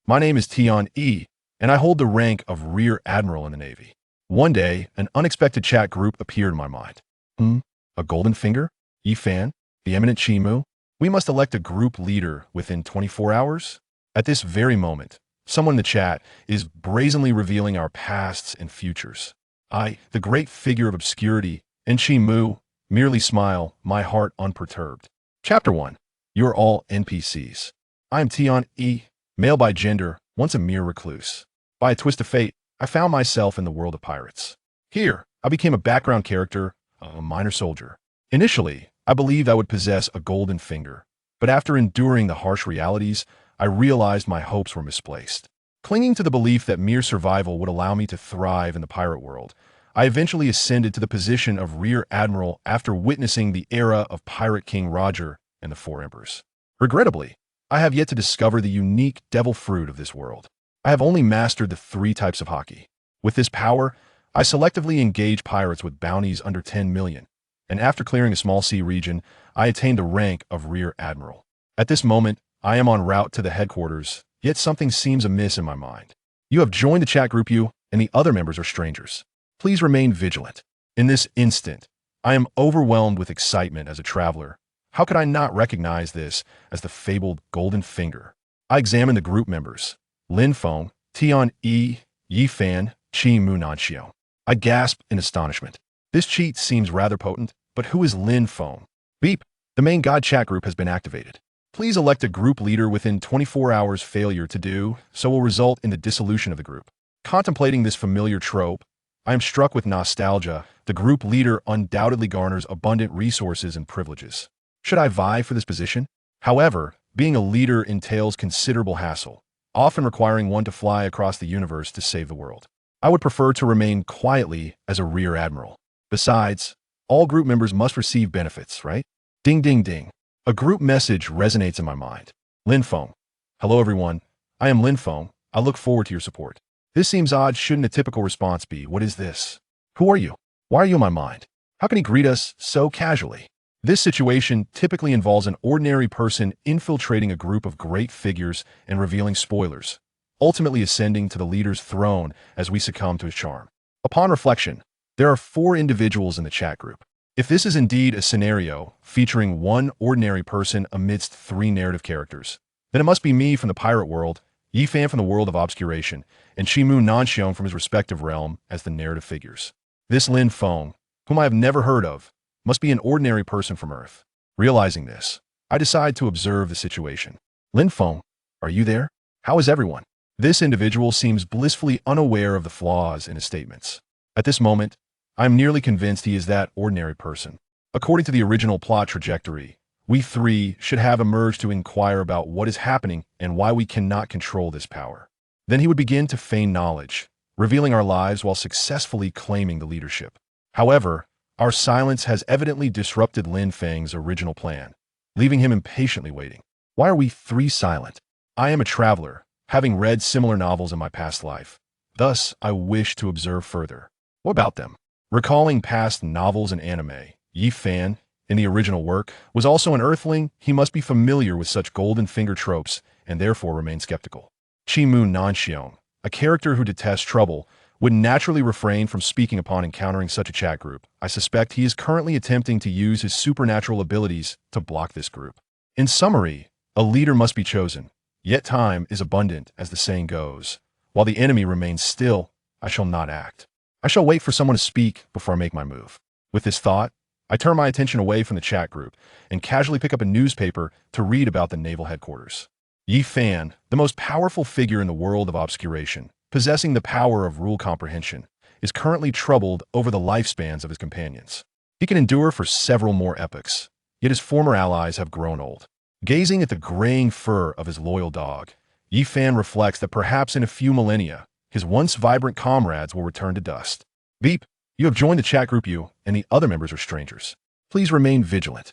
My name is Tion E, and I hold the rank of Rear Admiral in the Navy. One day, an unexpected chat group appeared in my mind. A golden finger? Yifan? The eminent Chimu? We must elect a group leader within 24 hours? At this very moment, someone in the chat is brazenly revealing our pasts and futures. I, the great figure of obscurity, and Chimu, merely smile, my heart unperturbed. Chapter 1. You're all NPCs. I am Tion E, male by gender, once a mere recluse. By a twist of fate, I found myself in the world of pirates. Here, I became a background character, a minor soldier. Initially, I believed I would possess a golden finger, but after enduring the harsh realities, I realized my hopes were misplaced. Clinging to the belief that mere survival would allow me to thrive in the pirate world, I eventually ascended to the position of Rear Admiral after witnessing the era of Pirate King Roger and the Four Emperors. Regrettably, I have yet to discover the unique devil fruit of this world. I have only mastered the 3 types of hockey. With this power, I selectively engage pirates with bounties under 10 million, and after clearing a small sea region, I attained the rank of Rear Admiral. At this moment, I am en route to the headquarters, yet something seems amiss in my mind. You have joined the chat group, and the other members are strangers. Please remain vigilant. In this instant, I am overwhelmed with excitement as a traveler. How could I not recognize this as the fabled golden finger? I examine the group members. Lin Feng, Tion E, Yifan, Chi Mu Nanxiao. I gasp in astonishment. This cheat seems rather potent, but who is Lin Feng? Beep. The main God chat group has been activated. Please elect a group leader within 24 hours. Failure to do so will result in the dissolution of the group. Contemplating this familiar trope, I am struck with nostalgia. The group leader undoubtedly garners abundant resources and privileges. Should I vie for this position? However, being a leader entails considerable hassle, often requiring one to fly across the universe to save the world. I would prefer to remain quietly as a Rear Admiral. Besides, all group members must receive benefits, right? Ding ding ding. A group message resonates in my mind. Lin Feng. Hello everyone. I am Lin Feng. I look forward to your support. This seems odd. Shouldn't a typical response be, what is this? Who are you? Why are you in my mind? How can he greet us so casually? This situation typically involves an ordinary person infiltrating a group of great figures and revealing spoilers, ultimately ascending to the leader's throne as we succumb to his charm. Upon reflection, there are 4 individuals in the chat group. If this is indeed a scenario featuring one ordinary person amidst 3 narrative characters, then it must be me from the pirate world, Yifan from the world of obscuration, and Chimu Nanxiong from his respective realm as the narrative figures. This Lin Feng, whom I have never heard of, must be an ordinary person from Earth. Realizing this, I decide to observe the situation. Lin Feng, are you there? How is everyone? This individual seems blissfully unaware of the flaws in his statements. At this moment, I am nearly convinced he is that ordinary person. According to the original plot trajectory, we 3 should have emerged to inquire about what is happening and why we cannot control this power. Then he would begin to feign knowledge, revealing our lives while successfully claiming the leadership. However, our silence has evidently disrupted Lin Feng's original plan, leaving him impatiently waiting. Why are we 3 silent? I am a traveler, having read similar novels in my past life. Thus, I wish to observe further. What about them? Recalling past novels and anime, Yifan, in the original work, was also an Earthling. He must be familiar with such golden finger tropes and therefore remain skeptical. Chimu Nanxiong, a character who detests trouble, would naturally refrain from speaking upon encountering such a chat group. I suspect he is currently attempting to use his supernatural abilities to block this group. In summary, a leader must be chosen, yet time is abundant, as the saying goes. While the enemy remains still, I shall not act. I shall wait for someone to speak before I make my move. With this thought, I turn my attention away from the chat group and casually pick up a newspaper to read about the naval headquarters. Yifan, the most powerful figure in the world of obscuration, possessing the power of rule comprehension, is currently troubled over the lifespans of his companions. He can endure for several more epochs, yet his former allies have grown old. Gazing at the graying fur of his loyal dog, Yifan reflects that perhaps in a few millennia, his once vibrant comrades will return to dust. Beep, you have joined the chat group, and the other members are strangers. Please remain vigilant.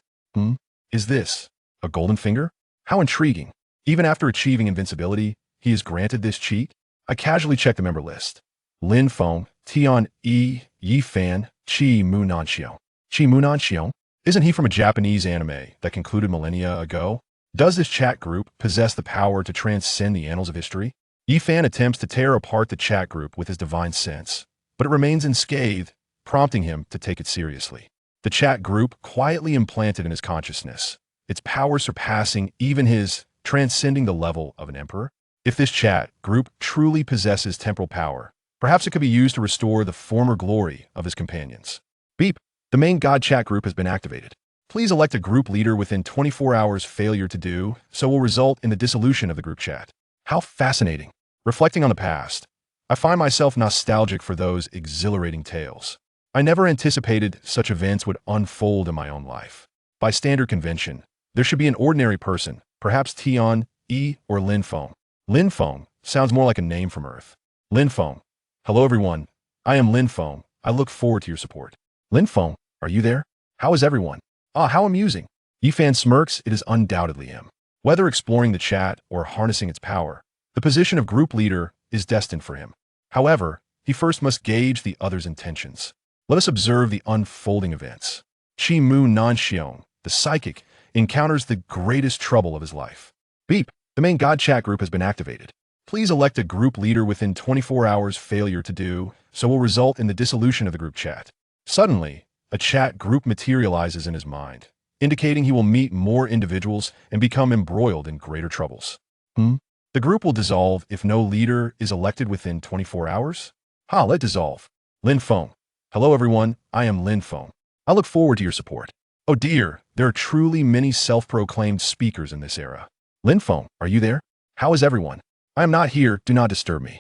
Is this a golden finger? How intriguing. Even after achieving invincibility, he is granted this cheat? I casually check the member list. Lin Feng, Tion E, Yifan, Chi Mu Nanxiao. Chi Mu Nanxiao? Isn't he from a Japanese anime that concluded millennia ago? Does this chat group possess the power to transcend the annals of history? Yifan attempts to tear apart the chat group with his divine sense, but it remains unscathed, prompting him to take it seriously. The chat group quietly implanted in his consciousness, its power surpassing even his, transcending the level of an emperor. If this chat group truly possesses temporal power, perhaps it could be used to restore the former glory of his companions. Beep. The main God chat group has been activated. Please elect a group leader within 24 hours. Failure to do so will result in the dissolution of the group chat. How fascinating. Reflecting on the past, I find myself nostalgic for those exhilarating tales. I never anticipated such events would unfold in my own life. By standard convention, there should be an ordinary person, perhaps Tion, E, or Lin Feng. Lin Feng sounds more like a name from Earth. Lin Feng. Hello everyone. I am Lin Feng. I look forward to your support. Lin Feng, are you there? How is everyone? Ah, how amusing. Yifan smirks. It is undoubtedly him. Whether exploring the chat or harnessing its power, the position of group leader is destined for him. However, he first must gauge the other's intentions. Let us observe the unfolding events. Qi Mu Nanxiong, the psychic, encounters the greatest trouble of his life. Beep. The main God chat group has been activated. Please elect a group leader within 24 hours. Failure to do so will result in the dissolution of the group chat. Suddenly, a chat group materializes in his mind, indicating he will meet more individuals and become embroiled in greater troubles. The group will dissolve if no leader is elected within 24 hours? Let dissolve. Lin Feng. Hello everyone, I am Lin Feng. I look forward to your support. Oh dear, there are truly many self-proclaimed speakers in this era. Lin Feng, are you there? How is everyone? I am not here, do not disturb me.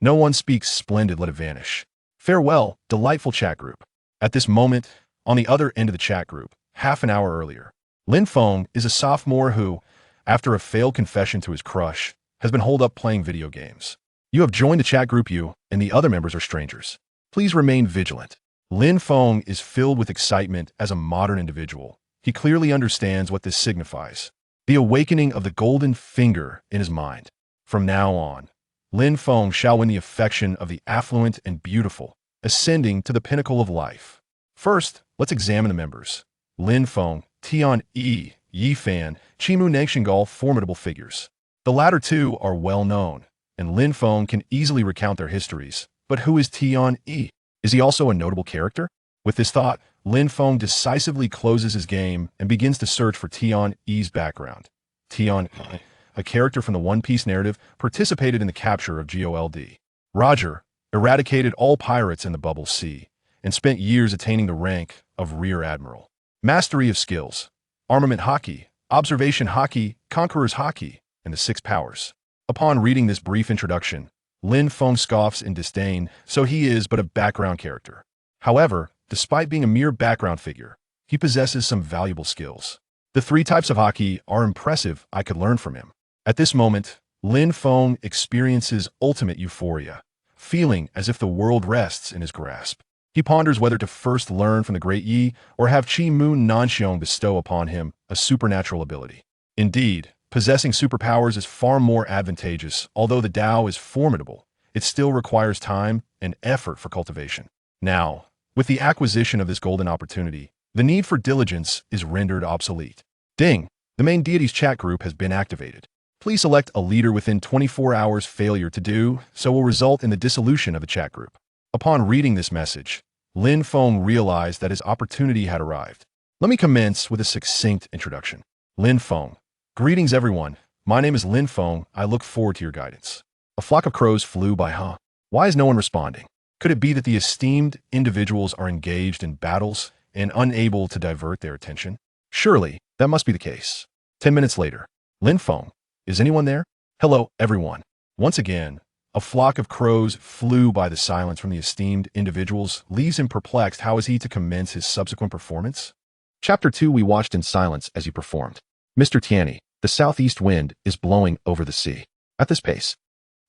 No one speaks splendid, let it vanish. Farewell, delightful chat group. At this moment, on the other end of the chat group, half an hour earlier, Lin Feng is a sophomore who, after a failed confession to his crush, has been holed up playing video games. You have joined the chat group. You and the other members are strangers. Please remain vigilant. Lin Feng is filled with excitement as a modern individual. He clearly understands what this signifies. The awakening of the golden finger in his mind. From now on, Lin Feng shall win the affection of the affluent and beautiful, ascending to the pinnacle of life. First, let's examine the members. Lin Feng, Tian E, Yifan, Qimu Nangshingal, formidable figures. The latter two are well known, and Lin Feng can easily recount their histories. But who is Tian E? Is he also a notable character? With this thought, Lin Feng decisively closes his game and begins to search for Tian E's background. Tian E, a character from the One Piece narrative, participated in the capture of GOLD. Roger eradicated all pirates in the Bubble Sea and spent years attaining the rank of Rear Admiral. Mastery of skills, armament hockey, observation hockey, conqueror's hockey, and the 6 powers. Upon reading this brief introduction, Lin Feng scoffs in disdain, so he is but a background character. However, despite being a mere background figure, he possesses some valuable skills. The 3 types of hockey are impressive. I could learn from him. At this moment, Lin Feng experiences ultimate euphoria, feeling as if the world rests in his grasp. He ponders whether to first learn from the Great Yi or have Qi Mu Nanxiong bestow upon him a supernatural ability. Indeed, possessing superpowers is far more advantageous. Although the Tao is formidable, it still requires time and effort for cultivation. Now, with the acquisition of this golden opportunity, the need for diligence is rendered obsolete. Ding! The main deity's chat group has been activated. Please select a leader within 24 hours. Failure to do so will result in the dissolution of the chat group. Upon reading this message, Lin Feng realized that his opportunity had arrived. Let me commence with a succinct introduction. Lin Feng. Greetings everyone. My name is Lin Feng. I look forward to your guidance. A flock of crows flew by. Why is no one responding? Could it be that the esteemed individuals are engaged in battles and unable to divert their attention? Surely, that must be the case. 10 minutes later, Lin Feng. Is anyone there? Hello, everyone. Once again, a flock of crows flew by. The silence from the esteemed individuals leaves him perplexed. How is he to commence his subsequent performance? Chapter 2. We watched in silence as he performed. Mr. Tianyi, the southeast wind is blowing over the sea. At this pace,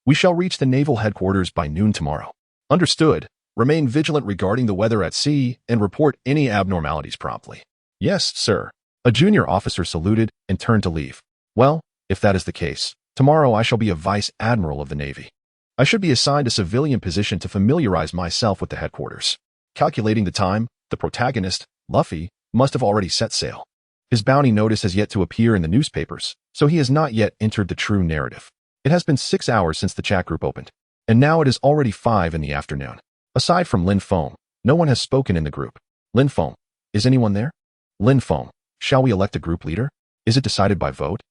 we shall reach the naval headquarters by noon tomorrow. Understood. Remain vigilant regarding the weather at sea and report any abnormalities promptly. Yes, sir. A junior officer saluted and turned to leave. Well, if that is the case, tomorrow I shall be a vice admiral of the Navy. I should be assigned a civilian position to familiarize myself with the headquarters. Calculating the time, the protagonist, Luffy, must have already set sail. His bounty notice has yet to appear in the newspapers, so he has not yet entered the true narrative. It has been 6 hours since the chat group opened, and now it is already 5 in the afternoon. Aside from Lin Feng, no one has spoken in the group. Lin Feng, is anyone there? Lin Feng, shall we elect a group leader? Is it decided by vote?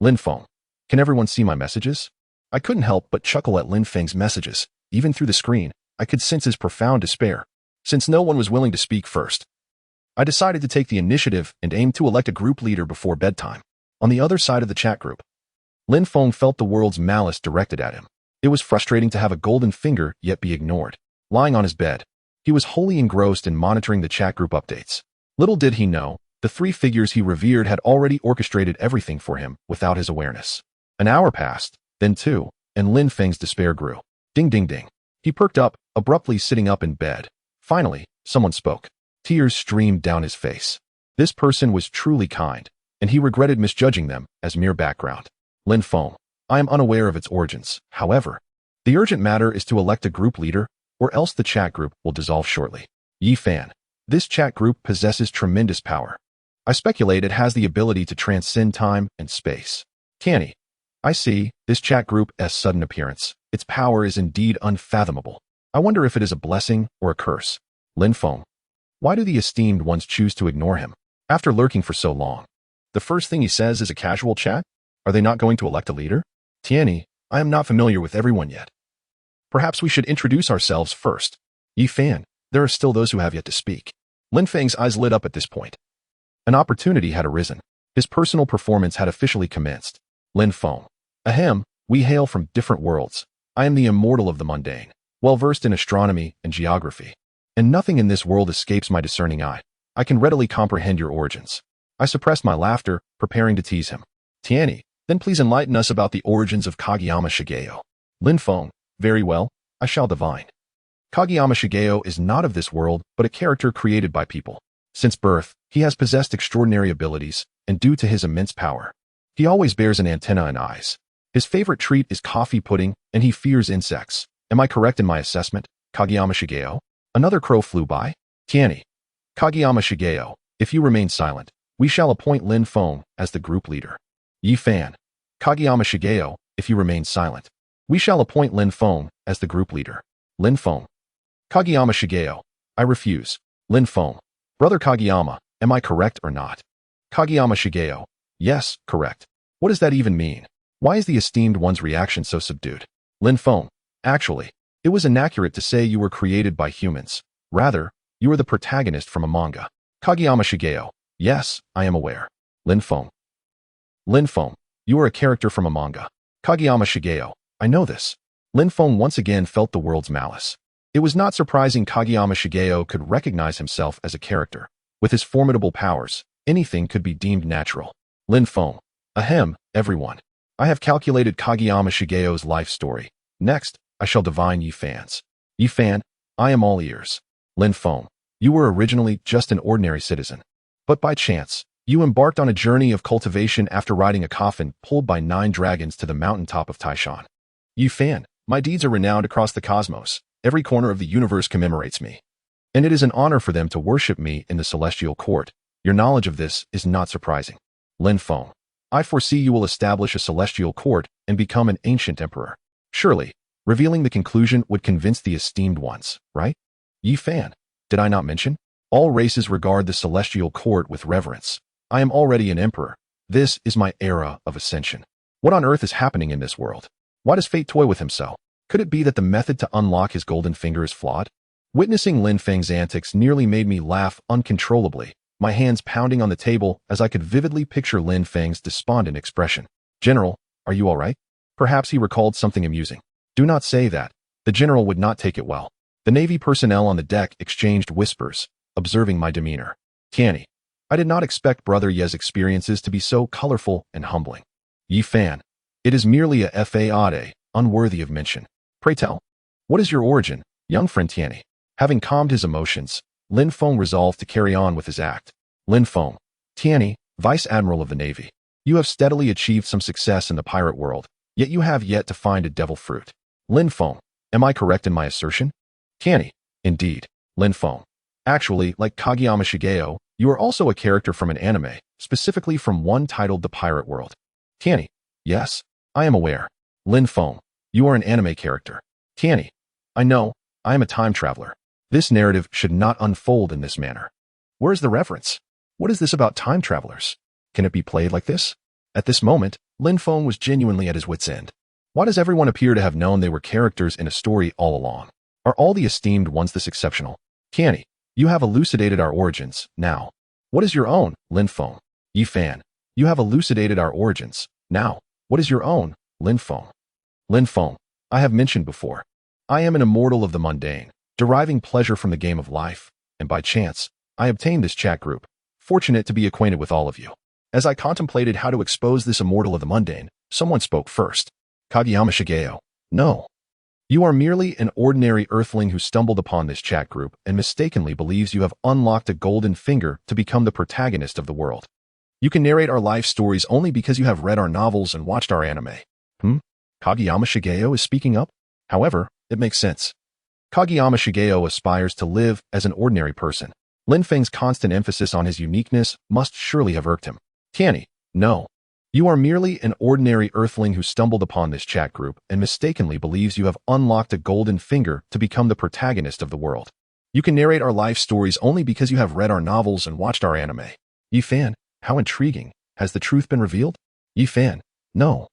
Lin Feng, can everyone see my messages? I couldn't help but chuckle at Lin Feng's messages. Even through the screen, I could sense his profound despair. Since no one was willing to speak first, I decided to take the initiative and aim to elect a group leader before bedtime. On the other side of the chat group, Lin Feng felt the world's malice directed at him. It was frustrating to have a golden finger yet be ignored. Lying on his bed, he was wholly engrossed in monitoring the chat group updates. Little did he know, the 3 figures he revered had already orchestrated everything for him without his awareness. An hour passed, then 2, and Lin Feng's despair grew. Ding ding ding. He perked up, abruptly sitting up in bed. Finally, someone spoke. Tears streamed down his face. This person was truly kind, and he regretted misjudging them as mere background. Lin Feng, I am unaware of its origins. However, the urgent matter is to elect a group leader, or else the chat group will dissolve shortly. Yi Fan, this chat group possesses tremendous power. I speculate it has the ability to transcend time and space. Canny, I see, this chat group's sudden appearance. Its power is indeed unfathomable. I wonder if it is a blessing or a curse. Lin Feng, why do the esteemed ones choose to ignore him? After lurking for so long, the first thing he says is a casual chat? Are they not going to elect a leader? Tianyi, I am not familiar with everyone yet. Perhaps we should introduce ourselves first. Yi Fan, there are still those who have yet to speak. Lin Feng's eyes lit up at this point. An opportunity had arisen. His personal performance had officially commenced. Lin Feng, ahem, we hail from different worlds. I am the immortal of the mundane, well-versed in astronomy and geography. And nothing in this world escapes my discerning eye. I can readily comprehend your origins. I suppressed my laughter, preparing to tease him. Tianyi, then please enlighten us about the origins of Kageyama Shigeo. Lin Feng, very well, I shall divine. Kageyama Shigeo is not of this world, but a character created by people. Since birth, he has possessed extraordinary abilities, and due to his immense power, he always bears an antenna and eyes. His favorite treat is coffee pudding, and he fears insects. Am I correct in my assessment, Kageyama Shigeo? Another crow flew by. Tianyi, Kageyama Shigeo, if you remain silent, we shall appoint Lin Feng as the group leader. Yi Fan, Kageyama Shigeo, if you remain silent, we shall appoint Lin Feng as the group leader. Lin Feng, Kageyama Shigeo, I refuse. Lin Feng, Brother Kageyama, am I correct or not? Kageyama Shigeo, yes, correct. What does that even mean? Why is the esteemed one's reaction so subdued? Lin Feng, actually, it was inaccurate to say you were created by humans. Rather, you are the protagonist from a manga. Kageyama Shigeo, yes, I am aware. Lin Feng, you are a character from a manga. Kageyama Shigeo, I know this. Lin Feng once again felt the world's malice. It was not surprising Kageyama Shigeo could recognize himself as a character. With his formidable powers, anything could be deemed natural. Lin Feng, ahem, everyone. I have calculated Kageyama Shigeo's life story. Next, I shall divine Yi Fan's. Yi Fan, I am all ears. Lin Feng, you were originally just an ordinary citizen. But by chance, you embarked on a journey of cultivation after riding a coffin pulled by 9 dragons to the mountaintop of Taishan. Yi Fan, my deeds are renowned across the cosmos. Every corner of the universe commemorates me. And it is an honor for them to worship me in the celestial court. Your knowledge of this is not surprising. Lin Feng, I foresee you will establish a celestial court and become an ancient emperor. Surely, revealing the conclusion would convince the esteemed ones, right? Yi Fan, did I not mention? All races regard the celestial court with reverence. I am already an emperor. This is my era of ascension. What on earth is happening in this world? Why does fate toy with him so? Could it be that the method to unlock his golden finger is flawed? Witnessing Lin Feng's antics nearly made me laugh uncontrollably, my hands pounding on the table as I could vividly picture Lin Feng's despondent expression. General, are you all right? Perhaps he recalled something amusing. Do not say that. The general would not take it well. The Navy personnel on the deck exchanged whispers, observing my demeanor. Tianyi, I did not expect Brother Ye's experiences to be so colorful and humbling. Yi Fan, it is merely a fade, unworthy of mention. Pray tell, what is your origin, young friend Tianyi? Having calmed his emotions, Lin Feng resolved to carry on with his act. Lin Feng, Tianyi, Vice Admiral of the Navy, you have steadily achieved some success in the pirate world, yet you have yet to find a devil fruit. Lin Feng, am I correct in my assertion? Tianyi, indeed. Lin Feng, actually, like Kageyama Shigeo, you are also a character from an anime, specifically from one titled The Pirate World. Tianyi, yes, I am aware. Lin Feng, you are an anime character. Tianyi, I know, I am a time traveler. This narrative should not unfold in this manner. Where is the reference? What is this about time travelers? Can it be played like this? At this moment, Lin Feng was genuinely at his wit's end. Why does everyone appear to have known they were characters in a story all along? Are all the esteemed ones this exceptional? Tianyi, you have elucidated our origins, now. What is your own, Lin Feng? Yi Fan, you have elucidated our origins, now. What is your own, Lin Feng? Lin Feng, I have mentioned before. I am an immortal of the mundane, deriving pleasure from the game of life, and by chance, I obtained this chat group, fortunate to be acquainted with all of you. As I contemplated how to expose this immortal of the mundane, someone spoke first. Kageyama Shigeo, no. You are merely an ordinary earthling who stumbled upon this chat group and mistakenly believes you have unlocked a golden finger to become the protagonist of the world. You can narrate our life stories only because you have read our novels and watched our anime. Kageyama Shigeo is speaking up? However, it makes sense. Kageyama Shigeo aspires to live as an ordinary person. Lin Feng's constant emphasis on his uniqueness must surely have irked him. Tianyi, no. You are merely an ordinary earthling who stumbled upon this chat group and mistakenly believes you have unlocked a golden finger to become the protagonist of the world. You can narrate our life stories only because you have read our novels and watched our anime. Yi Fan, how intriguing. Has the truth been revealed? Yi Fan, no.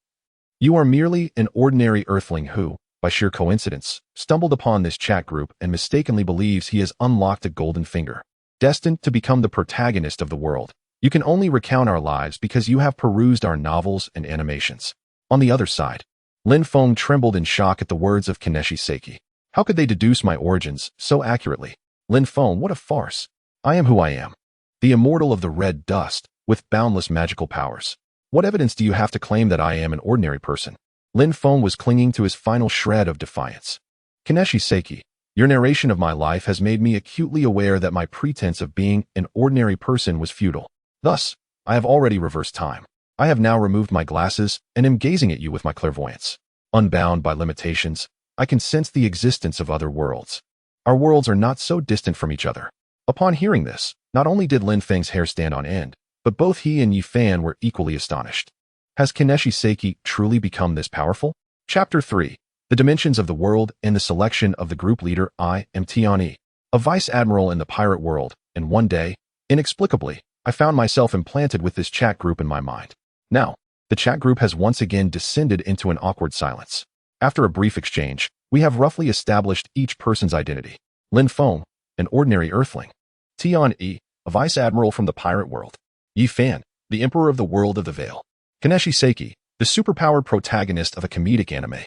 You are merely an ordinary earthling who, by sheer coincidence, stumbled upon this chat group and mistakenly believes he has unlocked a golden finger, destined to become the protagonist of the world. You can only recount our lives because you have perused our novels and animations. On the other side, Lin Feng trembled in shock at the words of Kaneshi Saiki. How could they deduce my origins so accurately? Lin Feng, what a farce. I am who I am. The immortal of the red dust, with boundless magical powers. What evidence do you have to claim that I am an ordinary person? Lin Feng was clinging to his final shred of defiance. Kaneshi Saiki, your narration of my life has made me acutely aware that my pretense of being an ordinary person was futile. Thus, I have already reversed time. I have now removed my glasses and am gazing at you with my clairvoyance. Unbound by limitations, I can sense the existence of other worlds. Our worlds are not so distant from each other. Upon hearing this, not only did Lin Feng's hair stand on end, but both he and Yi Fan were equally astonished. Has Kaneshi Saiki truly become this powerful? Chapter 3. The Dimensions of the World and the Selection of the Group Leader. I am Tianyi, a Vice Admiral in the pirate world, and one day, inexplicably, I found myself implanted with this chat group in my mind. Now, the chat group has once again descended into an awkward silence. After a brief exchange, we have roughly established each person's identity. Lin Feng, an ordinary earthling. Tianyi, a Vice Admiral from the pirate world. Yi Fan, the Emperor of the World of the Veil. Kaneshi Saiki, the superpowered protagonist of a comedic anime.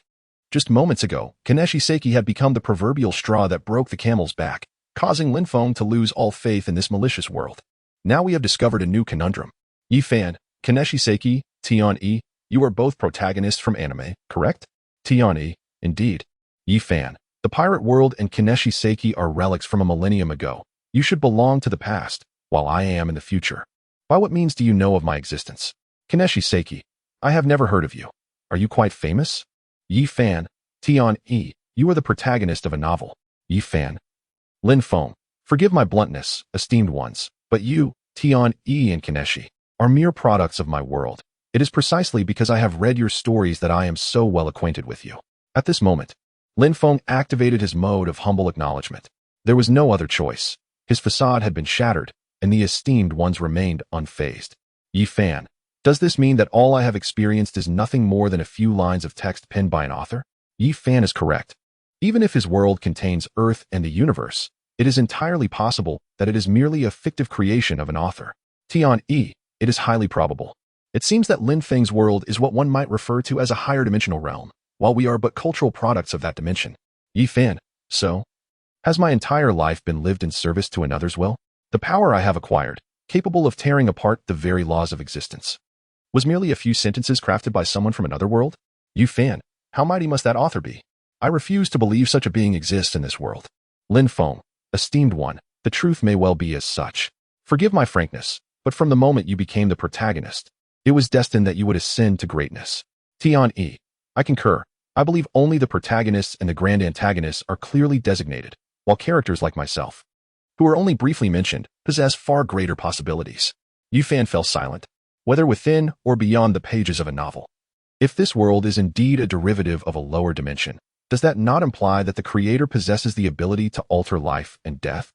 Just moments ago, Kaneshi Saiki had become the proverbial straw that broke the camel's back, causing Lin Feng to lose all faith in this malicious world. Now we have discovered a new conundrum. Yi Fan, Kaneshi Saiki, Tianyi, you are both protagonists from anime, correct? Tianyi, indeed. Yi Fan, the pirate world and Kaneshi Saiki are relics from a millennium ago. You should belong to the past, while I am in the future. By what means do you know of my existence? Kaneshi Saiki, I have never heard of you. Are you quite famous? Yi Fan, Tianyi, you are the protagonist of a novel. Yi Fan. Lin Feng, forgive my bluntness, esteemed ones, but you, Tianyi and Kaneshi, are mere products of my world. It is precisely because I have read your stories that I am so well acquainted with you. At this moment, Lin Feng activated his mode of humble acknowledgement. There was no other choice. His facade had been shattered, and the esteemed ones remained unfazed. Yi Fan, does this mean that all I have experienced is nothing more than a few lines of text penned by an author? Yi Fan is correct. Even if his world contains Earth and the universe, it is entirely possible that it is merely a fictive creation of an author. Tianyi, it is highly probable. It seems that Lin Feng's world is what one might refer to as a higher dimensional realm, while we are but cultural products of that dimension. Yi Fan, so? Has my entire life been lived in service to another's will? The power I have acquired, capable of tearing apart the very laws of existence, was merely a few sentences crafted by someone from another world? Yi Fan, how mighty must that author be? I refuse to believe such a being exists in this world. Lin Feng, esteemed one, the truth may well be as such. Forgive my frankness, but from the moment you became the protagonist, it was destined that you would ascend to greatness. Tianyi, I concur. I believe only the protagonists and the grand antagonists are clearly designated, while characters like myself, who are only briefly mentioned, possess far greater possibilities. Yi Fan fell silent, whether within or beyond the pages of a novel. If this world is indeed a derivative of a lower dimension, does that not imply that the creator possesses the ability to alter life and death?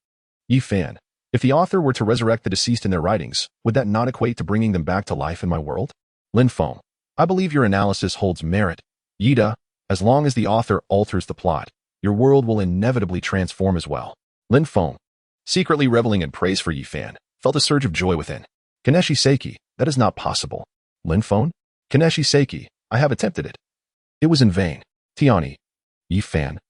Yi Fan, if the author were to resurrect the deceased in their writings, would that not equate to bringing them back to life in my world? Lin Feng, I believe your analysis holds merit. Yida, as long as the author alters the plot, your world will inevitably transform as well. Lin Feng, secretly reveling in praise for Yi Fan, felt a surge of joy within. Kaneshi Saiki, that is not possible. Lin Feng? Kaneshi Saiki, I have attempted it. It was in vain. Tiani. Yi Fan.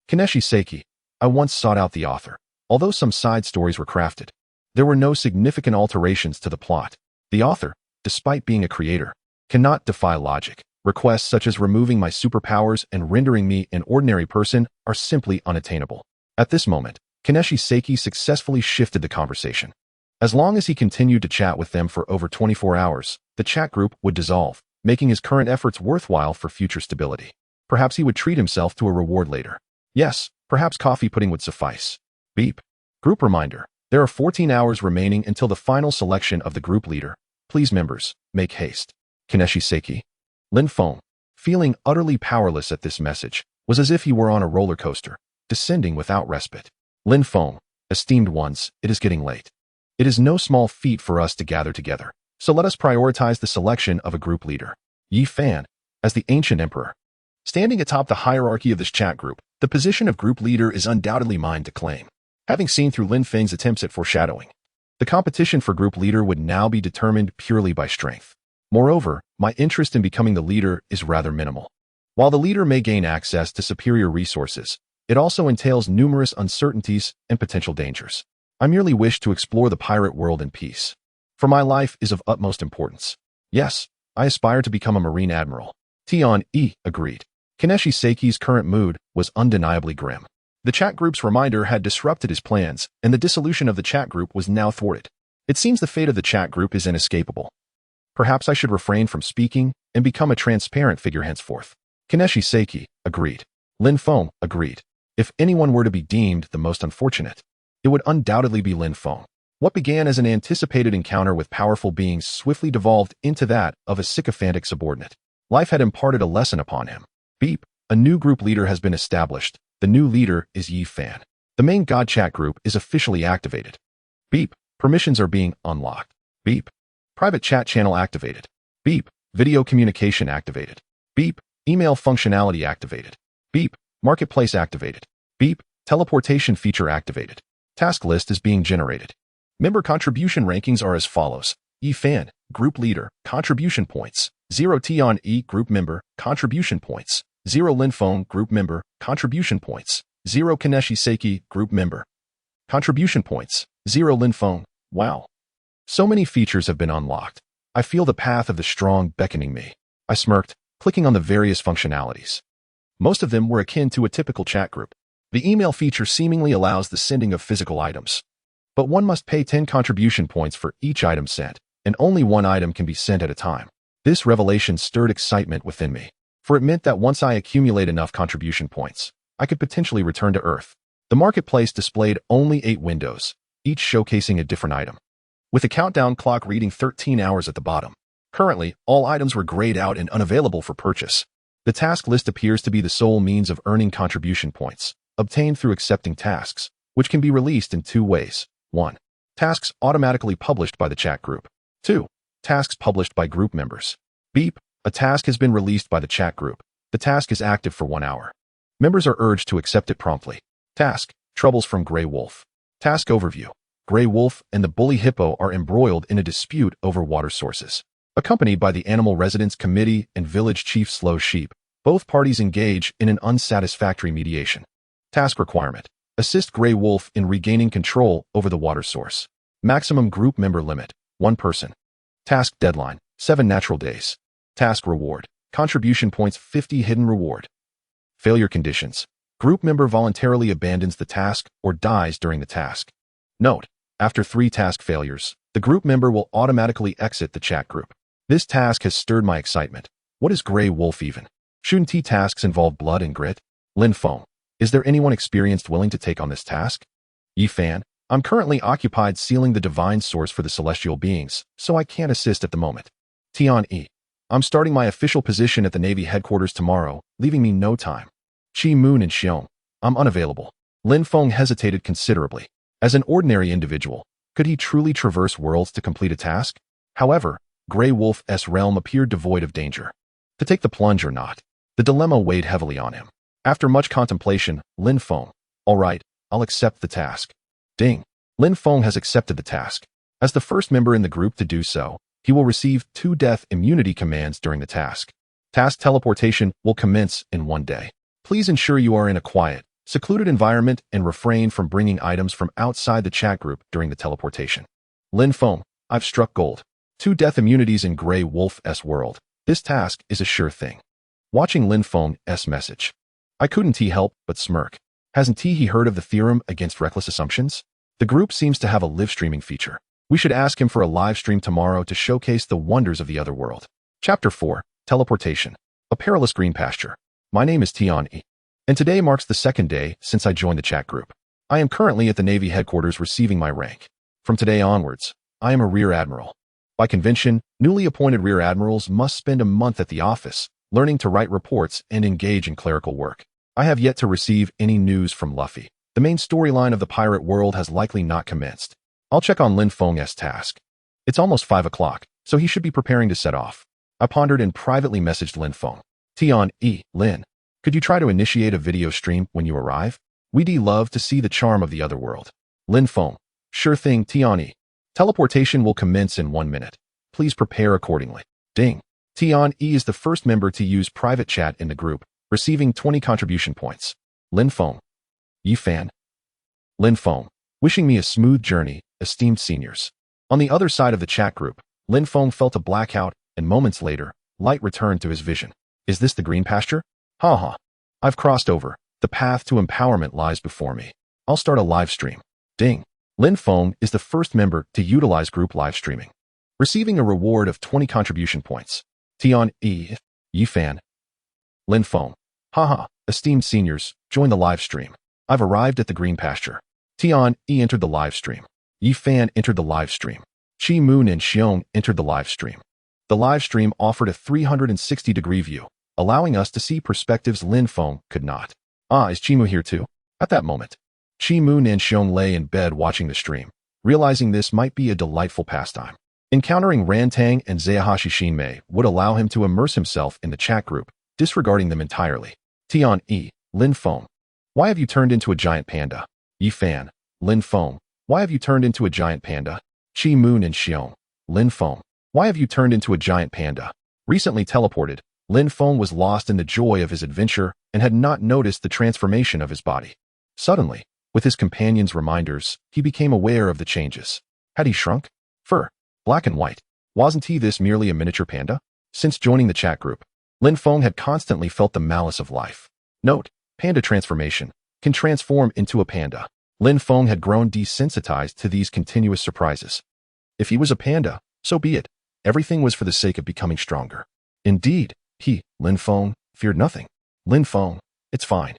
Kaneshi Saiki, I once sought out the author. Although some side stories were crafted, there were no significant alterations to the plot. The author, despite being a creator, cannot defy logic. Requests such as removing my superpowers and rendering me an ordinary person are simply unattainable. At this moment, Kaneshi Saiki successfully shifted the conversation. As long as he continued to chat with them for over 24 hours, the chat group would dissolve, making his current efforts worthwhile for future stability. Perhaps he would treat himself to a reward later. Yes, perhaps coffee pudding would suffice. Beep. Group reminder. There are 14 hours remaining until the final selection of the group leader. Please members, make haste. Kaneshi Saiki. Lin Feng, feeling utterly powerless at this message, was as if he were on a roller coaster, descending without respite. Lin Feng, esteemed ones, it is getting late. It is no small feat for us to gather together, so let us prioritize the selection of a group leader. Yi Fan, as the ancient emperor. Standing atop the hierarchy of this chat group, the position of group leader is undoubtedly mine to claim. Having seen through Lin Feng's attempts at foreshadowing, the competition for group leader would now be determined purely by strength. Moreover, my interest in becoming the leader is rather minimal. While the leader may gain access to superior resources, it also entails numerous uncertainties and potential dangers. I merely wish to explore the pirate world in peace. For my life is of utmost importance. Yes, I aspire to become a Marine Admiral. Tian-E agreed. Kaneshi Seiki's current mood was undeniably grim. The chat group's reminder had disrupted his plans, and the dissolution of the chat group was now thwarted. It seems the fate of the chat group is inescapable. Perhaps I should refrain from speaking and become a transparent figure henceforth. Kaneshi Saiki agreed. Lin Feng agreed. If anyone were to be deemed the most unfortunate, it would undoubtedly be Lin Feng. What began as an anticipated encounter with powerful beings swiftly devolved into that of a sycophantic subordinate. Life had imparted a lesson upon him. Beep. A new group leader has been established. The new leader is Yi Fan. The main God chat group is officially activated. Beep. Permissions are being unlocked. Beep. Private chat channel activated. Beep. Video communication activated. Beep. Email functionality activated. Beep. Marketplace activated. Beep. Teleportation feature activated. Task list is being generated. Member contribution rankings are as follows. Yi Fan, Group Leader, Contribution Points. 0 Tian-E, Group Member, Contribution Points. 0 Lin Feng, Group Member, Contribution Points. 0 Kaneshi Saiki, Group Member. Contribution Points. 0 Lin Feng. Wow. So many features have been unlocked. I feel the path of the strong beckoning me. I smirked, clicking on the various functionalities. Most of them were akin to a typical chat group. The email feature seemingly allows the sending of physical items. But one must pay 10 contribution points for each item sent, and only one item can be sent at a time. This revelation stirred excitement within me, for it meant that once I accumulate enough contribution points, I could potentially return to Earth. The marketplace displayed only 8 windows, each showcasing a different item, with a countdown clock reading 13 hours at the bottom. Currently, all items were grayed out and unavailable for purchase. The task list appears to be the sole means of earning contribution points, obtained through accepting tasks, which can be released in 2 ways. 1. Tasks automatically published by the chat group. 2. Tasks published by group members. Beep. A task has been released by the chat group. The task is active for 1 hour. Members are urged to accept it promptly. Task. Troubles from Grey Wolf. Task overview. Grey Wolf and the Bully Hippo are embroiled in a dispute over water sources. Accompanied by the Animal Residence Committee and Village Chief Slow Sheep, both parties engage in an unsatisfactory mediation. Task requirement. Assist Grey Wolf in regaining control over the water source. Maximum group member limit, 1 person. Task deadline, 7 natural days. Task reward, contribution points 50 hidden reward. Failure conditions. Group member voluntarily abandons the task or dies during the task. Note, after 3 task failures, the group member will automatically exit the chat group. This task has stirred my excitement. What is Grey Wolf even? Shouldn't tasks involve blood and grit? Lin Feng. Is there anyone experienced willing to take on this task? Yi Fan, I'm currently occupied sealing the divine source for the celestial beings, so I can't assist at the moment. Tian-E. I'm starting my official position at the Navy headquarters tomorrow, leaving me no time. Chi Moon and Xiong, I'm unavailable. Lin Feng hesitated considerably. As an ordinary individual, could he truly traverse worlds to complete a task? However, Grey Wolf's realm appeared devoid of danger. To take the plunge or not, the dilemma weighed heavily on him. After much contemplation, Lin Feng, all right, I'll accept the task. Ding. Lin Feng has accepted the task. As the first member in the group to do so, he will receive 2 death immunity commands during the task. Task teleportation will commence in 1 day. Please ensure you are in a quiet, secluded environment and refrain from bringing items from outside the chat group during the teleportation. Lin Feng, I've struck gold. 2 death immunities in Grey Wolf's world. This task is a sure thing. Watching Lin Feng's message, I couldn't help but smirk. Hasn't he heard of the theorem against reckless assumptions? The group seems to have a live streaming feature. We should ask him for a live stream tomorrow to showcase the wonders of the other world. Chapter 4, Teleportation. A Perilous Green Pasture. My name is Tian-E, and today marks the 2nd day since I joined the chat group. I am currently at the Navy headquarters receiving my rank. From today onwards, I am a Rear Admiral. By convention, newly appointed Rear Admirals must spend a month at the office, learning to write reports and engage in clerical work. I have yet to receive any news from Luffy. The main storyline of the pirate world has likely not commenced. I'll check on Lin Feng's task. It's almost 5 o'clock, so he should be preparing to set off. I pondered and privately messaged Lin Feng. Tian-E, Lin, could you try to initiate a video stream when you arrive? We'd love to see the charm of the other world. Lin Feng, sure thing, Tian-E. Teleportation will commence in 1 minute. Please prepare accordingly. Ding. Tian-E is the first member to use private chat in the group, receiving 20 contribution points. Lin Feng. Yi Fan. Lin Feng, wishing me a smooth journey, esteemed seniors. On the other side of the chat group, Lin Feng felt a blackout, and moments later, light returned to his vision. Is this the green pasture? Haha. I've crossed over. The path to empowerment lies before me. I'll start a live stream. Ding. Lin Feng is the first member to utilize group live streaming, receiving a reward of 20 contribution points. Tian-E, Yi Fan. Lin Feng. Haha, esteemed seniors, join the live stream. I've arrived at the green pasture. Tian-E entered the live stream. Yi Fan entered the live stream. Chi Moon and Xiong entered the live stream. The live stream offered a 360-degree view, allowing us to see perspectives Lin Feng could not. Ah, is Chi Moon here too? At that moment, Chi Moon and Xiong lay in bed watching the stream, realizing this might be a delightful pastime. Encountering Rantang and Zayahashi Shinmei would allow him to immerse himself in the chat group, disregarding them entirely. Tian-E, Lin Feng. Why have you turned into a giant panda? Yi Fan, Lin Feng. Why have you turned into a giant panda? Chi Moon and Xiong. Lin Feng. Why have you turned into a giant panda? Recently teleported, Lin Feng was lost in the joy of his adventure and had not noticed the transformation of his body. Suddenly, with his companion's reminders, he became aware of the changes. Had he shrunk? Fur. Black and white. Wasn't he this merely a miniature panda? Since joining the chat group, Lin Feng had constantly felt the malice of life. Note, panda transformation can transform into a panda. Lin Feng had grown desensitized to these continuous surprises. If he was a panda, so be it. Everything was for the sake of becoming stronger. Indeed, he, Lin Feng, feared nothing. Lin Feng, it's fine.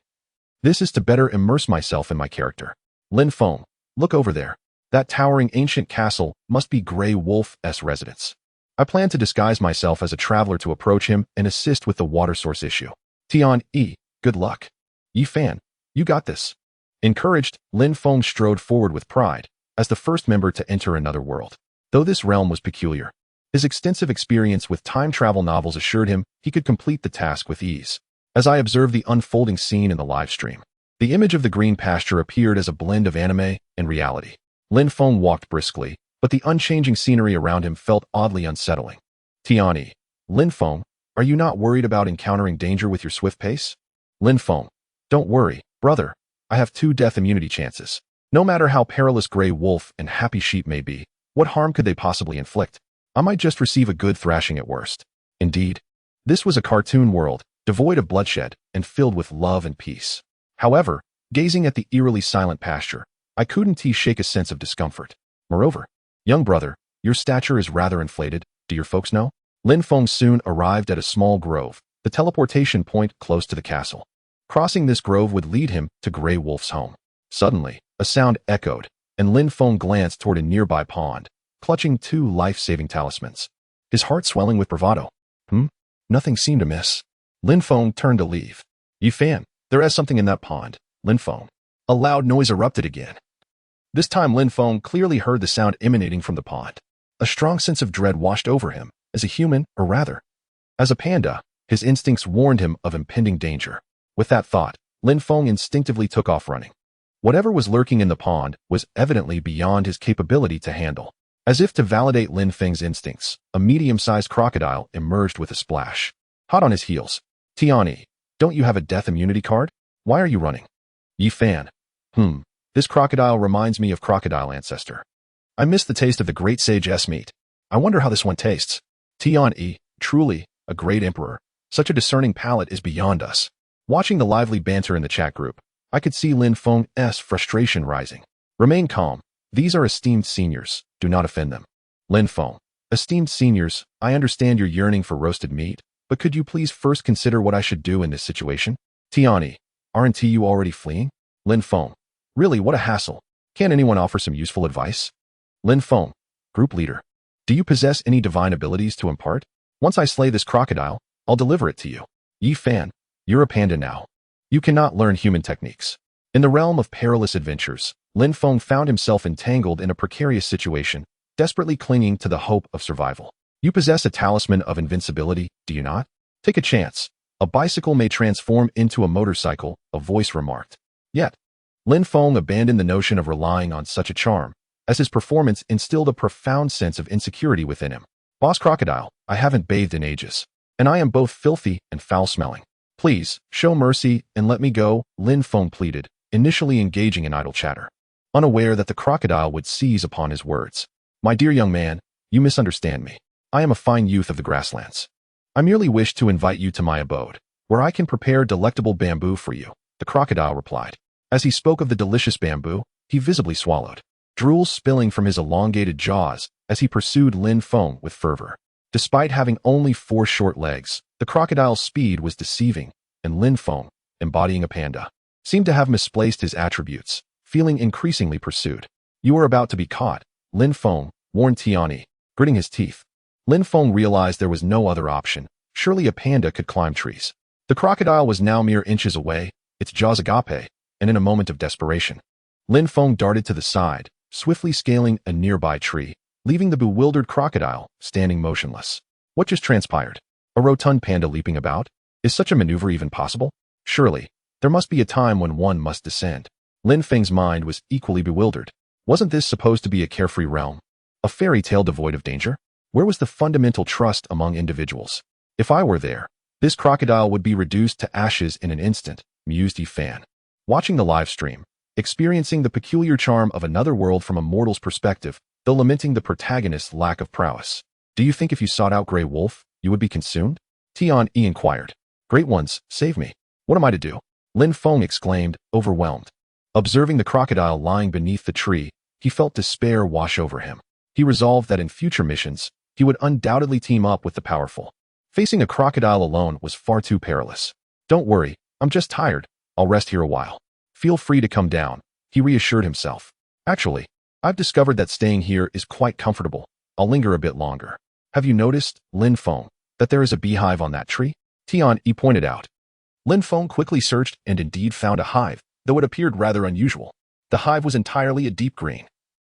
This is to better immerse myself in my character. Lin Feng, look over there. That towering ancient castle must be Grey Wolf's residence. I plan to disguise myself as a traveler to approach him and assist with the water source issue. Tian-E, good luck. Yi Fan, you got this. Encouraged, Lin Feng strode forward with pride, as the first member to enter another world. Though this realm was peculiar, his extensive experience with time travel novels assured him he could complete the task with ease. As I observed the unfolding scene in the live stream, the image of the green pasture appeared as a blend of anime and reality. Lin Feng walked briskly, but the unchanging scenery around him felt oddly unsettling. Tian-E, Lin Feng, are you not worried about encountering danger with your swift pace? Lin Feng, don't worry, brother. I have 2 death immunity chances. No matter how perilous Grey Wolf and Happy Sheep may be, what harm could they possibly inflict? I might just receive a good thrashing at worst. Indeed, this was a cartoon world, devoid of bloodshed and filled with love and peace. However, gazing at the eerily silent pasture, I couldn't shake a sense of discomfort. Moreover, young brother, your stature is rather inflated, do your folks know? Lin Feng soon arrived at a small grove, the teleportation point close to the castle. Crossing this grove would lead him to Grey Wolf's home. Suddenly, a sound echoed, and Lin Feng glanced toward a nearby pond, clutching 2 life-saving talismans. His heart swelling with bravado. Hmm? Nothing seemed amiss. Lin Feng turned to leave. Yifan, there is something in that pond. Lin Feng. A loud noise erupted again. This time Lin Feng clearly heard the sound emanating from the pond. A strong sense of dread washed over him, as a human, or rather, as a panda. His instincts warned him of impending danger. With that thought, Lin Feng instinctively took off running. Whatever was lurking in the pond was evidently beyond his capability to handle. As if to validate Lin Feng's instincts, a medium-sized crocodile emerged with a splash. Hot on his heels. Tiani, don't you have a death immunity card? Why are you running? Yifan. This crocodile reminds me of Crocodile Ancestor. I miss the taste of the great sage S meat. I wonder how this one tastes. Tiani, truly, a great emperor. Such a discerning palate is beyond us. Watching the lively banter in the chat group, I could see Lin Feng's frustration rising. Remain calm. These are esteemed seniors. Do not offend them. Lin Feng. Esteemed seniors, I understand your yearning for roasted meat, but could you please first consider what I should do in this situation? Tiani. Aren't you already fleeing? Lin Feng. Really, what a hassle. Can't anyone offer some useful advice? Lin Feng. Group leader. Do you possess any divine abilities to impart? Once I slay this crocodile, I'll deliver it to you. Yifan. You're a panda now. You cannot learn human techniques. In the realm of perilous adventures, Lin Feng found himself entangled in a precarious situation, desperately clinging to the hope of survival. You possess a talisman of invincibility, do you not? Take a chance. A bicycle may transform into a motorcycle, a voice remarked. Yet, Lin Feng abandoned the notion of relying on such a charm, as his performance instilled a profound sense of insecurity within him. Boss Crocodile, I haven't bathed in ages, and I am both filthy and foul-smelling. Please, show mercy and let me go, Lin Feng pleaded, initially engaging in idle chatter, unaware that the crocodile would seize upon his words. My dear young man, you misunderstand me. I am a fine youth of the grasslands. I merely wish to invite you to my abode, where I can prepare delectable bamboo for you, the crocodile replied. As he spoke of the delicious bamboo, he visibly swallowed, drool spilling from his elongated jaws as he pursued Lin Feng with fervor. Despite having only 4 short legs, the crocodile's speed was deceiving, and Lin Feng, embodying a panda, seemed to have misplaced his attributes, feeling increasingly pursued. You are about to be caught, Lin Feng, warned Tiani, gritting his teeth. Lin Feng realized there was no other option. Surely a panda could climb trees. The crocodile was now mere inches away, its jaws agape, and in a moment of desperation, Lin Feng darted to the side, swiftly scaling a nearby tree, leaving the bewildered crocodile standing motionless. What just transpired? A rotund panda leaping about? Is such a maneuver even possible? Surely, there must be a time when one must descend. Lin Feng's mind was equally bewildered. Wasn't this supposed to be a carefree realm? A fairy tale devoid of danger? Where was the fundamental trust among individuals? If I were there, this crocodile would be reduced to ashes in an instant, mused Yifan. Watching the live stream, experiencing the peculiar charm of another world from a mortal's perspective, though lamenting the protagonist's lack of prowess. Do you think if you sought out Grey Wolf, you would be consumed? Tian Yi inquired. Great ones, save me. What am I to do? Lin Feng exclaimed, overwhelmed. Observing the crocodile lying beneath the tree, he felt despair wash over him. He resolved that in future missions, he would undoubtedly team up with the powerful. Facing a crocodile alone was far too perilous. Don't worry, I'm just tired. I'll rest here a while. Feel free to come down, he reassured himself. Actually, I've discovered that staying here is quite comfortable. I'll linger a bit longer. Have you noticed, Lin Feng, that there is a beehive on that tree? Tian Yi pointed out. Lin Feng quickly searched and indeed found a hive, though it appeared rather unusual. The hive was entirely a deep green,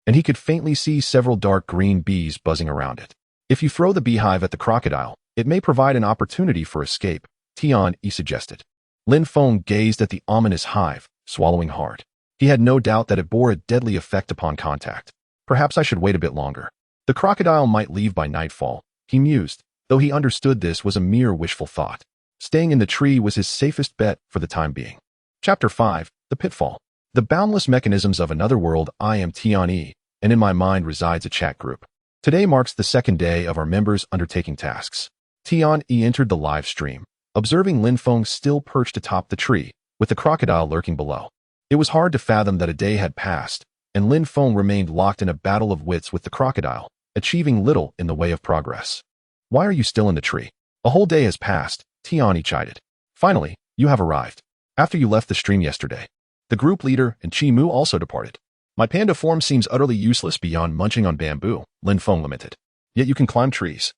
and he could faintly see several dark green bees buzzing around it. If you throw the beehive at the crocodile, it may provide an opportunity for escape, Tian Yi suggested. Lin Feng gazed at the ominous hive, swallowing hard. He had no doubt that it bore a deadly effect upon contact. Perhaps I should wait a bit longer. The crocodile might leave by nightfall, he mused, though he understood this was a mere wishful thought. Staying in the tree was his safest bet for the time being. Chapter 5, The Pitfall. The boundless mechanisms of another world. I am Tian Yi, and in my mind resides a chat group. Today marks the second day of our members undertaking tasks. Tian Yi entered the live stream, observing Lin Feng still perched atop the tree, with the crocodile lurking below. It was hard to fathom that a day had passed, and Lin Feng remained locked in a battle of wits with the crocodile, achieving little in the way of progress. Why are you still in the tree? A whole day has passed, Tian Yi chided. Finally, you have arrived. After you left the stream yesterday, the group leader and Chi Mu also departed. My panda form seems utterly useless beyond munching on bamboo, Lin Feng lamented. Yet you can climb trees.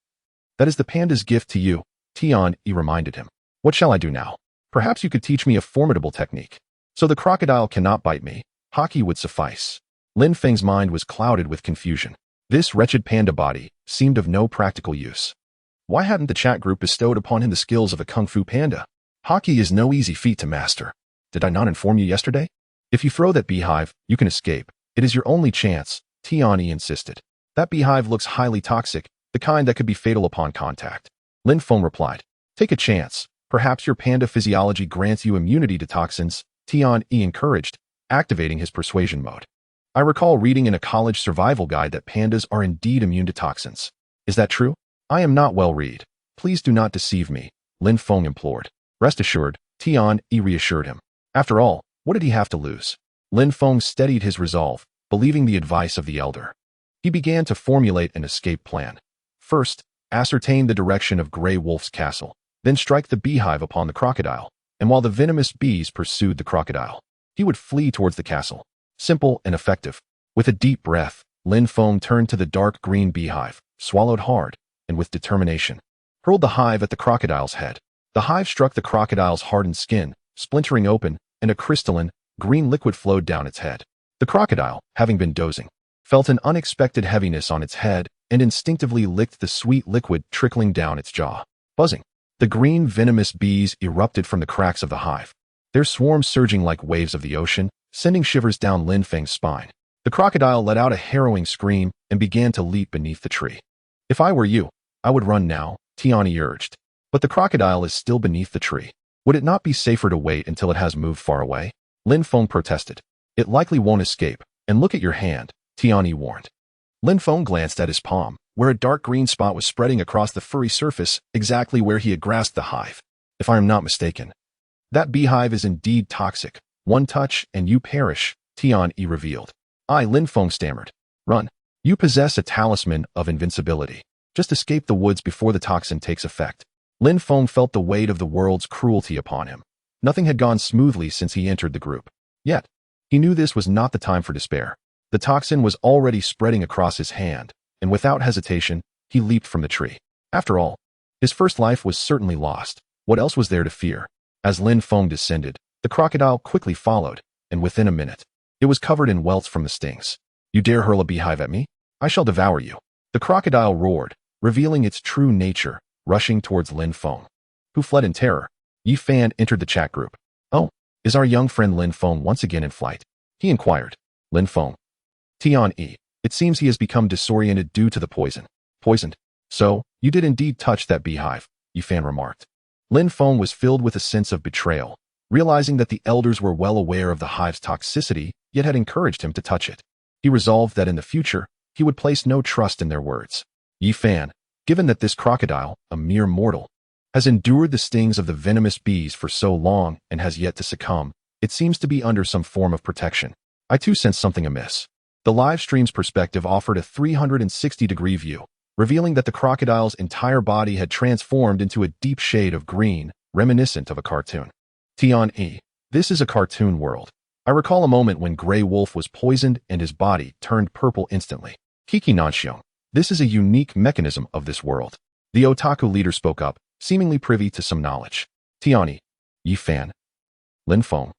That is the panda's gift to you, Tian-Yi reminded him. What shall I do now? Perhaps you could teach me a formidable technique. So the crocodile cannot bite me. Hockey would suffice. Lin Feng's mind was clouded with confusion. This wretched panda body seemed of no practical use. Why hadn't the chat group bestowed upon him the skills of a kung fu panda? Hockey is no easy feat to master. Did I not inform you yesterday? If you throw that beehive, you can escape. It is your only chance, Tian-Yi insisted. That beehive looks highly toxic, the kind that could be fatal upon contact. Lin Feng replied. Take a chance. Perhaps your panda physiology grants you immunity to toxins, Tian-Yi encouraged, activating his persuasion mode. I recall reading in a college survival guide that pandas are indeed immune to toxins. Is that true? I am not well read. Please do not deceive me, Lin Feng implored. Rest assured, Tian-Yi reassured him. After all, what did he have to lose? Lin Feng steadied his resolve, believing the advice of the elder. He began to formulate an escape plan. First, ascertain the direction of Grey Wolf's castle, then strike the beehive upon the crocodile, and while the venomous bees pursued the crocodile, he would flee towards the castle. Simple and effective. With a deep breath, Lin Feng turned to the dark green beehive, swallowed hard, and with determination, hurled the hive at the crocodile's head. The hive struck the crocodile's hardened skin, splintering open, and a crystalline, green liquid flowed down its head. The crocodile, having been dozing, felt an unexpected heaviness on its head and instinctively licked the sweet liquid trickling down its jaw. Buzzing. The green venomous bees erupted from the cracks of the hive, their swarms surging like waves of the ocean, sending shivers down Lin Feng's spine. The crocodile let out a harrowing scream and began to leap beneath the tree. If I were you, I would run now, Tian-Yi urged. But the crocodile is still beneath the tree. Would it not be safer to wait until it has moved far away? Lin Feng protested. It likely won't escape, and look at your hand, Tian-Yi warned. Lin Feng glanced at his palm, where a dark green spot was spreading across the furry surface, exactly where he had grasped the hive. If I am not mistaken, that beehive is indeed toxic. One touch, and you perish, Tian-Yi revealed. Lin Feng stammered. Run. You possess a talisman of invincibility. Just escape the woods before the toxin takes effect. Lin Feng felt the weight of the world's cruelty upon him. Nothing had gone smoothly since he entered the group. Yet, he knew this was not the time for despair. The toxin was already spreading across his hand, and without hesitation, he leaped from the tree. After all, his first life was certainly lost. What else was there to fear? As Lin Feng descended, the crocodile quickly followed, and within a minute, it was covered in welts from the stings. You dare hurl a beehive at me? I shall devour you. The crocodile roared, revealing its true nature, rushing towards Lin Feng, who fled in terror. Yi Fan entered the chat group. Oh, is our young friend Lin Feng once again in flight? He inquired. Lin Feng. Tian-Yi, it seems he has become disoriented due to the poison. Poisoned? So, you did indeed touch that beehive, Yi Fan remarked. Lin Feng was filled with a sense of betrayal, realizing that the elders were well aware of the hive's toxicity, yet had encouraged him to touch it. He resolved that in the future, he would place no trust in their words. Yi Fan, given that this crocodile, a mere mortal, has endured the stings of the venomous bees for so long and has yet to succumb, it seems to be under some form of protection. I too sensed something amiss. The live stream's perspective offered a 360-degree view, revealing that the crocodile's entire body had transformed into a deep shade of green, reminiscent of a cartoon. Tian-Yi, this is a cartoon world. I recall a moment when Grey Wolf was poisoned and his body turned purple instantly. Kiki Nanxiong, this is a unique mechanism of this world. The otaku leader spoke up, seemingly privy to some knowledge. Tian-Yi, Yi Fan, Lin Feng.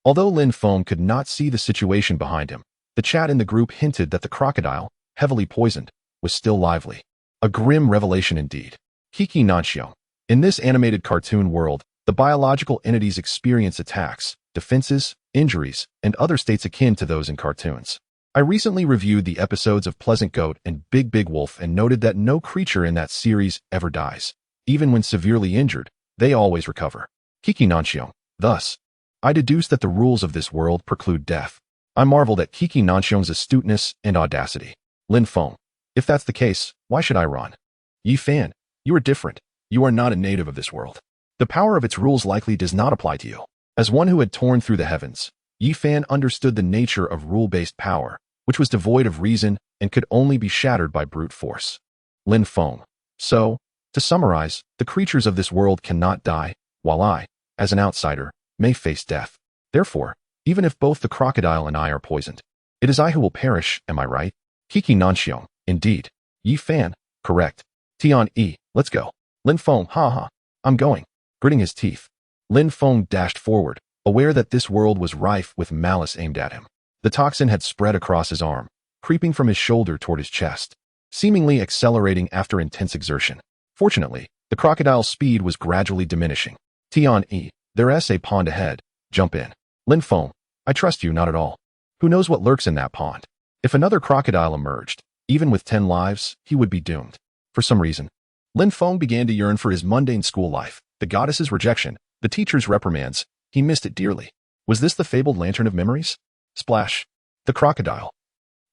Although Lin Feng could not see the situation behind him, the chat in the group hinted that the crocodile, heavily poisoned, was still lively. A grim revelation indeed. Kiki Nanxiong. In this animated cartoon world, the biological entities experience attacks, defenses, injuries, and other states akin to those in cartoons. I recently reviewed the episodes of Pleasant Goat and Big Big Wolf and noted that no creature in that series ever dies. Even when severely injured, they always recover. Kiki Nanxiong. Thus, I deduce that the rules of this world preclude death. I marveled at Kiki Nanxiong's astuteness and audacity. Lin Feng. If that's the case, why should I run? Yi Fan, you are different. You are not a native of this world. The power of its rules likely does not apply to you. As one who had torn through the heavens, Yi Fan understood the nature of rule-based power, which was devoid of reason and could only be shattered by brute force. Lin Feng. So, to summarize, the creatures of this world cannot die, while I, as an outsider, may face death. Therefore, even if both the crocodile and I are poisoned, it is I who will perish, am I right? Kiki Nanxiong. Indeed. Yi Fan. Correct. Tian-Yi, let's go. Lin Feng. Ha ha. I'm going. Gritting his teeth, Lin Feng dashed forward, aware that this world was rife with malice aimed at him. The toxin had spread across his arm, creeping from his shoulder toward his chest, seemingly accelerating after intense exertion. Fortunately, the crocodile's speed was gradually diminishing. Tian-E, there's a pond ahead. Jump in. Lin Feng, I trust you not at all. Who knows what lurks in that pond? If another crocodile emerged, even with 10 lives, he would be doomed. For some reason, Lin Feng began to yearn for his mundane school life, the goddess's rejection, the teacher's reprimands. He missed it dearly. Was this the fabled lantern of memories? Splash. The crocodile,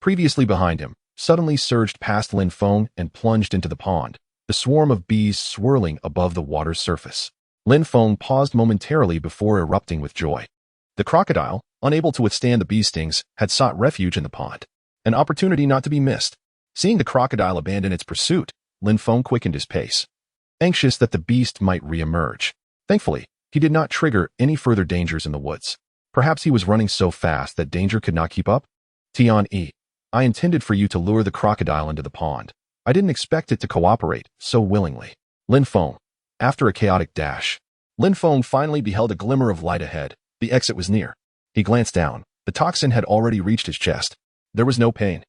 previously behind him, suddenly surged past Lin Feng and plunged into the pond, the swarm of bees swirling above the water's surface. Lin Feng paused momentarily before erupting with joy. The crocodile, unable to withstand the bee stings, had sought refuge in the pond. An opportunity not to be missed. Seeing the crocodile abandon its pursuit, Lin Feng quickened his pace, anxious that the beast might re-emerge. Thankfully, he did not trigger any further dangers in the woods. Perhaps he was running so fast that danger could not keep up? Tian-E, I intended for you to lure the crocodile into the pond. I didn't expect it to cooperate so willingly. Lin Feng. After a chaotic dash, Lin Feng finally beheld a glimmer of light ahead. The exit was near. He glanced down. The toxin had already reached his chest. There was no pain,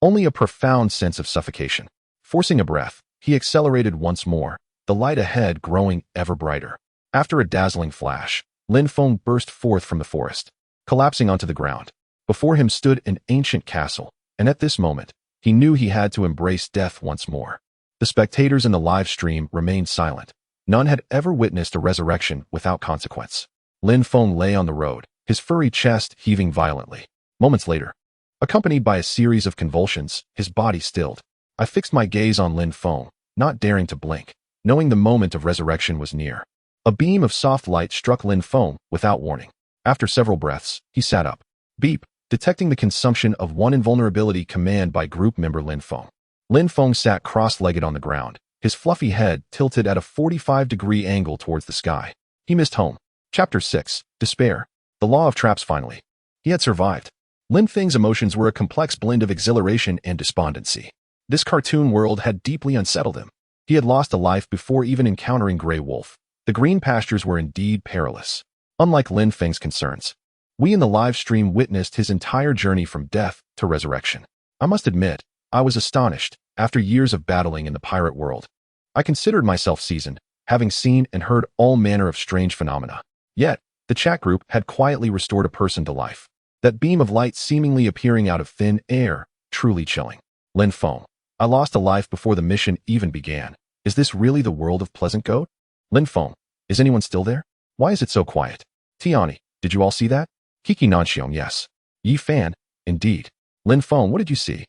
only a profound sense of suffocation. Forcing a breath, he accelerated once more, the light ahead growing ever brighter. After a dazzling flash, Lin Feng burst forth from the forest, collapsing onto the ground. Before him stood an ancient castle, and at this moment, he knew he had to embrace death once more. The spectators in the live stream remained silent. None had ever witnessed a resurrection without consequence. Lin Feng lay on the road, his furry chest heaving violently. Moments later, accompanied by a series of convulsions, his body stilled. I fixed my gaze on Lin Feng, not daring to blink, knowing the moment of resurrection was near. A beam of soft light struck Lin Feng without warning. After several breaths, he sat up. Beep, detecting the consumption of one invulnerability command by group member Lin Feng. Lin Feng sat cross-legged on the ground, his fluffy head tilted at a 45-degree angle towards the sky. He missed home. Chapter 6, Despair. The Law of Traps finally. He had survived. Lin Feng's emotions were a complex blend of exhilaration and despondency. This cartoon world had deeply unsettled him. He had lost a life before even encountering Grey Wolf. The green pastures were indeed perilous. Unlike Lin Feng's concerns, we in the live stream witnessed his entire journey from death to resurrection. I must admit, I was astonished. After years of battling in the pirate world, I considered myself seasoned, having seen and heard all manner of strange phenomena. Yet, the chat group had quietly restored a person to life. That beam of light seemingly appearing out of thin air, truly chilling. Lin Feng, I lost a life before the mission even began. Is this really the world of Pleasant Goat? Lin Feng, is anyone still there? Why is it so quiet? Tiani, did you all see that? Kiki Nanxiong, yes. Yi Fan, indeed. Lin Feng, what did you see?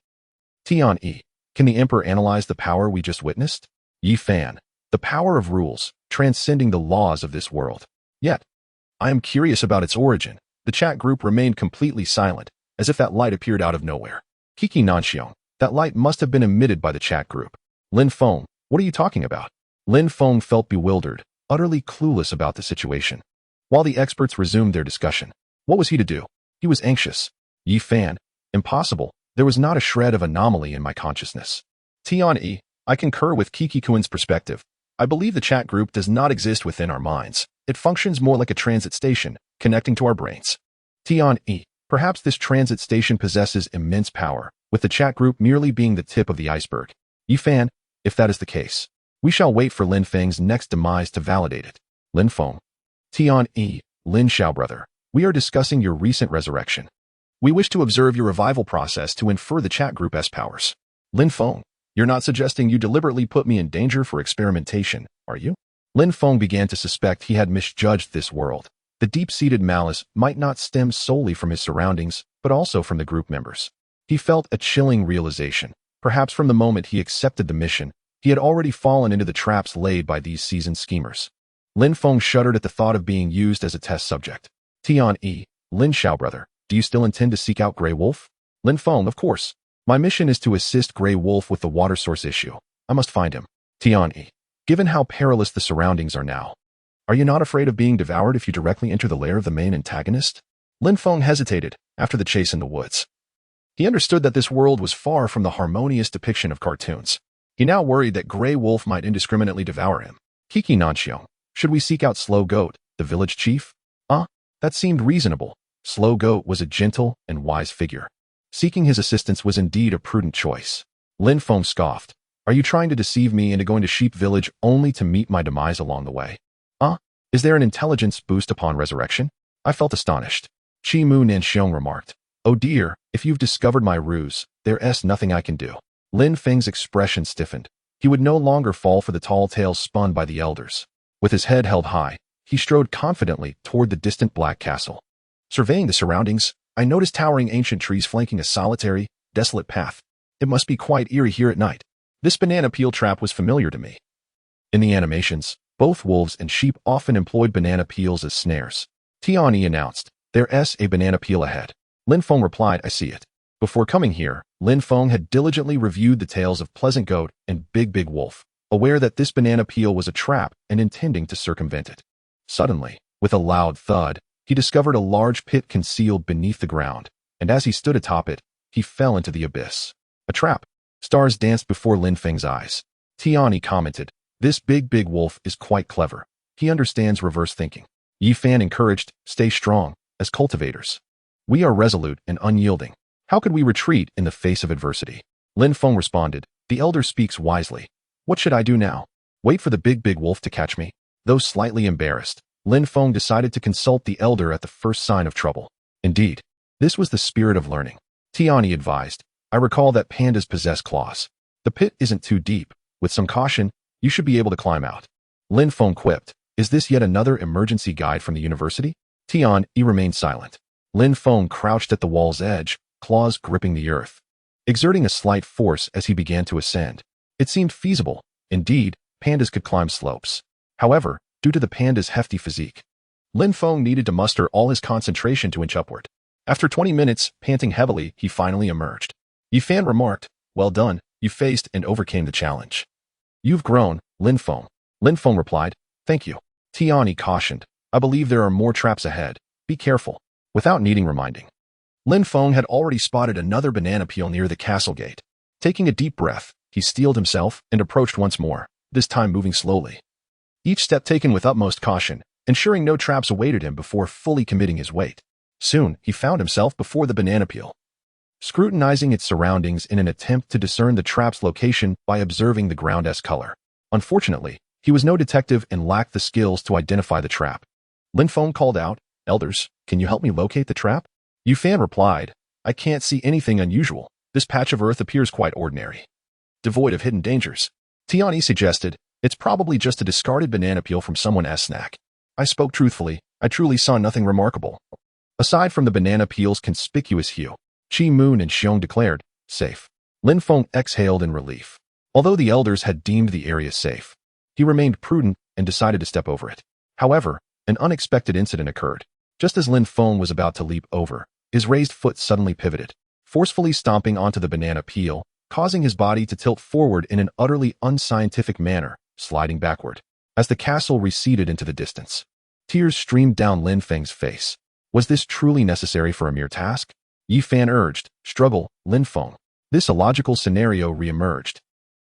Tian-E, can the Emperor analyze the power we just witnessed? Yi Fan, the power of rules, transcending the laws of this world. Yet, I am curious about its origin. The chat group remained completely silent, as if that light appeared out of nowhere. Kiki Nanxiong, that light must have been emitted by the chat group. Lin Feng, what are you talking about? Lin Feng felt bewildered, utterly clueless about the situation. While the experts resumed their discussion, what was he to do? He was anxious. Yi Fan, impossible. There was not a shred of anomaly in my consciousness. Tian-E, I concur with Kiki-Kuen's perspective. I believe the chat group does not exist within our minds. It functions more like a transit station, connecting to our brains. Tian-E, perhaps this transit station possesses immense power, with the chat group merely being the tip of the iceberg. Yi Fan, if that is the case, we shall wait for Lin Feng's next demise to validate it. Lin Feng. Tian-E, Lin Xiao brother, we are discussing your recent resurrection. We wish to observe your revival process to infer the chat group's powers. Lin Feng, you're not suggesting you deliberately put me in danger for experimentation, are you? Lin Feng began to suspect he had misjudged this world. The deep-seated malice might not stem solely from his surroundings, but also from the group members. He felt a chilling realization. Perhaps from the moment he accepted the mission, he had already fallen into the traps laid by these seasoned schemers. Lin Feng shuddered at the thought of being used as a test subject. Tian-E, Lin Xiao brother, do you still intend to seek out Grey Wolf? Lin Feng, of course. My mission is to assist Grey Wolf with the water source issue. I must find him. Tian-E, given how perilous the surroundings are now, are you not afraid of being devoured if you directly enter the lair of the main antagonist? Lin Feng hesitated after the chase in the woods. He understood that this world was far from the harmonious depiction of cartoons. He now worried that Grey Wolf might indiscriminately devour him. Kiki Nanxiong, Should we seek out Slow Goat, the village chief? That seemed reasonable. Slow Goat was a gentle and wise figure. Seeking his assistance was indeed a prudent choice. Lin Feng scoffed. Are you trying to deceive me into going to Sheep Village only to meet my demise along the way? Is there an intelligence boost upon resurrection? I felt astonished. Chi Mu Nanxiong remarked. Oh dear, if you've discovered my ruse, there's nothing I can do. Lin Feng's expression stiffened. He would no longer fall for the tall tales spun by the elders. With his head held high, he strode confidently toward the distant black castle. Surveying the surroundings, I noticed towering ancient trees flanking a solitary, desolate path. It must be quite eerie here at night. This banana peel trap was familiar to me. In the animations, both wolves and sheep often employed banana peels as snares. Tiani announced, there's a banana peel ahead. Lin Feng replied, I see it. Before coming here, Lin Feng had diligently reviewed the tales of Pleasant Goat and Big Wolf, aware that this banana peel was a trap and intending to circumvent it. Suddenly, with a loud thud, he discovered a large pit concealed beneath the ground, and as he stood atop it, he fell into the abyss. A trap. Stars danced before Lin Feng's eyes. Tiani commented, this Big Wolf is quite clever. He understands reverse thinking. Yi Fan encouraged, stay strong, as cultivators. We are resolute and unyielding. How could we retreat in the face of adversity? Lin Feng responded, the elder speaks wisely. What should I do now? Wait for the Big Wolf to catch me? Though slightly embarrassed, Lin Feng decided to consult the elder at the first sign of trouble. Indeed, this was the spirit of learning. Tiani advised, I recall that pandas possess claws. The pit isn't too deep. With some caution, you should be able to climb out. Lin Feng quipped, is this yet another emergency guide from the university? Tian Yi remained silent. Lin Feng crouched at the wall's edge, claws gripping the earth. Exerting a slight force as he began to ascend. It seemed feasible. Indeed, pandas could climb slopes. However, due to the panda's hefty physique, Lin Feng needed to muster all his concentration to inch upward. After 20 minutes, panting heavily, he finally emerged. Yi Fan remarked, well done, you faced and overcame the challenge. You've grown, Lin Feng. Lin Feng replied, thank you. Tiani cautioned, I believe there are more traps ahead. Be careful. Without needing reminding, Lin Feng had already spotted another banana peel near the castle gate. Taking a deep breath, he steeled himself and approached once more, this time moving slowly. Each step taken with utmost caution, ensuring no traps awaited him before fully committing his weight. Soon, he found himself before the banana peel. Scrutinizing its surroundings in an attempt to discern the trap's location by observing the ground's color. Unfortunately, he was no detective and lacked the skills to identify the trap. Lin Feng called out, elders, can you help me locate the trap? Yi Fan replied, I can't see anything unusual. This patch of earth appears quite ordinary. Devoid of hidden dangers. Tiani suggested, it's probably just a discarded banana peel from someone's snack. I spoke truthfully, I truly saw nothing remarkable. Aside from the banana peel's conspicuous hue, Chi Moon and Xiong declared, safe. Lin Feng exhaled in relief. Although the elders had deemed the area safe, he remained prudent and decided to step over it. However, an unexpected incident occurred. Just as Lin Feng was about to leap over, his raised foot suddenly pivoted, forcefully stomping onto the banana peel, causing his body to tilt forward in an utterly unscientific manner, sliding backward. As the castle receded into the distance, tears streamed down Lin Feng's face. Was this truly necessary for a mere task? Yi Fan urged, struggle, Lin Feng. This illogical scenario re-emerged,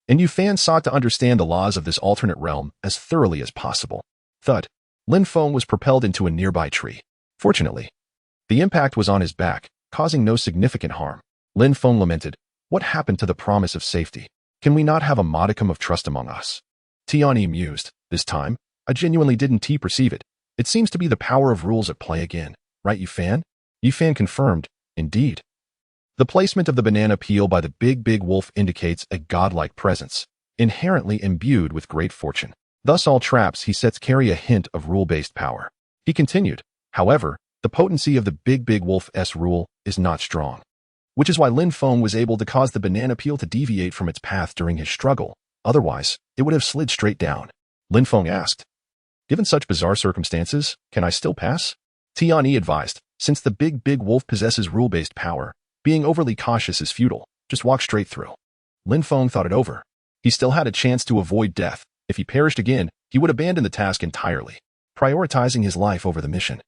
and Yi Fan sought to understand the laws of this alternate realm as thoroughly as possible. Thud. Lin Feng was propelled into a nearby tree. Fortunately, the impact was on his back, causing no significant harm. Lin Feng lamented, what happened to the promise of safety? Can we not have a modicum of trust among us? Tiani mused, this time, I genuinely didn't perceive it. It seems to be the power of rules at play again, right Yi Fan? Yi Fan confirmed, indeed. The placement of the banana peel by the Big Wolf indicates a godlike presence, inherently imbued with great fortune. Thus all traps he sets carry a hint of rule-based power. He continued, however, the potency of the Big Wolf's rule is not strong, which is why Lin Feng was able to cause the banana peel to deviate from its path during his struggle. Otherwise, it would have slid straight down. Lin Feng asked, given such bizarre circumstances, can I still pass? Tiani advised, since the Big Wolf possesses rule-based power, being overly cautious is futile. Just walk straight through. Lin Feng thought it over. He still had a chance to avoid death. If he perished again, he would abandon the task entirely, prioritizing his life over the mission.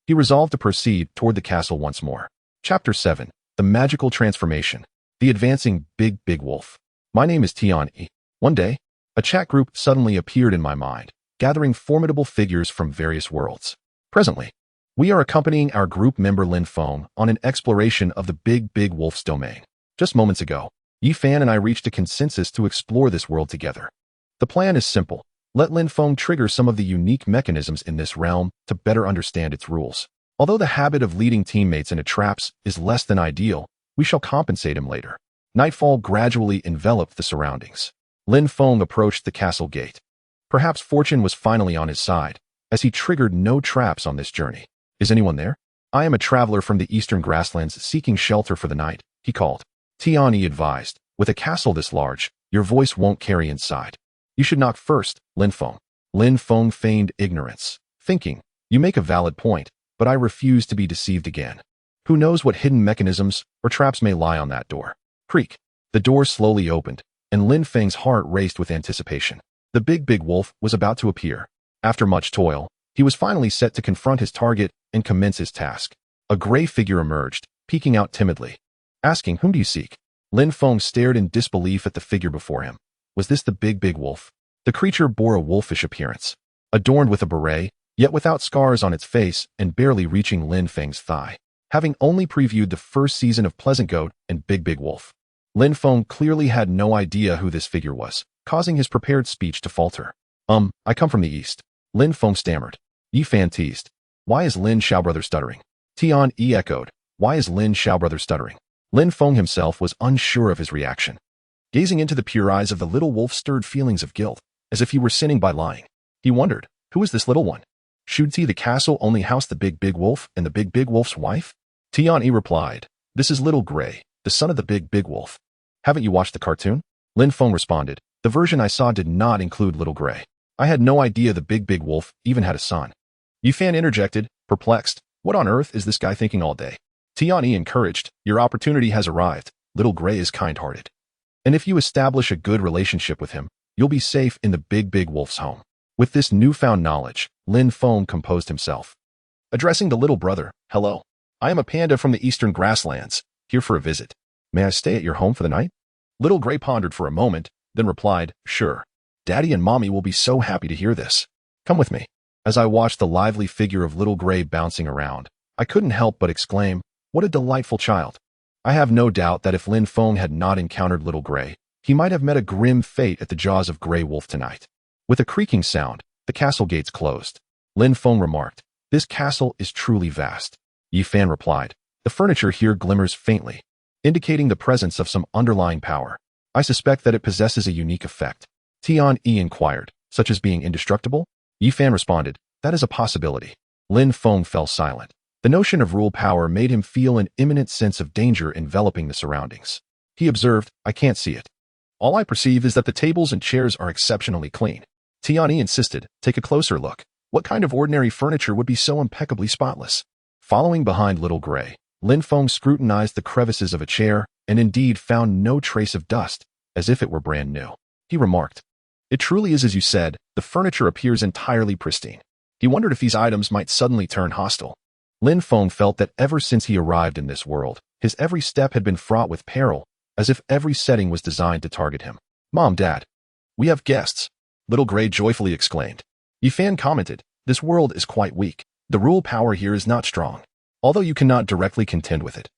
He resolved to proceed toward the castle once more. Chapter 7. The Magical Transformation. The Advancing Big Wolf. My name is Tian Yi. One day, a chat group suddenly appeared in my mind. gathering formidable figures from various worlds. Presently, we are accompanying our group member Lin Feng on an exploration of the Big Wolf's domain. Just moments ago, Yi Fan and I reached a consensus to explore this world together. The plan is simple. Let Lin Feng trigger some of the unique mechanisms in this realm to better understand its rules. Although the habit of leading teammates into traps is less than ideal, we shall compensate him later. Nightfall gradually enveloped the surroundings. Lin Feng approached the castle gate. Perhaps fortune was finally on his side, as he triggered no traps on this journey. Is anyone there? I am a traveler from the eastern grasslands seeking shelter for the night, he called. Tianyi advised, with a castle this large, your voice won't carry inside. You should knock first, Lin Feng. Lin Feng feigned ignorance, thinking, you make a valid point, but I refuse to be deceived again. Who knows what hidden mechanisms or traps may lie on that door. Creak. The door slowly opened, and Lin Feng's heart raced with anticipation. The Big Wolf was about to appear. After much toil, he was finally set to confront his target and commence his task. A gray figure emerged, peeking out timidly. Asking, whom do you seek? Lin Feng stared in disbelief at the figure before him. Was this the Big Wolf? The creature bore a wolfish appearance, adorned with a beret, yet without scars on its face and barely reaching Lin Feng's thigh. Having only previewed the first season of Pleasant Goat and Big Wolf, Lin Feng clearly had no idea who this figure was, causing his prepared speech to falter. I come from the east. Lin Feng stammered. Yi Fan teased. Why is Lin Xiaobrother stuttering? Tianyi echoed. Why is Lin Xiaobrother stuttering? Lin Feng himself was unsure of his reaction. Gazing into the pure eyes of the little wolf stirred feelings of guilt, as if he were sinning by lying. He wondered, who is this little one? Should the castle only house the Big Wolf and the Big Wolf's wife? Tianyi replied, this is Little Gray, the son of the Big Wolf. Haven't you watched the cartoon? Lin Feng responded, the version I saw did not include Little Gray. I had no idea the Big Wolf even had a son. Yi Fan interjected, perplexed, what on earth is this guy thinking all day? Tianyi encouraged, your opportunity has arrived. Little Gray is kind-hearted. And if you establish a good relationship with him, you'll be safe in the Big Wolf's home. With this newfound knowledge, Lin Feng composed himself. Addressing the little brother, hello. I am a panda from the eastern grasslands, here for a visit. May I stay at your home for the night? Little Gray pondered for a moment, then replied, sure. Daddy and Mommy will be so happy to hear this. Come with me. As I watched the lively figure of Little Gray bouncing around, I couldn't help but exclaim, what a delightful child. I have no doubt that if Lin Feng had not encountered Little Gray, he might have met a grim fate at the jaws of Grey Wolf tonight. With a creaking sound, the castle gates closed. Lin Feng remarked, this castle is truly vast. Yi Fan replied, the furniture here glimmers faintly, indicating the presence of some underlying power. I suspect that it possesses a unique effect. Tianyi inquired, such as being indestructible? Yi Fan responded, that is a possibility. Lin Feng fell silent. The notion of rule power made him feel an imminent sense of danger enveloping the surroundings. He observed, I can't see it. All I perceive is that the tables and chairs are exceptionally clean. Tianyi insisted, take a closer look. What kind of ordinary furniture would be so impeccably spotless? Following behind Little Gray, Lin Feng scrutinized the crevices of a chair and indeed found no trace of dust, as if it were brand new. He remarked, it truly is as you said, the furniture appears entirely pristine. He wondered if these items might suddenly turn hostile. Lin Feng felt that ever since he arrived in this world, his every step had been fraught with peril, as if every setting was designed to target him. Mom, Dad, we have guests, Little Gray joyfully exclaimed. Yi Fan commented, this world is quite weak. The rule power here is not strong, although you cannot directly contend with it.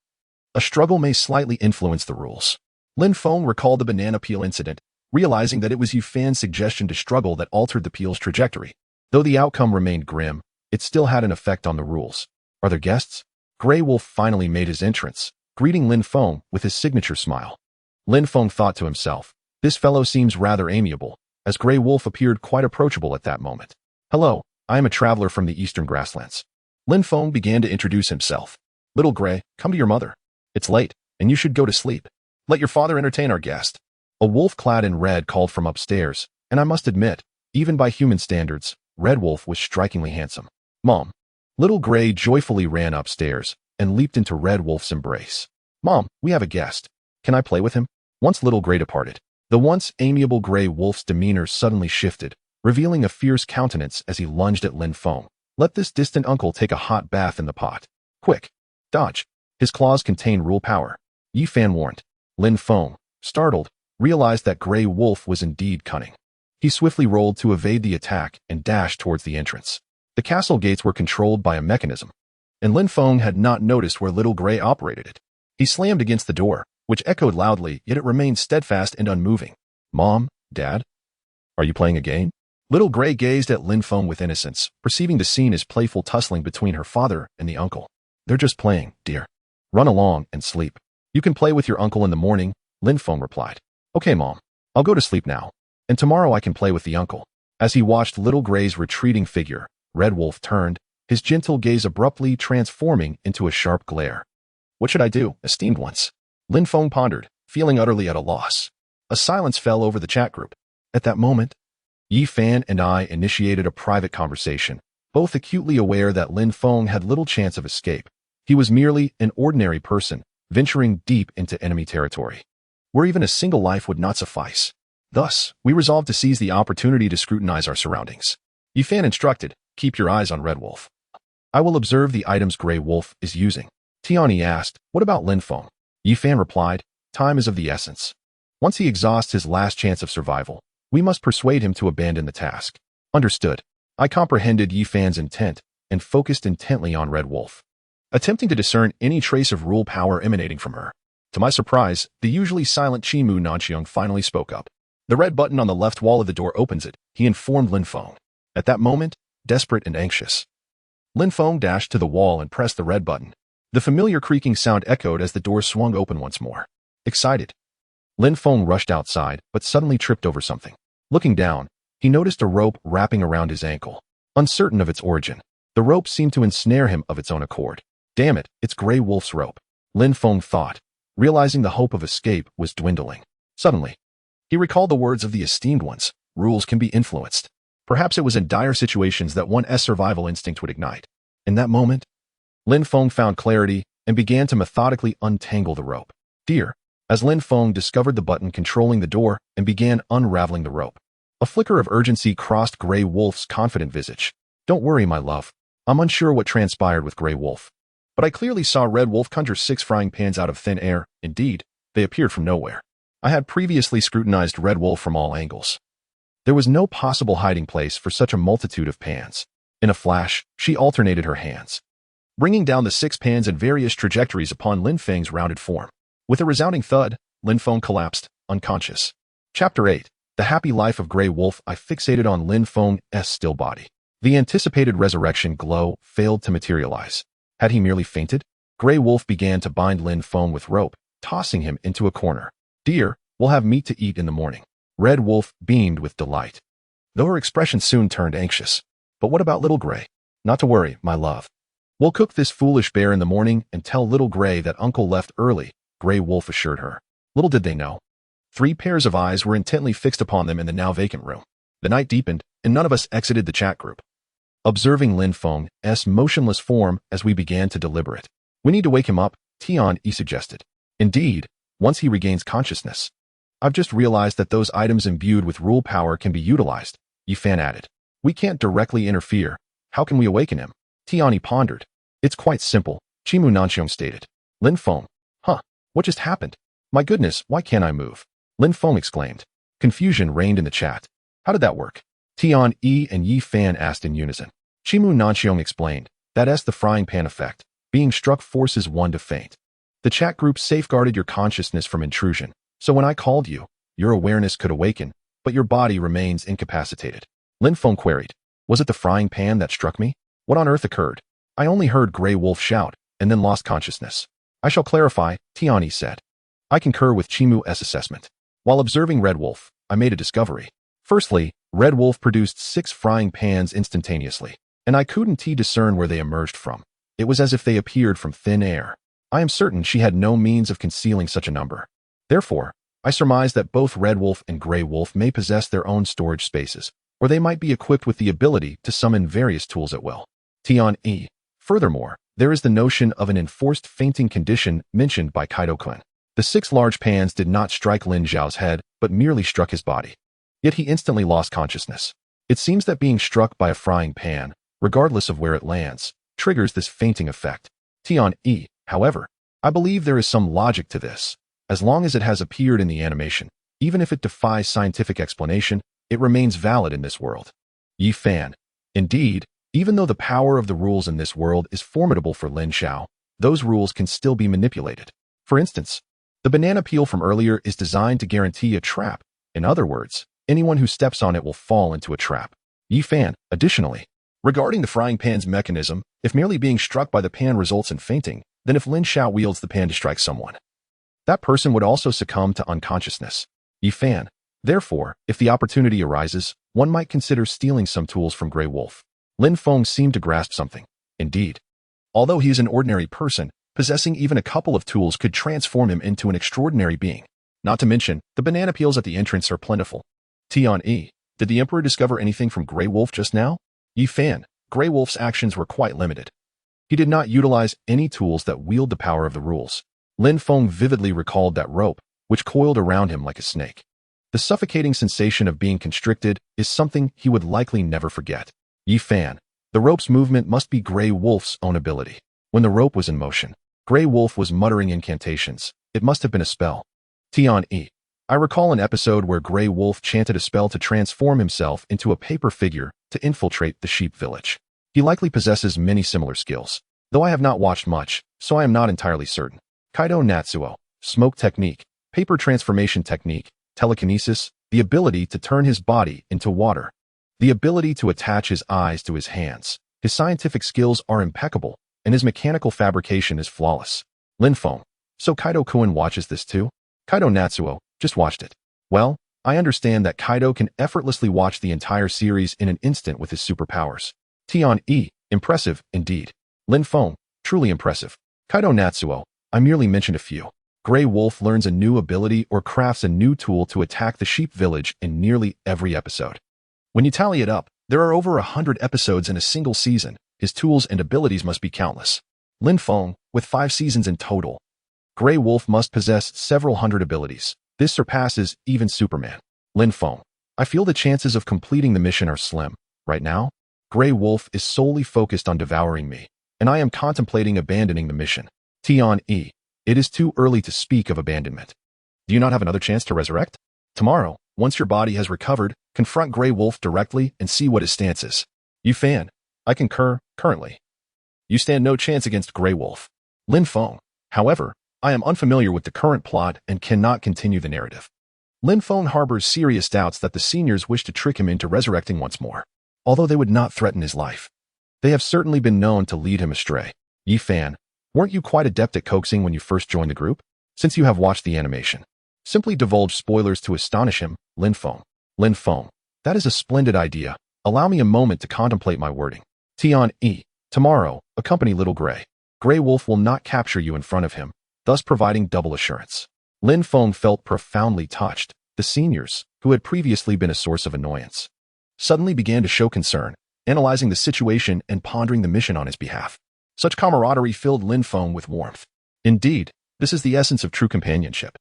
A struggle may slightly influence the rules. Lin Feng recalled the banana peel incident, realizing that it was Yi Fan's suggestion to struggle that altered the peel's trajectory. Though the outcome remained grim, it still had an effect on the rules. Are there guests? Grey Wolf finally made his entrance, greeting Lin Feng with his signature smile. Lin Feng thought to himself, this fellow seems rather amiable, as Grey Wolf appeared quite approachable at that moment. Hello, I am a traveler from the eastern grasslands. Lin Feng began to introduce himself. Little Gray, come to your mother. It's late, and you should go to sleep. Let your father entertain our guest. A wolf clad in red called from upstairs, and I must admit, even by human standards, Red Wolf was strikingly handsome. Mom. Little Gray joyfully ran upstairs and leaped into Red Wolf's embrace. Mom, we have a guest. Can I play with him? Once Little Gray departed, the once amiable Grey Wolf's demeanor suddenly shifted, revealing a fierce countenance as he lunged at Lin Feng. Let this distant uncle take a hot bath in the pot. Quick. Dodge. His claws contain rule power. Yi Fan warned. Lin Feng, startled, realized that Grey Wolf was indeed cunning. He swiftly rolled to evade the attack and dashed towards the entrance. The castle gates were controlled by a mechanism, and Lin Feng had not noticed where Little Gray operated it. He slammed against the door, which echoed loudly, yet it remained steadfast and unmoving. Mom, Dad, are you playing a game? Little Gray gazed at Lin Feng with innocence, perceiving the scene as playful tussling between her father and the uncle. They're just playing, dear. Run along and sleep. You can play with your uncle in the morning, Lin Feng replied. Okay, Mom. I'll go to sleep now. And tomorrow I can play with the uncle. As he watched Little Gray's retreating figure, Red Wolf turned, his gentle gaze abruptly transforming into a sharp glare. What should I do, esteemed ones? Lin Feng pondered, feeling utterly at a loss. A silence fell over the chat group. At that moment, Yi Fan and I initiated a private conversation, both acutely aware that Lin Feng had little chance of escape. He was merely an ordinary person, venturing deep into enemy territory, where even a single life would not suffice. Thus, we resolved to seize the opportunity to scrutinize our surroundings. Yi Fan instructed, keep your eyes on Red Wolf. I will observe the items Grey Wolf is using. Tiani asked, what about Lin Feng? Yi Fan replied, time is of the essence. Once he exhausts his last chance of survival, we must persuade him to abandon the task. Understood. I comprehended Yi Fan's intent and focused intently on Red Wolf, attempting to discern any trace of rule power emanating from her. To my surprise, the usually silent Chimu Nanxiong finally spoke up. The red button on the left wall of the door opens it, he informed Lin Feng. At that moment, desperate and anxious, Lin Feng dashed to the wall and pressed the red button. The familiar creaking sound echoed as the door swung open once more. Excited, Lin Feng rushed outside, but suddenly tripped over something. Looking down, he noticed a rope wrapping around his ankle. Uncertain of its origin, the rope seemed to ensnare him of its own accord. Damn it, it's Grey Wolf's rope, Lin Feng thought, realizing the hope of escape was dwindling. Suddenly, he recalled the words of the esteemed ones, rules can be influenced. Perhaps it was in dire situations that one's survival instinct would ignite. In that moment, Lin Feng found clarity and began to methodically untangle the rope. Dear, as Lin Feng discovered the button controlling the door and began unraveling the rope. A flicker of urgency crossed Grey Wolf's confident visage. Don't worry, my love. I'm unsure what transpired with Grey Wolf, but I clearly saw Red Wolf conjure 6 frying pans out of thin air. Indeed, they appeared from nowhere. I had previously scrutinized Red Wolf from all angles. There was no possible hiding place for such a multitude of pans. In a flash, she alternated her hands, bringing down the 6 pans in various trajectories upon Lin Feng's rounded form. With a resounding thud, Lin Feng collapsed, unconscious. Chapter 8. The Happy Life of Grey Wolf. I fixated on Lin Feng's still body. The anticipated resurrection glow failed to materialize. Had he merely fainted? Grey Wolf began to bind Lin Feng with rope, tossing him into a corner. Dear, we'll have meat to eat in the morning. Red Wolf beamed with delight, though her expression soon turned anxious. But what about Little Gray? Not to worry, my love. We'll cook this foolish bear in the morning and tell Little Gray that Uncle left early, Grey Wolf assured her. Little did they know. 3 pairs of eyes were intently fixed upon them in the now vacant room. The night deepened, and none of us exited the chat group, observing Lin Feng's motionless form as we began to deliberate. We need to wake him up, Tian-Yi suggested. Indeed, once he regains consciousness. I've just realized that those items imbued with rule power can be utilized, Yi Fan added. We can't directly interfere. How can we awaken him? Tian-Yi pondered. It's quite simple, Chimu Nanxiong stated. Lin Feng. Huh, what just happened? My goodness, why can't I move? Lin Feng exclaimed. Confusion reigned in the chat. How did that work? Tian-Yi and Yi Fan asked in unison. Chimu Nanxiong explained. That's the frying pan effect. Being struck forces one to faint. The chat group safeguarded your consciousness from intrusion, so when I called you, your awareness could awaken, but your body remains incapacitated. Lin Feng queried. Was it the frying pan that struck me? What on earth occurred? I only heard Grey Wolf shout, and then lost consciousness. I shall clarify, Tiani said. I concur with Chimu's assessment. While observing Red Wolf, I made a discovery. Firstly, Red Wolf produced 6 frying pans instantaneously, and I couldn't discern where they emerged from. It was as if they appeared from thin air. I am certain she had no means of concealing such a number. Therefore, I surmise that both Red Wolf and Grey Wolf may possess their own storage spaces, or they might be equipped with the ability to summon various tools at will. Tian-Yi. Furthermore, there is the notion of an enforced fainting condition mentioned by Kaido-kun. The 6 large pans did not strike Lin Zhao's head, but merely struck his body. Yet he instantly lost consciousness. It seems that being struck by a frying pan, regardless of where it lands, triggers this fainting effect. Tian-Yi. However, I believe there is some logic to this. As long as it has appeared in the animation, even if it defies scientific explanation, it remains valid in this world. Yi Fan. Indeed, even though the power of the rules in this world is formidable for Lin Xiao, those rules can still be manipulated. For instance, the banana peel from earlier is designed to guarantee a trap. In other words, anyone who steps on it will fall into a trap. Yi Fan. Additionally, regarding the frying pan's mechanism, if merely being struck by the pan results in fainting, then if Lin Xiao wields the pan to strike someone, that person would also succumb to unconsciousness. Yi Fan. Therefore, if the opportunity arises, one might consider stealing some tools from Grey Wolf. Lin Feng seemed to grasp something. Indeed, although he is an ordinary person, possessing even a couple of tools could transform him into an extraordinary being. Not to mention, the banana peels at the entrance are plentiful. Tian-E. Did the Emperor discover anything from Grey Wolf just now? Yi Fan. Grey Wolf's actions were quite limited. He did not utilize any tools that wield the power of the rules. Lin Feng vividly recalled that rope, which coiled around him like a snake. The suffocating sensation of being constricted is something he would likely never forget. Yi Fan. The rope's movement must be Grey Wolf's own ability. When the rope was in motion, Grey Wolf was muttering incantations. It must have been a spell. Tian-E. I recall an episode where Grey Wolf chanted a spell to transform himself into a paper figure to infiltrate the sheep village. He likely possesses many similar skills, though I have not watched much, so I am not entirely certain. Kaido Natsuo. Smoke technique, paper transformation technique, telekinesis, the ability to turn his body into water, the ability to attach his eyes to his hands. His scientific skills are impeccable, and his mechanical fabrication is flawless. Lin Feng. So Kaido-kun watches this too? Kaido Natsuo. Just watched it. Well, I understand that Kaido can effortlessly watch the entire series in an instant with his superpowers. Tian-E. Impressive, indeed. Lin Feng. Truly impressive. Kaido Natsuo. I merely mentioned a few. Grey Wolf learns a new ability or crafts a new tool to attack the sheep village in nearly every episode. When you tally it up, there are over 100 episodes in a single season. His tools and abilities must be countless. Lin Feng, with 5 seasons in total. Grey Wolf must possess several hundred abilities. This surpasses even Superman. Lin Feng. I feel the chances of completing the mission are slim. Right now, Grey Wolf is solely focused on devouring me, and I am contemplating abandoning the mission. Tian-E. It is too early to speak of abandonment. Do you not have another chance to resurrect? Tomorrow, once your body has recovered, confront Grey Wolf directly and see what his stance is. Yi Fan. I concur, currently. You stand no chance against Grey Wolf. Lin Feng. However, I am unfamiliar with the current plot and cannot continue the narrative. Lin Feng harbors serious doubts that the seniors wish to trick him into resurrecting once more, although they would not threaten his life. They have certainly been known to lead him astray. Yi Fan. Weren't you quite adept at coaxing when you first joined the group? Since you have watched the animation, simply divulge spoilers to astonish him. Lin Feng. Lin Feng. That is a splendid idea. Allow me a moment to contemplate my wording. Tian-E. Tomorrow, accompany Little Grey. Grey Wolf will not capture you in front of him, thus providing double assurance. Lin Feng felt profoundly touched. The seniors, who had previously been a source of annoyance, suddenly began to show concern, analyzing the situation and pondering the mission on his behalf. Such camaraderie filled Lin Feng with warmth. Indeed, this is the essence of true companionship.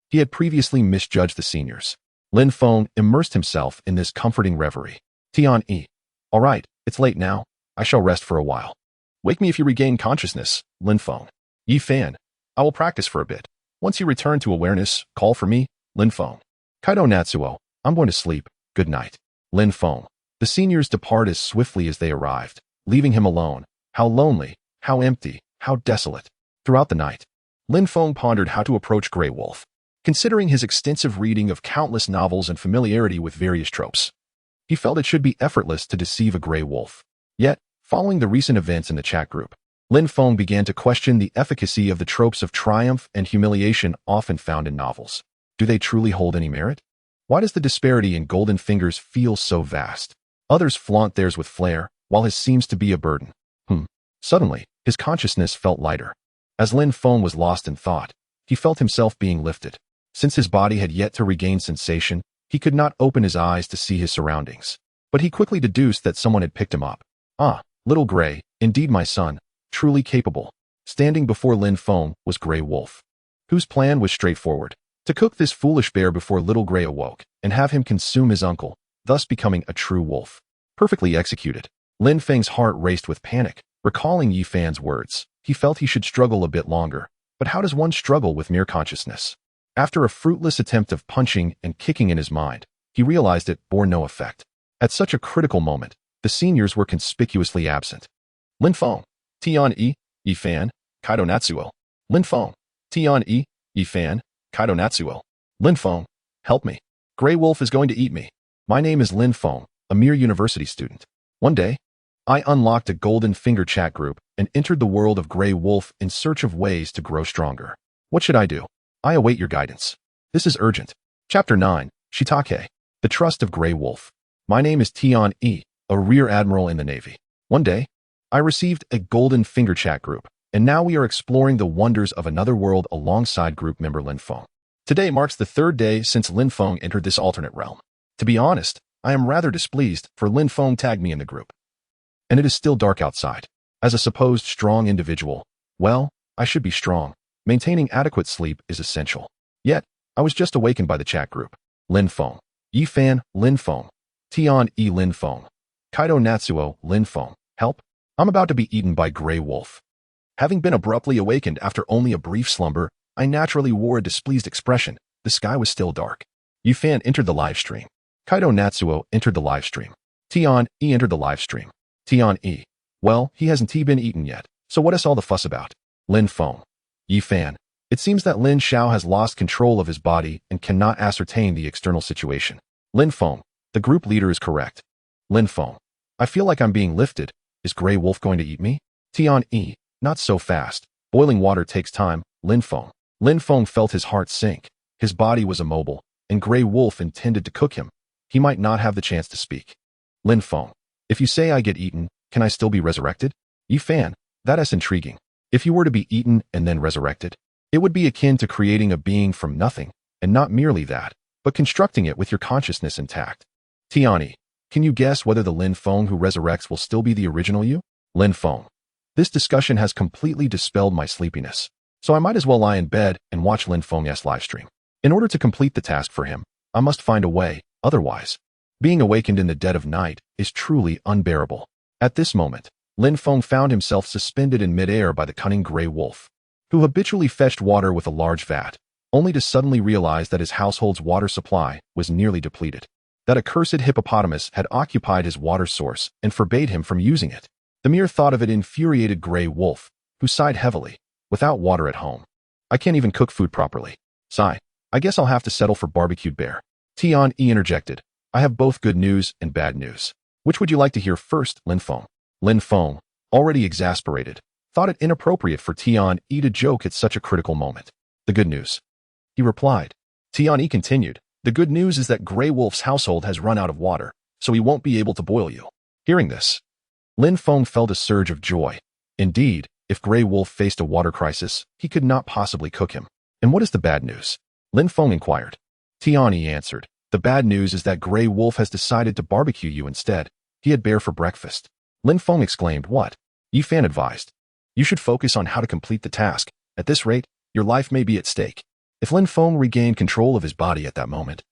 He had previously misjudged the seniors. Lin Feng immersed himself in this comforting reverie. Tian-E. All right, it's late now. I shall rest for a while. Wake me if you regain consciousness. Lin Feng. Yi Fan. I will practice for a bit. Once you return to awareness, call for me. Lin Feng. Kaido Natsuo. I'm going to sleep. Good night. Lin Feng. The seniors depart as swiftly as they arrived, leaving him alone. How lonely, how empty, how desolate. Throughout the night, Lin Feng pondered how to approach Grey Wolf, considering his extensive reading of countless novels and familiarity with various tropes. He felt it should be effortless to deceive a Grey Wolf. Yet, following the recent events in the chat group, Lin Feng began to question the efficacy of the tropes of triumph and humiliation often found in novels. Do they truly hold any merit? Why does the disparity in Golden Fingers feel so vast? Others flaunt theirs with flair, while his seems to be a burden. Suddenly, his consciousness felt lighter. As Lin Feng was lost in thought, he felt himself being lifted. Since his body had yet to regain sensation, he could not open his eyes to see his surroundings. But he quickly deduced that someone had picked him up. Ah, Little Grey, indeed my son, truly capable. Standing before Lin Feng was Grey Wolf, whose plan was straightforward: to cook this foolish bear before Little Grey awoke, and have him consume his uncle, thus becoming a true wolf. Perfectly executed. Lin Feng's heart raced with panic. Recalling Yi Fan's words, he felt he should struggle a bit longer. But how does one struggle with mere consciousness? After a fruitless attempt of punching and kicking in his mind, he realized it bore no effect. At such a critical moment, the seniors were conspicuously absent. Lin Feng, Tian Yi Fan, Kaido Natsuo. Lin Feng, Tian Yi Fan, Kaido Natsuo. Lin Feng, help me. Grey Wolf is going to eat me. My name is Lin Feng, a mere university student. One day, I unlocked a golden finger chat group and entered the world of Grey Wolf in search of ways to grow stronger. What should I do? I await your guidance. This is urgent. Chapter 9, Shiitake, The Trust of Grey Wolf. My name is Tian E, a rear admiral in the Navy. One day, I received a golden finger chat group, and now we are exploring the wonders of another world alongside group member Lin Feng. Today marks the third day since Lin Feng entered this alternate realm. To be honest, I am rather displeased, for Lin Feng tagged me in the group. And it is still dark outside. As a supposed strong individual, well, I should be strong. Maintaining adequate sleep is essential. Yet, I was just awakened by the chat group. Lin Feng, Yi Fan, Lin Feng, Tian E Lin Feng, Kaido Natsuo, Lin Feng. Help! I'm about to be eaten by Grey Wolf. Having been abruptly awakened after only a brief slumber, I naturally wore a displeased expression. The sky was still dark. Yi Fan entered the live stream. Kaido Natsuo entered the live stream. Tian E entered the live stream. Tian E. Well, he hasn't been eaten yet, so what is all the fuss about? Lin Feng. Yi Fan. It seems that Lin Xiao has lost control of his body and cannot ascertain the external situation. Lin Feng. The group leader is correct. Lin Feng. I feel like I'm being lifted. Is Grey Wolf going to eat me? Tian E. Not so fast. Boiling water takes time. Lin Feng. Lin Feng felt his heart sink. His body was immobile, and Grey Wolf intended to cook him. He might not have the chance to speak. Lin Feng. If you say I get eaten, can I still be resurrected? Yi Fan. That is intriguing. If you were to be eaten and then resurrected, it would be akin to creating a being from nothing, and not merely that, but constructing it with your consciousness intact. Tiani. Can you guess whether the Lin Feng who resurrects will still be the original you? Lin Feng. This discussion has completely dispelled my sleepiness, so I might as well lie in bed and watch Lin Feng's livestream. In order to complete the task for him, I must find a way, otherwise, being awakened in the dead of night is truly unbearable. At this moment, Lin Feng found himself suspended in midair by the cunning Grey Wolf, who habitually fetched water with a large vat, only to suddenly realize that his household's water supply was nearly depleted. That accursed hippopotamus had occupied his water source and forbade him from using it. The mere thought of it infuriated Grey Wolf, who sighed heavily. Without water at home, I can't even cook food properly. Sigh. I guess I'll have to settle for barbecued bear. Tian E interjected. I have both good news and bad news. Which would you like to hear first, Lin Feng? Lin Feng, already exasperated, thought it inappropriate for Tian E to joke at such a critical moment. The good news. He replied. Tian E continued. The good news is that Grey Wolf's household has run out of water, so he won't be able to boil you. Hearing this, Lin Feng felt a surge of joy. Indeed, if Grey Wolf faced a water crisis, he could not possibly cook him. And what is the bad news? Lin Feng inquired. Tian E answered. The bad news is that Grey Wolf has decided to barbecue you instead. He had bear for breakfast. Lin Feng exclaimed, What? Yi Fan advised. You should focus on how to complete the task. At this rate, your life may be at stake. If Lin Feng regained control of his body at that moment,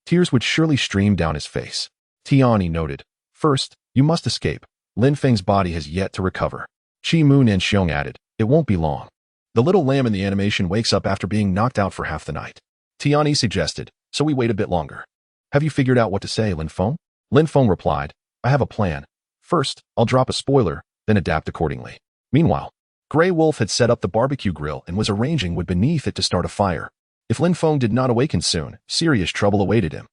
tears would surely stream down his face. Tiani noted. First, you must escape. Lin Feng's body has yet to recover. Qi Moon and Xiong added. It won't be long. The little lamb in the animation wakes up after being knocked out for half the night. Tiani suggested. So we wait a bit longer. Have you figured out what to say, Lin Feng? Lin Feng replied. I have a plan. First, I'll drop a spoiler, then adapt accordingly. Meanwhile, Grey Wolf had set up the barbecue grill and was arranging wood beneath it to start a fire. If Lin Feng did not awaken soon, serious trouble awaited him.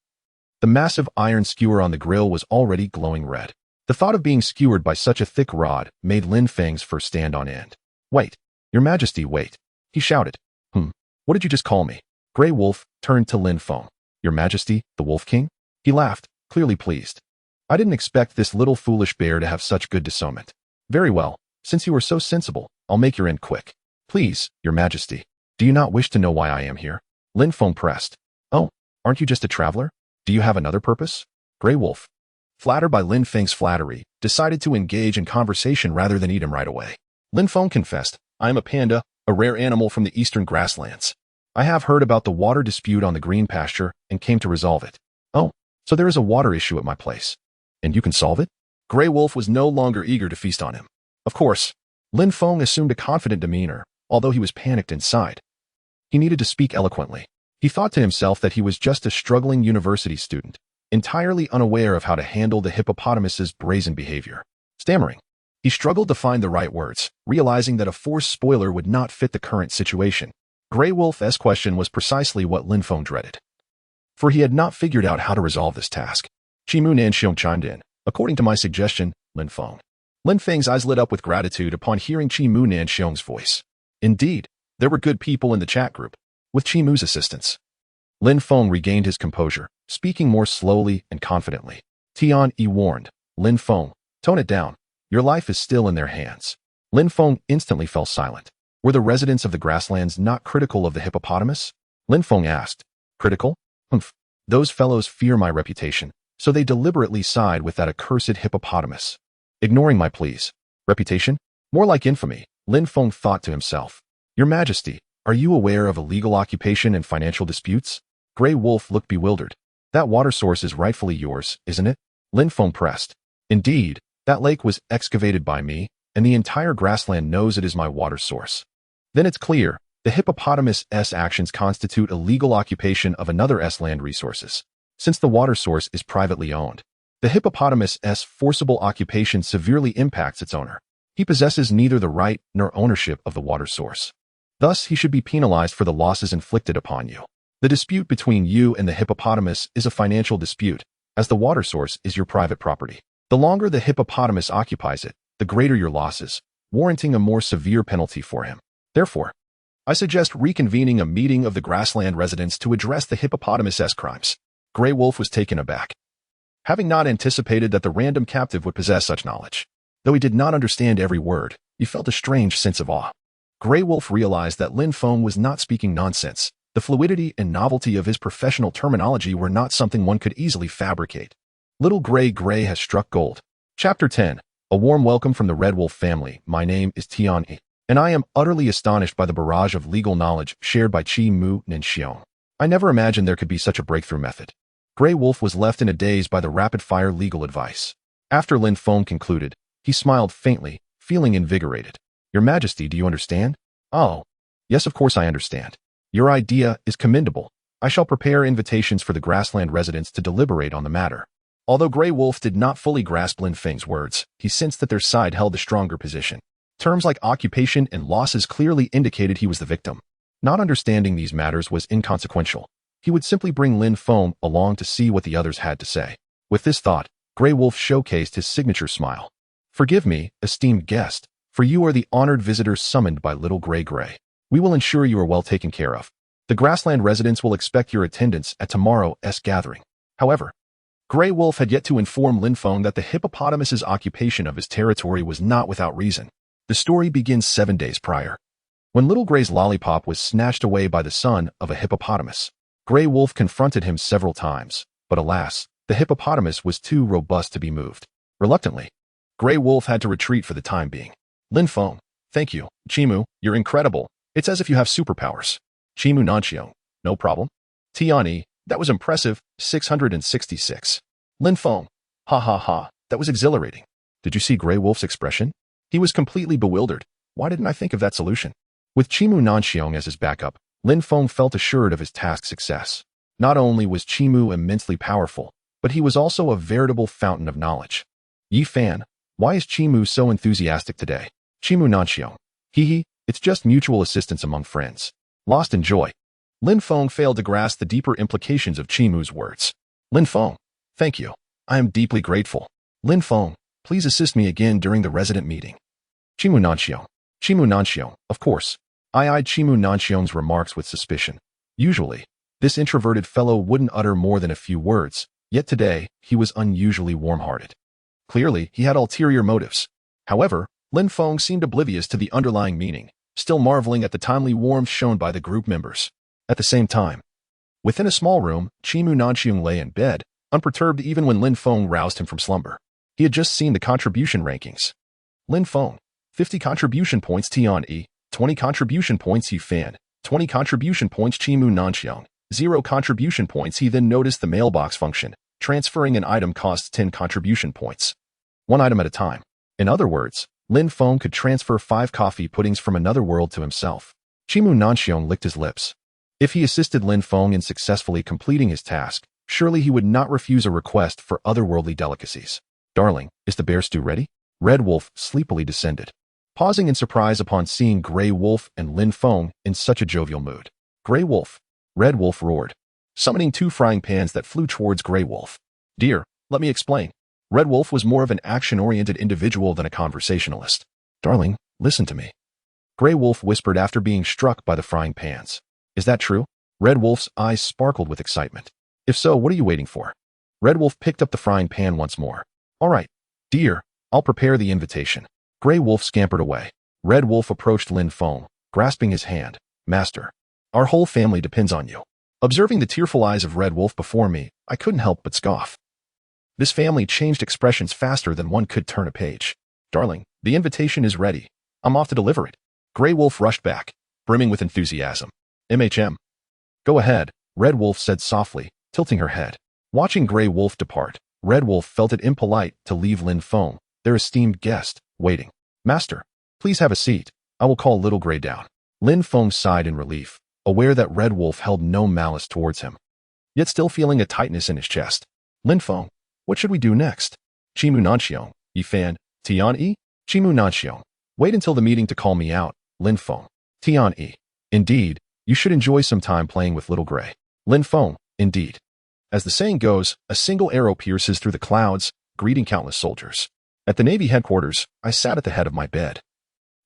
The massive iron skewer on the grill was already glowing red. The thought of being skewered by such a thick rod made Lin Feng's fur stand on end. Wait, Your Majesty, wait, he shouted. What did you just call me? Grey Wolf turned to Lin Feng. Your Majesty, the Wolf King? He laughed, clearly pleased. I didn't expect this little foolish bear to have such good discernment. Very well, since you are so sensible, I'll make your end quick. Please, Your Majesty, do you not wish to know why I am here? Lin Feng pressed. Oh, aren't you just a traveler? Do you have another purpose? Grey Wolf, flattered by Lin Feng's flattery, decided to engage in conversation rather than eat him right away. Lin Feng confessed, I am a panda, a rare animal from the eastern grasslands. I have heard about the water dispute on the green pasture and came to resolve it. Oh, so there is a water issue at my place. And you can solve it? Grey Wolf was no longer eager to feast on him. Of course, Lin Feng assumed a confident demeanor, although he was panicked inside. He needed to speak eloquently. He thought to himself that he was just a struggling university student, entirely unaware of how to handle the hippopotamus's brazen behavior. Stammering, he struggled to find the right words, realizing that a forced spoiler would not fit the current situation. Grey Wolf's question was precisely what Lin Feng dreaded, for he had not figured out how to resolve this task. Chimu Nanxiong chimed in. According to my suggestion, Lin Feng. Lin Feng's eyes lit up with gratitude upon hearing Chimu Nanxiong's voice. Indeed, there were good people in the chat group, with Chimu's assistance. Lin Feng regained his composure, speaking more slowly and confidently. Tian Yi warned, Lin Feng, tone it down. Your life is still in their hands. Lin Feng instantly fell silent. Were the residents of the grasslands not critical of the hippopotamus? Lin Feng asked. Critical? Humph. Those fellows fear my reputation, so they deliberately side with that accursed hippopotamus. Ignoring my pleas. Reputation? More like infamy, Lin Feng thought to himself. Your Majesty, are you aware of illegal occupation and financial disputes? Grey Wolf looked bewildered. That water source is rightfully yours, isn't it? Lin Feng pressed. Indeed, that lake was excavated by me, and the entire grassland knows it is my water source. Then it's clear, the hippopotamus's actions constitute illegal occupation of another land resources, since the water source is privately owned. The hippopotamus's forcible occupation severely impacts its owner. He possesses neither the right nor ownership of the water source. Thus, he should be penalized for the losses inflicted upon you. The dispute between you and the hippopotamus is a financial dispute, as the water source is your private property. The longer the hippopotamus occupies it, the greater your losses, warranting a more severe penalty for him. Therefore, I suggest reconvening a meeting of the grassland residents to address the hippopotamus's crimes. Grey Wolf was taken aback, having not anticipated that the random captive would possess such knowledge. Though he did not understand every word, he felt a strange sense of awe. Grey Wolf realized that Lin Feng was not speaking nonsense. The fluidity and novelty of his professional terminology were not something one could easily fabricate. Little Gray has struck gold. Chapter 10. A warm welcome from the Red Wolf family. My name is Tian Yi, and I am utterly astonished by the barrage of legal knowledge shared by Chimu Nanxiong. I never imagined there could be such a breakthrough method. Grey Wolf was left in a daze by the rapid-fire legal advice. After Lin Feng concluded, he smiled faintly, feeling invigorated. Your Majesty, do you understand? Oh, yes, of course I understand. Your idea is commendable. I shall prepare invitations for the grassland residents to deliberate on the matter. Although Grey Wolf did not fully grasp Lin Feng's words, he sensed that their side held the stronger position. Terms like occupation and losses clearly indicated he was the victim. Not understanding these matters was inconsequential. He would simply bring Lin Feng along to see what the others had to say. With this thought, Grey Wolf showcased his signature smile. Forgive me, esteemed guest, for you are the honored visitor summoned by Little Gray. We will ensure you are well taken care of. The grassland residents will expect your attendance at tomorrow's gathering. However, Grey Wolf had yet to inform Lin Feng that the hippopotamus's occupation of his territory was not without reason. The story begins 7 days prior, when Little Gray's lollipop was snatched away by the son of a hippopotamus. Grey Wolf confronted him several times, but alas, the hippopotamus was too robust to be moved. Reluctantly, Grey Wolf had to retreat for the time being. Lin Feng, thank you. Chimu, you're incredible. It's as if you have superpowers. Chimu Nanxiong, no problem. Tian Yi, that was impressive. 666. Lin Feng, ha ha ha, that was exhilarating. Did you see Grey Wolf's expression? He was completely bewildered. Why didn't I think of that solution? With Chimu Nanxiong as his backup, Lin Feng felt assured of his task success. Not only was Chimu immensely powerful, but he was also a veritable fountain of knowledge. Yi Fan, why is Chimu so enthusiastic today? Chimu Nanxiong, hee, it's just mutual assistance among friends. Lost in joy. Lin Feng failed to grasp the deeper implications of Chimu's words. Lin Feng, thank you. I am deeply grateful. Lin Feng, please assist me again during the resident meeting. Chimu Nanxiong, of course. I eyed Chimu Nanxiong's remarks with suspicion. Usually, this introverted fellow wouldn't utter more than a few words, yet today, he was unusually warm-hearted. Clearly, he had ulterior motives. However, Lin Feng seemed oblivious to the underlying meaning, still marveling at the timely warmth shown by the group members. At the same time, within a small room, Chimu Nanxiong lay in bed, unperturbed even when Lin Feng roused him from slumber. He had just seen the contribution rankings. Lin Feng, 50 contribution points Tian Yi, 20 contribution points Yi Fan, 20 contribution points Chimu Nanxiong, 0 contribution points. He then noticed the mailbox function. Transferring an item costs 10 contribution points. One item at a time. In other words, Lin Feng could transfer 5 coffee puddings from another world to himself. Chimu Nanxiong licked his lips. If he assisted Lin Feng in successfully completing his task, Surely he would not refuse a request for otherworldly delicacies. Darling, is the bear stew ready? Red Wolf sleepily descended, pausing in surprise upon seeing Grey Wolf and Lin Feng in such a jovial mood. Grey Wolf, Red Wolf roared, summoning 2 frying pans that flew towards Grey Wolf. Dear, let me explain. Red Wolf was more of an action-oriented individual than a conversationalist. Darling, listen to me. Grey Wolf whispered after being struck by the frying pans. Is that true? Red Wolf's eyes sparkled with excitement. If so, what are you waiting for? Red Wolf picked up the frying pan once more. All right, dear, I'll prepare the invitation. Grey Wolf scampered away. Red Wolf approached Lin Feng, grasping his hand. Master, our whole family depends on you. Observing the tearful eyes of Red Wolf before me, I couldn't help but scoff. This family changed expressions faster than one could turn a page. Darling, the invitation is ready. I'm off to deliver it. Grey Wolf rushed back, brimming with enthusiasm. MHM. Go ahead, Red Wolf said softly, tilting her head. Watching Grey Wolf depart, Red Wolf felt it impolite to leave Lin Feng, their esteemed guest, waiting. Master, please have a seat. I will call Little Grey down. Lin Feng sighed in relief, aware that Red Wolf held no malice towards him, yet still feeling a tightness in his chest. Lin Feng, what should we do next? Chimu Nanxiong, Yifan, Tian-Yi? Chimu Nanxiong. Wait until the meeting to call me out, Lin Feng. Tian-Yi. Indeed, you should enjoy some time playing with Little Grey. Lin Feng. Indeed. As the saying goes, a single arrow pierces through the clouds, greeting countless soldiers. At the Navy headquarters, I sat at the head of my bed.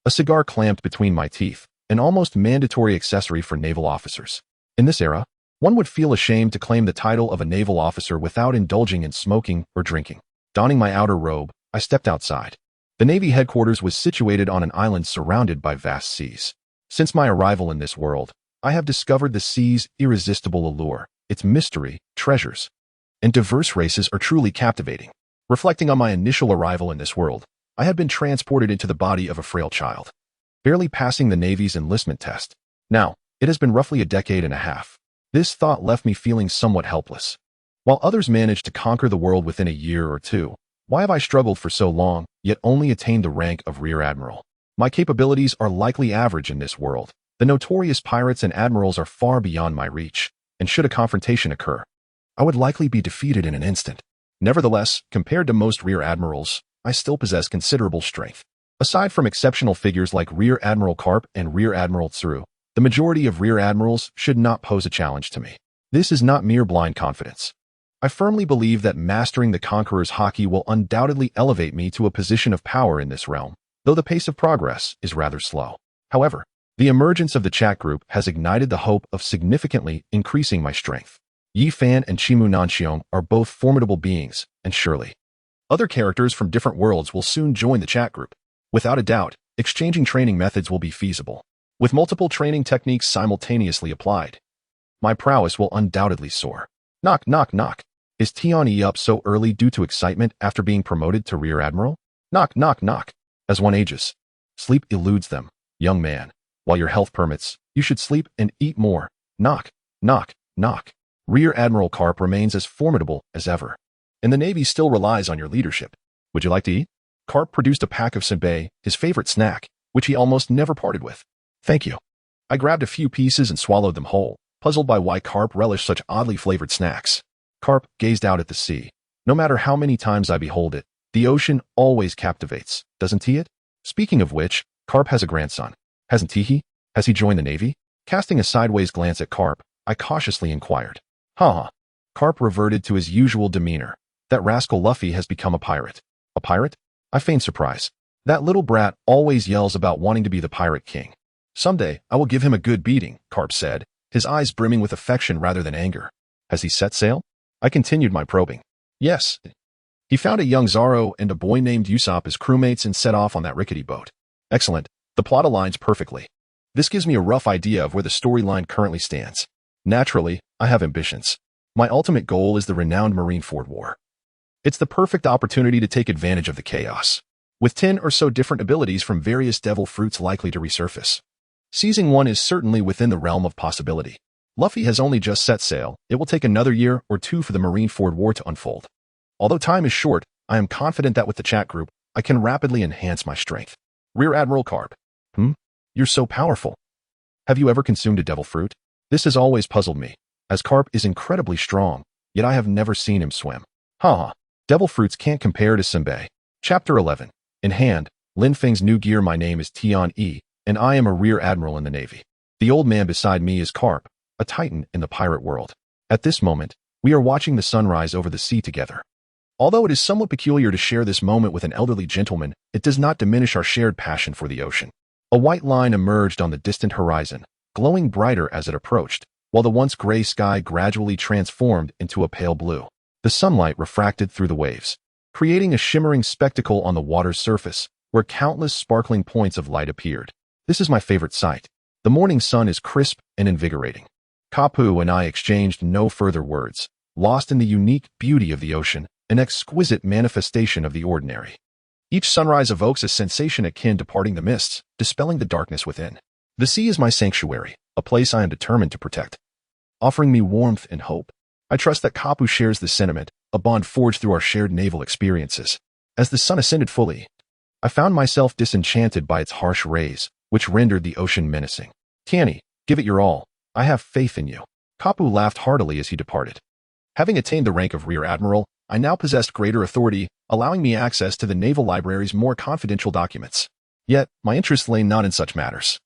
A cigar clamped between my teeth, an almost mandatory accessory for naval officers. In this era, one would feel ashamed to claim the title of a naval officer without indulging in smoking or drinking. Donning my outer robe, I stepped outside. The Navy headquarters was situated on an island surrounded by vast seas. Since my arrival in this world, I have discovered the sea's irresistible allure, its mystery, treasures, and diverse races are truly captivating. Reflecting on my initial arrival in this world, I had been transported into the body of a frail child, barely passing the Navy's enlistment test. Now, it has been roughly a decade and a half. This thought left me feeling somewhat helpless. While others managed to conquer the world within a year or two, why have I struggled for so long, yet only attained the rank of Rear Admiral? My capabilities are likely average in this world. The notorious pirates and admirals are far beyond my reach, and should a confrontation occur, I would likely be defeated in an instant. Nevertheless, compared to most Rear Admirals, I still possess considerable strength. Aside from exceptional figures like Rear Admiral Karp and Rear Admiral Tsuru, the majority of Rear Admirals should not pose a challenge to me. This is not mere blind confidence. I firmly believe that mastering the Conqueror's Haki will undoubtedly elevate me to a position of power in this realm, though the pace of progress is rather slow. However, the emergence of the chat group has ignited the hope of significantly increasing my strength. Yi Fan and Chimu Nanxiong are both formidable beings, and surely other characters from different worlds will soon join the chat group. Without a doubt, exchanging training methods will be feasible, with multiple training techniques simultaneously applied. My prowess will undoubtedly soar. Knock, knock, knock. Is Tian-Yi up so early due to excitement after being promoted to Rear Admiral? Knock, knock, knock. As one ages, sleep eludes them. Young man, while your health permits, you should sleep and eat more. Knock, knock, knock. Rear Admiral Karp remains as formidable as ever, and the Navy still relies on your leadership. Would you like to eat? Karp produced a pack of senbei, his favorite snack, which he almost never parted with. Thank you. I grabbed a few pieces and swallowed them whole, puzzled by why Karp relished such oddly flavored snacks. Karp gazed out at the sea. No matter how many times I behold it, the ocean always captivates, doesn't he it? Speaking of which, Karp has a grandson. Hasn't he? Has he joined the Navy? Casting a sideways glance at Karp, I cautiously inquired. Ha. Karp reverted to his usual demeanor. That rascal Luffy has become a pirate. A pirate? I feigned surprise. That little brat always yells about wanting to be the pirate king. Someday, I will give him a good beating, Karp said, his eyes brimming with affection rather than anger. Has he set sail? I continued my probing. Yes. He found a young Zaro and a boy named Usopp as crewmates and set off on that rickety boat. Excellent. The plot aligns perfectly. This gives me a rough idea of where the storyline currently stands. Naturally, I have ambitions. My ultimate goal is the renowned Marineford War. It's the perfect opportunity to take advantage of the chaos, with 10 or so different abilities from various devil fruits likely to resurface. Seizing one is certainly within the realm of possibility. Luffy has only just set sail. It will take another year or two for the Marineford War to unfold. Although time is short, I am confident that with the chat group, I can rapidly enhance my strength. Rear Admiral Karp. You're so powerful. Have you ever consumed a devil fruit? This has always puzzled me, as Karp is incredibly strong, yet I have never seen him swim. Haha, devil fruits can't compare to Simbei. Chapter 11. In hand, Lin Feng's new gear. My name is Tian Yi, and I am a rear admiral in the Navy. The old man beside me is Carp, a titan in the pirate world. At this moment, we are watching the sunrise over the sea together. Although it is somewhat peculiar to share this moment with an elderly gentleman, it does not diminish our shared passion for the ocean. A white line emerged on the distant horizon, glowing brighter as it approached, while the once gray sky gradually transformed into a pale blue. The sunlight refracted through the waves, creating a shimmering spectacle on the water's surface, where countless sparkling points of light appeared. This is my favorite sight. The morning sun is crisp and invigorating. Kapu and I exchanged no further words, lost in the unique beauty of the ocean, an exquisite manifestation of the ordinary. Each sunrise evokes a sensation akin to parting the mists, dispelling the darkness within. The sea is my sanctuary, a place I am determined to protect, offering me warmth and hope. I trust that Kapu shares this sentiment, a bond forged through our shared naval experiences. As the sun ascended fully, I found myself disenchanted by its harsh rays, which rendered the ocean menacing. Tiani, give it your all. I have faith in you. Kapu laughed heartily as he departed. Having attained the rank of Rear Admiral, I now possessed greater authority, allowing me access to the Naval Library's more confidential documents. Yet, my interest lay not in such matters.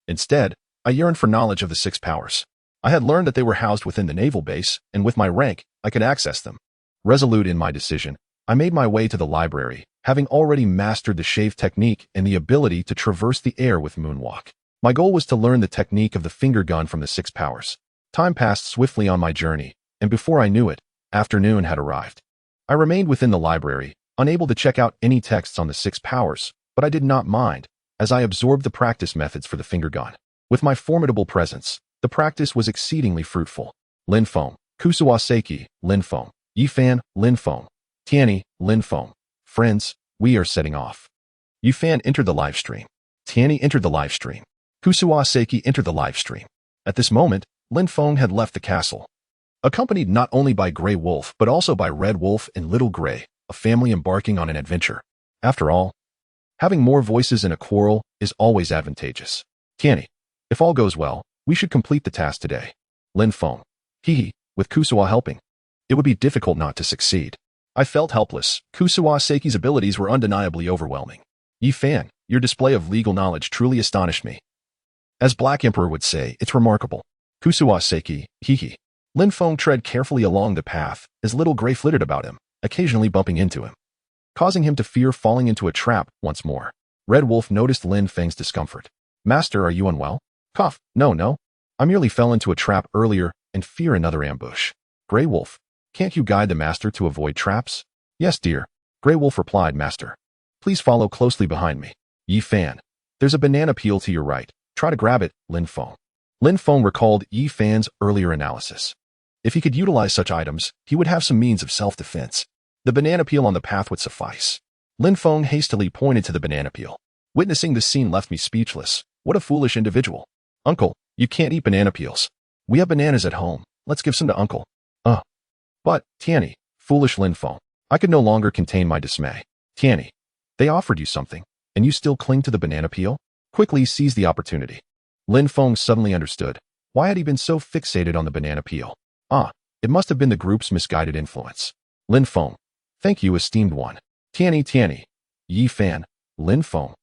Instead, I yearned for knowledge of the six powers. I had learned that they were housed within the naval base, and with my rank, I could access them. Resolute in my decision, I made my way to the library, having already mastered the shave technique and the ability to traverse the air with moonwalk. My goal was to learn the technique of the finger gun from the six powers. Time passed swiftly on my journey, and before I knew it, afternoon had arrived. I remained within the library, unable to check out any texts on the six powers, but I did not mind, as I absorbed the practice methods for the finger gun. With my formidable presence, the practice was exceedingly fruitful. Lin Feng, Kusuwa Saiki, Lin Feng, Yifan, Lin Feng, Tiani, Lin Feng. Friends, we are setting off. Yifan entered the live stream. Tiani entered the live stream. Kusuwa Saiki entered the live stream. At this moment, Lin Feng had left the castle, accompanied not only by Grey Wolf but also by Red Wolf and Little Grey, a family embarking on an adventure. After all, having more voices in a quarrel is always advantageous. Tiani, if all goes well, we should complete the task today. Lin Feng, with Kusuwa helping, it would be difficult not to succeed. I felt helpless. Kusuwa Seiki's abilities were undeniably overwhelming. Yifan, your display of legal knowledge truly astonished me. As Black Emperor would say, it's remarkable. Kusuwa Saiki, Lin Feng tread carefully along the path as Little Grey flitted about him, occasionally bumping into him, causing him to fear falling into a trap once more. Red Wolf noticed Lin Feng's discomfort. Master, are you unwell? Cough. No. I merely fell into a trap earlier and fear another ambush. Grey Wolf, can't you guide the master to avoid traps? Yes, dear. Grey Wolf replied, Master. Please follow closely behind me. Yifan, there's a banana peel to your right. Try to grab it, Lin Feng. Lin Feng recalled Yifan's earlier analysis. If he could utilize such items, he would have some means of self-defense. The banana peel on the path would suffice. Lin Feng hastily pointed to the banana peel. Witnessing this scene left me speechless. What a foolish individual. Uncle, you can't eat banana peels. We have bananas at home. Let's give some to Uncle. But, Tiani, foolish Lin Feng. I could no longer contain my dismay. Tiani, they offered you something, and you still cling to the banana peel? Quickly seize the opportunity. Lin Feng suddenly understood. Why had he been so fixated on the banana peel? It must have been the group's misguided influence. Lin Feng, thank you, esteemed one. Tiani, Yifan, Lin Feng.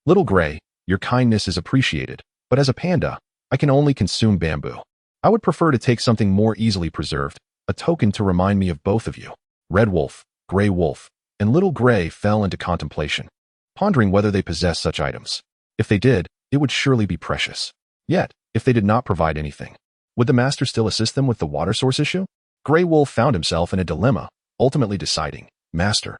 Little Grey, your kindness is appreciated, but as a panda, I can only consume bamboo. I would prefer to take something more easily preserved, a token to remind me of both of you. Red Wolf, Grey Wolf, and Little Grey fell into contemplation, pondering whether they possessed such items. If they did, it would surely be precious. Yet, if they did not provide anything, would the master still assist them with the water source issue? Grey Wolf found himself in a dilemma, ultimately deciding, Master,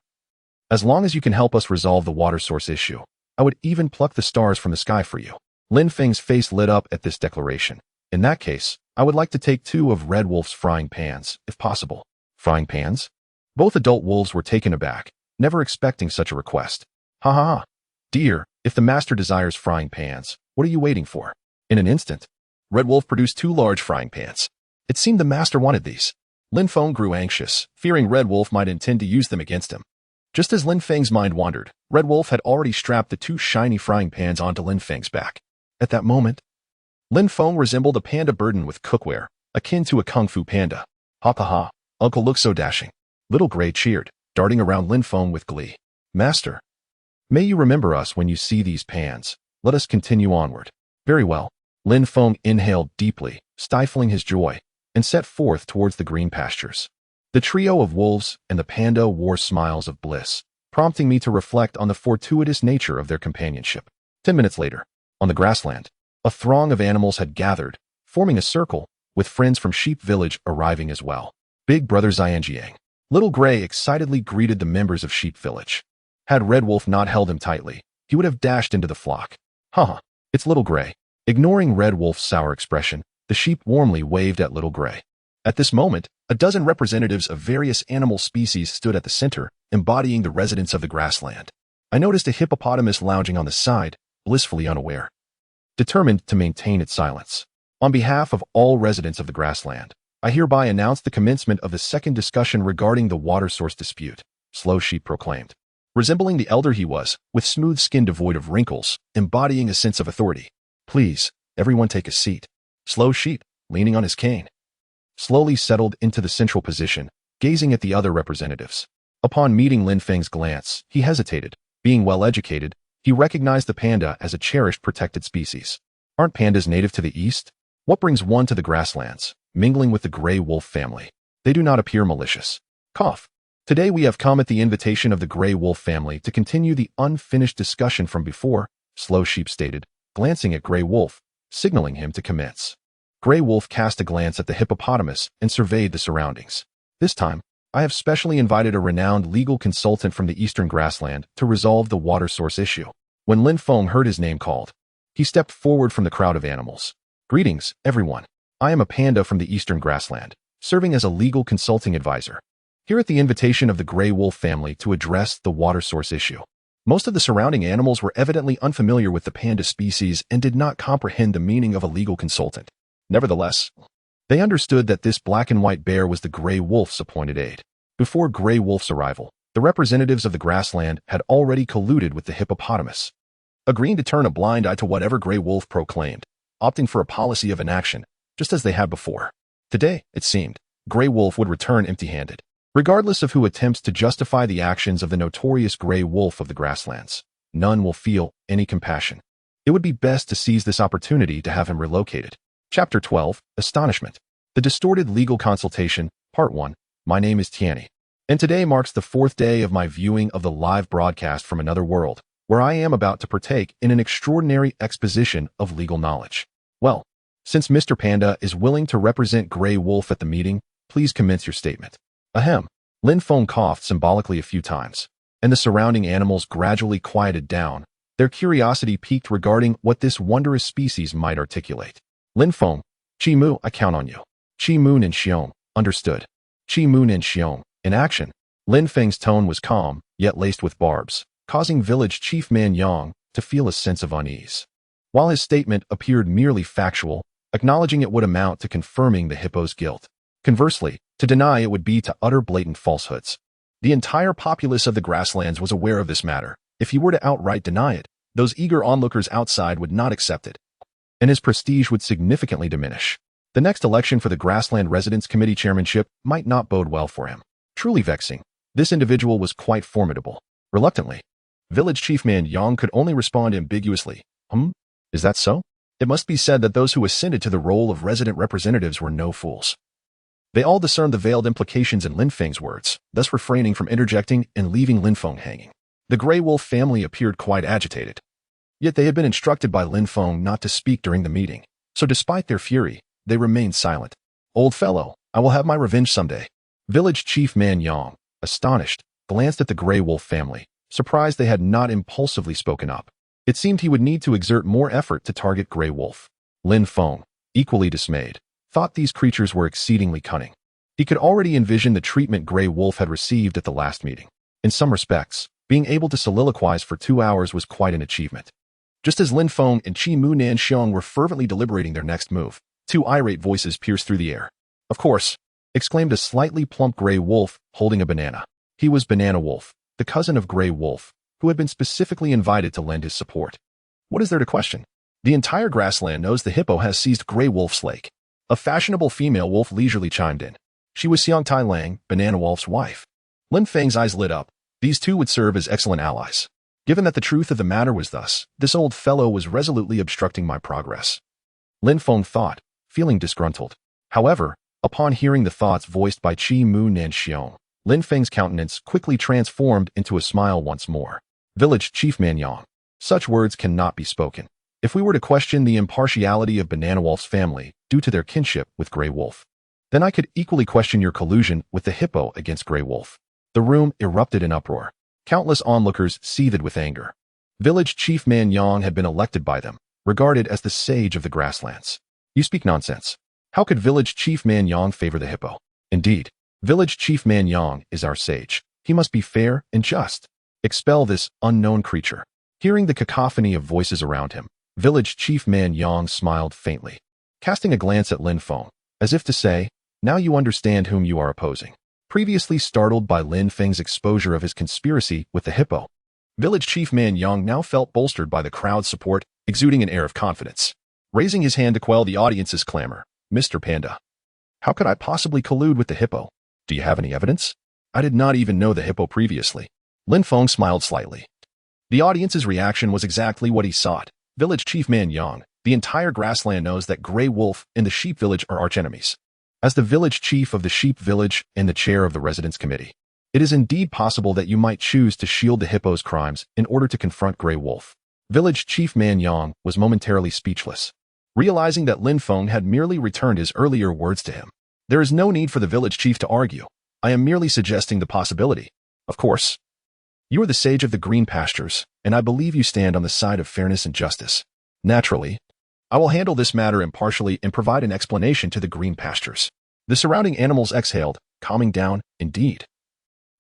as long as you can help us resolve the water source issue, I would even pluck the stars from the sky for you. Lin Feng's face lit up at this declaration. In that case, I would like to take 2 of Red Wolf's frying pans, if possible. Frying pans? Both adult wolves were taken aback, never expecting such a request. Ha. Dear, if the master desires frying pans, what are you waiting for? In an instant, Red Wolf produced 2 large frying pans. It seemed the master wanted these. Lin Feng grew anxious, fearing Red Wolf might intend to use them against him. Just as Lin Feng's mind wandered, Red Wolf had already strapped the 2 shiny frying pans onto Lin Feng's back. At that moment, Lin Feng resembled a panda burdened with cookware, akin to a kung fu panda. Ha. Uncle looks so dashing. Little Gray cheered, darting around Lin Feng with glee. Master, may you remember us when you see these pans. Let us continue onward. Very well. Lin Feng inhaled deeply, stifling his joy, and set forth towards the green pastures. The trio of wolves and the panda wore smiles of bliss, prompting me to reflect on the fortuitous nature of their companionship. 10 minutes later, on the grassland, a throng of animals had gathered, forming a circle, with friends from Sheep Village arriving as well. Big Brother Xianjiang. Little Gray excitedly greeted the members of Sheep Village. Had Red Wolf not held him tightly, he would have dashed into the flock. Haha, it's Little Gray. Ignoring Red Wolf's sour expression, the sheep warmly waved at Little Gray. At this moment, a dozen representatives of various animal species stood at the center, embodying the residents of the grassland. I noticed a hippopotamus lounging on the side, blissfully unaware, determined to maintain its silence. On behalf of all residents of the grassland, I hereby announce the commencement of the second discussion regarding the water source dispute, Slow Sheep proclaimed. Resembling the elder he was, with smooth skin devoid of wrinkles, embodying a sense of authority. Please, everyone take a seat. Slow Sheep, leaning on his cane, slowly settled into the central position, gazing at the other representatives. Upon meeting Lin Feng's glance, he hesitated. Being well-educated, he recognized the panda as a cherished protected species. Aren't pandas native to the east? What brings one to the grasslands, mingling with the gray wolf family? They do not appear malicious. Cough. Today we have come at the invitation of the gray wolf family to continue the unfinished discussion from before, Slow Sheep stated, glancing at Gray Wolf, signaling him to commence. Gray Wolf cast a glance at the hippopotamus and surveyed the surroundings. This time, I have specially invited a renowned legal consultant from the eastern grassland to resolve the water source issue. When Lin Feng heard his name called, he stepped forward from the crowd of animals. Greetings, everyone. I am a panda from the eastern grassland, serving as a legal consulting advisor, here at the invitation of the gray wolf family to address the water source issue. Most of the surrounding animals were evidently unfamiliar with the panda species and did not comprehend the meaning of a legal consultant. Nevertheless, they understood that this black and white bear was the gray wolf's appointed aide. Before Gray Wolf's arrival, the representatives of the grassland had already colluded with the hippopotamus, agreeing to turn a blind eye to whatever Gray Wolf proclaimed, opting for a policy of inaction, just as they had before. Today, it seemed, Gray Wolf would return empty-handed. Regardless of who attempts to justify the actions of the notorious Gray Wolf of the grasslands, none will feel any compassion. It would be best to seize this opportunity to have him relocated. Chapter 12, Astonishment. The Distorted Legal Consultation, Part 1. My name is Tianyi, and today marks the 4th day of my viewing of the live broadcast from another world, where I am about to partake in an extraordinary exposition of legal knowledge. Well, since Mr. Panda is willing to represent Gray Wolf at the meeting, please commence your statement. Ahem. Lin Feng coughed symbolically a few times, and the surrounding animals gradually quieted down, their curiosity piqued regarding what this wondrous species might articulate. Lin Feng, Qi Mu, I count on you. Qi Mu and Xiong, understood. Qi Mu and Xiong, in action. Lin Feng's tone was calm, yet laced with barbs, causing village chief Man Yang to feel a sense of unease. While his statement appeared merely factual, acknowledging it would amount to confirming the hippo's guilt. Conversely, to deny it would be to utter blatant falsehoods. The entire populace of the grasslands was aware of this matter. If he were to outright deny it, those eager onlookers outside would not accept it, and his prestige would significantly diminish. The next election for the Grassland Residents Committee chairmanship might not bode well for him. Truly vexing, this individual was quite formidable. Reluctantly, Village Chief Man Yang could only respond ambiguously. Is that so? It must be said that those who ascended to the role of resident representatives were no fools. They all discerned the veiled implications in Lin Feng's words, thus refraining from interjecting and leaving Lin Feng hanging. The Gray Wolf family appeared quite agitated. Yet they had been instructed by Lin Feng not to speak during the meeting, so despite their fury, they remained silent. Old fellow, I will have my revenge someday. Village Chief Man Yang, astonished, glanced at the Gray Wolf family, surprised they had not impulsively spoken up. It seemed he would need to exert more effort to target Gray Wolf. Lin Feng, equally dismayed, thought these creatures were exceedingly cunning. He could already envision the treatment Gray Wolf had received at the last meeting. In some respects, being able to soliloquize for 2 hours was quite an achievement. Just as Lin Feng and Qi Mu Nan Xiong were fervently deliberating their next move, 2 irate voices pierced through the air. Of course, exclaimed a slightly plump Gray Wolf holding a banana. He was Banana Wolf, the cousin of Gray Wolf, who had been specifically invited to lend his support. What is there to question? The entire grassland knows the hippo has seized Gray Wolf's lake. A fashionable female wolf leisurely chimed in. She was Xiang Tai Lang, Banana Wolf's wife. Lin Feng's eyes lit up. These two would serve as excellent allies. Given that the truth of the matter was thus, this old fellow was resolutely obstructing my progress. Lin Feng thought, feeling disgruntled. However, upon hearing the thoughts voiced by Qi Mu Nanxiong, Lin Feng's countenance quickly transformed into a smile once more. Village Chief Man Yang. Such words cannot be spoken. If we were to question the impartiality of Banana Wolf's family due to their kinship with Grey Wolf, then I could equally question your collusion with the hippo against Grey Wolf. The room erupted in uproar. Countless onlookers seethed with anger. Village Chief Man Yang had been elected by them, regarded as the sage of the grasslands. You speak nonsense. How could Village Chief Man Yang favor the hippo? Indeed, Village Chief Man Yang is our sage. He must be fair and just. Expel this unknown creature. Hearing the cacophony of voices around him, Village Chief Man Yang smiled faintly, casting a glance at Lin Feng, as if to say, now you understand whom you are opposing. Previously startled by Lin Feng's exposure of his conspiracy with the hippo, Village Chief Man Yang now felt bolstered by the crowd's support, exuding an air of confidence. Raising his hand to quell the audience's clamor, Mr. Panda. How could I possibly collude with the hippo? Do you have any evidence? I did not even know the hippo previously. Lin Feng smiled slightly. The audience's reaction was exactly what he sought. Village Chief Man Yang, the entire grassland knows that Grey Wolf and the Sheep Village are archenemies. As the village chief of the Sheep Village and the chair of the Residence Committee, it is indeed possible that you might choose to shield the hippo's crimes in order to confront Grey Wolf. Village Chief Man Yang was momentarily speechless, realizing that Lin Feng had merely returned his earlier words to him. There is no need for the village chief to argue. I am merely suggesting the possibility. Of course, you are the sage of the green pastures, and I believe you stand on the side of fairness and justice. Naturally, I will handle this matter impartially and provide an explanation to the green pastures. The surrounding animals exhaled, calming down, indeed.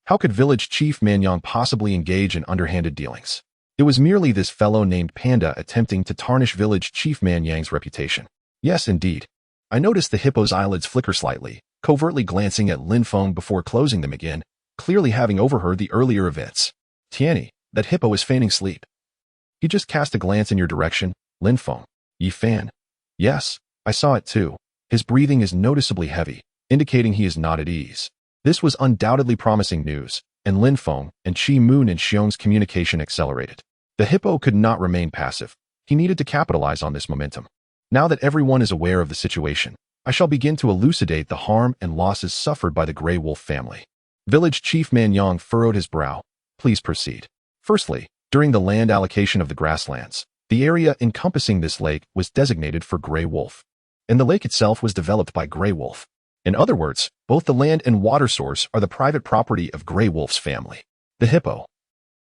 How could Village Chief Man Yang possibly engage in underhanded dealings? It was merely this fellow named Panda attempting to tarnish Village Chief Man Yang's reputation. Yes, indeed. I noticed the hippo's eyelids flicker slightly, covertly glancing at Lin Feng before closing them again, clearly having overheard the earlier events. Tianyi, that hippo is feigning sleep. He just cast a glance in your direction, Lin Feng. Yi Fan. Yes, I saw it too. His breathing is noticeably heavy, indicating he is not at ease. This was undoubtedly promising news, and Lin Feng and Qi Mu Nanxiong's communication accelerated. The hippo could not remain passive. He needed to capitalize on this momentum. Now that everyone is aware of the situation, I shall begin to elucidate the harm and losses suffered by the Grey Wolf family. Village Chief Man Yang furrowed his brow. Please proceed. Firstly, during the land allocation of the grasslands, the area encompassing this lake was designated for Grey Wolf, and the lake itself was developed by Grey Wolf. In other words, both the land and water source are the private property of Grey Wolf's family. The hippo,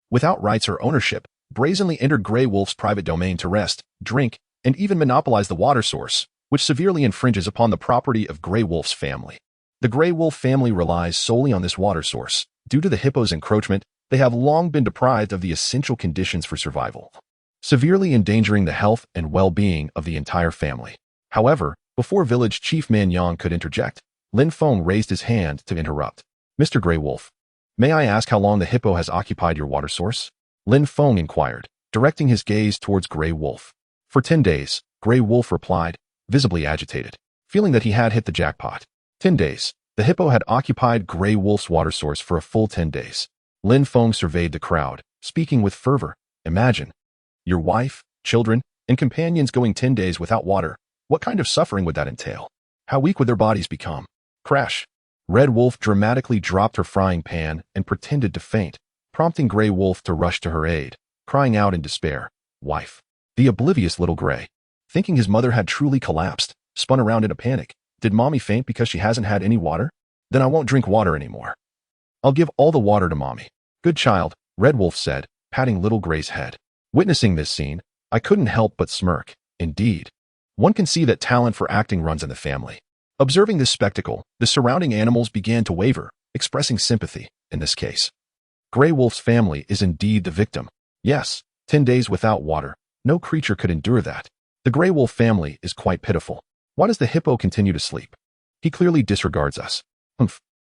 without rights or ownership, brazenly entered Grey Wolf's private domain to rest, drink, and even monopolize the water source, which severely infringes upon the property of Grey Wolf's family. The Grey Wolf family relies solely on this water source. Due to the hippo's encroachment, they have long been deprived of the essential conditions for survival, severely endangering the health and well-being of the entire family. However, before Village Chief Man Yang could interject, Lin Feng raised his hand to interrupt. Mr. Grey Wolf, may I ask how long the hippo has occupied your water source? Lin Feng inquired, directing his gaze towards Grey Wolf. For 10 days, Grey Wolf replied, visibly agitated, feeling that he had hit the jackpot. 10 days. The hippo had occupied Grey Wolf's water source for a full 10 days. Lin Feng surveyed the crowd, speaking with fervor. Imagine your wife, children, and companions going 10 days without water. What kind of suffering would that entail? How weak would their bodies become? Crash. Red Wolf dramatically dropped her frying pan and pretended to faint, prompting Grey Wolf to rush to her aid, crying out in despair. Wife. The oblivious little Grey, thinking his mother had truly collapsed, spun around in a panic. Did mommy faint because she hasn't had any water? Then I won't drink water anymore. I'll give all the water to mommy. Good child, Red Wolf said, patting little Grey's head. Witnessing this scene, I couldn't help but smirk. Indeed, one can see that talent for acting runs in the family. Observing this spectacle, the surrounding animals began to waver, expressing sympathy. In this case, Grey Wolf's family is indeed the victim. Yes, 10 days without water. No creature could endure that. The Grey Wolf family is quite pitiful. Why does the hippo continue to sleep? He clearly disregards us.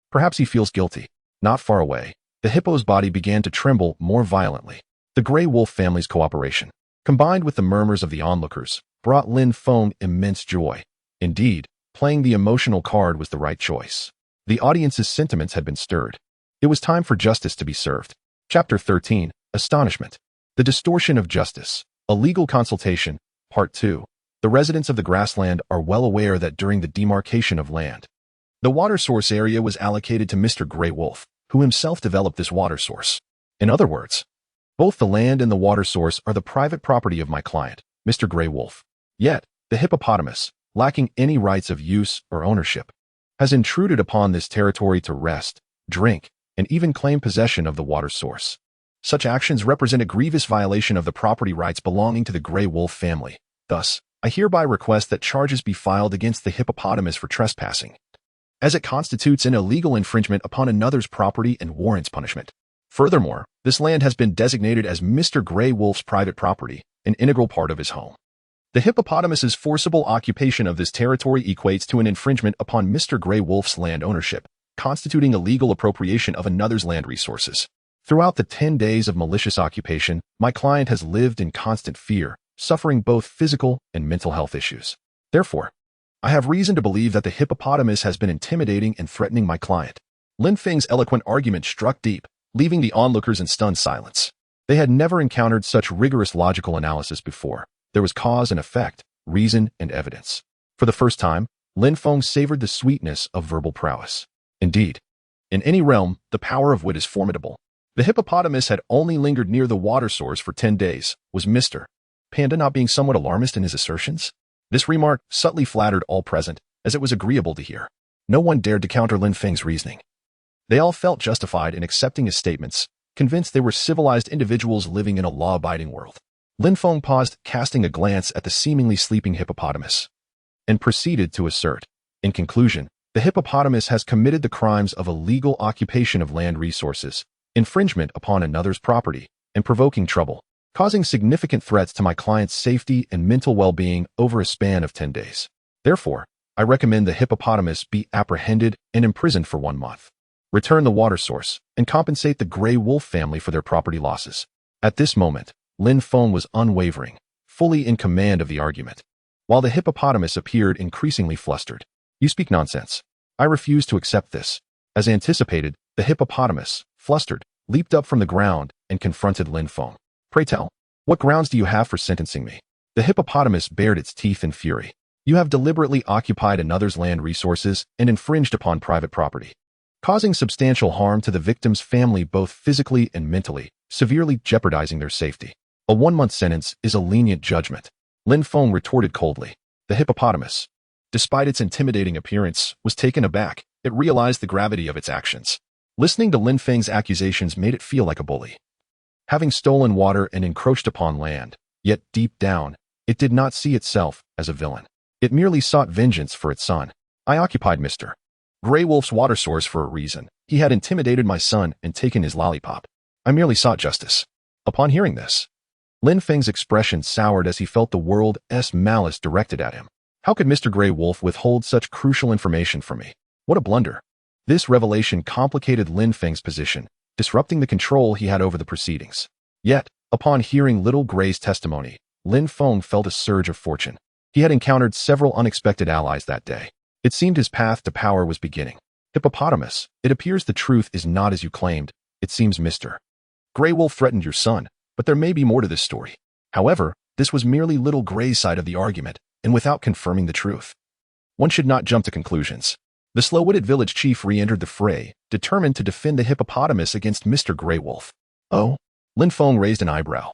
Perhaps he feels guilty. Not far away, the hippo's body began to tremble more violently. The Grey Wolf family's cooperation, combined with the murmurs of the onlookers, brought Lin Feng immense joy. Indeed, playing the emotional card was the right choice. The audience's sentiments had been stirred. It was time for justice to be served. Chapter 13, Astonishment. The Distortion of Justice. A Legal Consultation, Part 2. The residents of the grassland are well aware that during the demarcation of land, the water source area was allocated to Mr. Grey Wolf, who himself developed this water source. In other words, both the land and the water source are the private property of my client, Mr. Grey Wolf. Yet, the hippopotamus, lacking any rights of use or ownership, has intruded upon this territory to rest, drink, and even claim possession of the water source. Such actions represent a grievous violation of the property rights belonging to the Grey Wolf family. Thus, I hereby request that charges be filed against the hippopotamus for trespassing, as it constitutes an illegal infringement upon another's property and warrants punishment. Furthermore, this land has been designated as Mr. Grey Wolf's private property, an integral part of his home. The hippopotamus's forcible occupation of this territory equates to an infringement upon Mr. Grey Wolf's land ownership, constituting illegal appropriation of another's land resources. Throughout the 10 days of malicious occupation, my client has lived in constant fear, suffering both physical and mental health issues. Therefore, I have reason to believe that the hippopotamus has been intimidating and threatening my client. Lin Feng's eloquent argument struck deep, leaving the onlookers in stunned silence. They had never encountered such rigorous logical analysis before. There was cause and effect, reason and evidence. For the first time, Lin Feng savored the sweetness of verbal prowess. Indeed, in any realm, the power of wit is formidable. The hippopotamus had only lingered near the water source for 10 days. Was Mr. Panda not being somewhat alarmist in his assertions? This remark subtly flattered all present, as it was agreeable to hear. No one dared to counter Lin Feng's reasoning. They all felt justified in accepting his statements, convinced they were civilized individuals living in a law-abiding world. Lin Feng paused, casting a glance at the seemingly sleeping hippopotamus, and proceeded to assert. In conclusion, the hippopotamus has committed the crimes of illegal occupation of land resources, infringement upon another's property, and provoking trouble, causing significant threats to my client's safety and mental well-being over a span of 10 days. Therefore, I recommend the hippopotamus be apprehended and imprisoned for 1 month. Return the water source, and compensate the Grey Wolf family for their property losses. At this moment, Lin Feng was unwavering, fully in command of the argument, while the hippopotamus appeared increasingly flustered. You speak nonsense. I refuse to accept this. As anticipated, the hippopotamus, flustered, leaped up from the ground and confronted Lin Feng. Pray tell, what grounds do you have for sentencing me? The hippopotamus bared its teeth in fury. You have deliberately occupied another's land resources and infringed upon private property, causing substantial harm to the victim's family both physically and mentally, severely jeopardizing their safety. A 1-month sentence is a lenient judgment. Lin Feng retorted coldly. The hippopotamus, despite its intimidating appearance, was taken aback. It realized the gravity of its actions. Listening to Lin Feng's accusations made it feel like a bully. Having stolen water and encroached upon land, yet deep down, it did not see itself as a villain. It merely sought vengeance for its son. I occupied Mr. Grey Wolf's water source for a reason. He had intimidated my son and taken his lollipop. I merely sought justice. Upon hearing this, Lin Feng's expression soured as he felt the world's malice directed at him. How could Mr. Grey Wolf withhold such crucial information from me? What a blunder. This revelation complicated Lin Feng's position, disrupting the control he had over the proceedings. Yet, upon hearing Little Grey's testimony, Lin Feng felt a surge of fortune. He had encountered several unexpected allies that day. It seemed his path to power was beginning. Hippopotamus, it appears the truth is not as you claimed. It seems Mr. Grey Wolf threatened your son, but there may be more to this story. However, this was merely Little Grey's side of the argument, and without confirming the truth. One should not jump to conclusions. The slow-witted village chief re-entered the fray, determined to defend the hippopotamus against Mr. Grey Wolf. Oh? Lin Feng raised an eyebrow.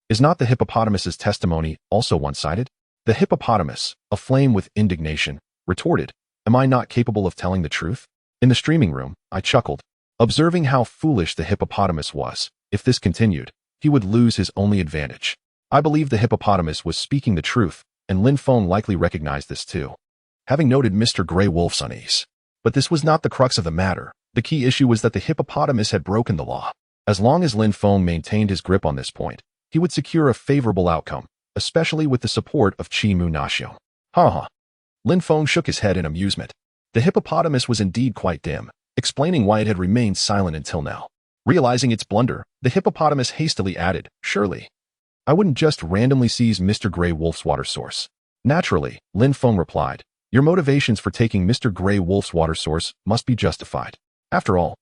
Is not the hippopotamus's testimony also one-sided? The hippopotamus, aflame with indignation, retorted, Am I not capable of telling the truth? In the streaming room, I chuckled, observing how foolish the hippopotamus was. If this continued, he would lose his only advantage. I believe the hippopotamus was speaking the truth, and Lin Feng likely recognized this too, having noted Mr. Grey Wolf's unease. But this was not the crux of the matter. The key issue was that the hippopotamus had broken the law. As long as Lin Feng maintained his grip on this point, he would secure a favorable outcome, especially with the support of Qi Mu Nashio. Ha. Lin Feng shook his head in amusement. The hippopotamus was indeed quite dim, explaining why it had remained silent until now. Realizing its blunder, the hippopotamus hastily added, Surely, I wouldn't just randomly seize Mr. Grey Wolf's water source. Naturally, Lin Feng replied, Your motivations for taking Mr. Grey Wolf's water source must be justified. After all,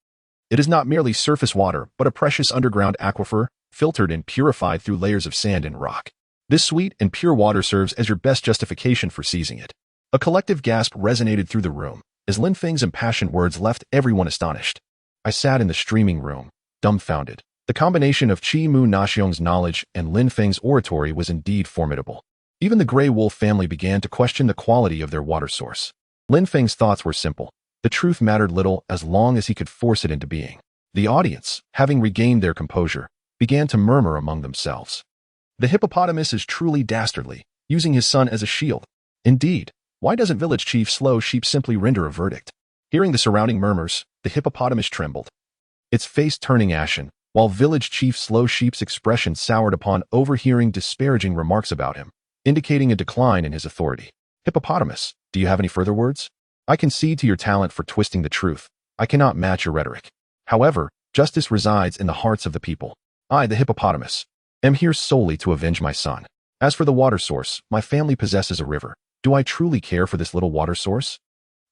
it is not merely surface water, but a precious underground aquifer, filtered and purified through layers of sand and rock. This sweet and pure water serves as your best justification for seizing it. A collective gasp resonated through the room, as Lin Feng's impassioned words left everyone astonished. I sat in the streaming room, dumbfounded. The combination of Qi Mu Naxiong's knowledge and Lin Feng's oratory was indeed formidable. Even the Grey Wolf family began to question the quality of their water source. Lin Feng's thoughts were simple. The truth mattered little as long as he could force it into being. The audience, having regained their composure, began to murmur among themselves. The hippopotamus is truly dastardly, using his son as a shield. Indeed, why doesn't village chief Slow Sheep simply render a verdict? Hearing the surrounding murmurs, the hippopotamus trembled, its face turning ashen, while village chief Slow Sheep's expression soured upon overhearing disparaging remarks about him, indicating a decline in his authority. Hippopotamus, do you have any further words? I concede to your talent for twisting the truth. I cannot match your rhetoric. However, justice resides in the hearts of the people. I, the hippopotamus, am here solely to avenge my son. As for the water source, my family possesses a river. Do I truly care for this little water source?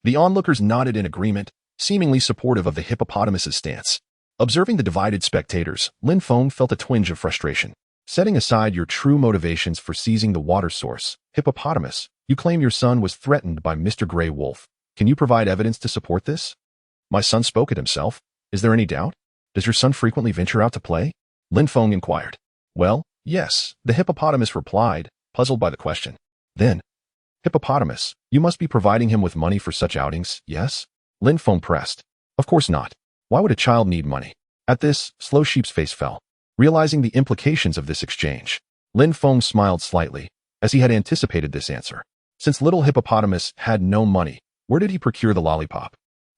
The onlookers nodded in agreement, seemingly supportive of the hippopotamus's stance. Observing the divided spectators, Lin Feng felt a twinge of frustration. Setting aside your true motivations for seizing the water source, hippopotamus, you claim your son was threatened by Mr. Grey Wolf. Can you provide evidence to support this? My son spoke it himself. Is there any doubt? Does your son frequently venture out to play? Lin Feng inquired. Well, yes, the hippopotamus replied, puzzled by the question. Then, hippopotamus, you must be providing him with money for such outings, yes? Lin Feng pressed. Of course not. Why would a child need money? At this, Slow Sheep's face fell. Realizing the implications of this exchange, Lin Feng smiled slightly, as he had anticipated this answer. Since little hippopotamus had no money, where did he procure the lollipop?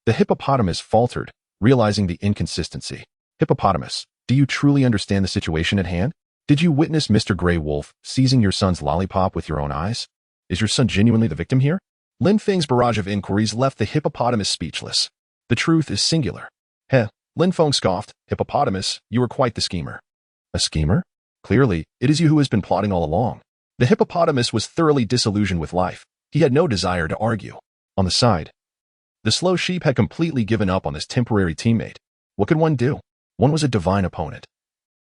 The hippopotamus faltered, realizing the inconsistency. Hippopotamus, do you truly understand the situation at hand? Did you witness Mr. Grey Wolf seizing your son's lollipop with your own eyes? Is your son genuinely the victim here? Lin Feng's barrage of inquiries left the hippopotamus speechless. The truth is singular. Heh, Lin Feng scoffed. Hippopotamus, you are quite the schemer. A schemer? Clearly, it is you who has been plotting all along. The hippopotamus was thoroughly disillusioned with life. He had no desire to argue. On the side, the Slow Sheep had completely given up on this temporary teammate. What could one do? One was a divine opponent,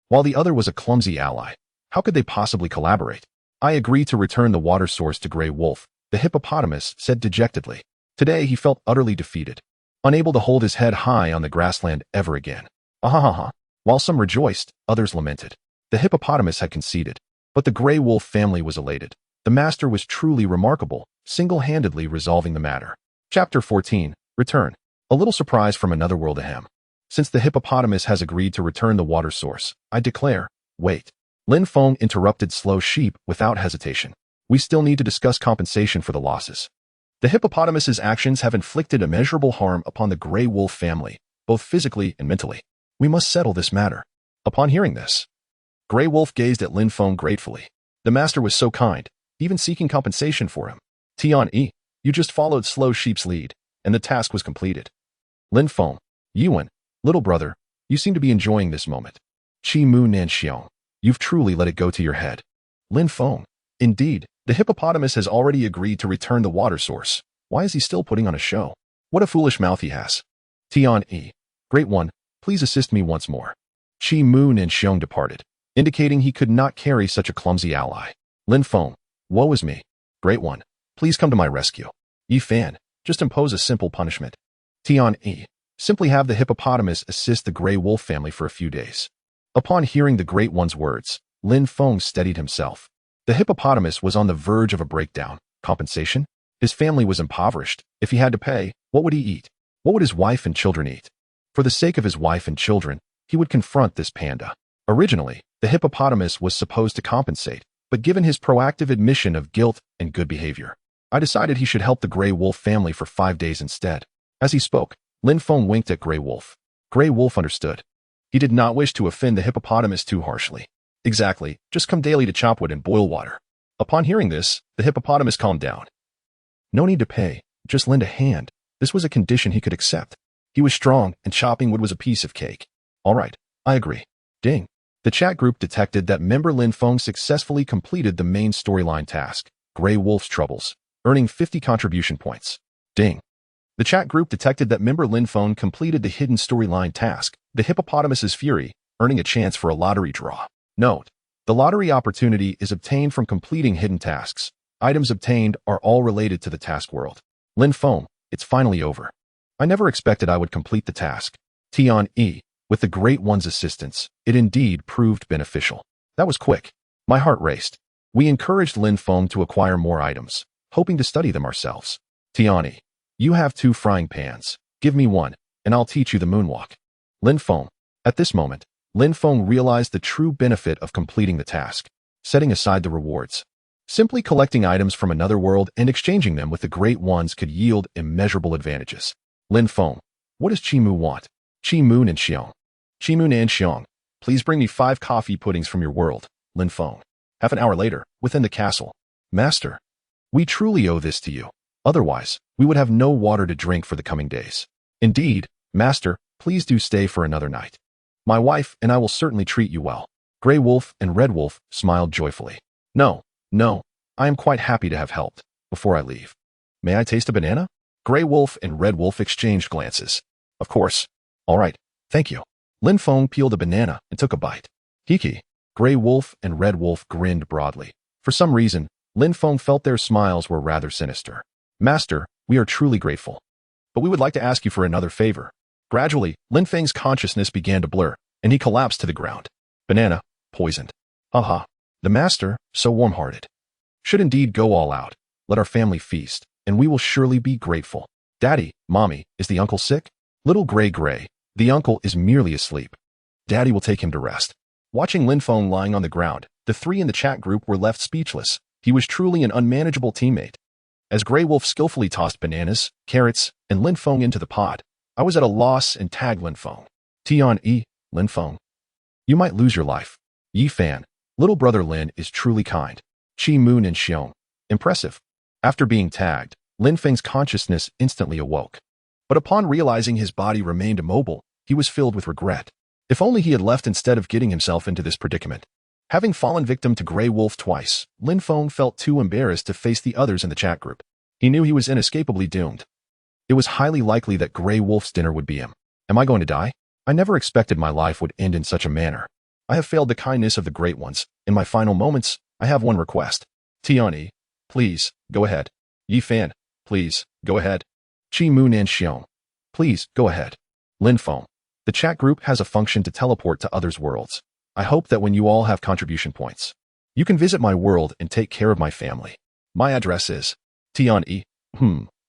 while the other was a clumsy ally. How could they possibly collaborate? I agree to return the water source to Grey Wolf, the hippopotamus said dejectedly. Today he felt utterly defeated, unable to hold his head high on the grassland ever again. Ahahaha. While some rejoiced, others lamented. The hippopotamus had conceded, but the Grey Wolf family was elated. The master was truly remarkable, single-handedly resolving the matter. Chapter 14. Return. A little surprise from another world ahem. Since the hippopotamus has agreed to return the water source, I declare, wait. Lin Feng interrupted Slow Sheep without hesitation. We still need to discuss compensation for the losses. The hippopotamus's actions have inflicted immeasurable harm upon the Grey Wolf family, both physically and mentally. We must settle this matter. Upon hearing this, Grey Wolf gazed at Lin Feng gratefully. The master was so kind, even seeking compensation for him. Tian-yi, you just followed Slow Sheep's lead, and the task was completed. Lin Feng, Yuan, little brother, you seem to be enjoying this moment. Qi Mu Nanxiong, you've truly let it go to your head. Lin Feng, indeed, the hippopotamus has already agreed to return the water source. Why is he still putting on a show? What a foolish mouth he has. Tian-yi, great one, please assist me once more. Qi Mu Nanxiong departed, indicating he could not carry such a clumsy ally. Lin Feng, woe is me. Great one, please come to my rescue. Yi Fan, just impose a simple punishment. Tian-yi, simply have the hippopotamus assist the Grey Wolf family for a few days. Upon hearing the Great One's words, Lin Feng steadied himself. The hippopotamus was on the verge of a breakdown. Compensation? His family was impoverished. If he had to pay, what would he eat? What would his wife and children eat? For the sake of his wife and children, he would confront this panda. Originally, the hippopotamus was supposed to compensate, but given his proactive admission of guilt and good behavior, I decided he should help the Grey Wolf family for 5 days instead. As he spoke, Lin Feng winked at Grey Wolf. Grey Wolf understood. He did not wish to offend the hippopotamus too harshly. Exactly, just come daily to chop wood and boil water. Upon hearing this, the hippopotamus calmed down. No need to pay, just lend a hand. This was a condition he could accept. He was strong, and chopping wood was a piece of cake. All right, I agree. Ding. The chat group detected that member Lin Feng successfully completed the main storyline task, Grey Wolf's Troubles. earning 50 contribution points. Ding. The chat group detected that member Lin Feng completed the hidden storyline task, the Hippopotamus's Fury, earning a chance for a lottery draw. Note: the lottery opportunity is obtained from completing hidden tasks. Items obtained are all related to the task world. Lin Feng, it's finally over. I never expected I would complete the task. Tian-E, with the Great One's assistance, it indeed proved beneficial. That was quick. My heart raced. We encouraged Lin Feng to acquire more items, hoping to study them ourselves. Tian-E, you have 2 frying pans. Give me one, and I'll teach you the moonwalk. Lin Feng. At this moment, Lin Feng realized the true benefit of completing the task, setting aside the rewards. Simply collecting items from another world and exchanging them with the Great Ones could yield immeasurable advantages. Lin Feng, what does Chi Mu want? Chi Mu and Xiong. Chi Mu and Xiong, please bring me 5 coffee puddings from your world. Lin Feng. Half an hour later, within the castle. Master, we truly owe this to you. Otherwise, we would have no water to drink for the coming days. Indeed, Master, please do stay for another night. My wife and I will certainly treat you well. Grey Wolf and Red Wolf smiled joyfully. No, I am quite happy to have helped. Before I leave, may I taste a banana? Grey Wolf and Red Wolf exchanged glances. Of course. All right, thank you. Lin Feng peeled a banana and took a bite. Hiki. Grey Wolf and Red Wolf grinned broadly. For some reason, Lin Feng felt their smiles were rather sinister. Master, we are truly grateful. But we would like to ask you for another favor. Gradually, Lin Feng's consciousness began to blur, and he collapsed to the ground. Banana, poisoned. Haha. The master, so warm-hearted. Should indeed go all out. Let our family feast, and we will surely be grateful. Daddy, Mommy, is the uncle sick? Little Gray, the uncle is merely asleep. Daddy will take him to rest. Watching Lin Feng lying on the ground, the 3 in the chat group were left speechless. He was truly an unmanageable teammate. As Grey Wolf skillfully tossed bananas, carrots, and Lin Feng into the pot, I was at a loss and tagged Lin Feng. Tian-E, Lin Feng. You might lose your life. Yi Fan, little brother Lin is truly kind. Chi Moon and Xiong. Impressive. After being tagged, Lin Feng's consciousness instantly awoke. But upon realizing his body remained immobile, he was filled with regret. If only he had left instead of getting himself into this predicament. Having fallen victim to Grey Wolf twice, Lin Feng felt too embarrassed to face the others in the chat group. He knew he was inescapably doomed. It was highly likely that Grey Wolf's dinner would be him. Am I going to die? I never expected my life would end in such a manner. I have failed the kindness of the Great Ones. In my final moments, I have one request. Tian-E, please, go ahead. Yi Fan, please, go ahead. Chi Moon and Xiong, please, go ahead. Lin Feng, the chat group has a function to teleport to others' worlds. I hope that when you all have contribution points, you can visit my world and take care of my family. My address is Tian-E.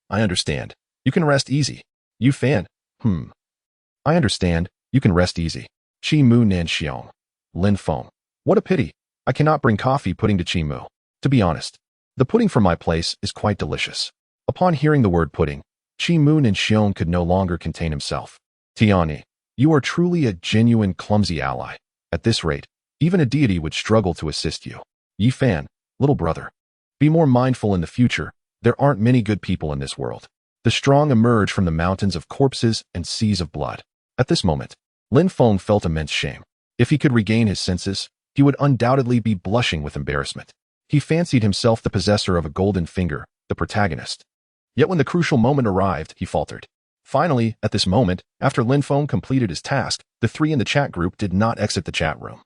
I understand. You can rest easy. Yi Fan. I understand. You can rest easy. Chi Moon and Xiong. Lin Feng. What a pity. I cannot bring coffee pudding to Chi Mu. To be honest, the pudding from my place is quite delicious. Upon hearing the word pudding, Chi Moon and Xiong could no longer contain himself. Tian-E, you are truly a genuine clumsy ally. At this rate, even a deity would struggle to assist you. Yi Fan, little brother. Be more mindful in the future. There aren't many good people in this world. The strong emerge from the mountains of corpses and seas of blood. At this moment, Lin Feng felt immense shame. If he could regain his senses, he would undoubtedly be blushing with embarrassment. He fancied himself the possessor of a golden finger, the protagonist. Yet when the crucial moment arrived, he faltered. Finally, at this moment, after Lin Feng completed his task, the 3 in the chat group did not exit the chat room.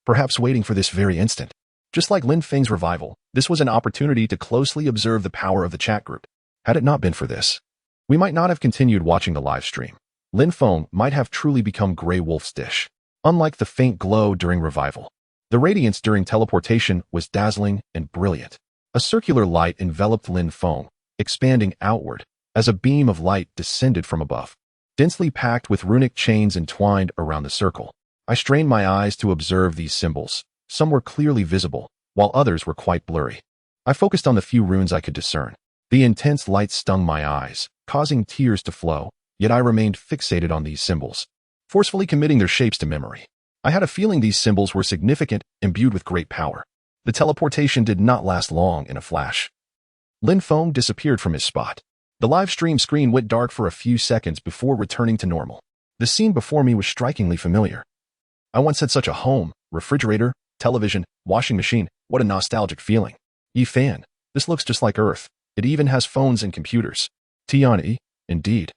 Perhaps waiting for this very instant. Just like Lin Feng's revival, this was an opportunity to closely observe the power of the chat group. Had it not been for this, we might not have continued watching the live stream. Lin Feng might have truly become Grey Wolf's dish. Unlike the faint glow during revival, the radiance during teleportation was dazzling and brilliant. A circular light enveloped Lin Feng, expanding outward, as a beam of light descended from above, densely packed with runic chains entwined around the circle. I strained my eyes to observe these symbols. Some were clearly visible, while others were quite blurry. I focused on the few runes I could discern. The intense light stung my eyes, causing tears to flow, yet I remained fixated on these symbols, forcefully committing their shapes to memory. I had a feeling these symbols were significant, imbued with great power. The teleportation did not last long. In a flash, Lin Feng disappeared from his spot. The live stream screen went dark for a few seconds before returning to normal. The scene before me was strikingly familiar. I once had such a home, refrigerator, television, washing machine. What a nostalgic feeling. Yi Fan, this looks just like Earth. It even has phones and computers. Tian, indeed.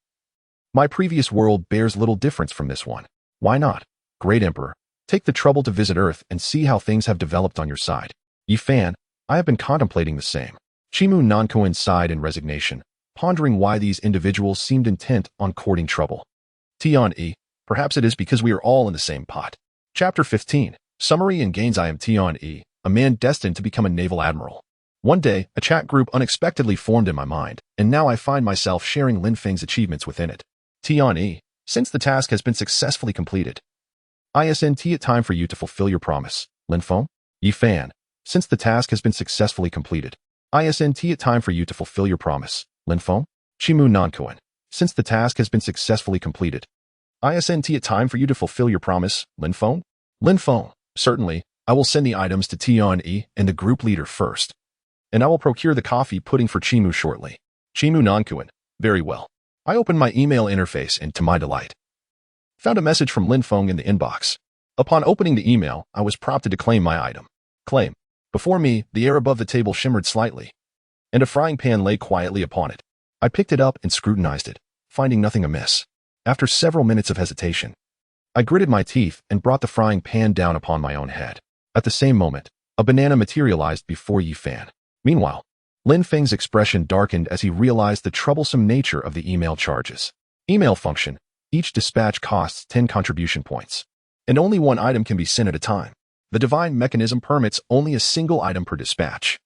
My previous world bears little difference from this one. Why not? Great Emperor, take the trouble to visit Earth and see how things have developed on your side. Yi Fan, I have been contemplating the same. Chimu Nankoan sighed in resignation, pondering why these individuals seemed intent on courting trouble. Tian, perhaps it is because we are all in the same pot. Chapter 15. Summary and Gains. I am Tian, a man destined to become a naval admiral. One day, a chat group unexpectedly formed in my mind, and now I find myself sharing Lin Feng's achievements within it. Tian, since the task has been successfully completed. ISNT, it time for you to fulfill your promise. Lin Feng? Yi Fan, since the task has been successfully completed. ISNT, it time for you to fulfill your promise. Lin Feng? Chimu Nankoan, since the task has been successfully completed. ISNT, it time for you to fulfill your promise. Lin Feng? Lin Feng, certainly, I will send the items to Tian and the group leader first. And I will procure the coffee pudding for Chimu shortly. Chimu Nankoan, very well. I opened my email interface and, to my delight, found a message from Lin Feng in the inbox. Upon opening the email, I was prompted to claim my item. Claim. Before me, the air above the table shimmered slightly, and a frying pan lay quietly upon it. I picked it up and scrutinized it, finding nothing amiss. After several minutes of hesitation, I gritted my teeth and brought the frying pan down upon my own head. At the same moment, a banana materialized before Yi Fan. Meanwhile, Lin Feng's expression darkened as he realized the troublesome nature of the email charges. Email function. Each dispatch costs 10 contribution points, and only one item can be sent at a time. The divine mechanism permits only a single item per dispatch,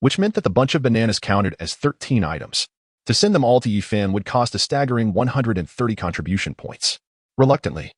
which meant that the bunch of bananas counted as 13 items. To send them all to Yi Fan would cost a staggering 130 contribution points. Reluctantly,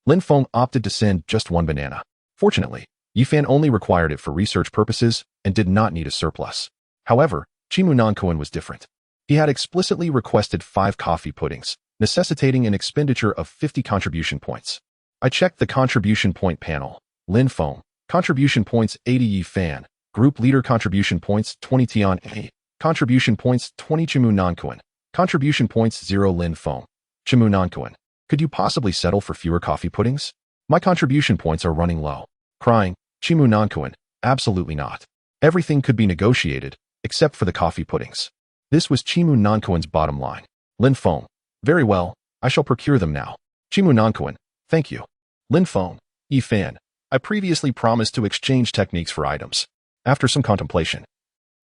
Lin Feng opted to send just one banana. Fortunately, Yi Fan only required it for research purposes and did not need a surplus. However, Chimu Nankoan was different. He had explicitly requested 5 coffee puddings, necessitating an expenditure of 50 contribution points. I checked the contribution point panel. Lin Feng, contribution points 80 Yi Fan, group leader contribution points 20 Tian A, contribution points 20 Chimu Nankoan, contribution points 0 Lin Feng. Chimu Nankoan, could you possibly settle for fewer coffee puddings? My contribution points are running low. Crying, Chimu Nankoan, absolutely not. Everything could be negotiated, except for the coffee puddings. This was Chimu Nankoan's bottom line. Lin Feng, very well, I shall procure them now. Chimu Nankoan, thank you. Lin Feng, Yi Fan, I previously promised to exchange techniques for items. After some contemplation,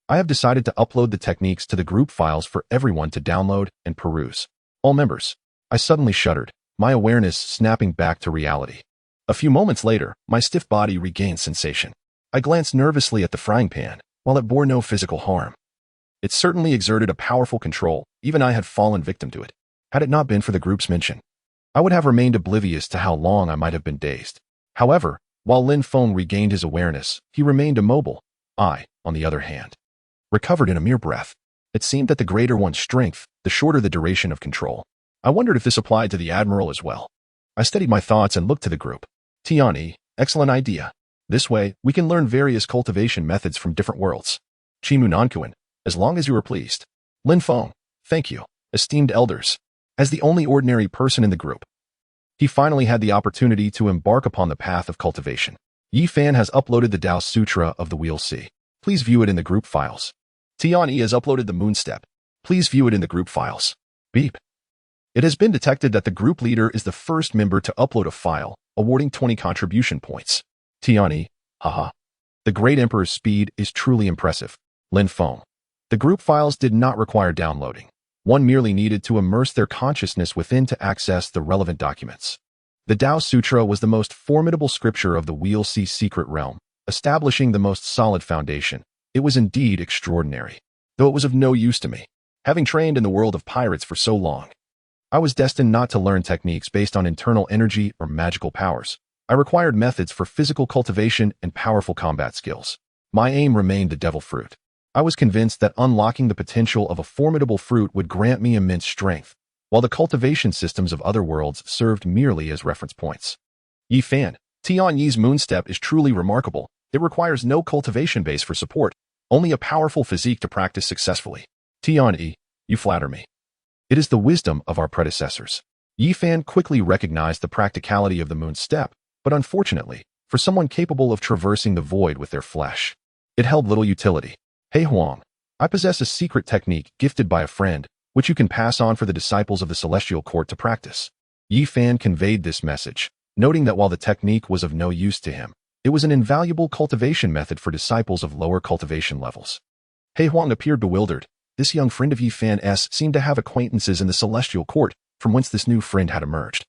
I have decided to upload the techniques to the group files for everyone to download and peruse. All members. I suddenly shuddered, my awareness snapping back to reality. A few moments later, my stiff body regained sensation. I glanced nervously at the frying pan, while it bore no physical harm. It certainly exerted a powerful control, even I had fallen victim to it. Had it not been for the group's mention, I would have remained oblivious to how long I might have been dazed. However, while Lin Feng regained his awareness, he remained immobile. I, on the other hand, recovered in a mere breath. It seemed that the greater one's strength, the shorter the duration of control. I wondered if this applied to the Admiral as well. I steadied my thoughts and looked to the group. Tian, excellent idea. This way, we can learn various cultivation methods from different worlds. Chimu Nankoan, as long as you are pleased. Lin Feng, thank you, esteemed elders. As the only ordinary person in the group, he finally had the opportunity to embark upon the path of cultivation. Yi Fan has uploaded the Tao Sutra of the WWIII. Please view it in the group files. Tian has uploaded the Moon Step. Please view it in the group files. Beep. It has been detected that the group leader is the first member to upload a file, awarding 20 contribution points. Tian, haha. The Great Emperor's speed is truly impressive. Lin Feng. The group files did not require downloading. One merely needed to immerse their consciousness within to access the relevant documents. The Tao Sutra was the most formidable scripture of the WWIII secret realm, establishing the most solid foundation. It was indeed extraordinary, though it was of no use to me. Having trained in the world of pirates for so long, I was destined not to learn techniques based on internal energy or magical powers. I required methods for physical cultivation and powerful combat skills. My aim remained the devil fruit. I was convinced that unlocking the potential of a formidable fruit would grant me immense strength, while the cultivation systems of other worlds served merely as reference points. Yi Fan, Tian Yi's moonstep is truly remarkable. It requires no cultivation base for support, only a powerful physique to practice successfully. Tian, you flatter me. It is the wisdom of our predecessors. Yi Fan quickly recognized the practicality of the moon step, but unfortunately, for someone capable of traversing the void with their flesh, it held little utility. Hey Huang, I possess a secret technique gifted by a friend, which you can pass on for the disciples of the Celestial Court to practice. Yi Fan conveyed this message, noting that while the technique was of no use to him, it was an invaluable cultivation method for disciples of lower cultivation levels. He Huang appeared bewildered. This young friend of Yi Fan's seemed to have acquaintances in the Celestial Court, from whence this new friend had emerged.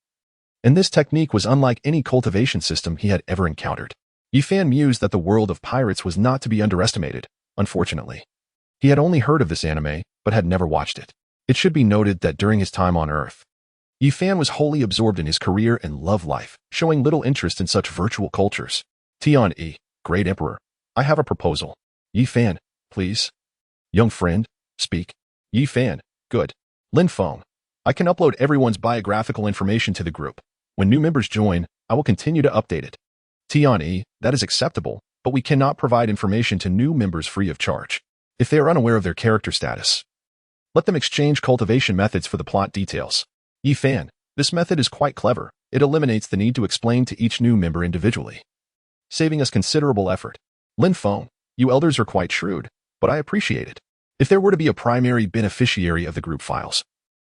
And this technique was unlike any cultivation system he had ever encountered. Yi Fan mused that the world of pirates was not to be underestimated, unfortunately. He had only heard of this anime, but had never watched it. It should be noted that during his time on Earth, Yi Fan was wholly absorbed in his career and love life, showing little interest in such virtual cultures. Tian Yi, Great Emperor, I have a proposal. Yi Fan, please. Young friend, speak. Yi Fan, good. Lin Feng, I can upload everyone's biographical information to the group. When new members join, I will continue to update it. Tian Yi, that is acceptable, but we cannot provide information to new members free of charge. If they are unaware of their character status, let them exchange cultivation methods for the plot details. Yi Fan, this method is quite clever. It eliminates the need to explain to each new member individually, saving us considerable effort. Lin Feng, you elders are quite shrewd, but I appreciate it. If there were to be a primary beneficiary of the group files,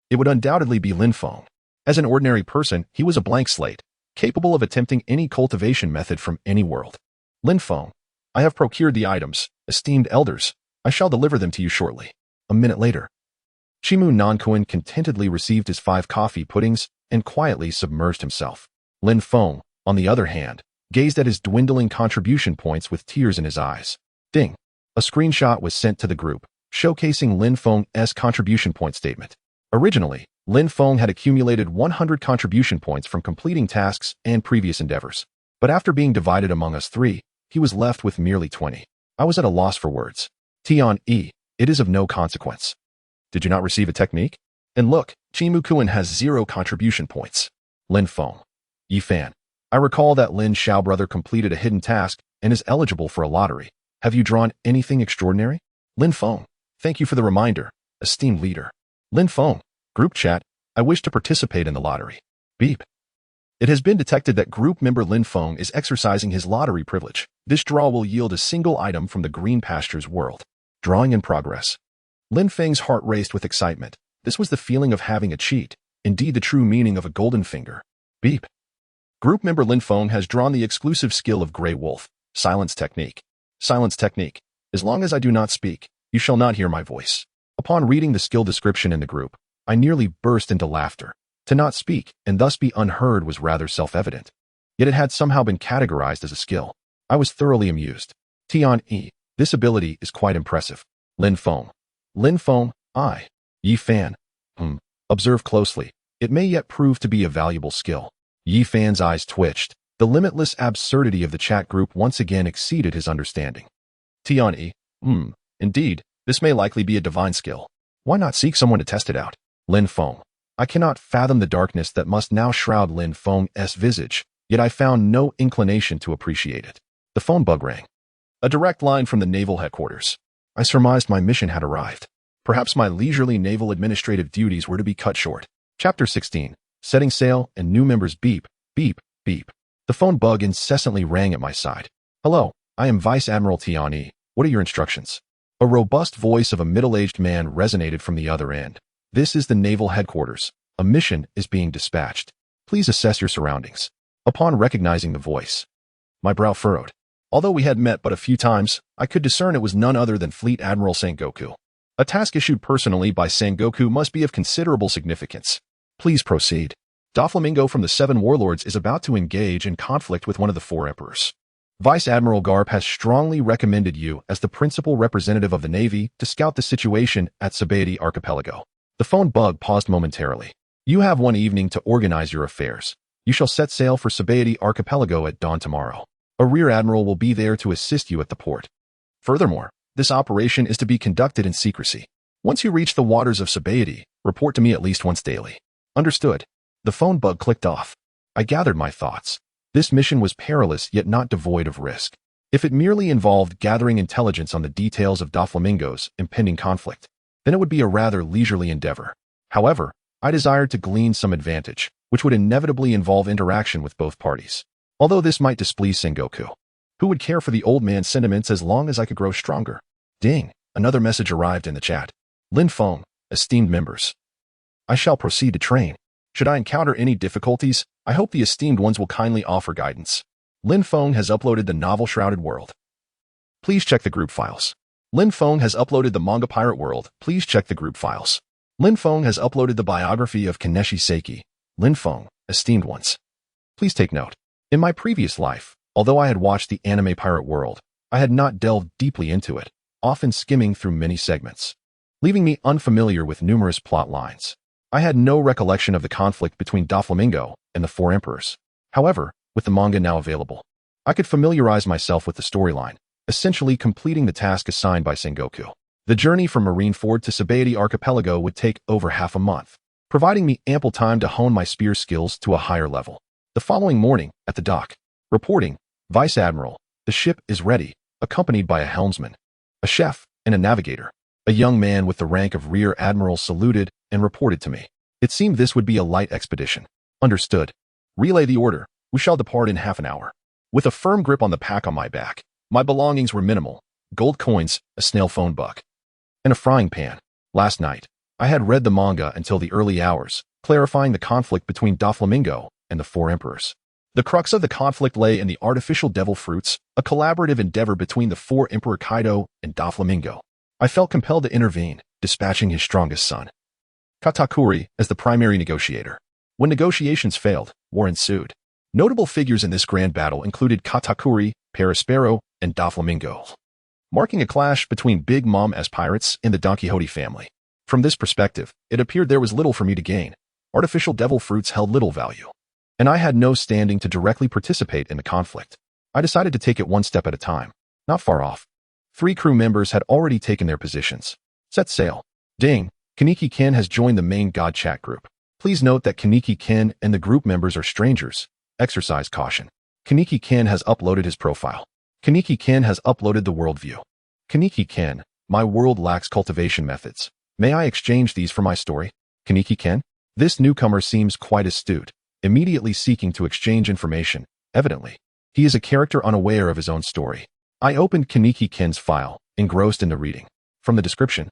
it would undoubtedly be Lin Feng. As an ordinary person, he was a blank slate, capable of attempting any cultivation method from any world. Lin Feng, I have procured the items. Esteemed elders, I shall deliver them to you shortly. A minute later, Chimu Nankuan contentedly received his 5 coffee puddings and quietly submerged himself. Lin Feng, on the other hand, gazed at his dwindling contribution points with tears in his eyes. Ding! A screenshot was sent to the group, showcasing Lin Feng's contribution point statement. Originally, Lin Feng had accumulated 100 contribution points from completing tasks and previous endeavors. But after being divided among us 3, he was left with merely 20. I was at a loss for words. Tian Yi, it is of no consequence. Did you not receive a technique? And look, Chimu Kuan has 0 contribution points. Lin Feng, Yi Fan, I recall that Lin Xiao brother completed a hidden task and is eligible for a lottery. Have you drawn anything extraordinary? Lin Feng, thank you for the reminder, esteemed leader. Lin Feng, group chat, I wish to participate in the lottery. Beep. It has been detected that group member Lin Feng is exercising his lottery privilege. This draw will yield a single item from the Green Pastures world. Drawing in progress. Lin Feng's heart raced with excitement. This was the feeling of having a cheat, indeed the true meaning of a golden finger. Beep. Group member Lin Feng has drawn the exclusive skill of Grey Wolf, Silence Technique. Silence Technique. As long as I do not speak, you shall not hear my voice. Upon reading the skill description in the group, I nearly burst into laughter. To not speak and thus be unheard was rather self-evident. Yet it had somehow been categorized as a skill. I was thoroughly amused. Tian Yi, this ability is quite impressive. Lin Feng, I. Yi Fan. Observe closely. It may yet prove to be a valuable skill. Yi Fan's eyes twitched. The limitless absurdity of the chat group once again exceeded his understanding. Tian Yi, indeed, this may likely be a divine skill. Why not seek someone to test it out? Lin Feng, I cannot fathom the darkness that must now shroud Lin Feng's visage, yet I found no inclination to appreciate it. The phone bug rang. A direct line from the naval headquarters. I surmised my mission had arrived. Perhaps my leisurely naval administrative duties were to be cut short. Chapter 16. Setting sail and new members beep, beep, beep. The phone bug incessantly rang at my side. Hello, I am Vice Admiral Tian Yi. What are your instructions? A robust voice of a middle-aged man resonated from the other end. This is the naval headquarters. A mission is being dispatched. Please assess your surroundings. Upon recognizing the voice, my brow furrowed. Although we had met but a few times, I could discern it was none other than Fleet Admiral Sengoku. A task issued personally by Sengoku must be of considerable significance. Please proceed. Doflamingo from the 7 Warlords is about to engage in conflict with one of the 4 Emperors. Vice Admiral Garp has strongly recommended you as the principal representative of the Navy to scout the situation at Sabaody Archipelago. The phone bug paused momentarily. You have one evening to organize your affairs. You shall set sail for Sabaody Archipelago at dawn tomorrow. A rear admiral will be there to assist you at the port. Furthermore, this operation is to be conducted in secrecy. Once you reach the waters of Sabaody, report to me at least once daily. Understood. The phone bug clicked off. I gathered my thoughts. This mission was perilous yet not devoid of risk. If it merely involved gathering intelligence on the details of Doflamingo's impending conflict, then it would be a rather leisurely endeavor. However, I desired to glean some advantage, which would inevitably involve interaction with both parties. Although this might displease Sengoku, who would care for the old man's sentiments as long as I could grow stronger? Ding! Another message arrived in the chat. Lin Feng, esteemed members. I shall proceed to train. Should I encounter any difficulties, I hope the esteemed ones will kindly offer guidance. Lin Feng has uploaded the novel Shrouded World. Please check the group files. Lin Feng has uploaded the manga Pirate World. Please check the group files. Lin Feng has uploaded the biography of Kaneshi Saiki. Lin Feng, esteemed ones. Please take note. In my previous life, although I had watched the anime Pirate World, I had not delved deeply into it, often skimming through many segments, leaving me unfamiliar with numerous plot lines. I had no recollection of the conflict between Doflamingo and the Four Emperors. However, with the manga now available, I could familiarize myself with the storyline, essentially completing the task assigned by Sengoku. The journey from Marineford to Sabaody Archipelago would take over half a month, providing me ample time to hone my spear skills to a higher level. The following morning, at the dock, reporting, Vice Admiral, the ship is ready, accompanied by a helmsman, a chef, and a navigator. A young man with the rank of Rear Admiral saluted and reported to me. It seemed this would be a light expedition. Understood. Relay the order. We shall depart in half an hour. With a firm grip on the pack on my back, my belongings were minimal: gold coins, a snail phone book, and a frying pan. Last night, I had read the manga until the early hours, clarifying the conflict between Doflamingo and the Four Emperors. The crux of the conflict lay in the artificial devil fruits, a collaborative endeavor between the Four Emperor Kaido and Doflamingo. I felt compelled to intervene, dispatching his strongest son, Katakuri, as the primary negotiator. When negotiations failed, war ensued. Notable figures in this grand battle included Katakuri, Perispero, and Doflamingo, marking a clash between Big Mom-esque pirates and the Don Quixote family. From this perspective, it appeared there was little for me to gain. Artificial devil fruits held little value, and I had no standing to directly participate in the conflict. I decided to take it one step at a time. Not far off, 3 crew members had already taken their positions. Set sail. Ding. Kaneki Ken has joined the main God chat group. Please note that Kaneki Ken and the group members are strangers. Exercise caution. Kaneki Ken has uploaded his profile. Kaneki Ken has uploaded the worldview. Kaneki Ken, my world lacks cultivation methods. May I exchange these for my story? Kaneki Ken? This newcomer seems quite astute, immediately seeking to exchange information. Evidently, he is a character unaware of his own story. I opened Kaneki Ken's file, engrossed in the reading. From the description,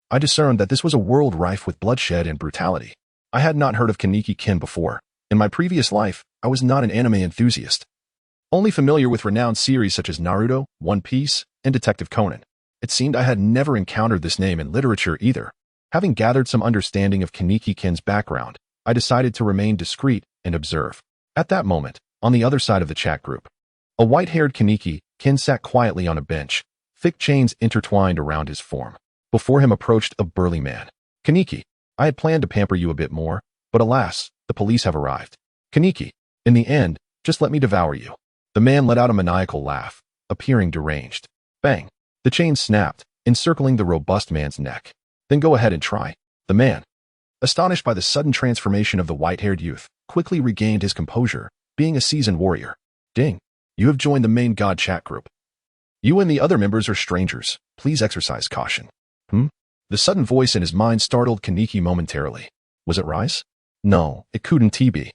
I discerned that this was a world rife with bloodshed and brutality. I had not heard of Kaneki Ken before. In my previous life, I was not an anime enthusiast, only familiar with renowned series such as Naruto, One Piece, and Detective Conan. It seemed I had never encountered this name in literature either. Having gathered some understanding of Kaneki Ken's background, I decided to remain discreet and observe. At that moment, on the other side of the chat group, a white-haired Kaneki Ken sat quietly on a bench, thick chains intertwined around his form. Before him approached a burly man. Kaneki, I had planned to pamper you a bit more, but alas, the police have arrived. Kaneki, in the end, just let me devour you. The man let out a maniacal laugh, appearing deranged. Bang! The chain snapped, encircling the robust man's neck. Then go ahead and try. The man, astonished by the sudden transformation of the white-haired youth, quickly regained his composure, being a seasoned warrior. Ding! You have joined the main God chat group. You and the other members are strangers. Please exercise caution. The sudden voice in his mind startled Kaneki momentarily. Was it Rise? No, it couldn't be.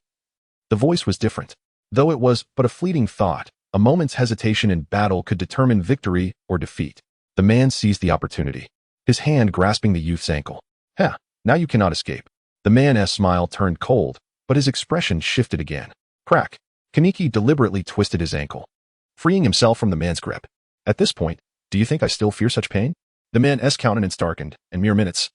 The voice was different. Though it was but a fleeting thought, a moment's hesitation in battle could determine victory or defeat. The man seized the opportunity, his hand grasping the youth's ankle. Heh, now you cannot escape. The man's smile turned cold, but his expression shifted again. Crack! Kaneki deliberately twisted his ankle, freeing himself from the man's grip. At this point, do you think I still fear such pain? The man's countenance darkened, in mere minutes.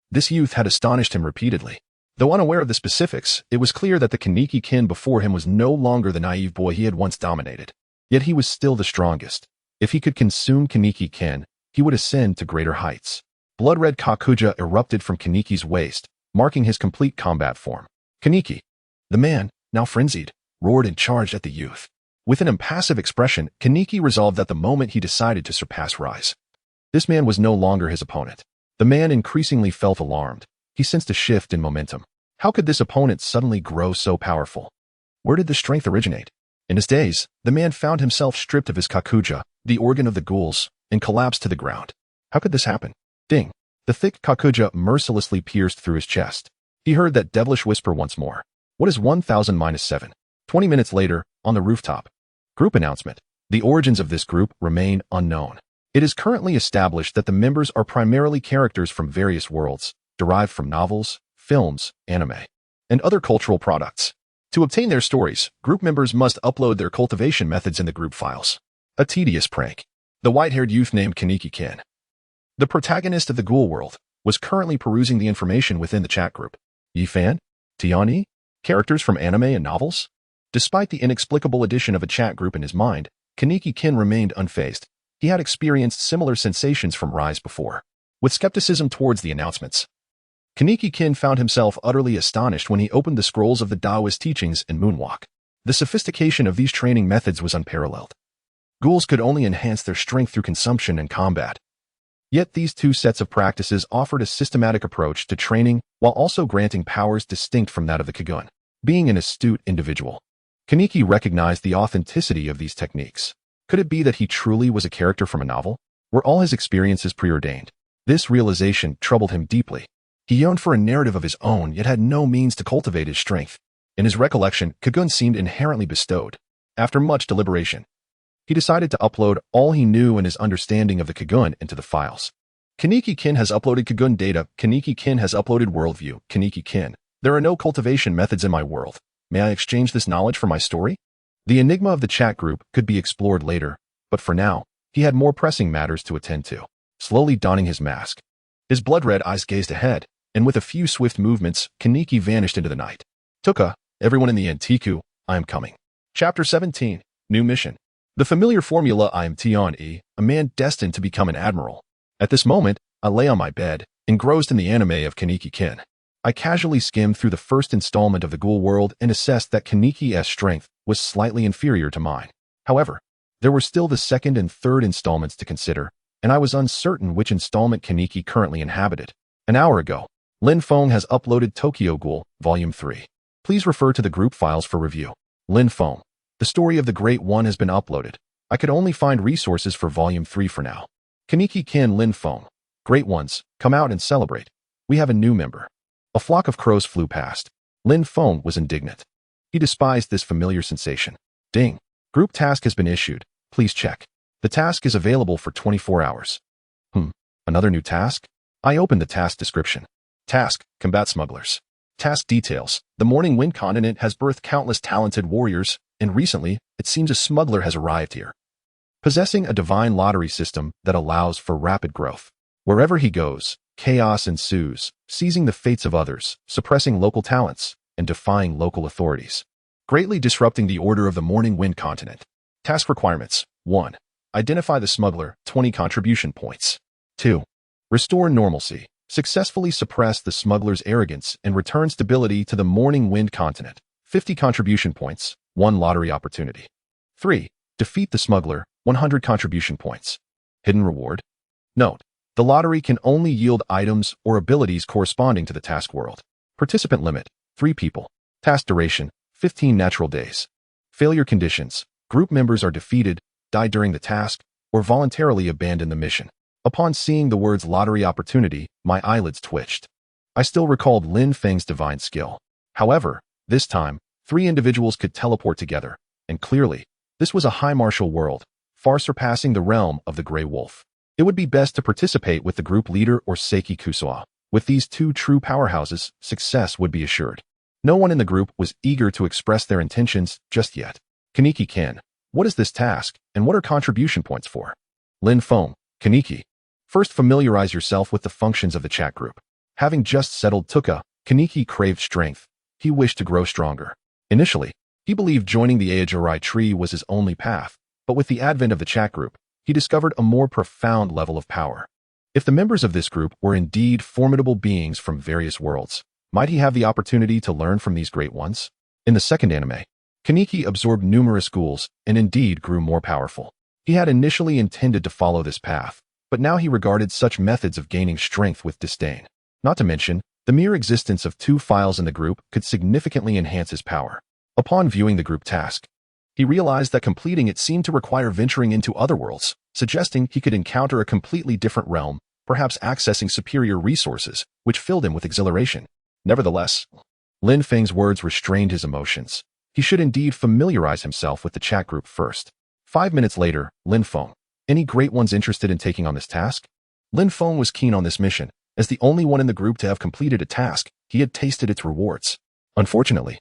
This youth had astonished him repeatedly. Though unaware of the specifics, it was clear that the Kaneki Ken before him was no longer the naive boy he had once dominated. Yet he was still the strongest. If he could consume Kaneki Ken, he would ascend to greater heights. Blood-red Kakuja erupted from Kaneki's waist, marking his complete combat form. Kaneki, the man, now frenzied, roared and charged at the youth. With an impassive expression, Kaneki resolved that the moment he decided to surpass Rise. This man was no longer his opponent. The man increasingly felt alarmed. He sensed a shift in momentum. How could this opponent suddenly grow so powerful? Where did the strength originate? In his daze, the man found himself stripped of his Kakuja, the organ of the ghouls, and collapsed to the ground. How could this happen? Ding! The thick Kakuja mercilessly pierced through his chest. He heard that devilish whisper once more. What is 1000-7? 20 minutes later, on the rooftop. Group announcement. The origins of this group remain unknown. It is currently established that the members are primarily characters from various worlds, derived from novels, films, anime, and other cultural products. To obtain their stories, group members must upload their cultivation methods in the group files. A tedious prank. The white-haired youth named Kaneki Kin, the protagonist of the Ghoul World, was currently perusing the information within the chat group. Yifan? Tiani? Characters from anime and novels? Despite the inexplicable addition of a chat group in his mind, Kaneki Kin remained unfazed. He had experienced similar sensations from Rise before. With skepticism towards the announcements, Kaneki Kin found himself utterly astonished when he opened the scrolls of the Taoist teachings in Moonwalk. The sophistication of these training methods was unparalleled. Ghouls could only enhance their strength through consumption and combat. Yet these two sets of practices offered a systematic approach to training while also granting powers distinct from that of the Kagun. Being an astute individual, Kaneki recognized the authenticity of these techniques. Could it be that he truly was a character from a novel? Were all his experiences preordained? This realization troubled him deeply. He yearned for a narrative of his own, yet had no means to cultivate his strength. In his recollection, Kagun seemed inherently bestowed. After much deliberation, he decided to upload all he knew and his understanding of the Kagun into the files. Kaneki Kin has uploaded Kagun data. Kaneki Kin has uploaded worldview. Kaneki Kin. There are no cultivation methods in my world. May I exchange this knowledge for my story? The enigma of the chat group could be explored later, but for now, he had more pressing matters to attend to. Slowly donning his mask, his blood-red eyes gazed ahead, and with a few swift movements, Kaneki vanished into the night. Tuka, everyone in the Antiku, I am coming. Chapter 17, New Mission. The familiar formula I am Tian-E, a man destined to become an admiral. At this moment, I lay on my bed, engrossed in the anime of Kaneki Kin. I casually skimmed through the first installment of the Ghoul World and assessed that Kaneki's strength was slightly inferior to mine. However, there were still the second and third installments to consider, and I was uncertain which installment Kaneki currently inhabited. An hour ago, Lin Feng has uploaded Tokyo Ghoul, Volume 3. Please refer to the group files for review. Lin Feng. The story of the Great One has been uploaded. I could only find resources for Volume 3 for now. Kaneki Kin Lin Feng. Great Ones, come out and celebrate. We have a new member. A flock of crows flew past. Lin Feng was indignant. He despised this familiar sensation. Ding. Group task has been issued. Please check. The task is available for 24 hours. Another new task? I opened the task description. Task, combat smugglers. Task details. The Morning Wind continent has birthed countless talented warriors, and recently, it seems a smuggler has arrived here, possessing a divine lottery system that allows for rapid growth. Wherever he goes, chaos ensues, seizing the fates of others, suppressing local talents, and defying local authorities, greatly disrupting the order of the Morning Wind continent. Task requirements. 1. Identify the smuggler, 20 contribution points. 2. Restore normalcy. Successfully suppress the smuggler's arrogance and return stability to the Morning Wind continent. 50 contribution points, 1 lottery opportunity. 3. Defeat the smuggler, 100 contribution points. Hidden reward. Note, the lottery can only yield items or abilities corresponding to the task world. Participant limit, 3 people. Task duration, 15 natural days. Failure conditions. Group members are defeated, die during the task, or voluntarily abandon the mission. Upon seeing the words lottery opportunity, my eyelids twitched. I still recalled Lin Feng's divine skill. However, this time, 3 individuals could teleport together, and clearly, this was a high martial world, far surpassing the realm of the Grey Wolf. It would be best to participate with the group leader or Saiki Kusua. With these 2 true powerhouses, success would be assured. No one in the group was eager to express their intentions just yet. Kaneki Kin, what is this task, and what are contribution points for? Lin Feng, Kaneki. First, familiarize yourself with the functions of the chat group. Having just settled Tuka, Kaneki craved strength. He wished to grow stronger. Initially, he believed joining the WWIII was his only path, but with the advent of the chat group, he discovered a more profound level of power. If the members of this group were indeed formidable beings from various worlds, might he have the opportunity to learn from these great ones? In the second anime, Kaneki absorbed numerous ghouls and indeed grew more powerful. He had initially intended to follow this path, but now he regarded such methods of gaining strength with disdain. Not to mention, the mere existence of 2 files in the group could significantly enhance his power. Upon viewing the group task, he realized that completing it seemed to require venturing into other worlds, suggesting he could encounter a completely different realm, perhaps accessing superior resources, which filled him with exhilaration. Nevertheless, Lin Feng's words restrained his emotions. He should indeed familiarize himself with the chat group first. 5 minutes later, Lin Feng. Any great ones interested in taking on this task? Lin Feng was keen on this mission. As the only one in the group to have completed a task, he had tasted its rewards. Unfortunately,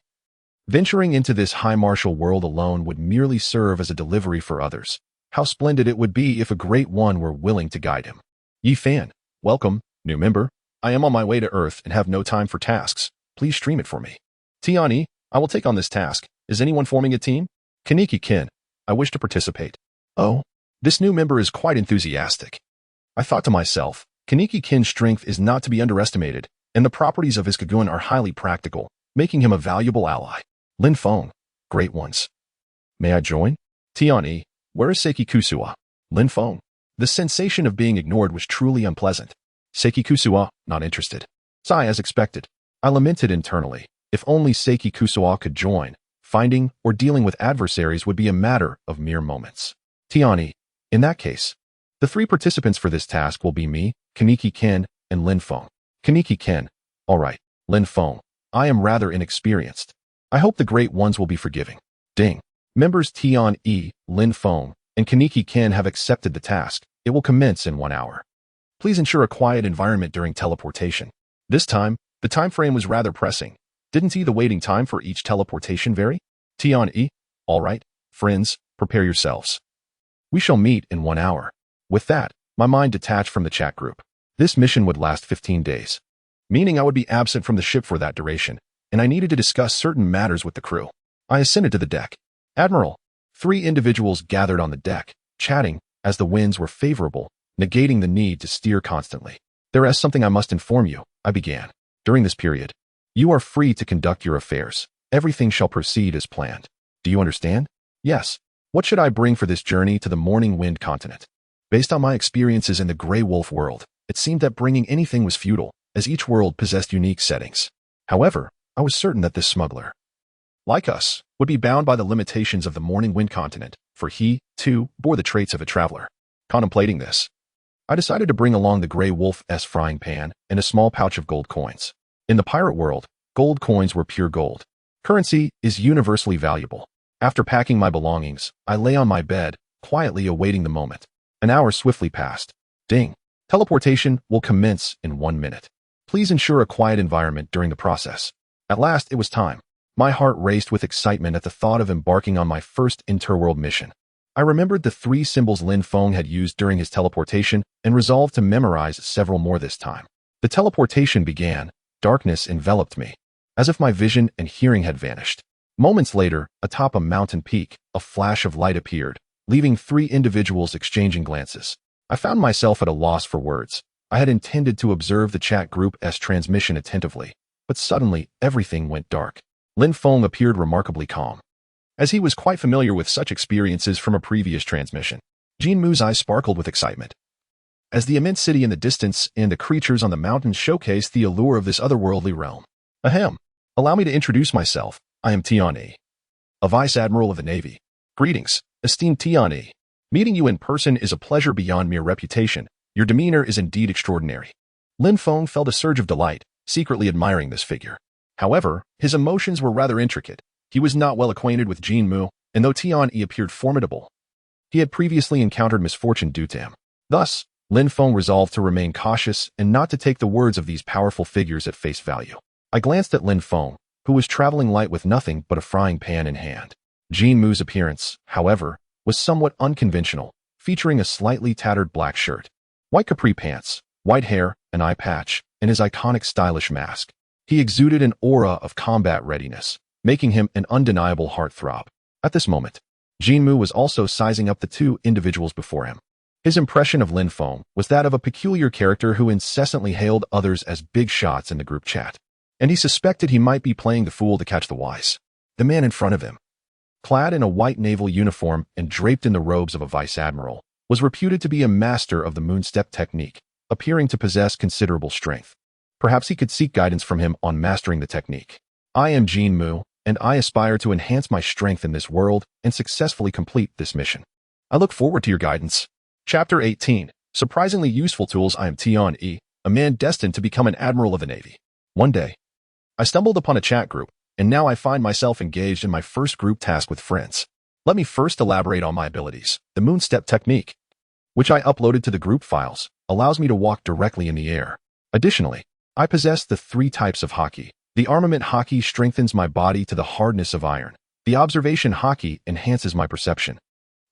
venturing into this high martial world alone would merely serve as a delivery for others. How splendid it would be if a great one were willing to guide him. Yi Fan, welcome, new member. I am on my way to Earth and have no time for tasks. Please stream it for me. Tiani, I will take on this task. Is anyone forming a team? Kaneki Kin, I wish to participate. Oh, this new member is quite enthusiastic. I thought to myself, Kaneki Kin's strength is not to be underestimated, and the properties of his Kagun are highly practical, making him a valuable ally. Lin Feng, great ones. May I join? Tiani, where is Saiki Kusua? Lin Feng, the sensation of being ignored was truly unpleasant. Saiki Kusua, not interested. Sigh as expected. I lamented internally. If only Saiki Kusua could join, finding or dealing with adversaries would be a matter of mere moments. Tiani, in that case, the 3 participants for this task will be me, Kaneki Kin, and Lin Feng. Kaneki Kin, all right, Lin Feng, I am rather inexperienced. I hope the great ones will be forgiving. Ding. Members Tian-E, Lin Feng, and Kaneki Kin have accepted the task. It will commence in 1 hour. Please ensure a quiet environment during teleportation. This time, the time frame was rather pressing. Didn't the waiting time for each teleportation vary? Tian-E, all right, friends, prepare yourselves. We shall meet in 1 hour. With that, my mind detached from the chat group. This mission would last 15 days, meaning I would be absent from the ship for that duration, and I needed to discuss certain matters with the crew. I ascended to the deck. Admiral, 3 individuals gathered on the deck, chatting, as the winds were favorable, negating the need to steer constantly. There is something I must inform you, I began. During this period, you are free to conduct your affairs. Everything shall proceed as planned. Do you understand? Yes. What should I bring for this journey to the Morning Wind continent? Based on my experiences in the Grey Wolf world, it seemed that bringing anything was futile, as each world possessed unique settings. However, I was certain that this smuggler, like us, would be bound by the limitations of the Morning Wind continent, for he, too, bore the traits of a traveler. Contemplating this, I decided to bring along the Grey Wolf's frying pan and a small pouch of gold coins. In the pirate world, gold coins were pure gold. Currency is universally valuable. After packing my belongings, I lay on my bed, quietly awaiting the moment. An hour swiftly passed. Ding. Teleportation will commence in 1 minute. Please ensure a quiet environment during the process. At last, it was time. My heart raced with excitement at the thought of embarking on my first interworld mission. I remembered the 3 symbols Lin Feng had used during his teleportation and resolved to memorize several more this time. The teleportation began. Darkness enveloped me, as if my vision and hearing had vanished. Moments later, atop a mountain peak, a flash of light appeared, leaving 3 individuals exchanging glances. I found myself at a loss for words. I had intended to observe the chat group's transmission attentively, but suddenly everything went dark. Lin Feng appeared remarkably calm, as he was quite familiar with such experiences from a previous transmission. Jin Mu's eyes sparkled with excitement, as the immense city in the distance and the creatures on the mountains showcased the allure of this otherworldly realm. Ahem. Allow me to introduce myself. I am Tiani, a Vice Admiral of the Navy. Greetings, esteemed Tiani. Meeting you in person is a pleasure beyond mere reputation. Your demeanor is indeed extraordinary. Lin Feng felt a surge of delight, secretly admiring this figure. However, his emotions were rather intricate. He was not well acquainted with Jin Mu, and though Tiani appeared formidable, he had previously encountered misfortune due to him. Thus, Lin Feng resolved to remain cautious and not to take the words of these powerful figures at face value. I glanced at Lin Feng, who was traveling light with nothing but a frying pan in hand. Jin Mu's appearance, however, was somewhat unconventional, featuring a slightly tattered black shirt, white capri pants, white hair, an eye patch, and his iconic stylish mask. He exuded an aura of combat readiness, making him an undeniable heartthrob. At this moment, Jin Mu was also sizing up the 2 individuals before him. His impression of Lin Feng was that of a peculiar character who incessantly hailed others as big shots in the group chat, and he suspected he might be playing the fool to catch the wise. The man in front of him, clad in a white naval uniform and draped in the robes of a vice admiral, was reputed to be a master of the moonstep technique, appearing to possess considerable strength. Perhaps he could seek guidance from him on mastering the technique. I am Jin Mu, and I aspire to enhance my strength in this world and successfully complete this mission. I look forward to your guidance. Chapter 18. Surprisingly useful tools. I am Tian-E, a man destined to become an admiral of the Navy. One day, I stumbled upon a chat group, and now I find myself engaged in my first group task with friends. Let me first elaborate on my abilities. The moonstep technique. which I uploaded to the group files, allows me to walk directly in the air. Additionally, I possess the 3 types of Haki. The armament Haki strengthens my body to the hardness of iron. The observation Haki enhances my perception.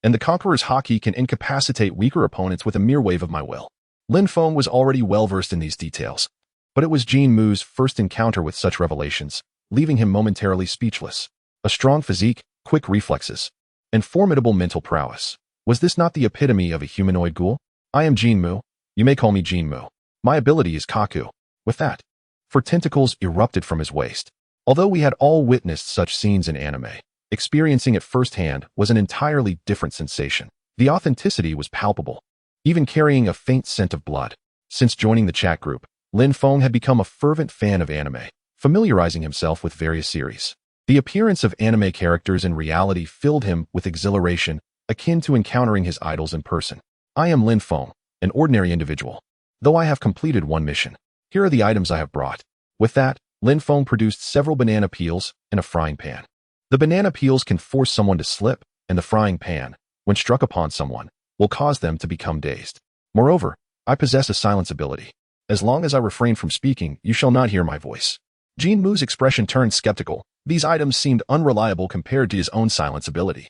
And the Conqueror's Haki can incapacitate weaker opponents with a mere wave of my will. Lin Feng was already well-versed in these details, but it was Jin Mu's first encounter with such revelations, leaving him momentarily speechless. A strong physique, quick reflexes, and formidable mental prowess. Was this not the epitome of a humanoid ghoul? I am Jin Mu. You may call me Jin Mu. My ability is Kaku. With that, for tentacles erupted from his waist. Although we had all witnessed such scenes in anime, experiencing it firsthand was an entirely different sensation. The authenticity was palpable, even carrying a faint scent of blood. Since joining the chat group, Lin Feng had become a fervent fan of anime, familiarizing himself with various series. The appearance of anime characters in reality filled him with exhilaration, akin to encountering his idols in person. I am Lin Feng, an ordinary individual, though I have completed one mission. Here are the items I have brought. With that, Lin Feng produced several banana peels and a frying pan. The banana peels can force someone to slip, and the frying pan, when struck upon someone, will cause them to become dazed. Moreover, I possess a silence ability. As long as I refrain from speaking, you shall not hear my voice. Jin Mu's expression turned skeptical. These items seemed unreliable compared to his own silence ability.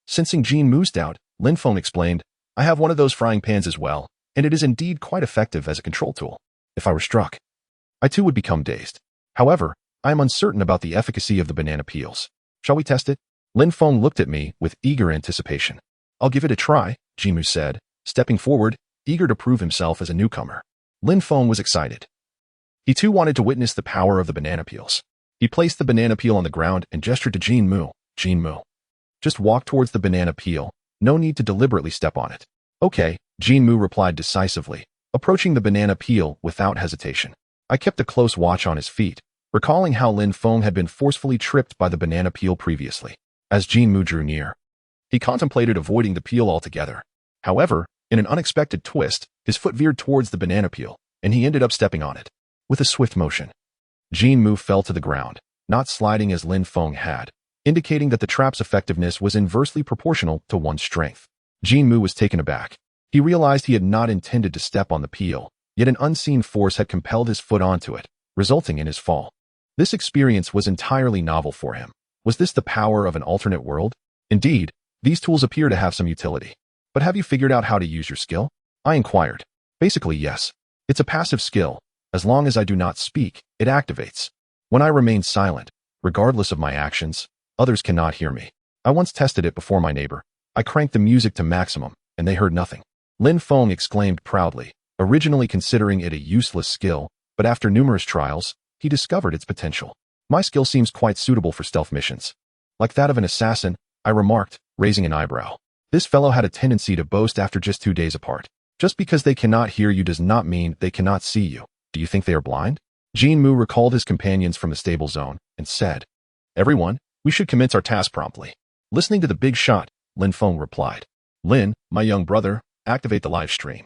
Sensing Jin Mu's doubt, Lin Feng explained, I have one of those frying pans as well, and it is indeed quite effective as a control tool. If I were struck, I too would become dazed. However, I am uncertain about the efficacy of the banana peels. Shall we test it? Lin Feng looked at me with eager anticipation. I'll give it a try, Jin Mu said, stepping forward, eager to prove himself as a newcomer. Lin Feng was excited. He too wanted to witness the power of the banana peels. He placed the banana peel on the ground and gestured to Jin Mu. Jin Mu, just walk towards the banana peel. No need to deliberately step on it. Okay, Jin Mu replied decisively, approaching the banana peel without hesitation. I kept a close watch on his feet, recalling how Lin Feng had been forcefully tripped by the banana peel previously. As Jin Mu drew near, he contemplated avoiding the peel altogether. However, in an unexpected twist, his foot veered towards the banana peel, and he ended up stepping on it. With a swift motion, Jin Mu fell to the ground, not sliding as Lin Feng had, indicating that the trap's effectiveness was inversely proportional to one's strength. Jin Mu was taken aback. He realized he had not intended to step on the peel, yet an unseen force had compelled his foot onto it, resulting in his fall. This experience was entirely novel for him. Was this the power of an alternate world? Indeed, these tools appear to have some utility. But have you figured out how to use your skill? I inquired. Basically, yes. It's a passive skill. As long as I do not speak, it activates. When I remain silent, regardless of my actions, others cannot hear me. I once tested it before my neighbor. I cranked the music to maximum, and they heard nothing. Lin Feng exclaimed proudly, originally considering it a useless skill, but after numerous trials, he discovered its potential. My skill seems quite suitable for stealth missions. Like that of an assassin, I remarked, raising an eyebrow. This fellow had a tendency to boast after just 2 days apart. Just because they cannot hear you does not mean they cannot see you. Do you think they are blind? Jin Mu recalled his companions from the stable zone and said, Everyone, we should commence our task promptly. Listening to the big shot, Lin Feng replied, Lin, my young brother, activate the live stream,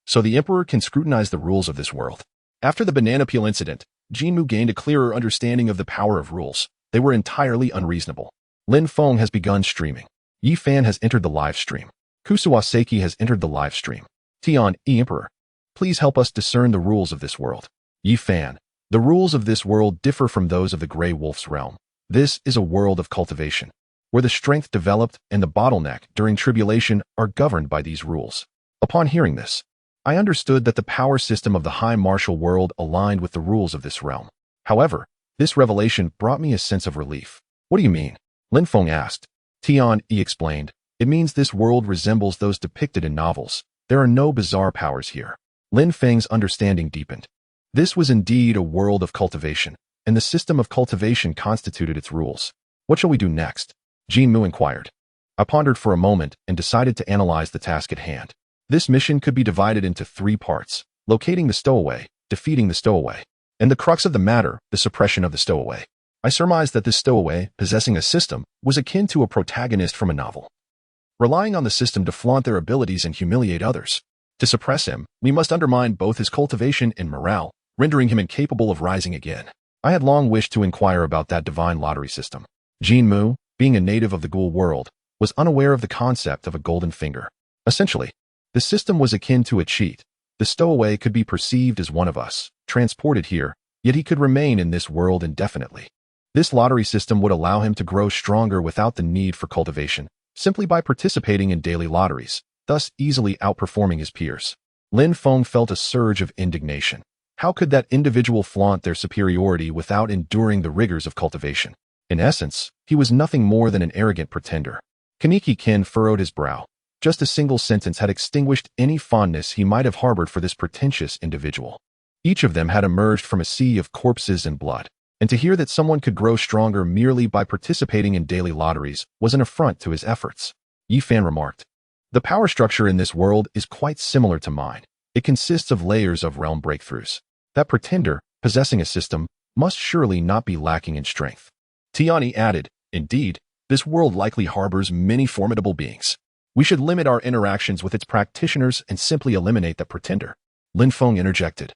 so the Emperor can scrutinize the rules of this world. After the banana peel incident, Jin Mu gained a clearer understanding of the power of rules. They were entirely unreasonable. Lin Feng has begun streaming. Yi Fan has entered the live stream. Kusuwa Saiki has entered the live stream. Tian, Emperor, please help us discern the rules of this world. Yi Fan, the rules of this world differ from those of the Grey Wolf's realm. This is a world of cultivation, where the strength developed and the bottleneck during tribulation are governed by these rules. Upon hearing this, I understood that the power system of the high martial world aligned with the rules of this realm. However, this revelation brought me a sense of relief. What do you mean? Lin Feng asked. Tian Yi explained. It means this world resembles those depicted in novels. There are no bizarre powers here. Lin Feng's understanding deepened. This was indeed a world of cultivation, and the system of cultivation constituted its rules. What shall we do next? Jin Mu inquired. I pondered for a moment and decided to analyze the task at hand. This mission could be divided into 3 parts: locating the stowaway, defeating the stowaway, and the crux of the matter, the suppression of the stowaway. I surmised that this stowaway, possessing a system, was akin to a protagonist from a novel, relying on the system to flaunt their abilities and humiliate others. To suppress him, we must undermine both his cultivation and morale, rendering him incapable of rising again. I had long wished to inquire about that divine lottery system. Jin Mu, being a native of the ghoul world, was unaware of the concept of a golden finger. Essentially, The system was akin to a cheat. The stowaway could be perceived as one of us, transported here, yet he could remain in this world indefinitely. This lottery system would allow him to grow stronger without the need for cultivation, simply by participating in daily lotteries, thus easily outperforming his peers. Lin Feng felt a surge of indignation. How could that individual flaunt their superiority without enduring the rigors of cultivation? In essence, he was nothing more than an arrogant pretender. Kaneki Kin furrowed his brow. Just a single sentence had extinguished any fondness he might have harbored for this pretentious individual. Each of them had emerged from a sea of corpses and blood, and to hear that someone could grow stronger merely by participating in daily lotteries was an affront to his efforts. Yi Fan remarked, "The power structure in this world is quite similar to mine. It consists of layers of realm breakthroughs. That pretender, possessing a system, must surely not be lacking in strength." Tiani added, "Indeed, this world likely harbors many formidable beings. We should limit our interactions with its practitioners and simply eliminate the pretender." Lin Feng interjected,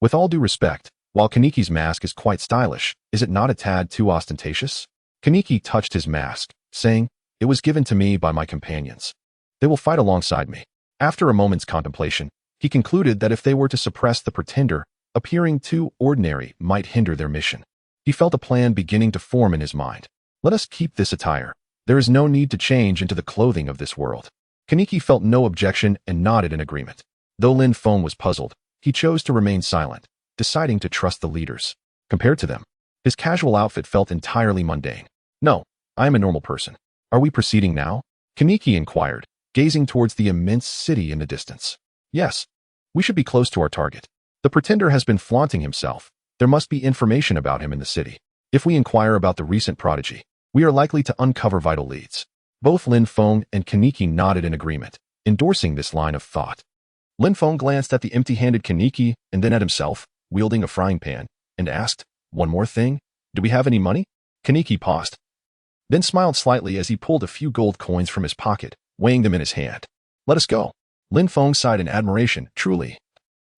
"With all due respect, while Kaneki's mask is quite stylish, is it not a tad too ostentatious?" Kaneki touched his mask, saying, "It was given to me by my companions. They will fight alongside me." After a moment's contemplation, he concluded that if they were to suppress the pretender, appearing too ordinary might hinder their mission. He felt a plan beginning to form in his mind. "Let us keep this attire. There is no need to change into the clothing of this world." Kaneki felt no objection and nodded in agreement. Though Lin Feng was puzzled, he chose to remain silent, deciding to trust the leaders. Compared to them, his casual outfit felt entirely mundane. "No, I am a normal person. Are we proceeding now?" Kaneki inquired, gazing towards the immense city in the distance. "Yes, we should be close to our target. The pretender has been flaunting himself. There must be information about him in the city. If we inquire about the recent prodigy, we are likely to uncover vital leads." Both Lin Feng and Kaneki nodded in agreement, endorsing this line of thought. Lin Feng glanced at the empty-handed Kaneki and then at himself, wielding a frying pan, and asked, "One more thing? Do we have any money?" Kaneki paused, then smiled slightly as he pulled a few gold coins from his pocket, weighing them in his hand. "Let us go." Lin Feng sighed in admiration, truly.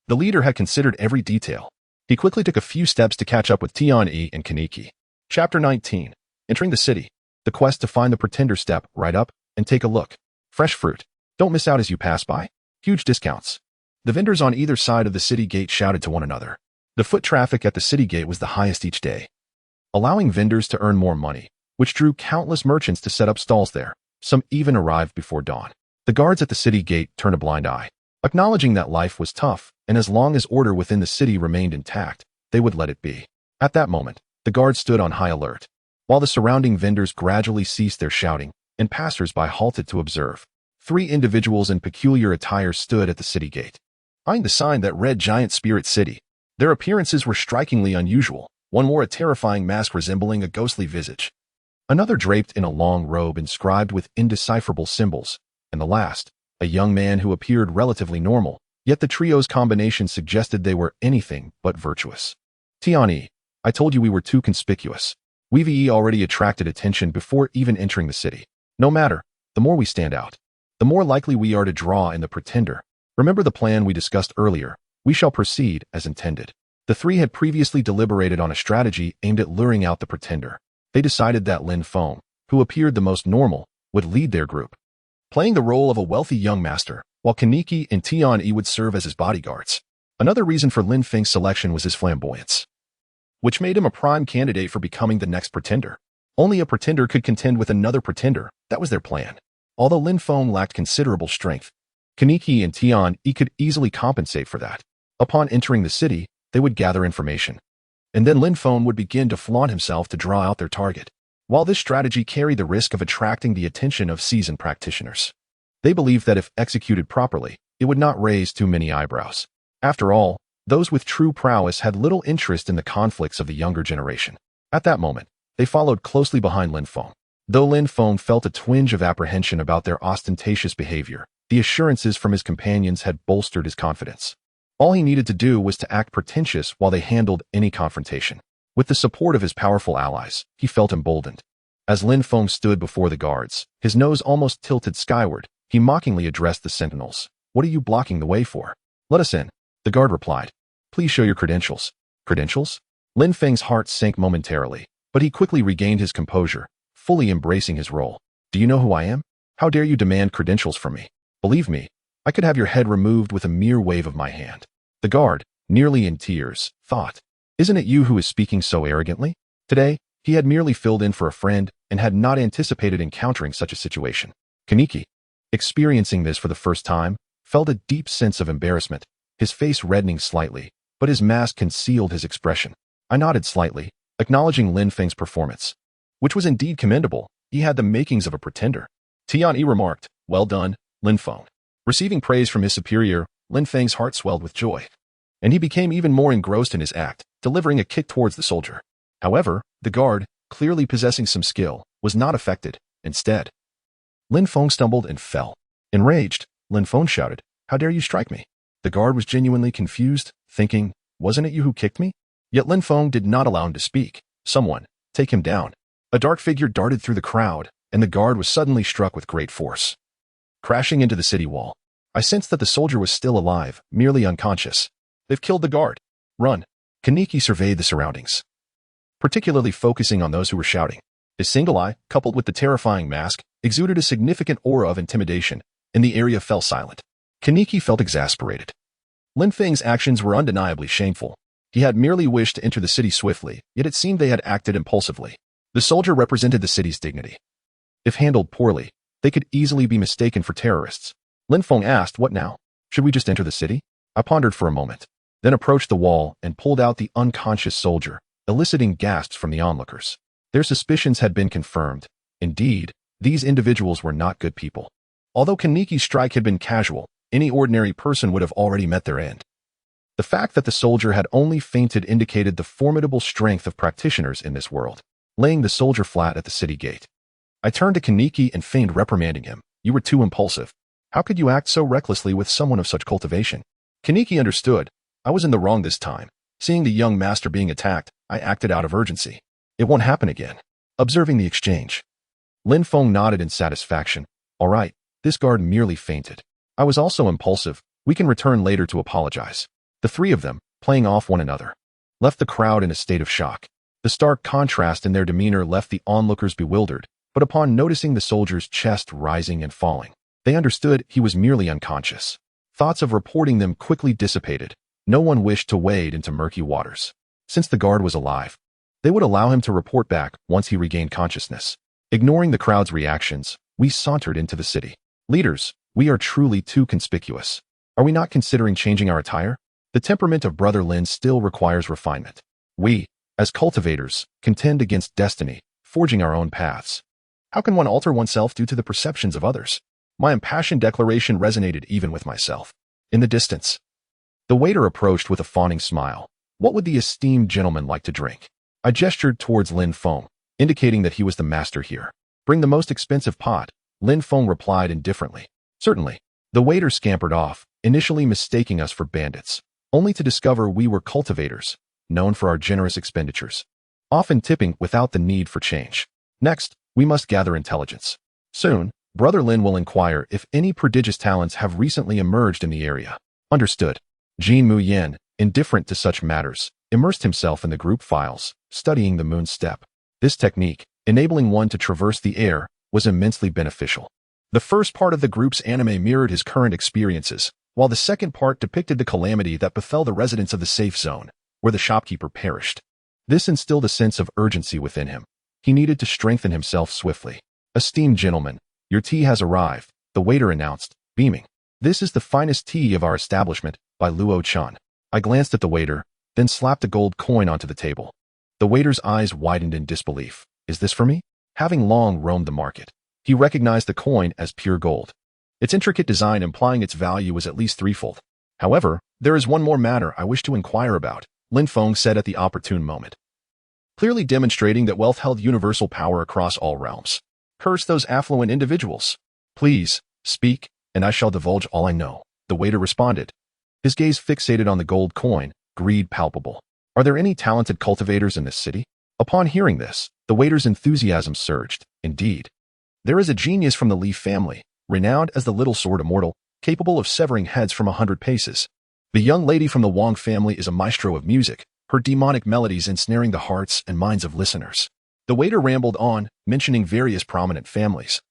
The leader had considered every detail. He quickly took a few steps to catch up with Tianyi and Kaneki. Chapter 19. Entering the city. The quest to find the pretender. Step right up and take a look. Fresh fruit. Don't miss out as you pass by. Huge discounts. The vendors on either side of the city gate shouted to one another. The foot traffic at the city gate was the highest each day, allowing vendors to earn more money, which drew countless merchants to set up stalls there. Some even arrived before dawn. The guards at the city gate turned a blind eye, acknowledging that life was tough, and as long as order within the city remained intact, they would let it be. At that moment, the guards stood on high alert, while the surrounding vendors gradually ceased their shouting, and passers-by halted to observe. 3 individuals in peculiar attire stood at the city gate, eyeing the sign that read Giant Spirit City. Their appearances were strikingly unusual. One wore a terrifying mask resembling a ghostly visage, another draped in a long robe inscribed with indecipherable symbols, and the last, a young man who appeared relatively normal, yet the trio's combination suggested they were anything but virtuous. "Tianyi, I told you we were too conspicuous. WWIII already attracted attention before even entering the city. No matter, the more we stand out, the more likely we are to draw in the pretender. Remember the plan we discussed earlier. We shall proceed as intended." The 3 had previously deliberated on a strategy aimed at luring out the pretender. They decided that Lin Feng, who appeared the most normal, would lead their group, playing the role of a wealthy young master, while Kaneki and Tianyi would serve as his bodyguards. Another reason for Lin Feng's selection was his flamboyance, which made him a prime candidate for becoming the next pretender. Only a pretender could contend with another pretender. That was their plan. Although Lin Feng lacked considerable strength, Kaneki and Tianyi could easily compensate for that. Upon entering the city, they would gather information, and then Lin Feng would begin to flaunt himself to draw out their target. While this strategy carried the risk of attracting the attention of seasoned practitioners, they believed that if executed properly, it would not raise too many eyebrows. After all, those with true prowess had little interest in the conflicts of the younger generation. At that moment, they followed closely behind Lin Feng. Though Lin Feng felt a twinge of apprehension about their ostentatious behavior, the assurances from his companions had bolstered his confidence. All he needed to do was to act pretentious while they handled any confrontation. With the support of his powerful allies, he felt emboldened. As Lin Feng stood before the guards, his nose almost tilted skyward, he mockingly addressed the sentinels. "What are you blocking the way for?" "Let us in," the guard replied. "Please show your credentials." "Credentials?" Lin Feng's heart sank momentarily, but he quickly regained his composure, fully embracing his role. "Do you know who I am? How dare you demand credentials from me? Believe me, I could have your head removed with a mere wave of my hand. The guard, nearly in tears, thought, "Isn't it you who is speaking so arrogantly?" Today, he had merely filled in for a friend and had not anticipated encountering such a situation. Kaneki, experiencing this for the first time, felt a deep sense of embarrassment, his face reddening slightly, but his mask concealed his expression. I nodded slightly, acknowledging Lin Feng's performance, which was indeed commendable. He had the makings of a pretender. Tian remarked, "Well done, Lin Feng." Receiving praise from his superior, Lin Feng's heart swelled with joy, and he became even more engrossed in his act, delivering a kick towards the soldier. However, the guard, clearly possessing some skill, was not affected. Instead, Lin Feng stumbled and fell. Enraged, Lin Feng shouted, "How dare you strike me?" The guard was genuinely confused, thinking, "Wasn't it you who kicked me?" Yet Lin Feng did not allow him to speak. "Someone, take him down." A dark figure darted through the crowd, and the guard was suddenly struck with great force, crashing into the city wall. I sensed that the soldier was still alive, merely unconscious. "They've killed the guard. Run." Kaneki surveyed the surroundings, particularly focusing on those who were shouting. His single eye, coupled with the terrifying mask, exuded a significant aura of intimidation, and the area fell silent. Kaneki felt exasperated. Lin Feng's actions were undeniably shameful. He had merely wished to enter the city swiftly, yet it seemed they had acted impulsively. The soldier represented the city's dignity. If handled poorly, they could easily be mistaken for terrorists. Lin Feng asked, "What now? Should we just enter the city?" I pondered for a moment, then approached the wall and pulled out the unconscious soldier, eliciting gasps from the onlookers. Their suspicions had been confirmed. Indeed, these individuals were not good people. Although Kaneki's strike had been casual, any ordinary person would have already met their end. The fact that the soldier had only fainted indicated the formidable strength of practitioners in this world. Laying the soldier flat at the city gate, I turned to Kaneki and feigned reprimanding him. "You were too impulsive. How could you act so recklessly with someone of such cultivation?" Kaneki understood. I was in the wrong this time. Seeing the young master being attacked, I acted out of urgency. "It won't happen again." Observing the exchange, Lin Feng nodded in satisfaction. "All right, this guard merely fainted. I was also impulsive. We can return later to apologize." The three of them, playing off one another, left the crowd in a state of shock. The stark contrast in their demeanor left the onlookers bewildered, but upon noticing the soldier's chest rising and falling, they understood he was merely unconscious. Thoughts of reporting them quickly dissipated. No one wished to wade into murky waters. Since the guard was alive, they would allow him to report back once he regained consciousness. Ignoring the crowd's reactions, we sauntered into the city. "Leaders, we are truly too conspicuous. Are we not considering changing our attire? The temperament of Brother Lin still requires refinement. We, as cultivators, contend against destiny, forging our own paths. How can one alter oneself due to the perceptions of others?" My impassioned declaration resonated even with myself. In the distance, the waiter approached with a fawning smile. "What would the esteemed gentleman like to drink?" I gestured towards Lin Feng, indicating that he was the master here. "Bring the most expensive pot," Lin Feng replied indifferently. "Certainly." The waiter scampered off, initially mistaking us for bandits, only to discover we were cultivators, known for our generous expenditures, often tipping without the need for change. Next, we must gather intelligence. Soon, Brother Lin will inquire if any prodigious talents have recently emerged in the area. Understood. Jin Mu Yen, indifferent to such matters, immersed himself in the group files, studying the moon step. This technique, enabling one to traverse the air, was immensely beneficial. The first part of the group's anime mirrored his current experiences, while the second part depicted the calamity that befell the residents of the safe zone, where the shopkeeper perished. This instilled a sense of urgency within him. He needed to strengthen himself swiftly. "Esteemed gentlemen, your tea has arrived," the waiter announced, beaming. "This is the finest tea of our establishment, by Luo Chan." I glanced at the waiter, then slapped a gold coin onto the table. The waiter's eyes widened in disbelief. "Is this for me?" Having long roamed the market, he recognized the coin as pure gold, its intricate design implying its value was at least threefold. "However, there is one more matter I wish to inquire about," Lin Feng said at the opportune moment, clearly demonstrating that wealth held universal power across all realms. "Curse those affluent individuals." "Please, speak, and I shall divulge all I know," the waiter responded, his gaze fixated on the gold coin, greed palpable. "Are there any talented cultivators in this city?" Upon hearing this, the waiter's enthusiasm surged. "Indeed, there is a genius from the Li family, renowned as the Little Sword Immortal, capable of severing heads from 100 paces. The young lady from the Wang family is a maestro of music, her demonic melodies ensnaring the hearts and minds of listeners." The waiter rambled on, mentioning various prominent families,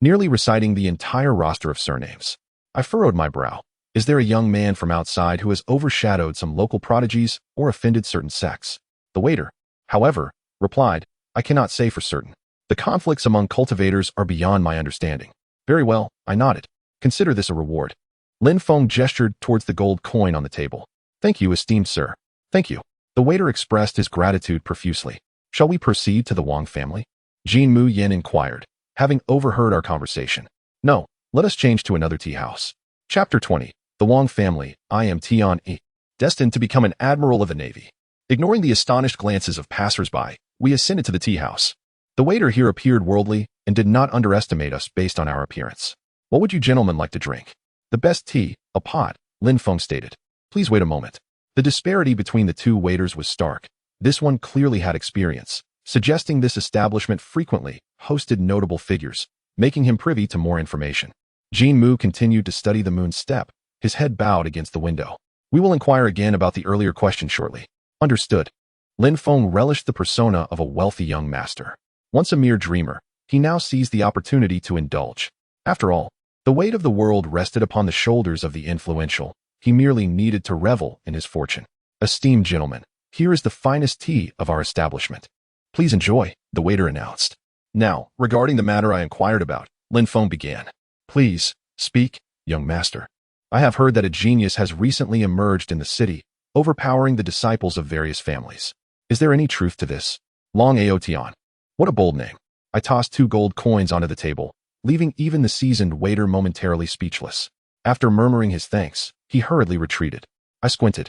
nearly reciting the entire roster of surnames. I furrowed my brow. Is there a young man from outside who has overshadowed some local prodigies or offended certain sects? The waiter, however, replied, I cannot say for certain. The conflicts among cultivators are beyond my understanding. Very well, I nodded. Consider this a reward. Lin Feng gestured towards the gold coin on the table. Thank you, esteemed sir. Thank you. The waiter expressed his gratitude profusely. Shall we proceed to the Wang family? Jin Mu Yin inquired, having overheard our conversation. No, let us change to another tea house. Chapter 20. The Wang family. I am Tian Yi, destined to become an admiral of the Navy. Ignoring the astonished glances of passers-by, we ascended to the tea house. The waiter here appeared worldly and did not underestimate us based on our appearance. What would you gentlemen like to drink? The best tea, a pot, Lin Feng stated. Please wait a moment. The disparity between the two waiters was stark. This one clearly had experience, suggesting this establishment frequently hosted notable figures, making him privy to more information. Jin Mu continued to study the moon's step, his head bowed against the window. We will inquire again about the earlier question shortly. Understood. Lin Feng relished the persona of a wealthy young master. Once a mere dreamer, he now seized the opportunity to indulge. After all, the weight of the world rested upon the shoulders of the influential. He merely needed to revel in his fortune. Esteemed gentlemen, here is the finest tea of our establishment. Please enjoy, the waiter announced. Now, regarding the matter I inquired about, Lin Feng began. Please, speak, young master. I have heard that a genius has recently emerged in the city, overpowering the disciples of various families. Is there any truth to this? Long Aotian. What a bold name. I tossed 2 gold coins onto the table, leaving even the seasoned waiter momentarily speechless. After murmuring his thanks, he hurriedly retreated. I squinted.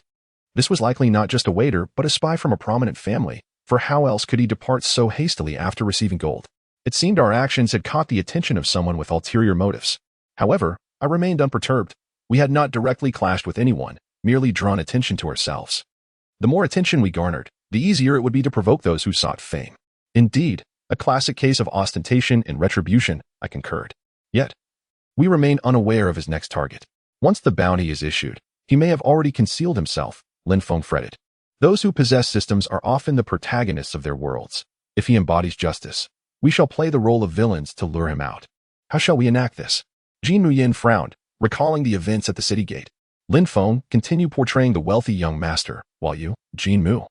This was likely not just a waiter, but a spy from a prominent family, for how else could he depart so hastily after receiving gold? It seemed our actions had caught the attention of someone with ulterior motives. However, I remained unperturbed. We had not directly clashed with anyone, merely drawn attention to ourselves. The more attention we garnered, the easier it would be to provoke those who sought fame. Indeed, a classic case of ostentation and retribution, I concurred. Yet, we remain unaware of his next target. Once the bounty is issued, he may have already concealed himself, Lin Feng fretted. Those who possess systems are often the protagonists of their worlds. If he embodies justice, we shall play the role of villains to lure him out. How shall we enact this? Jin Mu Yin frowned, recalling the events at the city gate. Lin Feng continued portraying the wealthy young master, while you, Jin Mu.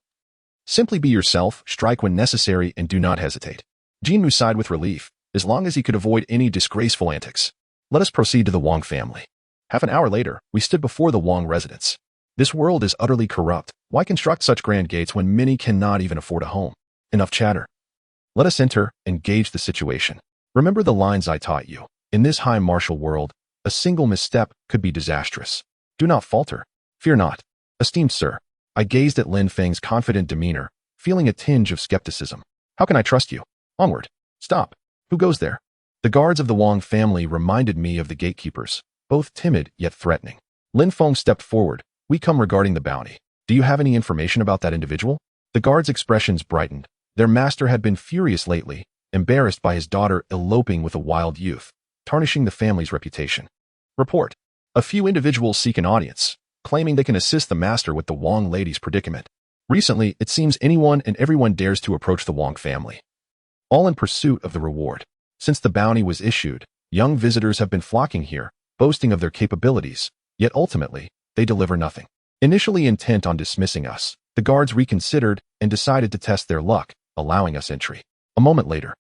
Simply be yourself, strike when necessary, and do not hesitate. Jin Mu sighed with relief, as long as he could avoid any disgraceful antics. Let us proceed to the Wang family. Half an hour later, we stood before the Wang residence. This world is utterly corrupt. Why construct such grand gates when many cannot even afford a home? Enough chatter. Let us enter and gauge the situation. Remember the lines I taught you. In this high martial world, a single misstep could be disastrous. Do not falter. Fear not. Esteemed sir, I gazed at Lin Feng's confident demeanor, feeling a tinge of skepticism. How can I trust you? Onward. Stop. Who goes there? The guards of the Wang family reminded me of the gatekeepers, both timid yet threatening. Lin Feng stepped forward. We come regarding the bounty. Do you have any information about that individual? The guards' expressions brightened. Their master had been furious lately, embarrassed by his daughter eloping with a wild youth, tarnishing the family's reputation. Report. A few individuals seek an audience, claiming they can assist the master with the Wang lady's predicament. Recently, it seems anyone and everyone dares to approach the Wang family, all in pursuit of the reward. Since the bounty was issued, young visitors have been flocking here, boasting of their capabilities, yet ultimately, they deliver nothing. Initially intent on dismissing us, the guards reconsidered and decided to test their luck, allowing us entry. A moment later,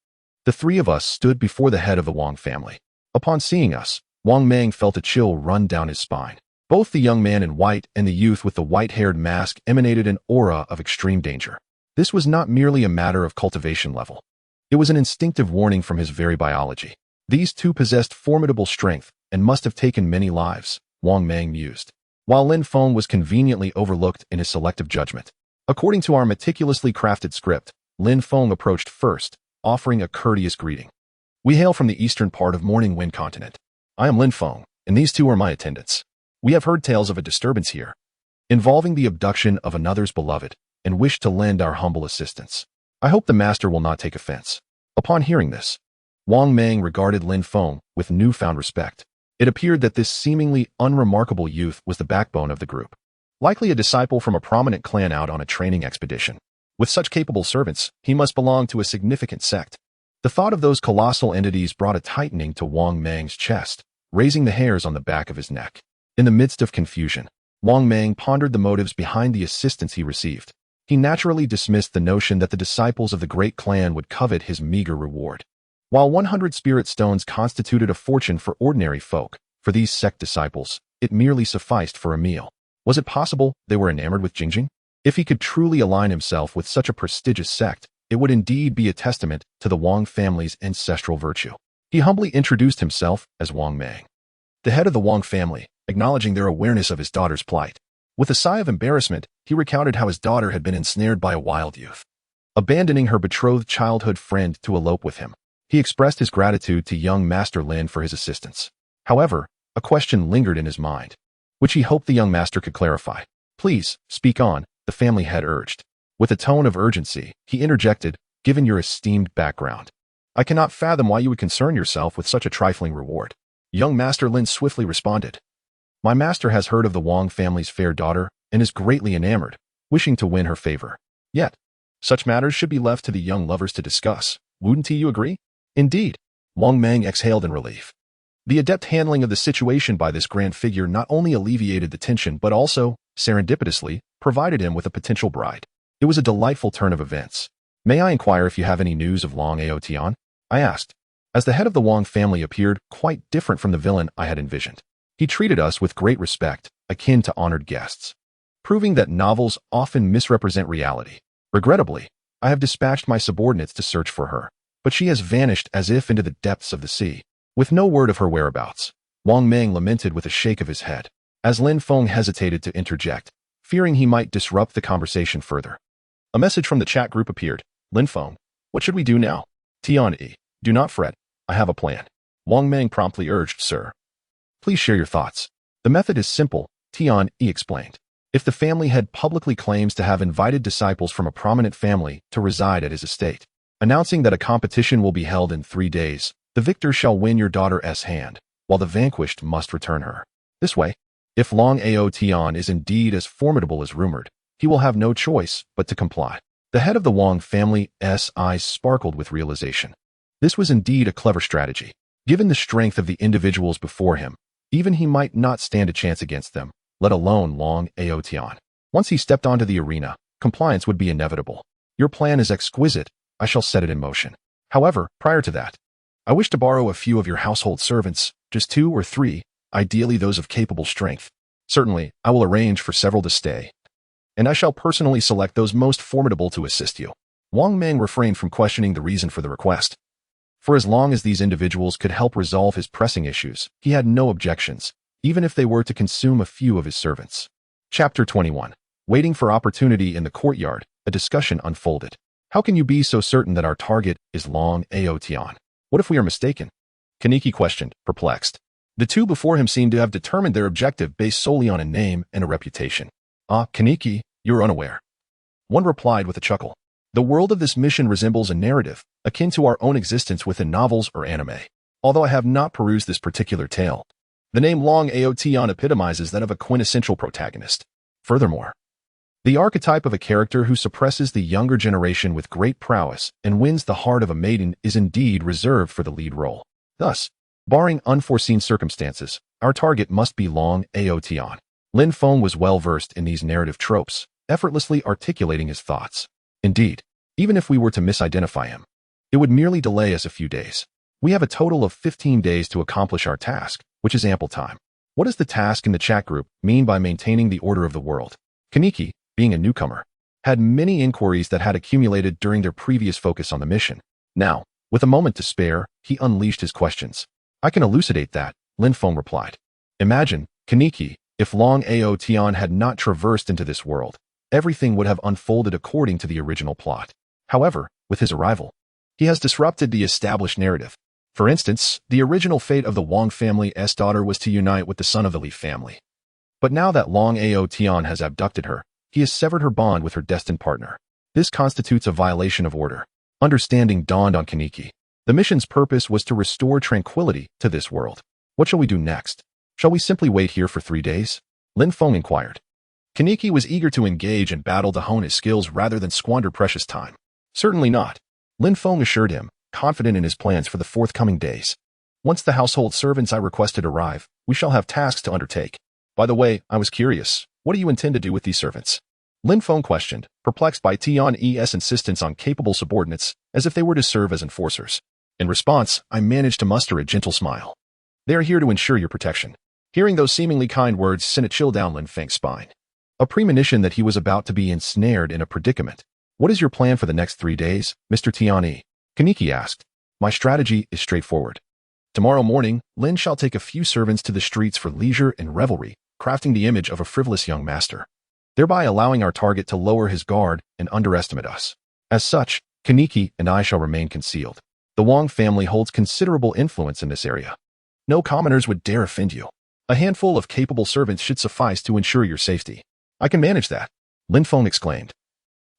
the 3 of us stood before the head of the Wang family. Upon seeing us, Wang Mang felt a chill run down his spine. Both the young man in white and the youth with the white-haired mask emanated an aura of extreme danger. This was not merely a matter of cultivation level. It was an instinctive warning from his very biology. These 2 possessed formidable strength and must have taken many lives, Wang Mang mused, while Lin Feng was conveniently overlooked in his selective judgment. According to our meticulously crafted script, Lin Feng approached first, offering a courteous greeting. We hail from the eastern part of Morning Wind Continent. I am Lin Feng, and these 2 are my attendants. We have heard tales of a disturbance here, involving the abduction of another's beloved, and wish to lend our humble assistance. I hope the master will not take offense. Upon hearing this, Wang Mang regarded Lin Feng with newfound respect. It appeared that this seemingly unremarkable youth was the backbone of the group, likely a disciple from a prominent clan out on a training expedition. With such capable servants, he must belong to a significant sect. The thought of those colossal entities brought a tightening to Wang Mang's chest, raising the hairs on the back of his neck. In the midst of confusion, Wang Mang pondered the motives behind the assistance he received. He naturally dismissed the notion that the disciples of the great clan would covet his meager reward. While 100 spirit stones constituted a fortune for ordinary folk, for these sect disciples, it merely sufficed for a meal. Was it possible they were enamored with Jingjing? If he could truly align himself with such a prestigious sect, it would indeed be a testament to the Wang family's ancestral virtue. He humbly introduced himself as Wang Mang, the head of the Wang family, acknowledging their awareness of his daughter's plight. With a sigh of embarrassment, he recounted how his daughter had been ensnared by a wild youth, abandoning her betrothed childhood friend to elope with him. He expressed his gratitude to young Master Lin for his assistance. However, a question lingered in his mind, which he hoped the young master could clarify. "Please, speak on," the family head urged. With a tone of urgency, he interjected, "Given your esteemed background, I cannot fathom why you would concern yourself with such a trifling reward." Young Master Lin swiftly responded, "My master has heard of the Wang family's fair daughter and is greatly enamored, wishing to win her favor. Yet, such matters should be left to the young lovers to discuss. Wouldn't you agree?" "Indeed." Wang Mang exhaled in relief. The adept handling of the situation by this grand figure not only alleviated the tension but also, serendipitously, provided him with a potential bride. It was a delightful turn of events. "May I inquire if you have any news of Long Aotian?" I asked, as the head of the Wang family appeared quite different from the villain I had envisioned. He treated us with great respect, akin to honored guests, proving that novels often misrepresent reality. "Regrettably, I have dispatched my subordinates to search for her, but she has vanished as if into the depths of the sea, with no word of her whereabouts." Wang Mang lamented with a shake of his head, as Lin Feng hesitated to interject, fearing he might disrupt the conversation further. A message from the chat group appeared. "Lin Feng, what should we do now?" "Tian-E, do not fret, I have a plan." Wang Mang promptly urged, "Sir, please share your thoughts." "The method is simple," Tian-E explained. "If the family head publicly claims to have invited disciples from a prominent family to reside at his estate, announcing that a competition will be held in 3 days, the victor shall win your daughter's hand, while the vanquished must return her. This way, if Long Aotian is indeed as formidable as rumored, he will have no choice but to comply." The head of the Wang family's eyes sparkled with realization. This was indeed a clever strategy. Given the strength of the individuals before him, even he might not stand a chance against them, let alone Long Aotian. Once he stepped onto the arena, compliance would be inevitable. "Your plan is exquisite. I shall set it in motion. However, prior to that, I wish to borrow a few of your household servants, just 2 or 3, ideally those of capable strength. Certainly, I will arrange for several to stay, and I shall personally select those most formidable to assist you." Wang Mang refrained from questioning the reason for the request. For as long as these individuals could help resolve his pressing issues, he had no objections, even if they were to consume a few of his servants. Chapter 21. Waiting for opportunity in the courtyard, a discussion unfolded. "How can you be so certain that our target is Long Aotian? What if we are mistaken?" Kaneki questioned, perplexed. The two before him seemed to have determined their objective based solely on a name and a reputation. "Ah, Kaneki, you're unaware." One replied with a chuckle. "The world of this mission resembles a narrative, akin to our own existence within novels or anime. Although I have not perused this particular tale, the name Long Aotian epitomizes that of a quintessential protagonist. Furthermore, the archetype of a character who suppresses the younger generation with great prowess and wins the heart of a maiden is indeed reserved for the lead role. Thus, barring unforeseen circumstances, our target must be Long Aotian." Lin Feng was well versed in these narrative tropes, effortlessly articulating his thoughts. "Indeed, even if we were to misidentify him, it would merely delay us a few days. We have a total of 15 days to accomplish our task, which is ample time." "What does the task in the chat group mean by maintaining the order of the world?" Kaneki, being a newcomer, had many inquiries that had accumulated during their previous focus on the mission. Now, with a moment to spare, he unleashed his questions. "I can elucidate that," Lin Feng replied. "Imagine, Kaneki, if Long Aotian had not traversed into this world, everything would have unfolded according to the original plot. However, with his arrival, he has disrupted the established narrative. For instance, the original fate of the Wang family's daughter was to unite with the son of the Li family. But now that Long Aotian has abducted her, he has severed her bond with her destined partner. This constitutes a violation of order." Understanding dawned on Kaneki. The mission's purpose was to restore tranquility to this world. "What shall we do next? Shall we simply wait here for 3 days?" Lin Feng inquired. Kaneki was eager to engage in battle to hone his skills rather than squander precious time. "Certainly not," Lin Feng assured him, confident in his plans for the forthcoming days. Once the household servants I requested arrive, we shall have tasks to undertake. By the way, I was curious, what do you intend to do with these servants? Lin Feng questioned, perplexed by Tian's insistence on capable subordinates, as if they were to serve as enforcers. In response, I managed to muster a gentle smile. They are here to ensure your protection. Hearing those seemingly kind words sent a chill down Lin Feng's spine. A premonition that he was about to be ensnared in a predicament. What is your plan for the next 3 days, Mr. Tian? Kaneki asked. My strategy is straightforward. Tomorrow morning, Lin shall take a few servants to the streets for leisure and revelry, crafting the image of a frivolous young master, thereby allowing our target to lower his guard and underestimate us. As such, Kaneki and I shall remain concealed. The Wang family holds considerable influence in this area. No commoners would dare offend you. A handful of capable servants should suffice to ensure your safety. I can manage that, Lin Feng exclaimed.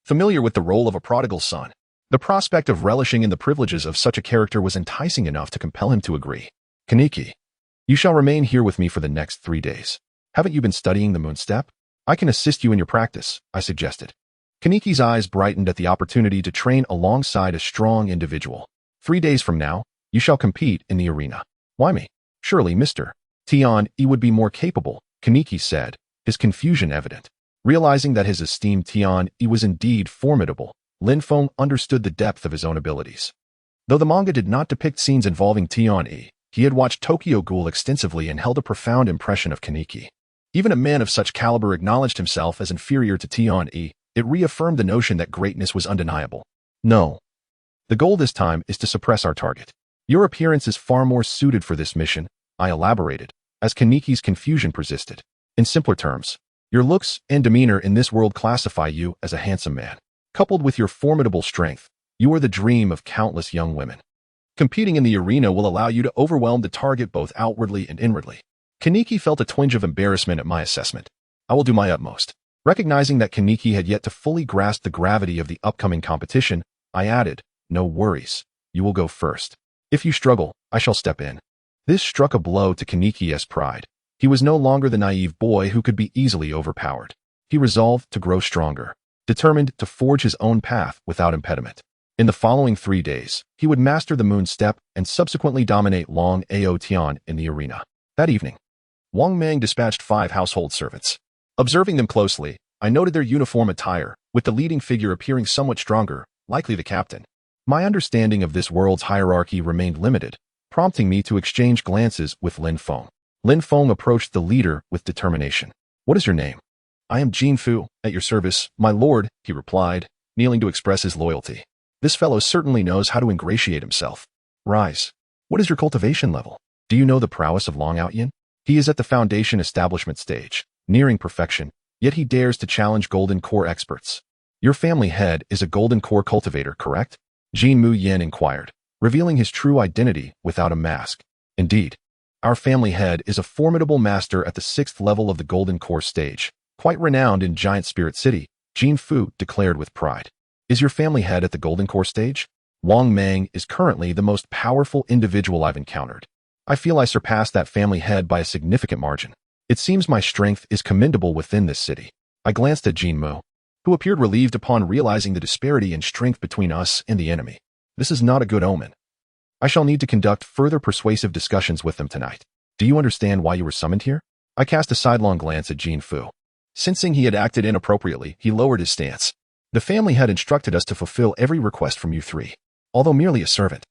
Familiar with the role of a prodigal son, the prospect of relishing in the privileges of such a character was enticing enough to compel him to agree. Kaneki, you shall remain here with me for the next 3 days. Haven't you been studying the moon step? I can assist you in your practice, I suggested. Kaneki's eyes brightened at the opportunity to train alongside a strong individual. 3 days from now, you shall compete in the arena. Why me? Surely, Mr. Tian would be more capable, Kaneki said, his confusion evident. Realizing that his esteemed Tian was indeed formidable, Lin Feng understood the depth of his own abilities. Though the manga did not depict scenes involving Tian, he had watched Tokyo Ghoul extensively and held a profound impression of Kaneki. Even a man of such caliber acknowledged himself as inferior to Tian. It reaffirmed the notion that greatness was undeniable. No. The goal this time is to suppress our target. Your appearance is far more suited for this mission, I elaborated, as Kaneki's confusion persisted. In simpler terms, your looks and demeanor in this world classify you as a handsome man. Coupled with your formidable strength, you are the dream of countless young women. Competing in the arena will allow you to overwhelm the target both outwardly and inwardly. Kaneki felt a twinge of embarrassment at my assessment. I will do my utmost. Recognizing that Kaneki had yet to fully grasp the gravity of the upcoming competition, I added, no worries. You will go first. If you struggle, I shall step in. This struck a blow to Kaneki's pride. He was no longer the naive boy who could be easily overpowered. He resolved to grow stronger, determined to forge his own path without impediment. In the following 3 days, he would master the moon step and subsequently dominate Long Ao Tian in the arena. That evening, Wang Mang dispatched 5 household servants. Observing them closely, I noted their uniform attire, with the leading figure appearing somewhat stronger, likely the captain. My understanding of this world's hierarchy remained limited, prompting me to exchange glances with Lin Feng. Lin Feng approached the leader with determination. What is your name? I am Jin Fu, at your service, my lord, he replied, kneeling to express his loyalty. This fellow certainly knows how to ingratiate himself. Rise. What is your cultivation level? Do you know the prowess of Long Ao Yin? He is at the foundation establishment stage, nearing perfection, yet he dares to challenge Golden Core experts. Your family head is a Golden Core cultivator, correct? Jin Mu Yen inquired, revealing his true identity without a mask. Indeed. Our family head is a formidable master at the 6th level of the Golden Core stage, quite renowned in Giant Spirit City, Jin Fu declared with pride. Is your family head at the Golden Core stage? Wang Mang is currently the most powerful individual I've encountered. I feel I surpassed that family head by a significant margin. It seems my strength is commendable within this city. I glanced at Jin Mu, who appeared relieved upon realizing the disparity in strength between us and the enemy. This is not a good omen. I shall need to conduct further persuasive discussions with them tonight. Do you understand why you were summoned here? I cast a sidelong glance at Jin Fu. Sensing he had acted inappropriately, he lowered his stance. The family had instructed us to fulfill every request from you 3, although merely a servant.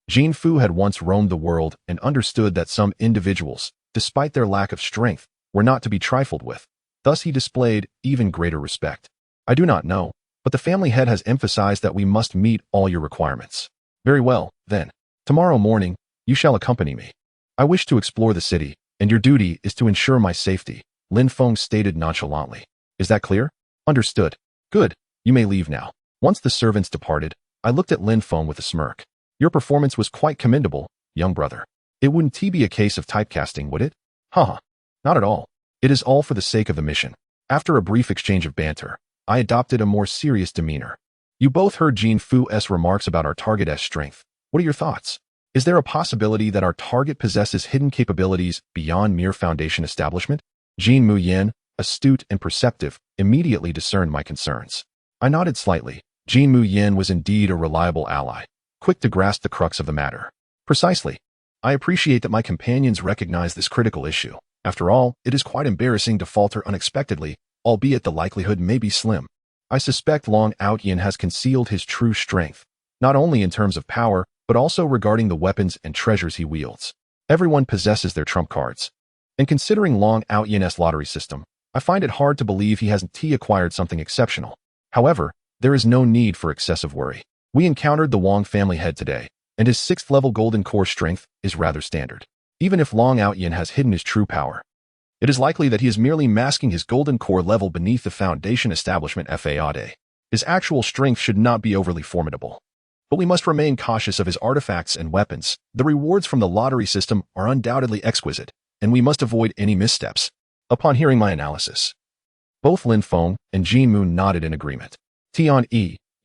Jin Fu had once roamed the world and understood that some individuals, despite their lack of strength, were not to be trifled with. Thus he displayed even greater respect. I do not know, but the family head has emphasized that we must meet all your requirements. Very well, then. Tomorrow morning, you shall accompany me. I wish to explore the city, and your duty is to ensure my safety, Lin Feng stated nonchalantly. Is that clear? Understood. Good. You may leave now. Once the servants departed, I looked at Lin Feng with a smirk. Your performance was quite commendable, young brother. It wouldn't be a case of typecasting, would it? Haha. Not at all. It is all for the sake of the mission. After a brief exchange of banter, I adopted a more serious demeanor. You both heard Jin Fu's remarks about our target's strength. What are your thoughts? Is there a possibility that our target possesses hidden capabilities beyond mere foundation establishment? Jin Mu Yen, astute and perceptive, immediately discerned my concerns. I nodded slightly. Jin Mu Yen was indeed a reliable ally, quick to grasp the crux of the matter. Precisely. I appreciate that my companions recognize this critical issue. After all, it is quite embarrassing to falter unexpectedly, albeit the likelihood may be slim. I suspect Long Outyin has concealed his true strength, not only in terms of power, but also regarding the weapons and treasures he wields. Everyone possesses their trump cards. And considering Long Outyin's lottery system, I find it hard to believe he hasn't acquired something exceptional. However, there is no need for excessive worry. We encountered the Wong family head today, and his 6th level golden core strength is rather standard. Even if Long Outyin has hidden his true power, it is likely that he is merely masking his golden core level beneath the foundation establishment FAAD. His actual strength should not be overly formidable. But we must remain cautious of his artifacts and weapons. The rewards from the lottery system are undoubtedly exquisite, and we must avoid any missteps. Upon hearing my analysis, both Lin Feng and Jin Mu nodded in agreement. Tian,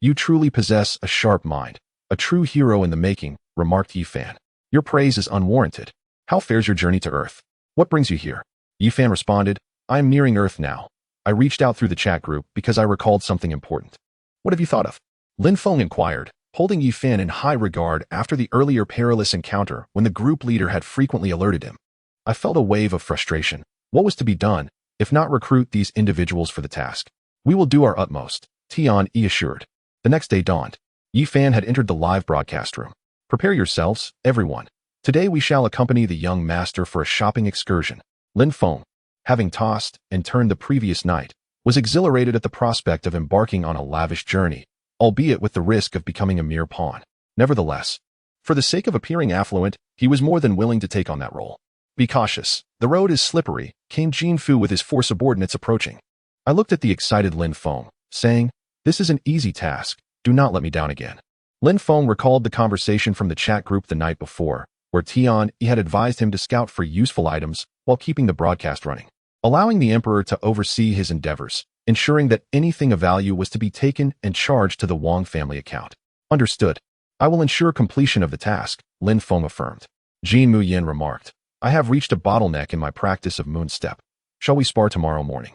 you truly possess a sharp mind. A true hero in the making, remarked Yifan. Your praise is unwarranted. How fares your journey to Earth? What brings you here? Yifan responded, I am nearing Earth now. I reached out through the chat group because I recalled something important. What have you thought of? Lin Feng inquired, holding Yifan in high regard after the earlier perilous encounter when the group leader had frequently alerted him. I felt a wave of frustration. What was to be done, if not recruit these individuals for the task? We will do our utmost, Tian assured. The next day dawned. Yifan had entered the live broadcast room. Prepare yourselves, everyone. Today we shall accompany the young master for a shopping excursion. Lin Feng, having tossed and turned the previous night, was exhilarated at the prospect of embarking on a lavish journey, albeit with the risk of becoming a mere pawn. Nevertheless, for the sake of appearing affluent, he was more than willing to take on that role. Be cautious. The road is slippery, came Jin Fu with his 4 subordinates approaching. I looked at the excited Lin Feng, saying, this is an easy task. Do not let me down again. Lin Feng recalled the conversation from the chat group the night before, where Tian had advised him to scout for useful items while keeping the broadcast running, allowing the Emperor to oversee his endeavors, ensuring that anything of value was to be taken and charged to the Wong family account. Understood. I will ensure completion of the task, Lin Feng affirmed. Jin Mu Yin remarked, I have reached a bottleneck in my practice of moon step. Shall we spar tomorrow morning?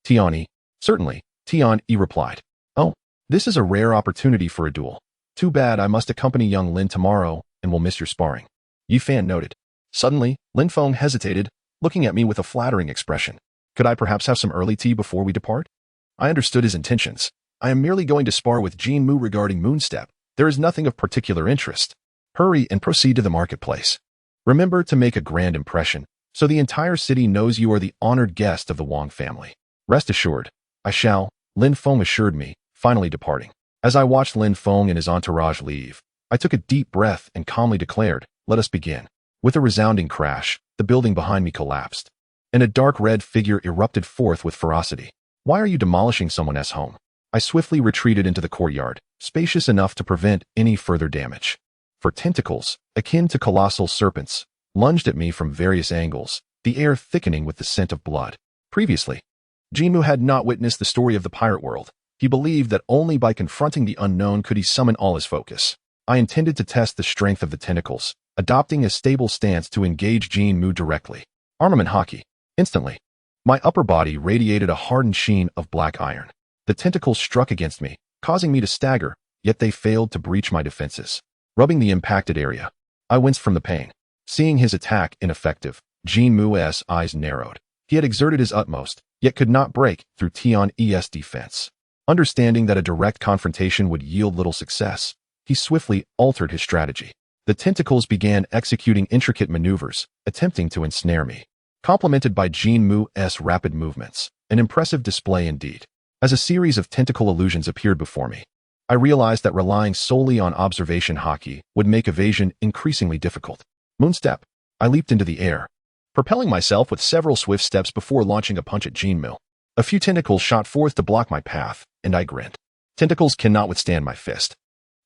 Tian, certainly, Tian replied. Oh, this is a rare opportunity for a duel. Too bad I must accompany young Lin tomorrow and will miss your sparring. Yifan noted. Suddenly, Lin Feng hesitated, looking at me with a flattering expression. Could I perhaps have some early tea before we depart? I understood his intentions. I am merely going to spar with Jin Mu regarding moonstep. There is nothing of particular interest. Hurry and proceed to the marketplace. Remember to make a grand impression, so the entire city knows you are the honored guest of the Wong family. Rest assured, I shall, Lin Feng assured me, finally departing. As I watched Lin Feng and his entourage leave, I took a deep breath and calmly declared, let us begin. With a resounding crash, the building behind me collapsed, and a dark red figure erupted forth with ferocity. Why are you demolishing someone's home? I swiftly retreated into the courtyard, spacious enough to prevent any further damage. For tentacles, akin to colossal serpents, lunged at me from various angles, the air thickening with the scent of blood. Previously, Jin Mu had not witnessed the story of the pirate world. He believed that only by confronting the unknown could he summon all his focus. I intended to test the strength of the tentacles, adopting a stable stance to engage Jin Mu directly. Armament hockey. Instantly, my upper body radiated a hardened sheen of black iron. The tentacles struck against me, causing me to stagger, yet they failed to breach my defenses. Rubbing the impacted area, I winced from the pain. Seeing his attack ineffective, Jin Mu's eyes narrowed. He had exerted his utmost, yet could not break through Tian's defense. Understanding that a direct confrontation would yield little success, he swiftly altered his strategy. The tentacles began executing intricate maneuvers, attempting to ensnare me. Complemented by Jin Mu's rapid movements, an impressive display indeed. As a series of tentacle illusions appeared before me, I realized that relying solely on observation hockey would make evasion increasingly difficult. Moonstep. I leaped into the air, propelling myself with several swift steps before launching a punch at Jin Mu. A few tentacles shot forth to block my path, and I grinned. Tentacles cannot withstand my fist.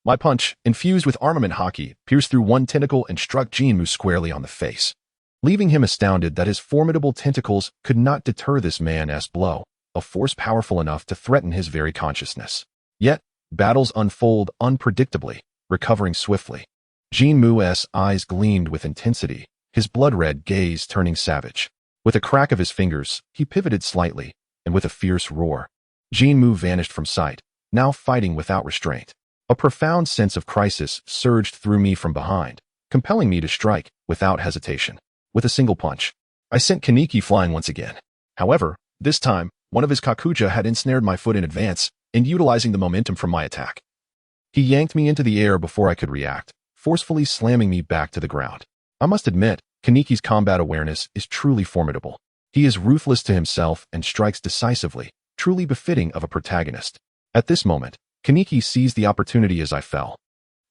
My punch, infused with armament hockey, pierced through one tentacle and struck Jin Mu squarely on the face, leaving him astounded that his formidable tentacles could not deter this man's blow, a force powerful enough to threaten his very consciousness. Yet, battles unfold unpredictably, recovering swiftly. Jin Mu's eyes gleamed with intensity, his blood-red gaze turning savage. With a crack of his fingers, he pivoted slightly, and with a fierce roar, Jin Mu vanished from sight, now fighting without restraint. A profound sense of crisis surged through me from behind, compelling me to strike without hesitation. With a single punch, I sent Kaneki flying once again. However, this time, one of his kakuja had ensnared my foot in advance, and utilizing the momentum from my attack, he yanked me into the air before I could react, forcefully slamming me back to the ground. I must admit, Kaneki's combat awareness is truly formidable. He is ruthless to himself and strikes decisively, truly befitting of a protagonist. At this moment, Kaneki seized the opportunity as I fell,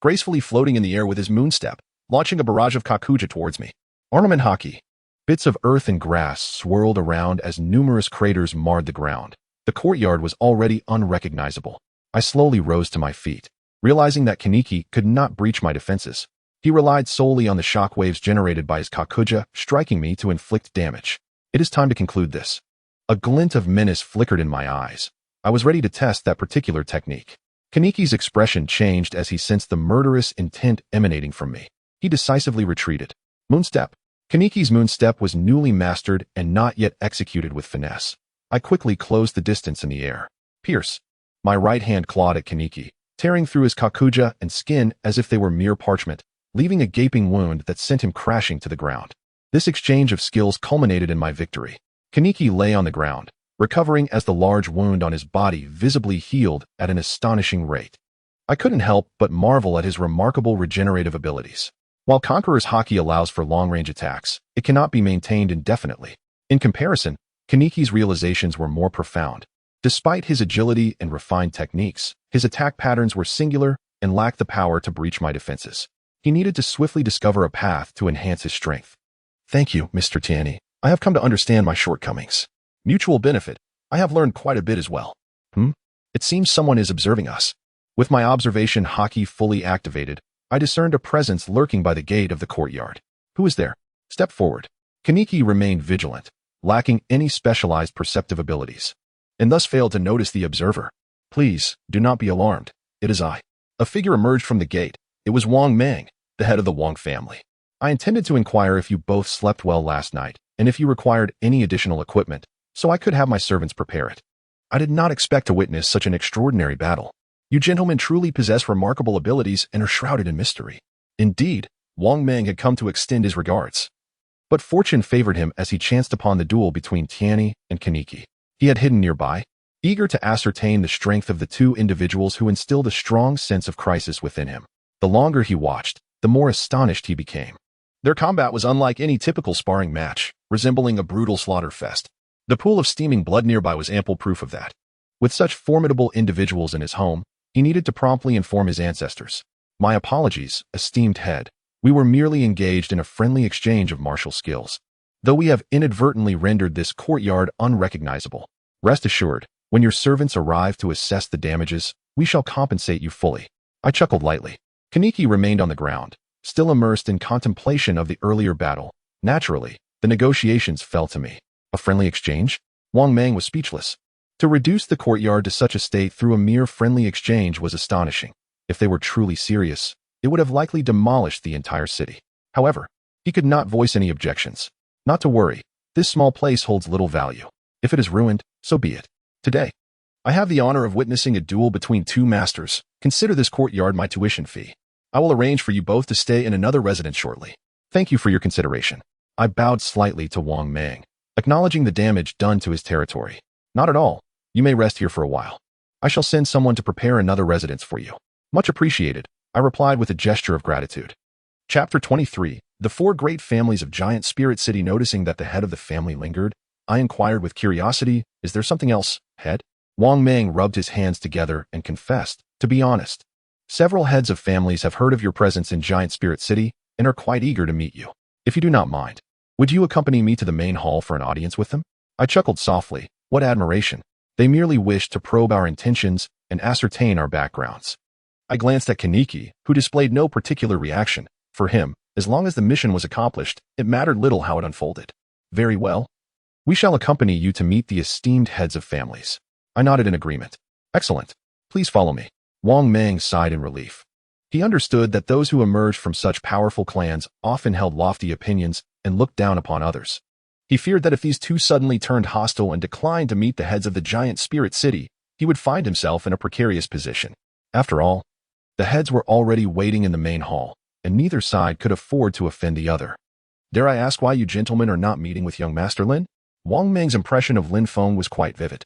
gracefully floating in the air with his moonstep, launching a barrage of kakuja towards me. Armament hockey. Bits of earth and grass swirled around as numerous craters marred the ground. The courtyard was already unrecognizable. I slowly rose to my feet, realizing that Kaneki could not breach my defenses. He relied solely on the shockwaves generated by his kakuja, striking me to inflict damage. It is time to conclude this. A glint of menace flickered in my eyes. I was ready to test that particular technique. Kaneki's expression changed as he sensed the murderous intent emanating from me. He decisively retreated. Moonstep. Kaneki's moonstep was newly mastered and not yet executed with finesse. I quickly closed the distance in the air. Pierce. My right hand clawed at Kaneki, tearing through his kakuja and skin as if they were mere parchment, leaving a gaping wound that sent him crashing to the ground. This exchange of skills culminated in my victory. Kaneki lay on the ground, recovering as the large wound on his body visibly healed at an astonishing rate. I couldn't help but marvel at his remarkable regenerative abilities. While Conqueror's Haki allows for long-range attacks, it cannot be maintained indefinitely. In comparison, Kaneki's realizations were more profound. Despite his agility and refined techniques, his attack patterns were singular and lacked the power to breach my defenses. He needed to swiftly discover a path to enhance his strength. Thank you, Mr. Tiani. I have come to understand my shortcomings. Mutual benefit. I have learned quite a bit as well. It seems someone is observing us. With my observation Haki fully activated, I discerned a presence lurking by the gate of the courtyard. Who is there? Step forward. Kaneki remained vigilant, lacking any specialized perceptive abilities, and thus failed to notice the observer. Please, do not be alarmed. It is I. A figure emerged from the gate. It was Wang Mang, the head of the Wang family. I intended to inquire if you both slept well last night, and if you required any additional equipment, so I could have my servants prepare it. I did not expect to witness such an extraordinary battle. You gentlemen truly possess remarkable abilities and are shrouded in mystery. Indeed, Wang Mang had come to extend his regards. But fortune favored him as he chanced upon the duel between Tiani and Kaneki. He had hidden nearby, eager to ascertain the strength of the two individuals who instilled a strong sense of crisis within him. The longer he watched, the more astonished he became. Their combat was unlike any typical sparring match, resembling a brutal slaughter fest. The pool of steaming blood nearby was ample proof of that. With such formidable individuals in his home, he needed to promptly inform his ancestors. My apologies, esteemed head. We were merely engaged in a friendly exchange of martial skills. Though we have inadvertently rendered this courtyard unrecognizable, rest assured, when your servants arrive to assess the damages, we shall compensate you fully. I chuckled lightly. Kaneki remained on the ground, still immersed in contemplation of the earlier battle. Naturally, the negotiations fell to me. A friendly exchange? Wang Mang was speechless. To reduce the courtyard to such a state through a mere friendly exchange was astonishing. If they were truly serious, it would have likely demolished the entire city. However, he could not voice any objections. Not to worry, this small place holds little value. If it is ruined, so be it. Today, I have the honor of witnessing a duel between two masters. Consider this courtyard my tuition fee. I will arrange for you both to stay in another residence shortly. Thank you for your consideration. I bowed slightly to Wang Mang, acknowledging the damage done to his territory. Not at all. You may rest here for a while. I shall send someone to prepare another residence for you. Much appreciated, I replied with a gesture of gratitude. Chapter 23. The four great families of Giant Spirit City. Noticing that the head of the family lingered, I inquired with curiosity, is there something else, head? Wang Mang rubbed his hands together and confessed, to be honest. Several heads of families have heard of your presence in Giant Spirit City and are quite eager to meet you. If you do not mind, would you accompany me to the main hall for an audience with them? I chuckled softly. What admiration. They merely wished to probe our intentions and ascertain our backgrounds. I glanced at Kaneki, who displayed no particular reaction. For him, as long as the mission was accomplished, it mattered little how it unfolded. Very well. We shall accompany you to meet the esteemed heads of families. I nodded in agreement. Excellent. Please follow me. Wang Mang sighed in relief. He understood that those who emerged from such powerful clans often held lofty opinions and looked down upon others. He feared that if these two suddenly turned hostile and declined to meet the heads of the Giant Spirit City, he would find himself in a precarious position. After all, the heads were already waiting in the main hall, and neither side could afford to offend the other. Dare I ask why you gentlemen are not meeting with young Master Lin? Wang Meng's impression of Lin Feng was quite vivid.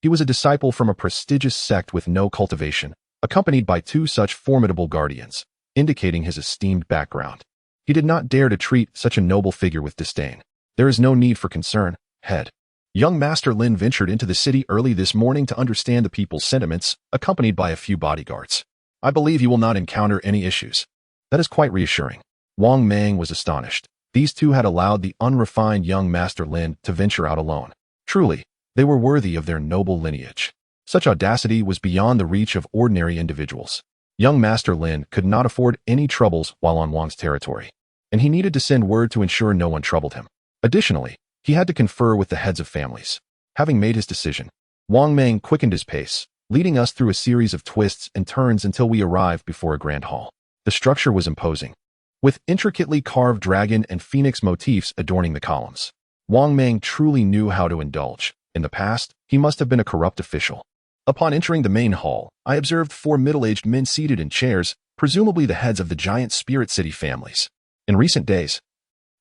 He was a disciple from a prestigious sect with no cultivation, accompanied by two such formidable guardians, indicating his esteemed background. He did not dare to treat such a noble figure with disdain. There is no need for concern, head. Young Master Lin ventured into the city early this morning to understand the people's sentiments, accompanied by a few bodyguards. I believe you will not encounter any issues. That is quite reassuring. Wang Meng was astonished. These two had allowed the unrefined young Master Lin to venture out alone. Truly, they were worthy of their noble lineage. Such audacity was beyond the reach of ordinary individuals. Young Master Lin could not afford any troubles while on Wang's territory, and he needed to send word to ensure no one troubled him. Additionally, he had to confer with the heads of families. Having made his decision, Wang Meng quickened his pace, leading us through a series of twists and turns until we arrived before a grand hall. The structure was imposing, with intricately carved dragon and phoenix motifs adorning the columns. Wang Meng truly knew how to indulge. In the past, he must have been a corrupt official. Upon entering the main hall, I observed 4 middle-aged men seated in chairs, presumably the heads of the giant Spirit City families. In recent days,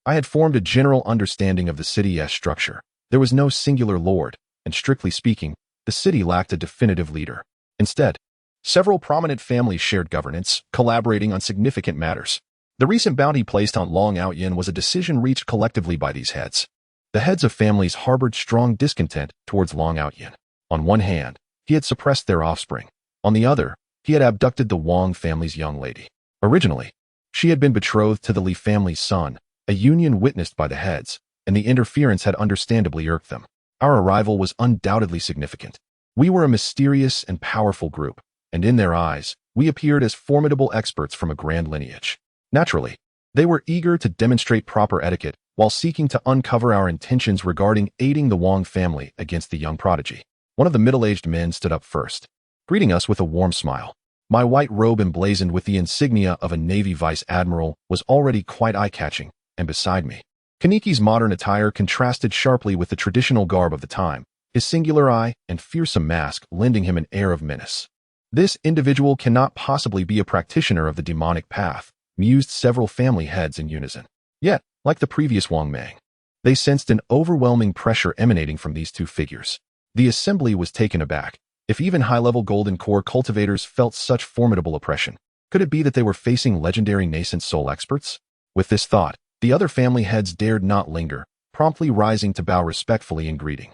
I had formed a general understanding of the city's structure. There was no singular lord, and strictly speaking, the city lacked a definitive leader. Instead, several prominent families shared governance, collaborating on significant matters. The recent bounty placed on WWIII was a decision reached collectively by these heads. The heads of families harbored strong discontent towards WWIII. On one hand, he had suppressed their offspring. On the other, he had abducted the Wang family's young lady. Originally, she had been betrothed to the Li family's son, a union witnessed by the heads, and the interference had understandably irked them. Our arrival was undoubtedly significant. We were a mysterious and powerful group, and in their eyes, we appeared as formidable experts from a grand lineage. Naturally, they were eager to demonstrate proper etiquette while seeking to uncover our intentions regarding aiding the Wang family against the young prodigy. One of the middle-aged men stood up first, greeting us with a warm smile. My white robe emblazoned with the insignia of a Navy Vice Admiral was already quite eye-catching, and beside me, Kaniki's modern attire contrasted sharply with the traditional garb of the time, his singular eye and fearsome mask lending him an air of menace. This individual cannot possibly be a practitioner of the demonic path, mused several family heads in unison. Yet, like the previous Wang Meng, they sensed an overwhelming pressure emanating from these two figures. The assembly was taken aback. If even high-level Golden Core cultivators felt such formidable oppression, could it be that they were facing legendary nascent soul experts? With this thought, the other family heads dared not linger, promptly rising to bow respectfully in greeting.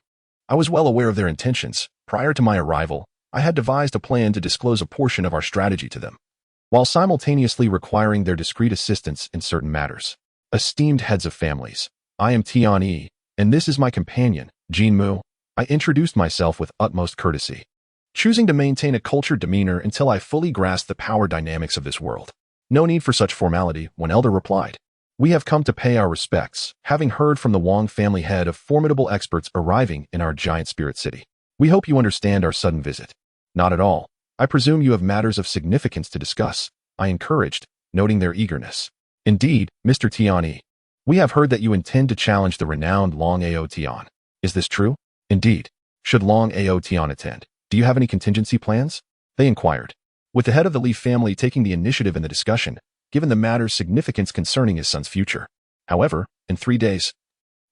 I was well aware of their intentions. Prior to my arrival, I had devised a plan to disclose a portion of our strategy to them, while simultaneously requiring their discreet assistance in certain matters. Esteemed heads of families, I am Tian, and this is my companion, Jin Mu. I introduced myself with utmost courtesy, choosing to maintain a cultured demeanor until I fully grasped the power dynamics of this world. No need for such formality, one elder replied. We have come to pay our respects, having heard from the Wang family head of formidable experts arriving in our giant spirit city. We hope you understand our sudden visit. Not at all. I presume you have matters of significance to discuss, I encouraged, noting their eagerness. Indeed, Mr. Tian, we have heard that you intend to challenge the renowned Long Ao Tian. Is this true? Indeed. Should Long Ao Tian attend, do you have any contingency plans? They inquired, with the head of the Li family taking the initiative in the discussion, given the matter's significance concerning his son's future. However, in 3 days,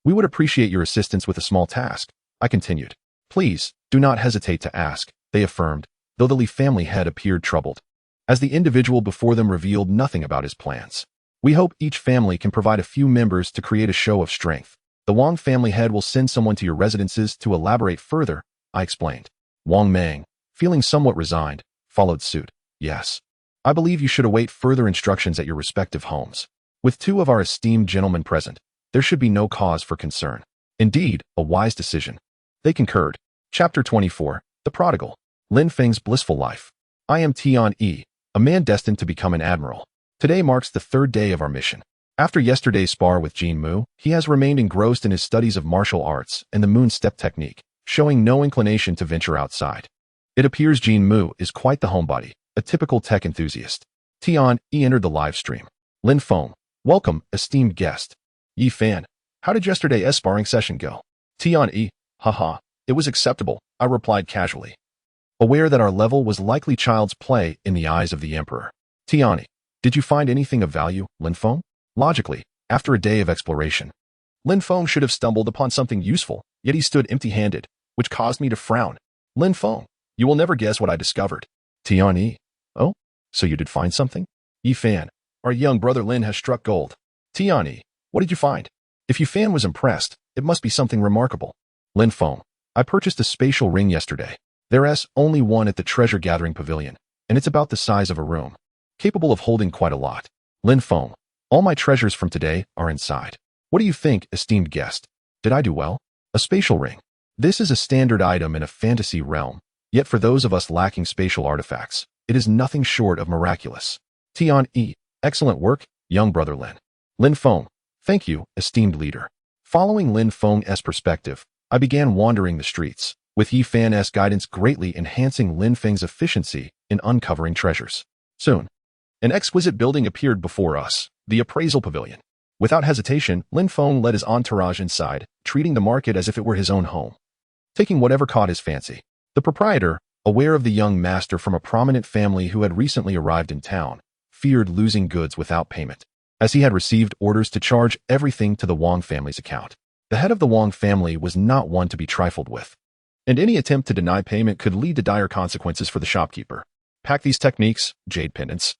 we would appreciate your assistance with a small task, I continued. Please, do not hesitate to ask, they affirmed, though the Li family head appeared troubled, as the individual before them revealed nothing about his plans. We hope each family can provide a few members to create a show of strength. The Wang family head will send someone to your residences to elaborate further, I explained. Wang Meng, feeling somewhat resigned, followed suit. Yes. I believe you should await further instructions at your respective homes. With 2 of our esteemed gentlemen present, there should be no cause for concern. Indeed, a wise decision. They concurred. Chapter 24, The Prodigal. Lin Feng's Blissful Life. I am Tian, a man destined to become an admiral. Today marks the 3rd day of our mission. After yesterday's spar with Jin Mu, he has remained engrossed in his studies of martial arts and the moon step technique, showing no inclination to venture outside. It appears Jin Mu is quite the homebody, a typical tech enthusiast. Tian entered the live stream. Lin Feng, welcome, esteemed guest. Yi Fan, how did yesterday's sparring session go? Tian, haha, it was acceptable, I replied casually, aware that our level was likely child's play in the eyes of the emperor. Tian, Did you find anything of value, Lin Feng? Logically, after a day of exploration, Lin Feng should have stumbled upon something useful, yet he stood empty-handed, which caused me to frown. Lin Feng, you will never guess what I discovered. Tian Yi. Oh, so you did find something? Yi Fan, our young brother Lin has struck gold. Tian Yi, what did you find? If Yi Fan was impressed, it must be something remarkable. Lin Feng, I purchased a spatial ring yesterday. There's only one at the treasure-gathering pavilion, and it's about the size of a room, capable of holding quite a lot. Lin Feng, all my treasures from today are inside. What do you think, esteemed guest? Did I do well? A spatial ring. This is a standard item in a fantasy realm, yet for those of us lacking spatial artifacts, it is nothing short of miraculous. Tian Yi, excellent work, young brother Lin. Lin Feng, thank you, esteemed leader. Following Lin Feng's perspective, I began wandering the streets, with Yi Fan's guidance greatly enhancing Lin Feng's efficiency in uncovering treasures. Soon, an exquisite building appeared before us, the appraisal pavilion. Without hesitation, Lin Feng led his entourage inside, treating the market as if it were his own home. Taking whatever caught his fancy. The proprietor, aware of the young master from a prominent family who had recently arrived in town, feared losing goods without payment, as he had received orders to charge everything to the Wang family's account. The head of the Wang family was not one to be trifled with, and any attempt to deny payment could lead to dire consequences for the shopkeeper. Pack these techniques, jade pendants,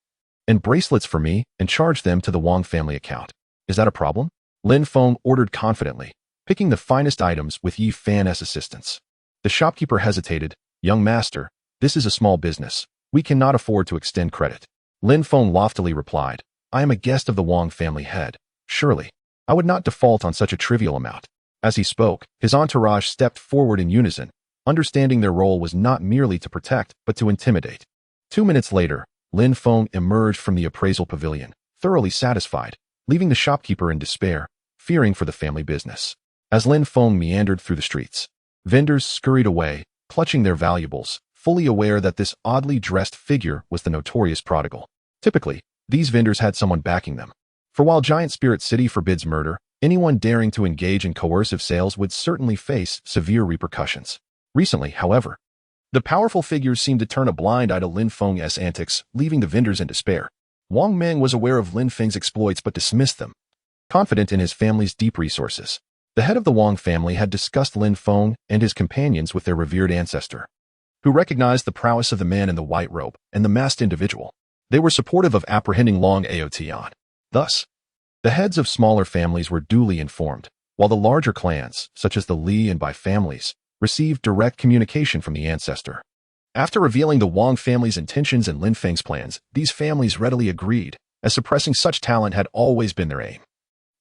and bracelets for me and charge them to the Wang family account. Is that a problem? Lin Feng ordered confidently, picking the finest items with Yi Fan's assistance. The shopkeeper hesitated. Young master, this is a small business. We cannot afford to extend credit. Lin Feng loftily replied, I am a guest of the Wang family head. Surely, I would not default on such a trivial amount. As he spoke, his entourage stepped forward in unison, understanding their role was not merely to protect, but to intimidate. 2 minutes later, Lin Feng emerged from the appraisal pavilion, thoroughly satisfied, leaving the shopkeeper in despair, fearing for the family business. As Lin Feng meandered through the streets, vendors scurried away, clutching their valuables, fully aware that this oddly dressed figure was the notorious prodigal. Typically, these vendors had someone backing them. For while Giant Spirit City forbids murder, anyone daring to engage in coercive sales would certainly face severe repercussions. Recently, however, the powerful figures seemed to turn a blind eye to Lin Feng's antics, leaving the vendors in despair. Wang Meng was aware of Lin Feng's exploits but dismissed them, confident in his family's deep resources. The head of the Wang family had discussed Lin Feng and his companions with their revered ancestor, who recognized the prowess of the man in the white robe and the masked individual. They were supportive of apprehending Long Aotian. Thus, the heads of smaller families were duly informed, while the larger clans, such as the Li and Bai families, received direct communication from the ancestor. After revealing the Wang family's intentions and Lin Feng's plans, these families readily agreed, as suppressing such talent had always been their aim.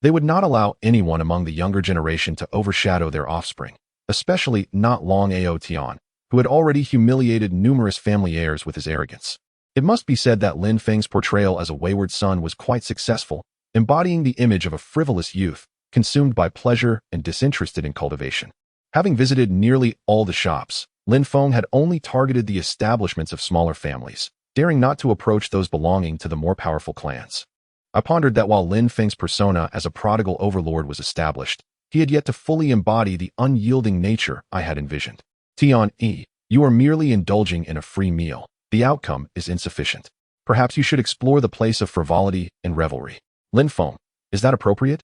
They would not allow anyone among the younger generation to overshadow their offspring, especially not Long Aotian, who had already humiliated numerous family heirs with his arrogance. It must be said that Lin Feng's portrayal as a wayward son was quite successful, embodying the image of a frivolous youth, consumed by pleasure and disinterested in cultivation. Having visited nearly all the shops, Lin Feng had only targeted the establishments of smaller families, daring not to approach those belonging to the more powerful clans. I pondered that while Lin Feng's persona as a prodigal overlord was established, he had yet to fully embody the unyielding nature I had envisioned. Tian Yi, you are merely indulging in a free meal. The outcome is insufficient. Perhaps you should explore the place of frivolity and revelry. Lin Feng, is that appropriate?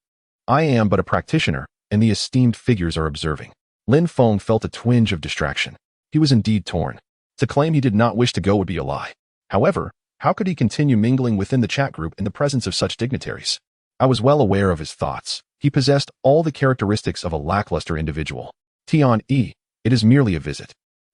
I am but a practitioner, and the esteemed figures are observing. Lin Feng felt a twinge of distraction. He was indeed torn. To claim he did not wish to go would be a lie. However, how could he continue mingling within the chat group in the presence of such dignitaries? I was well aware of his thoughts. He possessed all the characteristics of a lackluster individual. Tian Yi, it is merely a visit.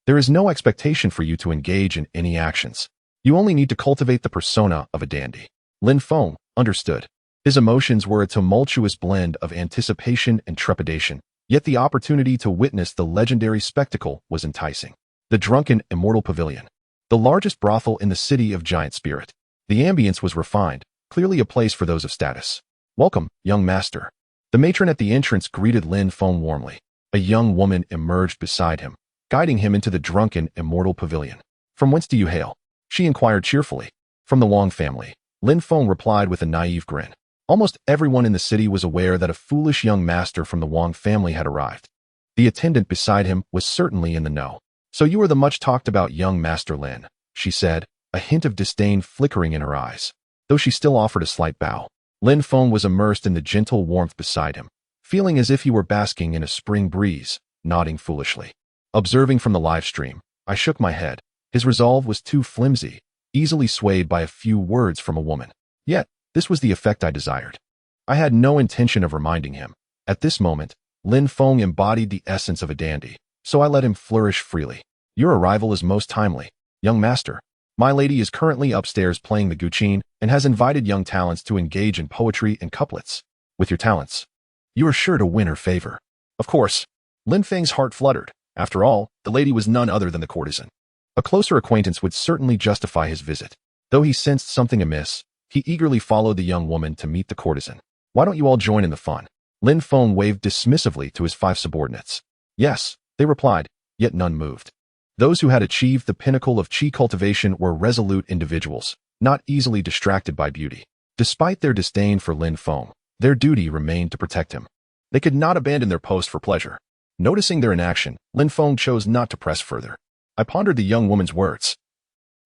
There is no expectation for you to engage in any actions. You only need to cultivate the persona of a dandy. Lin Feng understood. His emotions were a tumultuous blend of anticipation and trepidation, yet the opportunity to witness the legendary spectacle was enticing. The drunken immortal pavilion, the largest brothel in the city of Giant Spirit. The ambience was refined, clearly a place for those of status. Welcome, young master. The matron at the entrance greeted Lin Feng warmly. A young woman emerged beside him, guiding him into the drunken immortal pavilion. From whence do you hail? She inquired cheerfully. From the Wang family. Lin Feng replied with a naive grin. Almost everyone in the city was aware that a foolish young master from the Wang family had arrived. The attendant beside him was certainly in the know. So you are the much talked about young Master Lin, she said, a hint of disdain flickering in her eyes. though she still offered a slight bow. Lin Feng was immersed in the gentle warmth beside him, feeling as if he were basking in a spring breeze, nodding foolishly. Observing from the live stream, I shook my head. His resolve was too flimsy, easily swayed by a few words from a woman. Yet, this was the effect I desired. I had no intention of reminding him. At this moment, Lin Feng embodied the essence of a dandy, so I let him flourish freely. Your arrival is most timely, young master. My lady is currently upstairs playing the guqin and has invited young talents to engage in poetry and couplets. With your talents, you are sure to win her favor. Of course, Lin Feng's heart fluttered. After all, the lady was none other than the courtesan. A closer acquaintance would certainly justify his visit. Though he sensed something amiss, he eagerly followed the young woman to meet the courtesan. Why don't you all join in the fun? Lin Feng waved dismissively to his 5 subordinates. Yes, they replied, yet none moved. Those who had achieved the pinnacle of chi cultivation were resolute individuals, not easily distracted by beauty. Despite their disdain for Lin Feng, their duty remained to protect him. They could not abandon their post for pleasure. Noticing their inaction, Lin Feng chose not to press further. I pondered the young woman's words.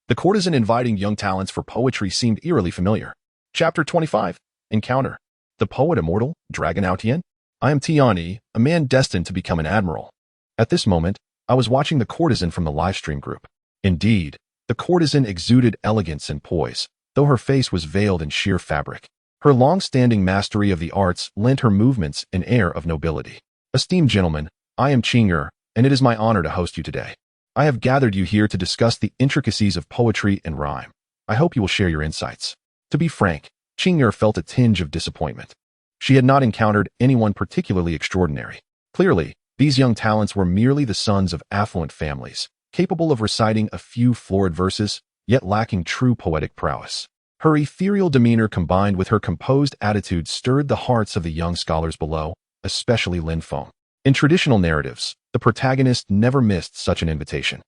The courtesan inviting young talents for poetry seemed eerily familiar. Chapter 25. Encounter. The poet immortal, WWIII. I am Tian, a man destined to become an admiral. At this moment, I was watching the courtesan from the livestream group. Indeed, the courtesan exuded elegance and poise, though her face was veiled in sheer fabric. Her long-standing mastery of the arts lent her movements an air of nobility. Esteemed gentlemen, I am Qing'er, and it is my honor to host you today. I have gathered you here to discuss the intricacies of poetry and rhyme. I hope you will share your insights. To be frank, Qing'er felt a tinge of disappointment. She had not encountered anyone particularly extraordinary. Clearly, these young talents were merely the sons of affluent families, capable of reciting a few florid verses, yet lacking true poetic prowess. Her ethereal demeanor combined with her composed attitude stirred the hearts of the young scholars below, especially Lin Feng. In traditional narratives, the protagonist never missed such an invitation.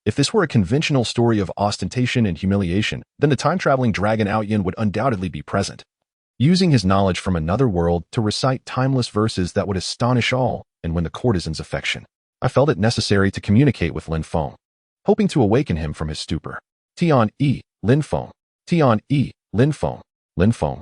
If this were a conventional story of ostentation and humiliation, then the time-traveling WWIII would undoubtedly be present, using his knowledge from another world to recite timeless verses that would astonish all and win the courtesan's affection. I felt it necessary to communicate with Lin Feng, hoping to awaken him from his stupor. Tian, Lin Feng. Tian, Lin Feng. Lin Feng.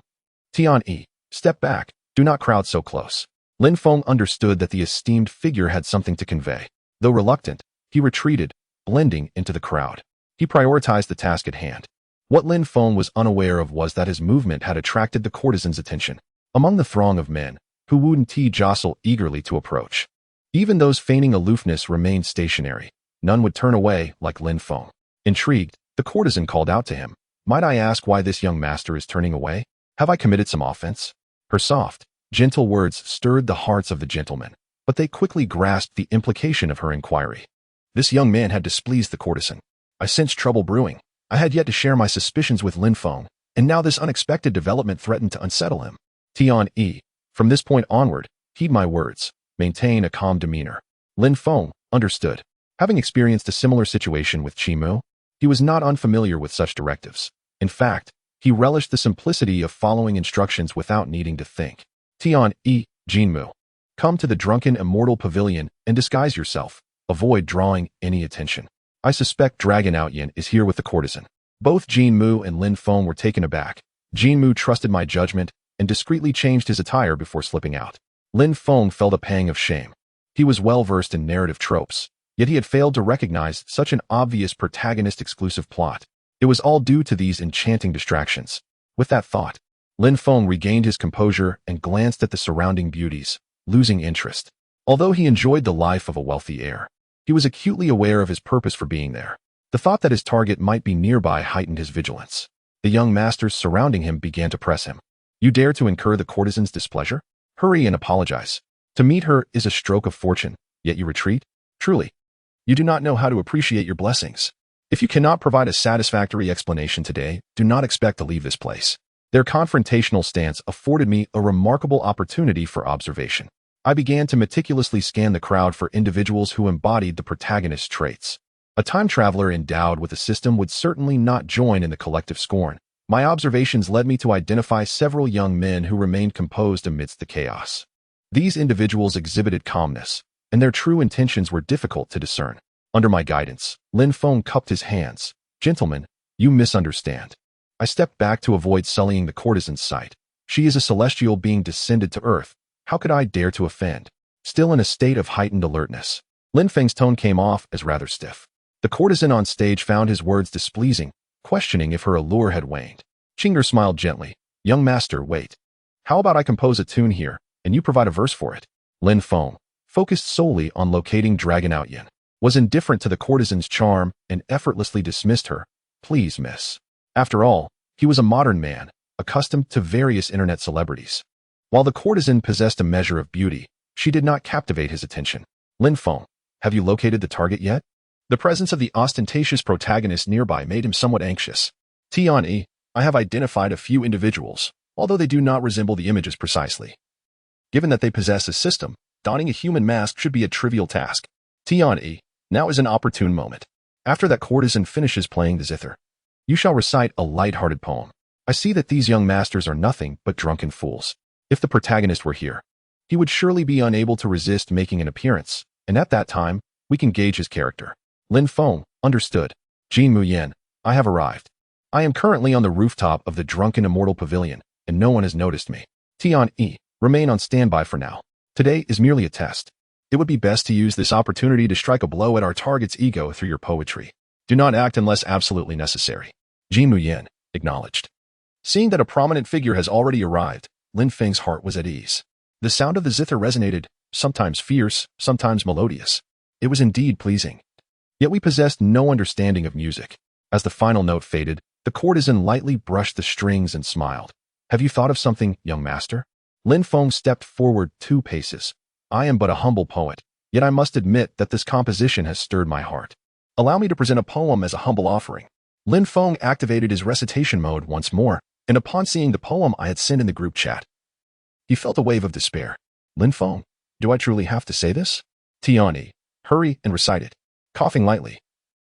Tian, step back. Do not crowd so close. Lin Feng understood that the esteemed figure had something to convey. Though reluctant, he retreated, blending into the crowd. He prioritized the task at hand. What Lin Feng was unaware of was that his movement had attracted the courtesan's attention. Among the throng of men, who wouldn't jostle eagerly to approach. Even those feigning aloofness remained stationary. None would turn away like Lin Feng. Intrigued, the courtesan called out to him. Might I ask why this young master is turning away? Have I committed some offense? Her soft, gentle words stirred the hearts of the gentlemen, but they quickly grasped the implication of her inquiry. This young man had displeased the courtesan. I sensed trouble brewing. I had yet to share my suspicions with Lin Feng, and now this unexpected development threatened to unsettle him. Tian, from this point onward, heed my words. Maintain a calm demeanor. Lin Feng understood. Having experienced a similar situation with Qimu, he was not unfamiliar with such directives. In fact, he relished the simplicity of following instructions without needing to think. Tian, Jinmu. Come to the drunken immortal pavilion and disguise yourself. Avoid drawing any attention. I suspect WWIII is here with the courtesan. Both Jinmu and Lin Feng were taken aback. Jinmu trusted my judgment and discreetly changed his attire before slipping out. Lin Feng felt a pang of shame. He was well-versed in narrative tropes, yet he had failed to recognize such an obvious protagonist-exclusive plot. It was all due to these enchanting distractions. With that thought, Lin Feng regained his composure and glanced at the surrounding beauties, losing interest. Although he enjoyed the life of a wealthy heir, he was acutely aware of his purpose for being there. The thought that his target might be nearby heightened his vigilance. The young masters surrounding him began to press him. You dare to incur the courtesan's displeasure? Hurry and apologize. To meet her is a stroke of fortune, yet you retreat? Truly, you do not know how to appreciate your blessings. If you cannot provide a satisfactory explanation today, do not expect to leave this place. Their confrontational stance afforded me a remarkable opportunity for observation. I began to meticulously scan the crowd for individuals who embodied the protagonist's traits. A time traveler endowed with a system would certainly not join in the collective scorn. My observations led me to identify several young men who remained composed amidst the chaos. These individuals exhibited calmness, and their true intentions were difficult to discern. Under my guidance, Lin Feng cupped his hands. Gentlemen, you misunderstand. I stepped back to avoid sullying the courtesan's sight. She is a celestial being descended to Earth. How could I dare to offend? Still in a state of heightened alertness, Lin Feng's tone came off as rather stiff. The courtesan on stage found his words displeasing, questioning if her allure had waned. Chinger smiled gently. Young master, wait. How about I compose a tune here, and you provide a verse for it? Lin Feng, focused solely on locating Dragon Outyin, was indifferent to the courtesan's charm and effortlessly dismissed her. Please, miss. After all, he was a modern man, accustomed to various internet celebrities. While the courtesan possessed a measure of beauty, she did not captivate his attention. Lin Feng, have you located the target yet? The presence of the ostentatious protagonist nearby made him somewhat anxious. Tian, I have identified a few individuals, although they do not resemble the images precisely. Given that they possess a system, donning a human mask should be a trivial task. Tian, now is an opportune moment. After that courtesan finishes playing the zither, you shall recite a light-hearted poem. I see that these young masters are nothing but drunken fools. If the protagonist were here, he would surely be unable to resist making an appearance, and at that time, we can gauge his character. Lin Feng, understood. Jin Muyan, I have arrived. I am currently on the rooftop of the drunken immortal pavilion, and no one has noticed me. Tian, remain on standby for now. Today is merely a test. It would be best to use this opportunity to strike a blow at our target's ego through your poetry. Do not act unless absolutely necessary. Jin Muyan, acknowledged. Seeing that a prominent figure has already arrived, Lin Feng's heart was at ease. The sound of the zither resonated, sometimes fierce, sometimes melodious. It was indeed pleasing. Yet we possessed no understanding of music. As the final note faded, the courtesan lightly brushed the strings and smiled. Have you thought of something, young master? Lin Feng stepped forward 2 paces. I am but a humble poet, yet I must admit that this composition has stirred my heart. Allow me to present a poem as a humble offering. Lin Feng activated his recitation mode once more, and upon seeing the poem I had sent in the group chat, he felt a wave of despair. Lin Feng, do I truly have to say this? Tian, hurry and recite it. Coughing lightly,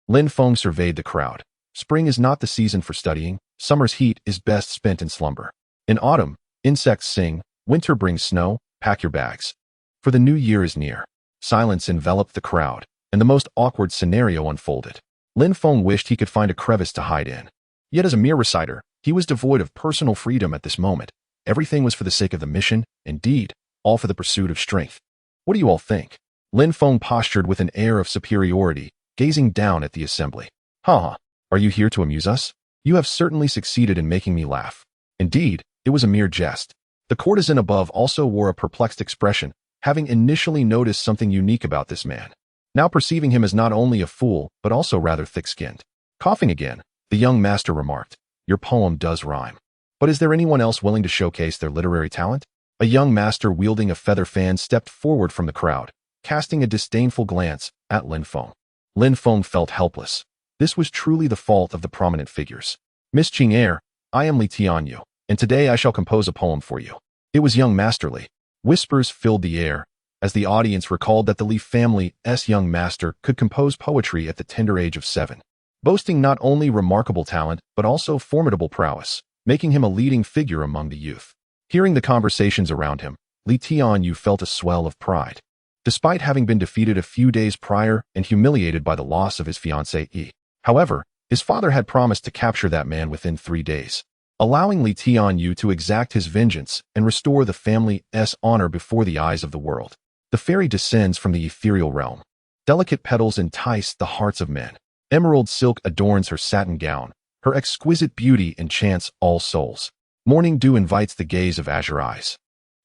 Lin Feng surveyed the crowd. Spring is not the season for studying. Summer's heat is best spent in slumber. In autumn, insects sing. Winter brings snow. Pack your bags. For the new year is near. Silence enveloped the crowd, and the most awkward scenario unfolded. Lin Feng wished he could find a crevice to hide in. Yet as a mere reciter, he was devoid of personal freedom at this moment. Everything was for the sake of the mission, indeed, all for the pursuit of strength. What do you all think? Lin Feng postured with an air of superiority, gazing down at the assembly. Ha! Are you here to amuse us? You have certainly succeeded in making me laugh. Indeed, it was a mere jest. The courtesan above also wore a perplexed expression, having initially noticed something unique about this man. Now perceiving him as not only a fool, but also rather thick-skinned. Coughing again, the young master remarked, your poem does rhyme. But is there anyone else willing to showcase their literary talent? A young master wielding a feather fan stepped forward from the crowd, casting a disdainful glance at Lin Feng. Lin Feng felt helpless. This was truly the fault of the prominent figures. Miss Qing'er, I am Li Tianyu, and today I shall compose a poem for you. It was young masterly. Whispers filled the air, as the audience recalled that the Li family's young master could compose poetry at the tender age of 7, boasting not only remarkable talent, but also formidable prowess, making him a leading figure among the youth. Hearing the conversations around him, Li Tianyu felt a swell of pride. Despite having been defeated a few days prior and humiliated by the loss of his fiancée, however, his father had promised to capture that man within 3 days, allowing Li Tianyu to exact his vengeance and restore the family's honor before the eyes of the world. The fairy descends from the ethereal realm. Delicate petals entice the hearts of men. Emerald silk adorns her satin gown. Her exquisite beauty enchants all souls. Morning dew invites the gaze of azure eyes.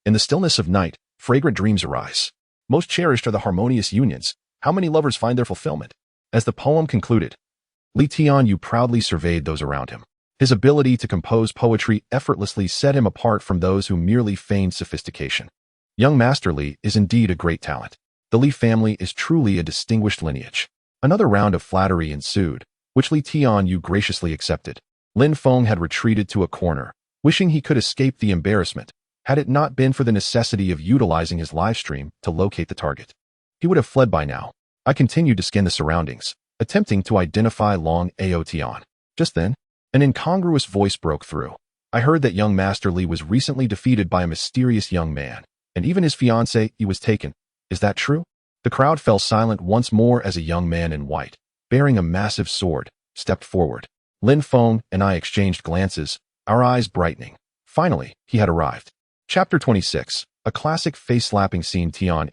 In the stillness of night, fragrant dreams arise. Most cherished are the harmonious unions. How many lovers find their fulfillment? As the poem concluded, Li Tianyu proudly surveyed those around him. His ability to compose poetry effortlessly set him apart from those who merely feigned sophistication. Young Master Li is indeed a great talent. The Li family is truly a distinguished lineage. Another round of flattery ensued, which Li Tianyu graciously accepted. Lin Feng had retreated to a corner, wishing he could escape the embarrassment, had it not been for the necessity of utilizing his livestream to locate the target. He would have fled by now. I continued to scan the surroundings, attempting to identify Long Aotian. Just then, an incongruous voice broke through. I heard that young Master Li was recently defeated by a mysterious young man, and even his fiancée was taken. Is that true? The crowd fell silent once more as a young man in white, bearing a massive sword, stepped forward. Lin Feng and I exchanged glances, our eyes brightening. Finally, he had arrived. Chapter 26, a classic face-slapping scene. Tian,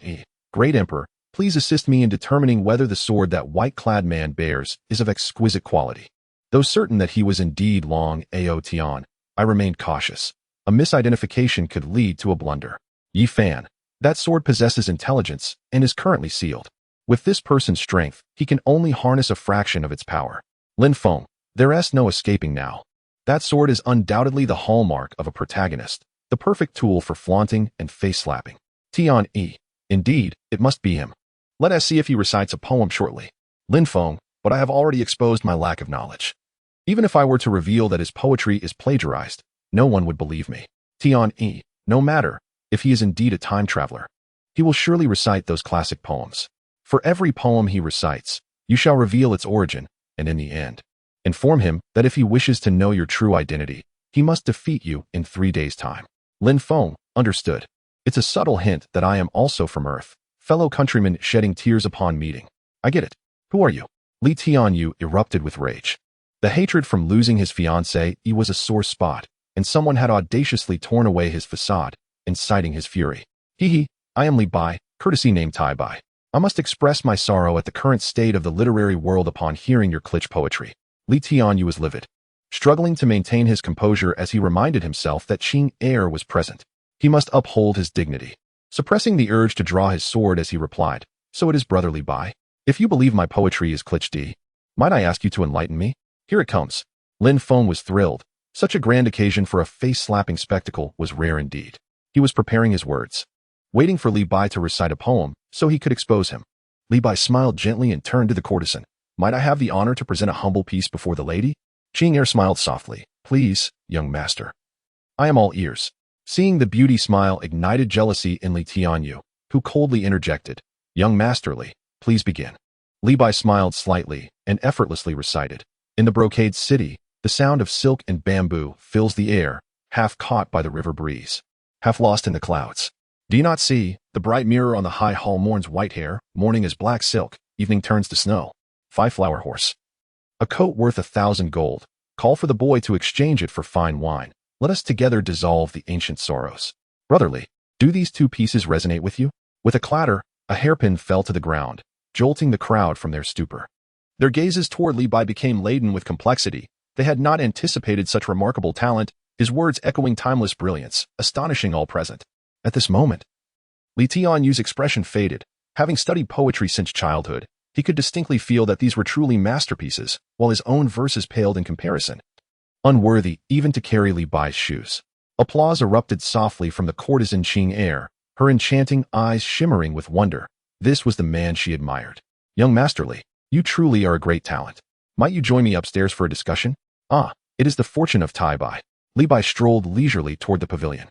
Great Emperor, please assist me in determining whether the sword that white-clad man bears is of exquisite quality. Though certain that he was indeed Long Ao Tian, I remained cautious. A misidentification could lead to a blunder. Yi Fan, that sword possesses intelligence and is currently sealed. With this person's strength, he can only harness a fraction of its power. Lin Feng, there's no escaping now. That sword is undoubtedly the hallmark of a protagonist, the perfect tool for flaunting and face-slapping. Tian, indeed, it must be him. Let us see if he recites a poem shortly. Lin Feng, but I have already exposed my lack of knowledge. Even if I were to reveal that his poetry is plagiarized, no one would believe me. Tian, no matter if he is indeed a time traveler, he will surely recite those classic poems. For every poem he recites, you shall reveal its origin, and in the end, inform him that if he wishes to know your true identity, he must defeat you in 3 days' time. Lin Feng, understood. It's a subtle hint that I am also from Earth, fellow countrymen shedding tears upon meeting. I get it. Who are you? Li Tianyu erupted with rage. The hatred from losing his fiancée was a sore spot, and someone had audaciously torn away his facade, inciting his fury. I am Li Bai, courtesy named Tai Bai. I must express my sorrow at the current state of the literary world upon hearing your kitsch poetry. Li Tianyu was livid, struggling to maintain his composure as he reminded himself that Qing heir was present. He must uphold his dignity, suppressing the urge to draw his sword as he replied, so it is brother Li Bai. If you believe my poetry is kitsch, might I ask you to enlighten me? Here it comes. Lin Feng was thrilled. Such a grand occasion for a face-slapping spectacle was rare indeed. He was preparing his words, waiting for Li Bai to recite a poem so he could expose him. Li Bai smiled gently and turned to the courtesan. Might I have the honor to present a humble piece before the lady? Qing heir smiled softly. Please, young master. I am all ears. Seeing the beauty smile ignited jealousy in Li Tianyu, who coldly interjected. Young master Li, please begin. Li Bai smiled slightly and effortlessly recited. In the brocade city, the sound of silk and bamboo fills the air, half caught by the river breeze, half lost in the clouds. Do you not see? The bright mirror on the high hall mourns white hair, morning is black silk, evening turns to snow. 5-flower horse. A coat worth 1,000 gold. Call for the boy to exchange it for fine wine. Let us together dissolve the ancient sorrows. Brotherly, do these 2 pieces resonate with you? With a clatter, a hairpin fell to the ground, jolting the crowd from their stupor. Their gazes toward Li Bai became laden with complexity. They had not anticipated such remarkable talent, his words echoing timeless brilliance, astonishing all present. At this moment, Li Tianyu's expression faded. Having studied poetry since childhood, he could distinctly feel that these were truly masterpieces, while his own verses paled in comparison. Unworthy even to carry Li Bai's shoes. Applause erupted softly from the courtesan Qing heir, her enchanting eyes shimmering with wonder. This was the man she admired. Young Master Li, you truly are a great talent. Might you join me upstairs for a discussion? It is the fortune of Tai Bai. Li Bai strolled leisurely toward the pavilion.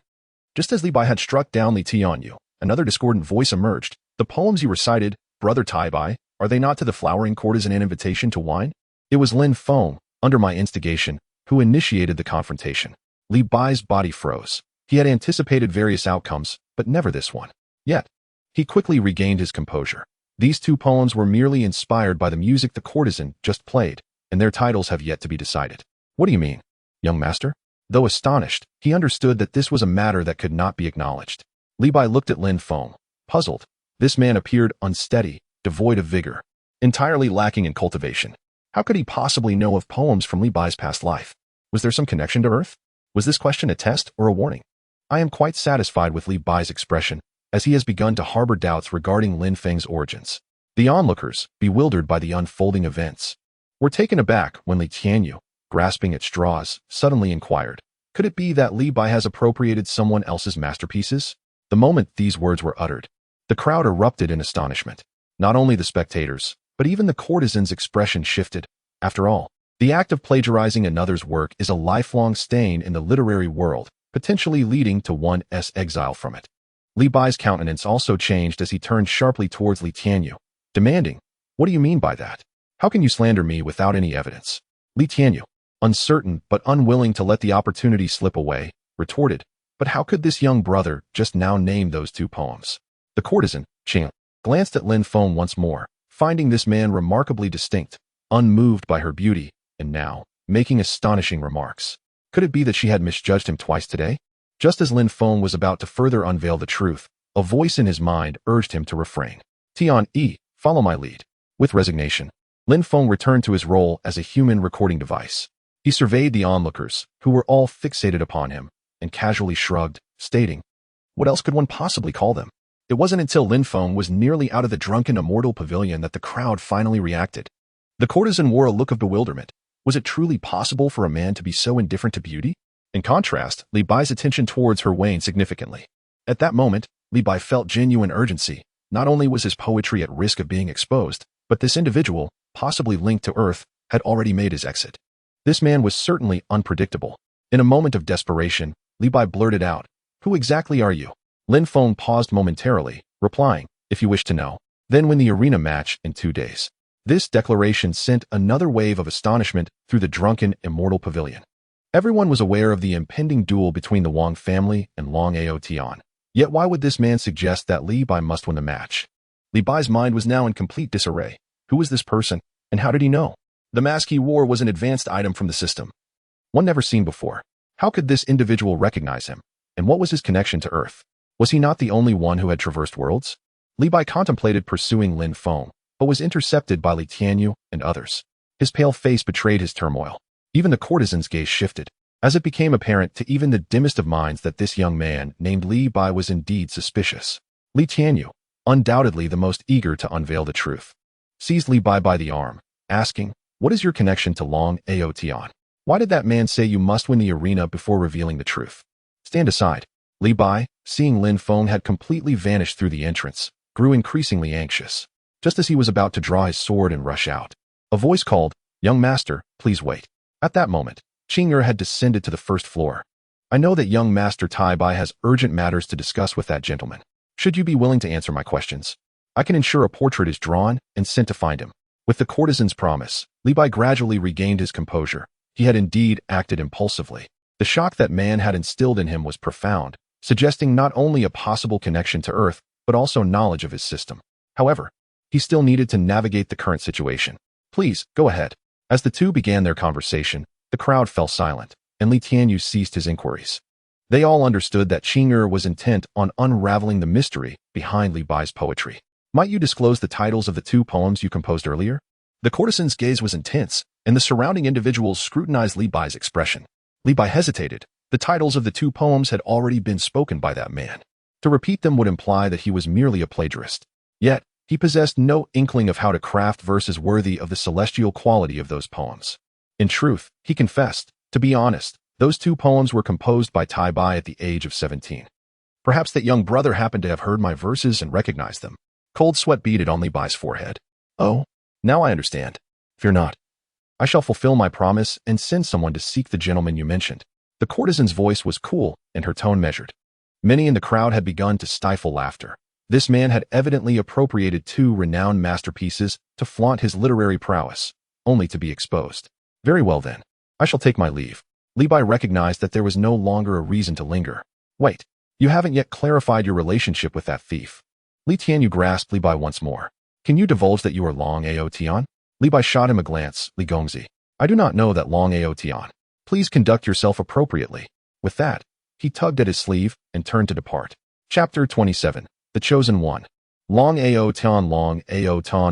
Just as Li Bai had struck down Li Tianyu, another discordant voice emerged. The poems you recited, brother Tai Bai, are they not to the flowering courtesan an invitation to wine? It was Lin Feng, under my instigation, who initiated the confrontation. Li Bai's body froze. He had anticipated various outcomes, but never this one. Yet, he quickly regained his composure. These 2 poems were merely inspired by the music the courtesan just played, and their titles have yet to be decided. What do you mean, young master? Though astonished, he understood that this was a matter that could not be acknowledged. Li Bai looked at Lin Feng, puzzled. This man appeared unsteady, devoid of vigor, entirely lacking in cultivation. How could he possibly know of poems from Li Bai's past life? Was there some connection to Earth? Was this question a test or a warning? I am quite satisfied with Li Bai's expression, as he has begun to harbor doubts regarding Lin Feng's origins. The onlookers, bewildered by the unfolding events, were taken aback when Li Tianyu, grasping at straws, suddenly inquired, could it be that Li Bai has appropriated someone else's masterpieces? The moment these words were uttered, the crowd erupted in astonishment. Not only the spectators, but even the courtesan's expression shifted. After all, the act of plagiarizing another's work is a lifelong stain in the literary world, potentially leading to one's exile from it. Li Bai's countenance also changed as he turned sharply towards Li Tianyu, demanding, what do you mean by that? How can you slander me without any evidence? Li Tianyu, uncertain but unwilling to let the opportunity slip away, retorted, but how could this young brother just now name those 2 poems? The courtesan, Qing, glanced at Lin Feng once more, finding this man remarkably distinct, unmoved by her beauty, and now, making astonishing remarks. Could it be that she had misjudged him twice today? Just as Lin Feng was about to further unveil the truth, a voice in his mind urged him to refrain. Tian-E, follow my lead. With resignation, Lin Feng returned to his role as a human recording device. He surveyed the onlookers, who were all fixated upon him, and casually shrugged, stating, "What else could one possibly call them?" It wasn't until Lin Feng was nearly out of the drunken immortal pavilion that the crowd finally reacted. The courtesan wore a look of bewilderment. Was it truly possible for a man to be so indifferent to beauty? In contrast, Li Bai's attention towards her waned significantly. At that moment, Li Bai felt genuine urgency. Not only was his poetry at risk of being exposed, but this individual, possibly linked to Earth, had already made his exit. This man was certainly unpredictable. In a moment of desperation, Li Bai blurted out, "Who exactly are you?" Lin Feng paused momentarily, replying, "If you wish to know, then win the arena match in 2 days." This declaration sent another wave of astonishment through the drunken immortal pavilion. Everyone was aware of the impending duel between the Wang family and Long Aotian. Yet why would this man suggest that Li Bai must win the match? Li Bai's mind was now in complete disarray. Who was this person, and how did he know? The mask he wore was an advanced item from the system, one never seen before. How could this individual recognize him? And what was his connection to Earth? Was he not the only one who had traversed worlds? Li Bai contemplated pursuing Lin Feng, but was intercepted by Li Tianyu and others. His pale face betrayed his turmoil. Even the courtesan's gaze shifted, as it became apparent to even the dimmest of minds that this young man named Li Bai was indeed suspicious. Li Tianyu, undoubtedly the most eager to unveil the truth, seized Li Bai by the arm, asking, "What is your connection to Long Aotian? Why did that man say you must win the arena before revealing the truth?" "Stand aside." Li Bai, seeing Lin Feng had completely vanished through the entrance, grew increasingly anxious. Just as he was about to draw his sword and rush out, a voice called, "Young master, please wait." At that moment, Qing'er had descended to the first floor. "I know that young master Tai Bai has urgent matters to discuss with that gentleman. Should you be willing to answer my questions, I can ensure a portrait is drawn and sent to find him." With the courtesan's promise, Li Bai gradually regained his composure. He had indeed acted impulsively. The shock that man had instilled in him was profound, suggesting not only a possible connection to Earth, but also knowledge of his system. However, he still needed to navigate the current situation. "Please, go ahead." As the two began their conversation, the crowd fell silent, and Li Tianyu ceased his inquiries. They all understood that Qing'er was intent on unraveling the mystery behind Li Bai's poetry. "Might you disclose the titles of the 2 poems you composed earlier?" The courtesan's gaze was intense, and the surrounding individuals scrutinized Li Bai's expression. Li Bai hesitated. The titles of the 2 poems had already been spoken by that man. To repeat them would imply that he was merely a plagiarist. Yet, he possessed no inkling of how to craft verses worthy of the celestial quality of those poems. In truth, he confessed, to be honest, those 2 poems were composed by Tai Bai at the age of 17. Perhaps that young brother happened to have heard my verses and recognized them. Cold sweat beaded on Li Bai's forehead. "Oh, now I understand. Fear not. I shall fulfill my promise and send someone to seek the gentleman you mentioned." The courtesan's voice was cool and her tone measured. Many in the crowd had begun to stifle laughter. This man had evidently appropriated 2 renowned masterpieces to flaunt his literary prowess, only to be exposed. "Very well then. I shall take my leave." Li Bai recognized that there was no longer a reason to linger. "Wait, you haven't yet clarified your relationship with that thief." Li Tianyu grasped Li Bai once more. "Can you divulge that you are Long Aotian?" Li Bai shot him a glance. "Li Gongzi, I do not know that Long Aotian. Please conduct yourself appropriately." With that, he tugged at his sleeve and turned to depart. Chapter 27. The Chosen One. Long Aotian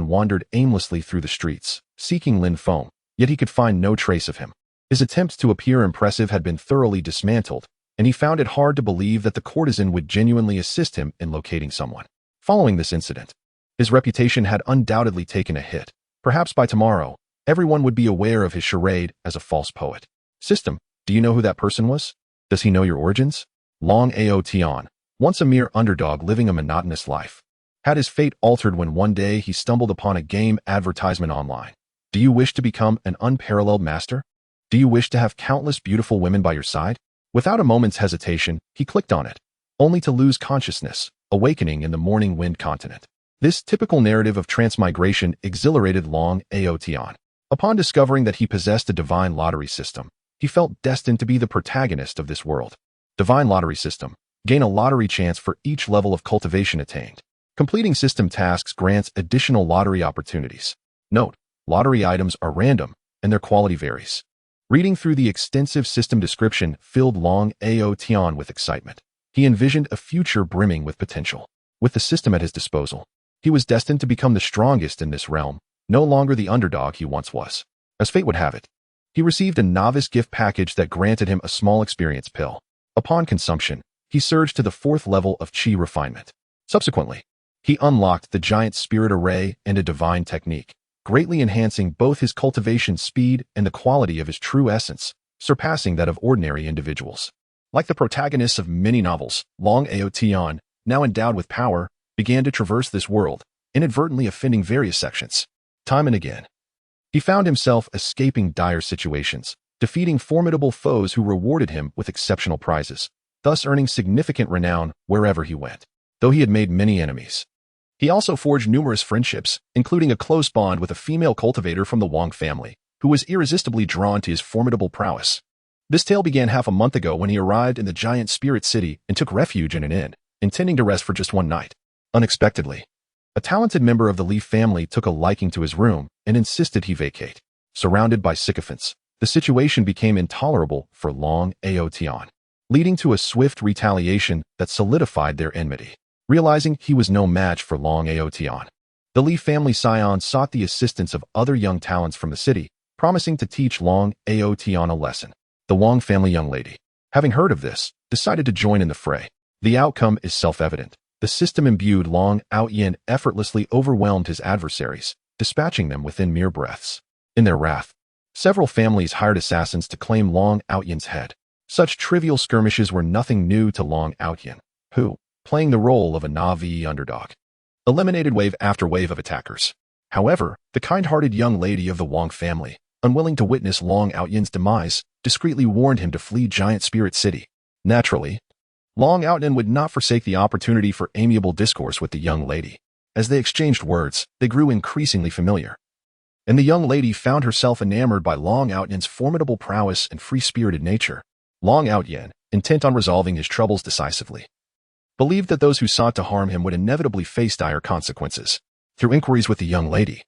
wandered aimlessly through the streets, seeking Lin Feng, yet he could find no trace of him. His attempts to appear impressive had been thoroughly dismantled, and he found it hard to believe that the courtesan would genuinely assist him in locating someone. Following this incident, his reputation had undoubtedly taken a hit. Perhaps by tomorrow, everyone would be aware of his charade as a false poet. "System, do you know who that person was? Does he know your origins?" Long Aotian, once a mere underdog living a monotonous life, had his fate altered when one day he stumbled upon a game advertisement online. "Do you wish to become an unparalleled master? Do you wish to have countless beautiful women by your side?" Without a moment's hesitation, he clicked on it, only to lose consciousness, awakening in the morning wind continent. This typical narrative of transmigration exhilarated Long Aotian. Upon discovering that he possessed a divine lottery system, he felt destined to be the protagonist of this world. Divine lottery system. Gain a lottery chance for each level of cultivation attained. Completing system tasks grants additional lottery opportunities. Note, lottery items are random, and their quality varies. Reading through the extensive system description filled Long Ao Tian with excitement. He envisioned a future brimming with potential. With the system at his disposal, he was destined to become the strongest in this realm, no longer the underdog he once was. As fate would have it, he received a novice gift package that granted him a small experience pill. Upon consumption, he surged to the 4th level of Qi refinement. Subsequently, he unlocked the giant spirit array and a divine technique, greatly enhancing both his cultivation speed and the quality of his true essence, surpassing that of ordinary individuals. Like the protagonists of many novels, Long Ao Tian, now endowed with power, began to traverse this world, inadvertently offending various sections. Time and again, he found himself escaping dire situations, defeating formidable foes who rewarded him with exceptional prizes, thus earning significant renown wherever he went. Though he had made many enemies, he also forged numerous friendships, including a close bond with a female cultivator from the Wang family, who was irresistibly drawn to his formidable prowess. This tale began half a month ago when he arrived in the giant spirit city and took refuge in an inn, intending to rest for just one night. Unexpectedly, a talented member of the Li family took a liking to his room and insisted he vacate. Surrounded by sycophants, the situation became intolerable for Long Ao Tian, leading to a swift retaliation that solidified their enmity. Realizing he was no match for Long Ao Tian, the Li family scion sought the assistance of other young talents from the city, promising to teach Long Ao Tian a lesson. The Wang family young lady, having heard of this, decided to join in the fray. The outcome is self-evident. The system-imbued Long Ao Yin effortlessly overwhelmed his adversaries, dispatching them within mere breaths. In their wrath, several families hired assassins to claim Long Ao Yin's head. Such trivial skirmishes were nothing new to Long Ao Yin, who, playing the role of a naval underdog, eliminated wave after wave of attackers. However, the kind-hearted young lady of the Wang family, unwilling to witness Long Ao Yin's demise, discreetly warned him to flee Giant Spirit City. Naturally, Long Ao Yin would not forsake the opportunity for amiable discourse with the young lady. As they exchanged words, they grew increasingly familiar, and the young lady found herself enamored by Long Ao Yin's formidable prowess and free-spirited nature. Long Ao Yin, intent on resolving his troubles decisively, believed that those who sought to harm him would inevitably face dire consequences. Through inquiries with the young lady,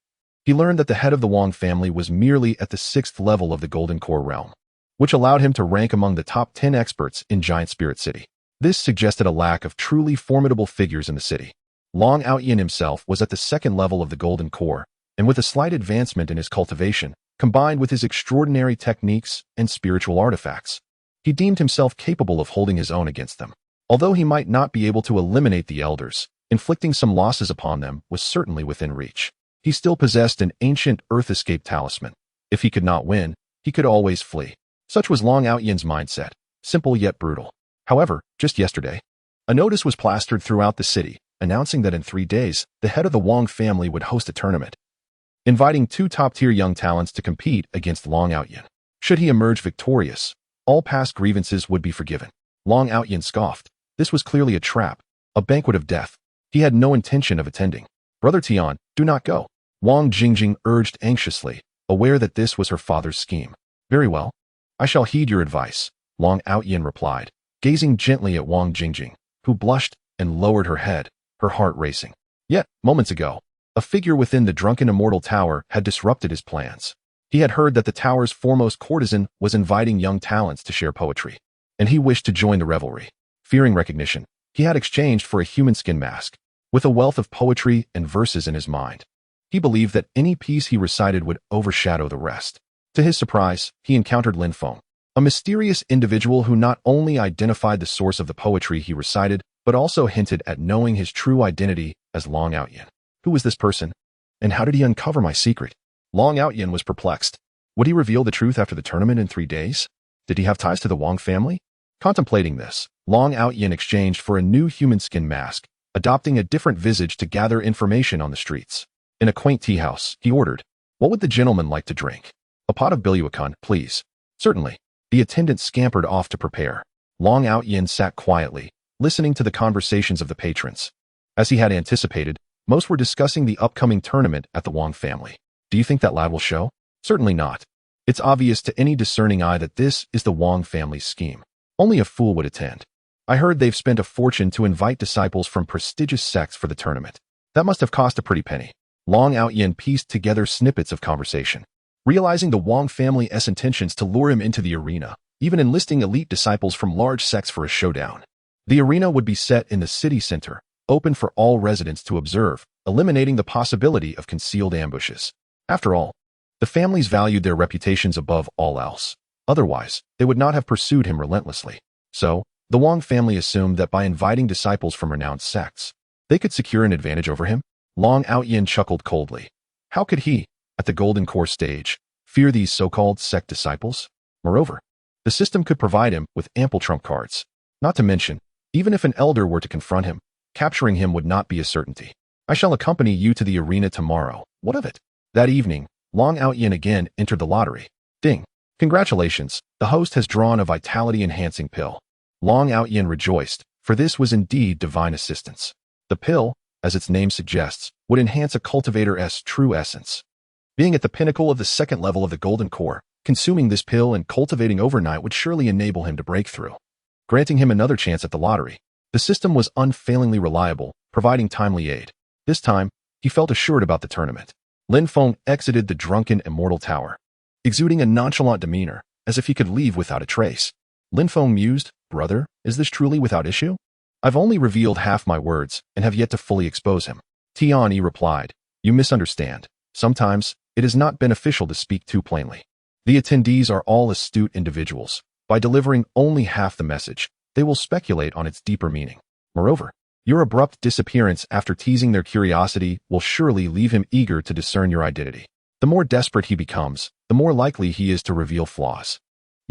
he learned that the head of the Wang family was merely at the 6th level of the Golden Core realm, which allowed him to rank among the top 10 experts in Giant Spirit City. This suggested a lack of truly formidable figures in the city. Long Ao Yin himself was at the 2nd level of the Golden Core, and with a slight advancement in his cultivation, combined with his extraordinary techniques and spiritual artifacts, he deemed himself capable of holding his own against them. Although he might not be able to eliminate the elders, inflicting some losses upon them was certainly within reach. He still possessed an ancient Earth Escape talisman. If he could not win, he could always flee. Such was Long Ao Yin's mindset, simple yet brutal. However, just yesterday, a notice was plastered throughout the city, announcing that in 3 days, the head of the Wang family would host a tournament, inviting 2 top-tier young talents to compete against Long Ao Yin. Should he emerge victorious, all past grievances would be forgiven. Long Ao Yin scoffed. This was clearly a trap, a banquet of death. He had no intention of attending. Brother Tian, do not go, Wang Jingjing urged anxiously, aware that this was her father's scheme. Very well. I shall heed your advice, Long Ao Yin replied, gazing gently at Wang Jingjing, who blushed and lowered her head, her heart racing. Yet, moments ago, a figure within the drunken immortal tower had disrupted his plans. He had heard that the tower's foremost courtesan was inviting young talents to share poetry, and he wished to join the revelry. Fearing recognition, he had exchanged for a human skin mask, with a wealth of poetry and verses in his mind. He believed that any piece he recited would overshadow the rest. To his surprise, he encountered Lin Feng, a mysterious individual who not only identified the source of the poetry he recited, but also hinted at knowing his true identity as Long Ao Yin. Who was this person? And how did he uncover my secret? Long Ao Yin was perplexed. Would he reveal the truth after the tournament in 3 days? Did he have ties to the Wang family? Contemplating this, Long Ao Yin exchanged for a new human skin mask, adopting a different visage to gather information on the streets. In a quaint tea house, he ordered, "What would the gentleman like to drink? A pot of Biluakun, please." Certainly. The attendant scampered off to prepare. Long Ao Yin sat quietly, listening to the conversations of the patrons. As he had anticipated, most were discussing the upcoming tournament at the Wang family. Do you think that lad will show? Certainly not. It's obvious to any discerning eye that this is the Wang family's scheme. Only a fool would attend. I heard they've spent a fortune to invite disciples from prestigious sects for the tournament. That must have cost a pretty penny. Long Ao Yin pieced together snippets of conversation. Realizing the Wang family's intentions to lure him into the arena, even enlisting elite disciples from large sects for a showdown. The arena would be set in the city center, open for all residents to observe, eliminating the possibility of concealed ambushes. After all, the families valued their reputations above all else. Otherwise, they would not have pursued him relentlessly. So, the Wang family assumed that by inviting disciples from renowned sects, they could secure an advantage over him. Long Outyin chuckled coldly. How could he, at the Golden Core stage, fear these so-called sect disciples? Moreover, the system could provide him with ample trump cards. Not to mention, even if an elder were to confront him, capturing him would not be a certainty. I shall accompany you to the arena tomorrow. What of it? That evening, Long Outyin again entered the lottery. Ding. Congratulations, the host has drawn a vitality-enhancing pill. Long Outyin rejoiced, for this was indeed divine assistance. The pill, as its name suggests, would enhance a cultivator's true essence. Being at the pinnacle of the second level of the Golden Core, consuming this pill and cultivating overnight would surely enable him to break through, granting him another chance at the lottery. The system was unfailingly reliable, providing timely aid. This time, he felt assured about the tournament. Lin Feng exited the drunken immortal tower, exuding a nonchalant demeanor, as if he could leave without a trace. Lin Feng mused, "Brother, is this truly without issue? I've only revealed half my words and have yet to fully expose him." Tian Yi replied, "You misunderstand. Sometimes, it is not beneficial to speak too plainly. The attendees are all astute individuals. By delivering only half the message, they will speculate on its deeper meaning. Moreover, your abrupt disappearance after teasing their curiosity will surely leave him eager to discern your identity. The more desperate he becomes, the more likely he is to reveal flaws."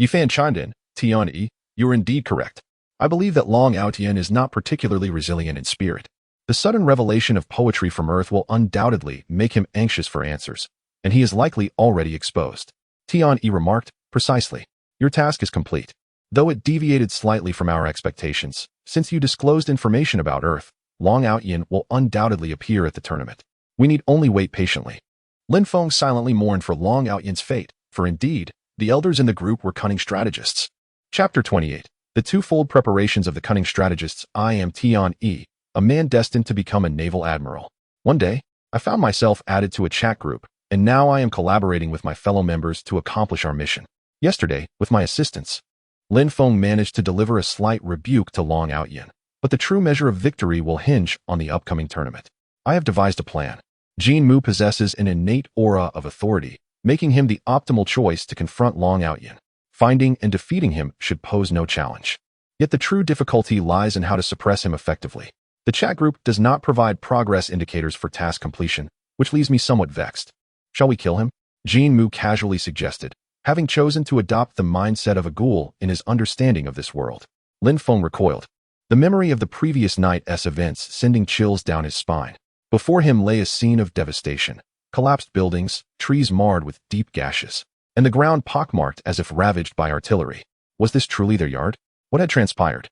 Yifan chimed in, "Tian Yi, you are indeed correct. I believe that Long Outyin is not particularly resilient in spirit. The sudden revelation of poetry from Earth will undoubtedly make him anxious for answers, and he is likely already exposed." Tian Yi remarked, "Precisely. Your task is complete. Though it deviated slightly from our expectations, since you disclosed information about Earth, Long Outyin will undoubtedly appear at the tournament. We need only wait patiently." Lin Feng silently mourned for Long Outyin's fate, for indeed, the elders in the group were cunning strategists. Chapter 28. The Twofold Preparations of the Cunning Strategists. I am Tian Yi, a man destined to become a naval admiral. One day, I found myself added to a chat group, and now I am collaborating with my fellow members to accomplish our mission. Yesterday, with my assistance, Lin Feng managed to deliver a slight rebuke to Long Outyin, but the true measure of victory will hinge on the upcoming tournament. I have devised a plan. Jin Mu possesses an innate aura of authority, making him the optimal choice to confront Long Outyin. Finding and defeating him should pose no challenge. Yet the true difficulty lies in how to suppress him effectively. The chat group does not provide progress indicators for task completion, which leaves me somewhat vexed. Shall we kill him? Jin Mu casually suggested, having chosen to adopt the mindset of a ghoul in his understanding of this world. Lin Feng recoiled, the memory of the previous night's events sending chills down his spine. Before him lay a scene of devastation, collapsed buildings, trees marred with deep gashes, and the ground pockmarked as if ravaged by artillery. Was this truly their yard? What had transpired?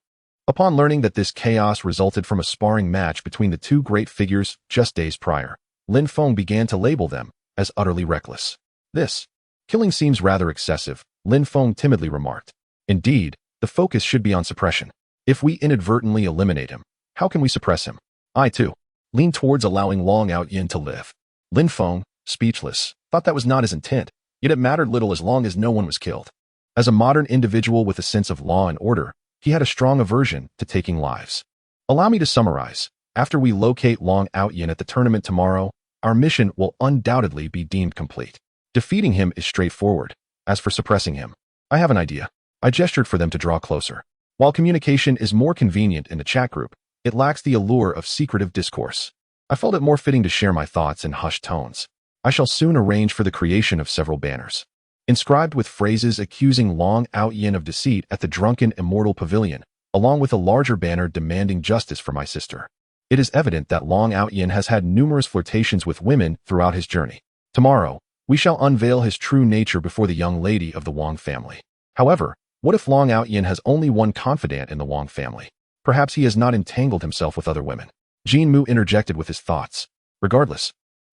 Upon learning that this chaos resulted from a sparring match between the two great figures just days prior, Lin Feng began to label them as utterly reckless. This killing seems rather excessive, Lin Feng timidly remarked. Indeed, the focus should be on suppression. If we inadvertently eliminate him, how can we suppress him? I, too, leaned towards allowing Long Outyin to live. Lin Feng, speechless, thought that was not his intent, yet it mattered little as long as no one was killed. As a modern individual with a sense of law and order, he had a strong aversion to taking lives. Allow me to summarize. After we locate Long Outyin at the tournament tomorrow, our mission will undoubtedly be deemed complete. Defeating him is straightforward. As for suppressing him, I have an idea. I gestured for them to draw closer. While communication is more convenient in the chat group, it lacks the allure of secretive discourse. I felt it more fitting to share my thoughts in hushed tones. I shall soon arrange for the creation of several banners, inscribed with phrases accusing Long Outyin of deceit at the drunken immortal pavilion, along with a larger banner demanding justice for my sister. It is evident that Long Outyin has had numerous flirtations with women throughout his journey. Tomorrow, we shall unveil his true nature before the young lady of the Wang family. However, what if Long Outyin has only one confidant in the Wang family? Perhaps he has not entangled himself with other women. Jin Mu interjected with his thoughts. Regardless,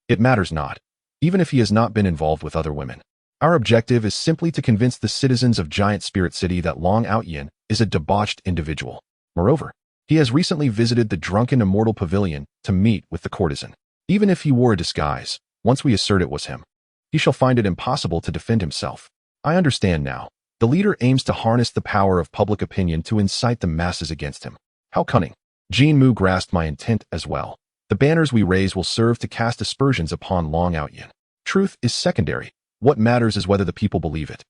it matters not, even if he has not been involved with other women. Our objective is simply to convince the citizens of Giant Spirit City that Long Outyin is a debauched individual. Moreover, he has recently visited the drunken immortal pavilion to meet with the courtesan. Even if he wore a disguise, once we assert it was him, he shall find it impossible to defend himself. I understand now. The leader aims to harness the power of public opinion to incite the masses against him. How cunning. Jinmu grasped my intent as well. The banners we raise will serve to cast aspersions upon Long Outyin. Truth is secondary. What matters is whether the people believe it.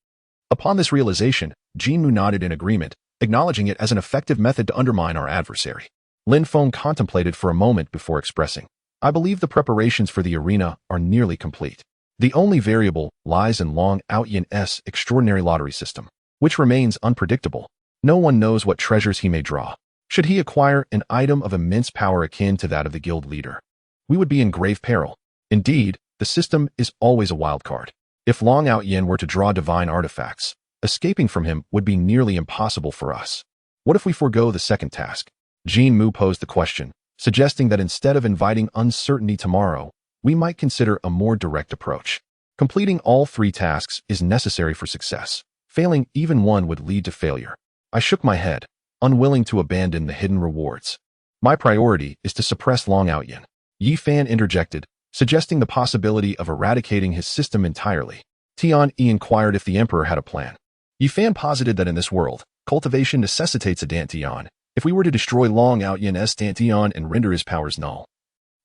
Upon this realization, Jinmu nodded in agreement, acknowledging it as an effective method to undermine our adversary. Lin Feng contemplated for a moment before expressing, I believe the preparations for the arena are nearly complete. The only variable lies in Long Outyin's extraordinary lottery system, which remains unpredictable. No one knows what treasures he may draw. Should he acquire an item of immense power akin to that of the guild leader, we would be in grave peril. Indeed, the system is always a wild card. If Long Outyin were to draw divine artifacts, escaping from him would be nearly impossible for us. What if we forego the second task? Jinmu posed the question, suggesting that instead of inviting uncertainty tomorrow, we might consider a more direct approach. Completing all 3 tasks is necessary for success. Failing even one would lead to failure. I shook my head, unwilling to abandon the hidden rewards. My priority is to suppress Long Outyin. Yi Fan interjected, suggesting the possibility of eradicating his system entirely. Tian Yi inquired if the emperor had a plan. Yi Fan posited that in this world, cultivation necessitates a Dantian. If we were to destroy Long Outyin's Dantian and render his powers null,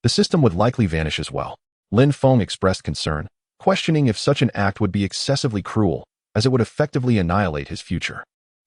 the system would likely vanish as well. Lin Feng expressed concern, questioning if such an act would be excessively cruel, as it would effectively annihilate his future.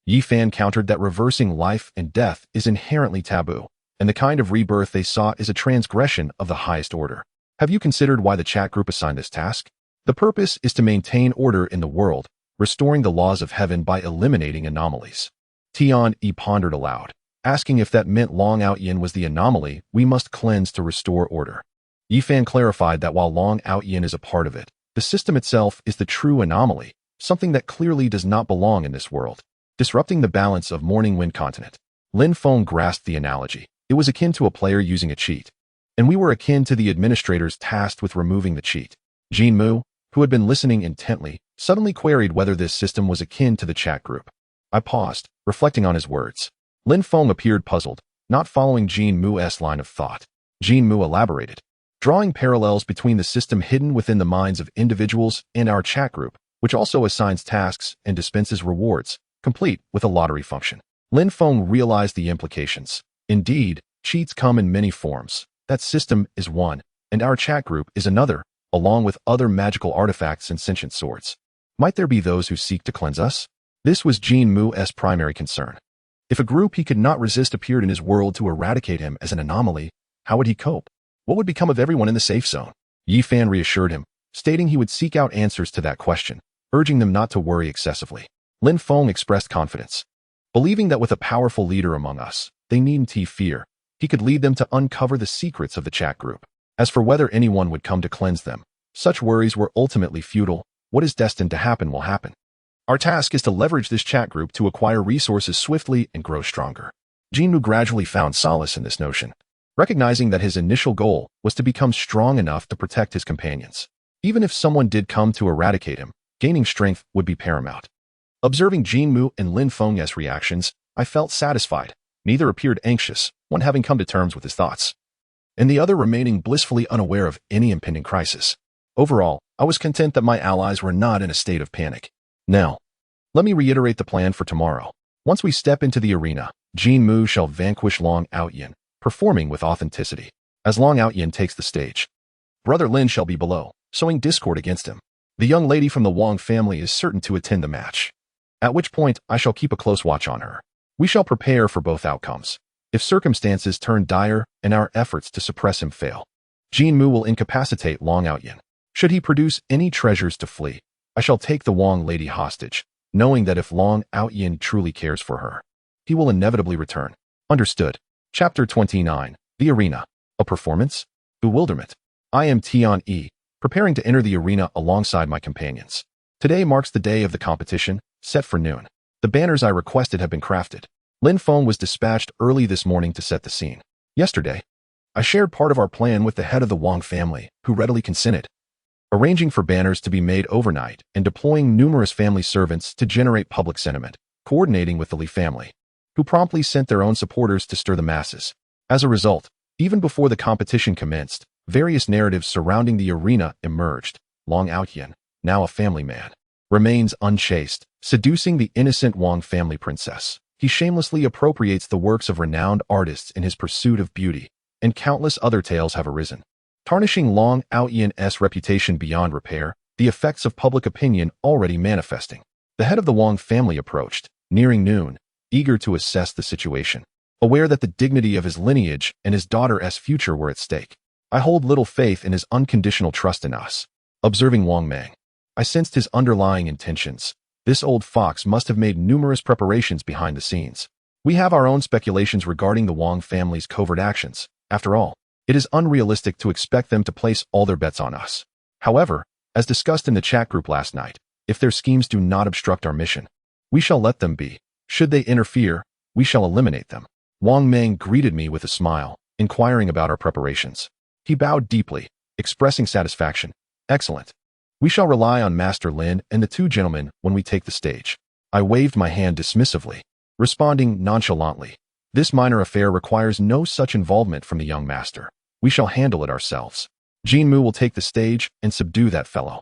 Yi Fan countered that reversing life and death is inherently taboo, and the kind of rebirth they sought is a transgression of the highest order. Have you considered why the chat group assigned this task? The purpose is to maintain order in the world, restoring the laws of heaven by eliminating anomalies. Tian Yi pondered aloud, asking if that meant Long Outyin was the anomaly we must cleanse to restore order. Yi Fan clarified that while Long Outyin is a part of it, the system itself is the true anomaly, something that clearly does not belong in this world, disrupting the balance of Morning Wind Continent. Lin Feng grasped the analogy. It was akin to a player using a cheat, and we were akin to the administrators tasked with removing the cheat. Jinmu, who had been listening intently, suddenly queried whether this system was akin to the chat group. I paused, reflecting on his words. Lin Feng appeared puzzled, not following Jinmu's line of thought. Jinmu elaborated, drawing parallels between the system hidden within the minds of individuals and our chat group, which also assigns tasks and dispenses rewards, complete with a lottery function. Lin Feng realized the implications. Indeed, cheats come in many forms. That system is one, and our chat group is another, along with other magical artifacts and sentient swords. Might there be those who seek to cleanse us? This was Jinmu's primary concern. If a group he could not resist appeared in his world to eradicate him as an anomaly, how would he cope? What would become of everyone in the safe zone? Yi Fan reassured him, stating he would seek out answers to that question, urging them not to worry excessively. Lin Feng expressed confidence, believing that with a powerful leader among us, they needn't fear. He could lead them to uncover the secrets of the chat group. As for whether anyone would come to cleanse them, such worries were ultimately futile. What is destined to happen will happen. Our task is to leverage this chat group to acquire resources swiftly and grow stronger. Jinmu gradually found solace in this notion, recognizing that his initial goal was to become strong enough to protect his companions. Even if someone did come to eradicate him, gaining strength would be paramount. Observing Jinmu and Lin Feng's reactions, I felt satisfied. Neither appeared anxious, one having come to terms with his thoughts, and the other remaining blissfully unaware of any impending crisis. Overall, I was content that my allies were not in a state of panic. Now, let me reiterate the plan for tomorrow. Once we step into the arena, Jinmu shall vanquish Long Outyin, performing with authenticity. As Long Outyin takes the stage, Brother Lin shall be below, sowing discord against him. The young lady from the Wang family is certain to attend the match, at which point I shall keep a close watch on her. We shall prepare for both outcomes. If circumstances turn dire and our efforts to suppress him fail, Jinmu will incapacitate Long Outyin. Should he produce any treasures to flee, I shall take the Wang lady hostage, knowing that if Long Outyin truly cares for her, he will inevitably return. Understood. Chapter 29. The Arena. A performance? Bewilderment. I am Tian Yi, preparing to enter the arena alongside my companions. Today marks the day of the competition, set for noon. The banners I requested have been crafted. Lin Feng was dispatched early this morning to set the scene. Yesterday, I shared part of our plan with the head of the Wang family, who readily consented, arranging for banners to be made overnight and deploying numerous family servants to generate public sentiment, coordinating with the Li family, who promptly sent their own supporters to stir the masses. As a result, even before the competition commenced, various narratives surrounding the arena emerged, Long Outyin, now a family man, remains unchaste, seducing the innocent Wang family princess. He shamelessly appropriates the works of renowned artists in his pursuit of beauty, and countless other tales have arisen, tarnishing Long Outyin's reputation beyond repair, the effects of public opinion already manifesting. The head of the Wang family approached, nearing noon, eager to assess the situation, aware that the dignity of his lineage and his daughter's future were at stake. I hold little faith in his unconditional trust in us. Observing Wang Mang, I sensed his underlying intentions. This old fox must have made numerous preparations behind the scenes. We have our own speculations regarding the Wang family's covert actions. After all, it is unrealistic to expect them to place all their bets on us. However, as discussed in the chat group last night, if their schemes do not obstruct our mission, we shall let them be. Should they interfere, we shall eliminate them. Wang Mang greeted me with a smile, inquiring about our preparations. He bowed deeply, expressing satisfaction. Excellent. We shall rely on Master Lin and the two gentlemen when we take the stage. I waved my hand dismissively, responding nonchalantly. This minor affair requires no such involvement from the young master. We shall handle it ourselves. Jinmu will take the stage and subdue that fellow.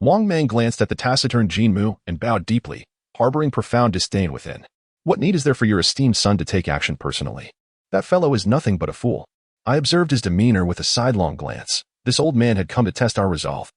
Wang Mang glanced at the taciturn Jinmu and bowed deeply, harboring profound disdain within. What need is there for your esteemed son to take action personally? That fellow is nothing but a fool. I observed his demeanor with a sidelong glance. This old man had come to test our resolve,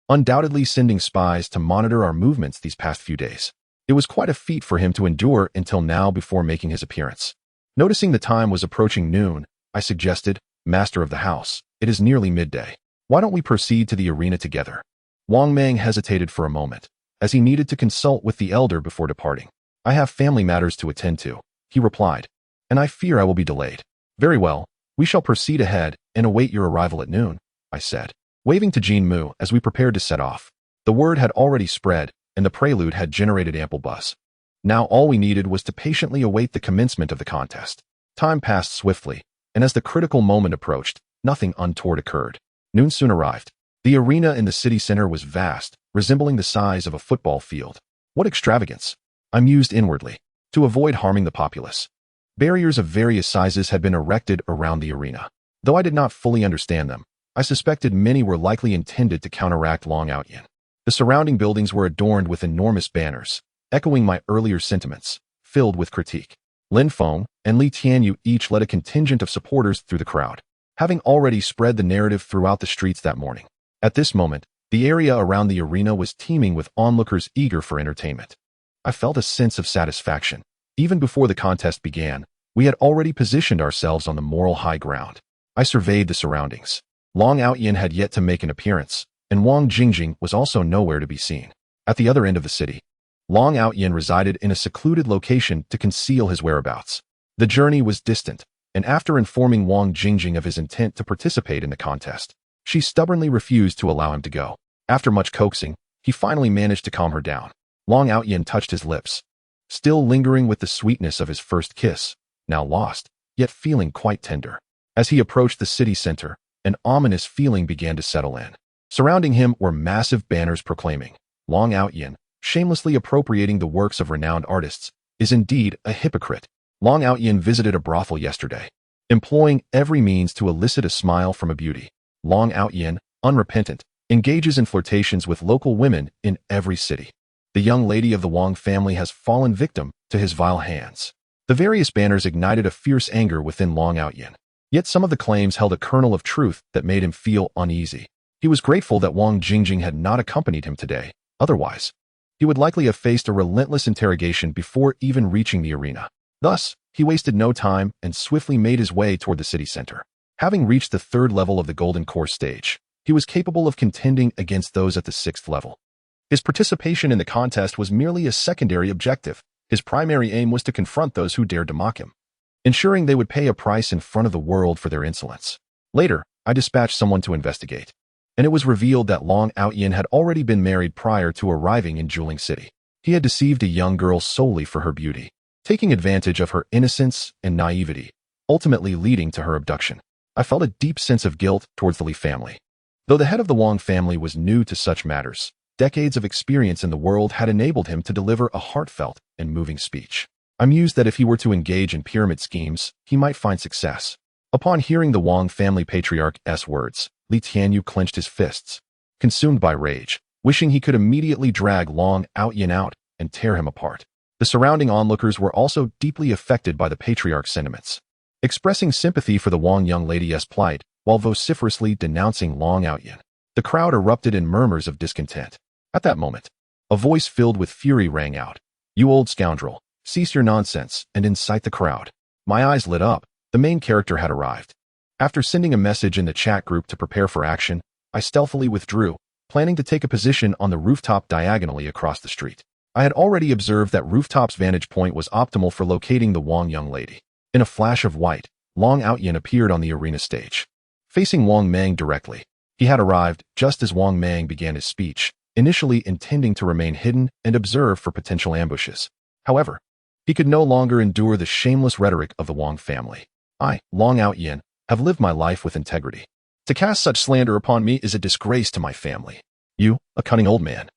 undoubtedly sending spies to monitor our movements these past few days. It was quite a feat for him to endure until now before making his appearance. Noticing the time was approaching noon, I suggested, Master of the house, it is nearly midday. Why don't we proceed to the arena together? Wang Mang hesitated for a moment, as he needed to consult with the elder before departing. I have family matters to attend to, he replied, and I fear I will be delayed. Very well, we shall proceed ahead and await your arrival at noon, I said, waving to Jinmu as we prepared to set off. The word had already spread, and the prelude had generated ample buzz. Now all we needed was to patiently await the commencement of the contest. Time passed swiftly, and as the critical moment approached, nothing untoward occurred. Noon soon arrived. The arena in the city center was vast, resembling the size of a football field. What extravagance! I mused inwardly. To avoid harming the populace, barriers of various sizes had been erected around the arena. Though I did not fully understand them, I suspected many were likely intended to counteract Long Outyin. The surrounding buildings were adorned with enormous banners, echoing my earlier sentiments, filled with critique. Lin Feng and Li Tianyu each led a contingent of supporters through the crowd, having already spread the narrative throughout the streets that morning. At this moment, the area around the arena was teeming with onlookers eager for entertainment. I felt a sense of satisfaction. Even before the contest began, we had already positioned ourselves on the moral high ground. I surveyed the surroundings. Long Outyin had yet to make an appearance, and Wang Jingjing was also nowhere to be seen. At the other end of the city, Long Outyin resided in a secluded location to conceal his whereabouts. The journey was distant, and after informing Wang Jingjing of his intent to participate in the contest, she stubbornly refused to allow him to go. After much coaxing, he finally managed to calm her down. Long Outyin touched his lips, still lingering with the sweetness of his first kiss, now lost, yet feeling quite tender. As he approached the city center, an ominous feeling began to settle in. Surrounding him were massive banners proclaiming, Long Outyin, shamelessly appropriating the works of renowned artists, is indeed a hypocrite. Long Outyin visited a brothel yesterday, employing every means to elicit a smile from a beauty. Long Outyin, unrepentant, engages in flirtations with local women in every city. The young lady of the Wang family has fallen victim to his vile hands. The various banners ignited a fierce anger within Long Outyin. Yet some of the claims held a kernel of truth that made him feel uneasy. He was grateful that Wang Jingjing had not accompanied him today. Otherwise, he would likely have faced a relentless interrogation before even reaching the arena. Thus, he wasted no time and swiftly made his way toward the city center. Having reached the 3rd level of the Golden Core stage, he was capable of contending against those at the 6th level. His participation in the contest was merely a secondary objective. His primary aim was to confront those who dared to mock him, ensuring they would pay a price in front of the world for their insolence. Later, I dispatched someone to investigate, and it was revealed that Long Outyin had already been married prior to arriving in Juling City. He had deceived a young girl solely for her beauty, taking advantage of her innocence and naivety, ultimately leading to her abduction. I felt a deep sense of guilt towards the Li family. Though the head of the Wang family was new to such matters, decades of experience in the world had enabled him to deliver a heartfelt and moving speech. I mused that if he were to engage in pyramid schemes, he might find success. Upon hearing the Wang family patriarch's words, Li Tianyu clenched his fists. consumed by rage, wishing he could immediately drag Long Outyin out and tear him apart. The surrounding onlookers were also deeply affected by the patriarch's sentiments, expressing sympathy for the Wang young lady's plight while vociferously denouncing Long Outyin. The crowd erupted in murmurs of discontent. At that moment, a voice filled with fury rang out. "You old scoundrel, cease your nonsense and incite the crowd." My eyes lit up. The main character had arrived. After sending a message in the chat group to prepare for action, I stealthily withdrew, planning to take a position on the rooftop diagonally across the street. I had already observed that rooftop's vantage point was optimal for locating the Wang young lady. In a flash of white, Long Outyin appeared on the arena stage, facing Wang Mang directly. He had arrived just as Wang Mang began his speech, initially intending to remain hidden and observe for potential ambushes. However, he could no longer endure the shameless rhetoric of the Wang family. "I, Long Outyin, have lived my life with integrity. To cast such slander upon me is a disgrace to my family. You, a cunning old man,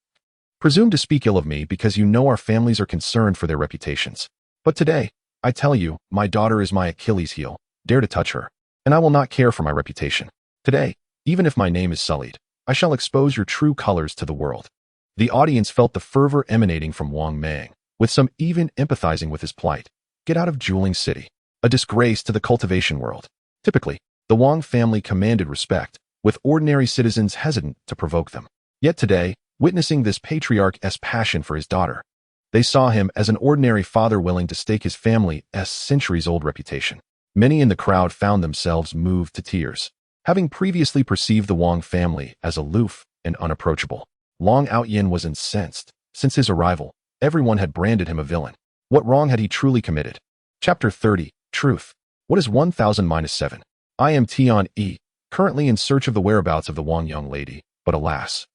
presume to speak ill of me because you know our families are concerned for their reputations. But today, I tell you, my daughter is my Achilles heel. Dare to touch her, and I will not care for my reputation. Today, even if my name is sullied, I shall expose your true colors to the world." The audience felt the fervor emanating from Wang Mang, with some even empathizing with his plight. Get out of Juling City. A disgrace to the cultivation world. Typically, the Wang family commanded respect, with ordinary citizens hesitant to provoke them. Yet today, witnessing this patriarch's passion for his daughter, they saw him as an ordinary father willing to stake his family's centuries-old reputation. Many in the crowd found themselves moved to tears, having previously perceived the Wang family as aloof and unapproachable. Long Outyin was incensed. Since his arrival, everyone had branded him a villain. What wrong had he truly committed? Chapter 30, Truth. What is 1000-7? I am Tion E, currently in search of the whereabouts of the Wang young lady, but alas,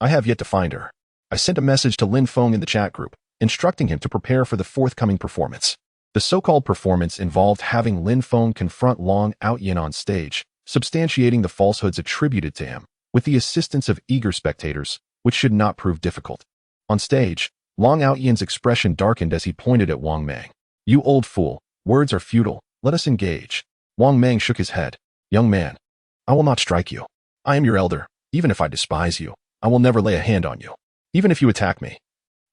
I have yet to find her. I sent a message to Lin Feng in the chat group, instructing him to prepare for the forthcoming performance. The so-called performance involved having Lin Feng confront Long Outyin on stage, substantiating the falsehoods attributed to him, with the assistance of eager spectators, which should not prove difficult. On stage, Long Outyin's expression darkened as he pointed at Wang Mang. "You old fool, words are futile, let us engage." Wang Mang shook his head. "Young man, I will not strike you. I am your elder. Even if I despise you, I will never lay a hand on you. Even if you attack me,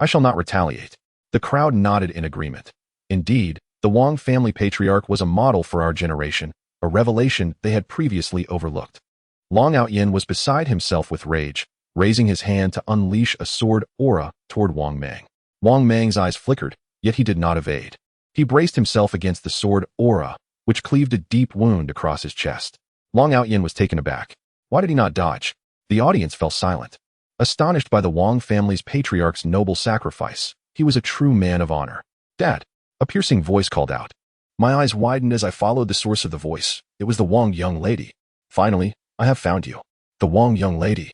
I shall not retaliate." The crowd nodded in agreement. Indeed, the Wang family patriarch was a model for our generation, a revelation they had previously overlooked. Long Outyin was beside himself with rage, raising his hand to unleash a sword aura toward Wang Mang. Wang Mang's eyes flickered, yet he did not evade. He braced himself against the sword aura, which cleaved a deep wound across his chest. Long Outyin was taken aback. Why did he not dodge? The audience fell silent. Astonished by the Wang family's patriarch's noble sacrifice, he was a true man of honor. "Dad," a piercing voice called out. My eyes widened as I followed the source of the voice. It was the Wang young lady. "Finally, I have found you." The Wang young lady,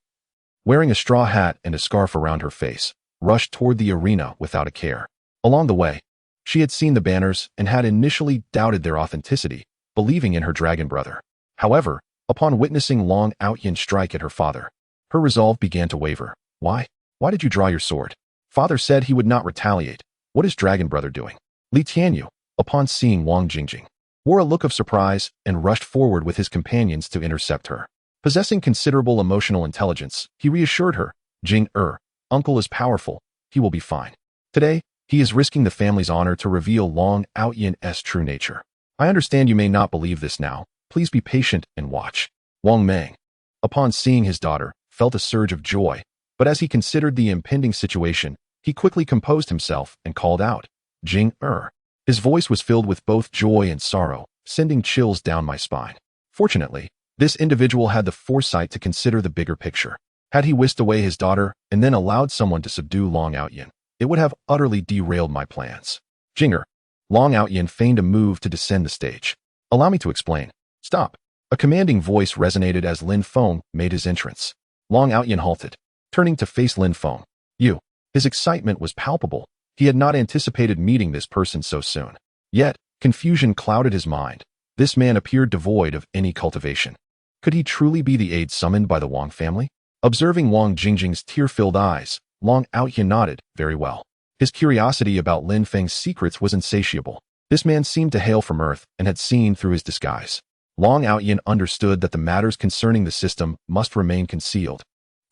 wearing a straw hat and a scarf around her face, rushed toward the arena without a care. Along the way, she had seen the banners and had initially doubted their authenticity, believing in her dragon brother. However, upon witnessing Long Outyin strike at her father, her resolve began to waver. Why? Why did you draw your sword? Father said he would not retaliate. What is dragon brother doing? Li Tianyu, upon seeing Wang Jingjing, wore a look of surprise and rushed forward with his companions to intercept her. Possessing considerable emotional intelligence, he reassured her, "Jing uncle is powerful. He will be fine. Today, he is risking the family's honor to reveal Long Outyin's true nature. I understand you may not believe this now. Please be patient and watch." Wang Mang, upon seeing his daughter, felt a surge of joy, but as he considered the impending situation, he quickly composed himself and called out, "Jing His voice was filled with both joy and sorrow, sending chills down my spine. Fortunately, this individual had the foresight to consider the bigger picture. Had he whisked away his daughter and then allowed someone to subdue Long Outyin, it would have utterly derailed my plans. "Jinger." Long Outyin feigned a move to descend the stage. "Allow me to explain." "Stop." A commanding voice resonated as Lin Feng made his entrance. Long Outyin halted, turning to face Lin Feng. "You." His excitement was palpable. He had not anticipated meeting this person so soon. Yet, confusion clouded his mind. This man appeared devoid of any cultivation. Could he truly be the aide summoned by the Wang family? Observing Wang Jingjing's tear-filled eyes, Long Outyin nodded, "Very well." His curiosity about Lin Feng's secrets was insatiable. This man seemed to hail from Earth and had seen through his disguise. Long Outyin understood that the matters concerning the system must remain concealed.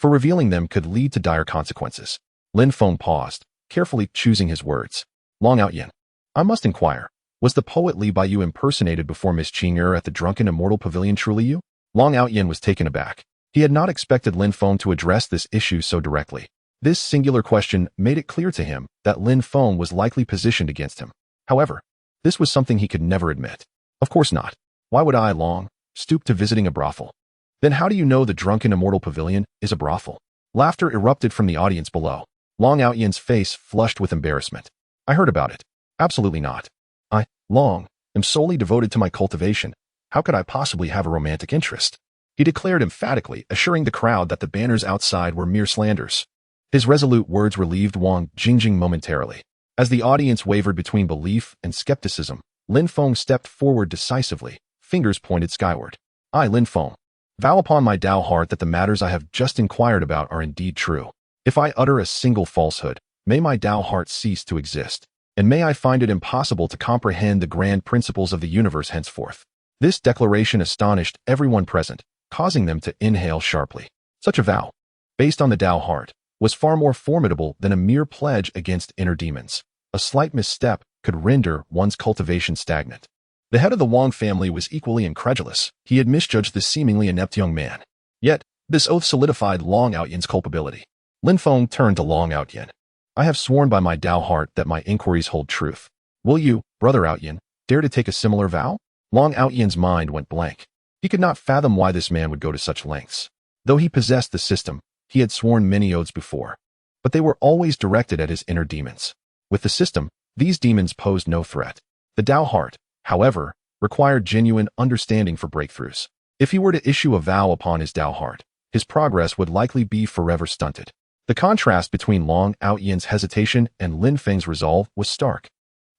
for revealing them could lead to dire consequences. Lin Feng paused, carefully choosing his words. Long Outyin. I must inquire, was the poet Li Bai you impersonated before Miss Qing'er at the drunken immortal pavilion truly you? Long Outyin was taken aback. He had not expected Lin Feng to address this issue so directly. This singular question made it clear to him that Lin Feng was likely positioned against him. However, this was something he could never admit. Of course not. Why would I, Long, stoop to visiting a brothel? Then how do you know the drunken immortal pavilion is a brothel? Laughter erupted from the audience below. Long Outyen's face flushed with embarrassment. I heard about it. Absolutely not. I, Long, am solely devoted to my cultivation. How could I possibly have a romantic interest? He declared emphatically, assuring the crowd that the banners outside were mere slanders. His resolute words relieved Wang Jingjing momentarily. As the audience wavered between belief and skepticism, Lin Feng stepped forward decisively, fingers pointed skyward. I, Lin Feng, vow upon my Tao heart that the matters I have just inquired about are indeed true. If I utter a single falsehood, may my Tao heart cease to exist, and may I find it impossible to comprehend the grand principles of the universe henceforth. This declaration astonished everyone present, causing them to inhale sharply. Such a vow, based on the Tao heart, was far more formidable than a mere pledge against inner demons. A slight misstep could render one's cultivation stagnant. The head of the Wang family was equally incredulous. He had misjudged this seemingly inept young man. Yet, this oath solidified Long Outyen's culpability. Lin Feng turned to Long Outyen. I have sworn by my Tao heart that my inquiries hold truth. Will you, Brother Outyen, dare to take a similar vow? Long Outyen's mind went blank. He could not fathom why this man would go to such lengths. Though he possessed the system, he had sworn many oaths before, but they were always directed at his inner demons. With the system, these demons posed no threat. The Tao heart, however, required genuine understanding for breakthroughs. If he were to issue a vow upon his Tao heart, his progress would likely be forever stunted. The contrast between Long Outyen's hesitation and Lin Feng's resolve was stark,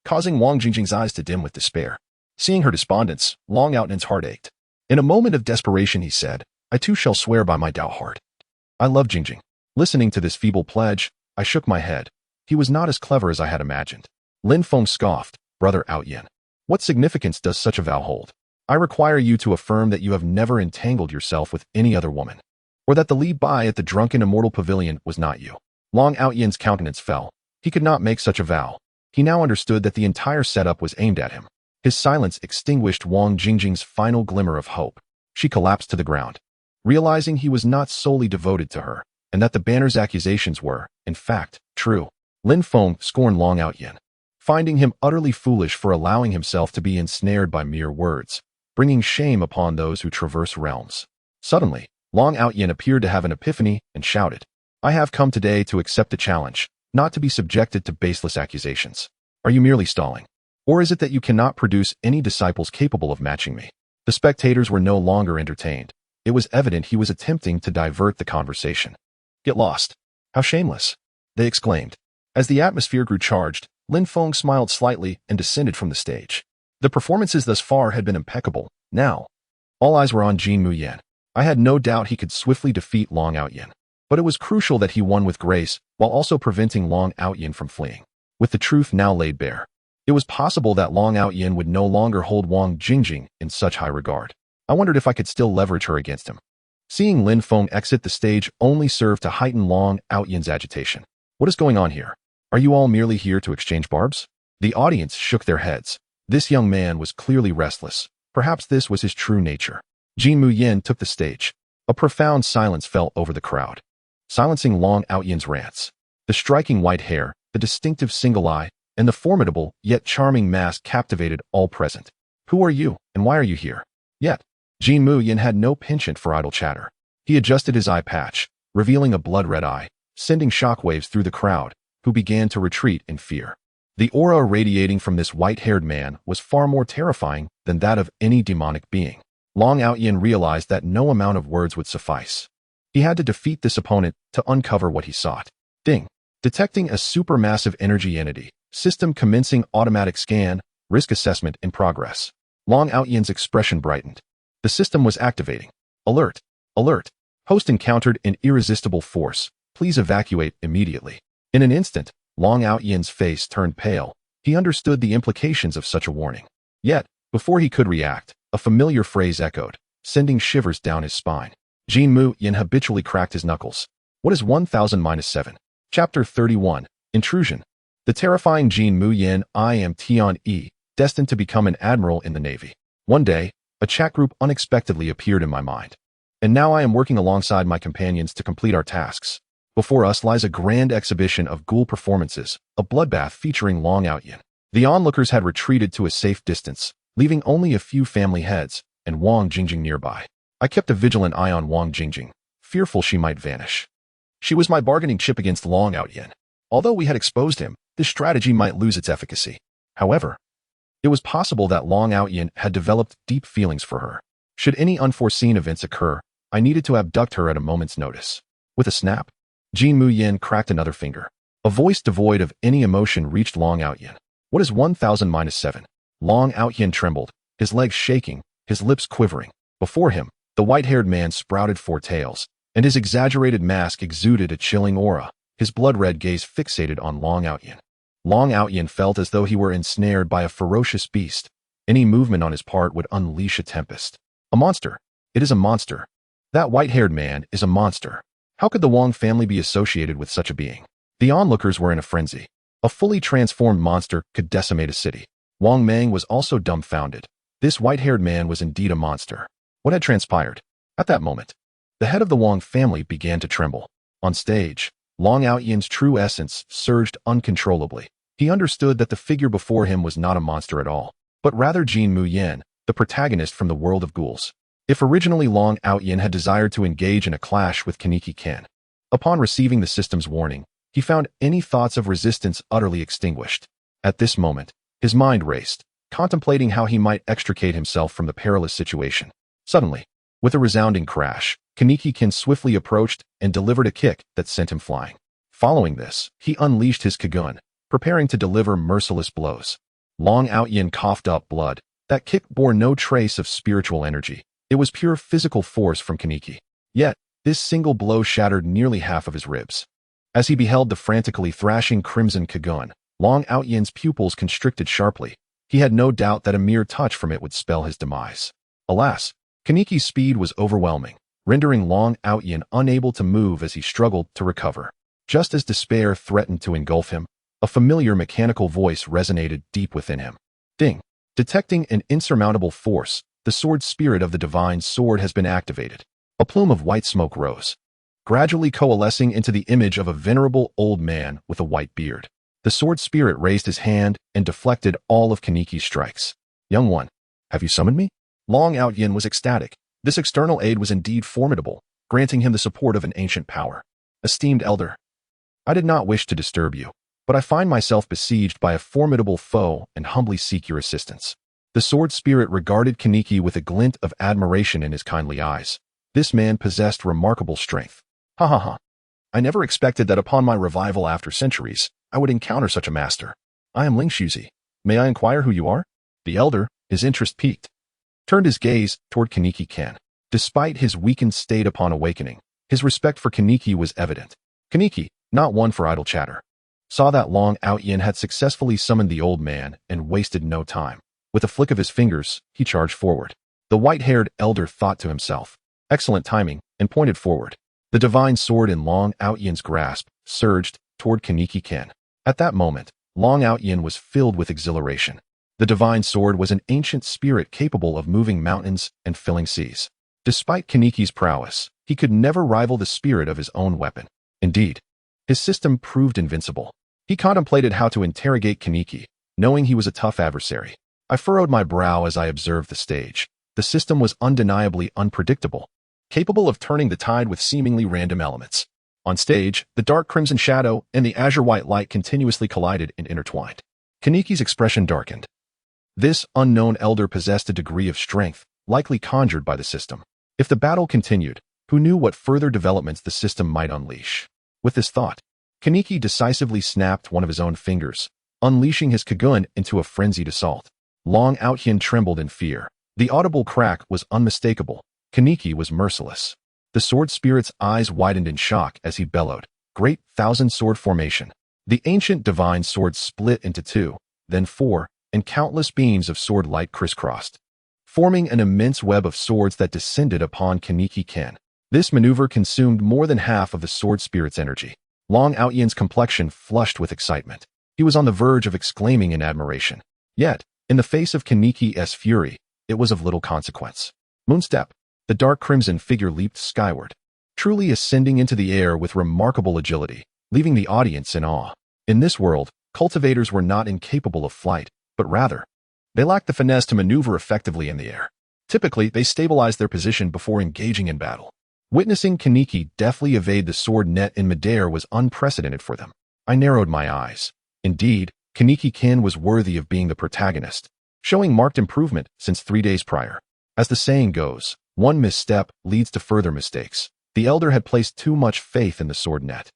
causing Wang Jingjing's eyes to dim with despair. Seeing her despondence, Long Outyen's heart ached. In a moment of desperation, he said, I too shall swear by my Tao heart. I love Jingjing. Listening to this feeble pledge, I shook my head. He was not as clever as I had imagined. Lin Feng scoffed, Brother Outyen. What significance does such a vow hold? I require you to affirm that you have never entangled yourself with any other woman, or that the Li Bai at the drunken immortal pavilion was not you. Long Outyen's countenance fell. He could not make such a vow. He now understood that the entire setup was aimed at him. His silence extinguished Wang Jingjing's final glimmer of hope. She collapsed to the ground. Realizing he was not solely devoted to her, and that the banner's accusations were, in fact, true, Lin Feng scorned Long Outyen, finding him utterly foolish for allowing himself to be ensnared by mere words, bringing shame upon those who traverse realms. Suddenly, Long Outyen appeared to have an epiphany and shouted, I have come today to accept the challenge, not to be subjected to baseless accusations. Are you merely stalling? Or is it that you cannot produce any disciples capable of matching me? The spectators were no longer entertained. It was evident he was attempting to divert the conversation. Get lost. How shameless, they exclaimed. As the atmosphere grew charged, Lin Feng smiled slightly and descended from the stage. The performances thus far had been impeccable. Now, all eyes were on Jin Muyan. I had no doubt he could swiftly defeat Long Outyen, but it was crucial that he won with grace while also preventing Long Outyen from fleeing. With the truth now laid bare, it was possible that Long Outyen would no longer hold Wang Jingjing in such high regard. I wondered if I could still leverage her against him. Seeing Lin Feng exit the stage only served to heighten Long Outyen's agitation. What is going on here? Are you all merely here to exchange barbs? The audience shook their heads. This young man was clearly restless. Perhaps this was his true nature. Jin Muyan took the stage. A profound silence fell over the crowd, silencing Long Outyen's rants. The striking white hair, the distinctive single eye, and the formidable yet charming mask captivated all present. Who are you, and why are you here? Yet, Jin Muyan had no penchant for idle chatter. He adjusted his eye patch, revealing a blood-red eye, sending shockwaves through the crowd, who began to retreat in fear. The aura radiating from this white-haired man was far more terrifying than that of any demonic being. Long Outyen realized that no amount of words would suffice. He had to defeat this opponent to uncover what he sought. Ding. Detecting a supermassive energy entity. System commencing automatic scan. Risk assessment in progress. Long Outyen's expression brightened. The system was activating. Alert. Alert. Host encountered an irresistible force. Please evacuate immediately. In an instant, Long Outyen's face turned pale. He understood the implications of such a warning. Yet, before he could react, a familiar phrase echoed, sending shivers down his spine. Jin Muyan habitually cracked his knuckles. What is 1000-7? Chapter 31. Intrusion. The terrifying Jin Mu-yin, I am Tian-E, destined to become an admiral in the Navy. One day, a chat group unexpectedly appeared in my mind. And now I am working alongside my companions to complete our tasks. Before us lies a grand exhibition of ghoul performances, a bloodbath featuring Long Outyin. The onlookers had retreated to a safe distance, leaving only a few family heads, and Wang Jingjing nearby. I kept a vigilant eye on Wang Jingjing, fearful she might vanish. She was my bargaining chip against Long Outyin. Although we had exposed him, this strategy might lose its efficacy. However, it was possible that Long Outyin had developed deep feelings for her. Should any unforeseen events occur, I needed to abduct her at a moment's notice. With a snap, Jin Mu-yin cracked another finger. A voice devoid of any emotion reached Long Outyin. What is 1000-7? Long Outyin trembled, his legs shaking, his lips quivering. Before him, the white-haired man sprouted four tails, and his exaggerated mask exuded a chilling aura, his blood-red gaze fixated on Long Outyin. Long Outyin felt as though he were ensnared by a ferocious beast. Any movement on his part would unleash a tempest. A monster. It is a monster. That white-haired man is a monster. How could the Wang family be associated with such a being? The onlookers were in a frenzy. A fully transformed monster could decimate a city. Wang Mang was also dumbfounded. This white-haired man was indeed a monster. What had transpired? At that moment, the head of the Wang family began to tremble. On stage, Long Outyin's true essence surged uncontrollably. He understood that the figure before him was not a monster at all, but rather Jin Mu-yin, the protagonist from the world of ghouls. If originally Long Outyin had desired to engage in a clash with Kaneki Ken, upon receiving the system's warning, he found any thoughts of resistance utterly extinguished. At this moment, his mind raced, contemplating how he might extricate himself from the perilous situation. Suddenly, with a resounding crash, Kaneki Ken swiftly approached and delivered a kick that sent him flying. Following this, he unleashed his Kagun, preparing to deliver merciless blows. Long Outyin coughed up blood. That kick bore no trace of spiritual energy. It was pure physical force from Kaneki. Yet, this single blow shattered nearly half of his ribs. As he beheld the frantically thrashing Crimson Kagun, Long Outyin's pupils constricted sharply. He had no doubt that a mere touch from it would spell his demise. Alas, Kaneki's speed was overwhelming, rendering Long Outyin unable to move as he struggled to recover. Just as despair threatened to engulf him, a familiar mechanical voice resonated deep within him. Ding! Detecting an insurmountable force, the sword spirit of the divine sword has been activated. A plume of white smoke rose, gradually coalescing into the image of a venerable old man with a white beard. The sword spirit raised his hand and deflected all of Kaneki's strikes. Young one, have you summoned me? Long Outyin was ecstatic. This external aid was indeed formidable, granting him the support of an ancient power. Esteemed elder, I did not wish to disturb you, but I find myself besieged by a formidable foe and humbly seek your assistance. The sword spirit regarded Kaneki with a glint of admiration in his kindly eyes. This man possessed remarkable strength. Ha ha ha. I never expected that upon my revival after centuries, I would encounter such a master. I am Ling Shuzi. May I inquire who you are? The elder, his interest piqued, turned his gaze toward Kaneki Ken. Despite his weakened state upon awakening, his respect for Kaneki was evident. Kaneki, not one for idle chatter, saw that Long Outyin had successfully summoned the old man and wasted no time. With a flick of his fingers, he charged forward. The white-haired elder thought to himself, excellent timing, and pointed forward. The divine sword in Long Outyin's grasp surged toward Kaneki Ken. At that moment, Long Outyin was filled with exhilaration. The divine sword was an ancient spirit capable of moving mountains and filling seas. Despite Kaneki's prowess, he could never rival the spirit of his own weapon. Indeed, his system proved invincible. He contemplated how to interrogate Kaneki, knowing he was a tough adversary. I furrowed my brow as I observed the stage. The system was undeniably unpredictable, capable of turning the tide with seemingly random elements. On stage, the dark crimson shadow and the azure white light continuously collided and intertwined. Kaneki's expression darkened. This unknown elder possessed a degree of strength, likely conjured by the system. If the battle continued, who knew what further developments the system might unleash? With this thought, Kaneki decisively snapped one of his own fingers, unleashing his Kagun into a frenzied assault. Long Outyin trembled in fear. The audible crack was unmistakable. Kaneki was merciless. The sword spirit's eyes widened in shock as he bellowed, "Great thousand sword formation." The ancient divine sword split into two, then four, and countless beams of sword light crisscrossed, forming an immense web of swords that descended upon Kaneki Ken. This maneuver consumed more than half of the sword spirit's energy. Long Outyen's complexion flushed with excitement. He was on the verge of exclaiming in admiration. Yet, in the face of Kaniki's fury, it was of little consequence. Moonstep. The dark crimson figure leaped skyward, truly ascending into the air with remarkable agility, leaving the audience in awe. In this world, cultivators were not incapable of flight, but rather, they lacked the finesse to maneuver effectively in the air. Typically, they stabilized their position before engaging in battle. Witnessing Kaniki deftly evade the sword net in midair was unprecedented for them. I narrowed my eyes. Indeed, Kaniki-kin was worthy of being the protagonist, showing marked improvement since 3 days prior. As the saying goes, one misstep leads to further mistakes. The elder had placed too much faith in the sword net,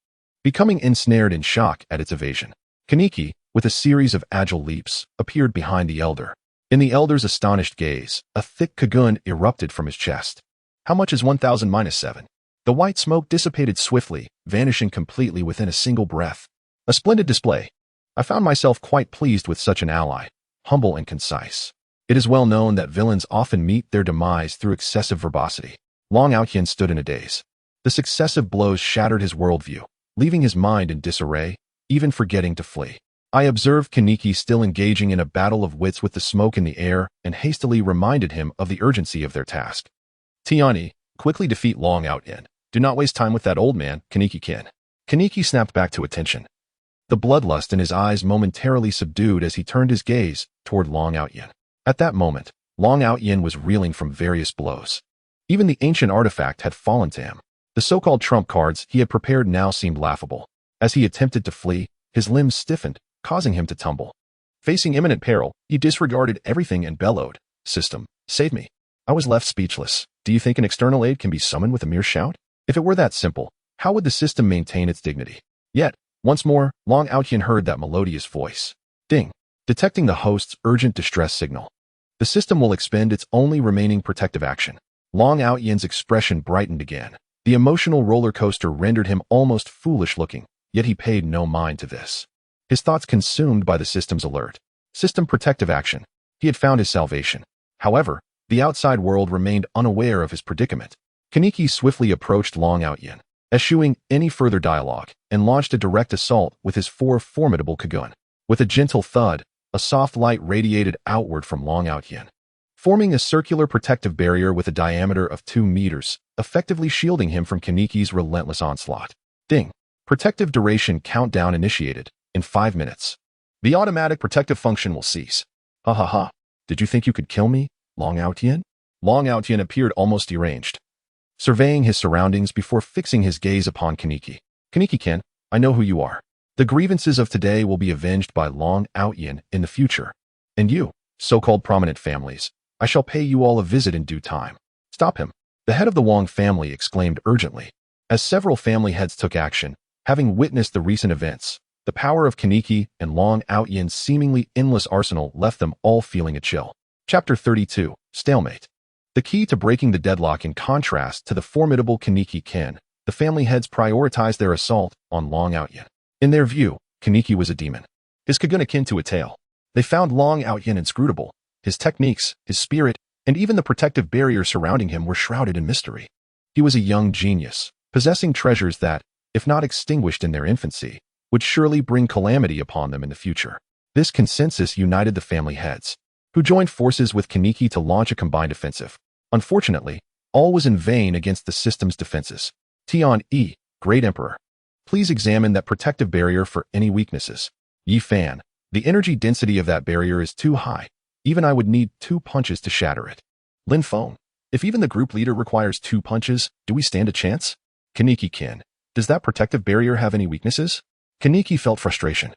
becoming ensnared in shock at its evasion. Kaniki, with a series of agile leaps, appeared behind the elder. In the elder's astonished gaze, a thick kagun erupted from his chest. How much is 1000 minus 7? The white smoke dissipated swiftly, vanishing completely within a single breath. A splendid display. I found myself quite pleased with such an ally, humble and concise. It is well known that villains often meet their demise through excessive verbosity. Long Outyen stood in a daze. The successive blows shattered his worldview, leaving his mind in disarray, even forgetting to flee. I observed Kaniki still engaging in a battle of wits with the smoke in the air and hastily reminded him of the urgency of their task. Tiani, quickly defeat Long Outyen. Do not waste time with that old man, Kaniki-kin. Kaniki snapped back to attention. The bloodlust in his eyes momentarily subdued as he turned his gaze toward Long Outyen. At that moment, Long Outyen was reeling from various blows. Even the ancient artifact had fallen to him. The so-called trump cards he had prepared now seemed laughable. As he attempted to flee, his limbs stiffened, causing him to tumble. Facing imminent peril, he disregarded everything and bellowed, "System, save me." I was left speechless. Do you think an external aid can be summoned with a mere shout? If it were that simple, how would the system maintain its dignity? Yet, once more, Long Outyen heard that melodious voice. Ding. Detecting the host's urgent distress signal. The system will expend its only remaining protective action. Long Outyen's expression brightened again. The emotional roller coaster rendered him almost foolish looking, yet he paid no mind to this. His thoughts consumed by the system's alert. System protective action. He had found his salvation. However, the outside world remained unaware of his predicament. Kaniki swiftly approached Long Outyen, eschewing any further dialogue, and launched a direct assault with his 4 formidable kagun. With a gentle thud, a soft light radiated outward from Long Outyen, forming a circular protective barrier with a diameter of 2 meters, effectively shielding him from Kaniki's relentless onslaught. Ding. Protective duration countdown initiated. In 5 minutes. The automatic protective function will cease. Ha ha ha. Did you think you could kill me, Long Outyen? Long Outyen appeared almost deranged, surveying his surroundings before fixing his gaze upon Kaniki. Kaniki-kin, I know who you are. The grievances of today will be avenged by Long Outyen in the future. And you, so-called prominent families, I shall pay you all a visit in due time. Stop him. The head of the Wong family exclaimed urgently. As several family heads took action, having witnessed the recent events, the power of Kaniki and Long Outyen's seemingly endless arsenal left them all feeling a chill. Chapter 32, Stalemate. The key to breaking the deadlock. In contrast to the formidable Kaniki-kin, the family heads prioritized their assault on Long Outyen. In their view, Kaniki was a demon, his kagun akin to a tail. They found Long Outyen inscrutable. His techniques, his spirit, and even the protective barrier surrounding him were shrouded in mystery. He was a young genius, possessing treasures that, if not extinguished in their infancy, would surely bring calamity upon them in the future. This consensus united the family heads, who joined forces with Kaniki to launch a combined offensive. Unfortunately, all was in vain against the system's defenses. Tian-E, Great Emperor, please examine that protective barrier for any weaknesses. Yi Fan, the energy density of that barrier is too high. Even I would need 2 punches to shatter it. Lin Feng, if even the group leader requires 2 punches, do we stand a chance? Kaniki-kin, does that protective barrier have any weaknesses? Kaniki felt frustration.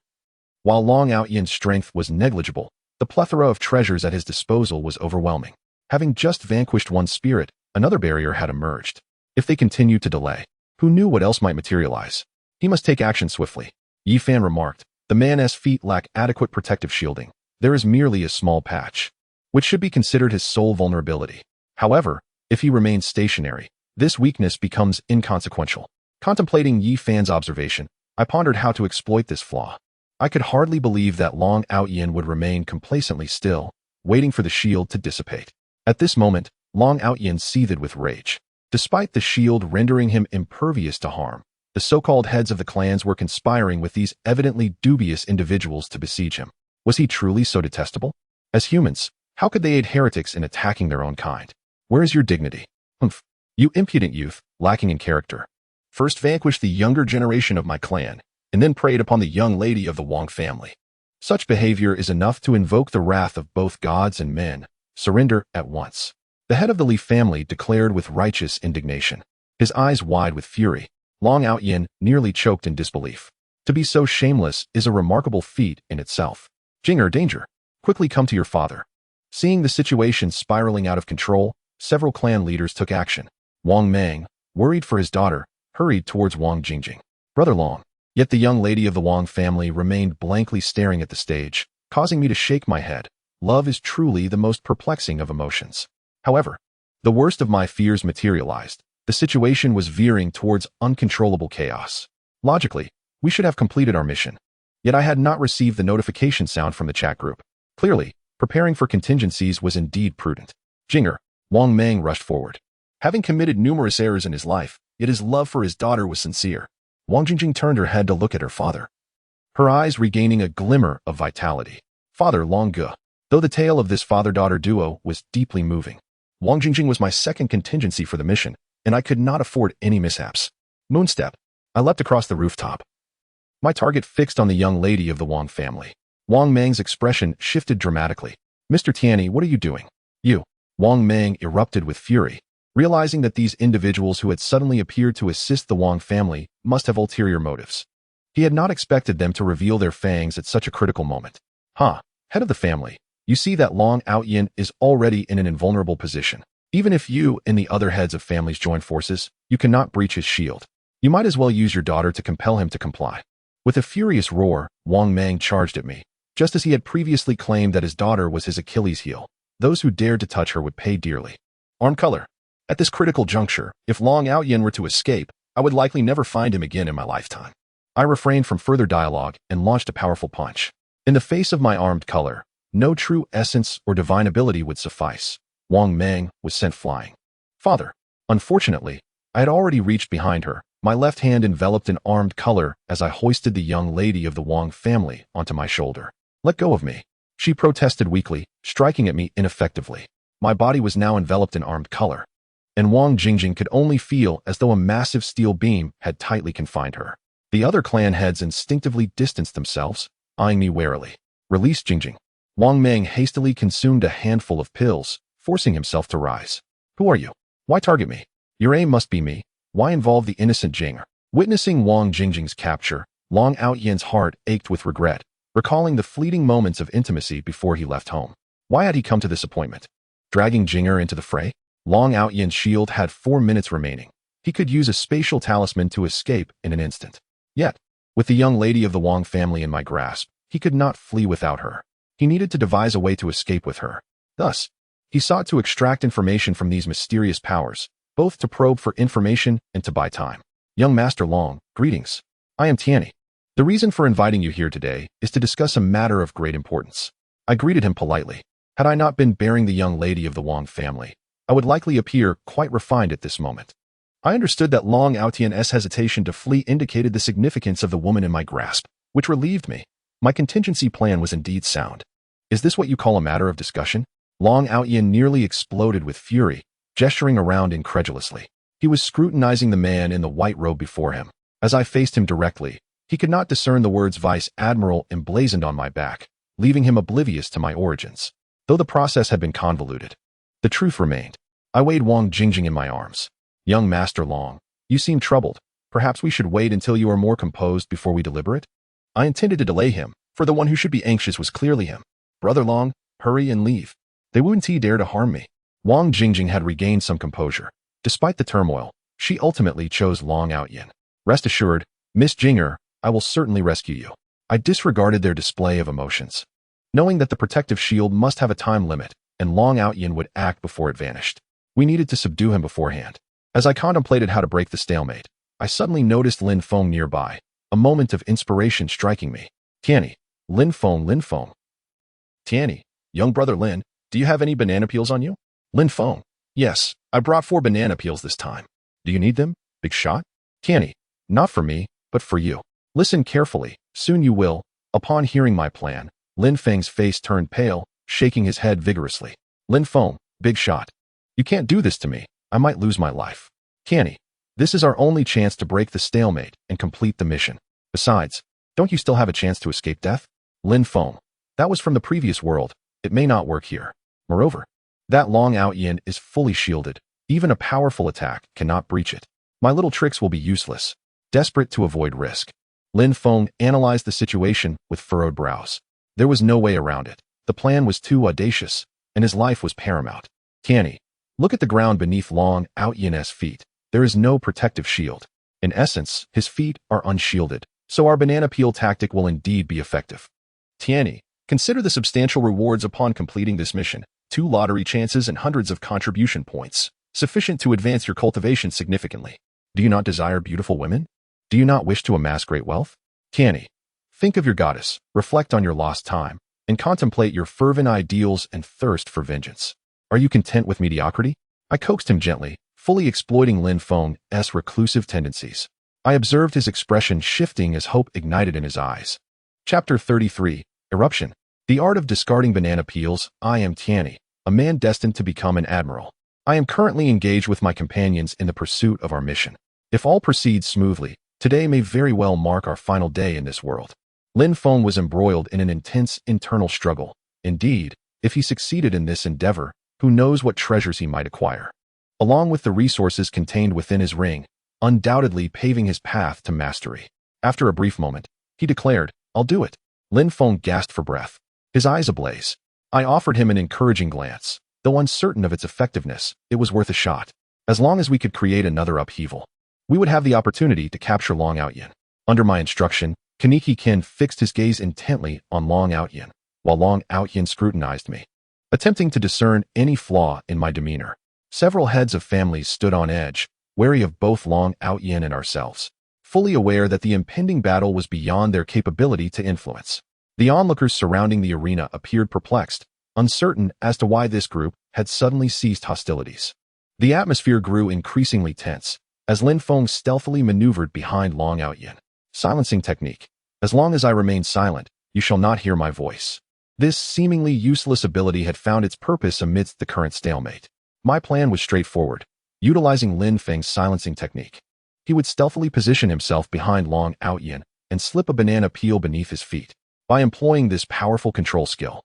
While Long Outyen's strength was negligible, the plethora of treasures at his disposal was overwhelming. Having just vanquished one spirit, another barrier had emerged. If they continued to delay, who knew what else might materialize? He must take action swiftly. Yi Fan remarked, the man's feet lack adequate protective shielding. There is merely a small patch, which should be considered his sole vulnerability. However, if he remains stationary, this weakness becomes inconsequential. Contemplating Yi Fan's observation, I pondered how to exploit this flaw. I could hardly believe that Long Outyen would remain complacently still, waiting for the shield to dissipate. At this moment, Long Outyen seethed with rage. Despite the shield rendering him impervious to harm, the so-called heads of the clans were conspiring with these evidently dubious individuals to besiege him. Was he truly so detestable? As humans, how could they aid heretics in attacking their own kind? Where is your dignity? Humph. You impudent youth, lacking in character. First vanquished the younger generation of my clan, and then preyed upon the young lady of the Wong family. Such behavior is enough to invoke the wrath of both gods and men. Surrender at once. The head of the Li family declared with righteous indignation, his eyes wide with fury. Long Outyin nearly choked in disbelief. To be so shameless is a remarkable feat in itself. Jinger, danger. Quickly come to your father. Seeing the situation spiraling out of control, several clan leaders took action. Wang Mang, worried for his daughter, hurried towards Wang Jingjing. Brother Long. Yet the young lady of the Wang family remained blankly staring at the stage, causing me to shake my head. Love is truly the most perplexing of emotions. However, the worst of my fears materialized. The situation was veering towards uncontrollable chaos. Logically, we should have completed our mission. Yet I had not received the notification sound from the chat group. Clearly, preparing for contingencies was indeed prudent. Jinger, Wang Mang rushed forward. Having committed numerous errors in his life, yet his love for his daughter was sincere. Wang Jingjing turned her head to look at her father, her eyes regaining a glimmer of vitality. Father Long Ge. Though the tale of this father-daughter duo was deeply moving, Wang Jingjing was my second contingency for the mission, and I could not afford any mishaps. Moonstep. I leapt across the rooftop, my target fixed on the young lady of the Wang family. Wang Mang's expression shifted dramatically. Mr. Tianyi, what are you doing? You. Wang Mang erupted with fury, realizing that these individuals who had suddenly appeared to assist the Wang family must have ulterior motives. He had not expected them to reveal their fangs at such a critical moment. Head of the family, you see that Long Outyin is already in an invulnerable position. Even if you and the other heads of families join forces, you cannot breach his shield. You might as well use your daughter to compel him to comply. With a furious roar, Wang Mang charged at me, just as he had previously claimed that his daughter was his Achilles heel. Those who dared to touch her would pay dearly. Arm color. At this critical juncture, if Long Outyin were to escape, I would likely never find him again in my lifetime. I refrained from further dialogue and launched a powerful punch. In the face of my armed color, no true essence or divine ability would suffice. Wang Mang was sent flying. Father. Unfortunately, I had already reached behind her, my left hand enveloped in armed color as I hoisted the young lady of the Wang family onto my shoulder. Let go of me. She protested weakly, striking at me ineffectively. My body was now enveloped in armed color, and Wang Jingjing could only feel as though a massive steel beam had tightly confined her. The other clan heads instinctively distanced themselves, eyeing me warily. Release Jingjing. Wang Mang hastily consumed a handful of pills, forcing himself to rise. Who are you? Why target me? Your aim must be me. Why involve the innocent Jinger? Witnessing Wang Jingjing's capture, Long Outyen's heart ached with regret, recalling the fleeting moments of intimacy before he left home. Why had he come to this appointment? Dragging Jinger into the fray? Long Outyen's shield had 4 minutes remaining. He could use a spatial talisman to escape in an instant. Yet, with the young lady of the Wang family in my grasp, he could not flee without her. He needed to devise a way to escape with her. Thus, he sought to extract information from these mysterious powers, both to probe for information and to buy time. Young Master Long, greetings. I am Tianyi. The reason for inviting you here today is to discuss a matter of great importance. I greeted him politely. Had I not been bearing the young lady of the Wang family, I would likely appear quite refined at this moment. I understood that Long Outyen's hesitation to flee indicated the significance of the woman in my grasp, which relieved me. My contingency plan was indeed sound. Is this what you call a matter of discussion? Long Outyen nearly exploded with fury, gesturing around incredulously. He was scrutinizing the man in the white robe before him. As I faced him directly, he could not discern the words Vice Admiral emblazoned on my back, leaving him oblivious to my origins. Though the process had been convoluted, the truth remained. I weighed Wang Jingjing in my arms. Young Master Long, you seem troubled. Perhaps we should wait until you are more composed before we deliberate? I intended to delay him, for the one who should be anxious was clearly him. Brother Long, hurry and leave. They wouldn't dare to harm me. Wang Jingjing had regained some composure. Despite the turmoil, she ultimately chose Long Outyen. Rest assured, Miss Jinger, I will certainly rescue you. I disregarded their display of emotions, knowing that the protective shield must have a time limit, and Long Outyen would act before it vanished. We needed to subdue him beforehand. As I contemplated how to break the stalemate, I suddenly noticed Lin Feng nearby, a moment of inspiration striking me. Tianyi, Lin Feng. Tianyi, young brother Lin, do you have any banana peels on you? Lin Feng, Yes, I brought 4 banana peels this time. Do you need them, big shot? Canny. Not for me, but for you. Listen carefully, soon you will. Upon hearing my plan, Lin Feng's face turned pale, shaking his head vigorously. Lin Feng, big shot. You can't do this to me. I might lose my life. Canny. This is our only chance to break the stalemate and complete the mission. Besides, don't you still have a chance to escape death? Lin Feng. That was from the previous world. It may not work here. Moreover, that Long Out Yin is fully shielded. Even a powerful attack cannot breach it. My little tricks will be useless. Desperate to avoid risk, Lin Feng analyzed the situation with furrowed brows. There was no way around it. The plan was too audacious, and his life was paramount. Canny. Look at the ground beneath Long Out Yin's feet. There is no protective shield. In essence, his feet are unshielded, so our banana peel tactic will indeed be effective. Tianny, consider the substantial rewards upon completing this mission. 2 lottery chances and hundreds of contribution points, sufficient to advance your cultivation significantly. Do you not desire beautiful women? Do you not wish to amass great wealth? Canny, think of your goddess, reflect on your lost time, and contemplate your fervent ideals and thirst for vengeance. Are you content with mediocrity? I coaxed him gently, fully exploiting Lin Feng's reclusive tendencies. I observed his expression shifting as hope ignited in his eyes. Chapter 33, Eruption. The Art of Discarding Banana Peels. I am Tianny, a man destined to become an admiral. I am currently engaged with my companions in the pursuit of our mission. If all proceeds smoothly, today may very well mark our final day in this world. Lin Feng was embroiled in an intense internal struggle. Indeed, if he succeeded in this endeavor, who knows what treasures he might acquire. Along with the resources contained within his ring, undoubtedly paving his path to mastery. After a brief moment, he declared, I'll do it. Lin Feng gasped for breath, his eyes ablaze. I offered him an encouraging glance. Though uncertain of its effectiveness, it was worth a shot. As long as we could create another upheaval, we would have the opportunity to capture Long Out Yin. Under my instruction, Saiki K fixed his gaze intently on Long Out Yin, while Long Out Yin scrutinized me, attempting to discern any flaw in my demeanor. Several heads of families stood on edge, wary of both Long Out Yin and ourselves, fully aware that the impending battle was beyond their capability to influence. The onlookers surrounding the arena appeared perplexed, uncertain as to why this group had suddenly ceased hostilities. The atmosphere grew increasingly tense, as Lin Feng stealthily maneuvered behind Long Out Yin. Silencing technique. As long as I remain silent, you shall not hear my voice. This seemingly useless ability had found its purpose amidst the current stalemate. My plan was straightforward, utilizing Lin Feng's silencing technique. He would stealthily position himself behind Long Out Yin and slip a banana peel beneath his feet. By employing this powerful control skill,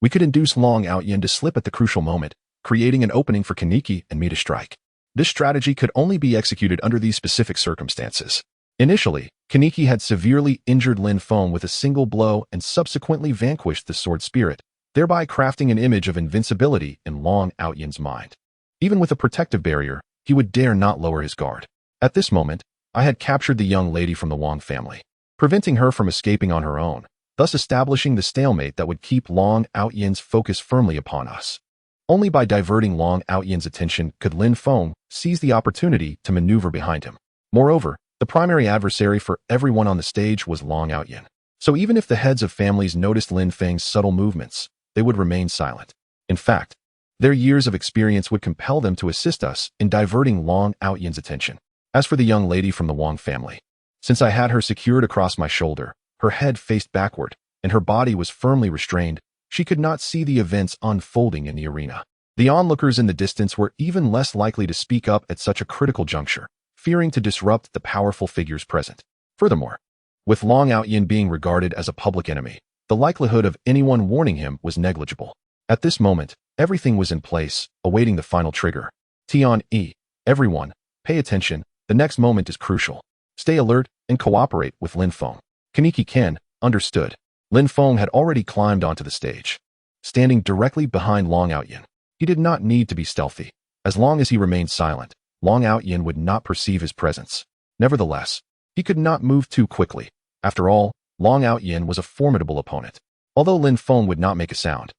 we could induce Long Out Yin to slip at the crucial moment, creating an opening for Saiki and me to strike. This strategy could only be executed under these specific circumstances. Initially, Saiki had severely injured Lin Feng with a single blow and subsequently vanquished the sword spirit, thereby crafting an image of invincibility in Long Out Yin's mind. Even with a protective barrier, he would dare not lower his guard. At this moment, I had captured the young lady from the Wang family, preventing her from escaping on her own, thus establishing the stalemate that would keep Long Out Yin's focus firmly upon us. Only by diverting Long Out Yin's attention could Lin Feng seize the opportunity to maneuver behind him. Moreover, the primary adversary for everyone on the stage was Long Out Yin. So even if the heads of families noticed Lin Feng's subtle movements, they would remain silent. In fact, their years of experience would compel them to assist us in diverting Long Out Yin's attention. As for the young lady from the Wang family, since I had her secured across my shoulder, her head faced backward, and her body was firmly restrained, she could not see the events unfolding in the arena. The onlookers in the distance were even less likely to speak up at such a critical juncture, fearing to disrupt the powerful figures present. Furthermore, with Long Out Yin being regarded as a public enemy, the likelihood of anyone warning him was negligible. At this moment, everything was in place, awaiting the final trigger. Tian-E, everyone, pay attention, the next moment is crucial. Stay alert and cooperate with Lin Feng. Saiki K understood. Lin Feng had already climbed onto the stage, standing directly behind Long Out Yin. He did not need to be stealthy. As long as he remained silent, Long Out Yin would not perceive his presence. Nevertheless, he could not move too quickly. After all, Long Out Yin was a formidable opponent. Although Lin Feng would not make a sound,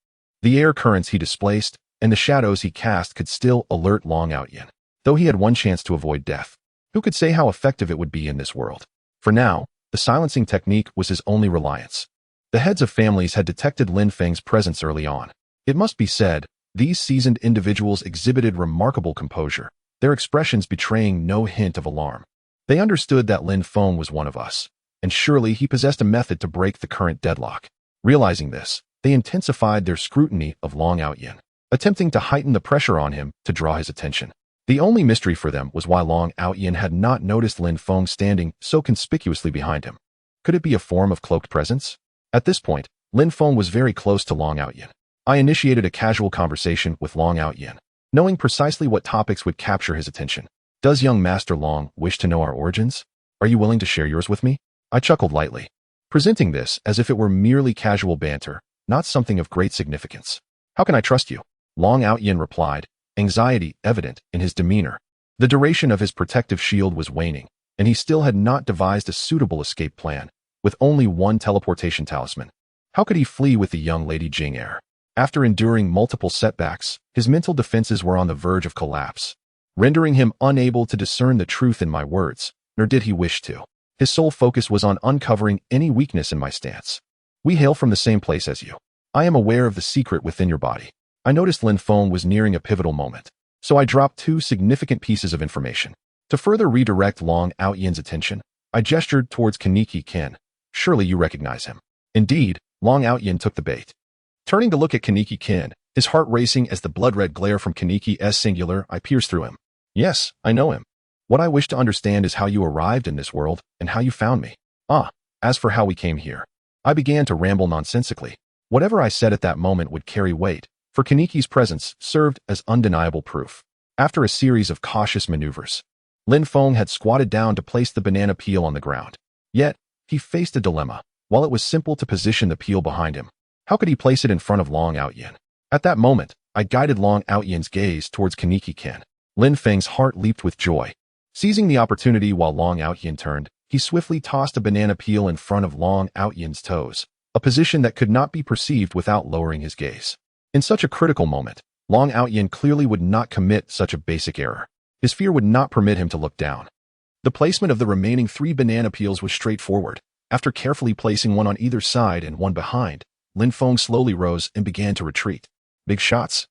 the air currents he displaced and the shadows he cast could still alert Long Out Yin. Though he had one chance to avoid death, who could say how effective it would be in this world? For now, the silencing technique was his only reliance. The heads of families had detected Lin Feng's presence early on. It must be said, These seasoned individuals exhibited remarkable composure, their expressions betraying no hint of alarm. They understood that Lin Feng was one of us, and surely he possessed a method to break the current deadlock. Realizing this, they intensified their scrutiny of Long Outyin, attempting to heighten the pressure on him to draw his attention. The only mystery for them was why Long Outyin had not noticed Lin Feng standing so conspicuously behind him. Could it be a form of cloaked presence? At this point, Lin Feng was very close to Long Outyin. I initiated a casual conversation with Long Outyin, knowing precisely what topics would capture his attention. Does young Master Long wish to know our origins? Are you willing to share yours with me? I chuckled lightly, presenting this as if it were merely casual banter, not something of great significance. How can I trust you? Long Outyin replied, anxiety evident in his demeanor. The duration of his protective shield was waning, and he still had not devised a suitable escape plan, with only one teleportation talisman. How could he flee with the young Lady Jing heir? After enduring multiple setbacks, his mental defenses were on the verge of collapse, rendering him unable to discern the truth in my words, nor did he wish to. His sole focus was on uncovering any weakness in my stance. We hail from the same place as you. I am aware of the secret within your body. I noticed Lin Feng was nearing a pivotal moment, so I dropped two significant pieces of information. To further redirect Long Outyin's attention, I gestured towards Kaneki Ken. Surely you recognize him. Indeed, Long Outyin took the bait. Turning to look at Kaneki Ken, his heart racing as the blood-red glare from Kaneki's singular eye pierced through him. Yes, I know him. What I wish to understand is how you arrived in this world and how you found me. As for how we came here, I began to ramble nonsensically. Whatever I said at that moment would carry weight, for Kaneki's presence served as undeniable proof. After a series of cautious maneuvers, Lin Feng had squatted down to place the banana peel on the ground. Yet, he faced a dilemma. While it was simple to position the peel behind him, how could he place it in front of Long Outyin? At that moment, I guided Long Outyin's gaze towards Kaneki Ken. Lin Feng's heart leaped with joy. Seizing the opportunity while Long Outyin turned, he swiftly tossed a banana peel in front of Long Outyin's toes, a position that could not be perceived without lowering his gaze. In such a critical moment, Long Outyin clearly would not commit such a basic error. His fear would not permit him to look down. The placement of the remaining 3 banana peels was straightforward. After carefully placing one on either side and one behind, Lin Feng slowly rose and began to retreat. Big shots.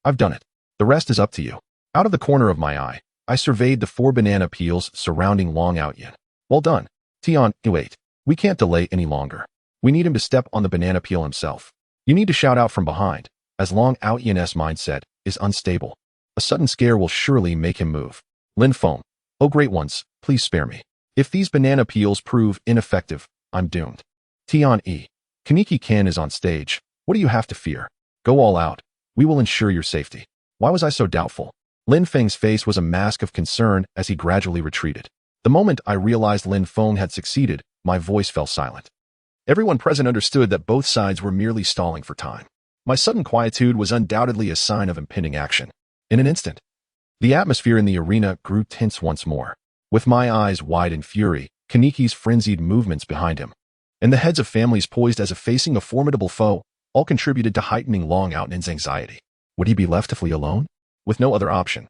I've done it. The rest is up to you. Out of the corner of my eye, I surveyed the 4 banana peels surrounding Long Outyin. Well done. Tian, wait. We can't delay any longer. We need him to step on the banana peel himself. You need to shout out from behind, as Long Outyin's mindset is unstable. A sudden scare will surely make him move. Lin Feng, oh great ones, please spare me. If these banana peels prove ineffective, I'm doomed. Tian, Kaneki Ken is on stage. What do you have to fear? Go all out. We will ensure your safety. Why was I so doubtful? Lin Feng's face was a mask of concern as he gradually retreated. The moment I realized Lin Feng had succeeded, my voice fell silent. Everyone present understood that both sides were merely stalling for time. My sudden quietude was undoubtedly a sign of impending action. In an instant, the atmosphere in the arena grew tense once more. With my eyes wide in fury, Kaneki's frenzied movements behind him, and the heads of families poised as if facing a formidable foe, all contributed to heightening Long Outyin's anxiety. Would he be left to flee alone? With no other option.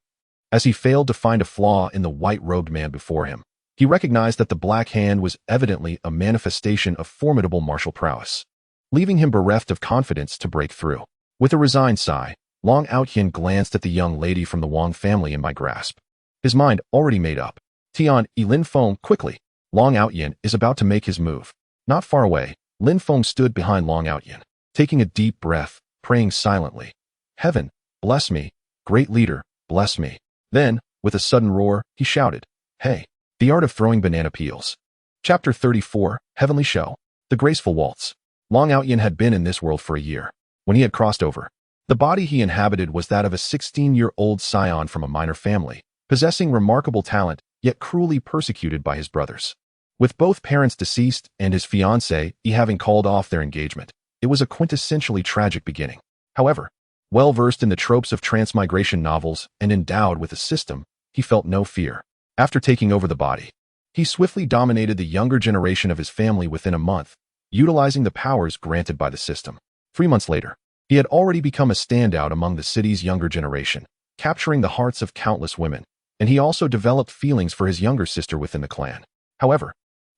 As he failed to find a flaw in the white-robed man before him, he recognized that the Black Hand was evidently a manifestation of formidable martial prowess, leaving him bereft of confidence to break through. With a resigned sigh, Long Outyin glanced at the young lady from the Wang family in my grasp. His mind already made up. Tian, Lin Feng, quickly. Long Outyin is about to make his move. Not far away, Lin Feng stood behind Long Outyin, taking a deep breath, praying silently. Heaven, bless me. Great leader, bless me. Then, with a sudden roar, he shouted, Hey! The Art of Throwing Banana Peels. Chapter 34, Heavenly Show. The Graceful Waltz. Long Outyin had been in this world for a year. When he had crossed over, the body he inhabited was that of a 16-year-old scion from a minor family, possessing remarkable talent, yet cruelly persecuted by his brothers. With both parents deceased and his fiancée having called off their engagement, it was a quintessentially tragic beginning. However, well-versed in the tropes of transmigration novels and endowed with a system, he felt no fear. After taking over the body, he swiftly dominated the younger generation of his family within a month, utilizing the powers granted by the system. 3 months later, he had already become a standout among the city's younger generation, capturing the hearts of countless women, and he also developed feelings for his younger sister within the clan. However,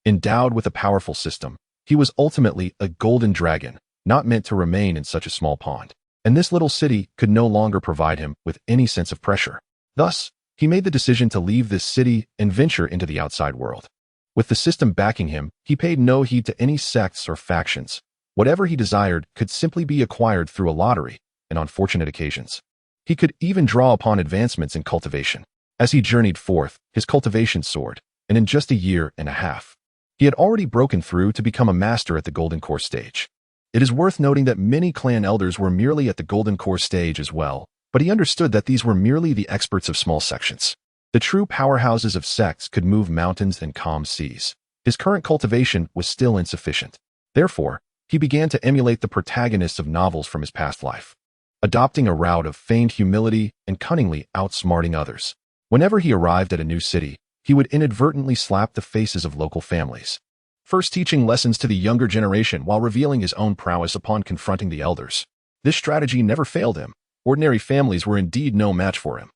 endowed with a powerful system, he was ultimately a golden dragon, not meant to remain in such a small pond. and this little city could no longer provide him with any sense of pressure. Thus, he made the decision to leave this city and venture into the outside world. With the system backing him, he paid no heed to any sects or factions. Whatever he desired could simply be acquired through a lottery, and on fortunate occasions. He could even draw upon advancements in cultivation. As he journeyed forth, his cultivation soared, and in just a year and a half, he had already broken through to become a master at the Golden Core stage. It is worth noting that many clan elders were merely at the Golden Core stage as well, but he understood that these were merely the experts of small sections. The true powerhouses of sects could move mountains and calm seas. His current cultivation was still insufficient. Therefore, he began to emulate the protagonists of novels from his past life, adopting a route of feigned humility and cunningly outsmarting others. Whenever he arrived at a new city, he would inadvertently slap the faces of local families, first teaching lessons to the younger generation while revealing his own prowess upon confronting the elders. This strategy never failed him. Ordinary families were indeed no match for him,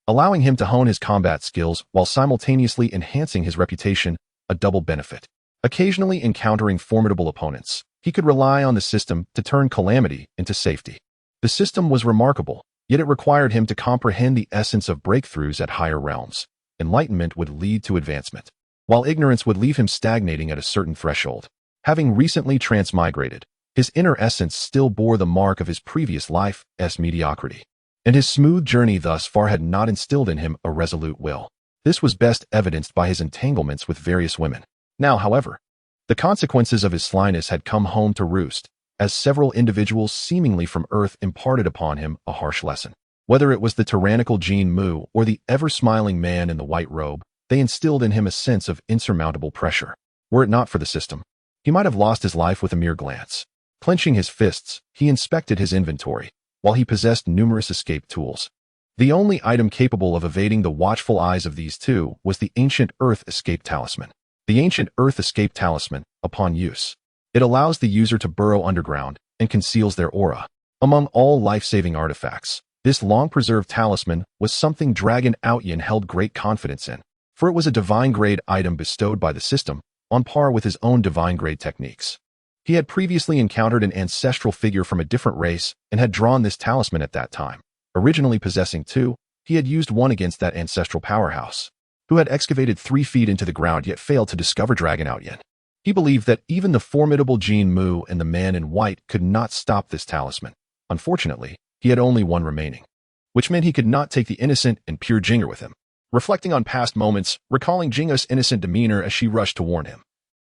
allowing him to hone his combat skills while simultaneously enhancing his reputation, a double benefit. Occasionally encountering formidable opponents, he could rely on the system to turn calamity into safety. The system was remarkable, yet it required him to comprehend the essence of breakthroughs at higher realms. Enlightenment would lead to advancement, while ignorance would leave him stagnating at a certain threshold. Having recently transmigrated, his inner essence still bore the mark of his previous life's mediocrity, and his smooth journey thus far had not instilled in him a resolute will. This was best evidenced by his entanglements with various women. Now, however, the consequences of his slyness had come home to roost, as several individuals seemingly from Earth imparted upon him a harsh lesson. Whether it was the tyrannical Jean Mu or the ever-smiling man in the white robe, they instilled in him a sense of insurmountable pressure. Were it not for the system, he might have lost his life with a mere glance. Clenching his fists, he inspected his inventory, while he possessed numerous escape tools. The only item capable of evading the watchful eyes of these two was the Ancient Earth Escape Talisman. The Ancient Earth Escape Talisman, upon use, it allows the user to burrow underground and conceals their aura. Among all life-saving artifacts, this long-preserved talisman was something WWIII held great confidence in, for it was a divine-grade item bestowed by the system, on par with his own divine-grade techniques. He had previously encountered an ancestral figure from a different race and had drawn this talisman at that time. Originally possessing two, he had used one against that ancestral powerhouse, who had excavated 3 feet into the ground yet failed to discover WWIII. He believed that even the formidable Jean Mu and the man in white could not stop this talisman. Unfortunately, he had only one remaining, which meant he could not take the innocent and pure Jinger with him. Reflecting on past moments, recalling Jinger's innocent demeanor as she rushed to warn him,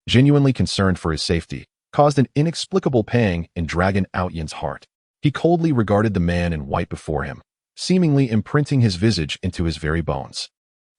genuinely concerned for his safety, caused an inexplicable pang in WWIII's heart. He coldly regarded the man in white before him, seemingly imprinting his visage into his very bones.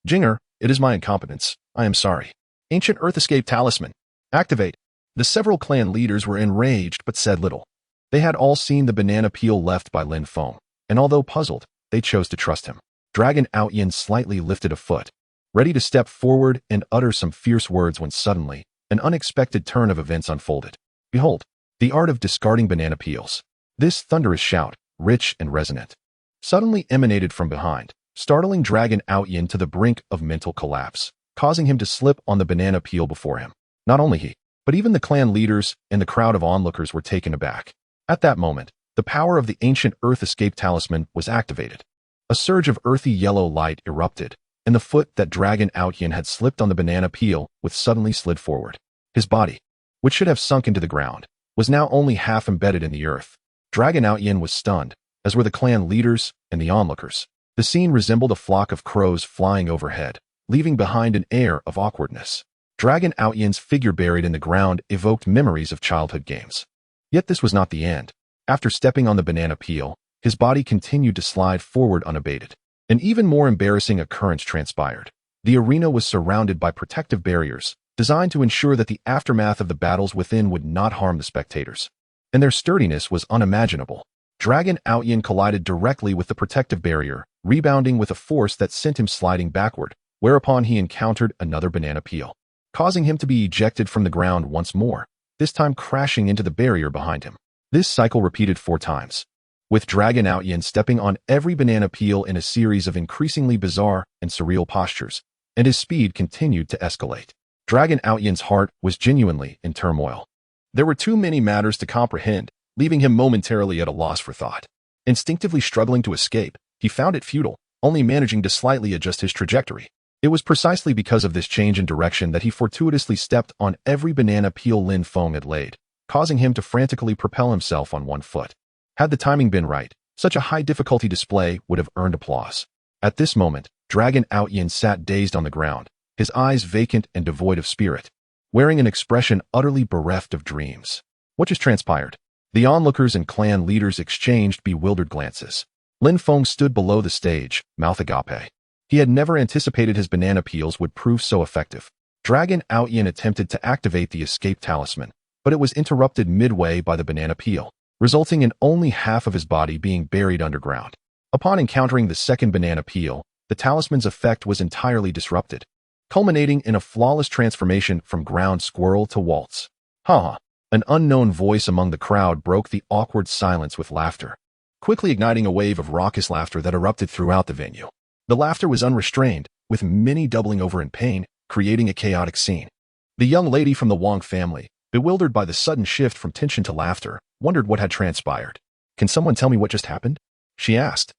Jinger, it is my incompetence. I am sorry. Ancient Earth Escape Talisman. Activate. The several clan leaders were enraged but said little. They had all seen the banana peel left by Lin Feng, and although puzzled, they chose to trust him. WWIII slightly lifted a foot, ready to step forward and utter some fierce words when suddenly, an unexpected turn of events unfolded. Behold, the art of discarding banana peels. This thunderous shout, rich and resonant, suddenly emanated from behind, startling WWIII to the brink of mental collapse, causing him to slip on the banana peel before him. Not only he, but even the clan leaders and the crowd of onlookers were taken aback. At that moment, the power of the Ancient Earth Escape Talisman was activated. A surge of earthy yellow light erupted, and the foot that WWIII had slipped on the banana peel with suddenly slid forward. His body, which should have sunk into the ground, was now only half embedded in the earth. WWIII was stunned, as were the clan leaders and the onlookers. The scene resembled a flock of crows flying overhead, leaving behind an air of awkwardness. WWII's figure buried in the ground evoked memories of childhood games. Yet this was not the end. After stepping on the banana peel, his body continued to slide forward unabated. An even more embarrassing occurrence transpired. The arena was surrounded by protective barriers, designed to ensure that the aftermath of the battles within would not harm the spectators. And their sturdiness was unimaginable. WWIII collided directly with the protective barrier, rebounding with a force that sent him sliding backward, whereupon he encountered another banana peel, causing him to be ejected from the ground once more, this time crashing into the barrier behind him. This cycle repeated 4 times, with WWIII stepping on every banana peel in a series of increasingly bizarre and surreal postures, and his speed continued to escalate. WWII's heart was genuinely in turmoil. There were too many matters to comprehend, leaving him momentarily at a loss for thought. Instinctively struggling to escape, he found it futile, only managing to slightly adjust his trajectory. It was precisely because of this change in direction that he fortuitously stepped on every banana peel Lin Feng had laid, causing him to frantically propel himself on one foot. Had the timing been right, such a high-difficulty display would have earned applause. At this moment, Dragon Outyin sat dazed on the ground, his eyes vacant and devoid of spirit, wearing an expression utterly bereft of dreams. What just transpired? The onlookers and clan leaders exchanged bewildered glances. Lin Feng stood below the stage, mouth agape. He had never anticipated his banana peels would prove so effective. Dragon Outyin attempted to activate the escape talisman, but it was interrupted midway by the banana peel, resulting in only half of his body being buried underground. Upon encountering the second banana peel, the talisman's effect was entirely disrupted, culminating in a flawless transformation from ground squirrel to waltz. Ha! An unknown voice among the crowd broke the awkward silence with laughter, quickly igniting a wave of raucous laughter that erupted throughout the venue. The laughter was unrestrained, with many doubling over in pain, creating a chaotic scene. The young lady from the Wong family, bewildered by the sudden shift from tension to laughter, wondered what had transpired. "Can someone tell me what just happened?" she asked,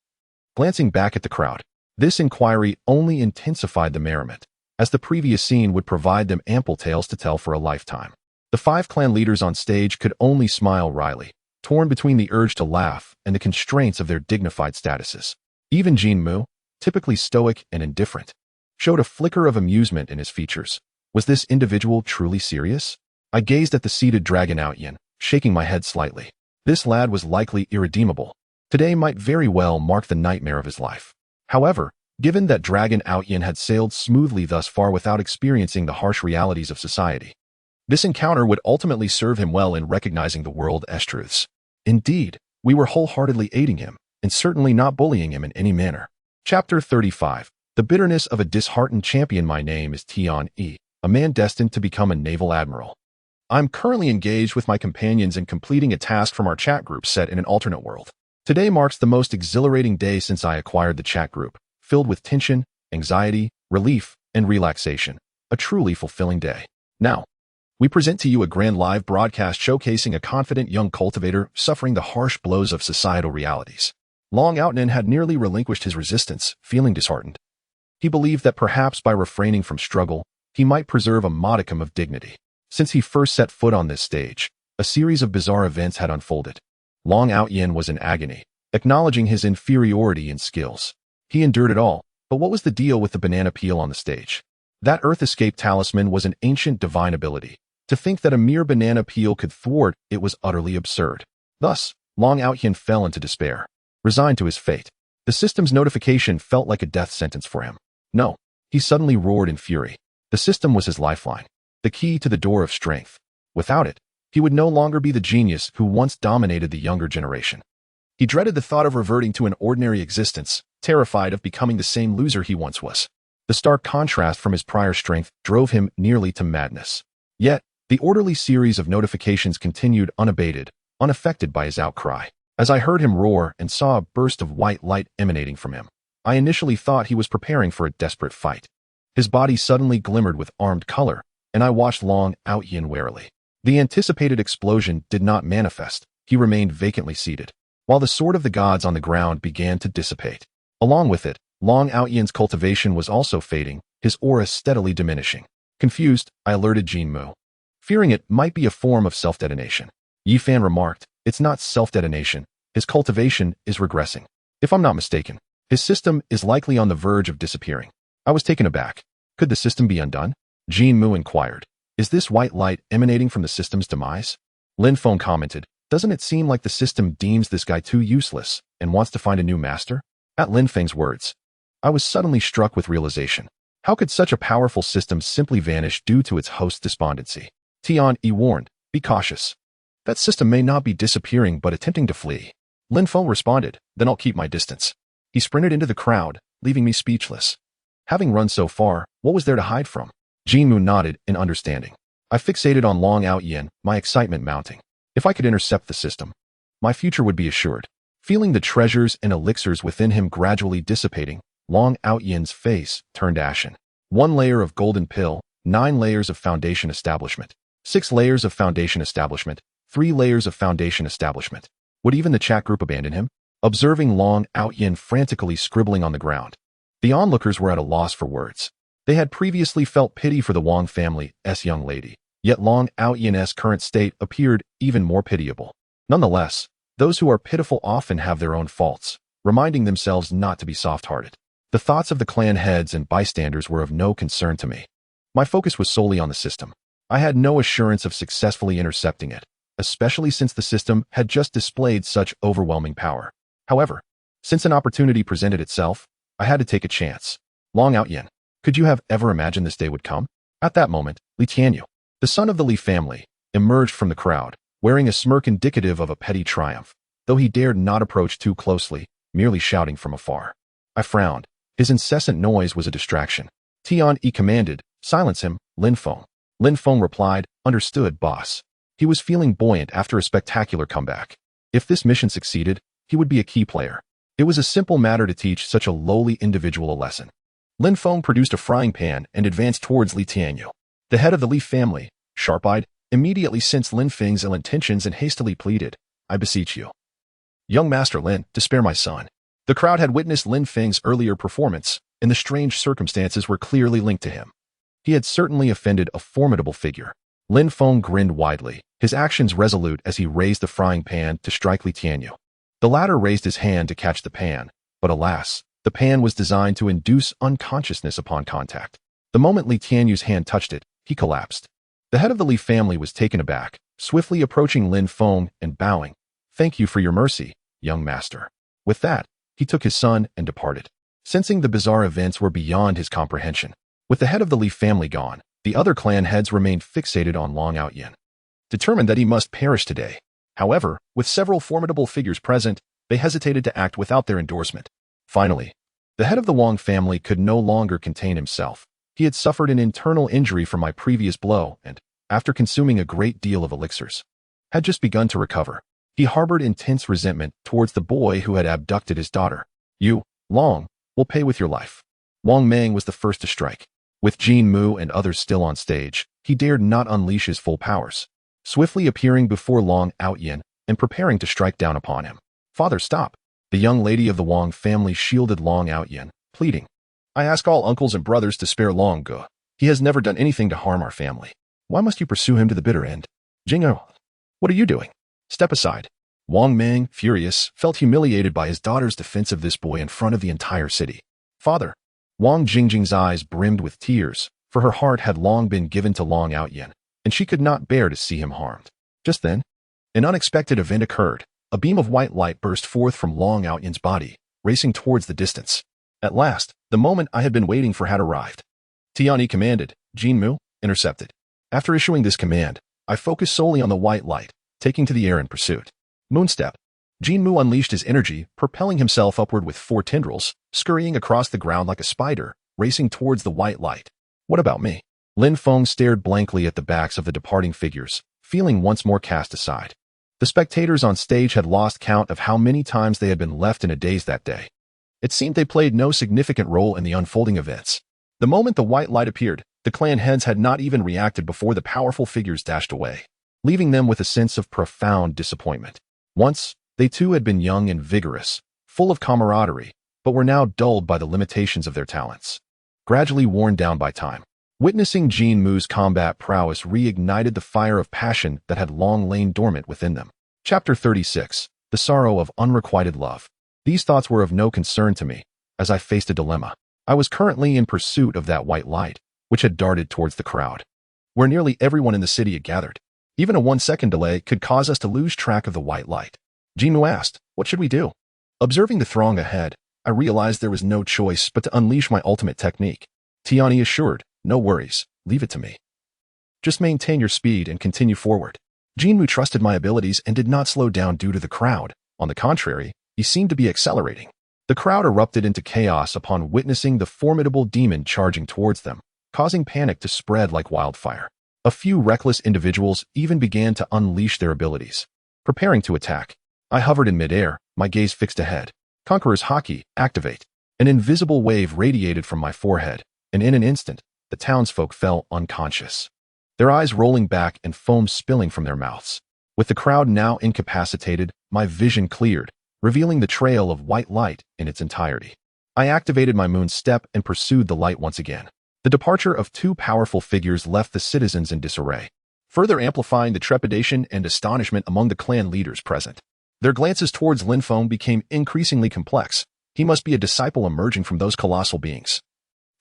glancing back at the crowd. This inquiry only intensified the merriment, as the previous scene would provide them ample tales to tell for a lifetime. The 5 clan leaders on stage could only smile wryly, torn between the urge to laugh and the constraints of their dignified statuses. Even Jin Mu, typically stoic and indifferent, showed a flicker of amusement in his features. Was this individual truly serious? I gazed at the seated Dragon Outyin, shaking my head slightly. This lad was likely irredeemable. Today might very well mark the nightmare of his life. However, given that Dragon Outyin had sailed smoothly thus far without experiencing the harsh realities of society, this encounter would ultimately serve him well in recognizing the world's truths. Indeed, we were wholeheartedly aiding him, and certainly not bullying him in any manner. Chapter 35. The Bitterness of a Disheartened Champion. My name is Tian E, a man destined to become a naval admiral. I'm currently engaged with my companions in completing a task from our chat group set in an alternate world. Today marks the most exhilarating day since I acquired the chat group, filled with tension, anxiety, relief, and relaxation. A truly fulfilling day. Now, we present to you a grand live broadcast showcasing a confident young cultivator suffering the harsh blows of societal realities. Long Outyin had nearly relinquished his resistance, feeling disheartened. He believed that perhaps by refraining from struggle, he might preserve a modicum of dignity. Since he first set foot on this stage, a series of bizarre events had unfolded. Long Outyin was in agony, acknowledging his inferiority in skills. He endured it all, but what was the deal with the banana peel on the stage? That Earth Escape Talisman was an ancient divine ability. To think that a mere banana peel could thwart it was utterly absurd. Thus, Long Outyin fell into despair, resigned to his fate. The system's notification felt like a death sentence for him. No, he suddenly roared in fury. The system was his lifeline, the key to the door of strength. Without it, he would no longer be the genius who once dominated the younger generation. He dreaded the thought of reverting to an ordinary existence, terrified of becoming the same loser he once was. The stark contrast from his prior strength drove him nearly to madness. Yet, the orderly series of notifications continued unabated, unaffected by his outcry. As I heard him roar and saw a burst of white light emanating from him, I initially thought he was preparing for a desperate fight. His body suddenly glimmered with armed color, and I watched Long Outyin warily. The anticipated explosion did not manifest. He remained vacantly seated, while the sword of the gods on the ground began to dissipate. Along with it, Long Outyin's cultivation was also fading, his aura steadily diminishing. Confused, I alerted Jin Mu, fearing it might be a form of self-detonation. Yi Fan remarked, "It's not self-detonation. His cultivation is regressing. If I'm not mistaken, his system is likely on the verge of disappearing." I was taken aback. Could the system be undone? Jin Mu inquired, "Is this white light emanating from the system's demise?" Lin Feng commented, "Doesn't it seem like the system deems this guy too useless and wants to find a new master?" At Lin Feng's words, I was suddenly struck with realization. How could such a powerful system simply vanish due to its host's despondency? Tian E warned, "Be cautious. That system may not be disappearing but attempting to flee." Lin Feng responded, "Then I'll keep my distance." He sprinted into the crowd, leaving me speechless. Having run so far, what was there to hide from? Jin Mu nodded in understanding. I fixated on Long Outyin, my excitement mounting. If I could intercept the system, my future would be assured. Feeling the treasures and elixirs within him gradually dissipating, Long Outyin's face turned ashen. 1 layer of golden pill, 9 layers of foundation establishment, 6 layers of foundation establishment, 3 layers of foundation establishment. Would even the chat group abandon him? observing Long Outyin frantically scribbling on the ground. The onlookers were at a loss for words. They had previously felt pity for the Wong family's young lady, yet Long Outyin's current state appeared even more pitiable. Nonetheless, those who are pitiful often have their own faults, reminding themselves not to be soft-hearted. The thoughts of the clan heads and bystanders were of no concern to me. My focus was solely on the system. I had no assurance of successfully intercepting it, especially since the system had just displayed such overwhelming power. However, since an opportunity presented itself, I had to take a chance. Long Outyin, could you have ever imagined this day would come? At that moment, Li Tianyu, the son of the Li family, emerged from the crowd, wearing a smirk indicative of a petty triumph, though he dared not approach too closely, merely shouting from afar. I frowned. His incessant noise was a distraction. Tian-yi commanded, "Silence him, Lin Feng." Lin Feng replied, "Understood, boss." He was feeling buoyant after a spectacular comeback. If this mission succeeded, he would be a key player. It was a simple matter to teach such a lowly individual a lesson. Lin Feng produced a frying pan and advanced towards Li Tianyu. The head of the Li family, sharp-eyed, immediately sensed Lin Feng's ill intentions and hastily pleaded, "I beseech you, young Master Lin, to spare my son." The crowd had witnessed Lin Feng's earlier performance, and the strange circumstances were clearly linked to him. He had certainly offended a formidable figure. Lin Feng grinned widely, his actions resolute as he raised the frying pan to strike Li Tianyu. The latter raised his hand to catch the pan, but alas, the pan was designed to induce unconsciousness upon contact. The moment Li Tianyu's hand touched it, he collapsed. The head of the Li family was taken aback, swiftly approaching Lin Feng and bowing, "Thank you for your mercy, young master." With that, he took his son and departed. Sensing the bizarre events were beyond his comprehension, with the head of the Li family gone, the other clan heads remained fixated on Long Outyin, determined that he must perish today. However, with several formidable figures present, they hesitated to act without their endorsement. Finally, the head of the Wong family could no longer contain himself. He had suffered an internal injury from my previous blow and, after consuming a great deal of elixirs, had just begun to recover. He harbored intense resentment towards the boy who had abducted his daughter. "You, Long, will pay with your life." Wang Mang was the first to strike. With Jin Mu and others still on stage, he dared not unleash his full powers, swiftly appearing before Long Outyin and preparing to strike down upon him. "Father, stop." The young lady of the Wang family shielded Long Outyin, pleading, "I ask all uncles and brothers to spare Long Ge. He has never done anything to harm our family. Why must you pursue him to the bitter end? Jingo, what are you doing? Step aside." Wang Mang, furious, felt humiliated by his daughter's defense of this boy in front of the entire city. "Father." Wang Jingjing's eyes brimmed with tears, for her heart had long been given to Long Outyin, and she could not bear to see him harmed. Just then, an unexpected event occurred. A beam of white light burst forth from Long Outyin's body, racing towards the distance. At last, the moment I had been waiting for had arrived. Tian-yi commanded, "Jin Mu, intercepted." After issuing this command, I focused solely on the white light, taking to the air in pursuit. Moonstep. Jin Mu unleashed his energy, propelling himself upward with 4 tendrils, scurrying across the ground like a spider, racing towards the white light. What about me? Lin Feng stared blankly at the backs of the departing figures, feeling once more cast aside. The spectators on stage had lost count of how many times they had been left in a daze that day. It seemed they played no significant role in the unfolding events. The moment the white light appeared, the clan heads had not even reacted before the powerful figures dashed away, leaving them with a sense of profound disappointment. Once, they too had been young and vigorous, full of camaraderie, but were now dulled by the limitations of their talents, gradually worn down by time. Witnessing Jin Mu's combat prowess reignited the fire of passion that had long lain dormant within them. Chapter 36. The Sorrow of Unrequited Love. These thoughts were of no concern to me, as I faced a dilemma. I was currently in pursuit of that white light, which had darted towards the crowd, where nearly everyone in the city had gathered. Even a 1-second delay could cause us to lose track of the white light. Jin Mu asked, "What should we do?" Observing the throng ahead, I realized there was no choice but to unleash my ultimate technique. Tian-yi assured, "No worries, leave it to me. Just maintain your speed and continue forward." Jin Mu trusted my abilities and did not slow down due to the crowd. On the contrary, he seemed to be accelerating. The crowd erupted into chaos upon witnessing the formidable demon charging towards them, causing panic to spread like wildfire. A few reckless individuals even began to unleash their abilities, preparing to attack. I hovered in midair, my gaze fixed ahead. Conqueror's Haki, activate. An invisible wave radiated from my forehead, and in an instant, the townsfolk fell unconscious, their eyes rolling back and foam spilling from their mouths. With the crowd now incapacitated, my vision cleared, revealing the trail of white light in its entirety. I activated my moon step and pursued the light once again. The departure of two powerful figures left the citizens in disarray, further amplifying the trepidation and astonishment among the clan leaders present. Their glances towards Lin Feng became increasingly complex. He must be a disciple emerging from those colossal beings.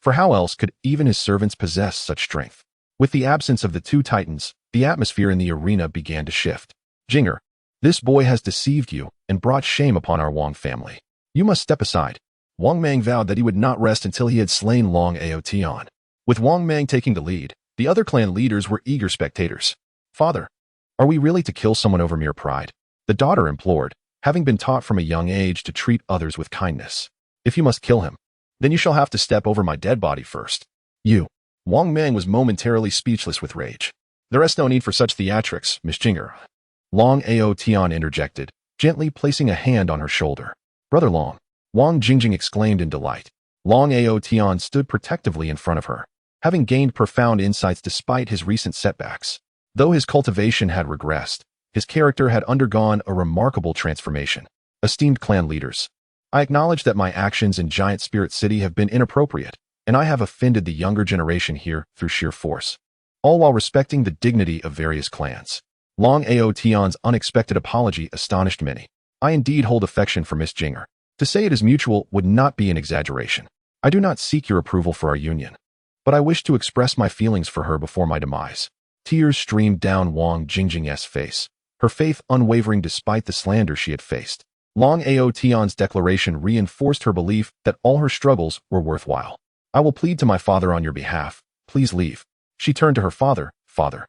For how else could even his servants possess such strength? With the absence of the two titans, the atmosphere in the arena began to shift. Jinger, this boy has deceived you and brought shame upon our Wang family. You must step aside. Wang Mang vowed that he would not rest until he had slain Long Aotian. With Wang Mang taking the lead, the other clan leaders were eager spectators. Father, are we really to kill someone over mere pride? The daughter implored, having been taught from a young age to treat others with kindness. If you must kill him, then you shall have to step over my dead body first. You. Wang Mang was momentarily speechless with rage. There is no need for such theatrics, Miss Jinger. Long Aotian interjected, gently placing a hand on her shoulder. Brother Long. Wang Jingjing exclaimed in delight. Long Aotian stood protectively in front of her, having gained profound insights despite his recent setbacks. Though his cultivation had regressed, his character had undergone a remarkable transformation. Esteemed clan leaders, I acknowledge that my actions in Giant Spirit City have been inappropriate, and I have offended the younger generation here through sheer force, all while respecting the dignity of various clans. Long Aotian's unexpected apology astonished many. I indeed hold affection for Miss Jinger. To say it is mutual would not be an exaggeration. I do not seek your approval for our union, but I wish to express my feelings for her before my demise. Tears streamed down Wang Jingjing's face, her faith unwavering despite the slander she had faced. Long Aotian's declaration reinforced her belief that all her struggles were worthwhile. I will plead to my father on your behalf. Please leave. She turned to her father. Father,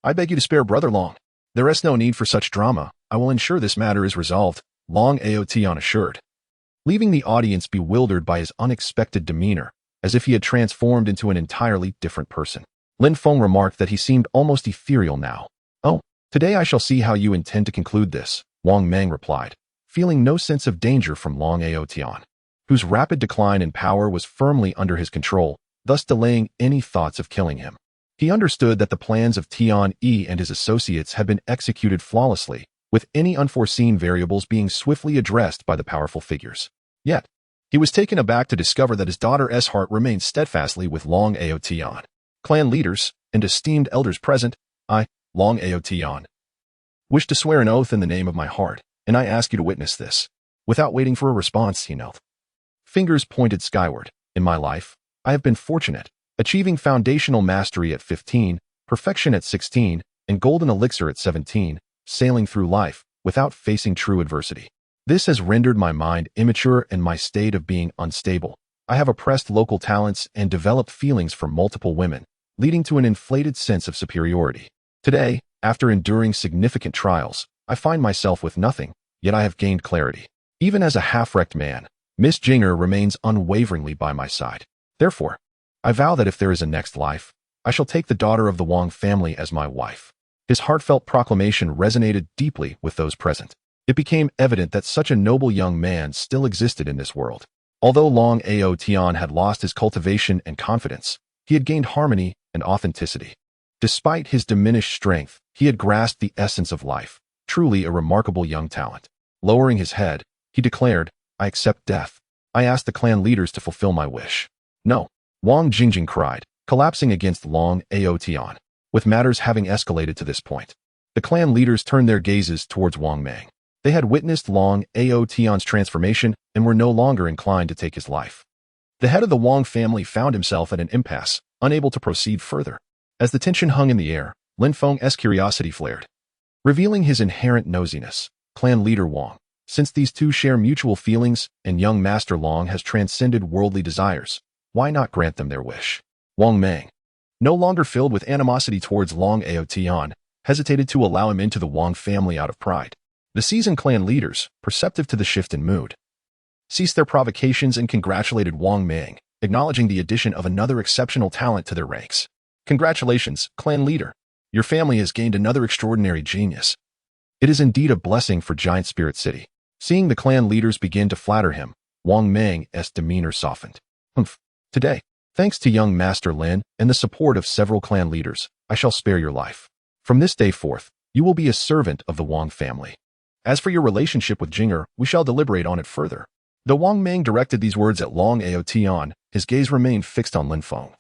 I beg you to spare Brother Long. There is no need for such drama. I will ensure this matter is resolved, Long Aotian assured, leaving the audience bewildered by his unexpected demeanor, as if he had transformed into an entirely different person. Lin Feng remarked that he seemed almost ethereal now. Oh, today I shall see how you intend to conclude this, Wang Mang replied, feeling no sense of danger from Long Aotian, whose rapid decline in power was firmly under his control, thus delaying any thoughts of killing him. He understood that the plans of Tian Yi and his associates had been executed flawlessly, with any unforeseen variables being swiftly addressed by the powerful figures. Yet, he was taken aback to discover that his daughter's heart remained steadfastly with Long Aotian. Clan leaders and esteemed elders present, I, Long Aotian, wish to swear an oath in the name of my heart, and I ask you to witness this. Without waiting for a response, he knelt. Fingers pointed skyward. In my life, I have been fortunate, achieving foundational mastery at 15, perfection at 16, and golden elixir at 17, sailing through life without facing true adversity. This has rendered my mind immature and my state of being unstable. I have oppressed local talents and developed feelings for multiple women, leading to an inflated sense of superiority. Today, after enduring significant trials, I find myself with nothing, yet I have gained clarity. Even as a half-wrecked man, Miss Jinger remains unwaveringly by my side. Therefore, I vow that if there is a next life, I shall take the daughter of the Wang family as my wife. His heartfelt proclamation resonated deeply with those present. It became evident that such a noble young man still existed in this world. Although Long Aotian had lost his cultivation and confidence, he had gained harmony and authenticity. Despite his diminished strength, he had grasped the essence of life, truly a remarkable young talent. Lowering his head, he declared, I accept death. I ask the clan leaders to fulfill my wish. No, Wang Jingjing cried, collapsing against Long Aotian. With matters having escalated to this point, the clan leaders turned their gazes towards Wang Mang. They had witnessed Long Aotian's transformation and were no longer inclined to take his life. The head of the Wang family found himself at an impasse, unable to proceed further. As the tension hung in the air, Lin Feng's curiosity flared, revealing his inherent nosiness. Clan leader Wang, since these two share mutual feelings and young Master Long has transcended worldly desires, why not grant them their wish? Wang Mang, no longer filled with animosity towards Long Aotian, hesitated to allow him into the Wang family out of pride. The seasoned clan leaders, perceptive to the shift in mood, ceased their provocations and congratulated Wang Mang, acknowledging the addition of another exceptional talent to their ranks. Congratulations, clan leader. Your family has gained another extraordinary genius. It is indeed a blessing for Giant Spirit City. Seeing the clan leaders begin to flatter him, Wang Mang's demeanor softened. Today, thanks to young Master Lin and the support of several clan leaders, I shall spare your life. From this day forth, you will be a servant of the Wang family. As for your relationship with Jinger, we shall deliberate on it further. Though Wang Ming directed these words at Long Ao Tian, his gaze remained fixed on Lin Feng,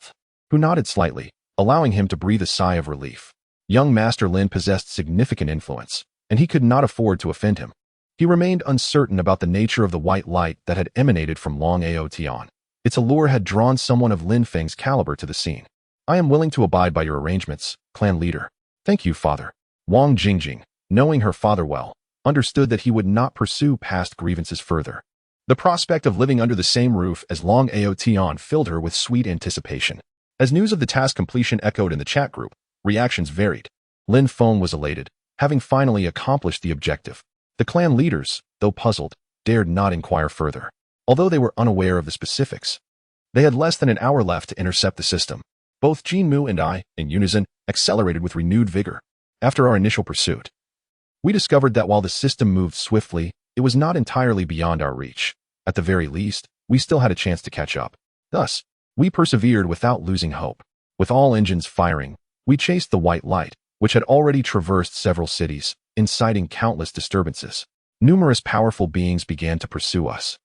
who nodded slightly, allowing him to breathe a sigh of relief. Young Master Lin possessed significant influence, and he could not afford to offend him. He remained uncertain about the nature of the white light that had emanated from Long Ao Tian. Its allure had drawn someone of Lin Feng's caliber to the scene. I am willing to abide by your arrangements, clan leader. Thank you, father. Wang Jingjing, knowing her father well, understood that he would not pursue past grievances further. The prospect of living under the same roof as Long Ao Tian filled her with sweet anticipation. As news of the task completion echoed in the chat group, reactions varied. Lin Feng was elated, having finally accomplished the objective. The clan leaders, though puzzled, dared not inquire further. Although they were unaware of the specifics, they had less than an hour left to intercept the system. Both Jinmu and I, in unison, accelerated with renewed vigor. After our initial pursuit, we discovered that while the system moved swiftly, it was not entirely beyond our reach. At the very least, we still had a chance to catch up. Thus, we persevered without losing hope. With all engines firing, we chased the white light, which had already traversed several cities, inciting countless disturbances. Numerous powerful beings began to pursue us.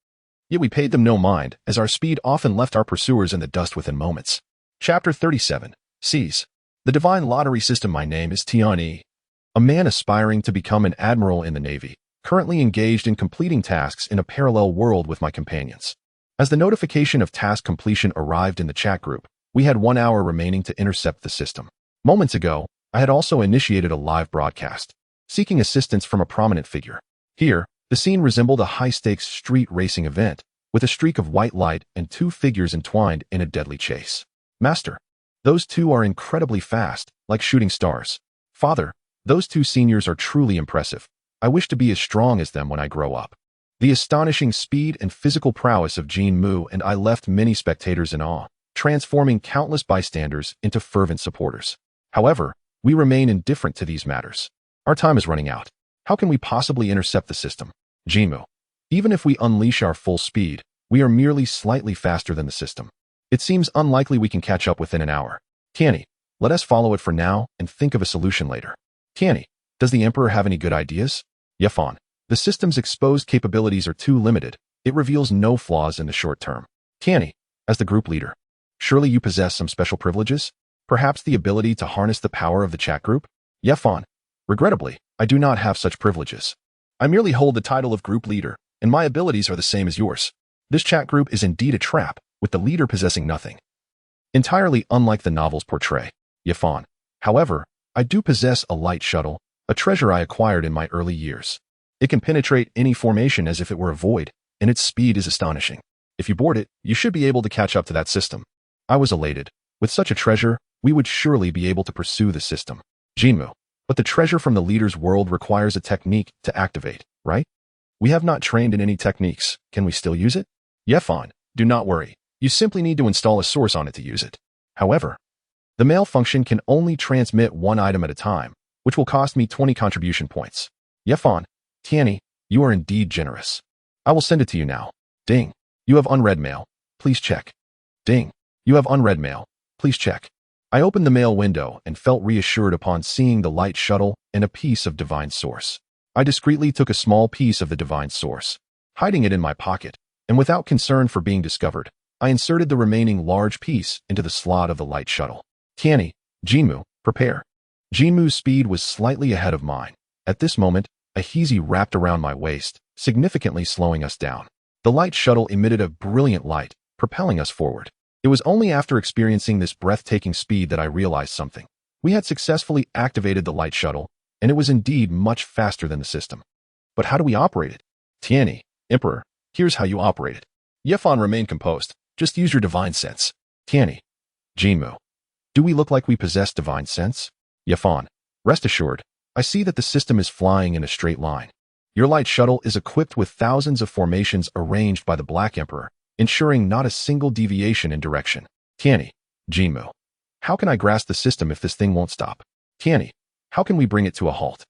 Yet we paid them no mind, as our speed often left our pursuers in the dust within moments. Chapter 37. Seize. The Divine Lottery System. My name is Tian Yi, a man aspiring to become an admiral in the Navy, currently engaged in completing tasks in a parallel world with my companions. As the notification of task completion arrived in the chat group, we had 1 hour remaining to intercept the system. Moments ago, I had also initiated a live broadcast, seeking assistance from a prominent figure. Here, the scene resembled a high-stakes street racing event, with a streak of white light and 2 figures entwined in a deadly chase. Master, those 2 are incredibly fast, like shooting stars. Father, those 2 seniors are truly impressive. I wish to be as strong as them when I grow up. The astonishing speed and physical prowess of Jin Mu and I left many spectators in awe, transforming countless bystanders into fervent supporters. However, we remain indifferent to these matters. Our time is running out. How can we possibly intercept the system? Jinmu. Even if we unleash our full speed, we are merely slightly faster than the system. It seems unlikely we can catch up within an hour. Tianyi, let us follow it for now and think of a solution later. Tianyi, does the Emperor have any good ideas? Yefan, the system's exposed capabilities are too limited. It reveals no flaws in the short term. Tianyi, as the group leader, surely you possess some special privileges? Perhaps the ability to harness the power of the chat group? Yefan, regrettably, I do not have such privileges. I merely hold the title of group leader, and my abilities are the same as yours. This chat group is indeed a trap, with the leader possessing nothing. Entirely unlike the novels portray. Yefan. However, I do possess a light shuttle, a treasure I acquired in my early years. It can penetrate any formation as if it were a void, and its speed is astonishing. If you board it, you should be able to catch up to that system. I was elated. With such a treasure, we would surely be able to pursue the system. Jinmu. But the treasure from the leader's world requires a technique to activate, right? We have not trained in any techniques. Can we still use it? Yefan, do not worry. You simply need to install a source on it to use it. However, the mail function can only transmit 1 item at a time, which will cost me 20 contribution points. Yefan, Tianyi, you are indeed generous. I will send it to you now. Ding. You have unread mail. Please check. Ding. You have unread mail. Please check. I opened the mail window and felt reassured upon seeing the light shuttle and a piece of divine source. I discreetly took a small piece of the divine source, hiding it in my pocket, and without concern for being discovered, I inserted the remaining large piece into the slot of the light shuttle. Tianyi, Jinmu, prepare. Jinmu's speed was slightly ahead of mine. At this moment, a hezi wrapped around my waist, significantly slowing us down. The light shuttle emitted a brilliant light, propelling us forward. It was only after experiencing this breathtaking speed that I realized something. We had successfully activated the light shuttle, and it was indeed much faster than the system. But how do we operate it? Tianyi, Emperor, here's how you operate it. Yefan remained composed. Just use your divine sense. Tianyi, Jinmu, do we look like we possess divine sense? Yefan, rest assured, I see that the system is flying in a straight line. Your light shuttle is equipped with thousands of formations arranged by the Black Emperor, ensuring not a single deviation in direction. Tianyi, Jinmu, how can I grasp the system if this thing won't stop? Tianyi, how can we bring it to a halt?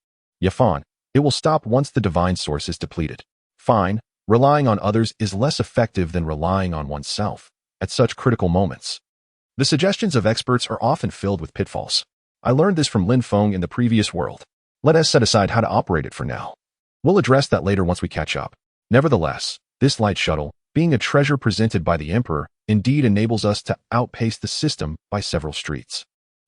Yefan, it will stop once the divine source is depleted. Fine, relying on others is less effective than relying on oneself at such critical moments. The suggestions of experts are often filled with pitfalls. I learned this from Lin Feng in the previous world. Let us set aside how to operate it for now. We'll address that later once we catch up. Nevertheless, this light shuttle, being a treasure presented by the Emperor, indeed enables us to outpace the system by several streets.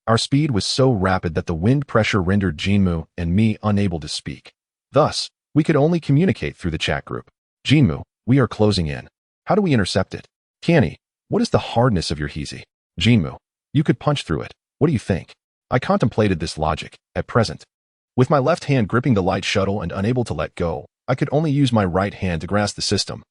Our speed was so rapid that the wind pressure rendered Jinmu and me unable to speak. Thus, we could only communicate through the chat group. Jinmu, we are closing in. How do we intercept it? Tianyi, what is the hardness of your Heezy? Jinmu, you could punch through it. What do you think? I contemplated this logic. At present, with my left hand gripping the light shuttle and unable to let go, I could only use my right hand to grasp the system.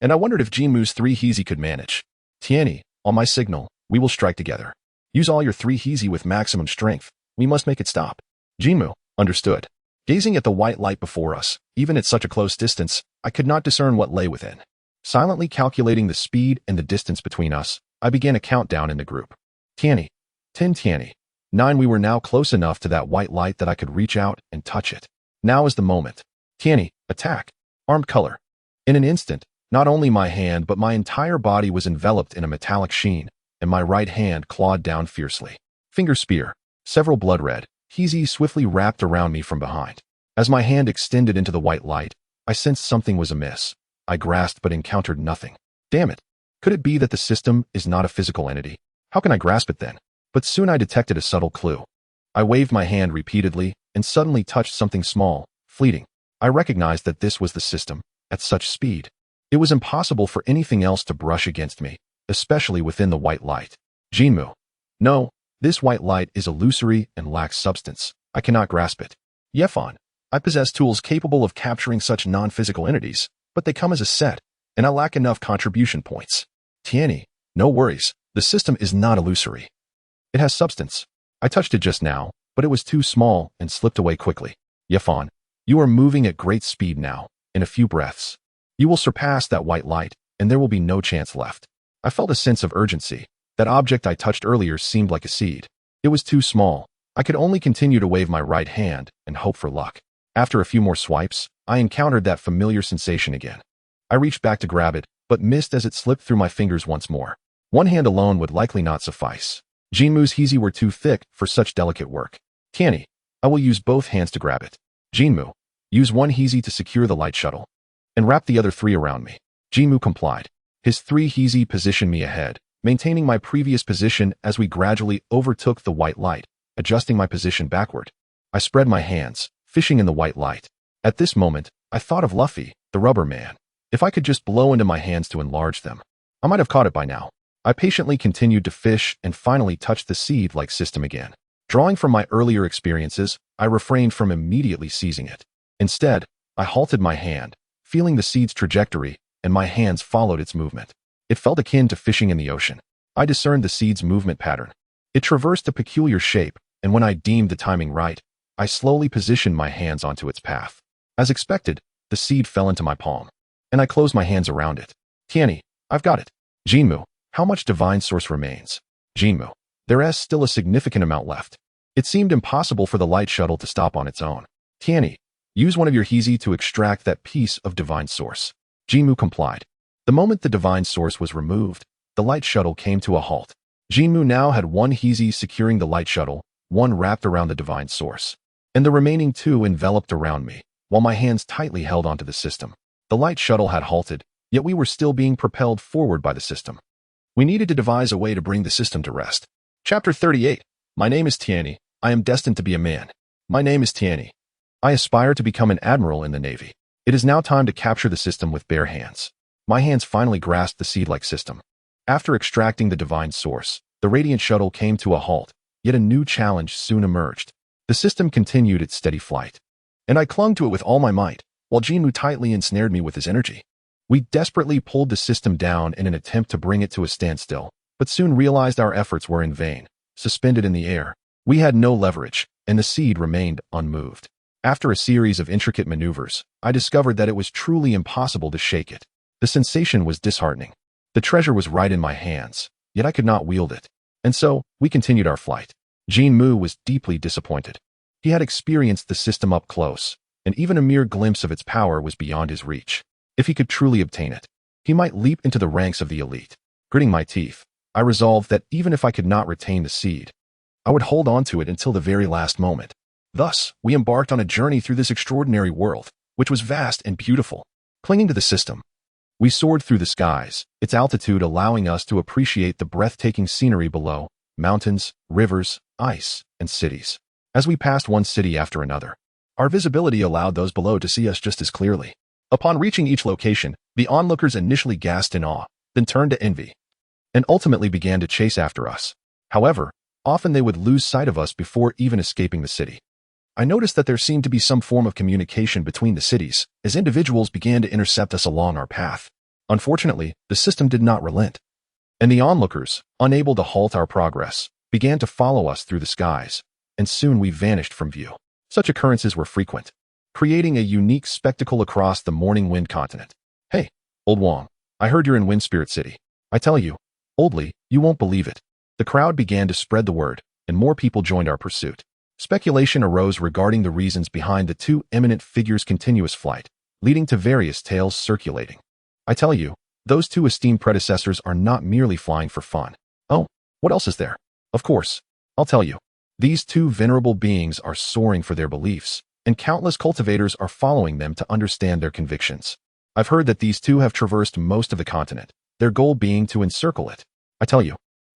And I wondered if Jinmu's 3 Heezy could manage. Tianyi, on my signal, we will strike together. Use all your 3 Heezy with maximum strength. We must make it stop. Jinmu, understood. Gazing at the white light before us, even at such a close distance, I could not discern what lay within. Silently calculating the speed and the distance between us, I began a countdown in the group. Tianyi, 10 Tianyi, 9. We were now close enough to that white light that I could reach out and touch it. Now is the moment. Tianyi, attack. Armed color. In an instant, not only my hand but my entire body was enveloped in a metallic sheen, and my right hand clawed down fiercely. Finger spear. Several blood-red Heezy swiftly wrapped around me from behind. As my hand extended into the white light, I sensed something was amiss. I grasped but encountered nothing. Damn it. Could it be that the system is not a physical entity? How can I grasp it then? But soon I detected a subtle clue. I waved my hand repeatedly and suddenly touched something small, fleeting. I recognized that this was the system, at such speed. It was impossible for anything else to brush against me, especially within the white light. Jinmu. No, this white light is illusory and lacks substance. I cannot grasp it. Yefan. I possess tools capable of capturing such non-physical entities, but they come as a set, and I lack enough contribution points. Tianyi. No worries. The system is not illusory. It has substance. I touched it just now, but it was too small and slipped away quickly. Yefan. You are moving at great speed now. In a few breaths, you will surpass that white light, and there will be no chance left. I felt a sense of urgency. That object I touched earlier seemed like a seed. It was too small. I could only continue to wave my right hand and hope for luck. After a few more swipes, I encountered that familiar sensation again. I reached back to grab it, but missed as it slipped through my fingers once more. One hand alone would likely not suffice. Jinmu's Heezy were too thick for such delicate work. Tianyi, I will use both hands to grab it. Jinmu, use one Heezy to secure the light shuttle, and wrap the other 3 around me. Jinmu complied. His 3 Heezy positioned me ahead, maintaining my previous position as we gradually overtook the white light, adjusting my position backward. I spread my hands, fishing in the white light. At this moment, I thought of Luffy, the rubber man. If I could just blow into my hands to enlarge them, I might have caught it by now. I patiently continued to fish and finally touched the seed-like system again. Drawing from my earlier experiences, I refrained from immediately seizing it. Instead, I halted my hand, feeling the seed's trajectory, and my hands followed its movement. It felt akin to fishing in the ocean. I discerned the seed's movement pattern. It traversed a peculiar shape, and when I deemed the timing right, I slowly positioned my hands onto its path. As expected, the seed fell into my palm, and I closed my hands around it. Tianyi, I've got it. Jinmu, how much divine source remains? Jinmu, there is still a significant amount left. It seemed impossible for the light shuttle to stop on its own. Tianyi, use one of your Heezy to extract that piece of divine source. Jinmu complied. The moment the divine source was removed, the light shuttle came to a halt. Jinmu now had 1 Heezy securing the light shuttle, 1 wrapped around the divine source, and the remaining 2 enveloped around me, while my hands tightly held onto the system. The light shuttle had halted, yet we were still being propelled forward by the system. We needed to devise a way to bring the system to rest. Chapter 38. My name is Tianyi. I am destined to be a man. My name is Tianyi. I aspire to become an admiral in the Navy. It is now time to capture the system with bare hands. My hands finally grasped the seed-like system. After extracting the divine source, the radiant shuttle came to a halt, yet a new challenge soon emerged. The system continued its steady flight, and I clung to it with all my might, while Jinmu tightly ensnared me with his energy. We desperately pulled the system down in an attempt to bring it to a standstill, but soon realized our efforts were in vain. Suspended in the air, we had no leverage, and the seed remained unmoved. After a series of intricate maneuvers, I discovered that it was truly impossible to shake it. The sensation was disheartening. The treasure was right in my hands, yet I could not wield it. And so, we continued our flight. Jinmu was deeply disappointed. He had experienced the system up close, and even a mere glimpse of its power was beyond his reach. If he could truly obtain it, he might leap into the ranks of the elite. Gritting my teeth, I resolved that even if I could not retain the seed, I would hold on to it until the very last moment. Thus, we embarked on a journey through this extraordinary world. which was vast and beautiful. Clinging to the system, we soared through the skies, its altitude allowing us to appreciate the breathtaking scenery below, mountains, rivers, ice, and cities. As we passed one city after another, our visibility allowed those below to see us just as clearly. Upon reaching each location, the onlookers initially gasped in awe, then turned to envy, and ultimately began to chase after us. However, often they would lose sight of us before even escaping the city. I noticed that there seemed to be some form of communication between the cities, as individuals began to intercept us along our path. Unfortunately, the system did not relent, and the onlookers, unable to halt our progress, began to follow us through the skies, and soon we vanished from view. Such occurrences were frequent, creating a unique spectacle across the morning wind continent. Hey, Old Wong, I heard you're in Wind Spirit City. I tell you, Oldly, you won't believe it. The crowd began to spread the word, and more people joined our pursuit. Speculation arose regarding the reasons behind the two eminent figures' continuous flight, leading to various tales circulating. I tell you, those two esteemed predecessors are not merely flying for fun. Oh, what else is there? Of course, I'll tell you. These two venerable beings are soaring for their beliefs, and countless cultivators are following them to understand their convictions. I've heard that these two have traversed most of the continent, their goal being to encircle it. I tell you,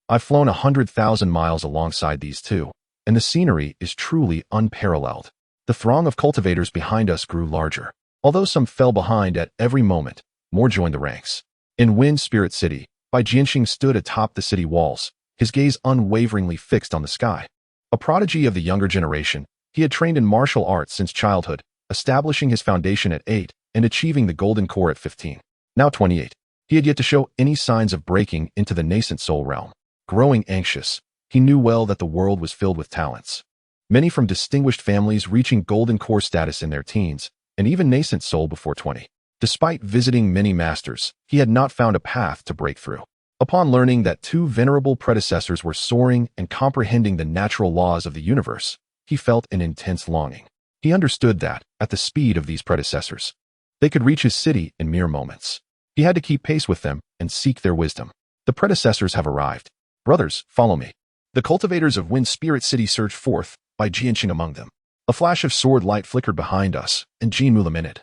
I've flown 100,000 miles alongside these two, and the scenery is truly unparalleled. The throng of cultivators behind us grew larger. Although some fell behind at every moment, more joined the ranks. In Wind Spirit City, Bai Jianxing stood atop the city walls, his gaze unwaveringly fixed on the sky. A prodigy of the younger generation, he had trained in martial arts since childhood, establishing his foundation at 8 and achieving the golden core at 15. Now 28, he had yet to show any signs of breaking into the nascent soul realm. Growing anxious, he knew well that the world was filled with talents. Many from distinguished families reaching golden core status in their teens, and even nascent soul before 20. Despite visiting many masters, he had not found a path to break through. Upon learning that two venerable predecessors were soaring and comprehending the natural laws of the universe, he felt an intense longing. He understood that, at the speed of these predecessors, they could reach his city in mere moments. He had to keep pace with them and seek their wisdom. The predecessors have arrived. Brothers, follow me. The cultivators of Wind Spirit City surged forth, Bai Jianxing among them. A flash of sword light flickered behind us, and Jinmu lamented.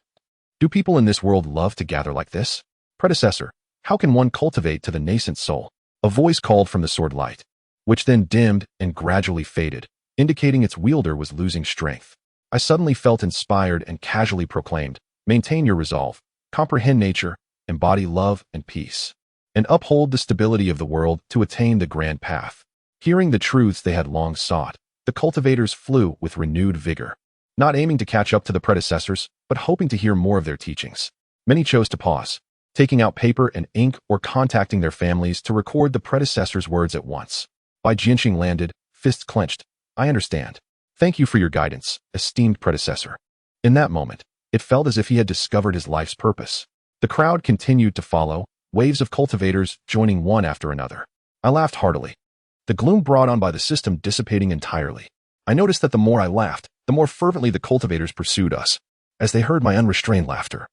Do people in this world love to gather like this? Predecessor, how can one cultivate to the nascent soul? A voice called from the sword light, which then dimmed and gradually faded, indicating its wielder was losing strength. I suddenly felt inspired and casually proclaimed, maintain your resolve, comprehend nature, embody love and peace, and uphold the stability of the world to attain the grand path. Hearing the truths they had long sought, the cultivators flew with renewed vigor, not aiming to catch up to the predecessors, but hoping to hear more of their teachings. Many chose to pause, taking out paper and ink or contacting their families to record the predecessors' words at once. Bai Jianxing landed, fists clenched. I understand. Thank you for your guidance, esteemed predecessor. In that moment, it felt as if he had discovered his life's purpose. The crowd continued to follow, waves of cultivators joining one after another. I laughed heartily, the gloom brought on by the system dissipating entirely. I noticed that the more I laughed, the more fervently the cultivators pursued us. As they heard my unrestrained laughter,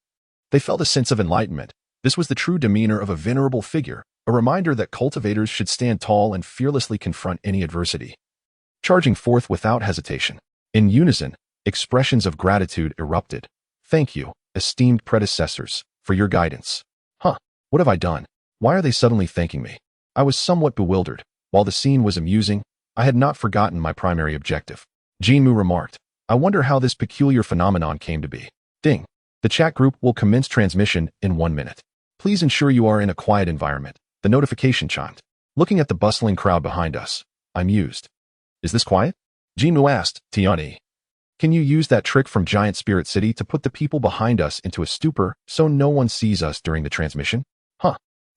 they felt a sense of enlightenment. This was the true demeanor of a venerable figure, a reminder that cultivators should stand tall and fearlessly confront any adversity, charging forth without hesitation. In unison, expressions of gratitude erupted. Thank you, esteemed predecessors, for your guidance. What have I done? Why are they suddenly thanking me? I was somewhat bewildered. While the scene was amusing, I had not forgotten my primary objective. Jinmu remarked, I wonder how this peculiar phenomenon came to be. Ding. The chat group will commence transmission in 1 minute. Please ensure you are in a quiet environment. The notification chimed. Looking at the bustling crowd behind us, I mused. Is this quiet? Jinmu asked, Tiani. Can you use that trick from Giant Spirit City to put the people behind us into a stupor so no one sees us during the transmission?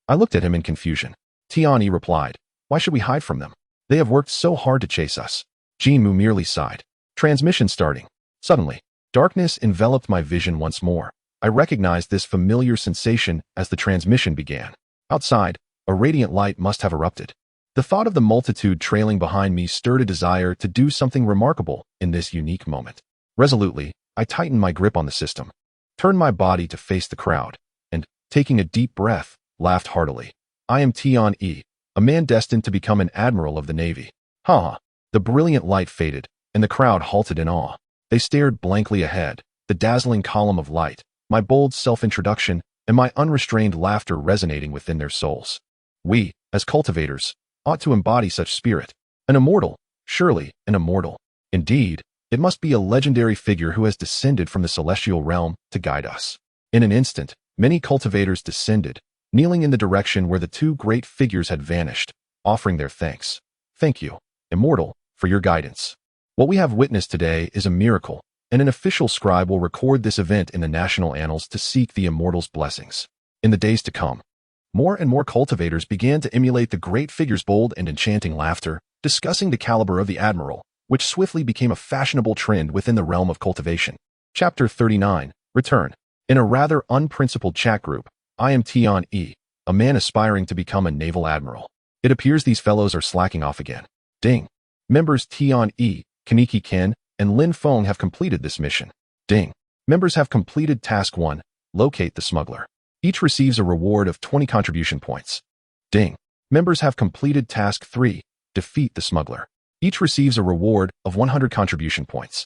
I looked at him in confusion. Tiani replied, why should we hide from them? They have worked so hard to chase us. Jinmu merely sighed. Transmission starting. Suddenly, darkness enveloped my vision once more. I recognized this familiar sensation as the transmission began. Outside, a radiant light must have erupted. The thought of the multitude trailing behind me stirred a desire to do something remarkable in this unique moment. Resolutely, I tightened my grip on the system, turned my body to face the crowd, and, taking a deep breath, laughed heartily. I am Tian-E, a man destined to become an admiral of the Navy. The brilliant light faded, and the crowd halted in awe. They stared blankly ahead, the dazzling column of light, my bold self-introduction, and my unrestrained laughter resonating within their souls. We, as cultivators, ought to embody such spirit. An immortal, surely an immortal. Indeed, it must be a legendary figure who has descended from the celestial realm to guide us. In an instant, many cultivators descended, kneeling in the direction where the two great figures had vanished, offering their thanks. Thank you, immortal, for your guidance. What we have witnessed today is a miracle, and an official scribe will record this event in the national annals to seek the immortal's blessings. In the days to come, more and more cultivators began to emulate the great figure's bold and enchanting laughter, discussing the caliber of the Admiral, which swiftly became a fashionable trend within the realm of cultivation. Chapter 39, Return. In a rather unprincipled chat group, I am Tion E, a man aspiring to become a naval admiral. It appears these fellows are slacking off again. Ding. Members Tion E, Kaneki Ken, and Lin Feng have completed this mission. Ding. Members have completed Task 1, Locate the Smuggler. Each receives a reward of 20 contribution points. Ding. Members have completed Task 3, Defeat the Smuggler. Each receives a reward of 100 contribution points.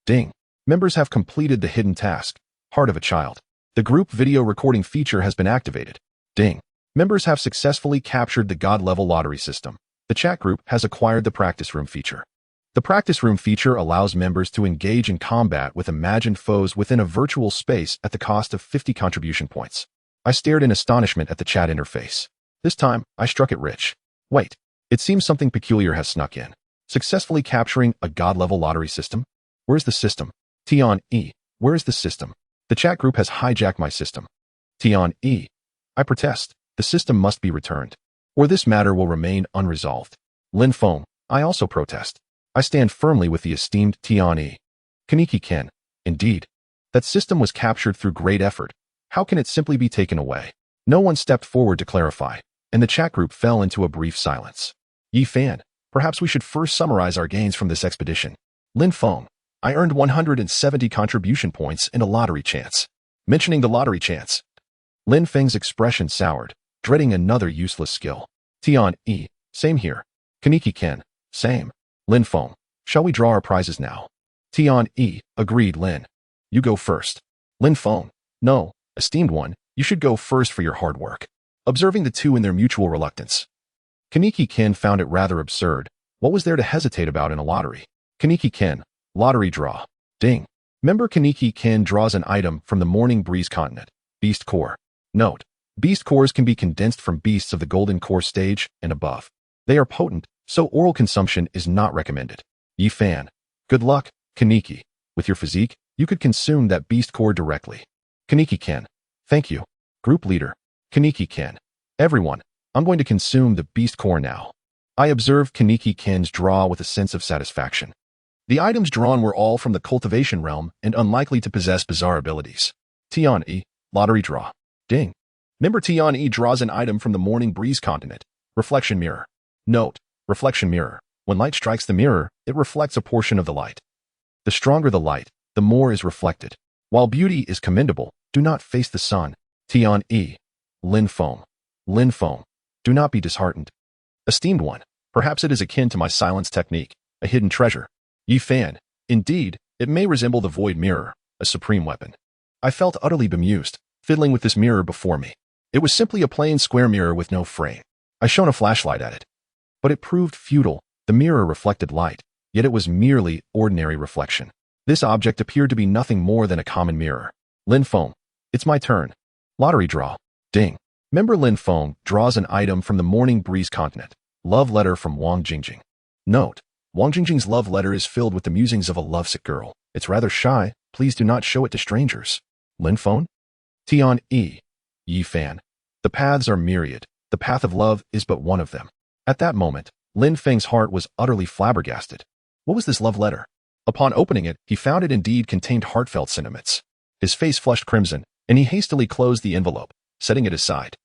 Ding. Members have completed the hidden task, Heart of a Child. The group video recording feature has been activated. Ding. Members have successfully captured the God-level lottery system. The chat group has acquired the Practice Room feature. The Practice Room feature allows members to engage in combat with imagined foes within a virtual space at the cost of 50 contribution points. I stared in astonishment at the chat interface. This time, I struck it rich. Wait, it seems something peculiar has snuck in. Successfully capturing a God-level lottery system? Where's the system? Tion E, where is the system? The chat group has hijacked my system. Tion E, I protest. The system must be returned, or this matter will remain unresolved. Lin Feng, I also protest. I stand firmly with the esteemed Tion E. Kaneki Ken, indeed. That system was captured through great effort. How can it simply be taken away? No one stepped forward to clarify, and the chat group fell into a brief silence. Yi Fan, perhaps we should first summarize our gains from this expedition. Lin Feng, I earned 170 contribution points in a lottery chance. Mentioning the lottery chance, Lin Feng's expression soured, dreading another useless skill. Tion E, same here. Kaneki Ken, same. Lin Feng, shall we draw our prizes now? Tion E, agreed Lin. You go first. Lin Feng, no, esteemed one, you should go first for your hard work. Observing the two in their mutual reluctance, Kaneki Ken found it rather absurd. What was there to hesitate about in a lottery? Kaneki Ken, lottery draw. Ding. Member Kaneki Ken draws an item from the Morning Breeze continent, Beast Core. Note, Beast Cores can be condensed from beasts of the Golden Core stage and above. They are potent, so oral consumption is not recommended. Yi Fan, good luck, Kaneki. With your physique, you could consume that Beast Core directly. Kaneki Ken, thank you. Group Leader, Kaneki Ken. Everyone, I'm going to consume the Beast Core now. I observed Kaneki Ken's draw with a sense of satisfaction. The items drawn were all from the cultivation realm and unlikely to possess bizarre abilities. Tion E, lottery draw. Ding. Member Tion E draws an item from the Morning Breeze continent, Reflection Mirror. Note, Reflection Mirror. When light strikes the mirror, it reflects a portion of the light. The stronger the light, the more is reflected. While beauty is commendable, do not face the sun. Tion E. Lin Feng. Lin Feng. Do not be disheartened. Esteemed one, perhaps it is akin to my silence technique, a hidden treasure. Yi Fan. Indeed, it may resemble the Void Mirror, a supreme weapon. I felt utterly bemused, fiddling with this mirror before me. It was simply a plain square mirror with no frame. I shone a flashlight at it. But it proved futile. The mirror reflected light, yet it was merely ordinary reflection. This object appeared to be nothing more than a common mirror. Lin Feng. It's my turn. Lottery draw. Ding. Member Lin Feng draws an item from the Morning Breeze continent, Love Letter from Wang Jingjing. Note, Wang Jingjing's love letter is filled with the musings of a lovesick girl. It's rather shy. Please do not show it to strangers. Lin Feng? Tion E. Yi Fan. The paths are myriad. The path of love is but one of them. At that moment, Lin Feng's heart was utterly flabbergasted. What was this love letter? Upon opening it, he found it indeed contained heartfelt sentiments. His face flushed crimson, and he hastily closed the envelope, setting it aside.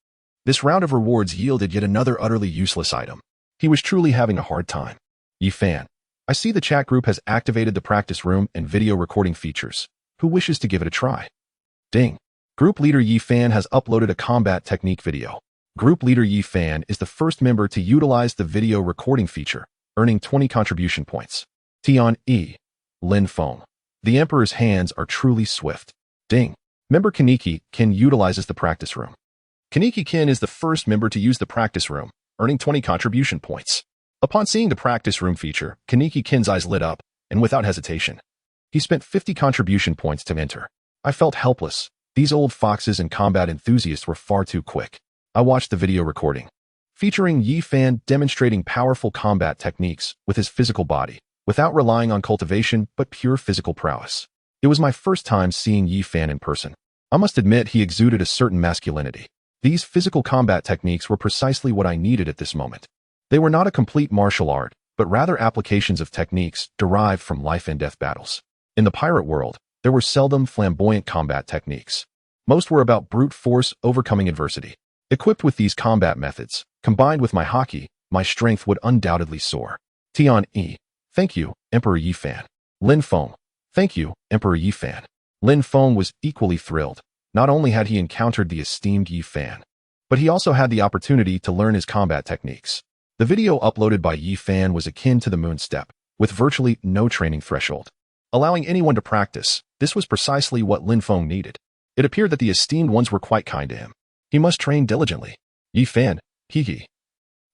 This round of rewards yielded yet another utterly useless item. He was truly having a hard time. Yi Fan. I see the chat group has activated the practice room and video recording features. Who wishes to give it a try? Ding. Group Leader Yi Fan has uploaded a combat technique video. Group Leader Yi Fan is the first member to utilize the video recording feature, earning 20 contribution points. Tion E. Lin Feng. The Emperor's hands are truly swift. Ding. Member Kaneki Kin utilizes the practice room. Kaneki Kin is the first member to use the practice room, earning 20 contribution points. Upon seeing the practice room feature, Kaneki Kin's eyes lit up, and without hesitation, he spent 50 contribution points to enter. I felt helpless. These old foxes and combat enthusiasts were far too quick. I watched the video recording, featuring Yi Fan demonstrating powerful combat techniques with his physical body, without relying on cultivation but pure physical prowess. It was my first time seeing Yi Fan in person. I must admit he exuded a certain masculinity. These physical combat techniques were precisely what I needed at this moment. They were not a complete martial art, but rather applications of techniques derived from life and death battles. In the pirate world, there were seldom flamboyant combat techniques. Most were about brute force overcoming adversity. Equipped with these combat methods, combined with my haki, my strength would undoubtedly soar. Tian E. Thank you, Emperor Yi Fan. Lin Feng. Thank you, Emperor Yi Fan. Lin Feng was equally thrilled. Not only had he encountered the esteemed Yi Fan, but he also had the opportunity to learn his combat techniques. The video uploaded by Yi Fan was akin to the moon step, with virtually no training threshold. Allowing anyone to practice, this was precisely what Lin Feng needed. It appeared that the esteemed ones were quite kind to him. He must train diligently. Yi Fan, hee.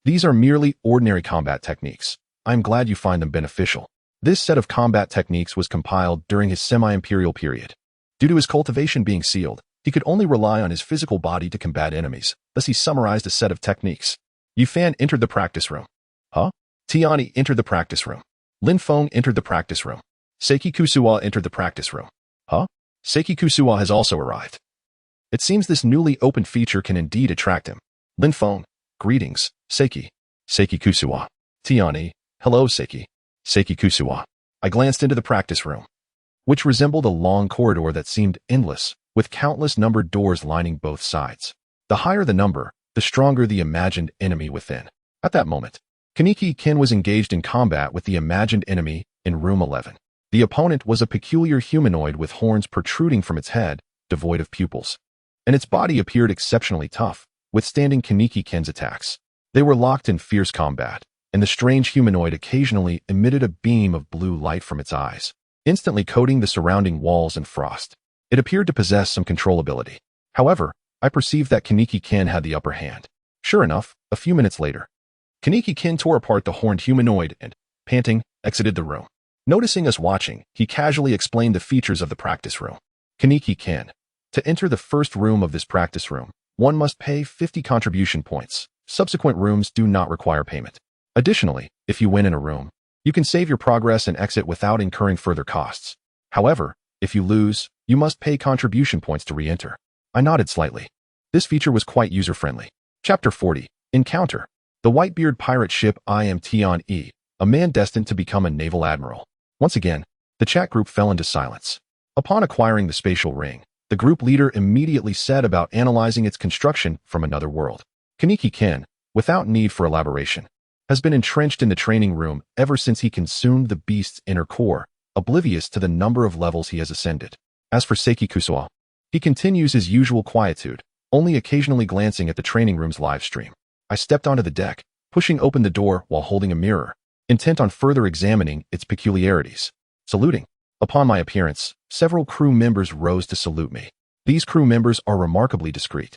These are merely ordinary combat techniques. I am glad you find them beneficial. This set of combat techniques was compiled during his semi-imperial period. Due to his cultivation being sealed, he could only rely on his physical body to combat enemies, thus he summarized a set of techniques. Yi Fan entered the practice room. Huh? Tiani entered the practice room. Lin Feng entered the practice room. Saiki Kusuwa entered the practice room. Huh? Saiki Kusuwa has also arrived. It seems this newly opened feature can indeed attract him. Lin Feng, greetings, Saiki. Saiki Kusuwa. Tiani, hello Saiki. Saiki Kusuwa. I glanced into the practice room, which resembled a long corridor that seemed endless, with countless numbered doors lining both sides. The higher the number, the stronger the imagined enemy within. At that moment, Kaneki Kin was engaged in combat with the imagined enemy in room 11. The opponent was a peculiar humanoid with horns protruding from its head, devoid of pupils, and its body appeared exceptionally tough, withstanding Kaneki Kin's attacks. They were locked in fierce combat, and the strange humanoid occasionally emitted a beam of blue light from its eyes, instantly coating the surrounding walls in frost. It appeared to possess some controllability. However, I perceived that Kaneki Kin had the upper hand. Sure enough, a few minutes later, Kaneki Kin tore apart the horned humanoid and, panting, exited the room. Noticing us watching, he casually explained the features of the practice room. Kaneki Kin. To enter the first room of this practice room, one must pay 50 contribution points. Subsequent rooms do not require payment. Additionally, if you win in a room, you can save your progress and exit without incurring further costs. However, if you lose, you must pay contribution points to re-enter. I nodded slightly. This feature was quite user-friendly. Chapter 40. Encounter. The Whitebeard pirate ship I am Tian E, a man destined to become a naval admiral. Once again, the chat group fell into silence. Upon acquiring the spatial ring, the group leader immediately set about analyzing its construction from another world. Kaneki Kin, without need for elaboration, has been entrenched in the training room ever since he consumed the beast's inner core, oblivious to the number of levels he has ascended. As for Saiki Kusuwa, he continues his usual quietude, only occasionally glancing at the training room's live stream. I stepped onto the deck, pushing open the door while holding a mirror, intent on further examining its peculiarities. Saluting. Upon my appearance, several crew members rose to salute me. These crew members are remarkably discreet,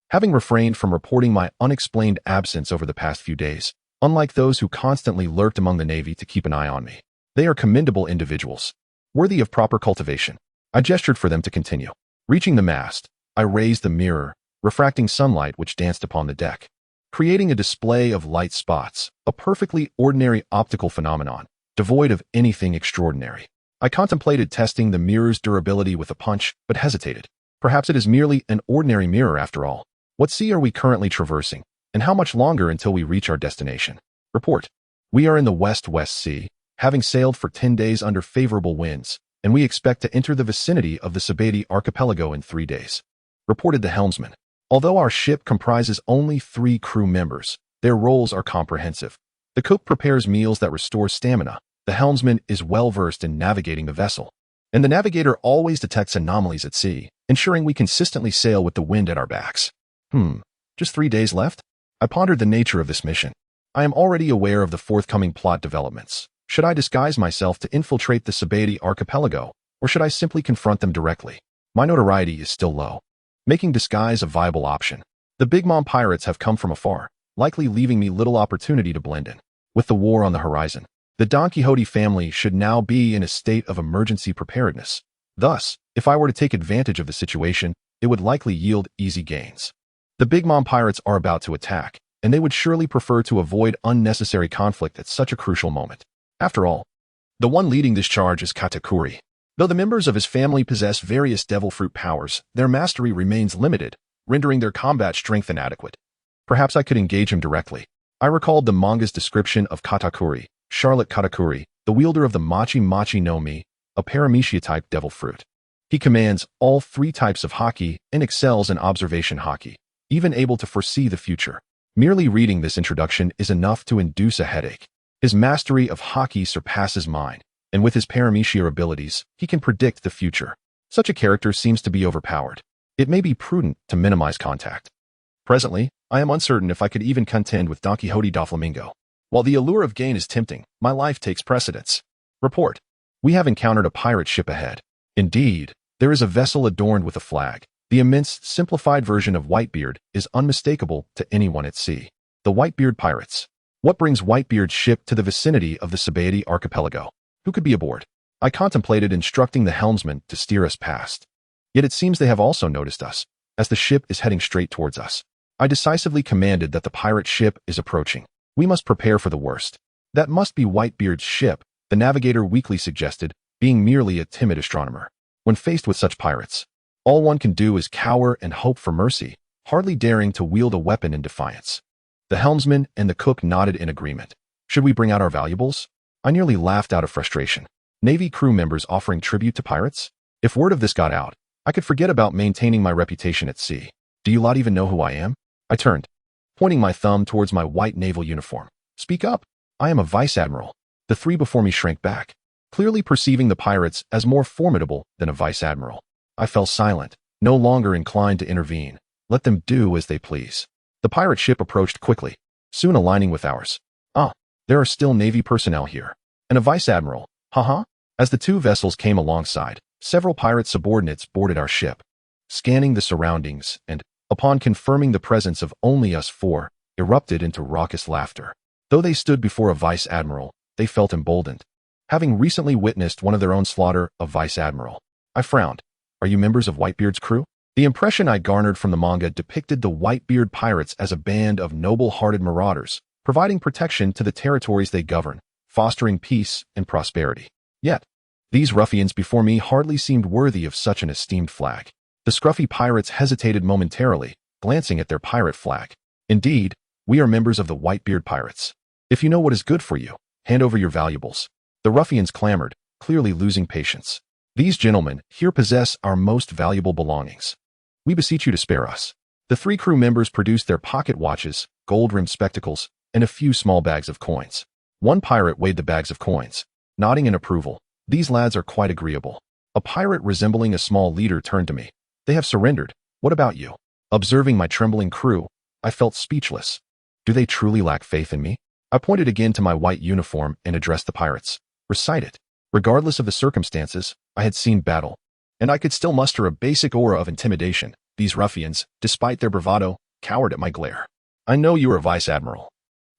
having refrained from reporting my unexplained absence over the past few days. Unlike those who constantly lurked among the Navy to keep an eye on me, they are commendable individuals, worthy of proper cultivation. I gestured for them to continue. Reaching the mast, I raised the mirror, refracting sunlight which danced upon the deck, creating a display of light spots, a perfectly ordinary optical phenomenon, devoid of anything extraordinary. I contemplated testing the mirror's durability with a punch, but hesitated. Perhaps it is merely an ordinary mirror after all. What sea are we currently traversing, and how much longer until we reach our destination? Report. We are in the West-West Sea, having sailed for 10 days under favorable winds, and we expect to enter the vicinity of the Sabeti archipelago in 3 days, reported the helmsman. Although our ship comprises only 3 crew members, their roles are comprehensive. The cook prepares meals that restore stamina. The helmsman is well-versed in navigating the vessel, and the navigator always detects anomalies at sea, ensuring we consistently sail with the wind at our backs. Just 3 days left? I pondered the nature of this mission. I am already aware of the forthcoming plot developments. Should I disguise myself to infiltrate the Sabeti archipelago, Or should I simply confront them directly? My notoriety is still low, making disguise a viable option. The Big Mom pirates have come from afar, likely leaving me little opportunity to blend in. With the war on the horizon, the Don Quixote family should now be in a state of emergency preparedness. Thus, if I were to take advantage of the situation, it would likely yield easy gains. The Big Mom pirates are about to attack, and they would surely prefer to avoid unnecessary conflict at such a crucial moment. After all, the one leading this charge is Katakuri. Though the members of his family possess various devil fruit powers, their mastery remains limited, rendering their combat strength inadequate. Perhaps I could engage him directly. I recalled the manga's description of Katakuri, Charlotte Katakuri, the wielder of the Machi Machi no Mi, a paramecia-type devil fruit. He commands all 3 types of haki and excels in observation haki, even able to foresee the future. Merely reading this introduction is enough to induce a headache. His mastery of haki surpasses mine, and with his paramecia abilities, he can predict the future. Such a character seems to be overpowered. It may be prudent to minimize contact. Presently, I am uncertain if I could even contend with Don Quixote da Flamingo. While the allure of gain is tempting, my life takes precedence. Report. We have encountered a pirate ship ahead. Indeed, there is a vessel adorned with a flag. The immense, simplified version of Whitebeard is unmistakable to anyone at sea. The Whitebeard pirates. What brings Whitebeard's ship to the vicinity of the Sabaody archipelago? Who could be aboard? I contemplated instructing the helmsman to steer us past. Yet it seems they have also noticed us, as the ship is heading straight towards us. I decisively commanded that the pirate ship is approaching. We must prepare for the worst. That must be Whitebeard's ship, the navigator weakly suggested, being merely a timid astronomer. When faced with such pirates, all one can do is cower and hope for mercy, hardly daring to wield a weapon in defiance. The helmsman and the cook nodded in agreement. Should we bring out our valuables? I nearly laughed out of frustration. Navy crew members offering tribute to pirates? If word of this got out, I could forget about maintaining my reputation at sea. Do you lot even know who I am? I turned, pointing my thumb towards my white naval uniform. Speak up. I am a vice admiral. The 3 before me shrank back, clearly perceiving the pirates as more formidable than a vice admiral. I fell silent, no longer inclined to intervene. Let them do as they please. The pirate ship approached quickly, soon aligning with ours. There are still Navy personnel here. And a vice admiral. Haha. As the 2 vessels came alongside, several pirate subordinates boarded our ship, scanning the surroundings and, upon confirming the presence of only us 4, erupted into raucous laughter. Though they stood before a vice admiral, they felt emboldened, having recently witnessed one of their own slaughter a vice admiral. I frowned. Are you members of Whitebeard's crew? The impression I garnered from the manga depicted the Whitebeard pirates as a band of noble-hearted marauders, providing protection to the territories they govern, fostering peace and prosperity. Yet, these ruffians before me hardly seemed worthy of such an esteemed flag. The scruffy pirates hesitated momentarily, glancing at their pirate flag. Indeed, we are members of the Whitebeard pirates. If you know what is good for you, hand over your valuables. The ruffians clamored, clearly losing patience. These gentlemen here possess our most valuable belongings. We beseech you to spare us. The 3 crew members produced their pocket watches, gold-rimmed spectacles, and a few small bags of coins. One pirate weighed the bags of coins, nodding in approval. These lads are quite agreeable. A pirate resembling a small leader turned to me. They have surrendered. What about you? Observing my trembling crew, I felt speechless. Do they truly lack faith in me? I pointed again to my white uniform and addressed the pirates. Recite it. Regardless of the circumstances, I had seen battle, and I could still muster a basic aura of intimidation. These ruffians, despite their bravado, cowered at my glare. I know you are a vice admiral,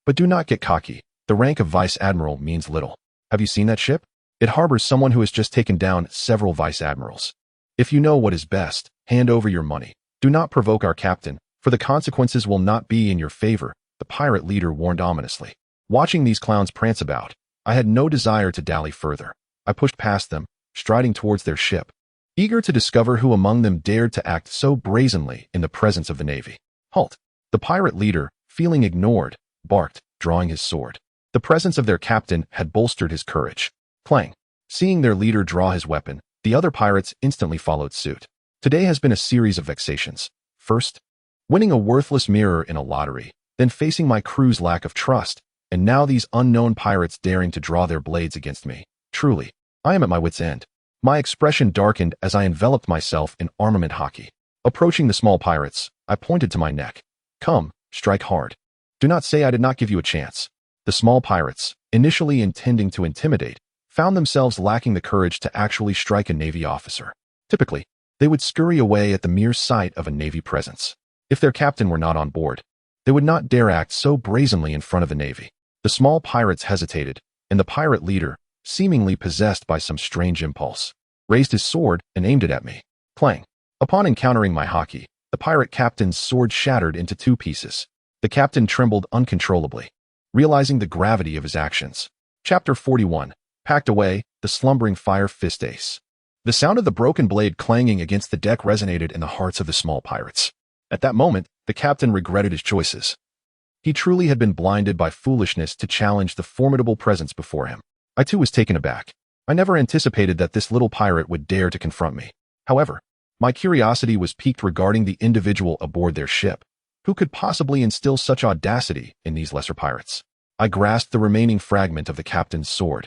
but do not get cocky. The rank of vice admiral means little. Have you seen that ship? It harbors someone who has just taken down several vice admirals. If you know what is best, hand over your money. Do not provoke our captain, for the consequences will not be in your favor, the pirate leader warned ominously. Watching these clowns prance about, I had no desire to dally further. I pushed past them, striding towards their ship, eager to discover who among them dared to act so brazenly in the presence of the Navy. Halt! The pirate leader, feeling ignored, barked, drawing his sword. The presence of their captain had bolstered his courage. Clang! Seeing their leader draw his weapon, the other pirates instantly followed suit. Today has been a series of vexations. First, winning a worthless mirror in a lottery, then facing my crew's lack of trust, and now these unknown pirates daring to draw their blades against me. Truly, I am at my wit's end. My expression darkened as I enveloped myself in armament haki. Approaching the small pirates, I pointed to my neck. Come, strike hard. Do not say I did not give you a chance. The small pirates, initially intending to intimidate, found themselves lacking the courage to actually strike a Navy officer. Typically, they would scurry away at the mere sight of a Navy presence. If their captain were not on board, they would not dare act so brazenly in front of the Navy. The small pirates hesitated, and the pirate leader, seemingly possessed by some strange impulse, raised his sword and aimed it at me. Clang! Upon encountering my hockey, the pirate captain's sword shattered into 2 pieces. The captain trembled uncontrollably, realizing the gravity of his actions. Chapter 41. Packed away, the slumbering fire fist ace. The sound of the broken blade clanging against the deck resonated in the hearts of the small pirates. At that moment, the captain regretted his choices. He truly had been blinded by foolishness to challenge the formidable presence before him. I too was taken aback. I never anticipated that this little pirate would dare to confront me. However, my curiosity was piqued regarding the individual aboard their ship. Who could possibly instill such audacity in these lesser pirates? I grasped the remaining fragment of the captain's sword,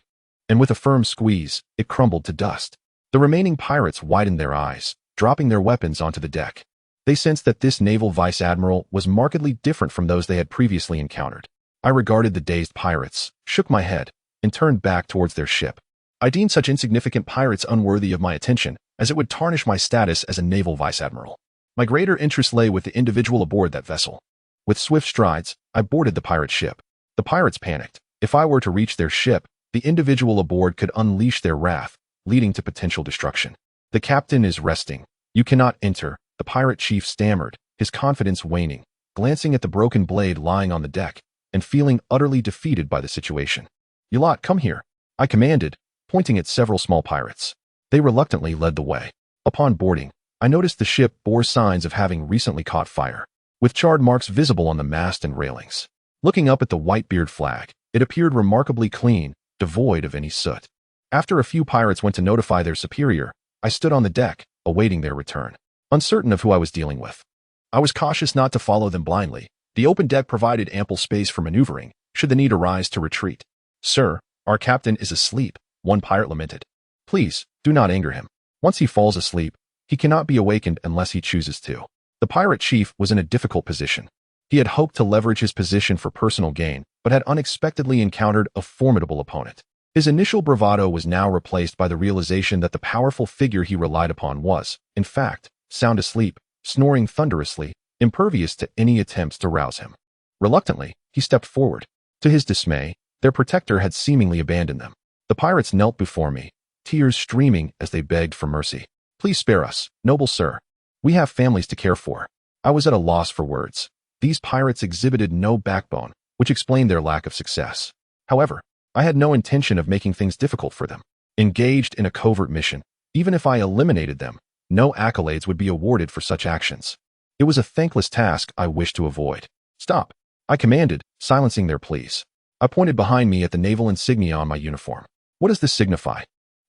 and with a firm squeeze, it crumbled to dust. The remaining pirates widened their eyes, dropping their weapons onto the deck. They sensed that this naval vice-admiral was markedly different from those they had previously encountered. I regarded the dazed pirates, shook my head, and turned back towards their ship. I deemed such insignificant pirates unworthy of my attention, as it would tarnish my status as a naval vice-admiral. My greater interest lay with the individual aboard that vessel. With swift strides, I boarded the pirate ship. The pirates panicked. If I were to reach their ship, the individual aboard could unleash their wrath, leading to potential destruction. The captain is resting. You cannot enter, the pirate chief stammered, his confidence waning, glancing at the broken blade lying on the deck, and feeling utterly defeated by the situation. You lot, come here, I commanded, pointing at several small pirates. They reluctantly led the way. Upon boarding, I noticed the ship bore signs of having recently caught fire, with charred marks visible on the mast and railings. Looking up at the Whitebeard flag, it appeared remarkably clean, devoid of any soot. After a few pirates went to notify their superior, I stood on the deck, awaiting their return, uncertain of who I was dealing with. I was cautious not to follow them blindly. The open deck provided ample space for maneuvering, should the need arise to retreat. Sir, our captain is asleep, one pirate lamented. Please, do not anger him. Once he falls asleep, he cannot be awakened unless he chooses to. The pirate chief was in a difficult position. He had hoped to leverage his position for personal gain, but had unexpectedly encountered a formidable opponent. His initial bravado was now replaced by the realization that the powerful figure he relied upon was, in fact, sound asleep, snoring thunderously, impervious to any attempts to rouse him. Reluctantly, he stepped forward. To his dismay, their protector had seemingly abandoned them. The pirates knelt before me, tears streaming as they begged for mercy. Please spare us, noble sir. We have families to care for. I was at a loss for words. These pirates exhibited no backbone, which explained their lack of success. However, I had no intention of making things difficult for them. Engaged in a covert mission, even if I eliminated them, no accolades would be awarded for such actions. It was a thankless task I wished to avoid. Stop, I commanded, silencing their pleas. I pointed behind me at the naval insignia on my uniform. What does this signify?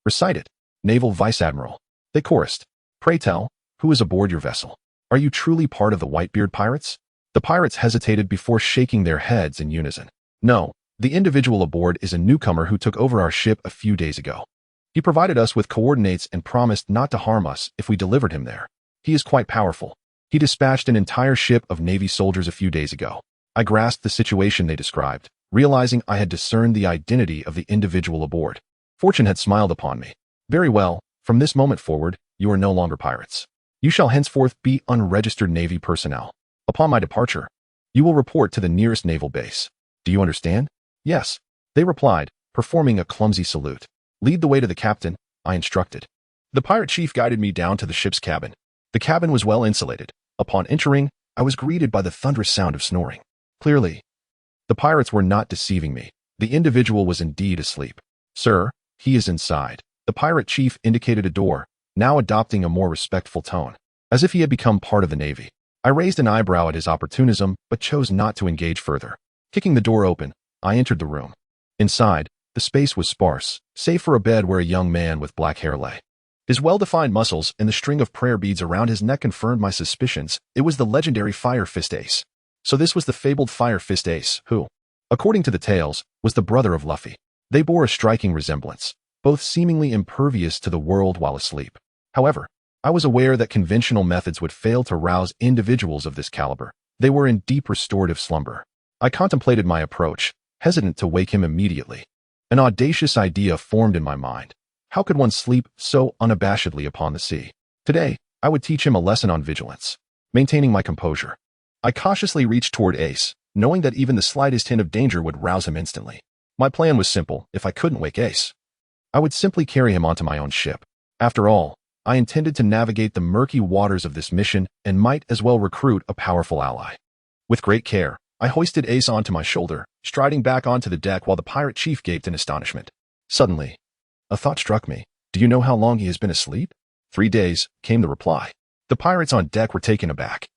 Recite it. Naval Vice-Admiral. They chorused. Pray tell, who is aboard your vessel? Are you truly part of the Whitebeard pirates? The pirates hesitated before shaking their heads in unison. No, the individual aboard is a newcomer who took over our ship a few days ago. He provided us with coordinates and promised not to harm us if we delivered him there. He is quite powerful. He dispatched an entire ship of Navy soldiers a few days ago. I grasped the situation they described, realizing I had discerned the identity of the individual aboard. Fortune had smiled upon me. Very well, from this moment forward, you are no longer pirates. You shall henceforth be unregistered Navy personnel. Upon my departure, you will report to the nearest naval base. Do you understand? Yes, they replied, performing a clumsy salute. Lead the way to the captain, I instructed. The pirate chief guided me down to the ship's cabin. The cabin was well insulated. Upon entering, I was greeted by the thunderous sound of snoring. Clearly, the pirates were not deceiving me. The individual was indeed asleep. Sir, he is inside. The pirate chief indicated a door, now adopting a more respectful tone, as if he had become part of the Navy. I raised an eyebrow at his opportunism, but chose not to engage further. Kicking the door open, I entered the room. Inside, the space was sparse, save for a bed where a young man with black hair lay. His well-defined muscles and the string of prayer beads around his neck confirmed my suspicions. It was the legendary Fire Fist Ace. So this was the fabled Fire Fist Ace, who, according to the tales, was the brother of Luffy. They bore a striking resemblance, both seemingly impervious to the world while asleep. However, I was aware that conventional methods would fail to rouse individuals of this caliber. They were in deep restorative slumber. I contemplated my approach, hesitant to wake him immediately. An audacious idea formed in my mind. How could one sleep so unabashedly upon the sea? Today, I would teach him a lesson on vigilance. Maintaining my composure. I cautiously reached toward Ace, knowing that even the slightest hint of danger would rouse him instantly. My plan was simple. If I couldn't wake Ace, I would simply carry him onto my own ship. After all, I intended to navigate the murky waters of this mission and might as well recruit a powerful ally. With great care, I hoisted Ace onto my shoulder, striding back onto the deck while the pirate chief gaped in astonishment. Suddenly, a thought struck me. Do you know how long he has been asleep? 3 days, came the reply. The pirates on deck were taken aback,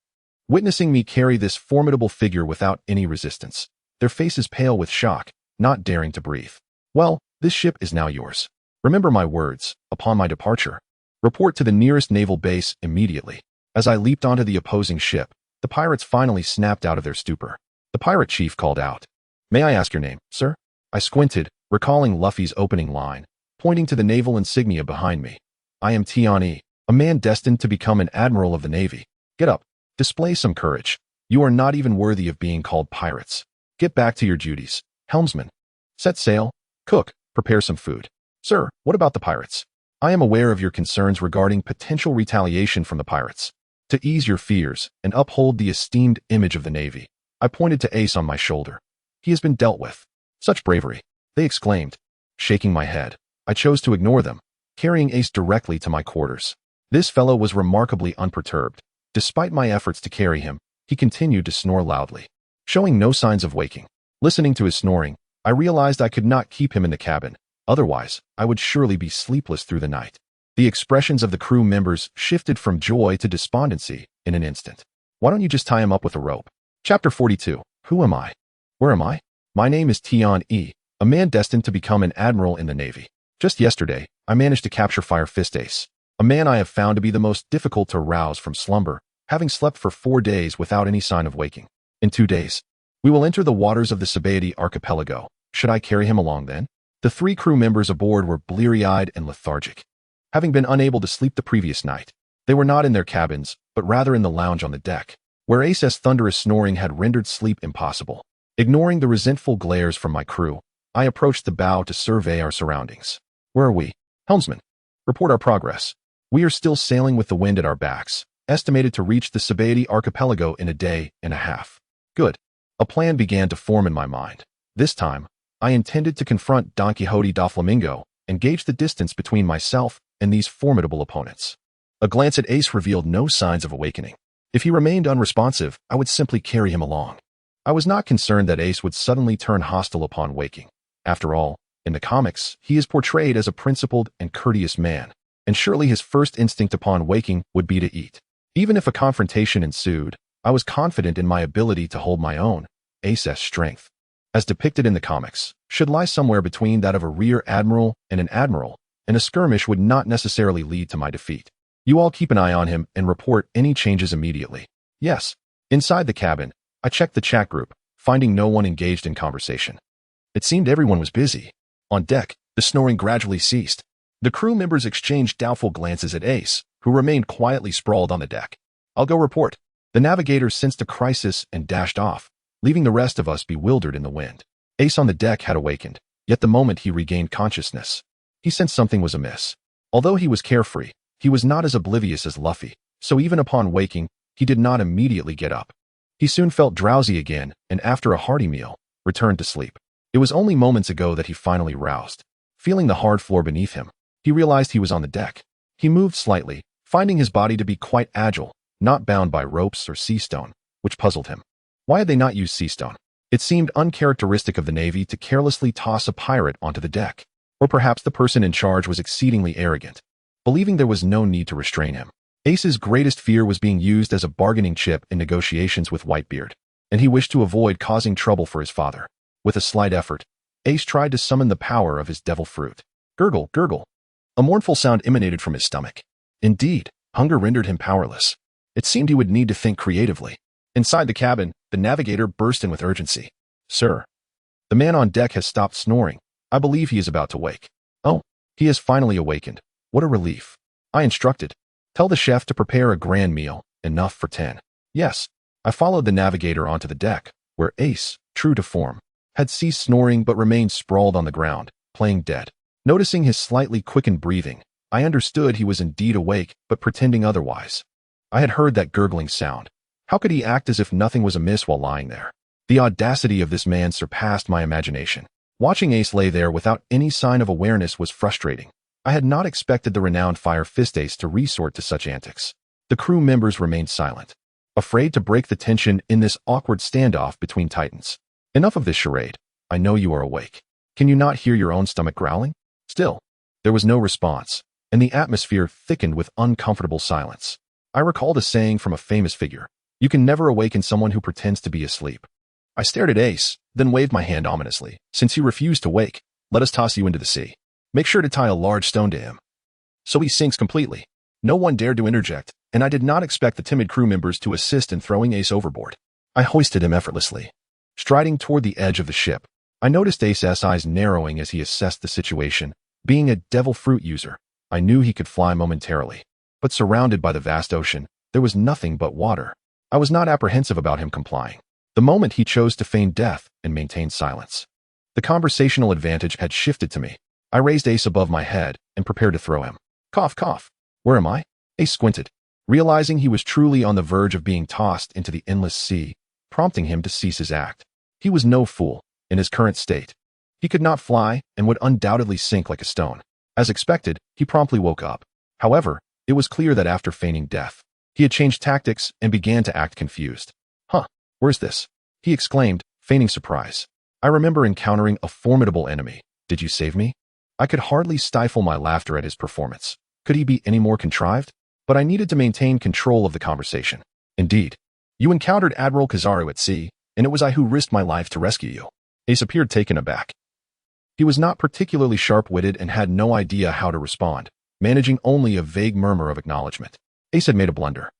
witnessing me carry this formidable figure without any resistance, their faces pale with shock, not daring to breathe. Well, this ship is now yours. Remember my words. Upon my departure, report to the nearest naval base immediately. As I leaped onto the opposing ship, the pirates finally snapped out of their stupor. The pirate chief called out, "May I ask your name, sir?" I squinted, recalling Luffy's opening line, pointing to the naval insignia behind me. "I am Tian, a man destined to become an admiral of the Navy. Get up. Display some courage. You are not even worthy of being called pirates. Get back to your duties. Helmsman. Set sail. Cook. Prepare some food." "Sir, what about the pirates?" "I am aware of your concerns regarding potential retaliation from the pirates. To ease your fears and uphold the esteemed image of the Navy," I pointed to Ace on my shoulder. "He has been dealt with." "Such bravery," they exclaimed. Shaking my head, I chose to ignore them, carrying Ace directly to my quarters. This fellow was remarkably unperturbed. Despite my efforts to carry him, he continued to snore loudly, showing no signs of waking. Listening to his snoring, I realized I could not keep him in the cabin. Otherwise, I would surely be sleepless through the night. The expressions of the crew members shifted from joy to despondency in an instant. "Why don't you just tie him up with a rope?" Chapter 42. Who am I? Where am I? My name is Tian, a man destined to become an admiral in the Navy. Just yesterday, I managed to capture Fire Fist Ace, a man I have found to be the most difficult to rouse from slumber, having slept for 4 days without any sign of waking. In 2 days, we will enter the waters of the Casualties archipelago. Should I carry him along then? The 3 crew members aboard were bleary-eyed and lethargic. Having been unable to sleep the previous night, they were not in their cabins, but rather in the lounge on the deck, where Ace's thunderous snoring had rendered sleep impossible. Ignoring the resentful glares from my crew, I approached the bow to survey our surroundings. "Where are we?" "Helmsman, report our progress. We are still sailing with the wind at our backs, estimated to reach the Casualties archipelago in a day and a half." "Good." A plan began to form in my mind. This time, I intended to confront Don Quixote da Flamingo and gauge the distance between myself and these formidable opponents. A glance at Ace revealed no signs of awakening. If he remained unresponsive, I would simply carry him along. I was not concerned that Ace would suddenly turn hostile upon waking. After all, in the comics, he is portrayed as a principled and courteous man, and surely his first instinct upon waking would be to eat. Even if a confrontation ensued, I was confident in my ability to hold my own. Ace's strength, as depicted in the comics, should lie somewhere between that of a rear admiral, and a skirmish would not necessarily lead to my defeat. You all keep an eye on him and report any changes immediately. Yes. Inside the cabin, I checked the chat group, finding no one engaged in conversation. It seemed everyone was busy. On deck, the snoring gradually ceased. The crew members exchanged doubtful glances at Ace, who remained quietly sprawled on the deck. "I'll go report." The navigator sensed a crisis and dashed off, leaving the rest of us bewildered in the wind. Ace on the deck had awakened, yet the moment he regained consciousness, he sensed something was amiss. Although he was carefree, he was not as oblivious as Luffy, so even upon waking, he did not immediately get up. He soon felt drowsy again, and after a hearty meal, returned to sleep. It was only moments ago that he finally roused. Feeling the hard floor beneath him, he realized he was on the deck. He moved slightly, finding his body to be quite agile, not bound by ropes or sea stone, which puzzled him. Why had they not used sea stone? It seemed uncharacteristic of the Navy to carelessly toss a pirate onto the deck. Or perhaps the person in charge was exceedingly arrogant, believing there was no need to restrain him. Ace's greatest fear was being used as a bargaining chip in negotiations with Whitebeard, and he wished to avoid causing trouble for his father. With a slight effort, Ace tried to summon the power of his devil fruit. Gurgle, gurgle. A mournful sound emanated from his stomach. Indeed, hunger rendered him powerless. It seemed he would need to think creatively. Inside the cabin, the navigator burst in with urgency. "Sir, the man on deck has stopped snoring. I believe he is about to wake." "Oh, he has finally awakened. What a relief." I instructed. "Tell the chef to prepare a grand meal, enough for 10. "Yes." I followed the navigator onto the deck, where Ace, true to form, had ceased snoring but remained sprawled on the ground, playing dead. Noticing his slightly quickened breathing, I understood he was indeed awake, but pretending otherwise. I had heard that gurgling sound. How could he act as if nothing was amiss while lying there? The audacity of this man surpassed my imagination. Watching Ace lay there without any sign of awareness was frustrating. I had not expected the renowned Fire Fist Ace to resort to such antics. The crew members remained silent, afraid to break the tension in this awkward standoff between titans. Enough of this charade. I know you are awake. Can you not hear your own stomach growling? Still, there was no response, and the atmosphere thickened with uncomfortable silence. I recalled a saying from a famous figure: "You can never awaken someone who pretends to be asleep." I stared at Ace, then waved my hand ominously. "Since he refused to wake, let us toss you into the sea. Make sure to tie a large stone to him, so he sinks completely." No one dared to interject, and I did not expect the timid crew members to assist in throwing Ace overboard. I hoisted him effortlessly. Striding toward the edge of the ship, I noticed Ace's eyes narrowing as he assessed the situation. Being a devil fruit user, I knew he could fly momentarily. But surrounded by the vast ocean, there was nothing but water. I was not apprehensive about him complying. The moment he chose to feign death and maintain silence, the conversational advantage had shifted to me. I raised Ace above my head and prepared to throw him. Cough, cough. Where am I? Ace squinted, realizing he was truly on the verge of being tossed into the endless sea, prompting him to cease his act. He was no fool. In his current state, he could not fly and would undoubtedly sink like a stone. As expected, he promptly woke up. However, it was clear that after feigning death, he had changed tactics and began to act confused. "Huh, where's this?" he exclaimed, feigning surprise. "I remember encountering a formidable enemy. Did you save me?" I could hardly stifle my laughter at his performance. Could he be any more contrived? But I needed to maintain control of the conversation. "Indeed. You encountered Admiral Kizaru at sea, and it was I who risked my life to rescue you." Ace appeared taken aback. He was not particularly sharp-witted and had no idea how to respond, managing only a vague murmur of acknowledgement. Ace had made a blunder.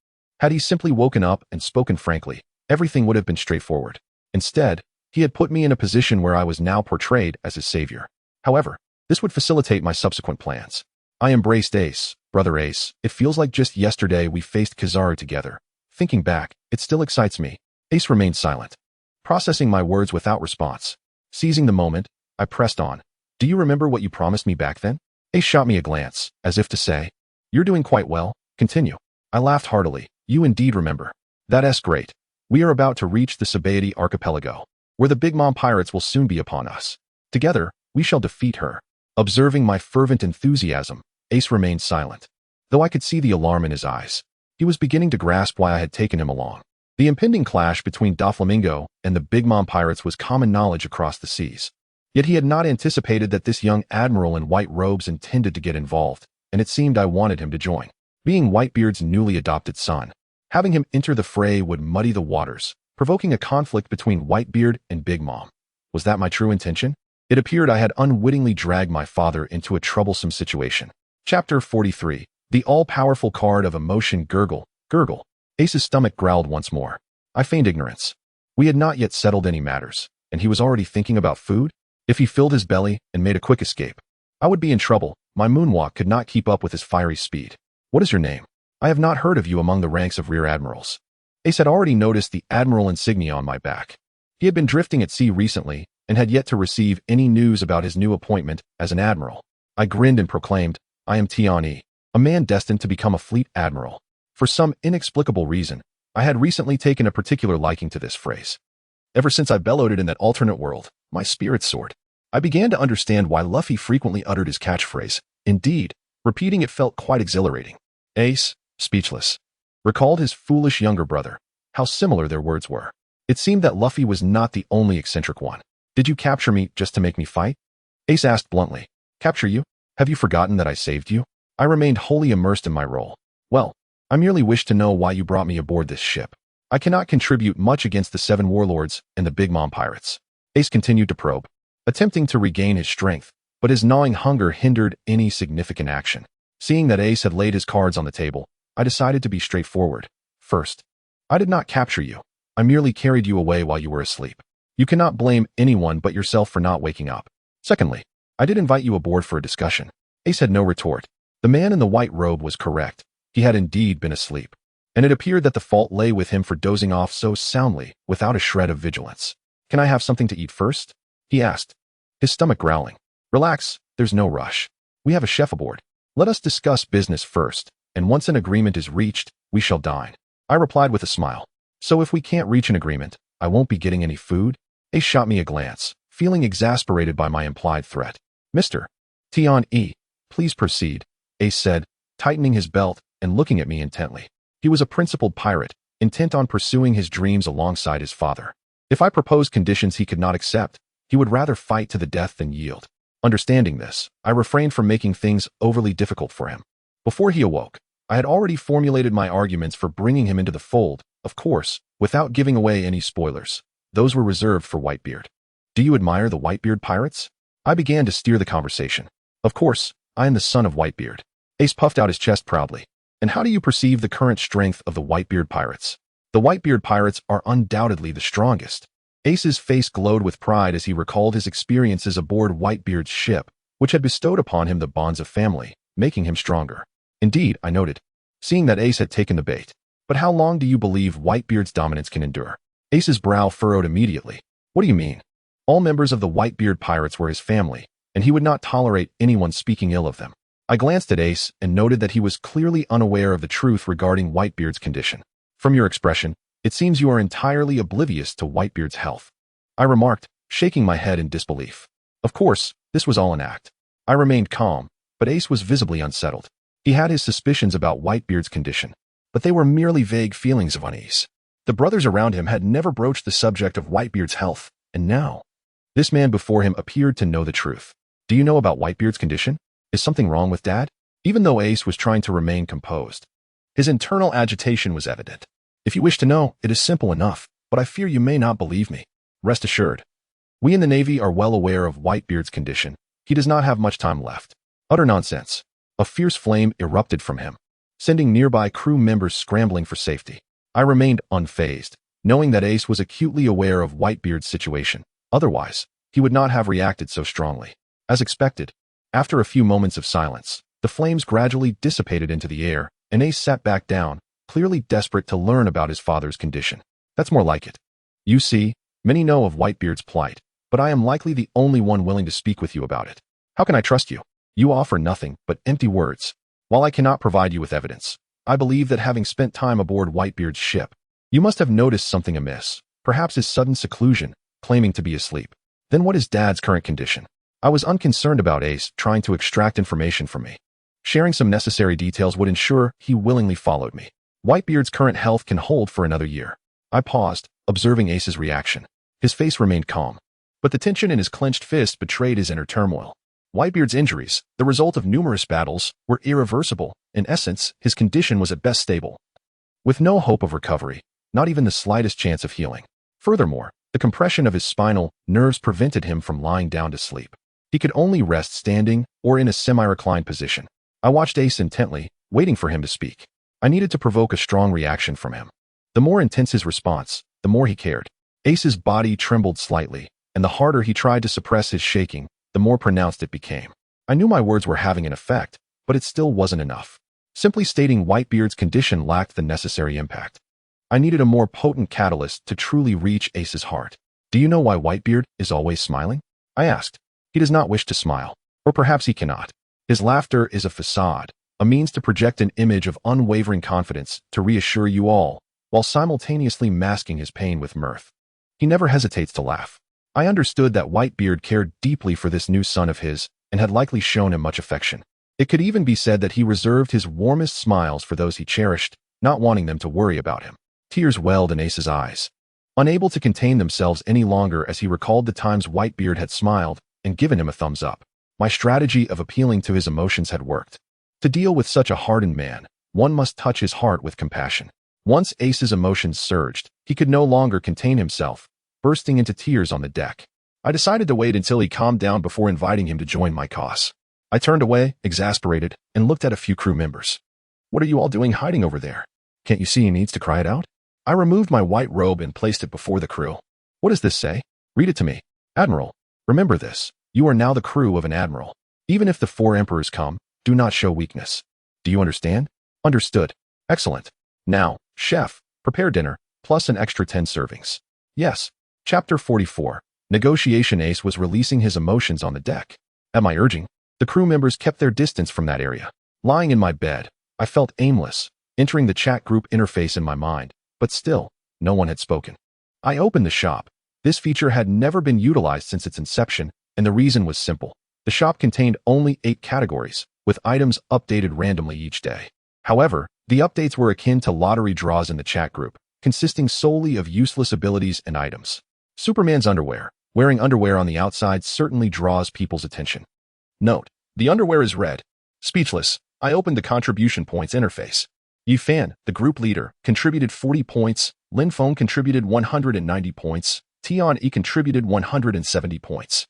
Had he simply woken up and spoken frankly, everything would have been straightforward. Instead, he had put me in a position where I was now portrayed as his savior. However, this would facilitate my subsequent plans. I embraced Ace. "Brother Ace, it feels like just yesterday we faced Kizaru together. Thinking back, it still excites me." Ace remained silent, processing my words without response. Seizing the moment, I pressed on. "Do you remember what you promised me back then?" Ace shot me a glance, as if to say, "You're doing quite well. Continue." I laughed heartily. "You indeed remember. That's great. We are about to reach the Sabaody archipelago, where the Big Mom pirates will soon be upon us. Together, we shall defeat her." Observing my fervent enthusiasm, Ace remained silent, though I could see the alarm in his eyes. He was beginning to grasp why I had taken him along. The impending clash between Doflamingo and the Big Mom pirates was common knowledge across the seas. Yet he had not anticipated that this young admiral in white robes intended to get involved, and it seemed I wanted him to join. Being Whitebeard's newly adopted son, having him enter the fray would muddy the waters, provoking a conflict between Whitebeard and Big Mom. Was that my true intention? It appeared I had unwittingly dragged my father into a troublesome situation. Chapter 43. The all-powerful card of emotion. Gurgle, gurgle. Ace's stomach growled once more. I feigned ignorance. We had not yet settled any matters, and he was already thinking about food? If he filled his belly and made a quick escape, I would be in trouble. My moonwalk could not keep up with his fiery speed. "What is your name? I have not heard of you among the ranks of rear admirals." Ace had already noticed the admiral insignia on my back. He had been drifting at sea recently and had yet to receive any news about his new appointment as an admiral. I grinned and proclaimed, "I am Tian, a man destined to become a fleet admiral." For some inexplicable reason, I had recently taken a particular liking to this phrase. Ever since I bellowed it in that alternate world, my spirits soared. I began to understand why Luffy frequently uttered his catchphrase. Indeed, repeating it felt quite exhilarating. Ace, speechless, recalled his foolish younger brother, how similar their words were. It seemed that Luffy was not the only eccentric one. "Did you capture me just to make me fight?" Ace asked bluntly. "Capture you? Have you forgotten that I saved you?" I remained wholly immersed in my role. "Well, I merely wish to know why you brought me aboard this ship. I cannot contribute much against the 7 warlords and the Big Mom pirates." Ace continued to probe, attempting to regain his strength, but his gnawing hunger hindered any significant action. Seeing that Ace had laid his cards on the table, I decided to be straightforward. "First, I did not capture you. I merely carried you away while you were asleep. You cannot blame anyone but yourself for not waking up. Secondly, I did invite you aboard for a discussion." Ace had no retort. The man in the white robe was correct. He had indeed been asleep, and it appeared that the fault lay with him for dozing off so soundly without a shred of vigilance. "Can I have something to eat first?" he asked, his stomach growling. Relax, there's no rush. We have a chef aboard. Let us discuss business first, and once an agreement is reached, we shall dine. I replied with a smile. So if we can't reach an agreement, I won't be getting any food? Ace shot me a glance, feeling exasperated by my implied threat. Mr. T-on-E, please proceed, Ace said, tightening his belt and looking at me intently. He was a principled pirate, intent on pursuing his dreams alongside his father. If I proposed conditions he could not accept, he would rather fight to the death than yield. Understanding this, I refrained from making things overly difficult for him. Before he awoke, I had already formulated my arguments for bringing him into the fold, of course, without giving away any spoilers. Those were reserved for Whitebeard. Do you admire the Whitebeard pirates? I began to steer the conversation. Of course, I am the son of Whitebeard. Ace puffed out his chest proudly. And how do you perceive the current strength of the Whitebeard pirates? The Whitebeard pirates are undoubtedly the strongest. Ace's face glowed with pride as he recalled his experiences aboard Whitebeard's ship, which had bestowed upon him the bonds of family, making him stronger. Indeed, I noted, seeing that Ace had taken the bait. But how long do you believe Whitebeard's dominance can endure? Ace's brow furrowed immediately. What do you mean? All members of the Whitebeard pirates were his family, and he would not tolerate anyone speaking ill of them. I glanced at Ace and noted that he was clearly unaware of the truth regarding Whitebeard's condition. From your expression, it seems you are entirely oblivious to Whitebeard's health, I remarked, shaking my head in disbelief. Of course, this was all an act. I remained calm, but Ace was visibly unsettled. He had his suspicions about Whitebeard's condition, but they were merely vague feelings of unease. The brothers around him had never broached the subject of Whitebeard's health, and now, this man before him appeared to know the truth. Do you know about Whitebeard's condition? Is something wrong with Dad? Even though Ace was trying to remain composed, his internal agitation was evident. If you wish to know, it is simple enough, but I fear you may not believe me. Rest assured. We in the Navy are well aware of Whitebeard's condition. He does not have much time left. Utter nonsense. A fierce flame erupted from him, sending nearby crew members scrambling for safety. I remained unfazed, knowing that Ace was acutely aware of Whitebeard's situation. Otherwise, he would not have reacted so strongly. As expected, after a few moments of silence, the flames gradually dissipated into the air, and Ace sat back down, clearly desperate to learn about his father's condition. That's more like it. You see, many know of Whitebeard's plight, but I am likely the only one willing to speak with you about it. How can I trust you? You offer nothing but empty words. While I cannot provide you with evidence, I believe that having spent time aboard Whitebeard's ship, you must have noticed something amiss, perhaps his sudden seclusion, claiming to be asleep. Then what is Dad's current condition? I was unconcerned about Ace trying to extract information from me. Sharing some necessary details would ensure he willingly followed me. Whitebeard's current health can hold for another year. I paused, observing Ace's reaction. His face remained calm, but the tension in his clenched fist betrayed his inner turmoil. Whitebeard's injuries, the result of numerous battles, were irreversible. In essence, his condition was at best stable, with no hope of recovery, not even the slightest chance of healing. Furthermore, the compression of his spinal nerves prevented him from lying down to sleep. He could only rest standing or in a semi-reclined position. I watched Ace intently, waiting for him to speak. I needed to provoke a strong reaction from him. The more intense his response, the more he cared. Ace's body trembled slightly, and the harder he tried to suppress his shaking, the more pronounced it became. I knew my words were having an effect, but it still wasn't enough. Simply stating Whitebeard's condition lacked the necessary impact. I needed a more potent catalyst to truly reach Ace's heart. Do you know why Whitebeard is always smiling? I asked. He does not wish to smile, or perhaps he cannot. His laughter is a facade, a means to project an image of unwavering confidence to reassure you all, while simultaneously masking his pain with mirth. He never hesitates to laugh. I understood that Whitebeard cared deeply for this new son of his and had likely shown him much affection. It could even be said that he reserved his warmest smiles for those he cherished, not wanting them to worry about him. Tears welled in Ace's eyes, unable to contain themselves any longer as he recalled the times Whitebeard had smiled and given him a thumbs up. My strategy of appealing to his emotions had worked. To deal with such a hardened man, one must touch his heart with compassion. Once Ace's emotions surged, he could no longer contain himself, bursting into tears on the deck. I decided to wait until he calmed down before inviting him to join my cause. I turned away, exasperated, and looked at a few crew members. What are you all doing hiding over there? Can't you see he needs to cry it out? I removed my white robe and placed it before the crew. What does this say? Read it to me. Admiral, remember this. You are now the crew of an admiral. Even if the 4 emperors come, do not show weakness. Do you understand? Understood. Excellent. Now, chef, prepare dinner, plus an extra 10 servings. Yes. Chapter 44. Negotiation. Ace was releasing his emotions on the deck. At my urging, the crew members kept their distance from that area. Lying in my bed, I felt aimless, entering the chat group interface in my mind, but still, no one had spoken. I opened the shop. This feature had never been utilized since its inception, and the reason was simple. The shop contained only 8 categories, with items updated randomly each day. However, the updates were akin to lottery draws in the chat group, consisting solely of useless abilities and items. Superman's underwear. Wearing underwear on the outside certainly draws people's attention. Note: the underwear is red. Speechless, I opened the contribution points interface. Yifan, the group leader, contributed 40 points, Lin Feng contributed 190 points, Tian E contributed 170 points.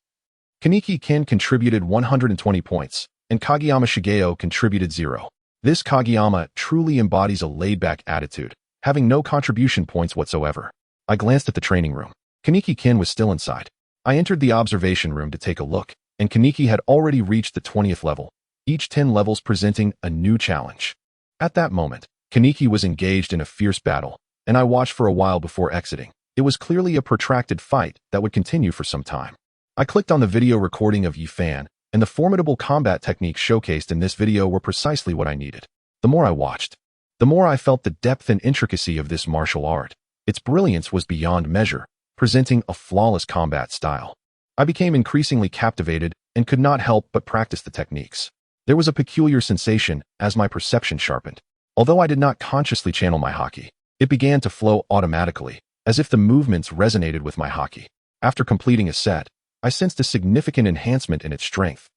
Kaneki Ken contributed 120 points, and Kageyama Shigeo contributed 0. This Kageyama truly embodies a laid-back attitude, having no contribution points whatsoever. I glanced at the training room. Kaneki Ken was still inside. I entered the observation room to take a look, and Kaneki had already reached the 20th level, each 10 levels presenting a new challenge. At that moment, Kaneki was engaged in a fierce battle, and I watched for a while before exiting. It was clearly a protracted fight that would continue for some time. I clicked on the video recording of Yifan, and the formidable combat techniques showcased in this video were precisely what I needed. The more I watched, the more I felt the depth and intricacy of this martial art. Its brilliance was beyond measure, presenting a flawless combat style. I became increasingly captivated and could not help but practice the techniques. There was a peculiar sensation as my perception sharpened. Although I did not consciously channel my haki, it began to flow automatically, as if the movements resonated with my haki. After completing a set, I sensed a significant enhancement in its strength.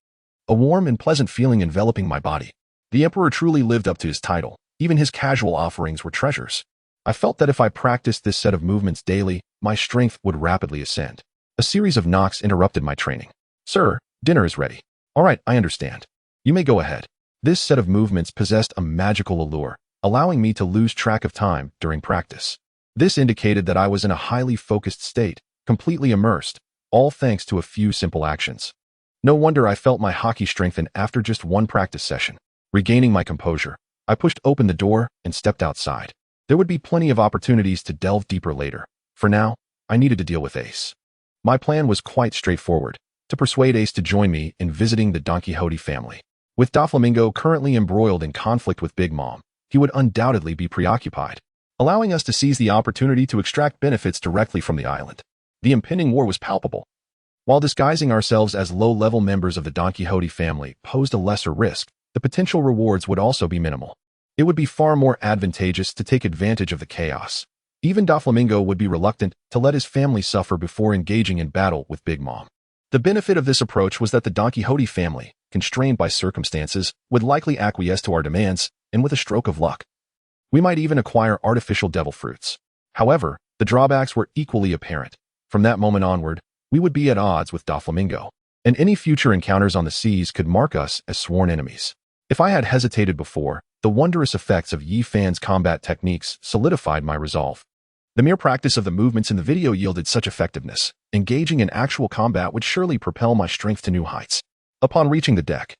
A warm and pleasant feeling enveloping my body. The Emperor truly lived up to his title. Even his casual offerings were treasures. I felt that if I practiced this set of movements daily, my strength would rapidly ascend. A series of knocks interrupted my training. "Sir, dinner is ready." "All right, I understand. You may go ahead." This set of movements possessed a magical allure, allowing me to lose track of time during practice. This indicated that I was in a highly focused state, completely immersed, all thanks to a few simple actions. No wonder I felt my haki strengthen after just one practice session. Regaining my composure, I pushed open the door and stepped outside. There would be plenty of opportunities to delve deeper later. For now, I needed to deal with Ace. My plan was quite straightforward: to persuade Ace to join me in visiting the Don Quixote family. With Doflamingo currently embroiled in conflict with Big Mom, he would undoubtedly be preoccupied, allowing us to seize the opportunity to extract benefits directly from the island. The impending war was palpable. While disguising ourselves as low-level members of the Don Quixote family posed a lesser risk, the potential rewards would also be minimal. It would be far more advantageous to take advantage of the chaos. Even Doflamingo would be reluctant to let his family suffer before engaging in battle with Big Mom. The benefit of this approach was that the Don Quixote family, constrained by circumstances, would likely acquiesce to our demands, and with a stroke of luck, we might even acquire artificial devil fruits. However, the drawbacks were equally apparent. From that moment onward, we would be at odds with Doflamingo, and any future encounters on the seas could mark us as sworn enemies. If I had hesitated before, the wondrous effects of Yifan's combat techniques solidified my resolve. The mere practice of the movements in the video yielded such effectiveness. Engaging in actual combat would surely propel my strength to new heights. Upon reaching the deck,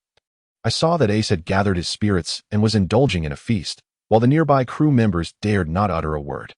I saw that Ace had gathered his spirits and was indulging in a feast, while the nearby crew members dared not utter a word.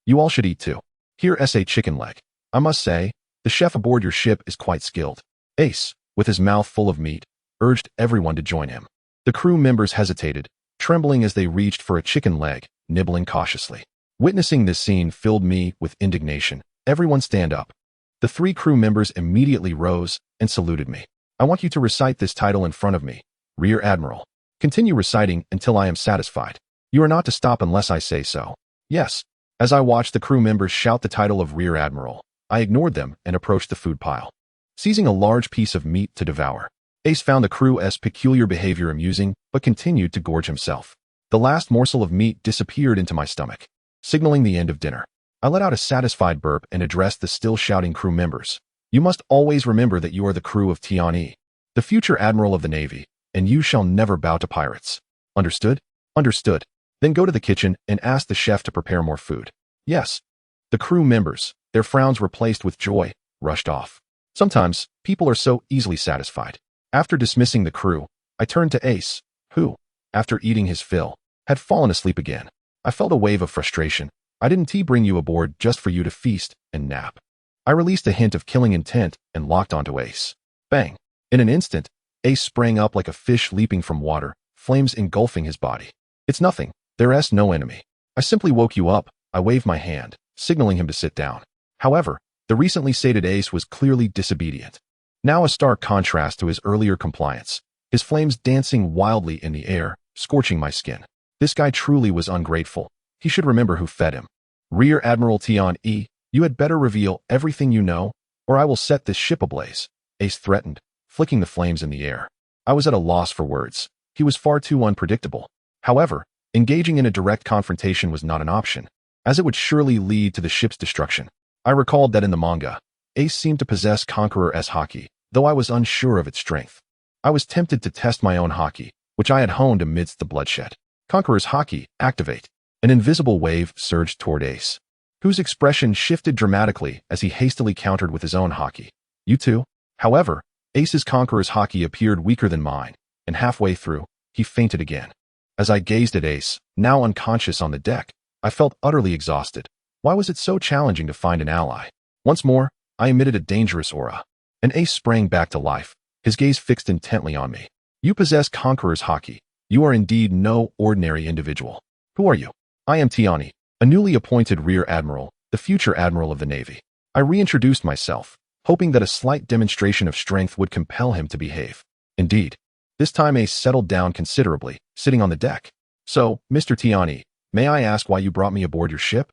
You all should eat too. Here's a chicken leg. I must say, the chef aboard your ship is quite skilled." Ace, with his mouth full of meat, urged everyone to join him. The crew members hesitated, trembling as they reached for a chicken leg, nibbling cautiously. Witnessing this scene filled me with indignation. "Everyone stand up." The 3 crew members immediately rose and saluted me. "I want you to recite this title in front of me, Rear Admiral. Continue reciting until I am satisfied. You are not to stop unless I say so." "Yes." As I watched the crew members shout the title of Rear Admiral, I ignored them and approached the food pile. Seizing a large piece of meat to devour, Ace found the crew's peculiar behavior amusing, but continued to gorge himself. The last morsel of meat disappeared into my stomach, signaling the end of dinner. I let out a satisfied burp and addressed the still shouting crew members. "You must always remember that you are the crew of Tian E, the future Admiral of the Navy, and you shall never bow to pirates. Understood?" "Understood." "Then go to the kitchen and ask the chef to prepare more food." "Yes." The crew members, their frowns replaced with joy, rushed off. Sometimes, people are so easily satisfied. After dismissing the crew, I turned to Ace, who, after eating his fill, had fallen asleep again. I felt a wave of frustration. "I didn't bring you aboard just for you to feast and nap." I released a hint of killing intent and locked onto Ace. Bang! In an instant, Ace sprang up like a fish leaping from water, flames engulfing his body. It's nothing. There's no enemy. I simply woke you up. I waved my hand, signaling him to sit down. However, the recently sated Ace was clearly disobedient. Now a stark contrast to his earlier compliance, his flames dancing wildly in the air, scorching my skin. This guy truly was ungrateful. He should remember who fed him. Rear Admiral Tion E, you had better reveal everything you know, or I will set this ship ablaze, Ace threatened, flicking the flames in the air. I was at a loss for words. He was far too unpredictable. However, engaging in a direct confrontation was not an option, as it would surely lead to the ship's destruction. I recalled that in the manga, Ace seemed to possess Conqueror's haki, though I was unsure of its strength. I was tempted to test my own haki, which I had honed amidst the bloodshed. Conqueror's haki, activate. An invisible wave surged toward Ace, whose expression shifted dramatically as he hastily countered with his own haki. You too? However, Ace's Conqueror's haki appeared weaker than mine, and halfway through, he fainted again. As I gazed at Ace, now unconscious on the deck, I felt utterly exhausted. Why was it so challenging to find an ally? Once more, I emitted a dangerous aura. And Ace sprang back to life, his gaze fixed intently on me. You possess Conqueror's haki. You are indeed no ordinary individual. Who are you? I am Tiani, a newly appointed Rear Admiral, the future Admiral of the Navy. I reintroduced myself, hoping that a slight demonstration of strength would compel him to behave. Indeed, this time Ace settled down considerably, sitting on the deck. So, Mr. Tiani, may I ask why you brought me aboard your ship?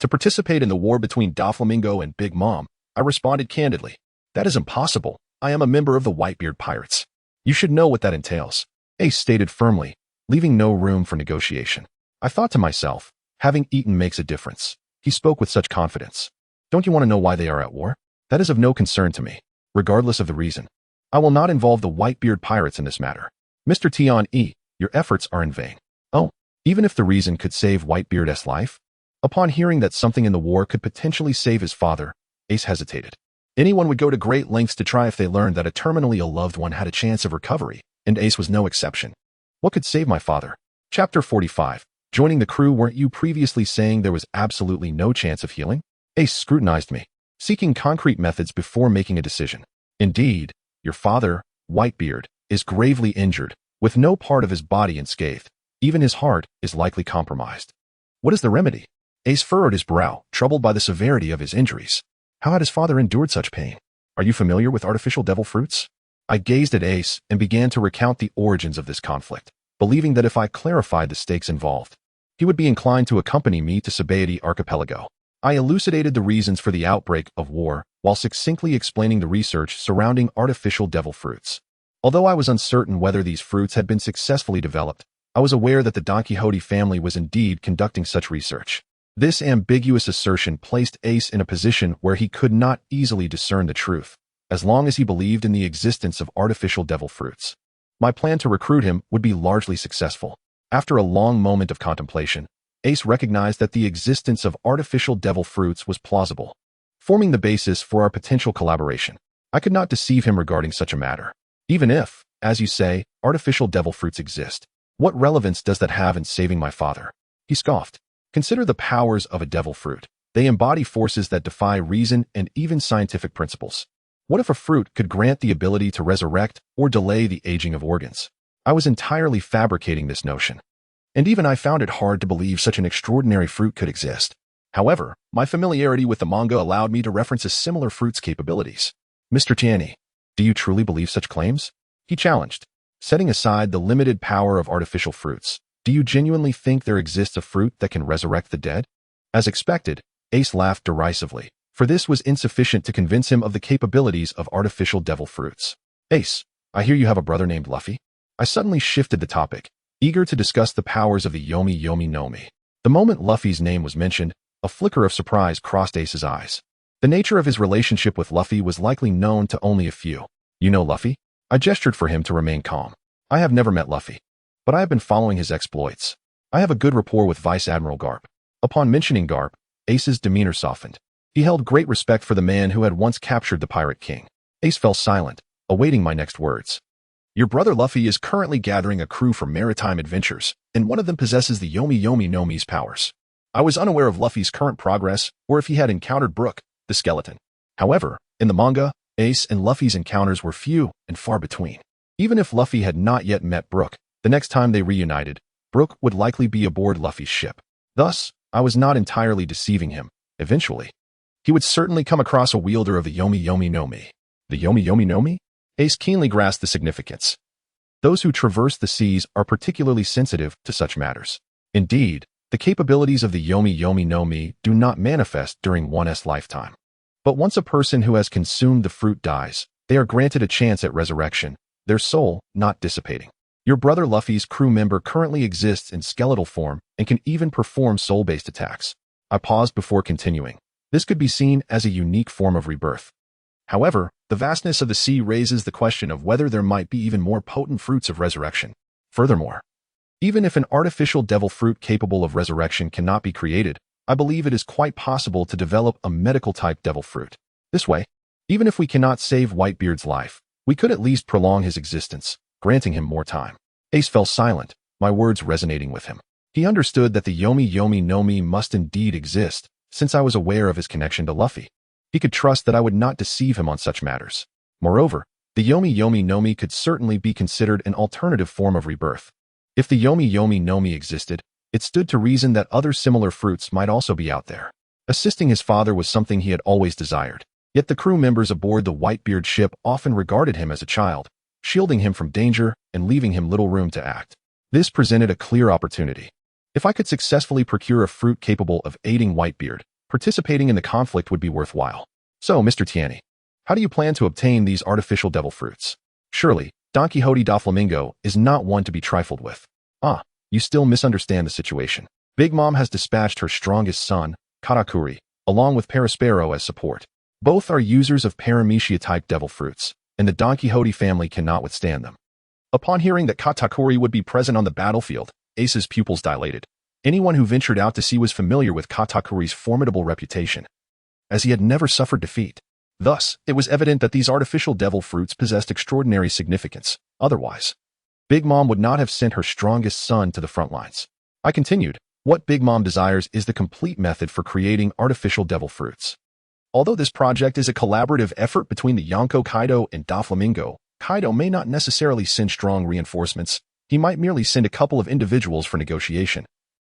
To participate in the war between Doflamingo and Big Mom, I responded candidly. That is impossible. I am a member of the Whitebeard Pirates. You should know what that entails, Ace stated firmly, leaving no room for negotiation. I thought to myself, having eaten makes a difference. He spoke with such confidence. Don't you want to know why they are at war? That is of no concern to me, regardless of the reason. I will not involve the Whitebeard Pirates in this matter. Mr. Tion E, your efforts are in vain. Oh, even if the reason could save Whitebeard's life? Upon hearing that something in the war could potentially save his father, Ace hesitated. Anyone would go to great lengths to try if they learned that a terminally ill loved one had a chance of recovery, and Ace was no exception. What could save my father? Chapter 45. Joining the crew, weren't you previously saying there was absolutely no chance of healing? Ace scrutinized me, seeking concrete methods before making a decision. Indeed, your father, Whitebeard, is gravely injured, with no part of his body unscathed. Even his heart is likely compromised. What is the remedy? Ace furrowed his brow, troubled by the severity of his injuries. How had his father endured such pain? Are you familiar with artificial devil fruits? I gazed at Ace and began to recount the origins of this conflict, believing that if I clarified the stakes involved, he would be inclined to accompany me to Sabaody Archipelago. I elucidated the reasons for the outbreak of war while succinctly explaining the research surrounding artificial devil fruits. Although I was uncertain whether these fruits had been successfully developed, I was aware that the Don Quixote family was indeed conducting such research. This ambiguous assertion placed Ace in a position where he could not easily discern the truth, as long as he believed in the existence of artificial devil fruits. My plan to recruit him would be largely successful. After a long moment of contemplation, Ace recognized that the existence of artificial devil fruits was plausible, forming the basis for our potential collaboration. I could not deceive him regarding such a matter. Even if, as you say, artificial devil fruits exist, what relevance does that have in saving my father? He scoffed. Consider the powers of a devil fruit. They embody forces that defy reason and even scientific principles. What if a fruit could grant the ability to resurrect or delay the aging of organs? I was entirely fabricating this notion, and even I found it hard to believe such an extraordinary fruit could exist. However, my familiarity with the manga allowed me to reference a similar fruit's capabilities. Mr. Tiani, do you truly believe such claims? He challenged. Setting aside the limited power of artificial fruits, do you genuinely think there exists a fruit that can resurrect the dead? As expected, Ace laughed derisively, for this was insufficient to convince him of the capabilities of artificial devil fruits. Ace, I hear you have a brother named Luffy? I suddenly shifted the topic, eager to discuss the powers of the Yomi Yomi no Mi. The moment Luffy's name was mentioned, a flicker of surprise crossed Ace's eyes. The nature of his relationship with Luffy was likely known to only a few. You know Luffy? I gestured for him to remain calm. I have never met Luffy, but I have been following his exploits. I have a good rapport with Vice Admiral Garp. Upon mentioning Garp, Ace's demeanor softened. He held great respect for the man who had once captured the Pirate King. Ace fell silent, awaiting my next words. Your brother Luffy is currently gathering a crew for maritime adventures, and one of them possesses the Yomi Yomi no Mi's powers. I was unaware of Luffy's current progress or if he had encountered Brook, the skeleton. However, in the manga, Ace and Luffy's encounters were few and far between. Even if Luffy had not yet met Brook, the next time they reunited, Brook would likely be aboard Luffy's ship. Thus, I was not entirely deceiving him. Eventually, he would certainly come across a wielder of the Yomi Yomi no Mi. The Yomi Yomi no Mi? Ace keenly grasped the significance. Those who traverse the seas are particularly sensitive to such matters. Indeed, the capabilities of the Yomi Yomi no Mi do not manifest during one's lifetime. But once a person who has consumed the fruit dies, they are granted a chance at resurrection, their soul not dissipating. Your brother Luffy's crew member currently exists in skeletal form and can even perform soul-based attacks. I paused before continuing. This could be seen as a unique form of rebirth. However, the vastness of the sea raises the question of whether there might be even more potent fruits of resurrection. Furthermore, even if an artificial devil fruit capable of resurrection cannot be created, I believe it is quite possible to develop a medical-type devil fruit. This way, even if we cannot save Whitebeard's life, we could at least prolong his existence, granting him more time. Ace fell silent, my words resonating with him. He understood that the Yomi Yomi no Mi must indeed exist, since I was aware of his connection to Luffy. He could trust that I would not deceive him on such matters. Moreover, the Yomi Yomi no Mi could certainly be considered an alternative form of rebirth. If the Yomi Yomi no Mi existed, it stood to reason that other similar fruits might also be out there. Assisting his father was something he had always desired. Yet the crew members aboard the Whitebeard ship often regarded him as a child, shielding him from danger and leaving him little room to act. This presented a clear opportunity. If I could successfully procure a fruit capable of aiding Whitebeard, participating in the conflict would be worthwhile. So, Mr. Tiani, how do you plan to obtain these artificial devil fruits? Surely, Don Quixote da Flamingo is not one to be trifled with. You still misunderstand the situation. Big Mom has dispatched her strongest son, Katakuri, along with Perispero as support. Both are users of Paramecia-type devil fruits, and the Don Quixote family cannot withstand them. Upon hearing that Katakuri would be present on the battlefield, Ace's pupils dilated. Anyone who ventured out to sea was familiar with Katakuri's formidable reputation, as he had never suffered defeat. Thus, it was evident that these artificial devil fruits possessed extraordinary significance. Otherwise, Big Mom would not have sent her strongest son to the front lines. I continued, what Big Mom desires is the complete method for creating artificial devil fruits. Although this project is a collaborative effort between the Yonko Kaido and Doflamingo, Kaido may not necessarily send strong reinforcements. He might merely send a couple of individuals for negotiation,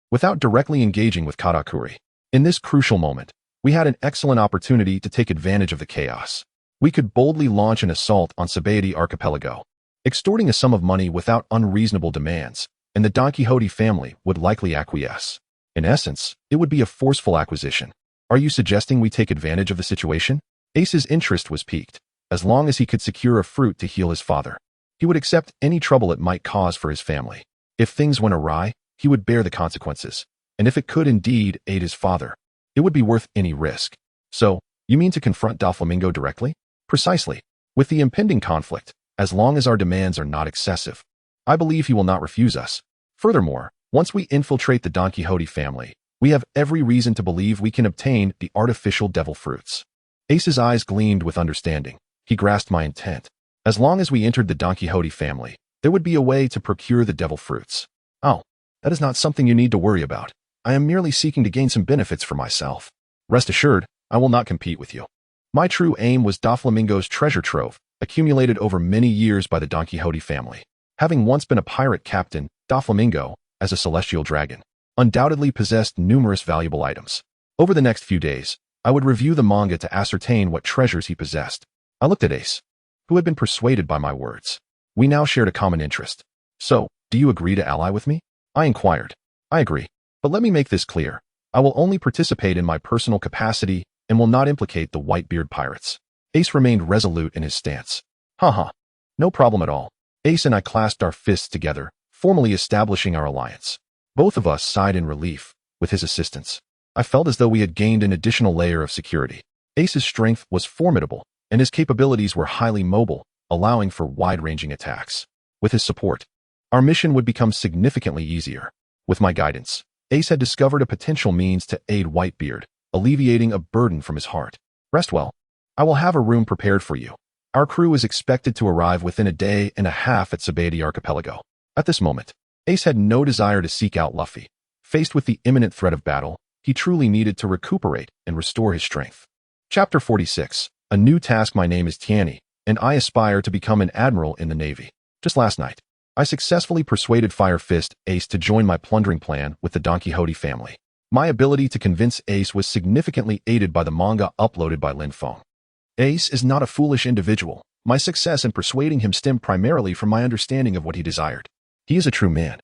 without directly engaging with Katakuri. In this crucial moment, we had an excellent opportunity to take advantage of the chaos. We could boldly launch an assault on Sabaody Archipelago, extorting a sum of money without unreasonable demands, and the Don Quixote family would likely acquiesce. In essence, it would be a forceful acquisition. Are you suggesting we take advantage of the situation? Ace's interest was piqued. As long as he could secure a fruit to heal his father, he would accept any trouble it might cause for his family. If things went awry, he would bear the consequences, and if it could indeed aid his father, it would be worth any risk. So, you mean to confront Doflamingo directly? Precisely. With the impending conflict, as long as our demands are not excessive, I believe he will not refuse us. Furthermore, once we infiltrate the Don Quixote family, we have every reason to believe we can obtain the artificial devil fruits. Ace's eyes gleamed with understanding. He grasped my intent. As long as we entered the Don Quixote family, there would be a way to procure the devil fruits. Oh, that is not something you need to worry about. I am merely seeking to gain some benefits for myself. Rest assured, I will not compete with you. My true aim was Doflamingo's treasure trove, accumulated over many years by the Don Quixote family. Having once been a pirate captain, Doflamingo, as a celestial dragon, undoubtedly possessed numerous valuable items. Over the next few days, I would review the manga to ascertain what treasures he possessed. I looked at Ace, who had been persuaded by my words. We now shared a common interest. So, do you agree to ally with me? I inquired. I agree. But let me make this clear. I will only participate in my personal capacity and will not implicate the Whitebeard pirates. Ace remained resolute in his stance. No problem at all. Ace and I clasped our fists together, formally establishing our alliance. Both of us sighed in relief, with his assistance. I felt as though we had gained an additional layer of security. Ace's strength was formidable, and his capabilities were highly mobile, allowing for wide-ranging attacks. With his support, our mission would become significantly easier. With my guidance, Ace had discovered a potential means to aid Whitebeard, alleviating a burden from his heart. Rest well. I will have a room prepared for you. Our crew is expected to arrive within a day and a half at Sabaody Archipelago. At this moment, Ace had no desire to seek out Luffy. Faced with the imminent threat of battle, he truly needed to recuperate and restore his strength. Chapter 46. A new task. My name is Tiani, and I aspire to become an admiral in the Navy. Just last night, I successfully persuaded Fire Fist Ace to join my plundering plan with the Don Quixote family. My ability to convince Ace was significantly aided by the manga uploaded by Lin Feng. Ace is not a foolish individual. My success in persuading him stemmed primarily from my understanding of what he desired. He is a true man,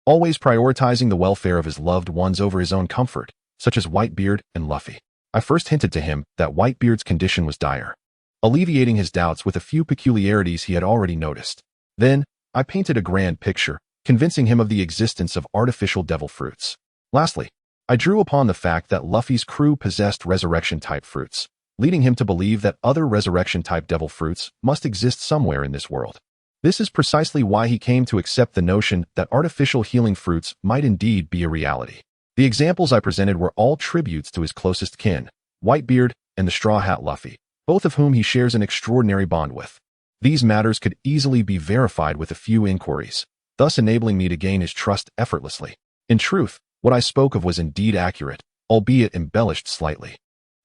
always prioritizing the welfare of his loved ones over his own comfort, such as Whitebeard and Luffy. I first hinted to him that Whitebeard's condition was dire, alleviating his doubts with a few peculiarities he had already noticed. Then, I painted a grand picture, convincing him of the existence of artificial devil fruits. Lastly, I drew upon the fact that Luffy's crew possessed resurrection-type fruits, leading him to believe that other resurrection-type devil fruits must exist somewhere in this world. This is precisely why he came to accept the notion that artificial healing fruits might indeed be a reality. The examples I presented were all tributes to his closest kin, Whitebeard and the Straw Hat Luffy, both of whom he shares an extraordinary bond with. These matters could easily be verified with a few inquiries, thus enabling me to gain his trust effortlessly. In truth, what I spoke of was indeed accurate, albeit embellished slightly.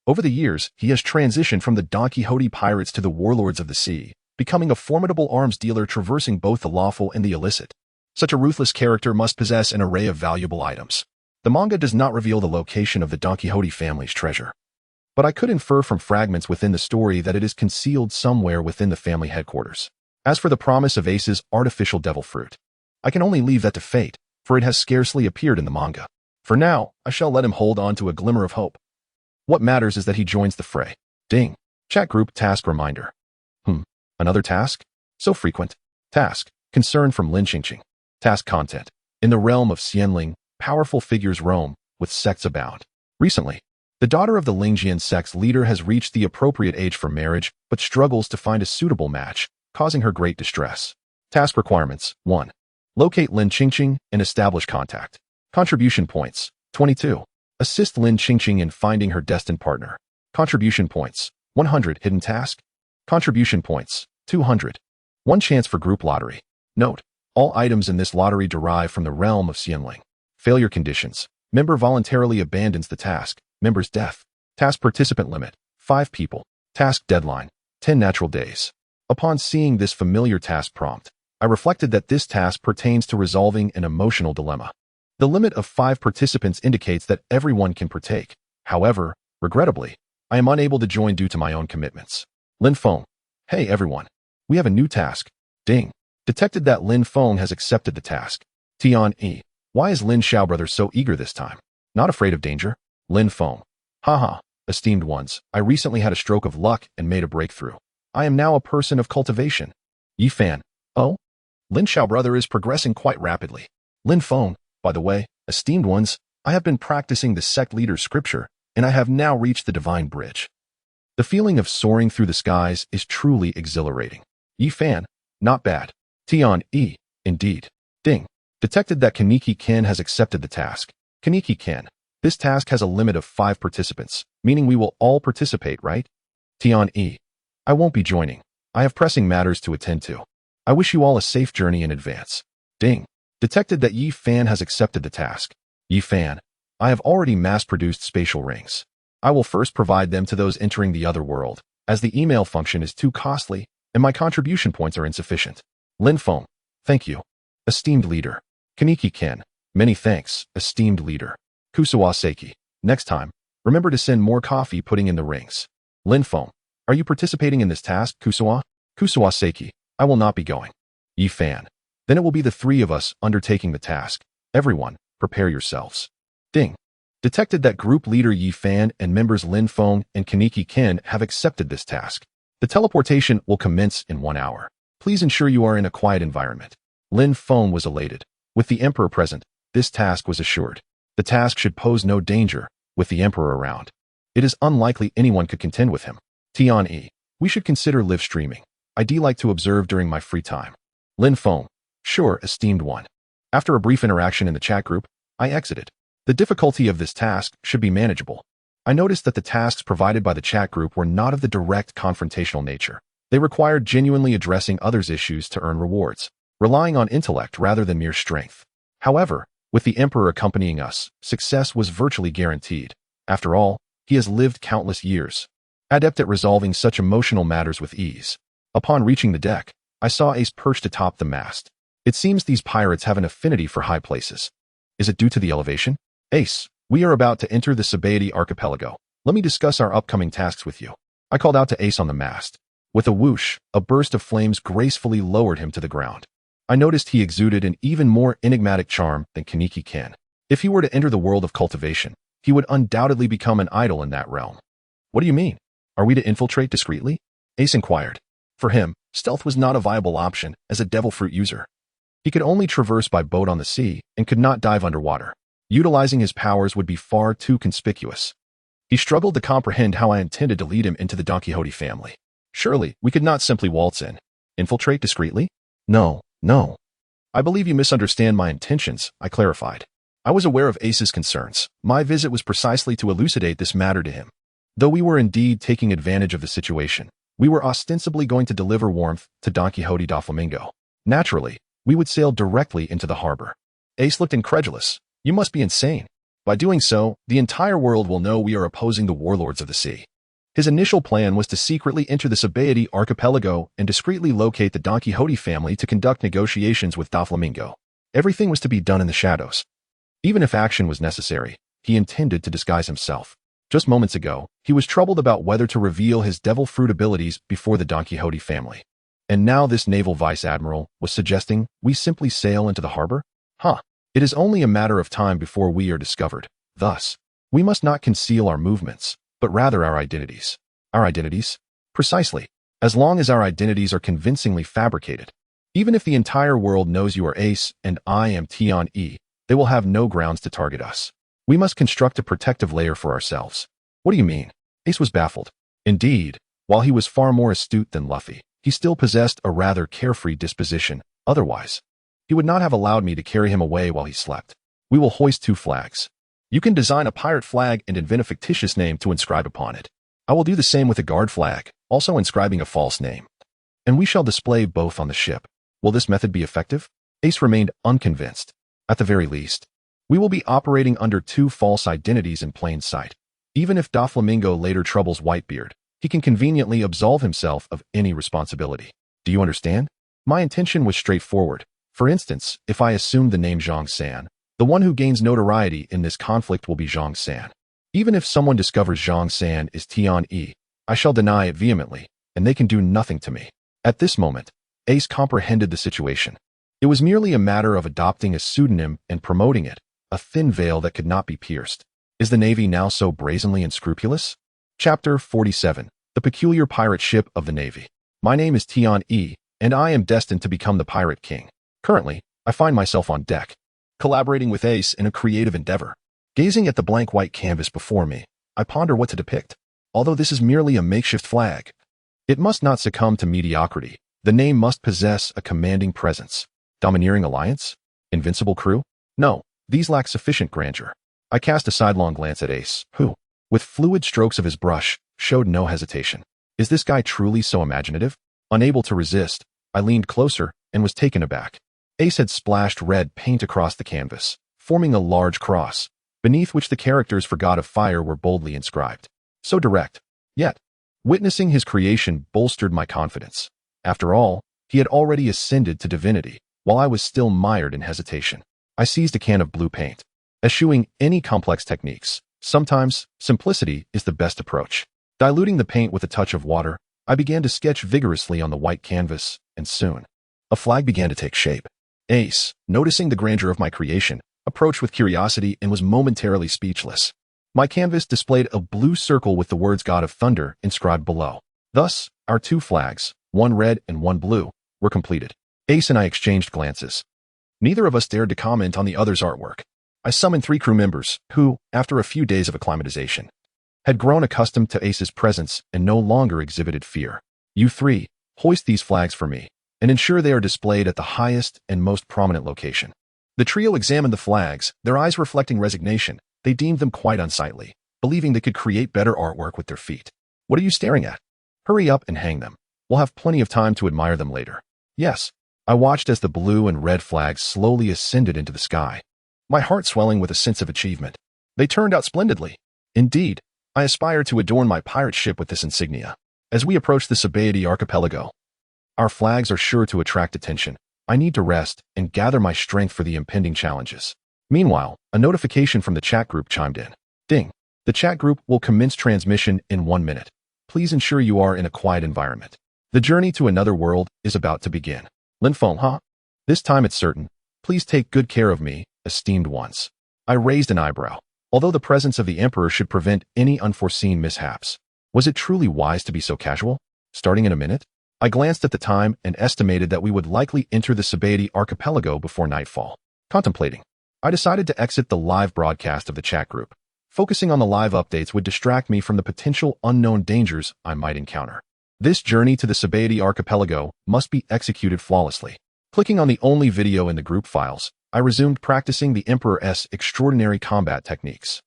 Over the years, he has transitioned from the Don Quixote pirates to the warlords of the sea, becoming a formidable arms dealer traversing both the lawful and the illicit. Such a ruthless character must possess an array of valuable items. The manga does not reveal the location of the Don Quixote family's treasure, but I could infer from fragments within the story that it is concealed somewhere within the family headquarters. As for the promise of Ace's artificial devil fruit, I can only leave that to fate, for it has scarcely appeared in the manga. For now, I shall let him hold on to a glimmer of hope. What matters is that he joins the fray. Ding. Chat group task reminder. Another task? So frequent. Task. Concern from Lin Qingqing. Task content. In the realm of Xianling, powerful figures roam, with sects abound. Recently, the daughter of the Lingjian sect's leader has reached the appropriate age for marriage, but struggles to find a suitable match, causing her great distress. Task requirements. 1. Locate Lin Qingqing and establish contact. Contribution points. 22. Assist Lin Qingqing in finding her destined partner. Contribution points. 100. Hidden task. Contribution points. 200. 1 chance for group lottery. Note: all items in this lottery derive from the realm of Xianling. Failure conditions. Member voluntarily abandons the task. Member's death. Task participant limit. 5 people. Task deadline. 10 natural days. Upon seeing this familiar task prompt, I reflected that this task pertains to resolving an emotional dilemma. The limit of 5 participants indicates that everyone can partake. However, regrettably, I am unable to join due to my own commitments. Lin Feng. Hey everyone. We have a new task. Ding. Detected that Lin Feng has accepted the task. Tian. Why is Lin Xiao brother so eager this time? Not afraid of danger? Lin Feng. Haha. Esteemed ones, I recently had a stroke of luck and made a breakthrough. I am now a person of cultivation. Yi Fan. Oh? Lin Xiao brother is progressing quite rapidly. Lin Feng. By the way, esteemed ones, I have been practicing the sect leader's scripture, and I have now reached the divine bridge. The feeling of soaring through the skies is truly exhilarating. Yi Fan. Not bad. Tian. Indeed. Ding. Detected that Kaneki Ken has accepted the task. Kaneki Ken. This task has a limit of 5 participants, meaning we will all participate, right? Tian. I won't be joining. I have pressing matters to attend to. I wish you all a safe journey in advance. Ding. Detected that Yi Fan has accepted the task. Yi Fan. I have already mass-produced spatial rings. I will first provide them to those entering the other world, as the email function is too costly, and my contribution points are insufficient. Lin Feng. Thank you. Esteemed leader. Kaneki Ken. Many thanks, esteemed leader. Kusuwa Saiki. Next time, remember to send more coffee putting in the rings. Lin Feng. Are you participating in this task, Kusuwa? Kusuwa Saiki. I will not be going. Yi Fan. Then it will be the 3 of us undertaking the task. Everyone, prepare yourselves. Ding. Detected that group leader Yi Fan and members Lin Feng and Kaneki Ken have accepted this task. The teleportation will commence in 1 hour. Please ensure you are in a quiet environment. Lin Feng was elated. With the Emperor present, this task was assured. The task should pose no danger, with the Emperor around. It is unlikely anyone could contend with him. Tian. We should consider live streaming. I do like to observe during my free time. Lin Feng. Sure, esteemed one. After a brief interaction in the chat group, I exited. The difficulty of this task should be manageable. I noticed that the tasks provided by the chat group were not of the direct confrontational nature. They required genuinely addressing others' issues to earn rewards, relying on intellect rather than mere strength. However, with the Emperor accompanying us, success was virtually guaranteed. After all, he has lived countless years. adept at resolving such emotional matters with ease. Upon reaching the deck, I saw Ace perched atop the mast. It seems these pirates have an affinity for high places. Is it due to the elevation? Ace, we are about to enter the Casualties archipelago. Let me discuss our upcoming tasks with you. I called out to Ace on the mast. With a whoosh, a burst of flames gracefully lowered him to the ground. I noticed he exuded an even more enigmatic charm than Saiki K. If he were to enter the world of cultivation, he would undoubtedly become an idol in that realm. What do you mean? Are we to infiltrate discreetly? Ace inquired. For him, stealth was not a viable option as a devil fruit user. He could only traverse by boat on the sea and could not dive underwater. Utilizing his powers would be far too conspicuous. He struggled to comprehend how I intended to lead him into the WWIII family. Surely, we could not simply waltz in. Infiltrate discreetly? No. I believe you misunderstand my intentions, I clarified. I was aware of Ace's concerns. My visit was precisely to elucidate this matter to him. Though we were indeed taking advantage of the situation, we were ostensibly going to deliver warmth to WWIII. Naturally, we would sail directly into the harbor. Ace looked incredulous. You must be insane. By doing so, the entire world will know we are opposing the warlords of the sea. His initial plan was to secretly enter the Casualties archipelago and discreetly locate the WWIII family to conduct negotiations with WWIII. Everything was to be done in the shadows. Even if action was necessary, he intended to disguise himself. Just moments ago, he was troubled about whether to reveal his devil fruit abilities before the WWIII family. And now this naval vice admiral was suggesting we simply sail into the harbor? It is only a matter of time before we are discovered. Thus, we must not conceal our movements, but rather our identities. Our identities? Precisely. As long as our identities are convincingly fabricated. Even if the entire world knows you are Ace and I am Tion-E, they will have no grounds to target us. We must construct a protective layer for ourselves. What do you mean? Ace was baffled. Indeed, while he was far more astute than Luffy, he still possessed a rather carefree disposition. Otherwise, he would not have allowed me to carry him away while he slept. We will hoist 2 flags. You can design a pirate flag and invent a fictitious name to inscribe upon it. I will do the same with a guard flag, also inscribing a false name. And we shall display both on the ship. Will this method be effective? Ace remained unconvinced. At the very least, we will be operating under 2 false identities in plain sight. Even if WWIII later troubles Whitebeard, he can conveniently absolve himself of any responsibility. Do you understand? My intention was straightforward. For instance, if I assume the name Zhang San, the one who gains notoriety in this conflict will be Zhang San. Even if someone discovers Zhang San is Tion-E, I shall deny it vehemently, and they can do nothing to me. At this moment, Ace comprehended the situation. It was merely a matter of adopting a pseudonym and promoting it, a thin veil that could not be pierced. Is the Navy now so brazenly unscrupulous? Chapter 47. The Peculiar Pirate Ship of the Navy. My name is Tion-E, and I am destined to become the Pirate King. Currently, I find myself on deck, collaborating with Ace in a creative endeavor. Gazing at the blank white canvas before me, I ponder what to depict. Although this is merely a makeshift flag, it must not succumb to mediocrity. The name must possess a commanding presence. Domineering alliance? Invincible crew? No, these lack sufficient grandeur. I cast a sidelong glance at Ace, who, with fluid strokes of his brush, showed no hesitation. Is this guy truly so imaginative? Unable to resist, I leaned closer and was taken aback. Ace had splashed red paint across the canvas, forming a large cross, beneath which the characters for God of Fire were boldly inscribed. So direct. Yet, witnessing his creation bolstered my confidence. After all, he had already ascended to divinity, while I was still mired in hesitation. I seized a can of blue paint. Eschewing any complex techniques, sometimes simplicity is the best approach. Diluting the paint with a touch of water, I began to sketch vigorously on the white canvas, and soon, a flag began to take shape. Ace, noticing the grandeur of my creation, approached with curiosity and was momentarily speechless. My canvas displayed a blue circle with the words God of Thunder inscribed below. Thus, our 2 flags, one red and one blue, were completed. Ace and I exchanged glances. Neither of us dared to comment on the other's artwork. I summoned 3 crew members, who, after a few days of acclimatization, had grown accustomed to Ace's presence and no longer exhibited fear. You 3, hoist these flags for me, and ensure they are displayed at the highest and most prominent location. The trio examined the flags, their eyes reflecting resignation. They deemed them quite unsightly, believing they could create better artwork with their feet. What are you staring at? Hurry up and hang them. We'll have plenty of time to admire them later. Yes, I watched as the blue and red flags slowly ascended into the sky, my heart swelling with a sense of achievement. They turned out splendidly. Indeed, I aspire to adorn my pirate ship with this insignia. As we approach the Sabaody archipelago, our flags are sure to attract attention. I need to rest and gather my strength for the impending challenges. Meanwhile, a notification from the chat group chimed in. Ding. The chat group will commence transmission in 1 minute. Please ensure you are in a quiet environment. The journey to another world is about to begin. Linphone, huh? This time it's certain. Please take good care of me, esteemed ones. I raised an eyebrow. Although the presence of the Emperor should prevent any unforeseen mishaps, was it truly wise to be so casual? Starting in a minute? I glanced at the time and estimated that we would likely enter the Sabaody archipelago before nightfall. Contemplating, I decided to exit the live broadcast of the chat group. Focusing on the live updates would distract me from the potential unknown dangers I might encounter. This journey to the Sabaody archipelago must be executed flawlessly. Clicking on the only video in the group files, I resumed practicing the Emperor's extraordinary combat techniques.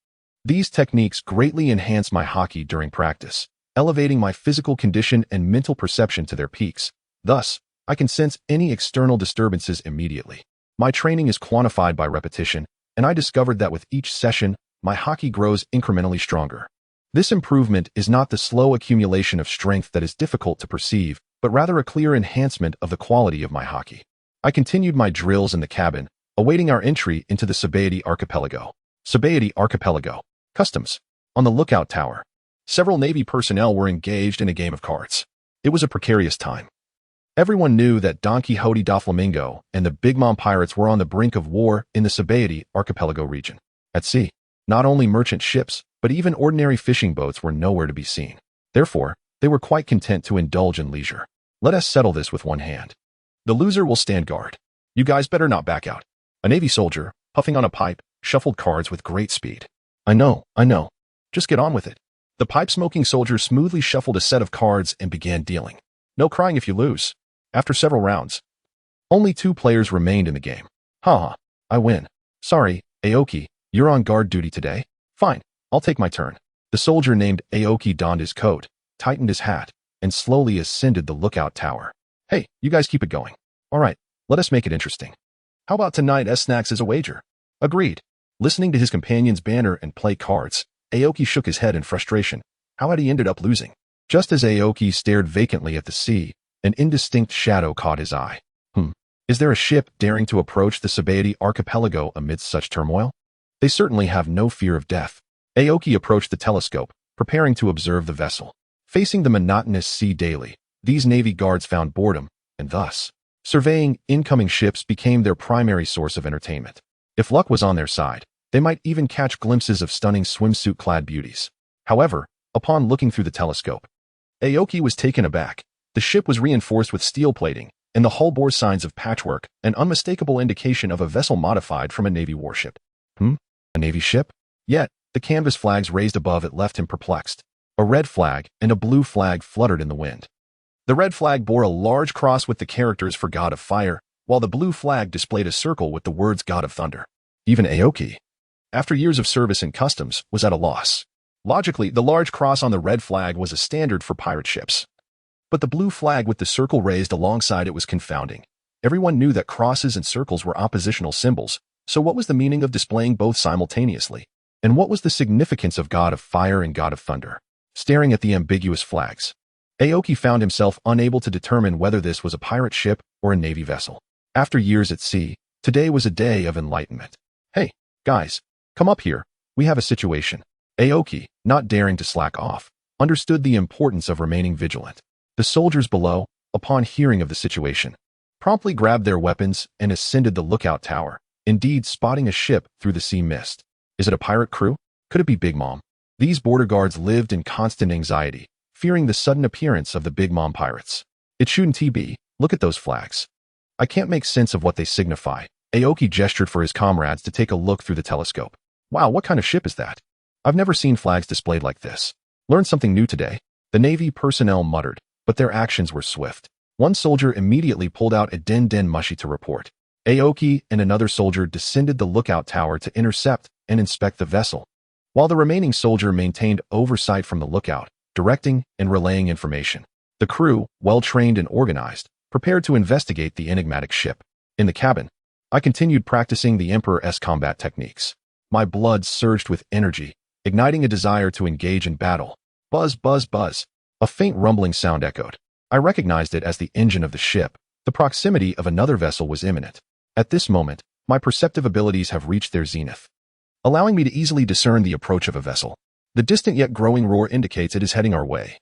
These techniques greatly enhance my haki during practice, elevating my physical condition and mental perception to their peaks. Thus, I can sense any external disturbances immediately. My training is quantified by repetition, and I discovered that with each session, my haki grows incrementally stronger. This improvement is not the slow accumulation of strength that is difficult to perceive, but rather a clear enhancement of the quality of my haki. I continued my drills in the cabin, awaiting our entry into the Sabaody archipelago. Sabaody archipelago. Customs. On the lookout tower, several Navy personnel were engaged in a game of cards. It was a precarious time. Everyone knew that Don Quixote da Flamingo and the Big Mom pirates were on the brink of war in the Sabaody archipelago region. At sea, not only merchant ships, but even ordinary fishing boats were nowhere to be seen. Therefore, they were quite content to indulge in leisure. Let us settle this with one hand. The loser will stand guard. You guys better not back out. A Navy soldier, puffing on a pipe, shuffled cards with great speed. I know. Just get on with it. The pipe-smoking soldier smoothly shuffled a set of cards and began dealing. No crying if you lose. After several rounds, only 2 players remained in the game. Haha, I win. Sorry, Aoki, you're on guard duty today? Fine, I'll take my turn. The soldier named Aoki donned his coat, tightened his hat, and slowly ascended the lookout tower. Hey, you guys keep it going. All right, let us make it interesting. How about tonight's snacks as a wager? Agreed. Listening to his companion's banter and play cards, Aoki shook his head in frustration. How had he ended up losing? Just as Aoki stared vacantly at the sea, an indistinct shadow caught his eye. Is there a ship daring to approach the Sabaody archipelago amidst such turmoil? They certainly have no fear of death. Aoki approached the telescope, preparing to observe the vessel. Facing the monotonous sea daily, these Navy guards found boredom, and thus, surveying incoming ships became their primary source of entertainment. If luck was on their side, they might even catch glimpses of stunning swimsuit-clad beauties. However, upon looking through the telescope, Aoki was taken aback. The ship was reinforced with steel plating, and the hull bore signs of patchwork, an unmistakable indication of a vessel modified from a Navy warship. A Navy ship? Yet, the canvas flags raised above it left him perplexed. A red flag and a blue flag fluttered in the wind. The red flag bore a large cross with the characters for God of Fire, while the blue flag displayed a circle with the words God of Thunder. Even Aoki, after years of service in customs, was at a loss. Logically, the large cross on the red flag was a standard for pirate ships. But the blue flag with the circle raised alongside it was confounding. Everyone knew that crosses and circles were oppositional symbols, so what was the meaning of displaying both simultaneously? And what was the significance of God of Fire and God of Thunder? Staring at the ambiguous flags, Aoki found himself unable to determine whether this was a pirate ship or a Navy vessel. After years at sea, today was a day of enlightenment. Hey, guys, come up here. We have a situation. Aoki, not daring to slack off, understood the importance of remaining vigilant. The soldiers below, upon hearing of the situation, promptly grabbed their weapons and ascended the lookout tower, indeed spotting a ship through the sea mist. Is it a pirate crew? Could it be Big Mom? These border guards lived in constant anxiety, fearing the sudden appearance of the Big Mom pirates. It shouldn't be. Look at those flags. I can't make sense of what they signify. Aoki gestured for his comrades to take a look through the telescope. Wow, what kind of ship is that? I've never seen flags displayed like this. Learned something new today. The Navy personnel muttered, but their actions were swift. One soldier immediately pulled out a den mushi to report. Aoki and another soldier descended the lookout tower to intercept and inspect the vessel, while the remaining soldier maintained oversight from the lookout, directing and relaying information. The crew, well-trained and organized, prepared to investigate the enigmatic ship. In the cabin, I continued practicing the Emperor's combat techniques. My blood surged with energy, igniting a desire to engage in battle. Buzz, buzz, buzz. A faint rumbling sound echoed. I recognized it as the engine of the ship. The proximity of another vessel was imminent. At this moment, my perceptive abilities have reached their zenith, allowing me to easily discern the approach of a vessel. The distant yet growing roar indicates it is heading our way,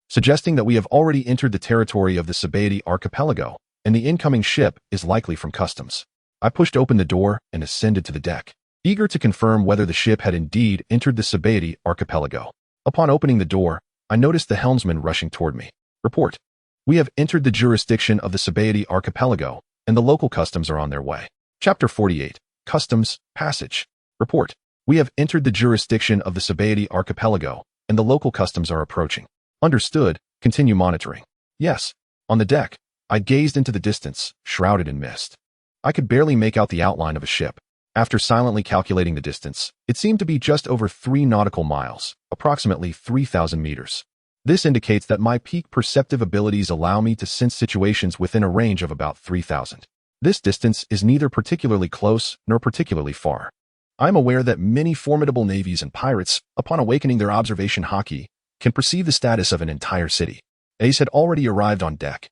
suggesting that we have already entered the territory of the Casualties archipelago, and the incoming ship is likely from customs. I pushed open the door and ascended to the deck, eager to confirm whether the ship had indeed entered the Casualties archipelago. Upon opening the door, I noticed the helmsman rushing toward me. Report. We have entered the jurisdiction of the Casualties archipelago, and the local customs are on their way. Chapter 48. Customs, Passage. Report. We have entered the jurisdiction of the Casualties archipelago, and the local customs are approaching. Understood. Continue monitoring. Yes. On the deck, I gazed into the distance, shrouded in mist. I could barely make out the outline of a ship. After silently calculating the distance, it seemed to be just over 3 nautical miles, approximately 3,000 meters. This indicates that my peak perceptive abilities allow me to sense situations within a range of about 3,000. This distance is neither particularly close nor particularly far. I am aware that many formidable navies and pirates, upon awakening their observation haki, can perceive the status of an entire city. Ace had already arrived on deck,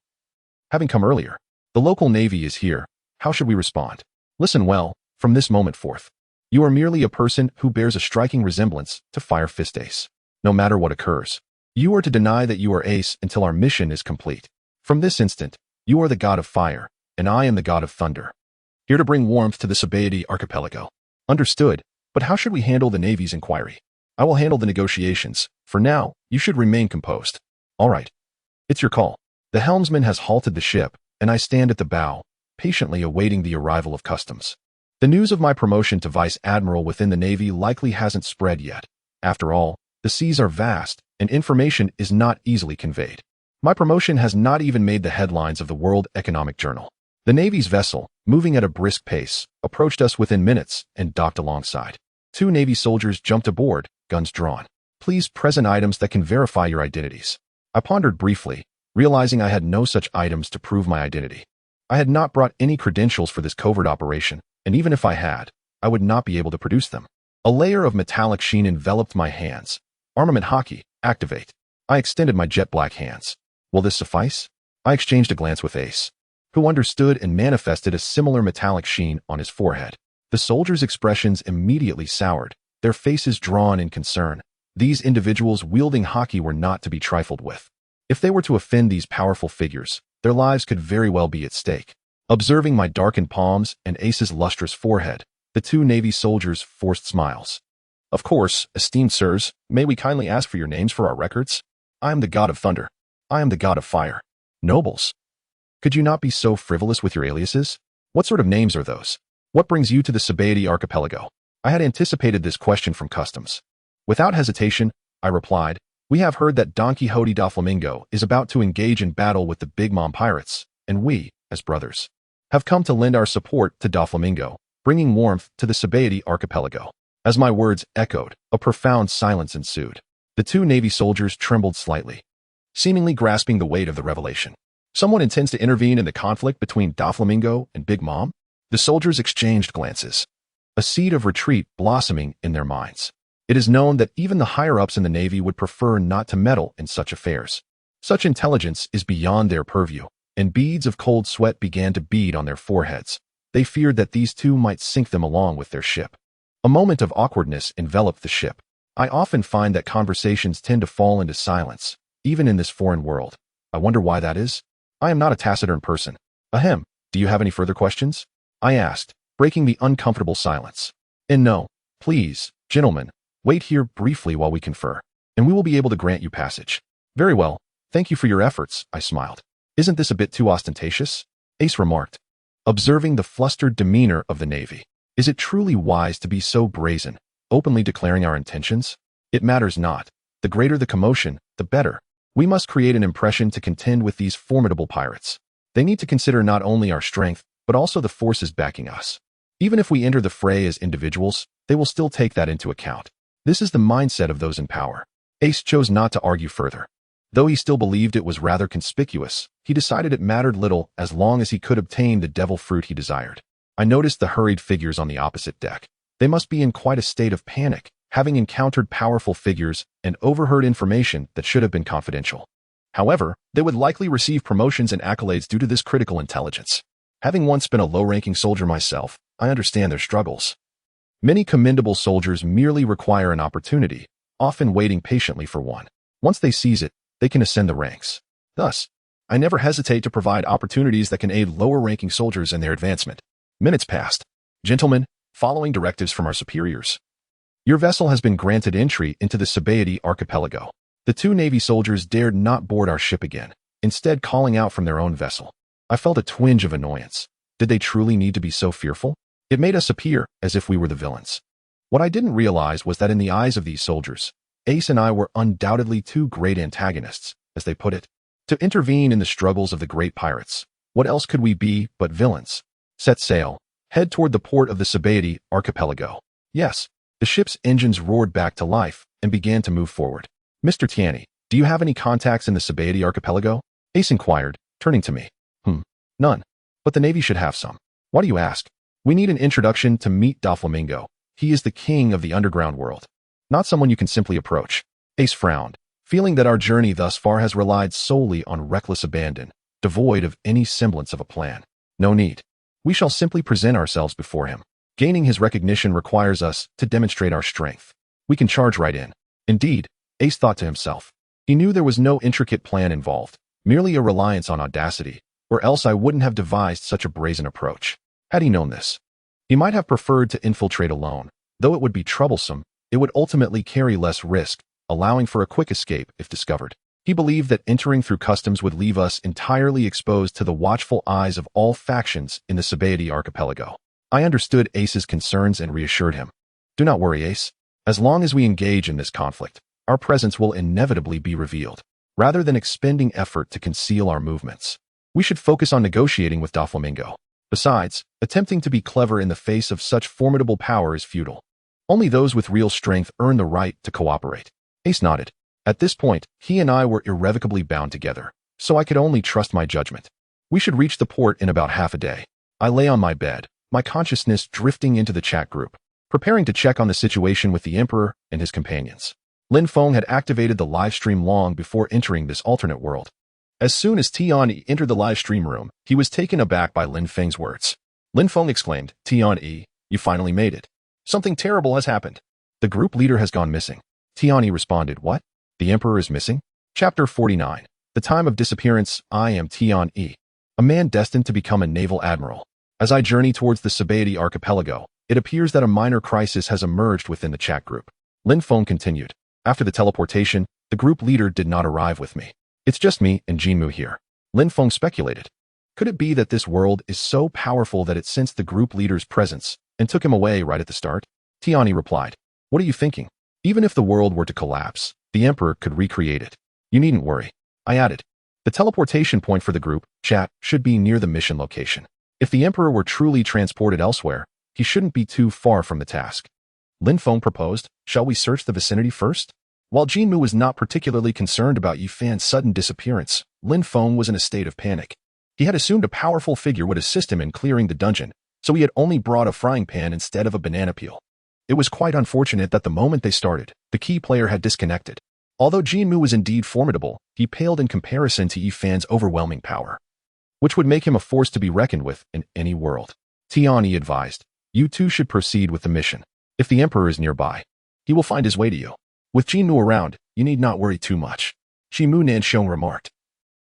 having come earlier. The local navy is here. How should we respond? Listen well, from this moment forth. You are merely a person who bears a striking resemblance to Fire Fist Ace. No matter what occurs, you are to deny that you are Ace until our mission is complete. From this instant, you are the god of fire, and I am the god of thunder, here to bring warmth to the Casualties archipelago. Understood, but how should we handle the Navy's inquiry? I will handle the negotiations. For now, you should remain composed. All right. It's your call. The helmsman has halted the ship, and I stand at the bow, patiently awaiting the arrival of customs. The news of my promotion to Vice Admiral within the Navy likely hasn't spread yet. After all, the seas are vast, and information is not easily conveyed. My promotion has not even made the headlines of the World Economic Journal. The Navy's vessel, moving at a brisk pace, approached us within minutes and docked alongside. 2 Navy soldiers jumped aboard, guns drawn. Please present items that can verify your identities. I pondered briefly, realizing I had no such items to prove my identity. I had not brought any credentials for this covert operation, and even if I had, I would not be able to produce them. A layer of metallic sheen enveloped my hands. Armament haki, activate. I extended my jet black hands. Will this suffice? I exchanged a glance with Ace, who understood and manifested a similar metallic sheen on his forehead. The soldiers' expressions immediately soured, their faces drawn in concern. These individuals wielding haki were not to be trifled with. If they were to offend these powerful figures, their lives could very well be at stake. Observing my darkened palms and Ace's lustrous forehead, the 2 Navy soldiers forced smiles. Of course, esteemed sirs, may we kindly ask for your names for our records? I am the god of thunder. I am the god of fire. Nobles, could you not be so frivolous with your aliases? What sort of names are those? What brings you to the Casualties archipelago? I had anticipated this question from customs. Without hesitation, I replied, we have heard that Don Quixote da Flamingo is about to engage in battle with the Big Mom pirates, and we, as brothers, have come to lend our support to da Flamingo, bringing warmth to the Casualties archipelago. As my words echoed, a profound silence ensued. The 2 Navy soldiers trembled slightly, seemingly grasping the weight of the revelation. Someone intends to intervene in the conflict between da Flamingo and Big Mom? The soldiers exchanged glances, a seed of retreat blossoming in their minds. It is known that even the higher-ups in the Navy would prefer not to meddle in such affairs. Such intelligence is beyond their purview, and beads of cold sweat began to bead on their foreheads. They feared that these 2 might sink them along with their ship. A moment of awkwardness enveloped the ship. I often find that conversations tend to fall into silence, even in this foreign world. I wonder why that is. I am not a taciturn person. Ahem, do you have any further questions? I asked, breaking the uncomfortable silence. And no, please, gentlemen, wait here briefly while we confer, and we will be able to grant you passage. Very well, thank you for your efforts, I smiled. Isn't this a bit too ostentatious? Ace remarked, observing the flustered demeanor of the Navy. Is it truly wise to be so brazen, openly declaring our intentions? It matters not. The greater the commotion, the better. We must create an impression to contend with these formidable pirates. They need to consider not only our strength, but also the forces backing us. Even if we enter the fray as individuals, they will still take that into account. This is the mindset of those in power. Ace chose not to argue further. Though he still believed it was rather conspicuous, he decided it mattered little as long as he could obtain the devil fruit he desired. I noticed the hurried figures on the opposite deck. They must be in quite a state of panic, having encountered powerful figures and overheard information that should have been confidential. However, they would likely receive promotions and accolades due to this critical intelligence. Having once been a low-ranking soldier myself, I understand their struggles. Many commendable soldiers merely require an opportunity, often waiting patiently for one. Once they seize it, they can ascend the ranks. Thus, I never hesitate to provide opportunities that can aid lower-ranking soldiers in their advancement. Minutes passed. Gentlemen, following directives from our superiors, your vessel has been granted entry into the Sci-Fi archipelago. The two Navy soldiers dared not board our ship again, instead calling out from their own vessel. I felt a twinge of annoyance. Did they truly need to be so fearful? It made us appear as if we were the villains. What I didn't realize was that in the eyes of these soldiers, Ace and I were undoubtedly two great antagonists, as they put it. To intervene in the struggles of the great pirates, what else could we be but villains? Set sail. Head toward the port of the Sci-Fi archipelago. Yes, the ship's engines roared back to life and began to move forward. Mr. Tiani, do you have any contacts in the Sci-Fi archipelago? Ace inquired, turning to me. None. But the Navy should have some. Why do you ask? We need an introduction to meet Doflamingo. He is the king of the underground world. Not someone you can simply approach. Ace frowned, feeling that our journey thus far has relied solely on reckless abandon, devoid of any semblance of a plan. No need. We shall simply present ourselves before him. Gaining his recognition requires us to demonstrate our strength. We can charge right in. Indeed, Ace thought to himself. He knew there was no intricate plan involved, merely a reliance on audacity, or else I wouldn't have devised such a brazen approach. Had he known this, he might have preferred to infiltrate alone. Though it would be troublesome, it would ultimately carry less risk, allowing for a quick escape if discovered. He believed that entering through customs would leave us entirely exposed to the watchful eyes of all factions in the Sci-Fi archipelago. I understood Ace's concerns and reassured him. Do not worry, Ace. As long as we engage in this conflict, our presence will inevitably be revealed. Rather than expending effort to conceal our movements, we should focus on negotiating with Doflamingo. Besides, attempting to be clever in the face of such formidable power is futile. Only those with real strength earn the right to cooperate. Ace nodded. At this point, he and I were irrevocably bound together, so I could only trust my judgment. We should reach the port in about half a day. I lay on my bed, my consciousness drifting into the chat group, preparing to check on the situation with the Emperor and his companions. Lin Feng had activated the live stream long before entering this alternate world. As soon as Tian entered the live stream room, he was taken aback by Lin Feng's words. Lin Feng exclaimed, Tian, you finally made it. Something terrible has happened. The group leader has gone missing. Tian responded, what? The Emperor is missing? Chapter 49. The time of disappearance. I am Tian, a man destined to become a naval admiral. As I journey towards the Sci-Fi archipelago, it appears that a minor crisis has emerged within the chat group. Lin Feng continued. After the teleportation, the group leader did not arrive with me. It's just me and Jinmu here. Lin Feng speculated. Could it be that this world is so powerful that it sensed the group leader's presence and took him away right at the start? Tiani replied. What are you thinking? Even if the world were to collapse, the Emperor could recreate it. You needn't worry. I added. The teleportation point for the group chat should be near the mission location. If the Emperor were truly transported elsewhere, he shouldn't be too far from the task. Lin Feng proposed, shall we search the vicinity first? While Jinmu was not particularly concerned about Yifan's sudden disappearance, Lin Feng was in a state of panic. He had assumed a powerful figure would assist him in clearing the dungeon, so he had only brought a frying pan instead of a banana peel. It was quite unfortunate that the moment they started, the key player had disconnected. Although Jinmu was indeed formidable, he paled in comparison to Yifan's overwhelming power, which would make him a force to be reckoned with in any world. Tiani advised, you two should proceed with the mission. If the Emperor is nearby, he will find his way to you. With Jinmu around, you need not worry too much. Shimu Nanxiong remarked.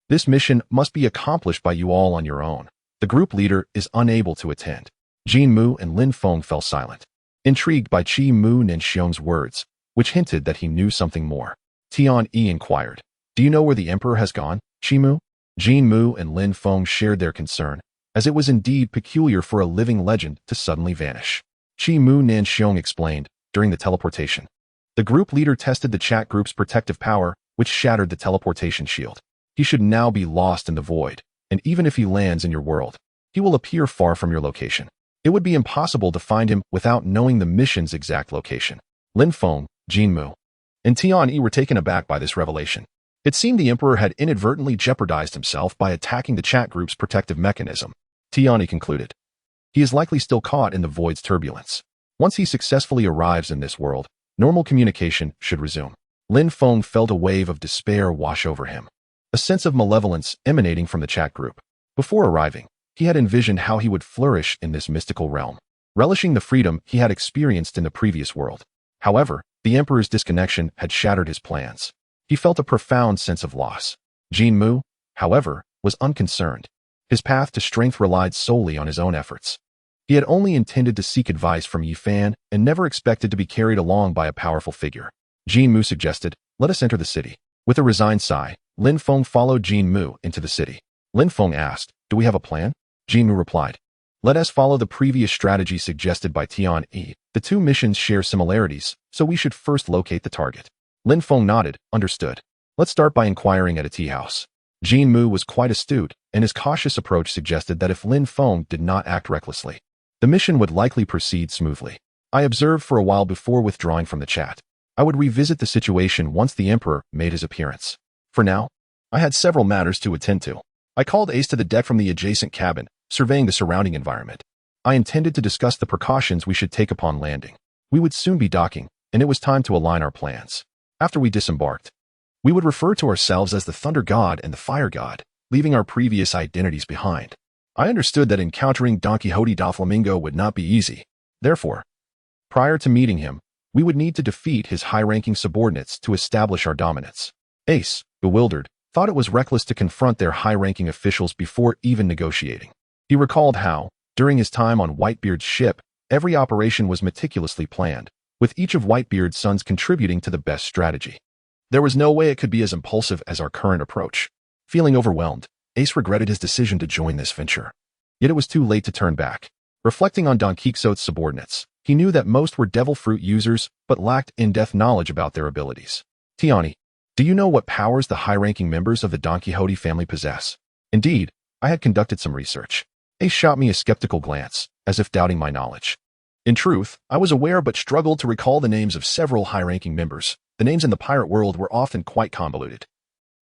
This mission must be accomplished by you all on your own. The group leader is unable to attend. Jinmu and Lin Feng fell silent, intrigued by Shimu Nanxiong's words, which hinted that he knew something more. Tian inquired, do you know where the Emperor has gone, Shimu? Jinmu and Lin Feng shared their concern, as it was indeed peculiar for a living legend to suddenly vanish. Shimu Nanxiong explained, during the teleportation, the group leader tested the chat group's protective power, which shattered the teleportation shield. He should now be lost in the void, and even if he lands in your world, he will appear far from your location. It would be impossible to find him without knowing the mission's exact location. Lin Feng, Jinmu, and Tian were taken aback by this revelation. It seemed the Emperor had inadvertently jeopardized himself by attacking the chat group's protective mechanism. Tian concluded. He is likely still caught in the void's turbulence. Once he successfully arrives in this world, Normal communication should resume. Lin Feng felt a wave of despair wash over him, a sense of malevolence emanating from the chat group. Before arriving, he had envisioned how he would flourish in this mystical realm, relishing the freedom he had experienced in the previous world. However, the Emperor's disconnection had shattered his plans. He felt a profound sense of loss. Jin Mu, however, was unconcerned. His path to strength relied solely on his own efforts. He had only intended to seek advice from Yi Fan and never expected to be carried along by a powerful figure. Jin Mu suggested, "Let us enter the city." With a resigned sigh, Lin Feng followed Jin Mu into the city. Lin Feng asked, "Do we have a plan?" Jin Mu replied, "Let us follow the previous strategy suggested by Tian Yi. The two missions share similarities, so we should first locate the target." Lin Feng nodded, "Understood. Let's start by inquiring at a tea house." Jin Mu was quite astute, and his cautious approach suggested that if Lin Feng did not act recklessly, the mission would likely proceed smoothly. I observed for a while before withdrawing from the chat. I would revisit the situation once the Emperor made his appearance. For now, I had several matters to attend to. I called Ace to the deck from the adjacent cabin, surveying the surrounding environment. I intended to discuss the precautions we should take upon landing. We would soon be docking, and it was time to align our plans. After we disembarked, we would refer to ourselves as the Thunder God and the Fire God, leaving our previous identities behind. I understood that encountering Don Quixote Doflamingo would not be easy. Therefore, prior to meeting him, we would need to defeat his high-ranking subordinates to establish our dominance. Ace, bewildered, thought it was reckless to confront their high-ranking officials before even negotiating. He recalled how, during his time on Whitebeard's ship, every operation was meticulously planned, with each of Whitebeard's sons contributing to the best strategy. There was no way it could be as impulsive as our current approach. Feeling overwhelmed, Ace regretted his decision to join this venture. Yet it was too late to turn back. Reflecting on Don Quixote's subordinates, he knew that most were devil fruit users but lacked in-depth knowledge about their abilities. "Tiani, do you know what powers the high-ranking members of the Don Quixote family possess?" Indeed, I had conducted some research. Ace shot me a skeptical glance, as if doubting my knowledge. In truth, I was aware but struggled to recall the names of several high-ranking members. The names in the pirate world were often quite convoluted,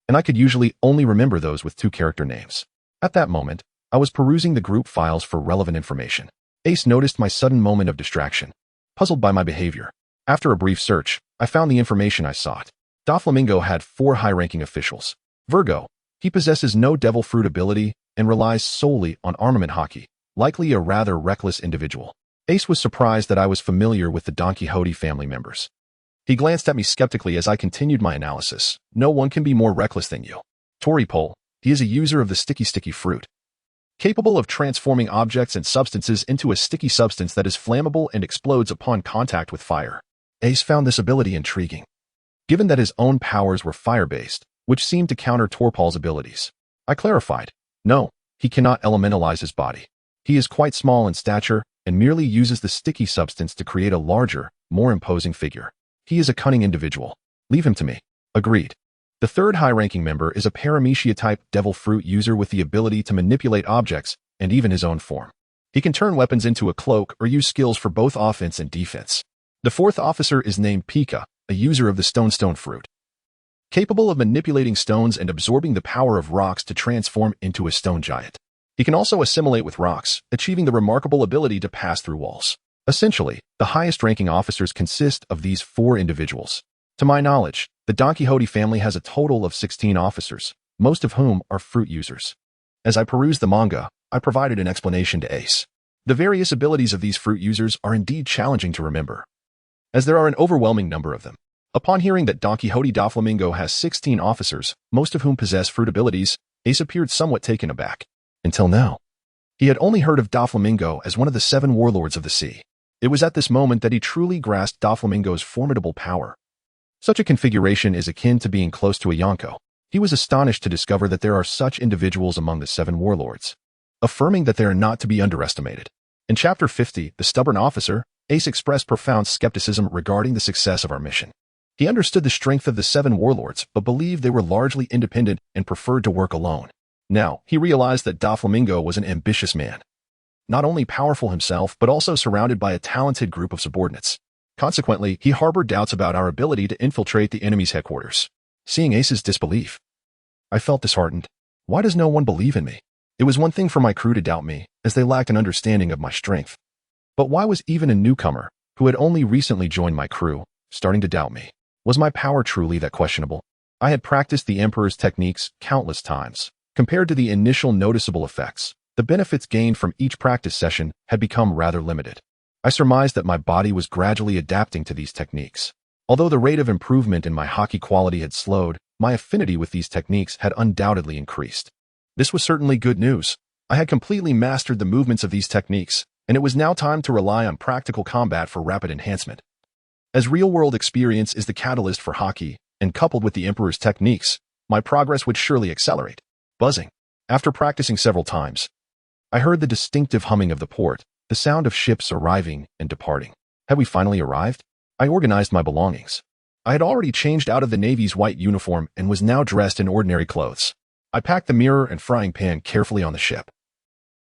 and I could usually only remember those with two-character names. At that moment, I was perusing the group files for relevant information. Ace noticed my sudden moment of distraction, puzzled by my behavior. After a brief search, I found the information I sought. Doflamingo had 4 high-ranking officials. Virgo, he possesses no devil fruit ability and relies solely on armament hockey, likely a rather reckless individual. Ace was surprised that I was familiar with the Don Quixote family members. He glanced at me skeptically as I continued my analysis. "No one can be more reckless than you. Toripole, he is a user of the sticky fruit, capable of transforming objects and substances into a sticky substance that is flammable and explodes upon contact with fire." Ace found this ability intriguing, given that his own powers were fire-based, which seemed to counter Torpole's abilities. I clarified, "No, he cannot elementalize his body. He is quite small in stature and merely uses the sticky substance to create a larger, more imposing figure. He is a cunning individual. Leave him to me." Agreed. The third high-ranking member is a Paramecia-type devil fruit user with the ability to manipulate objects and even his own form. He can turn weapons into a cloak or use skills for both offense and defense. The fourth officer is named Pika, a user of the stone fruit, capable of manipulating stones and absorbing the power of rocks to transform into a stone giant. He can also assimilate with rocks, achieving the remarkable ability to pass through walls. Essentially, the highest-ranking officers consist of these 4 individuals. To my knowledge, the Don Quixote family has a total of 16 officers, most of whom are fruit users. As I perused the manga, I provided an explanation to Ace. The various abilities of these fruit users are indeed challenging to remember, as there are an overwhelming number of them. Upon hearing that Don Quixote Doflamingo has 16 officers, most of whom possess fruit abilities, Ace appeared somewhat taken aback. Until now, he had only heard of Doflamingo as one of the 7 warlords of the sea. It was at this moment that he truly grasped Doflamingo's formidable power. Such a configuration is akin to being close to a Yonko. He was astonished to discover that there are such individuals among the 7 warlords, affirming that they are not to be underestimated. In Chapter 50, The Stubborn Officer, Ace expressed profound skepticism regarding the success of our mission. He understood the strength of the 7 warlords, but believed they were largely independent and preferred to work alone. Now, he realized that Doflamingo was an ambitious man, not only powerful himself, but also surrounded by a talented group of subordinates. Consequently, he harbored doubts about our ability to infiltrate the enemy's headquarters. Seeing Ace's disbelief, I felt disheartened. Why does no one believe in me? It was one thing for my crew to doubt me, as they lacked an understanding of my strength. But why was even a newcomer, who had only recently joined my crew, starting to doubt me. Was my power truly that questionable? I had practiced the Emperor's techniques countless times. Compared to the initial noticeable effects, the benefits gained from each practice session had become rather limited. I surmised that my body was gradually adapting to these techniques. Although the rate of improvement in my hockey quality had slowed, my affinity with these techniques had undoubtedly increased. This was certainly good news. I had completely mastered the movements of these techniques, and it was now time to rely on practical combat for rapid enhancement. As real-world experience is the catalyst for hockey, and coupled with the Emperor's techniques, my progress would surely accelerate. Buzzing. After practicing several times, I heard the distinctive humming of the port, the sound of ships arriving and departing. Had we finally arrived? I organized my belongings. I had already changed out of the Navy's white uniform and was now dressed in ordinary clothes. I packed the mirror and frying pan carefully on the ship,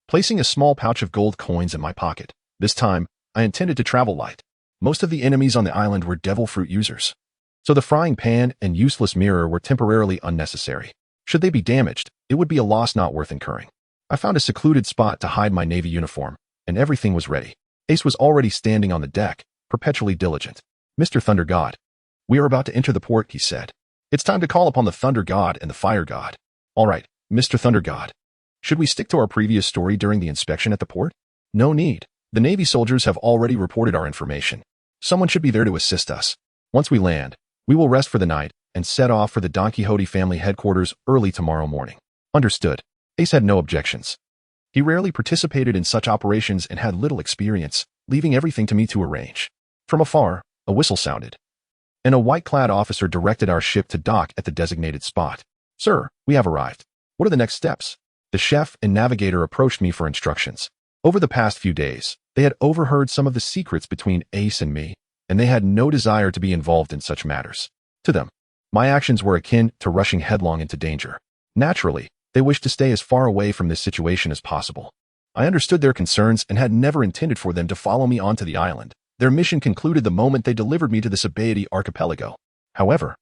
placing a small pouch of gold coins in my pocket. This time, I intended to travel light. Most of the enemies on the island were devil fruit users, so the frying pan and useless mirror were temporarily unnecessary. Should they be damaged, it would be a loss not worth incurring. I found a secluded spot to hide my Navy uniform, and everything was ready. Ace was already standing on the deck, perpetually diligent. Mr. Thunder God, we are about to enter the port, he said. It's time to call upon the Thunder God and the Fire God. All right, Mr. Thunder God. Should we stick to our previous story during the inspection at the port? No need. The Navy soldiers have already reported our information. Someone should be there to assist us. Once we land, we will rest for the night and set off for the Don Quixote family headquarters early tomorrow morning. Understood. Ace had no objections. He rarely participated in such operations and had little experience, leaving everything to me to arrange. From afar, a whistle sounded, and a white-clad officer directed our ship to dock at the designated spot. Sir, we have arrived. What are the next steps? The chef and navigator approached me for instructions. Over the past few days, they had overheard some of the secrets between Ace and me, and they had no desire to be involved in such matters. To them, my actions were akin to rushing headlong into danger. Naturally, they wished to stay as far away from this situation as possible. I understood their concerns and had never intended for them to follow me onto the island. Their mission concluded the moment they delivered me to the Sabaody archipelago. However,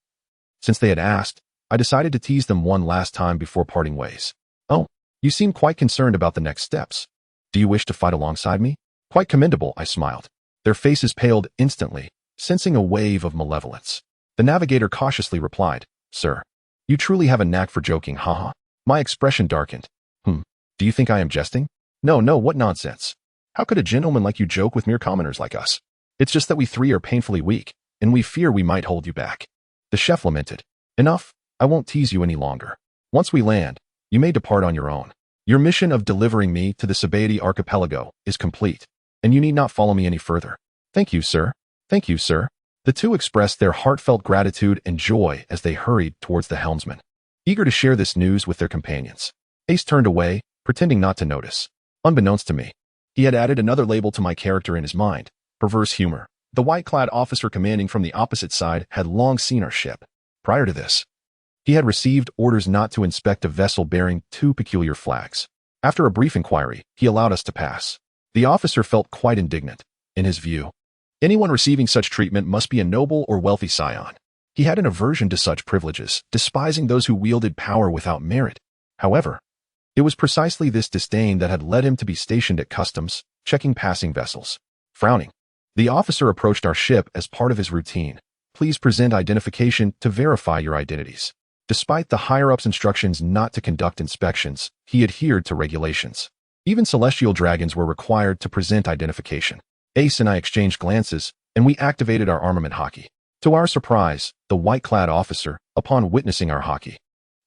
since they had asked, I decided to tease them one last time before parting ways. Oh, you seem quite concerned about the next steps. Do you wish to fight alongside me? Quite commendable, I smiled. Their faces paled instantly, sensing a wave of malevolence. The navigator cautiously replied, Sir, you truly have a knack for joking, haha. My expression darkened. Do you think I am jesting? No, what nonsense. How could a gentleman like you joke with mere commoners like us? It's just that we three are painfully weak, and we fear we might hold you back. The chef lamented. Enough, I won't tease you any longer. Once we land, you may depart on your own. Your mission of delivering me to the Sabaody archipelago is complete, and you need not follow me any further. Thank you, sir. Thank you, sir. The two expressed their heartfelt gratitude and joy as they hurried towards the helmsman, eager to share this news with their companions. Ace turned away, pretending not to notice. Unbeknownst to me, he had added another label to my character in his mind, perverse humor. The white-clad officer commanding from the opposite side had long seen our ship. Prior to this, he had received orders not to inspect a vessel bearing two peculiar flags. After a brief inquiry, he allowed us to pass. The officer felt quite indignant. In his view, anyone receiving such treatment must be a noble or wealthy scion. He had an aversion to such privileges, despising those who wielded power without merit. However, it was precisely this disdain that had led him to be stationed at customs, checking passing vessels. Frowning, the officer approached our ship as part of his routine. Please present identification to verify your identities. Despite the higher-ups' instructions not to conduct inspections, he adhered to regulations. Even celestial dragons were required to present identification. Ace and I exchanged glances, and we activated our armament hockey. To our surprise, the white-clad officer, upon witnessing our hockey,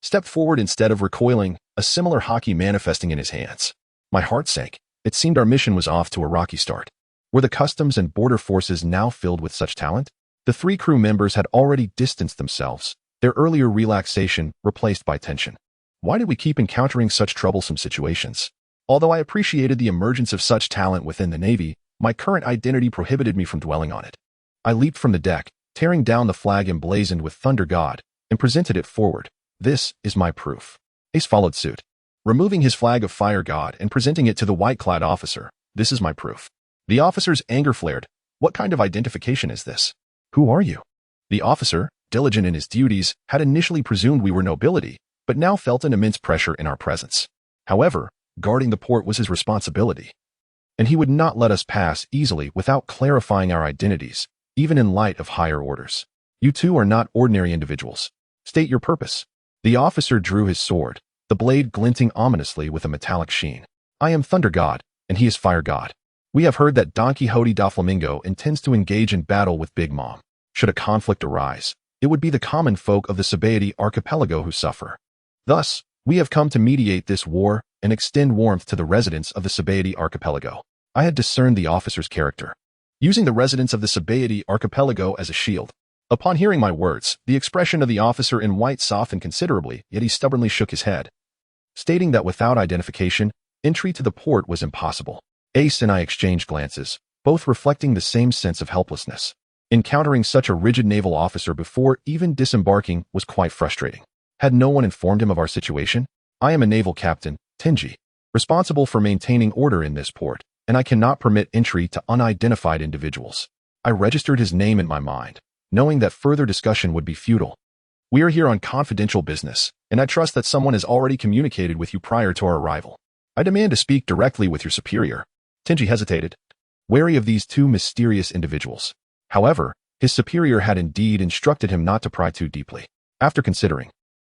stepped forward instead of recoiling, a similar hockey manifesting in his hands. My heart sank. It seemed our mission was off to a rocky start. Were the customs and border forces now filled with such talent? The three crew members had already distanced themselves, their earlier relaxation replaced by tension. Why did we keep encountering such troublesome situations? Although I appreciated the emergence of such talent within the Navy, my current identity prohibited me from dwelling on it. I leaped from the deck, tearing down the flag emblazoned with Thunder God, and presented it forward. This is my proof. Ace followed suit, removing his flag of Fire God and presenting it to the white-clad officer. This is my proof. The officer's anger flared. What kind of identification is this? Who are you? The officer, diligent in his duties, had initially presumed we were nobility, but now felt an immense pressure in our presence. However, guarding the port was his responsibility, and he would not let us pass easily without clarifying our identities. even in light of higher orders. You two are not ordinary individuals. State your purpose. The officer drew his sword, the blade glinting ominously with a metallic sheen. I am Thunder God, and he is Fire God. We have heard that Don Quixote da Flamingo intends to engage in battle with Big Mom. Should a conflict arise, it would be the common folk of the Sabaody archipelago who suffer. Thus, we have come to mediate this war and extend warmth to the residents of the Sabaody archipelago. I had discerned the officer's character, using the residents of the Sabaody archipelago as a shield. Upon hearing my words, the expression of the officer in white softened considerably, yet he stubbornly shook his head, stating that without identification, entry to the port was impossible. Ace and I exchanged glances, both reflecting the same sense of helplessness. Encountering such a rigid naval officer before even disembarking was quite frustrating. Had no one informed him of our situation? I am a naval captain, Tenji, responsible for maintaining order in this port, and I cannot permit entry to unidentified individuals. I registered his name in my mind, knowing that further discussion would be futile. We are here on confidential business, and I trust that someone has already communicated with you prior to our arrival. I demand to speak directly with your superior. Tenji hesitated, wary of these two mysterious individuals. However, his superior had indeed instructed him not to pry too deeply. After considering,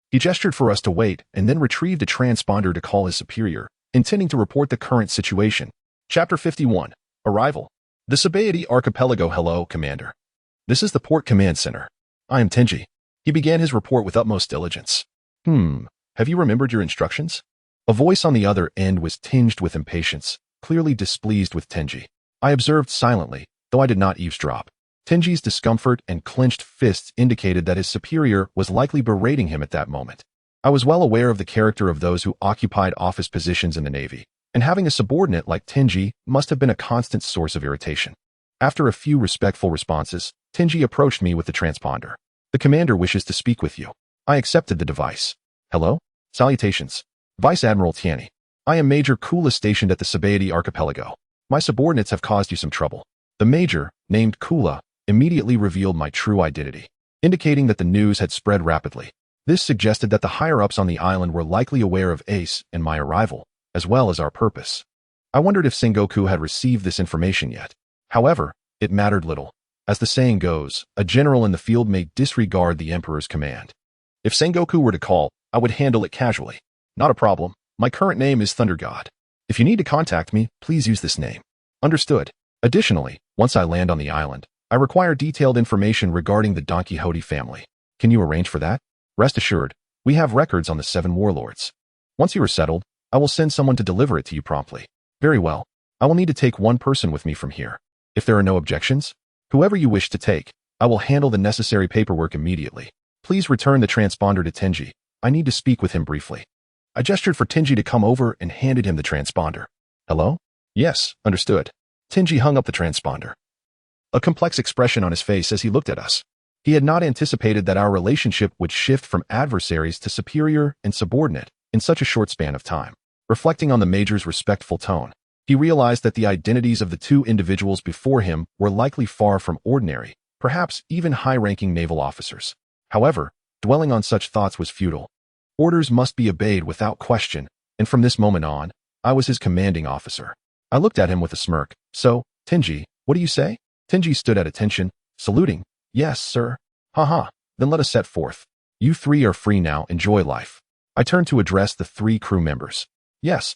he gestured for us to wait and then retrieved a transponder to call his superior, intending to report the current situation. Chapter 51. Arrival. The Sabaody Archipelago. Hello, Commander. This is the Port Command Center. I am Tenji. He began his report with utmost diligence. Have you remembered your instructions? A voice on the other end was tinged with impatience, clearly displeased with Tenji. I observed silently, though I did not eavesdrop. Tenji's discomfort and clenched fists indicated that his superior was likely berating him at that moment. I was well aware of the character of those who occupied office positions in the Navy, and having a subordinate like Tenji must have been a constant source of irritation. After a few respectful responses, Tenji approached me with the transponder. The commander wishes to speak with you. I accepted the device. Hello? Salutations. Vice Admiral Tiani. I am Major Kula stationed at the Sabaody archipelago. My subordinates have caused you some trouble. The major, named Kula, immediately revealed my true identity, indicating that the news had spread rapidly. This suggested that the higher-ups on the island were likely aware of Ace and my arrival, as well as our purpose. I wondered if Sengoku had received this information yet. However, it mattered little. As the saying goes, a general in the field may disregard the Emperor's command. If Sengoku were to call, I would handle it casually. Not a problem. My current name is Thunder God. If you need to contact me, please use this name. Understood. Additionally, once I land on the island, I require detailed information regarding the Don Quixote family. Can you arrange for that? Rest assured, we have records on the 7 warlords. Once you are settled, I will send someone to deliver it to you promptly. Very well. I will need to take one person with me from here. If there are no objections, whoever you wish to take, I will handle the necessary paperwork immediately. Please return the transponder to Tenji. I need to speak with him briefly. I gestured for Tenji to come over and handed him the transponder. Hello? Yes, understood. Tenji hung up the transponder, a complex expression on his face as he looked at us. He had not anticipated that our relationship would shift from adversaries to superior and subordinate in such a short span of time. Reflecting on the major's respectful tone, he realized that the identities of the two individuals before him were likely far from ordinary, perhaps even high-ranking naval officers. However, dwelling on such thoughts was futile. Orders must be obeyed without question, and from this moment on, I was his commanding officer. I looked at him with a smirk. So, Tenji, what do you say? Tenji stood at attention, saluting. Yes, sir. Haha, then let us set forth. You three are free now, enjoy life. I turned to address the 3 crew members. Yes,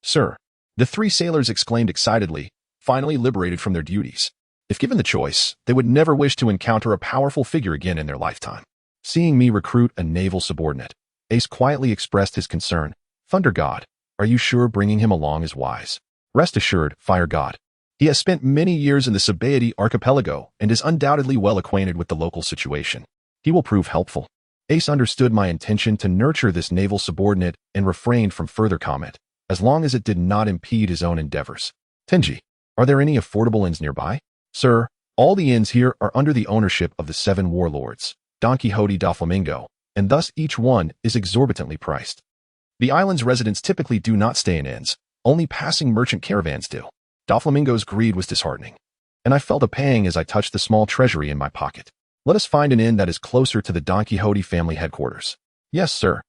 sir. The 3 sailors exclaimed excitedly, finally liberated from their duties. If given the choice, they would never wish to encounter a powerful figure again in their lifetime. Seeing me recruit a naval subordinate, Ace quietly expressed his concern. Thunder God, are you sure bringing him along is wise? Rest assured, Fire God. He has spent many years in the Sabaody archipelago and is undoubtedly well acquainted with the local situation. He will prove helpful. Ace understood my intention to nurture this naval subordinate and refrained from further comment, as long as it did not impede his own endeavors. Tenji, are there any affordable inns nearby? Sir, all the inns here are under the ownership of the 7 warlords, Don Quixote da Flamingo, and thus each one is exorbitantly priced. The island's residents typically do not stay in inns, only passing merchant caravans do. Doflamingo's greed was disheartening, and I felt a pang as I touched the small treasury in my pocket. Let us find an inn that is closer to the Don Quixote family headquarters. Yes, sir.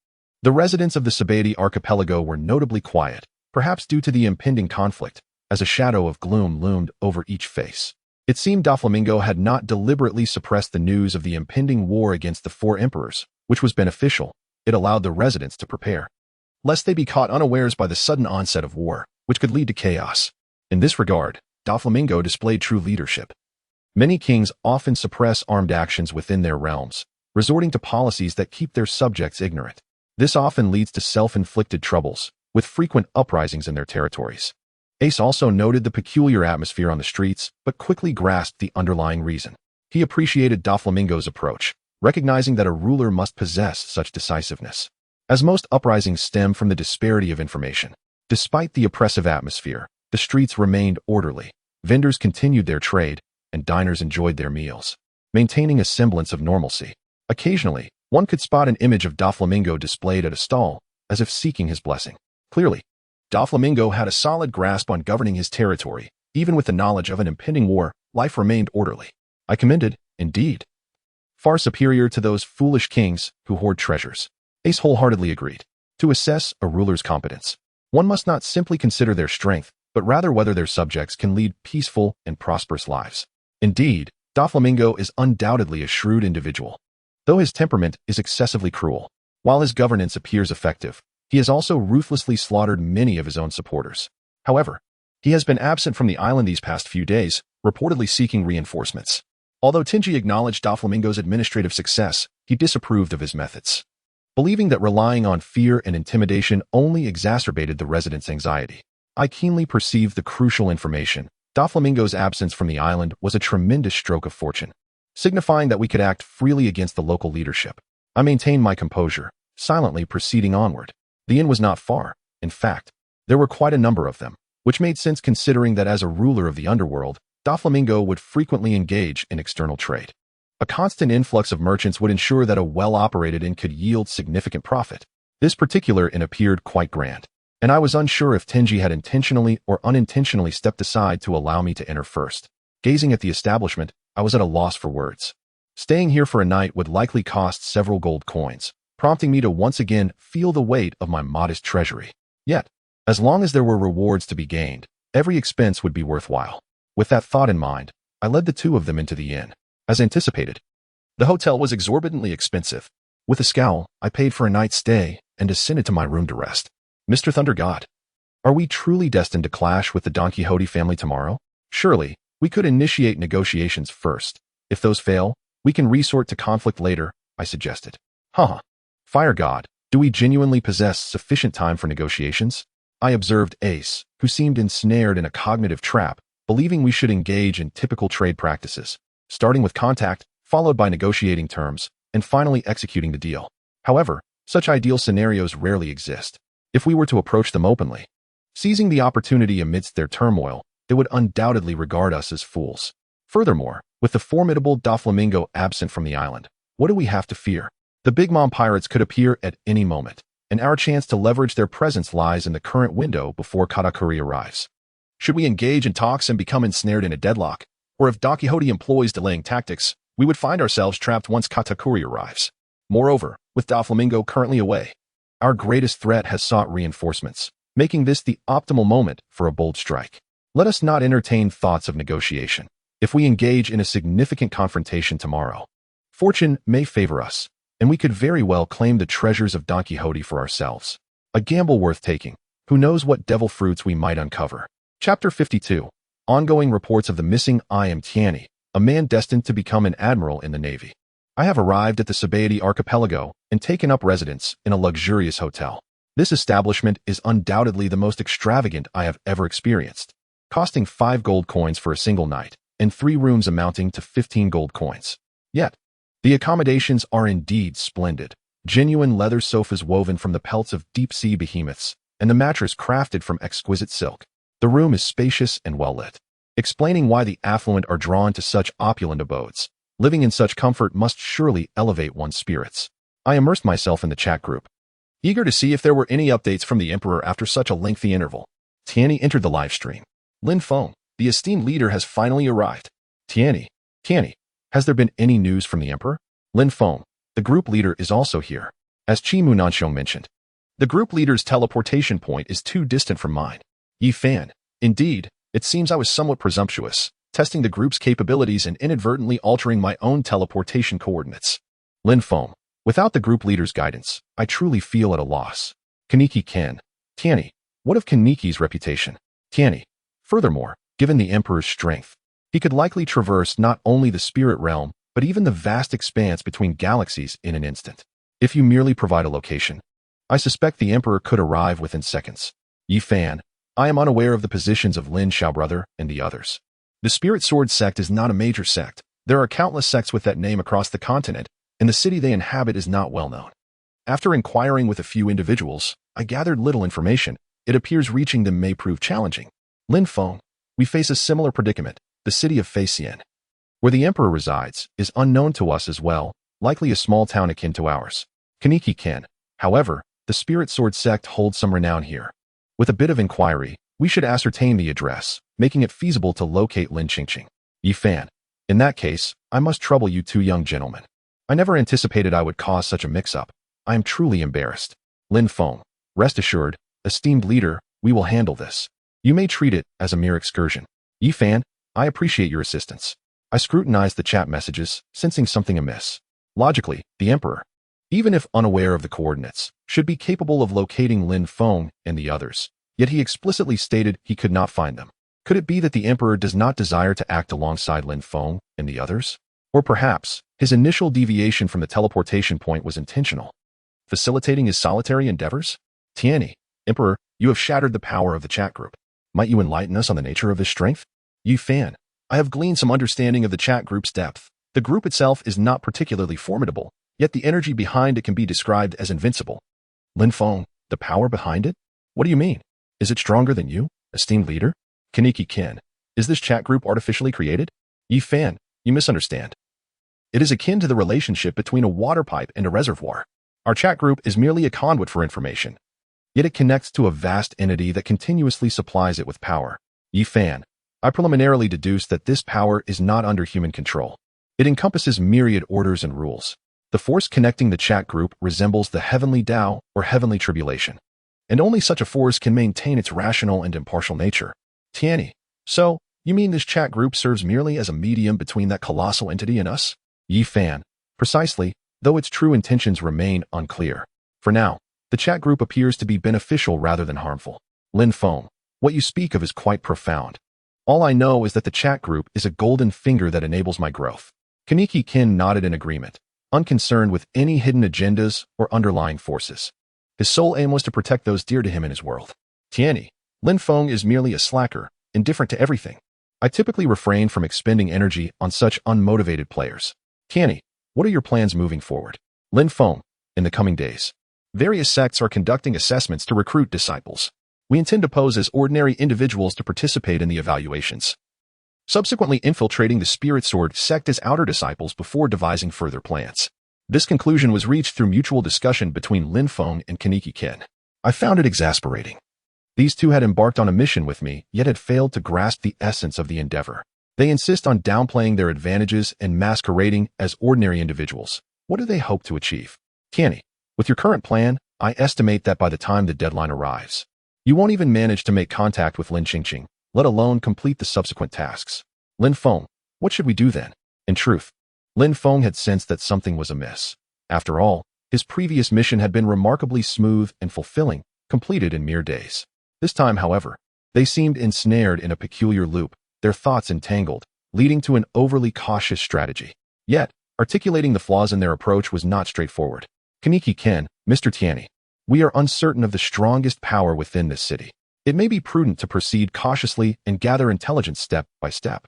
The residents of the Sabaody archipelago were notably quiet, perhaps due to the impending conflict, as a shadow of gloom loomed over each face. It seemed Doflamingo had not deliberately suppressed the news of the impending war against the four emperors, which was beneficial. It allowed the residents to prepare, lest they be caught unawares by the sudden onset of war, which could lead to chaos. In this regard, Doflamingo displayed true leadership. Many kings often suppress armed actions within their realms, resorting to policies that keep their subjects ignorant. This often leads to self-inflicted troubles, with frequent uprisings in their territories. Ace also noted the peculiar atmosphere on the streets, but quickly grasped the underlying reason. He appreciated Doflamingo's approach, recognizing that a ruler must possess such decisiveness, as most uprisings stem from the disparity of information. Despite the oppressive atmosphere, the streets remained orderly, vendors continued their trade, and diners enjoyed their meals, maintaining a semblance of normalcy. Occasionally, one could spot an image of Doflamingo displayed at a stall, as if seeking his blessing. Clearly, Doflamingo had a solid grasp on governing his territory. Even with the knowledge of an impending war, life remained orderly. I commended, indeed. Far superior to those foolish kings who hoard treasures. Ace wholeheartedly agreed. To assess a ruler's competence, one must not simply consider their strength, but rather whether their subjects can lead peaceful and prosperous lives. Indeed, Doflamingo is undoubtedly a shrewd individual. Though his temperament is excessively cruel, while his governance appears effective, he has also ruthlessly slaughtered many of his own supporters. However, he has been absent from the island these past few days, reportedly seeking reinforcements. Although Tingy acknowledged Doflamingo's administrative success, he disapproved of his methods, believing that relying on fear and intimidation only exacerbated the residents' anxiety. I keenly perceived the crucial information. Doflamingo's absence from the island was a tremendous stroke of fortune, signifying that we could act freely against the local leadership. I maintained my composure, silently proceeding onward. The inn was not far. In fact, there were quite a number of them, which made sense considering that as a ruler of the underworld, Doflamingo would frequently engage in external trade. A constant influx of merchants would ensure that a well-operated inn could yield significant profit. This particular inn appeared quite grand, and I was unsure if Tenji had intentionally or unintentionally stepped aside to allow me to enter first. Gazing at the establishment, I was at a loss for words. Staying here for a night would likely cost several gold coins, prompting me to once again feel the weight of my modest treasury. Yet, as long as there were rewards to be gained, every expense would be worthwhile. With that thought in mind, I led the two of them into the inn. As anticipated, the hotel was exorbitantly expensive. With a scowl, I paid for a night's stay and descended to my room to rest. Mr. Thunder God, are we truly destined to clash with the Don Quixote family tomorrow? Surely, we could initiate negotiations first. If those fail, we can resort to conflict later, I suggested. Haha. Fire God, do we genuinely possess sufficient time for negotiations? I observed Ace, who seemed ensnared in a cognitive trap, believing we should engage in typical trade practices, starting with contact, followed by negotiating terms, and finally executing the deal. However, such ideal scenarios rarely exist. If we were to approach them openly, seizing the opportunity amidst their turmoil, they would undoubtedly regard us as fools. Furthermore, with the formidable Doflamingo absent from the island, what do we have to fear? The Big Mom pirates could appear at any moment, and our chance to leverage their presence lies in the current window before Katakuri arrives. Should we engage in talks and become ensnared in a deadlock, or if Don Quixote employs delaying tactics, we would find ourselves trapped once Katakuri arrives. Moreover, with Doflamingo currently away, our greatest threat has sought reinforcements, making this the optimal moment for a bold strike. Let us not entertain thoughts of negotiation. If we engage in a significant confrontation tomorrow, fortune may favor us, and we could very well claim the treasures of Don Quixote for ourselves. A gamble worth taking. Who knows what devil fruits we might uncover. Chapter 52. Ongoing reports of the missing I am Tiani, a man destined to become an admiral in the Navy. I have arrived at the Sabaody archipelago and taken up residence in a luxurious hotel. This establishment is undoubtedly the most extravagant I have ever experienced, costing 5 gold coins for a single night, and 3 rooms amounting to 15 gold coins. Yet, the accommodations are indeed splendid. Genuine leather sofas woven from the pelts of deep-sea behemoths, and the mattress crafted from exquisite silk. The room is spacious and well-lit, explaining why the affluent are drawn to such opulent abodes. Living in such comfort must surely elevate one's spirits. I immersed myself in the chat group, eager to see if there were any updates from the Emperor after such a lengthy interval. Tiani entered the live stream. Lin Feng, the esteemed leader, has finally arrived. Tiani, has there been any news from the Emperor? Lin Feng, the group leader, is also here. As Chimu Nanxiong mentioned, the group leader's teleportation point is too distant from mine. Yi Fan, indeed, it seems I was somewhat presumptuous. testing the group's capabilities and inadvertently altering my own teleportation coordinates. Lin Feng. Without the group leader's guidance, I truly feel at a loss. Kaneki Ken. Tianyi. What of Kaneki's reputation? Tianyi. Furthermore, given the Emperor's strength, he could likely traverse not only the spirit realm, but even the vast expanse between galaxies in an instant. If you merely provide a location, I suspect the Emperor could arrive within seconds. Yi Fan. I am unaware of the positions of Lin Xiaobrother and the others. The Spirit Sword sect is not a major sect. There are countless sects with that name across the continent, and the city they inhabit is not well known. After inquiring with a few individuals, I gathered little information. It appears reaching them may prove challenging. Lin Feng. We face a similar predicament. The city of Feixian, where the Emperor resides, is unknown to us as well, likely a small town akin to ours. Kaneki Ken. However, the Spirit Sword sect holds some renown here. With a bit of inquiry, we should ascertain the address, making it feasible to locate Lin Qingqing. Yi Fan. In that case, I must trouble you two young gentlemen. I never anticipated I would cause such a mix-up. I am truly embarrassed. Lin Feng. Rest assured, esteemed leader, we will handle this. You may treat it as a mere excursion. Yi Fan. I appreciate your assistance. I scrutinized the chat messages, sensing something amiss. Logically, the Emperor, even if unaware of the coordinates, should be capable of locating Lin Feng and the others, yet he explicitly stated he could not find them. Could it be that the Emperor does not desire to act alongside Lin Feng and the others? Or perhaps, his initial deviation from the teleportation point was intentional, facilitating his solitary endeavors? Tianyi. Emperor, you have shattered the power of the chat group. Might you enlighten us on the nature of this strength? Yi Fan. I have gleaned some understanding of the chat group's depth. The group itself is not particularly formidable, yet the energy behind it can be described as invincible. Lin Feng. The power behind it? What do you mean? Is it stronger than you, esteemed leader? Kaneki Ken. Is this chat group artificially created? Yi Fan. You misunderstand. It is akin to the relationship between a water pipe and a reservoir. Our chat group is merely a conduit for information, yet it connects to a vast entity that continuously supplies it with power. Yi Fan. I preliminarily deduced that this power is not under human control. It encompasses myriad orders and rules. The force connecting the chat group resembles the heavenly Tao or heavenly tribulation, and only such a force can maintain its rational and impartial nature. Tianyi. So, you mean this chat group serves merely as a medium between that colossal entity and us? Yi Fan. Precisely, though its true intentions remain unclear. For now, the chat group appears to be beneficial rather than harmful. Lin Feng. What you speak of is quite profound. All I know is that the chat group is a golden finger that enables my growth. Kaneki Ken nodded in agreement, unconcerned with any hidden agendas or underlying forces. His sole aim was to protect those dear to him in his world. Tianyi. Lin Feng is merely a slacker, indifferent to everything. I typically refrain from expending energy on such unmotivated players. Tianyi. What are your plans moving forward? Lin Feng. In the coming days, various sects are conducting assessments to recruit disciples. We intend to pose as ordinary individuals to participate in the evaluations, subsequently infiltrating the Spirit Sword sect as outer disciples before devising further plans. This conclusion was reached through mutual discussion between Lin Feng and Kaneki Ken. I found it exasperating. These two had embarked on a mission with me, yet had failed to grasp the essence of the endeavor. They insist on downplaying their advantages and masquerading as ordinary individuals. What do they hope to achieve? Tianyi. With your current plan, I estimate that by the time the deadline arrives, you won't even manage to make contact with Lin Qingqing, let alone complete the subsequent tasks. Lin Feng. What should we do then? In truth, Lin Feng had sensed that something was amiss. After all, his previous mission had been remarkably smooth and fulfilling, completed in mere days. This time, however, they seemed ensnared in a peculiar loop, their thoughts entangled, leading to an overly cautious strategy. Yet, articulating the flaws in their approach was not straightforward. Kaneki Ken. Mr. Tianyi. We are uncertain of the strongest power within this city. It may be prudent to proceed cautiously and gather intelligence step by step.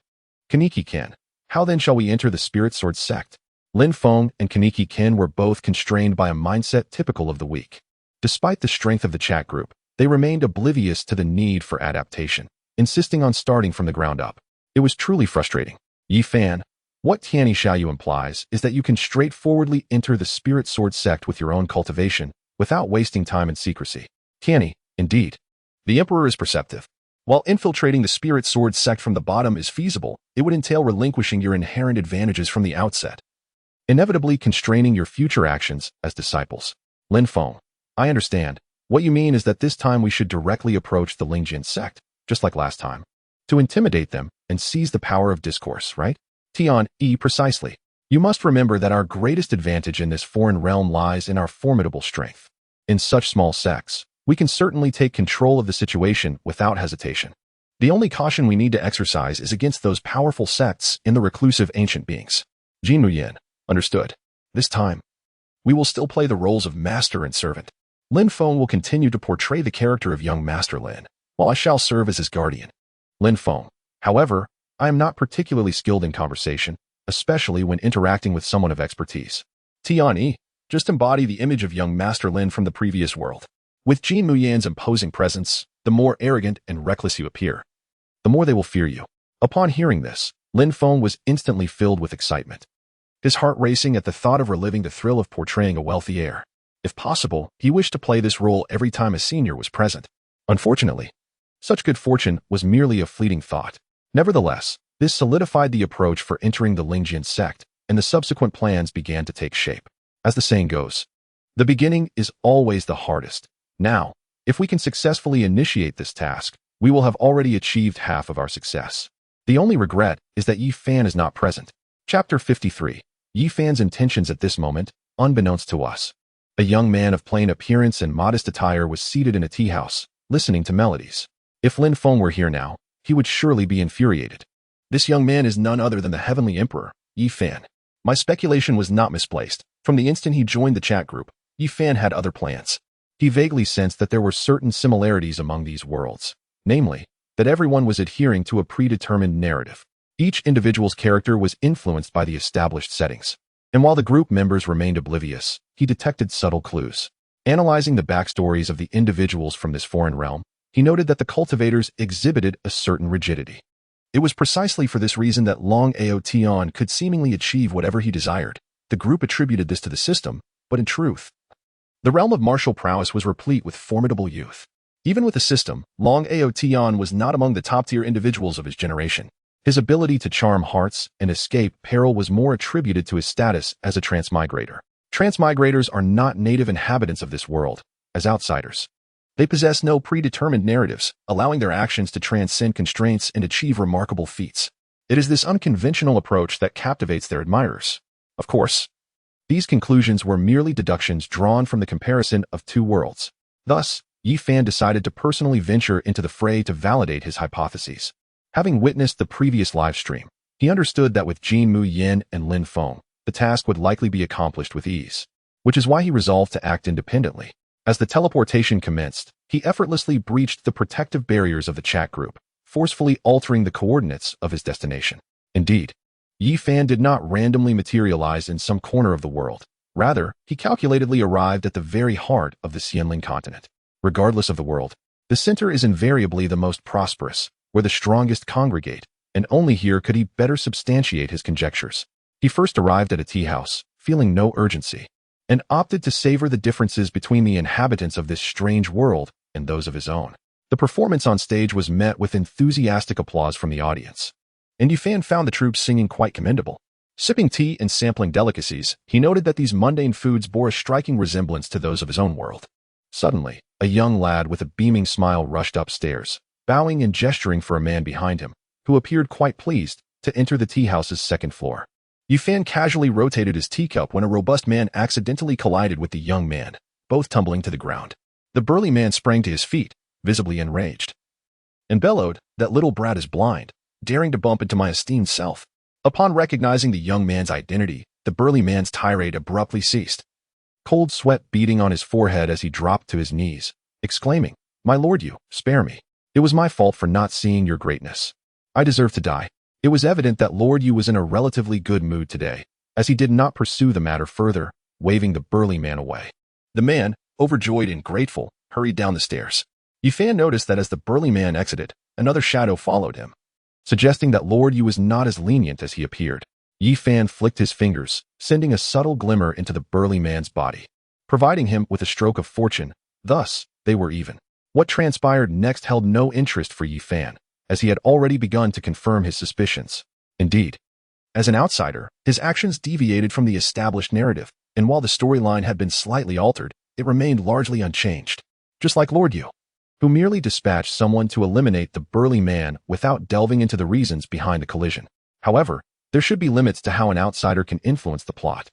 Kaneki Ken. How then shall we enter the Spirit Sword sect? Lin Feng and Kaneki Ken were both constrained by a mindset typical of the weak. Despite the strength of the chat group, they remained oblivious to the need for adaptation, insisting on starting from the ground up. It was truly frustrating. Yi Fan. What Tianyi Xiaoyu implies is that you can straightforwardly enter the Spirit Sword sect with your own cultivation, without wasting time in secrecy. Tianyi. Indeed. The Emperor is perceptive. While infiltrating the Spirit Sword sect from the bottom is feasible, it would entail relinquishing your inherent advantages from the outset, inevitably constraining your future actions as disciples. Lin Feng. I understand. What you mean is that this time we should directly approach the Lingjin sect, just like last time. To intimidate them and seize the power of discourse, right? Tian, precisely. You must remember that our greatest advantage in this foreign realm lies in our formidable strength. In such small sects, we can certainly take control of the situation without hesitation. The only caution we need to exercise is against those powerful sects in the reclusive ancient beings. Jin Muyin, understood. This time, we will still play the roles of master and servant. Lin Feng will continue to portray the character of young Master Lin, while I shall serve as his guardian. Lin Feng. However, I am not particularly skilled in conversation, especially when interacting with someone of expertise. Tian, just embody the image of young Master Lin from the previous world. With Jin Muyin's imposing presence, the more arrogant and reckless you appear, the more they will fear you. Upon hearing this, Lin Feng was instantly filled with excitement, his heart racing at the thought of reliving the thrill of portraying a wealthy heir. If possible, he wished to play this role every time a senior was present. Unfortunately, such good fortune was merely a fleeting thought. Nevertheless, this solidified the approach for entering the Lingjin sect, and the subsequent plans began to take shape. As the saying goes, the beginning is always the hardest. Now, if we can successfully initiate this task, we will have already achieved half of our success. The only regret is that Yi Fan is not present. Chapter 53. Yi Fan's intentions at this moment, unbeknownst to us. A young man of plain appearance and modest attire was seated in a tea house, listening to melodies. If Lin Feng were here now, he would surely be infuriated. This young man is none other than the Heavenly Emperor, Yi Fan. My speculation was not misplaced. From the instant he joined the chat group, Yi Fan had other plans. He vaguely sensed that there were certain similarities among these worlds, namely, that everyone was adhering to a predetermined narrative. Each individual's character was influenced by the established settings. And while the group members remained oblivious, he detected subtle clues. Analyzing the backstories of the individuals from this foreign realm, he noted that the cultivators exhibited a certain rigidity. It was precisely for this reason that Long Ao Tian could seemingly achieve whatever he desired. The group attributed this to the system, but in truth, the realm of martial prowess was replete with formidable youth. Even with the system, Long Ao Tian was not among the top-tier individuals of his generation. His ability to charm hearts and escape peril was more attributed to his status as a transmigrator. Transmigrators are not native inhabitants of this world, as outsiders. They possess no predetermined narratives, allowing their actions to transcend constraints and achieve remarkable feats. It is this unconventional approach that captivates their admirers. Of course, these conclusions were merely deductions drawn from the comparison of two worlds. Thus, Yi Fan decided to personally venture into the fray to validate his hypotheses. Having witnessed the previous live stream, he understood that with Jin Muyin and Lin Feng, the task would likely be accomplished with ease, which is why he resolved to act independently. As the teleportation commenced, he effortlessly breached the protective barriers of the chat group, forcefully altering the coordinates of his destination. Indeed, Yi Fan did not randomly materialize in some corner of the world. Rather, he calculatedly arrived at the very heart of the Xianling continent. Regardless of the world, the center is invariably the most prosperous, where the strongest congregate, and only here could he better substantiate his conjectures. He first arrived at a tea house, feeling no urgency, and opted to savor the differences between the inhabitants of this strange world and those of his own. The performance on stage was met with enthusiastic applause from the audience, and Yi Fan found the troops singing quite commendable. Sipping tea and sampling delicacies, he noted that these mundane foods bore a striking resemblance to those of his own world. Suddenly, a young lad with a beaming smile rushed upstairs, bowing and gesturing for a man behind him, who appeared quite pleased to enter the tea house's second floor. Yi Fan casually rotated his teacup when a robust man accidentally collided with the young man, both tumbling to the ground. The burly man sprang to his feet, visibly enraged, and bellowed, "That little brat is blind, daring to bump into my esteemed self." Upon recognizing the young man's identity, the burly man's tirade abruptly ceased, cold sweat beading on his forehead as he dropped to his knees, exclaiming, "My lord, you, spare me. It was my fault for not seeing your greatness. I deserve to die." It was evident that Lord Yu was in a relatively good mood today, as he did not pursue the matter further, waving the burly man away. The man, overjoyed and grateful, hurried down the stairs. Yi Fan noticed that as the burly man exited, another shadow followed him, suggesting that Lord Yu was not as lenient as he appeared. Yi Fan flicked his fingers, sending a subtle glimmer into the burly man's body, providing him with a stroke of fortune. Thus, they were even. What transpired next held no interest for Yi Fan, as he had already begun to confirm his suspicions. Indeed, as an outsider, his actions deviated from the established narrative, and while the storyline had been slightly altered, it remained largely unchanged. Just like Lord Yu. who merely dispatched someone to eliminate the burly man without delving into the reasons behind the collision. However, there should be limits to how an outsider can influence the plot.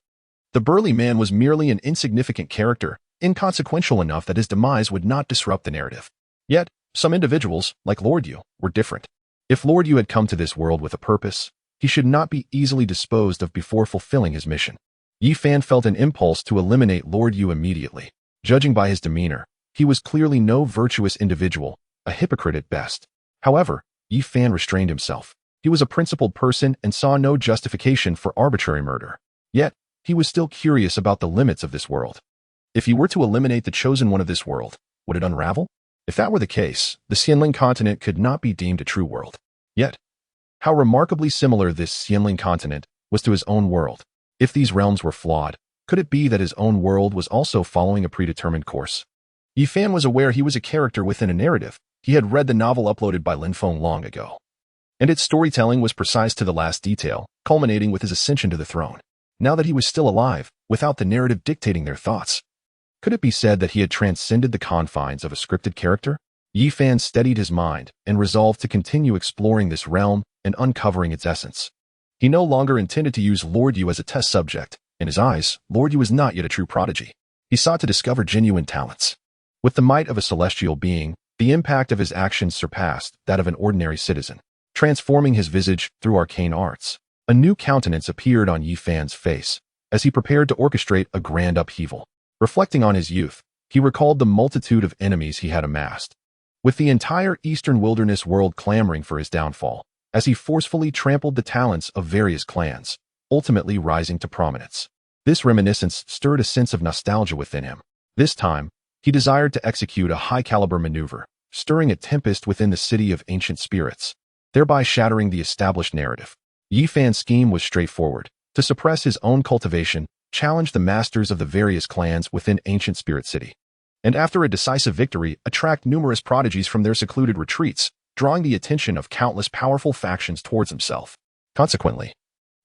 The burly man was merely an insignificant character, inconsequential enough that his demise would not disrupt the narrative. Yet, some individuals, like Lord Yu, were different. If Lord Yu had come to this world with a purpose, he should not be easily disposed of before fulfilling his mission. Yi Fan felt an impulse to eliminate Lord Yu immediately. Judging by his demeanor, he was clearly no virtuous individual, a hypocrite at best. However, Yi Fan restrained himself. He was a principled person and saw no justification for arbitrary murder. Yet, he was still curious about the limits of this world. If he were to eliminate the chosen one of this world, would it unravel? If that were the case, the Xianling continent could not be deemed a true world. Yet, how remarkably similar this Xianling continent was to his own world. If these realms were flawed, could it be that his own world was also following a predetermined course? Yi Fan was aware he was a character within a narrative. He had read the novel uploaded by Lin Feng long ago, and its storytelling was precise to the last detail, culminating with his ascension to the throne. Now that he was still alive, without the narrative dictating their thoughts, could it be said that he had transcended the confines of a scripted character? Yi Fan steadied his mind and resolved to continue exploring this realm and uncovering its essence. He no longer intended to use Lord Yu as a test subject. In his eyes, Lord Yu was not yet a true prodigy. He sought to discover genuine talents. With the might of a celestial being, the impact of his actions surpassed that of an ordinary citizen. Transforming his visage through arcane arts, a new countenance appeared on Yi Fan's face as he prepared to orchestrate a grand upheaval. Reflecting on his youth, he recalled the multitude of enemies he had amassed, with the entire eastern wilderness world clamoring for his downfall, as he forcefully trampled the talents of various clans, ultimately rising to prominence. This reminiscence stirred a sense of nostalgia within him. This time, he desired to execute a high-caliber maneuver, stirring a tempest within the city of ancient spirits, thereby shattering the established narrative. Yi Fan's scheme was straightforward: to suppress his own cultivation, challenge the masters of the various clans within ancient spirit city, and after a decisive victory, attract numerous prodigies from their secluded retreats, drawing the attention of countless powerful factions towards himself. Consequently,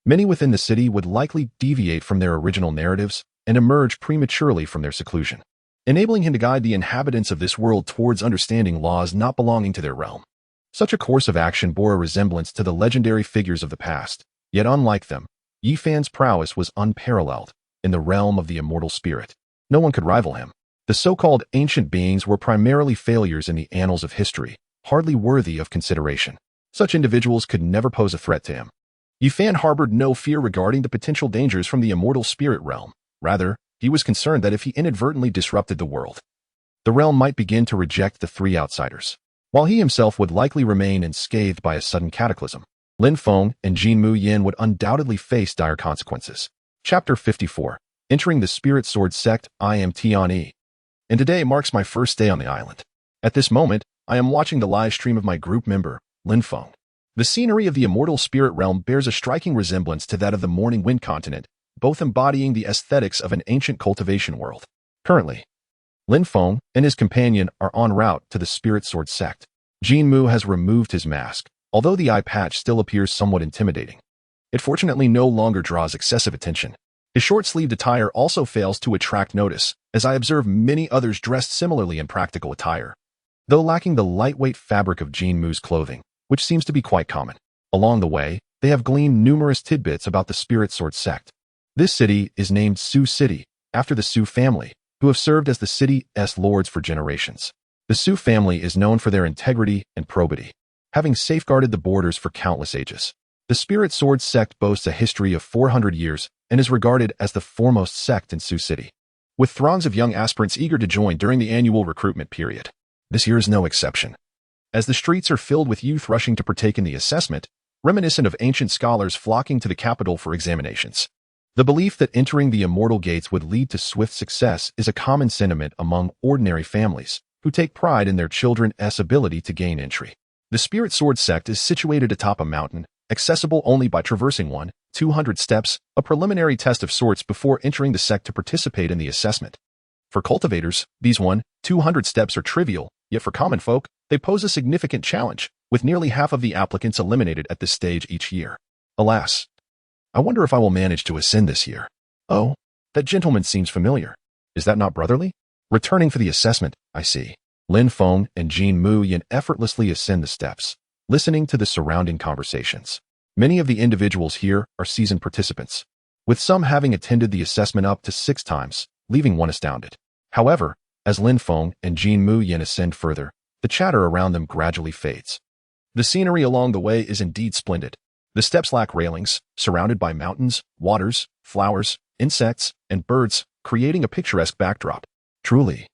many within the city would likely deviate from their original narratives and emerge prematurely from their seclusion, enabling him to guide the inhabitants of this world towards understanding laws not belonging to their realm. Such a course of action bore a resemblance to the legendary figures of the past, yet unlike them, Yi Fan's prowess was unparalleled. In the realm of the immortal spirit, no one could rival him. The so-called ancient beings were primarily failures in the annals of history, hardly worthy of consideration. Such individuals could never pose a threat to him. Yi Fan harbored no fear regarding the potential dangers from the immortal spirit realm. Rather, he was concerned that if he inadvertently disrupted the world, the realm might begin to reject the three outsiders, while he himself would likely remain unscathed by a sudden cataclysm. Lin Feng and Jin Mu Yin would undoubtedly face dire consequences. Chapter 54. Entering the Spirit Sword Sect. I am Tian, and today marks my first day on the island. At this moment, I am watching the live stream of my group member, Lin Feng. The scenery of the immortal spirit realm bears a striking resemblance to that of the Morning Wind continent, both embodying the aesthetics of an ancient cultivation world. Currently, Lin Feng and his companion are en route to the Spirit Sword Sect. Jin Mu has removed his mask, although the eye patch still appears somewhat intimidating. It fortunately no longer draws excessive attention. His short-sleeved attire also fails to attract notice, as I observe many others dressed similarly in practical attire, though lacking the lightweight fabric of Jin Mu's clothing, which seems to be quite common. Along the way, they have gleaned numerous tidbits about the Spirit Sword Sect. This city is named Su City, after the Su family, who have served as the city's lords for generations. The Su family is known for their integrity and probity, having safeguarded the borders for countless ages. The Spirit Sword Sect boasts a history of 400 years and is regarded as the foremost sect in Su City, with throngs of young aspirants eager to join during the annual recruitment period. This year is no exception, as the streets are filled with youth rushing to partake in the assessment, reminiscent of ancient scholars flocking to the capital for examinations. The belief that entering the immortal gates would lead to swift success is a common sentiment among ordinary families, who take pride in their children's ability to gain entry. The Spirit Sword Sect is situated atop a mountain, accessible only by traversing 200 steps, a preliminary test of sorts before entering the sect to participate in the assessment. For cultivators, these 200 steps are trivial, yet for common folk, they pose a significant challenge, with nearly half of the applicants eliminated at this stage each year. Alas, I wonder if I will manage to ascend this year. Oh, that gentleman seems familiar. Is that not brotherly? Returning for the assessment, I see. Lin Feng and Jin Mu Yin effortlessly ascend the steps, listening to the surrounding conversations. Many of the individuals here are seasoned participants, with some having attended the assessment up to 6 times, leaving one astounded. However, as Lin Feng and Jin Mu Yin ascend further, the chatter around them gradually fades. The scenery along the way is indeed splendid. The steps lack railings, surrounded by mountains, waters, flowers, insects, and birds, creating a picturesque backdrop. Truly,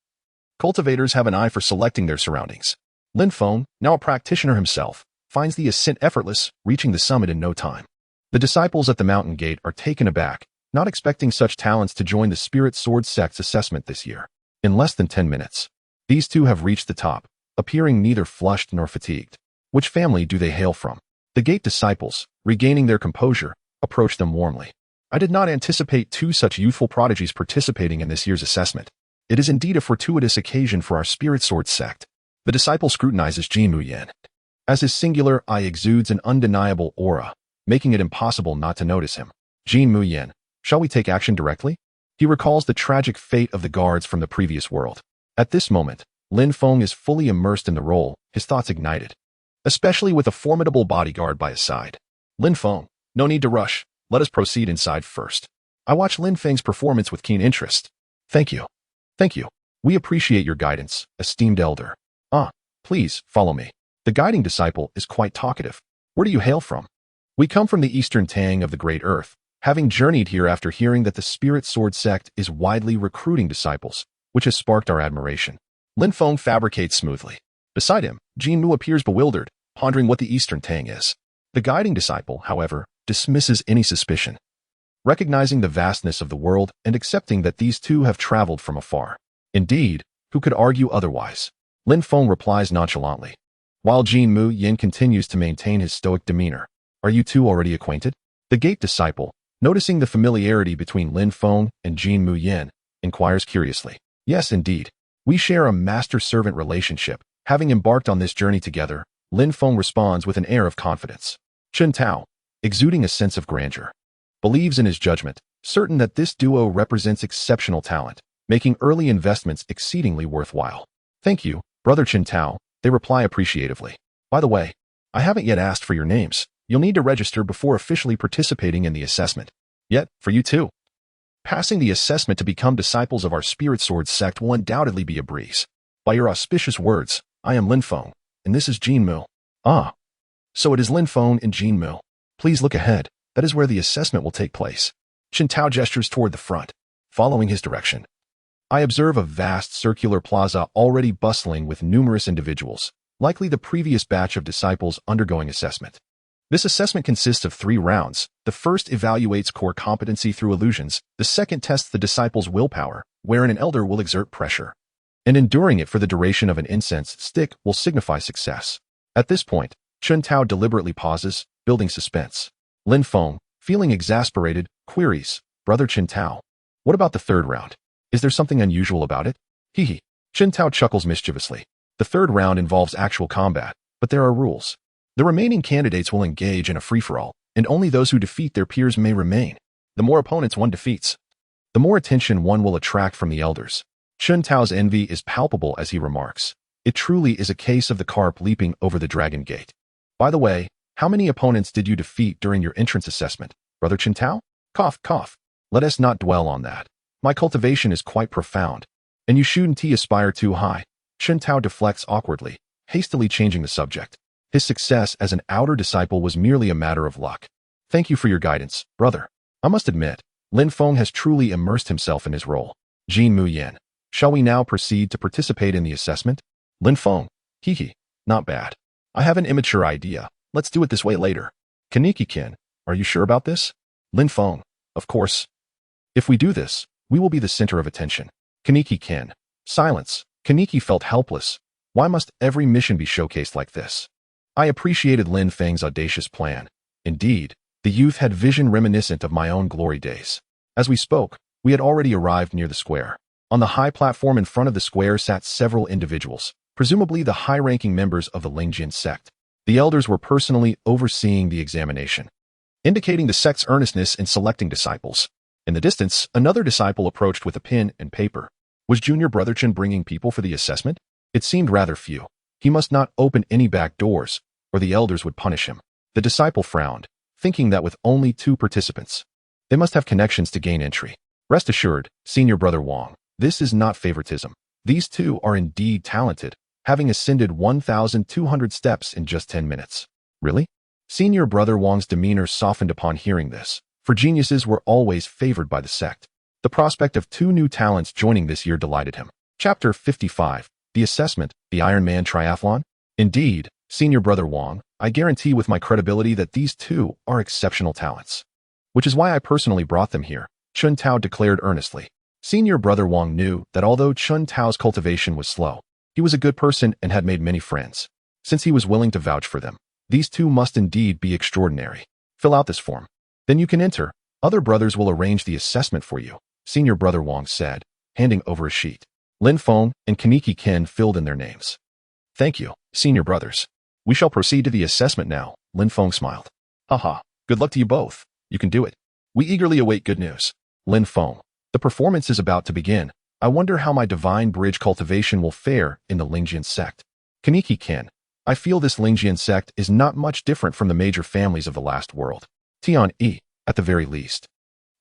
cultivators have an eye for selecting their surroundings. Lin Feng, now a practitioner himself, finds the ascent effortless, reaching the summit in no time. The disciples at the mountain gate are taken aback, not expecting such talents to join the Spirit Sword sect's assessment this year. In less than 10 minutes, these two have reached the top, appearing neither flushed nor fatigued. Which family do they hail from? The gate disciples, regaining their composure, approach them warmly. I did not anticipate 2 such youthful prodigies participating in this year's assessment. It is indeed a fortuitous occasion for our Spirit Sword sect. The disciple scrutinizes Jin Mu Yin. As his singular eye exudes an undeniable aura, making it impossible not to notice him. Jin Mu Yin, shall we take action directly? He recalls the tragic fate of the guards from the previous world. At this moment, Lin Feng is fully immersed in the role, his thoughts ignited. Especially with a formidable bodyguard by his side. Lin Feng, no need to rush. Let us proceed inside first. I watch Lin Feng's performance with keen interest. Thank you. Thank you. We appreciate your guidance, esteemed elder. Please, follow me. The guiding disciple is quite talkative. Where do you hail from? We come from the eastern tang of the Great Earth, having journeyed here after hearing that the Spirit Sword sect is widely recruiting disciples, which has sparked our admiration. Lin Feng fabricates smoothly. Beside him, Jin Mu appears bewildered, pondering what the eastern tang is. The guiding disciple, however, dismisses any suspicion, recognizing the vastness of the world and accepting that these two have traveled from afar. Indeed, who could argue otherwise? Lin Feng replies nonchalantly, while Jin Mu Yin continues to maintain his stoic demeanor. Are you two already acquainted? The gate disciple, noticing the familiarity between Lin Feng and Jin Mu Yin, inquires curiously. Yes, indeed. We share a master-servant relationship. Having embarked on this journey together, Lin Feng responds with an air of confidence. Chen Tao, exuding a sense of grandeur, believes in his judgment, certain that this duo represents exceptional talent, making early investments exceedingly worthwhile. Thank you, Brother Chen Tao, they reply appreciatively. By the way, I haven't yet asked for your names. You'll need to register before officially participating in the assessment. Yet, for you too. Passing the assessment to become disciples of our Spirit Sword sect will undoubtedly be a breeze. By your auspicious words, I am Lin Feng, and this is Jin Mu. So it is Lin Feng and Jin Mu. Please look ahead. That is where the assessment will take place. Chen Tao gestures toward the front. Following his direction, I observe a vast circular plaza already bustling with numerous individuals, likely the previous batch of disciples undergoing assessment. This assessment consists of 3 rounds. The first evaluates core competency through illusions. The second tests the disciple's willpower, wherein an elder will exert pressure, and enduring it for the duration of an incense stick will signify success. At this point, Chen Tao deliberately pauses, building suspense. Lin Feng, feeling exasperated, queries, Brother Chen Tao, what about the 3rd round? Is there something unusual about it? Hee. Chen Tao chuckles mischievously. The 3rd round involves actual combat, but there are rules. The remaining candidates will engage in a free-for-all, and only those who defeat their peers may remain. The more opponents one defeats, the more attention one will attract from the elders. Chen Tao's envy is palpable as he remarks, it truly is a case of the carp leaping over the dragon gate. By the way, how many opponents did you defeat during your entrance assessment, Brother Chen Tao? Cough, cough. Let us not dwell on that. My cultivation is quite profound, and you shouldn't aspire too high. Chen Tao deflects awkwardly, hastily changing the subject. His success as an outer disciple was merely a matter of luck. Thank you for your guidance, brother. I must admit, Lin Feng has truly immersed himself in his role. Jin Mu Yin, shall we now proceed to participate in the assessment? Lin Feng, not bad. I have an immature idea. Let's do it this way later. Kaneki-kin, are you sure about this? Lin Feng, of course. If we do this, we will be the center of attention. Kaneki-kin, silence. Kaneki felt helpless. Why must every mission be showcased like this? I appreciated Lin Feng's audacious plan. Indeed, the youth had vision reminiscent of my own glory days. As we spoke, we had already arrived near the square. On the high platform in front of the square sat several individuals, presumably the high-ranking members of the Lingjin sect. The elders were personally overseeing the examination, indicating the sect's earnestness in selecting disciples. In the distance, another disciple approached with a pen and paper. Was Junior Brother Chen bringing people for the assessment? It seemed rather few. He must not open any back doors, or the elders would punish him. The disciple frowned, thinking that with only 2 participants, they must have connections to gain entry. Rest assured, Senior Brother Wong, this is not favoritism. These 2 are indeed talented, having ascended 1,200 steps in just 10 minutes. Really? Senior Brother Wong's demeanor softened upon hearing this, for geniuses were always favored by the sect. The prospect of 2 new talents joining this year delighted him. Chapter 55. The Assessment, the Iron Man Triathlon? Indeed, Senior Brother Wong, I guarantee with my credibility that these 2 are exceptional talents. Which is why I personally brought them here, Chun Tao declared earnestly. Senior Brother Wong knew that although Chun Tao's cultivation was slow, he was a good person and had made many friends. Since he was willing to vouch for them, these 2 must indeed be extraordinary. Fill out this form. Then you can enter. Other brothers will arrange the assessment for you, Senior Brother Wong said, handing over a sheet. Lin Feng and Kaneki Ken filled in their names. Thank you, Senior Brothers. We shall proceed to the assessment now, Lin Feng smiled. Haha, good luck to you both. You can do it. We eagerly await good news. Lin Feng, the performance is about to begin. I wonder how my divine bridge cultivation will fare in the Lingjian sect. Kaneki Ken, I feel this Lingjian sect is not much different from the major families of the last world. Tian-E, at the very least.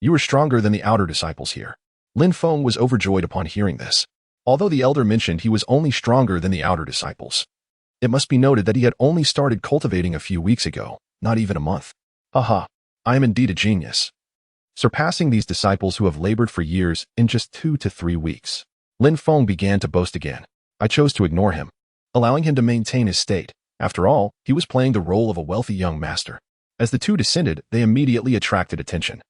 You are stronger than the outer disciples here. Lin Feng was overjoyed upon hearing this. Although the elder mentioned he was only stronger than the outer disciples, it must be noted that he had only started cultivating a few weeks ago, not even a month. Haha, I am indeed a genius. Surpassing these disciples who have labored for years in just 2 to 3 weeks. Lin Feng began to boast again. I chose to ignore him, allowing him to maintain his state. After all, he was playing the role of a wealthy young master. As the 2 descended, they immediately attracted attention.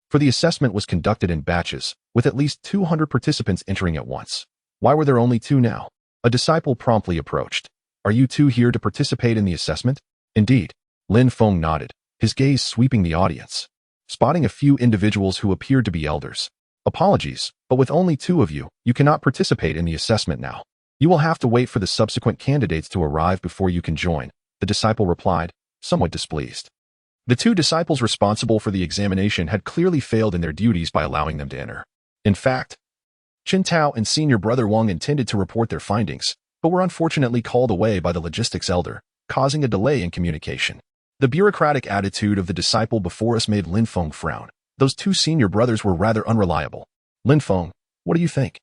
For the assessment was conducted in batches, with at least 200 participants entering at once. Why were there only 2 now? A disciple promptly approached. Are you 2 here to participate in the assessment? Indeed. Lin Feng nodded, his gaze sweeping the audience, spotting a few individuals who appeared to be elders. Apologies, but with only 2 of you, you cannot participate in the assessment now. You will have to wait for the subsequent candidates to arrive before you can join, the disciple replied, somewhat displeased. The 2 disciples responsible for the examination had clearly failed in their duties by allowing them to enter. In fact, Chun Tao and Senior Brother Wong intended to report their findings, but were unfortunately called away by the logistics elder, causing a delay in communication. The bureaucratic attitude of the disciple before us made Lin Feng frown. Those 2 senior brothers were rather unreliable. Lin Feng, what do you think?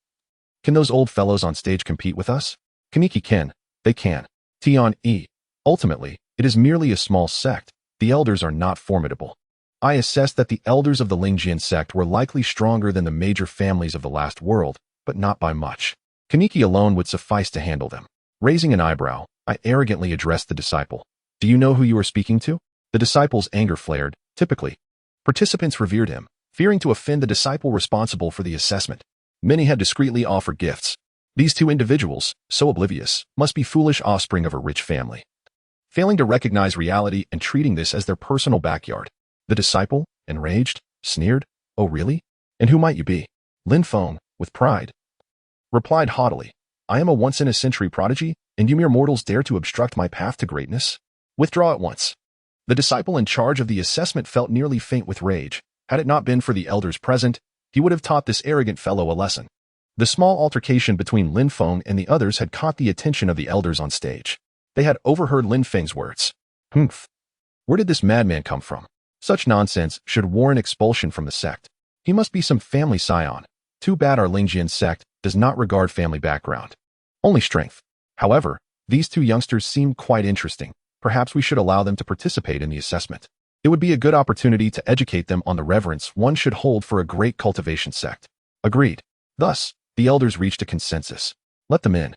Can those old fellows on stage compete with us? Kaneki Ken, they can. Tian-E, ultimately, it is merely a small sect. The elders are not formidable. I assessed that the elders of the Lingjian sect were likely stronger than the major families of the last world, but not by much. Kaneki alone would suffice to handle them. Raising an eyebrow, I arrogantly addressed the disciple. Do you know who you are speaking to? The disciple's anger flared. Typically, participants revered him, fearing to offend the disciple responsible for the assessment. Many had discreetly offered gifts. These 2 individuals, so oblivious, must be foolish offspring of a rich family, failing to recognize reality and treating this as their personal backyard. The disciple, enraged, sneered, oh really? And who might you be? Lin Feng, with pride, replied haughtily, I am a once-in-a-century prodigy, and you mere mortals dare to obstruct my path to greatness? Withdraw at once. The disciple in charge of the assessment felt nearly faint with rage. Had it not been for the elders present, he would have taught this arrogant fellow a lesson. The small altercation between Lin Feng and the others had caught the attention of the elders on stage. They had overheard Lin Feng's words. Humph. Where did this madman come from? Such nonsense should warrant expulsion from the sect. He must be some family scion. Too bad our Lingjian sect does not regard family background, only strength. However, these 2 youngsters seem quite interesting. Perhaps we should allow them to participate in the assessment. It would be a good opportunity to educate them on the reverence one should hold for a great cultivation sect. Agreed. Thus, the elders reached a consensus. Let them in.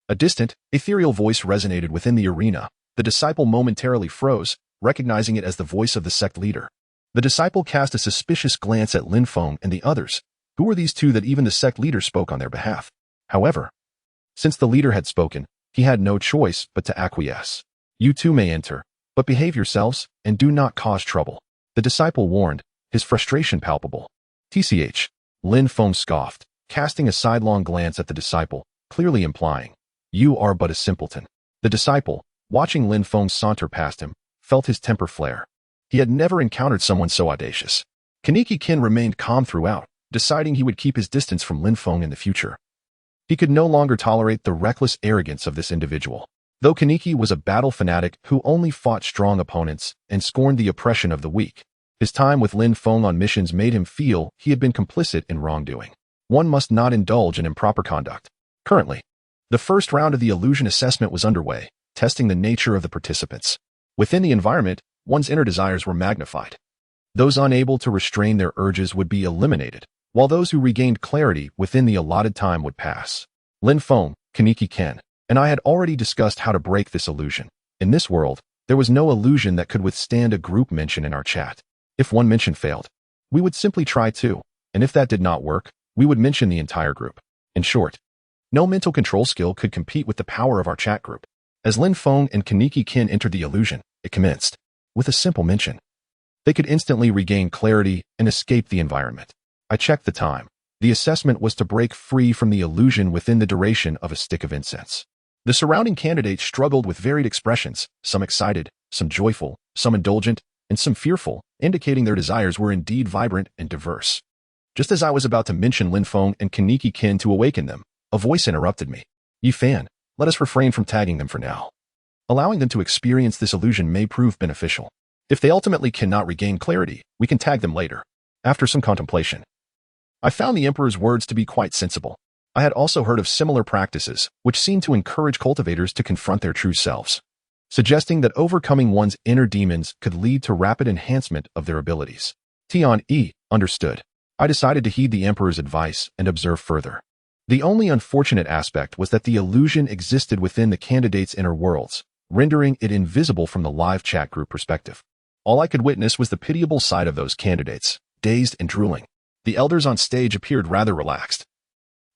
A distant, ethereal voice resonated within the arena. The disciple momentarily froze, recognizing it as the voice of the sect leader. The disciple cast a suspicious glance at Lin Feng and the others. Who were these 2 that even the sect leader spoke on their behalf? However, since the leader had spoken, he had no choice but to acquiesce. You 2 may enter, but behave yourselves and do not cause trouble. The disciple warned, his frustration palpable. TCH, Lin Feng scoffed, casting a sidelong glance at the disciple, clearly implying, you are but a simpleton. The disciple, watching Lin Feng saunter past him, felt his temper flare. He had never encountered someone so audacious. Kaneki Ken remained calm throughout, deciding he would keep his distance from Lin Feng in the future. He could no longer tolerate the reckless arrogance of this individual. Though Kaneki was a battle fanatic who only fought strong opponents and scorned the oppression of the weak, his time with Lin Feng on missions made him feel he had been complicit in wrongdoing. One must not indulge in improper conduct. Currently, the first round of the illusion assessment was underway, testing the nature of the participants. Within the environment, one's inner desires were magnified. Those unable to restrain their urges would be eliminated, while those who regained clarity within the allotted time would pass. Lin Feng, Kaneki Ken, and I had already discussed how to break this illusion. In this world, there was no illusion that could withstand a group mention in our chat. If one mention failed, we would simply try two, and if that did not work, we would mention the entire group. In short, no mental control skill could compete with the power of our chat group. As Lin Feng and Kaneki Ken entered the illusion, it commenced with a simple mention. They could instantly regain clarity and escape the environment. I checked the time. The assessment was to break free from the illusion within the duration of a stick of incense. The surrounding candidates struggled with varied expressions, some excited, some joyful, some indulgent, and some fearful, indicating their desires were indeed vibrant and diverse. Just as I was about to mention Lin Feng and Kaneki Ken to awaken them, a voice interrupted me. "Yi Fan, let us refrain from tagging them for now. Allowing them to experience this illusion may prove beneficial. If they ultimately cannot regain clarity, we can tag them later." After some contemplation, I found the Emperor's words to be quite sensible. I had also heard of similar practices, which seemed to encourage cultivators to confront their true selves, suggesting that overcoming one's inner demons could lead to rapid enhancement of their abilities. Tian-E understood. I decided to heed the Emperor's advice and observe further. The only unfortunate aspect was that the illusion existed within the candidates' inner worlds, rendering it invisible from the live chat group perspective. All I could witness was the pitiable sight of those candidates, dazed and drooling. The elders on stage appeared rather relaxed.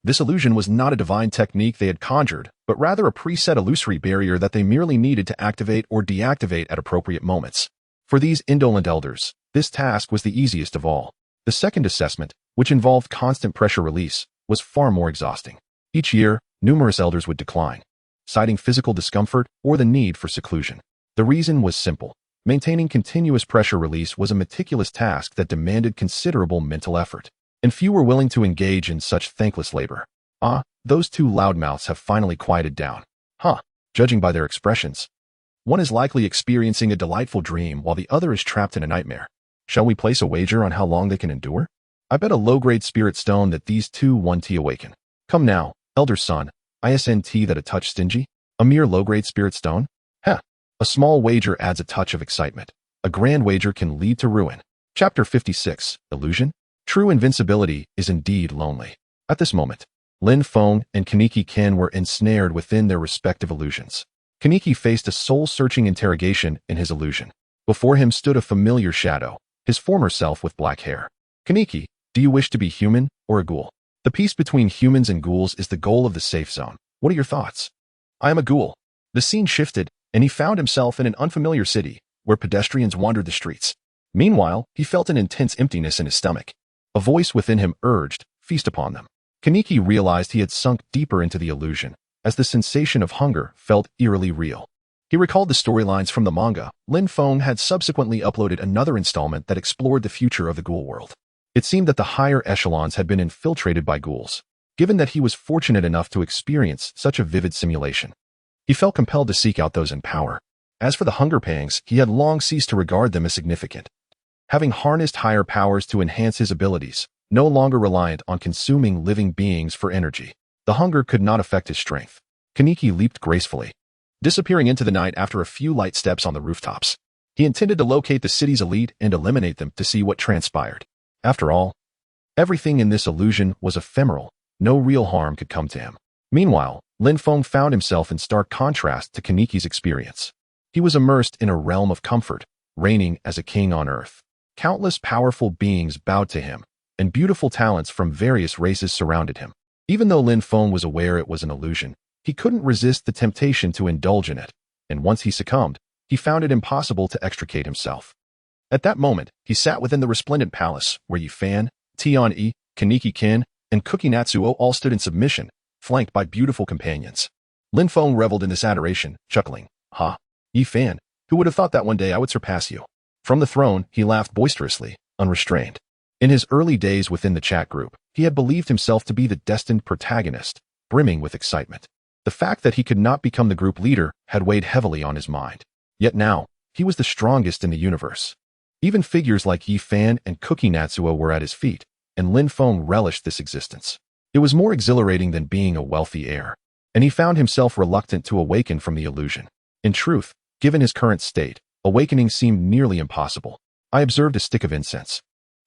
This illusion was not a divine technique they had conjured, but rather a preset illusory barrier that they merely needed to activate or deactivate at appropriate moments. For these indolent elders, this task was the easiest of all. The second assessment, which involved constant pressure release, was far more exhausting. Each year, numerous elders would decline, citing physical discomfort or the need for seclusion. The reason was simple. Maintaining continuous pressure release was a meticulous task that demanded considerable mental effort, and few were willing to engage in such thankless labor. Ah, those two loudmouths have finally quieted down. Judging by their expressions, one is likely experiencing a delightful dream while the other is trapped in a nightmare. Shall we place a wager on how long they can endure? I bet a low-grade spirit stone that these two want to awaken. Come now, elder son, isn't that a touch stingy? A mere low-grade spirit stone? A small wager adds a touch of excitement. A grand wager can lead to ruin. Chapter 56, Illusion? True invincibility is indeed lonely. At this moment, Lin Feng and Kaneki Ken were ensnared within their respective illusions. Kaneki faced a soul-searching interrogation in his illusion. Before him stood a familiar shadow, his former self with black hair. "Kaneki, do you wish to be human or a ghoul? The peace between humans and ghouls is the goal of the safe zone. What are your thoughts?" "I am a ghoul." The scene shifted, and he found himself in an unfamiliar city, where pedestrians wandered the streets. Meanwhile, he felt an intense emptiness in his stomach. A voice within him urged, "Feast upon them." Kaneki realized he had sunk deeper into the illusion, as the sensation of hunger felt eerily real. He recalled the storylines from the manga. Lin Feng had subsequently uploaded another installment that explored the future of the ghoul world. It seemed that the higher echelons had been infiltrated by ghouls. Given that he was fortunate enough to experience such a vivid simulation, he felt compelled to seek out those in power. As for the hunger pangs, he had long ceased to regard them as significant. Having harnessed higher powers to enhance his abilities, no longer reliant on consuming living beings for energy, the hunger could not affect his strength. Kaneki leaped gracefully, disappearing into the night after a few light steps on the rooftops. He intended to locate the city's elite and eliminate them to see what transpired. After all, everything in this illusion was ephemeral. No real harm could come to him. Meanwhile, Lin Feng found himself in stark contrast to Kaneki's experience. He was immersed in a realm of comfort, reigning as a king on earth. Countless powerful beings bowed to him, and beautiful talents from various races surrounded him. Even though Lin Feng was aware it was an illusion, he couldn't resist the temptation to indulge in it, and once he succumbed, he found it impossible to extricate himself. At that moment, he sat within the resplendent palace, where Yi Fan, Tian-E, Kaneki Ken, and Cookie Natsuo all stood in submission, flanked by beautiful companions. Lin Feng reveled in this adoration, chuckling. Yi Fan, who would have thought that one day I would surpass you? From the throne, he laughed boisterously, unrestrained. In his early days within the chat group, he had believed himself to be the destined protagonist, brimming with excitement. The fact that he could not become the group leader had weighed heavily on his mind. Yet now, he was the strongest in the universe. Even figures like Yi Fan and Cookie Natsuo were at his feet, and Lin Feng relished this existence. It was more exhilarating than being a wealthy heir, and he found himself reluctant to awaken from the illusion. In truth, given his current state, awakening seemed nearly impossible. I observed a stick of incense,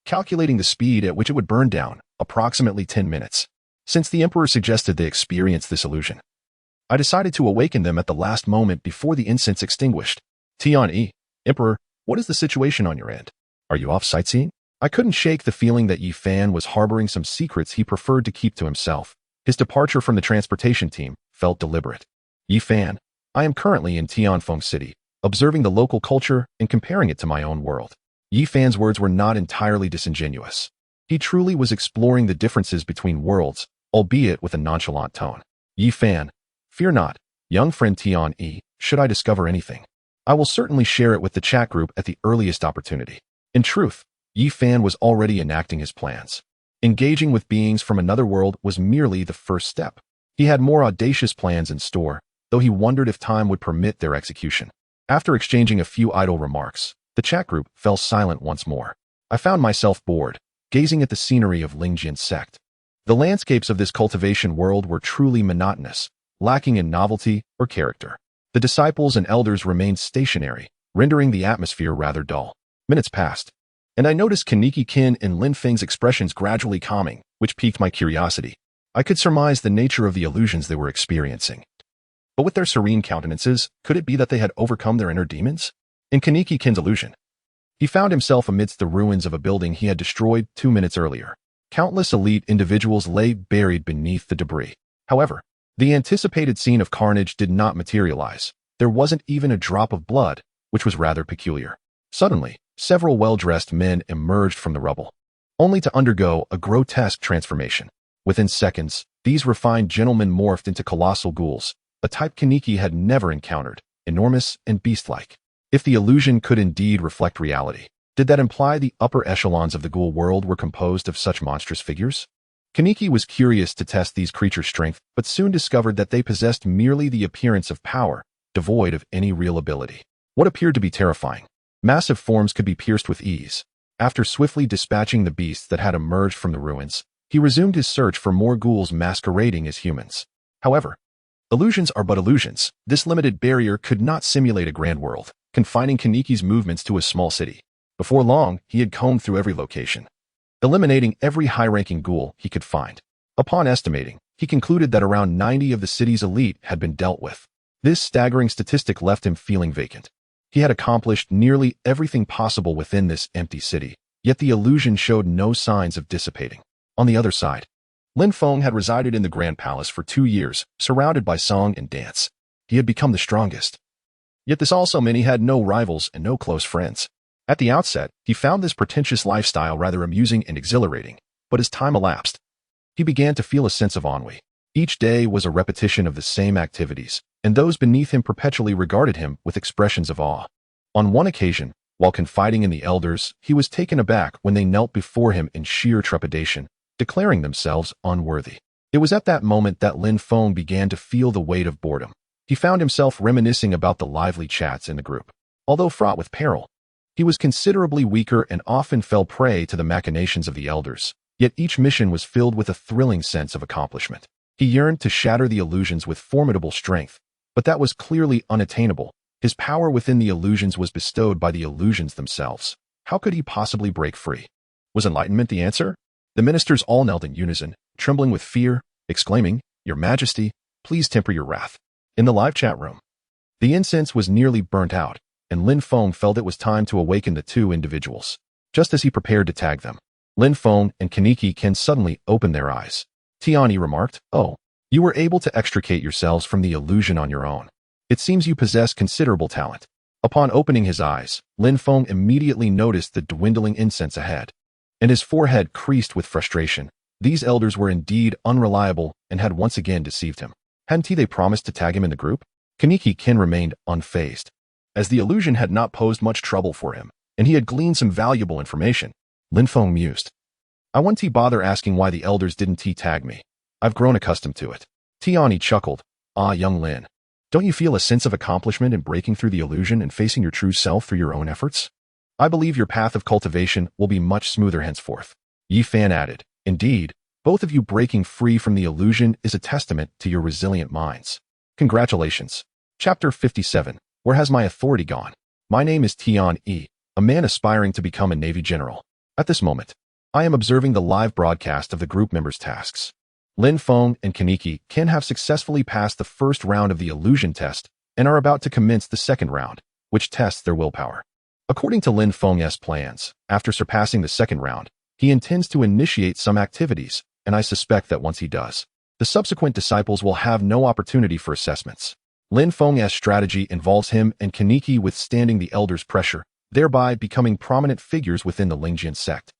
calculating the speed at which it would burn down, approximately 10 minutes. Since the Emperor suggested they experience this illusion, I decided to awaken them at the last moment before the incense extinguished. Tian, Emperor, what is the situation on your end? Are you off sightseeing? I couldn't shake the feeling that Yi Fan was harboring some secrets he preferred to keep to himself. His departure from the transportation team felt deliberate. Yi Fan, I am currently in Tianfeng City, observing the local culture and comparing it to my own world. Yi Fan's words were not entirely disingenuous. He truly was exploring the differences between worlds, albeit with a nonchalant tone. Yi Fan, fear not, young friend Tian, should I discover anything, I will certainly share it with the chat group at the earliest opportunity. In truth, Yi Fan was already enacting his plans. Engaging with beings from another world was merely the first step. He had more audacious plans in store, though he wondered if time would permit their execution. After exchanging a few idle remarks, the chat group fell silent once more. I found myself bored, gazing at the scenery of Lingjian's sect. The landscapes of this cultivation world were truly monotonous, lacking in novelty or character. The disciples and elders remained stationary, rendering the atmosphere rather dull. Minutes passed, and I noticed Kaneki Kin and Lin Feng's expressions gradually calming, which piqued my curiosity. I could surmise the nature of the illusions they were experiencing. But with their serene countenances, could it be that they had overcome their inner demons? In Kaneki Kin's illusion, he found himself amidst the ruins of a building he had destroyed 2 minutes earlier. Countless elite individuals lay buried beneath the debris. However, the anticipated scene of carnage did not materialize. There wasn't even a drop of blood, which was rather peculiar. Suddenly, several well-dressed men emerged from the rubble, only to undergo a grotesque transformation. Within seconds, these refined gentlemen morphed into colossal ghouls, a type Kaneki had never encountered, enormous and beast-like. If the illusion could indeed reflect reality, did that imply the upper echelons of the ghoul world were composed of such monstrous figures? Kaneki was curious to test these creatures' strength, but soon discovered that they possessed merely the appearance of power, devoid of any real ability. What appeared to be terrifying, massive forms could be pierced with ease. After swiftly dispatching the beasts that had emerged from the ruins, he resumed his search for more ghouls masquerading as humans. However, illusions are but illusions. This limited barrier could not simulate a grand world, confining Kaneki's movements to a small city. Before long, he had combed through every location, eliminating every high-ranking ghoul he could find. Upon estimating, he concluded that around 90 of the city's elite had been dealt with. This staggering statistic left him feeling vacant. He had accomplished nearly everything possible within this empty city, yet the illusion showed no signs of dissipating. On the other side, Lin Feng had resided in the Grand Palace for 2 years, surrounded by song and dance. He had become the strongest. Yet this also meant he had no rivals and no close friends. At the outset, he found this pretentious lifestyle rather amusing and exhilarating, but as time elapsed, he began to feel a sense of ennui. Each day was a repetition of the same activities, and those beneath him perpetually regarded him with expressions of awe. On one occasion, while confiding in the elders, he was taken aback when they knelt before him in sheer trepidation, declaring themselves unworthy. It was at that moment that Lin Feng began to feel the weight of boredom. He found himself reminiscing about the lively chats in the group. Although fraught with peril, he was considerably weaker and often fell prey to the machinations of the elders, yet each mission was filled with a thrilling sense of accomplishment. He yearned to shatter the illusions with formidable strength, but that was clearly unattainable. His power within the illusions was bestowed by the illusions themselves. How could he possibly break free? Was enlightenment the answer? The ministers all knelt in unison, trembling with fear, exclaiming, "Your Majesty, please temper your wrath." In the live chat room, the incense was nearly burnt out, and Lin Feng felt it was time to awaken the two individuals. Just as he prepared to tag them, Lin Feng and Kaneki Kin suddenly opened their eyes. Tiani remarked, "Oh, you were able to extricate yourselves from the illusion on your own. It seems you possess considerable talent." Upon opening his eyes, Lin Feng immediately noticed the dwindling incense ahead, and his forehead creased with frustration. These elders were indeed unreliable and had once again deceived him. Hadn't they promised to tag him in the group? Kaneki Kin remained unfazed, as the illusion had not posed much trouble for him, and he had gleaned some valuable information. Lin Feng mused, "I wouldn't bother asking why the elders didn't tag me. I've grown accustomed to it." Tiani chuckled. Ah, young Lin. Don't you feel a sense of accomplishment in breaking through the illusion and facing your true self through your own efforts? I believe your path of cultivation will be much smoother henceforth. Yi Fan added. Indeed, both of you breaking free from the illusion is a testament to your resilient minds. Congratulations. Chapter 57. Where has my authority gone? My name is Tian E, a man aspiring to become a Navy general. At this moment, I am observing the live broadcast of the group members' tasks. Lin Feng and Kaneki Ken have successfully passed the first round of the illusion test and are about to commence the second round, which tests their willpower. According to Lin Feng's plans, after surpassing the second round, he intends to initiate some activities, and I suspect that once he does, the subsequent disciples will have no opportunity for assessments. Lin Feng's strategy involves him and Kaneki withstanding the elders' pressure, thereby becoming prominent figures within the Lingjian sect.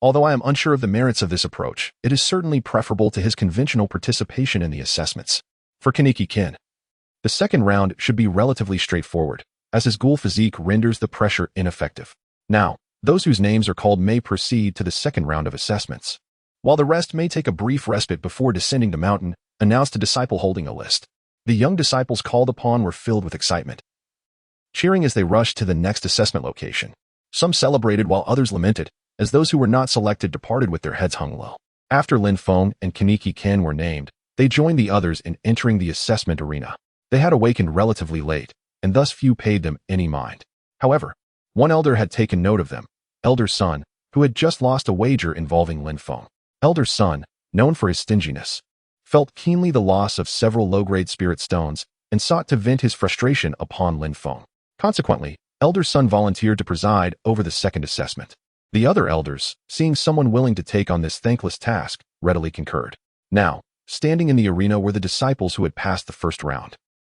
Although I am unsure of the merits of this approach, it is certainly preferable to his conventional participation in the assessments. For Kaneki Ken, the second round should be relatively straightforward, as his ghoul physique renders the pressure ineffective. Now, those whose names are called may proceed to the second round of assessments, while the rest may take a brief respite before descending the mountain, announced a disciple holding a list. The young disciples called upon were filled with excitement, cheering as they rushed to the next assessment location. Some celebrated while others lamented, as those who were not selected departed with their heads hung low. After Lin Feng and Kaneki Ken were named, they joined the others in entering the assessment arena. They had awakened relatively late, and thus few paid them any mind. However, one elder had taken note of them, Elder Sun, who had just lost a wager involving Lin Feng. Elder Sun, known for his stinginess, felt keenly the loss of several low-grade spirit stones and sought to vent his frustration upon Lin Feng. Consequently, Elder Sun volunteered to preside over the second assessment. The other elders, seeing someone willing to take on this thankless task, readily concurred. Now, standing in the arena were the disciples who had passed the first round.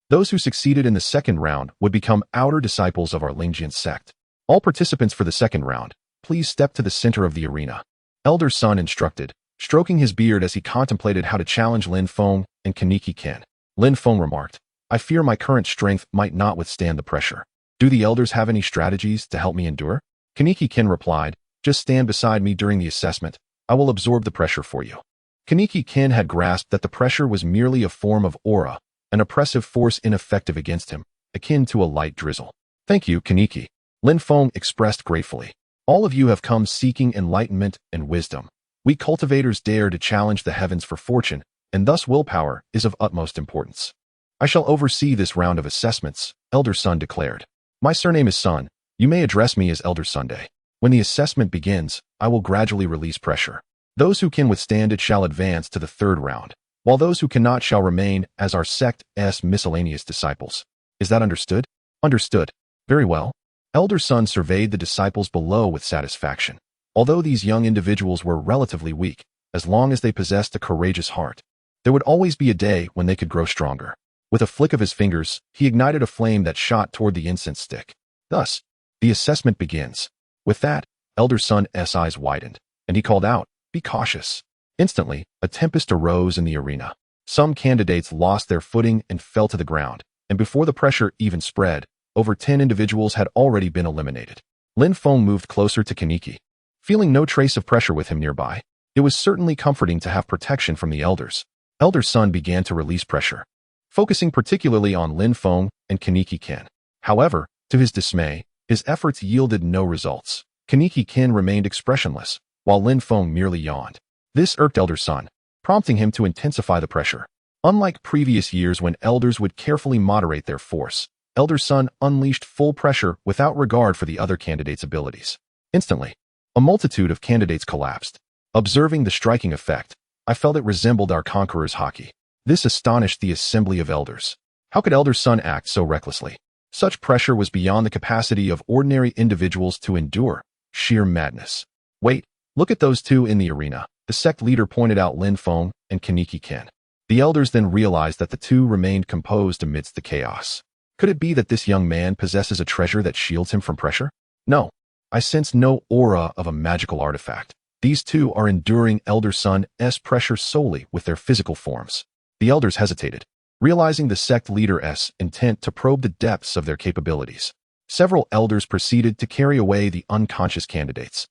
Those who succeeded in the second round would become outer disciples of our Lingjian sect. All participants for the second round, please step to the center of the arena. Elder Sun instructed, stroking his beard as he contemplated how to challenge Lin Feng and Kaneki Ken. Lin Feng remarked, I fear my current strength might not withstand the pressure. Do the elders have any strategies to help me endure? Kaneki Ken replied, just stand beside me during the assessment. I will absorb the pressure for you. Kaneki Ken had grasped that the pressure was merely a form of aura, an oppressive force ineffective against him, akin to a light drizzle. Thank you, Kaneki. Lin Feng expressed gratefully. All of you have come seeking enlightenment and wisdom. We cultivators dare to challenge the heavens for fortune, and thus willpower is of utmost importance. I shall oversee this round of assessments, Elder Sun declared. My surname is Sun. You may address me as Elder Sunday. When the assessment begins, I will gradually release pressure. Those who can withstand it shall advance to the third round, while those who cannot shall remain as our sect's miscellaneous disciples. Is that understood? Understood. Very well. Elder Sun surveyed the disciples below with satisfaction. Although these young individuals were relatively weak, as long as they possessed a courageous heart, there would always be a day when they could grow stronger. With a flick of his fingers, he ignited a flame that shot toward the incense stick. Thus, the assessment begins. With that, Elder Sun's eyes widened, and he called out, Be cautious. Instantly, a tempest arose in the arena. Some candidates lost their footing and fell to the ground, and before the pressure even spread, over 10 individuals had already been eliminated. Lin Feng moved closer to Kaneki. Feeling no trace of pressure with him nearby, it was certainly comforting to have protection from the elders. Elder Sun began to release pressure, focusing particularly on Lin Feng and Kaneki Ken. However, to his dismay, his efforts yielded no results. Kaneki Ken remained expressionless, while Lin Feng merely yawned. This irked Elder Sun, prompting him to intensify the pressure. Unlike previous years when elders would carefully moderate their force, Elder Sun unleashed full pressure without regard for the other candidates' abilities. Instantly, a multitude of candidates collapsed. Observing the striking effect, I felt it resembled our conqueror's hockey. This astonished the assembly of elders. How could Elder Sun act so recklessly? Such pressure was beyond the capacity of ordinary individuals to endure. Sheer madness. Wait, look at those two in the arena. The sect leader pointed out Lin Feng and Kaneki Ken. The elders then realized that the two remained composed amidst the chaos. Could it be that this young man possesses a treasure that shields him from pressure? No. I sense no aura of a magical artifact. These two are enduring Elder Sun's pressure solely with their physical forms. The elders hesitated, realizing the sect leader's intent to probe the depths of their capabilities. Several elders proceeded to carry away the unconscious candidates,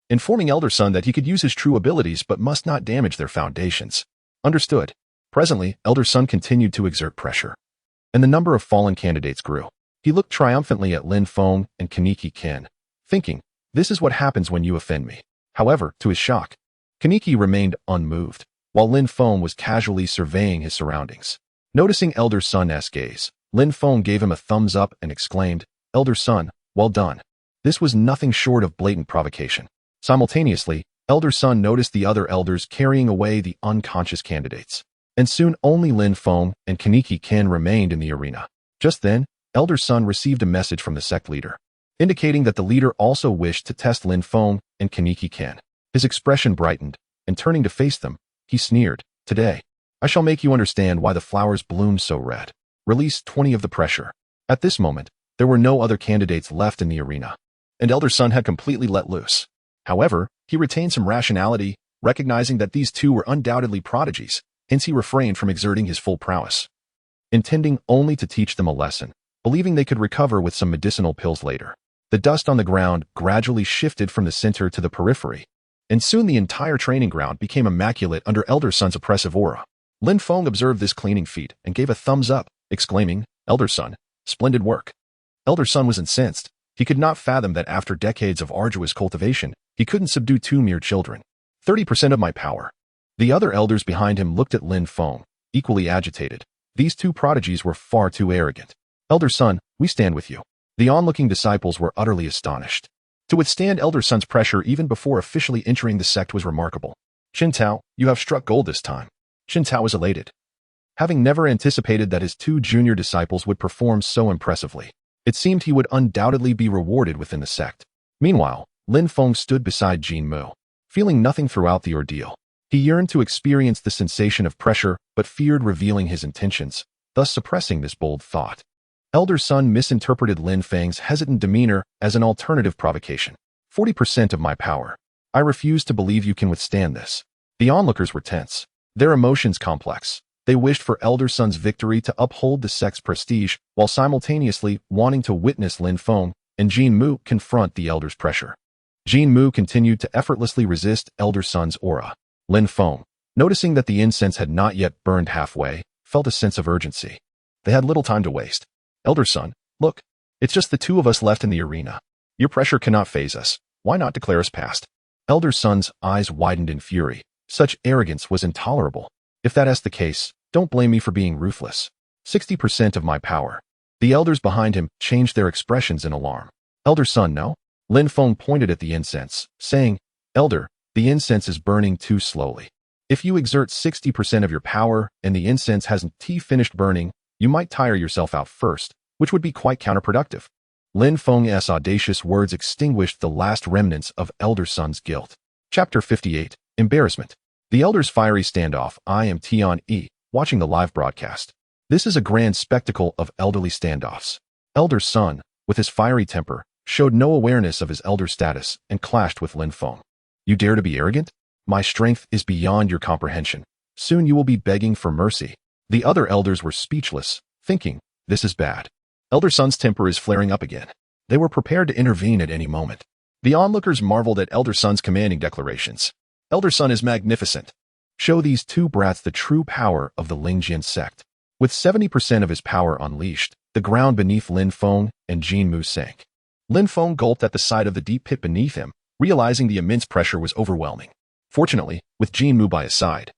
informing Elder Sun that he could use his true abilities but must not damage their foundations. Understood. Presently, Elder Sun continued to exert pressure, and the number of fallen candidates grew. He looked triumphantly at Lin Feng and Kaneki Ken, thinking, this is what happens when you offend me. However, to his shock, Kaneki remained unmoved, while Lin Feng was casually surveying his surroundings. Noticing Elder Sun's gaze, Lin Feng gave him a thumbs up and exclaimed, Elder Sun, well done. This was nothing short of blatant provocation. Simultaneously, Elder Sun noticed the other elders carrying away the unconscious candidates, and soon only Lin Feng and Kaneki Ken remained in the arena. Just then, Elder Sun received a message from the sect leader, indicating that the leader also wished to test Lin Feng and Kaneki Ken. His expression brightened, and turning to face them, he sneered, today, I shall make you understand why the flowers bloom so red. Release 20 of the pressure. At this moment, there were no other candidates left in the arena, and Elder Sun had completely let loose. However, he retained some rationality, recognizing that these two were undoubtedly prodigies, hence he refrained from exerting his full prowess, intending only to teach them a lesson, believing they could recover with some medicinal pills later. The dust on the ground gradually shifted from the center to the periphery, and soon the entire training ground became immaculate under Elder Sun's oppressive aura. Lin Feng observed this cleaning feat and gave a thumbs up, exclaiming, Elder Sun, splendid work. Elder Sun was incensed. He could not fathom that after decades of arduous cultivation, he couldn't subdue two mere children. 30% of my power. The other elders behind him looked at Lin Feng, equally agitated. These two prodigies were far too arrogant. Elder Sun, we stand with you. The onlooking disciples were utterly astonished. To withstand Elder Sun's pressure even before officially entering the sect was remarkable. Qin Tao, you have struck gold this time. Qin Tao was elated, having never anticipated that his two junior disciples would perform so impressively. It seemed he would undoubtedly be rewarded within the sect. Meanwhile, Lin Feng stood beside Jin Mu, feeling nothing throughout the ordeal. He yearned to experience the sensation of pressure, but feared revealing his intentions, thus suppressing this bold thought. Elder Sun misinterpreted Lin Feng's hesitant demeanor as an alternative provocation. 40% of my power. I refuse to believe you can withstand this. The onlookers were tense, their emotions complex. They wished for Elder Sun's victory to uphold the sect's prestige, while simultaneously wanting to witness Lin Feng and Jin Mu confront the elder's pressure. Jin Mu continued to effortlessly resist Elder Sun's aura. Lin Feng, noticing that the incense had not yet burned halfway, felt a sense of urgency. They had little time to waste. Elder Sun, look, it's just the two of us left in the arena. Your pressure cannot faze us. Why not declare us past? Elder Sun's eyes widened in fury. Such arrogance was intolerable. If that is the case, don't blame me for being ruthless. 60% of my power. The elders behind him changed their expressions in alarm. Elder Sun, no? Lin Feng pointed at the incense, saying, Elder, the incense is burning too slowly. If you exert 60% of your power and the incense hasn't finished burning, you might tire yourself out first, which would be quite counterproductive. Lin Feng's audacious words extinguished the last remnants of Elder Sun's guilt. Chapter 58, Embarrassment. The elders' fiery standoff. I am Tian E, watching the live broadcast. This is a grand spectacle of elderly standoffs. Elder Sun, with his fiery temper, showed no awareness of his elder status and clashed with Lin Feng. You dare to be arrogant? My strength is beyond your comprehension. Soon you will be begging for mercy. The other elders were speechless, thinking, this is bad. Elder Sun's temper is flaring up again. They were prepared to intervene at any moment. The onlookers marveled at Elder Sun's commanding declarations. Elder Sun is magnificent. Show these two brats the true power of the Lingjian sect. With 70% of his power unleashed, the ground beneath Lin Feng and Jin Mu sank. Lin Feng gulped at the sight of the deep pit beneath him, realizing the immense pressure was overwhelming. Fortunately, with Jin Mu by his side,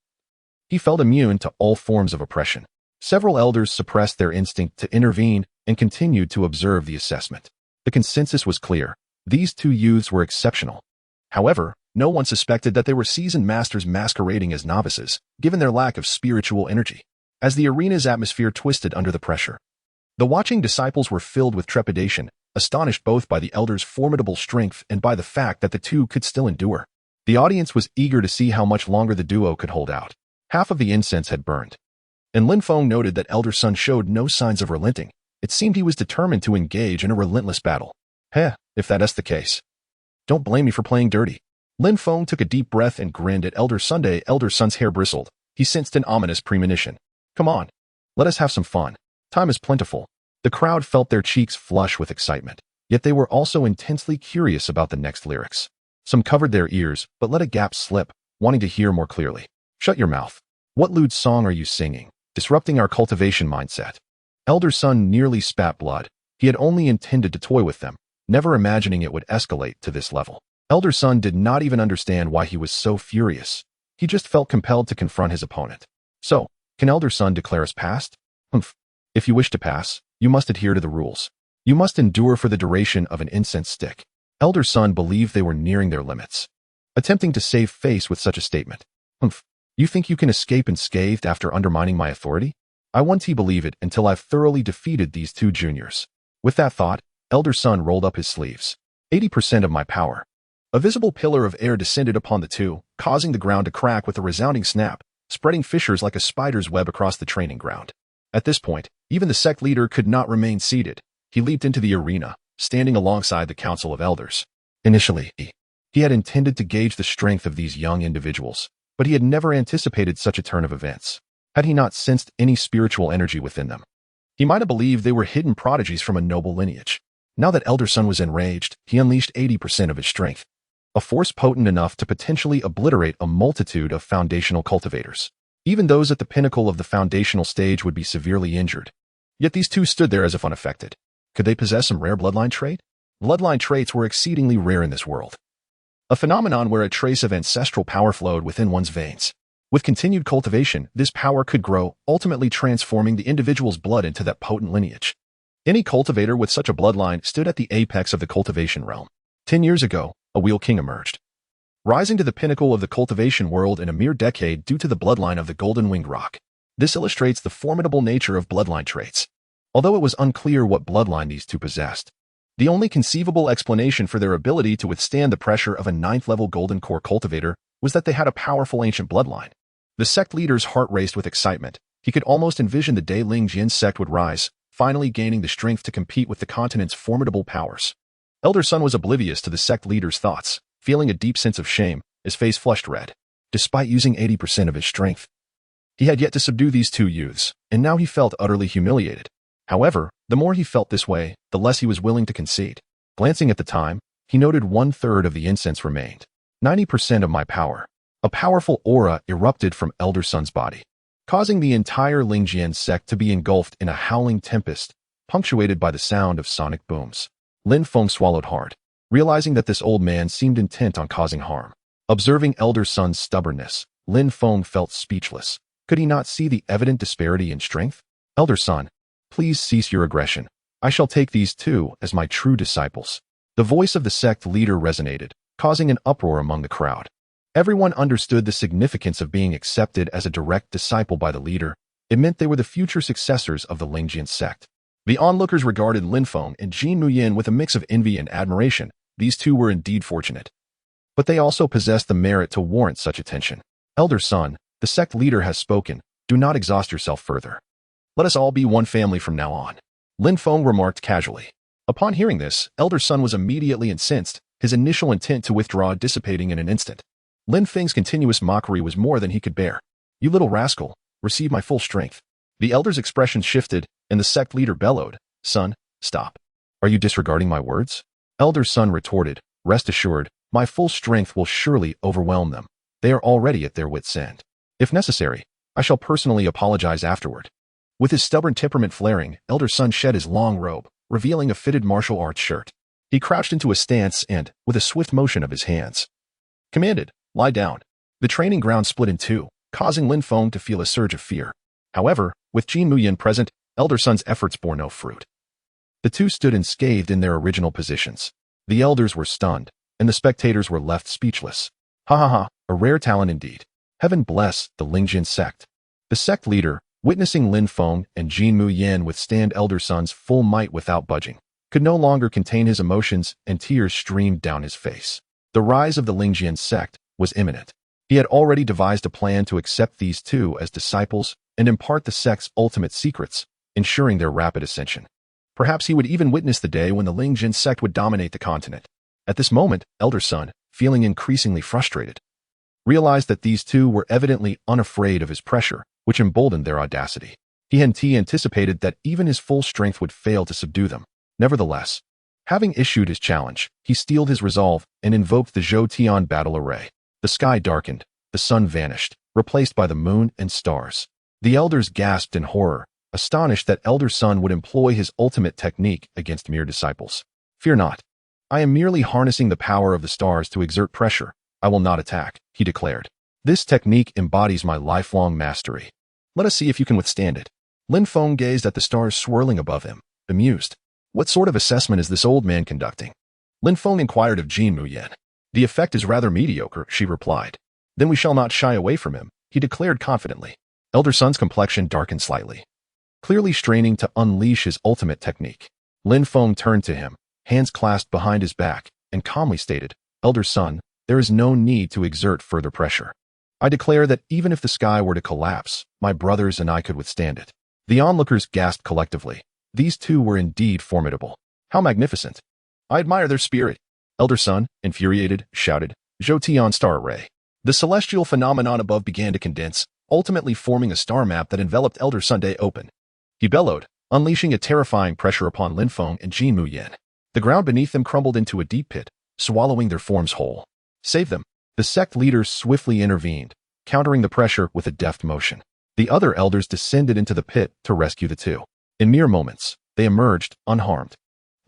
he felt immune to all forms of oppression. Several elders suppressed their instinct to intervene and continued to observe the assessment. The consensus was clear. These two youths were exceptional. However, no one suspected that they were seasoned masters masquerading as novices, given their lack of spiritual energy. As the arena's atmosphere twisted under the pressure, the watching disciples were filled with trepidation, astonished both by the elders' formidable strength and by the fact that the two could still endure. The audience was eager to see how much longer the duo could hold out. Half of the incense had burned, and Lin Feng noted that Elder Sun showed no signs of relenting. It seemed he was determined to engage in a relentless battle. If that is the case. Don't blame me for playing dirty. Lin Feng took a deep breath and grinned at Elder Sunday. Elder Sun's hair bristled. He sensed an ominous premonition. Come on, let us have some fun. Time is plentiful. The crowd felt their cheeks flush with excitement, yet they were also intensely curious about the next lyrics. Some covered their ears, but let a gap slip, wanting to hear more clearly. Shut your mouth. What lewd song are you singing, disrupting our cultivation mindset? Elder Son nearly spat blood. He had only intended to toy with them, never imagining it would escalate to this level. Elder Son did not even understand why he was so furious. He just felt compelled to confront his opponent. So, can Elder Son declare us past? Humph. If you wish to pass, you must adhere to the rules. You must endure for the duration of an incense stick. Elder Son believed they were nearing their limits, attempting to save face with such a statement. Humph. You think you can escape unscathed after undermining my authority? I won't believe it until I've thoroughly defeated these two juniors. With that thought, Elder Son rolled up his sleeves. 80% of my power. A visible pillar of air descended upon the two, causing the ground to crack with a resounding snap, spreading fissures like a spider's web across the training ground. At this point, even the sect leader could not remain seated. He leaped into the arena, standing alongside the Council of Elders. Initially, he had intended to gauge the strength of these young individuals, but he had never anticipated such a turn of events. Had he not sensed any spiritual energy within them, he might have believed they were hidden prodigies from a noble lineage. Now that Elder Son was enraged, he unleashed 80% of his strength, a force potent enough to potentially obliterate a multitude of foundational cultivators. Even those at the pinnacle of the foundational stage would be severely injured. Yet these two stood there as if unaffected. Could they possess some rare bloodline trait? Bloodline traits were exceedingly rare in this world, a phenomenon where a trace of ancestral power flowed within one's veins. With continued cultivation, this power could grow, ultimately transforming the individual's blood into that potent lineage. Any cultivator with such a bloodline stood at the apex of the cultivation realm. 10 years ago, a wheel king emerged, rising to the pinnacle of the cultivation world in a mere decade due to the bloodline of the golden winged rock. This illustrates the formidable nature of bloodline traits. Although it was unclear what bloodline these two possessed, the only conceivable explanation for their ability to withstand the pressure of a 9th-level golden core cultivator was that they had a powerful ancient bloodline. The sect leader's heart raced with excitement. He could almost envision the day Ling Jian's sect would rise, finally gaining the strength to compete with the continent's formidable powers. Elder Son was oblivious to the sect leader's thoughts, feeling a deep sense of shame. His face flushed red. Despite using 80% of his strength, he had yet to subdue these two youths, and now he felt utterly humiliated. However, the more he felt this way, the less he was willing to concede. Glancing at the time, he noted 1/3 of the incense remained. 90% of my power. A powerful aura erupted from Elder Son's body, causing the entire Lingjian sect to be engulfed in a howling tempest, punctuated by the sound of sonic booms. Lin Feng swallowed hard, realizing that this old man seemed intent on causing harm. Observing Elder Son's stubbornness, Lin Feng felt speechless. Could he not see the evident disparity in strength? Elder Son, please cease your aggression. I shall take these two as my true disciples. The voice of the sect leader resonated, causing an uproar among the crowd. Everyone understood the significance of being accepted as a direct disciple by the leader. It meant they were the future successors of the Lingjian sect. The onlookers regarded Lin Feng and Jin Muyin with a mix of envy and admiration. These two were indeed fortunate, but they also possessed the merit to warrant such attention. Elder Son, the sect leader has spoken. Do not exhaust yourself further. Let us all be one family from now on. Lin Feng remarked casually. Upon hearing this, Elder Son was immediately incensed, his initial intent to withdraw dissipating in an instant. Lin Feng's continuous mockery was more than he could bear. You little rascal, receive my full strength. The elder's expression shifted, and the sect leader bellowed, Son, stop. Are you disregarding my words? Elder Son retorted, rest assured, my full strength will surely overwhelm them. They are already at their wits' end. If necessary, I shall personally apologize afterward. With his stubborn temperament flaring, Elder Son shed his long robe, revealing a fitted martial arts shirt. He crouched into a stance and, with a swift motion of his hands, commanded, lie down. The training ground split in two, causing Lin Feng to feel a surge of fear. However, with Jin Muyin present, Elder Son's efforts bore no fruit. The two stood unscathed in their original positions. The elders were stunned, and the spectators were left speechless. Ha ha ha, a rare talent indeed. Heaven bless the Lingjian sect. The sect leader, witnessing Lin Feng and Jin Muyin withstand Elder Son's full might without budging, could no longer contain his emotions, and tears streamed down his face. The rise of the Lingjian sect was imminent. He had already devised a plan to accept these two as disciples and impart the sect's ultimate secrets, ensuring their rapid ascension. Perhaps he would even witness the day when the Lingjian sect would dominate the continent. At this moment, Elder Son, feeling increasingly frustrated, realized that these two were evidently unafraid of his pressure, which emboldened their audacity. He anticipated that even his full strength would fail to subdue them. Nevertheless, having issued his challenge, he steeled his resolve and invoked the Zhou Tian battle array. The sky darkened, the sun vanished, replaced by the moon and stars. The elders gasped in horror, astonished that Elder Sun would employ his ultimate technique against mere disciples. Fear not. I am merely harnessing the power of the stars to exert pressure. I will not attack, he declared. This technique embodies my lifelong mastery. Let us see if you can withstand it. Lin Feng gazed at the stars swirling above him, amused. What sort of assessment is this old man conducting? Lin Feng inquired of Jin Muyen. The effect is rather mediocre, she replied. Then we shall not shy away from him, he declared confidently. Elder Sun's complexion darkened slightly, clearly straining to unleash his ultimate technique. Lin Feng turned to him, hands clasped behind his back, and calmly stated, Elder Sun, there is no need to exert further pressure. I declare that even if the sky were to collapse, my brothers and I could withstand it. The onlookers gasped collectively. These two were indeed formidable. How magnificent. I admire their spirit. Elder Sun, infuriated, shouted, Zhoutian star array. The celestial phenomenon above began to condense, ultimately forming a star map that enveloped Elder Sunday open. He bellowed, unleashing a terrifying pressure upon Lin Feng and Jin Muyen. The ground beneath them crumbled into a deep pit, swallowing their forms whole. Save them. The sect leaders swiftly intervened, countering the pressure with a deft motion. The other elders descended into the pit to rescue the two. In mere moments, they emerged unharmed,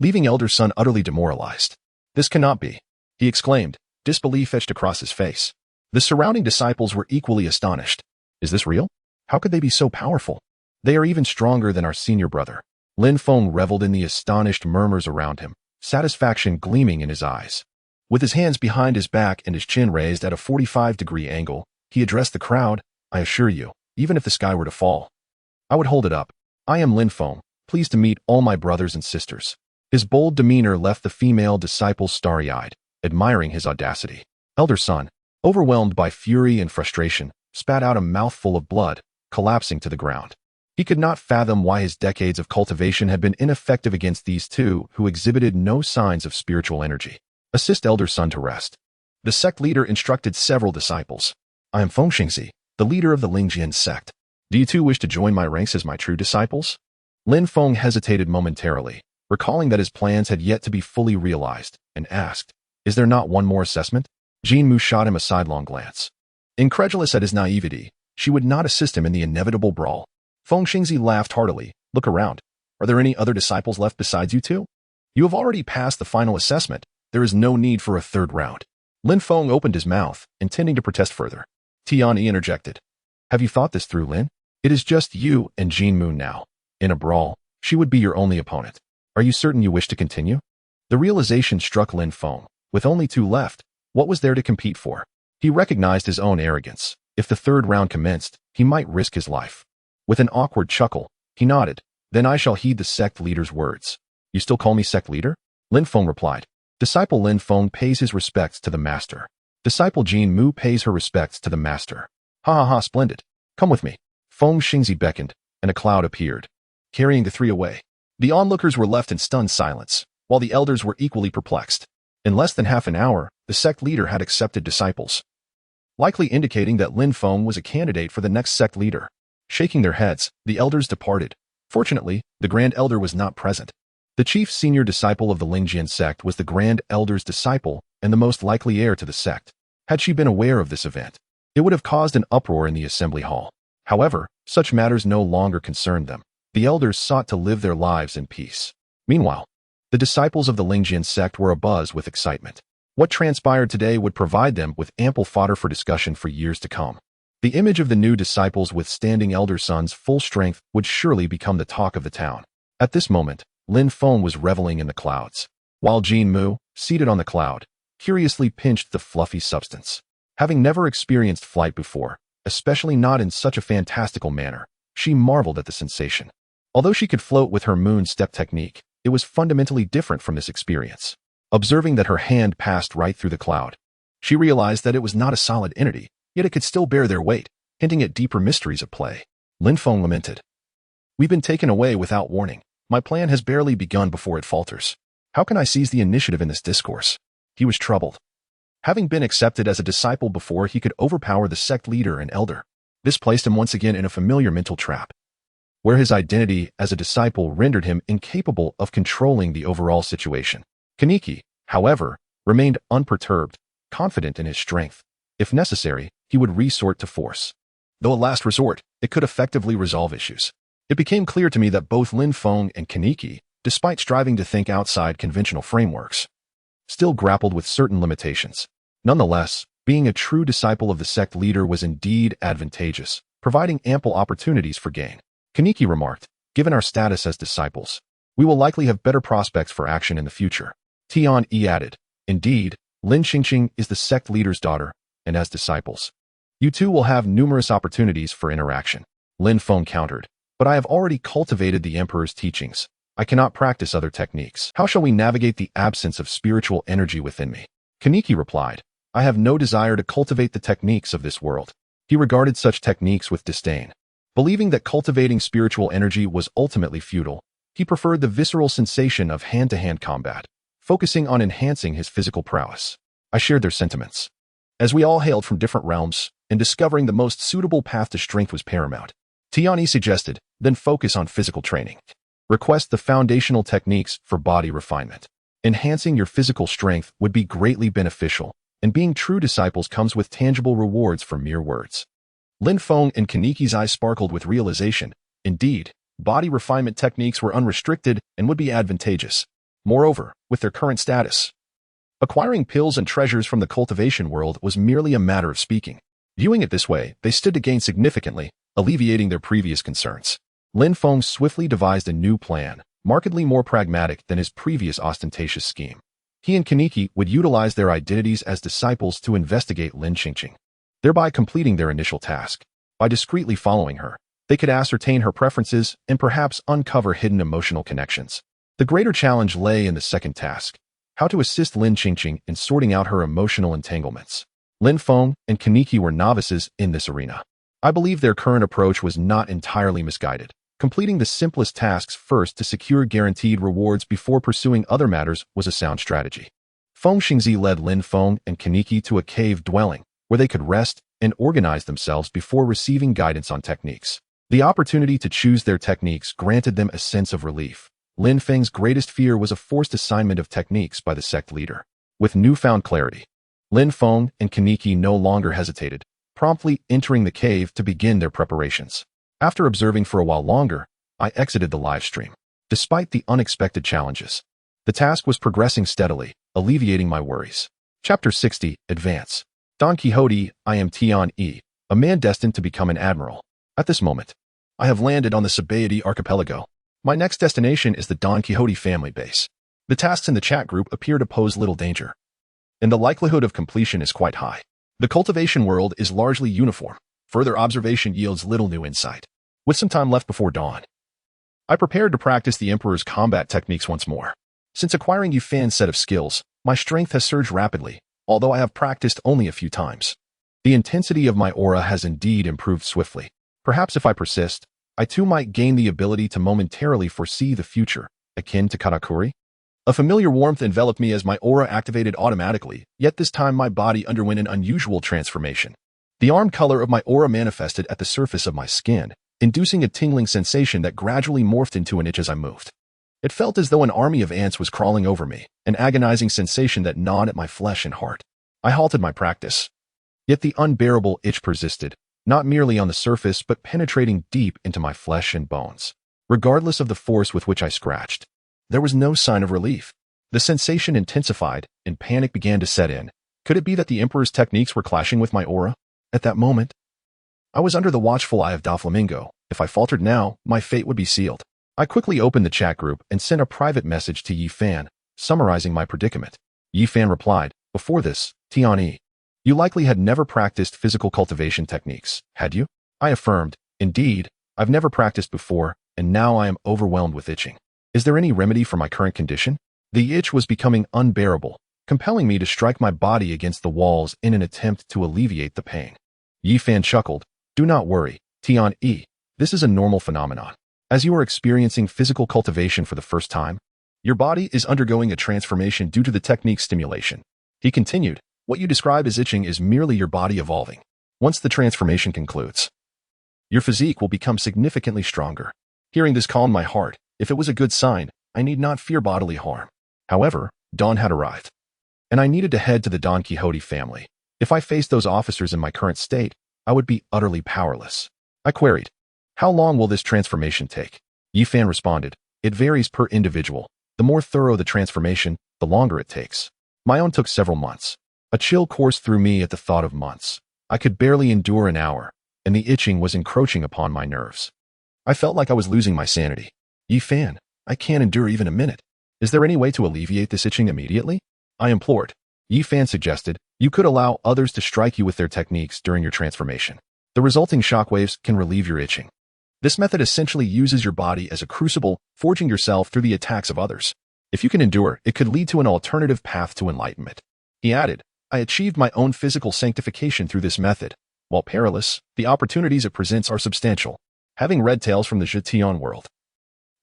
leaving Elder Sun utterly demoralized. This cannot be, he exclaimed, disbelief etched across his face. The surrounding disciples were equally astonished. Is this real? How could they be so powerful? They are even stronger than our senior brother. Lin Feng reveled in the astonished murmurs around him, satisfaction gleaming in his eyes. With his hands behind his back and his chin raised at a 45-degree angle, he addressed the crowd. I assure you, even if the sky were to fall, I would hold it up. I am Lin Feng, pleased to meet all my brothers and sisters. His bold demeanor left the female disciples starry-eyed, admiring his audacity. Elder Sun, overwhelmed by fury and frustration, spat out a mouthful of blood, collapsing to the ground. He could not fathom why his decades of cultivation had been ineffective against these two who exhibited no signs of spiritual energy. Assist Elder Sun to rest. The sect leader instructed several disciples. I am Feng Xingzi, the leader of the Lingjian sect. Do you two wish to join my ranks as my true disciples? Lin Feng hesitated momentarily, recalling that his plans had yet to be fully realized, and asked, Is there not one more assessment? Jin Mu shot him a sidelong glance. Incredulous at his naivety, she would not assist him in the inevitable brawl. Feng Xingzi laughed heartily. Look around. Are there any other disciples left besides you two? You have already passed the final assessment. There is no need for a third round. Lin Feng opened his mouth, intending to protest further. Tianyi interjected. Have you thought this through, Lin? It is just you and Jin Mu now. In a brawl, she would be your only opponent. Are you certain you wish to continue? The realization struck Lin Feng. With only two left, what was there to compete for? He recognized his own arrogance. If the third round commenced, he might risk his life. With an awkward chuckle, he nodded. Then I shall heed the sect leader's words. You still call me sect leader? Lin Feng replied. Disciple Lin Feng pays his respects to the master. Disciple Jin Mu pays her respects to the master. Ha ha ha, splendid. Come with me. Feng Xingzi beckoned, and a cloud appeared, carrying the three away. The onlookers were left in stunned silence, while the elders were equally perplexed. In less than half an hour, the sect leader had accepted disciples, likely indicating that Lin Feng was a candidate for the next sect leader. Shaking their heads, the elders departed. Fortunately, the Grand Elder was not present. The chief senior disciple of the Lingjian sect was the Grand Elder's disciple and the most likely heir to the sect. Had she been aware of this event, it would have caused an uproar in the assembly hall. However, such matters no longer concerned them. The elders sought to live their lives in peace. Meanwhile, the disciples of the Lingjian sect were abuzz with excitement. What transpired today would provide them with ample fodder for discussion for years to come. The image of the new disciples withstanding Elder Sun's full strength would surely become the talk of the town. At this moment, Lin Feng was reveling in the clouds, while Jin Mu, seated on the cloud, curiously pinched the fluffy substance. Having never experienced flight before, especially not in such a fantastical manner, she marveled at the sensation. Although she could float with her moon step technique, it was fundamentally different from this experience. Observing that her hand passed right through the cloud, she realized that it was not a solid entity, yet it could still bear their weight, hinting at deeper mysteries at play. Lin Feng lamented. We've been taken away without warning. My plan has barely begun before it falters. How can I seize the initiative in this discourse? He was troubled. Having been accepted as a disciple before, he could overpower the sect leader and elder. This placed him once again in a familiar mental trap, where his identity as a disciple rendered him incapable of controlling the overall situation. Kaneki, however, remained unperturbed, confident in his strength. If necessary, he would resort to force. Though a last resort, it could effectively resolve issues. It became clear to me that both Lin Feng and Kaneki, despite striving to think outside conventional frameworks, still grappled with certain limitations. Nonetheless, being a true disciple of the sect leader was indeed advantageous, providing ample opportunities for gain. Kaneki remarked, given our status as disciples, we will likely have better prospects for action in the future. Tian-E added, indeed, Lin Xingqing is the sect leader's daughter, and as disciples, you two will have numerous opportunities for interaction. Lin Feng countered, but I have already cultivated the Emperor's teachings. I cannot practice other techniques. How shall we navigate the absence of spiritual energy within me? Kaneki replied, I have no desire to cultivate the techniques of this world. He regarded such techniques with disdain. Believing that cultivating spiritual energy was ultimately futile, he preferred the visceral sensation of hand-to-hand combat, focusing on enhancing his physical prowess. I shared their sentiments. As we all hailed from different realms, and discovering the most suitable path to strength was paramount, Tian-E suggested, then focus on physical training. Request the foundational techniques for body refinement. Enhancing your physical strength would be greatly beneficial, and being true disciples comes with tangible rewards for mere words. Lin Feng and Kaneki's eyes sparkled with realization. Indeed, body refinement techniques were unrestricted and would be advantageous. Moreover, with their current status, acquiring pills and treasures from the cultivation world was merely a matter of speaking. Viewing it this way, they stood to gain significantly, alleviating their previous concerns. Lin Feng swiftly devised a new plan, markedly more pragmatic than his previous ostentatious scheme. He and Kaneki would utilize their identities as disciples to investigate Lin Xingqing, thereby completing their initial task. By discreetly following her, they could ascertain her preferences and perhaps uncover hidden emotional connections. The greater challenge lay in the second task, how to assist Lin Xingqing in sorting out her emotional entanglements. Lin Feng and Kaneki were novices in this arena. I believe their current approach was not entirely misguided. Completing the simplest tasks first to secure guaranteed rewards before pursuing other matters was a sound strategy. Feng Xingzi led Lin Feng and Kaneki to a cave dwelling, where they could rest and organize themselves before receiving guidance on techniques. The opportunity to choose their techniques granted them a sense of relief. Lin Feng's greatest fear was a forced assignment of techniques by the sect leader. With newfound clarity, Lin Feng and Kaneki no longer hesitated, promptly entering the cave to begin their preparations. After observing for a while longer, I exited the live stream. Despite the unexpected challenges, the task was progressing steadily, alleviating my worries. Chapter 60, Advance. Don Quixote, I am Tian-E, a man destined to become an admiral. At this moment, I have landed on the Sabaody archipelago. My next destination is the Don Quixote family base. The tasks in the chat group appear to pose little danger, and the likelihood of completion is quite high. The cultivation world is largely uniform. Further observation yields little new insight. With some time left before dawn, I prepared to practice the Emperor's combat techniques once more. Since acquiring Yufan's set of skills, my strength has surged rapidly, although I have practiced only a few times. The intensity of my aura has indeed improved swiftly. Perhaps if I persist, I too might gain the ability to momentarily foresee the future, akin to Karakuri. A familiar warmth enveloped me as my aura activated automatically, yet this time my body underwent an unusual transformation. The armed color of my aura manifested at the surface of my skin, inducing a tingling sensation that gradually morphed into an itch as I moved. It felt as though an army of ants was crawling over me, an agonizing sensation that gnawed at my flesh and heart. I halted my practice. Yet the unbearable itch persisted, not merely on the surface but penetrating deep into my flesh and bones. Regardless of the force with which I scratched, there was no sign of relief. The sensation intensified, and panic began to set in. Could it be that the Emperor's techniques were clashing with my aura? At that moment, I was under the watchful eye of Doflamingo. If I faltered now, my fate would be sealed. I quickly opened the chat group and sent a private message to Yifan, summarizing my predicament. Yifan replied, before this, Tian-E, you likely had never practiced physical cultivation techniques, had you? I affirmed, indeed, I've never practiced before, and now I am overwhelmed with itching. Is there any remedy for my current condition? The itch was becoming unbearable, compelling me to strike my body against the walls in an attempt to alleviate the pain. Yifan chuckled, do not worry, Tian-E, this is a normal phenomenon. As you are experiencing physical cultivation for the first time, your body is undergoing a transformation due to the technique's stimulation. He continued, what you describe as itching is merely your body evolving. Once the transformation concludes, your physique will become significantly stronger. Hearing this calmed my heart. If it was a good sign, I need not fear bodily harm. However, dawn had arrived, and I needed to head to the Don Quixote family. If I faced those officers in my current state, I would be utterly powerless. I queried, "How long will this transformation take?" Yifan responded, "It varies per individual. The more thorough the transformation, the longer it takes. My own took several months." A chill coursed through me at the thought of months. I could barely endure an hour, and the itching was encroaching upon my nerves. I felt like I was losing my sanity. "Yifan, I can't endure even a minute. Is there any way to alleviate this itching immediately?" I implored. Yifan suggested, "You could allow others to strike you with their techniques during your transformation. The resulting shockwaves can relieve your itching. This method essentially uses your body as a crucible, forging yourself through the attacks of others. If you can endure, it could lead to an alternative path to enlightenment." He added, "I achieved my own physical sanctification through this method. While perilous, the opportunities it presents are substantial." Having read tales from the Zhetian world,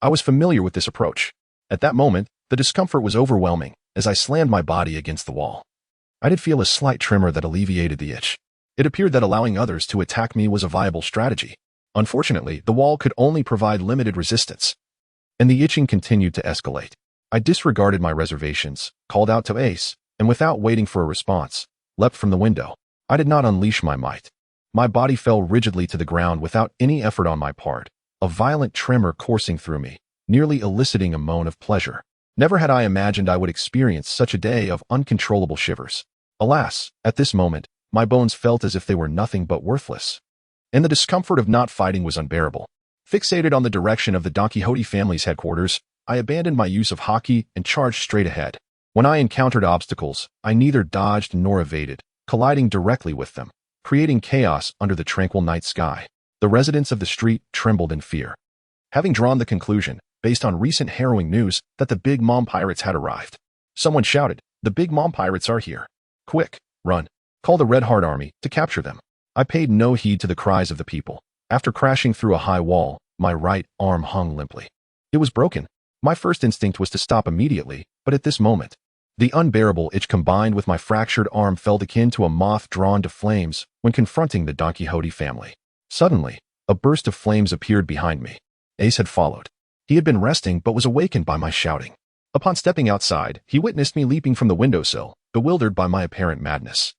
I was familiar with this approach. At that moment, the discomfort was overwhelming as I slammed my body against the wall. I did feel a slight tremor that alleviated the itch. It appeared that allowing others to attack me was a viable strategy. Unfortunately, the wall could only provide limited resistance, and the itching continued to escalate. I disregarded my reservations, called out to Ace, and without waiting for a response, leapt from the window. I did not unleash my might. My body fell rigidly to the ground without any effort on my part, a violent tremor coursing through me, nearly eliciting a moan of pleasure. Never had I imagined I would experience such a day of uncontrollable shivers. Alas, at this moment, my bones felt as if they were nothing but worthless, and the discomfort of not fighting was unbearable. Fixated on the direction of the Don Quixote family's headquarters, I abandoned my use of hockey and charged straight ahead. When I encountered obstacles, I neither dodged nor evaded, colliding directly with them, creating chaos under the tranquil night sky. The residents of the street trembled in fear, having drawn the conclusion, based on recent harrowing news, that the Big Mom Pirates had arrived. Someone shouted, "The Big Mom Pirates are here. Quick, run. Call the Red Heart Army to capture them." I paid no heed to the cries of the people. After crashing through a high wall, my right arm hung limply. It was broken. My first instinct was to stop immediately, but at this moment, the unbearable itch combined with my fractured arm felt akin to a moth drawn to flames when confronting the Don Quixote family. Suddenly, a burst of flames appeared behind me. Ace had followed. He had been resting but was awakened by my shouting. Upon stepping outside, he witnessed me leaping from the windowsill, bewildered by my apparent madness.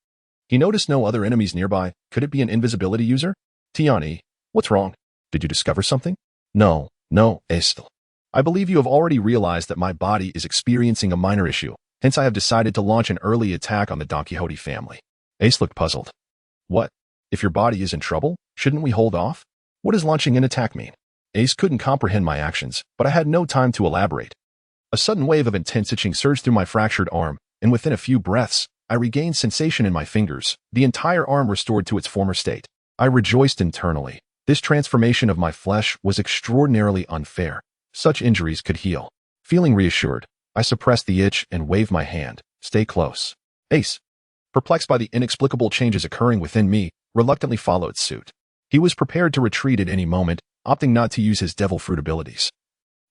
He noticed no other enemies nearby. Could it be an invisibility user? "Tiani, what's wrong? Did you discover something?" No, Ace. "I believe you have already realized that my body is experiencing a minor issue. Hence I have decided to launch an early attack on the Don Quixote family." Ace looked puzzled. "What? If your body is in trouble, shouldn't we hold off? What does launching an attack mean?" Ace couldn't comprehend my actions, but I had no time to elaborate. A sudden wave of intense itching surged through my fractured arm, and within a few breaths, I regained sensation in my fingers, the entire arm restored to its former state. I rejoiced internally. This transformation of my flesh was extraordinarily unfair. Such injuries could heal. Feeling reassured, I suppressed the itch and waved my hand. "Stay close." Ace, perplexed by the inexplicable changes occurring within me, reluctantly followed suit. He was prepared to retreat at any moment, opting not to use his devil fruit abilities,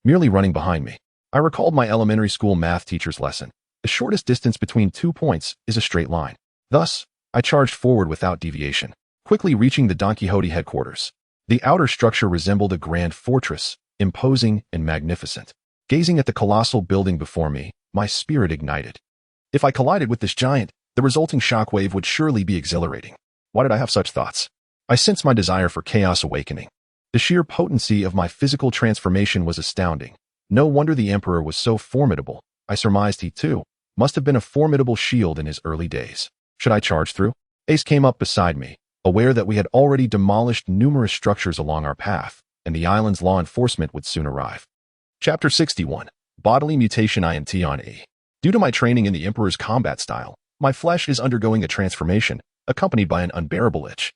merely running behind me. I recalled my elementary school math teacher's lesson. The shortest distance between 2 points is a straight line. Thus, I charged forward without deviation, quickly reaching the Don Quixote headquarters. The outer structure resembled a grand fortress, imposing and magnificent. Gazing at the colossal building before me, my spirit ignited. If I collided with this giant, the resulting shockwave would surely be exhilarating. Why did I have such thoughts? I sensed my desire for chaos awakening. The sheer potency of my physical transformation was astounding. No wonder the Emperor was so formidable. I surmised he, too, must have been a formidable shield in his early days. Should I charge through? Ace came up beside me, aware that we had already demolished numerous structures along our path, and the island's law enforcement would soon arrive. Chapter 61. Bodily Mutation INT on E. Due to my training in the Emperor's combat style, my flesh is undergoing a transformation, accompanied by an unbearable itch.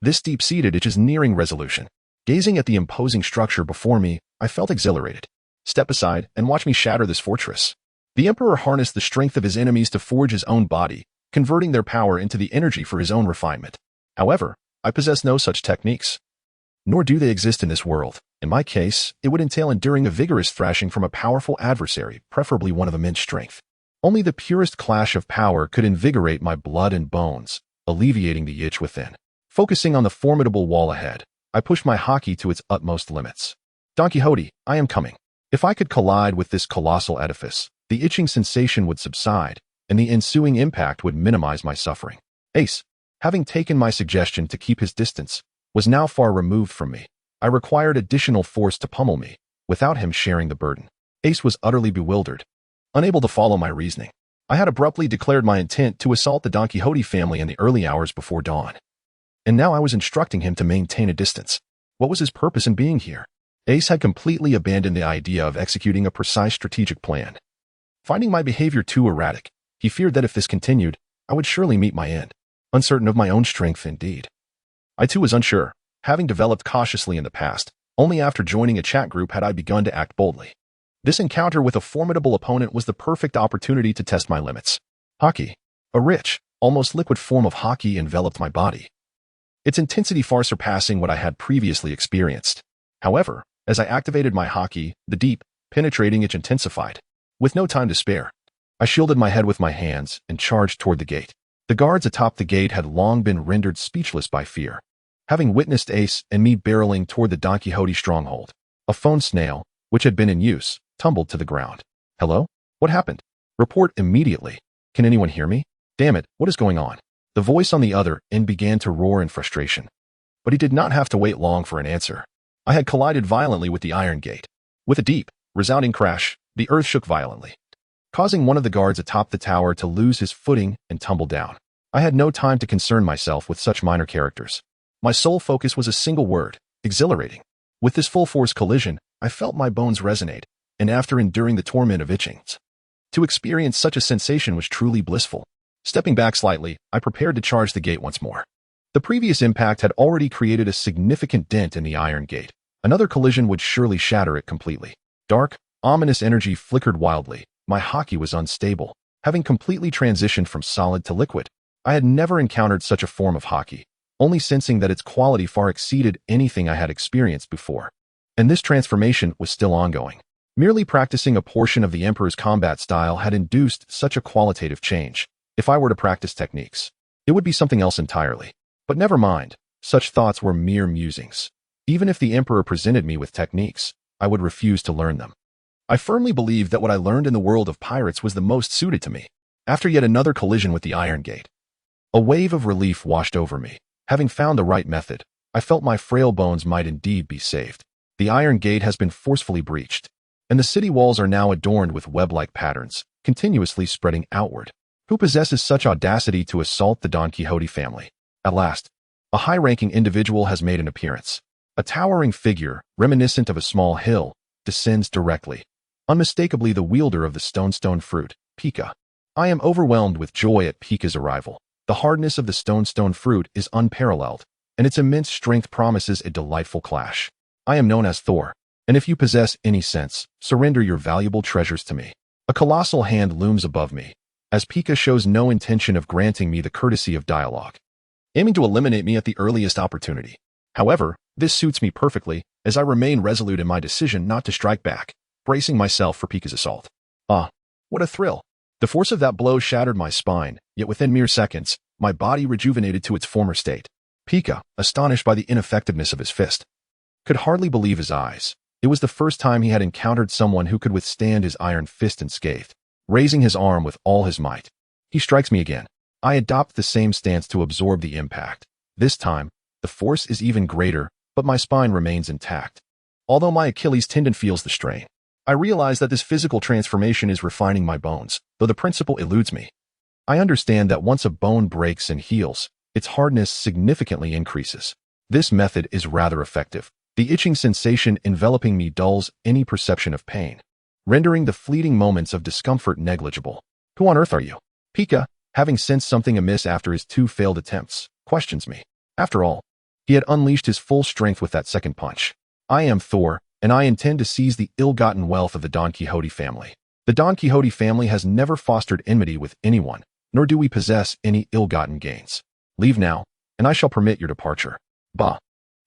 This deep-seated itch is nearing resolution. Gazing at the imposing structure before me, I felt exhilarated. Step aside and watch me shatter this fortress. The Emperor harnessed the strength of his enemies to forge his own body, converting their power into the energy for his own refinement. However, I possess no such techniques, nor do they exist in this world. In my case, it would entail enduring a vigorous thrashing from a powerful adversary, preferably one of immense strength. Only the purest clash of power could invigorate my blood and bones, alleviating the itch within. Focusing on the formidable wall ahead, I pushed my hockey to its utmost limits. Don Quixote, I am coming. If I could collide with this colossal edifice, the itching sensation would subside, and the ensuing impact would minimize my suffering. Ace, Having taken my suggestion to keep his distance, was now far removed from me. I required additional force to pummel me, without him sharing the burden. Ace was utterly bewildered, unable to follow my reasoning. I had abruptly declared my intent to assault the Don Quixote family in the early hours before dawn. And now I was instructing him to maintain a distance. What was his purpose in being here? Ace had completely abandoned the idea of executing a precise strategic plan. Finding my behavior too erratic, he feared that if this continued, I would surely meet my end. Uncertain of my own strength, indeed. I too was unsure, having developed cautiously in the past. Only after joining a chat group had I begun to act boldly. This encounter with a formidable opponent was the perfect opportunity to test my limits. Haki. A rich, almost liquid form of haki enveloped my body, its intensity far surpassing what I had previously experienced. However, as I activated my haki, the deep, penetrating itch intensified. With no time to spare, I shielded my head with my hands and charged toward the gate. The guards atop the gate had long been rendered speechless by fear, having witnessed Ace and me barreling toward the Don Quixote stronghold. A phone snail, which had been in use, tumbled to the ground. Hello? What happened? Report immediately. Can anyone hear me? Damn it, what is going on? The voice on the other end began to roar in frustration. But he did not have to wait long for an answer. I had collided violently with the iron gate. With a deep, resounding crash, the earth shook violently, causing one of the guards atop the tower to lose his footing and tumble down. I had no time to concern myself with such minor characters. My sole focus was a single word: exhilarating. With this full-force collision, I felt my bones resonate, and after enduring the torment of itchings, to experience such a sensation was truly blissful. Stepping back slightly, I prepared to charge the gate once more. The previous impact had already created a significant dent in the iron gate. Another collision would surely shatter it completely. Dark, ominous energy flickered wildly. My haki was unstable, having completely transitioned from solid to liquid. I had never encountered such a form of haki, only sensing that its quality far exceeded anything I had experienced before. And this transformation was still ongoing. Merely practicing a portion of the Emperor's combat style had induced such a qualitative change. If I were to practice techniques, it would be something else entirely. But never mind, such thoughts were mere musings. Even if the Emperor presented me with techniques, I would refuse to learn them. I firmly believed that what I learned in the world of pirates was the most suited to me. After yet another collision with the iron gate, a wave of relief washed over me. Having found the right method, I felt my frail bones might indeed be saved. The iron gate has been forcefully breached, and the city walls are now adorned with web-like patterns, continuously spreading outward. Who possesses such audacity to assault the Don Quixote family? At last, a high-ranking individual has made an appearance. A towering figure, reminiscent of a small hill, descends directly. Unmistakably the wielder of the stone fruit, Pika. I am overwhelmed with joy at Pika's arrival. The hardness of the stone fruit is unparalleled, and its immense strength promises a delightful clash. I am known as Thor, and if you possess any sense, surrender your valuable treasures to me. A colossal hand looms above me, as Pika shows no intention of granting me the courtesy of dialogue, aiming to eliminate me at the earliest opportunity. However, this suits me perfectly, as I remain resolute in my decision not to strike back, bracing myself for Pika's assault. Ah, what a thrill! The force of that blow shattered my spine, yet within mere seconds, my body rejuvenated to its former state. Pika, astonished by the ineffectiveness of his fist, could hardly believe his eyes. It was the first time he had encountered someone who could withstand his iron fist unscathed. Raising his arm with all his might, he strikes me again. I adopt the same stance to absorb the impact. This time, the force is even greater, but my spine remains intact. Although my Achilles tendon feels the strain, I realize that this physical transformation is refining my bones, though the principle eludes me. I understand that once a bone breaks and heals, its hardness significantly increases. This method is rather effective. The itching sensation enveloping me dulls any perception of pain, rendering the fleeting moments of discomfort negligible. Who on earth are you? Pika, having sensed something amiss after his 2 failed attempts, questions me. After all, he had unleashed his full strength with that second punch. I am Thor, and I intend to seize the ill-gotten wealth of the Don Quixote family. The Don Quixote family has never fostered enmity with anyone, nor do we possess any ill-gotten gains. Leave now, and I shall permit your departure. Bah!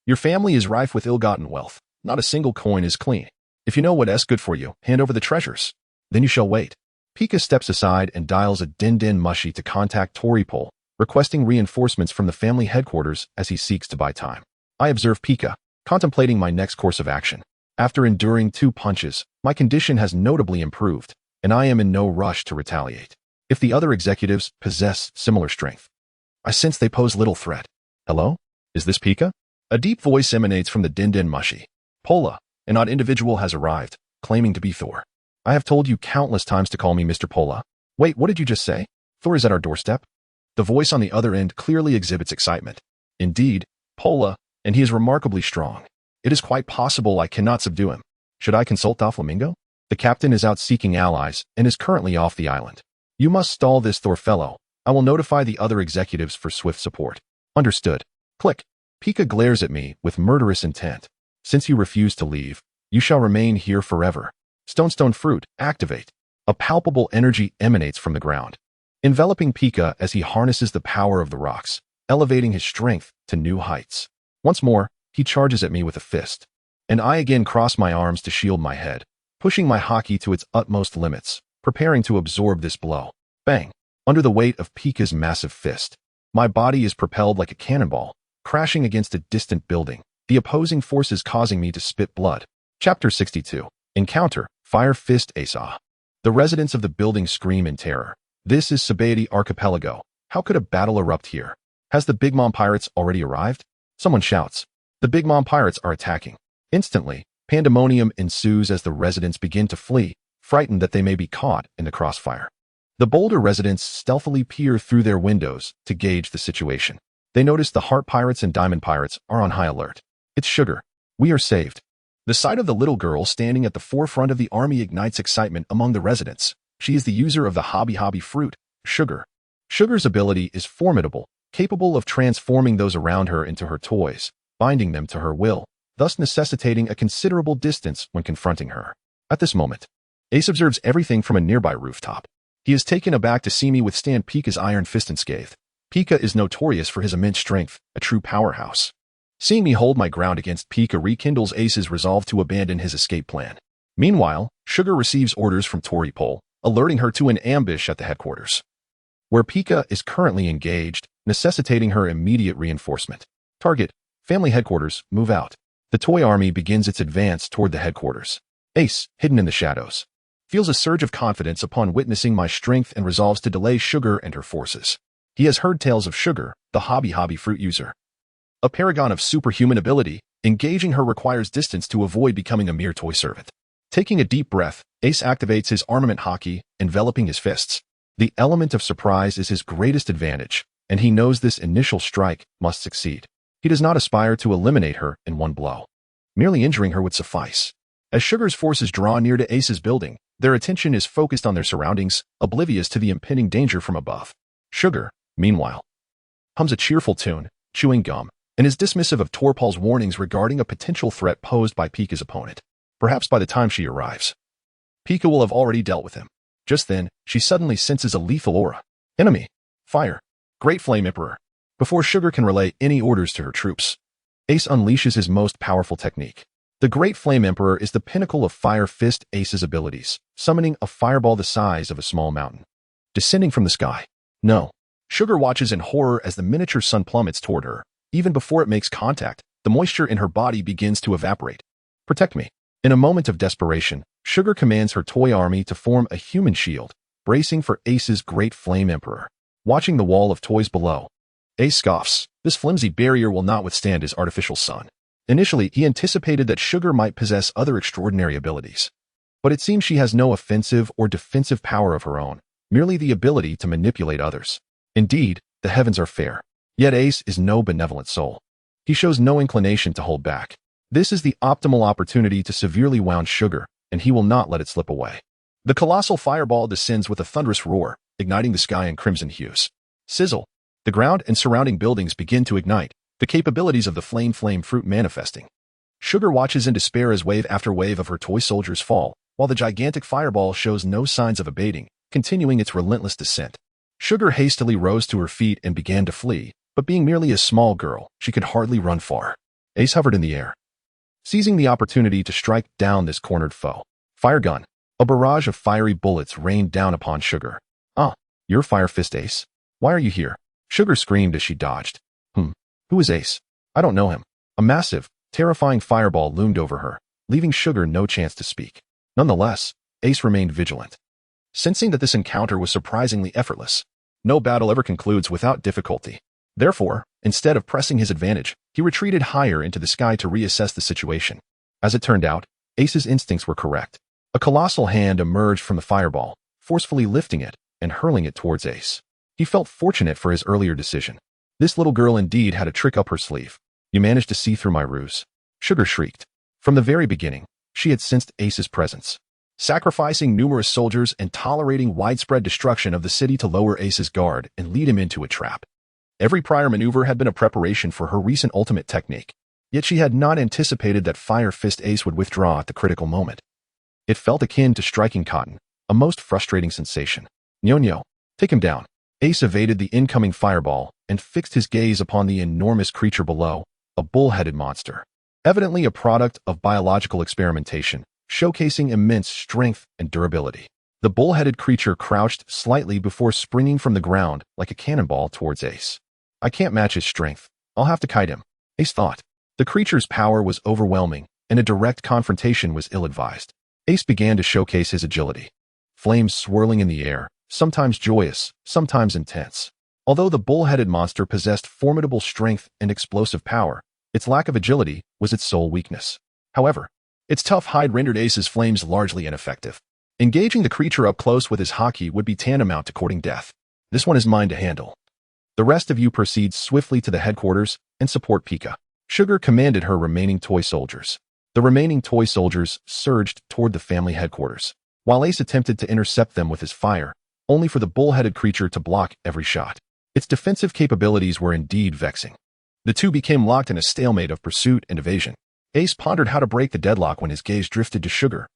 Your family is rife with ill-gotten wealth. Not a single coin is clean. If you know what's good for you, hand over the treasures. Then you shall wait. Pika steps aside and dials a din mushy to contact Toripol, requesting reinforcements from the family headquarters as he seeks to buy time. I observe Pika, contemplating my next course of action. After enduring 2 punches, my condition has notably improved, and I am in no rush to retaliate. If the other executives possess similar strength, I sense they pose little threat. Hello? Is this Pika? A deep voice emanates from the din-din mushy. Pola, an odd individual has arrived, claiming to be Thor. I have told you countless times to call me Mr. Pola. Wait, what did you just say? Thor is at our doorstep? The voice on the other end clearly exhibits excitement. Indeed, Pola, and he is remarkably strong. It is quite possible I cannot subdue him. Should I consult Doflamingo? The captain is out seeking allies and is currently off the island. You must stall this Thor fellow. I will notify the other executives for swift support. Understood. Click. Pika glares at me with murderous intent. Since you refuse to leave, you shall remain here forever. Stone fruit, activate. A palpable energy emanates from the ground, enveloping Pika as he harnesses the power of the rocks, elevating his strength to new heights. Once more, he charges at me with a fist, and I again cross my arms to shield my head, pushing my haki to its utmost limits, preparing to absorb this blow. Bang! Under the weight of Pika's massive fist, my body is propelled like a cannonball, crashing against a distant building, the opposing forces causing me to spit blood. Chapter 62. Encounter, Fire Fist Asa. The residents of the building scream in terror. This is Sabaody Archipelago. How could a battle erupt here? Has the Big Mom Pirates already arrived? Someone shouts. The Big Mom Pirates are attacking. Instantly, pandemonium ensues as the residents begin to flee, frightened that they may be caught in the crossfire. The bolder residents stealthily peer through their windows to gauge the situation. They notice the Heart Pirates and Diamond Pirates are on high alert. It's Sugar. We are saved. The sight of the little girl standing at the forefront of the army ignites excitement among the residents. She is the user of the hobby fruit, Sugar. Sugar's ability is formidable, capable of transforming those around her into her toys, binding them to her will, thus necessitating a considerable distance when confronting her. At this moment, Ace observes everything from a nearby rooftop. He is taken aback to see me withstand Pika's iron fist unscathed. Pika is notorious for his immense strength, a true powerhouse. Seeing me hold my ground against Pika rekindles Ace's resolve to abandon his escape plan. Meanwhile, Sugar receives orders from Toripole, alerting her to an ambush at the headquarters, where Pika is currently engaged, necessitating her immediate reinforcement. Target, family headquarters, move out. The toy army begins its advance toward the headquarters. Ace, hidden in the shadows, feels a surge of confidence upon witnessing my strength and resolves to delay Sugar and her forces. He has heard tales of Sugar, the hobby fruit user, a paragon of superhuman ability. Engaging her requires distance to avoid becoming a mere toy servant. Taking a deep breath, Ace activates his armament haki, enveloping his fists. The element of surprise is his greatest advantage, and he knows this initial strike must succeed. He does not aspire to eliminate her in one blow. Merely injuring her would suffice. As Sugar's forces draw near to Ace's building, their attention is focused on their surroundings, oblivious to the impending danger from above. Sugar, meanwhile, hums a cheerful tune, chewing gum, and is dismissive of Torpole's warnings regarding a potential threat posed by Pika's opponent. Perhaps by the time she arrives, Pika will have already dealt with him. Just then, she suddenly senses a lethal aura. Enemy. Fire. Great Flame Emperor. Before Sugar can relay any orders to her troops, Ace unleashes his most powerful technique. The Great Flame Emperor is the pinnacle of Fire Fist Ace's abilities, summoning a fireball the size of a small mountain, descending from the sky. No. Sugar watches in horror as the miniature sun plummets toward her. Even before it makes contact, the moisture in her body begins to evaporate. Protect me. In a moment of desperation, Sugar commands her toy army to form a human shield, bracing for Ace's Great Flame Emperor. Watching the wall of toys below, Ace scoffs. This flimsy barrier will not withstand his artificial sun. Initially, he anticipated that Sugar might possess other extraordinary abilities. But it seems she has no offensive or defensive power of her own, merely the ability to manipulate others. Indeed, the heavens are fair. Yet Ace is no benevolent soul. He shows no inclination to hold back. This is the optimal opportunity to severely wound Sugar, and he will not let it slip away. The colossal fireball descends with a thunderous roar, igniting the sky in crimson hues. Sizzle. The ground and surrounding buildings begin to ignite, the capabilities of the flame fruit manifesting. Sugar watches in despair as wave after wave of her toy soldiers fall, while the gigantic fireball shows no signs of abating, continuing its relentless descent. Sugar hastily rose to her feet and began to flee, but being merely a small girl, she could hardly run far. Ace hovered in the air, seizing the opportunity to strike down this cornered foe. Fire gun. A barrage of fiery bullets rained down upon Sugar. Ah, you're Fire Fist Ace. Why are you here? Sugar screamed as she dodged. Who is Ace? I don't know him. A massive, terrifying fireball loomed over her, leaving Sugar no chance to speak. Nonetheless, Ace remained vigilant, sensing that this encounter was surprisingly effortless. No battle ever concludes without difficulty. Therefore, instead of pressing his advantage, he retreated higher into the sky to reassess the situation. As it turned out, Ace's instincts were correct. A colossal hand emerged from the fireball, forcefully lifting it and hurling it towards Ace. He felt fortunate for his earlier decision. This little girl indeed had a trick up her sleeve. You managed to see through my ruse. Sugar shrieked. From the very beginning, she had sensed Ace's presence. Sacrificing numerous soldiers and tolerating widespread destruction of the city to lower Ace's guard and lead him into a trap. Every prior maneuver had been a preparation for her recent ultimate technique. Yet she had not anticipated that Fire Fist Ace would withdraw at the critical moment. It felt akin to striking cotton, a most frustrating sensation. Nyo, take him down. Ace evaded the incoming fireball and fixed his gaze upon the enormous creature below, a bull-headed monster. Evidently a product of biological experimentation, showcasing immense strength and durability. The bull-headed creature crouched slightly before springing from the ground like a cannonball towards Ace. I can't match his strength. I'll have to kite him, Ace thought. The creature's power was overwhelming, and a direct confrontation was ill-advised. Ace began to showcase his agility. Flames swirling in the air, sometimes joyous, sometimes intense. Although the bull-headed monster possessed formidable strength and explosive power, its lack of agility was its sole weakness. However, its tough hide rendered Ace's flames largely ineffective. Engaging the creature up close with his haki would be tantamount to courting death. This one is mine to handle. The rest of you proceed swiftly to the headquarters and support Pika. Sugar commanded her remaining toy soldiers. The remaining toy soldiers surged toward the family headquarters, while Ace attempted to intercept them with his fire, only for the bull-headed creature to block every shot. Its defensive capabilities were indeed vexing. The two became locked in a stalemate of pursuit and evasion. Ace pondered how to break the deadlock when his gaze drifted to Sugar,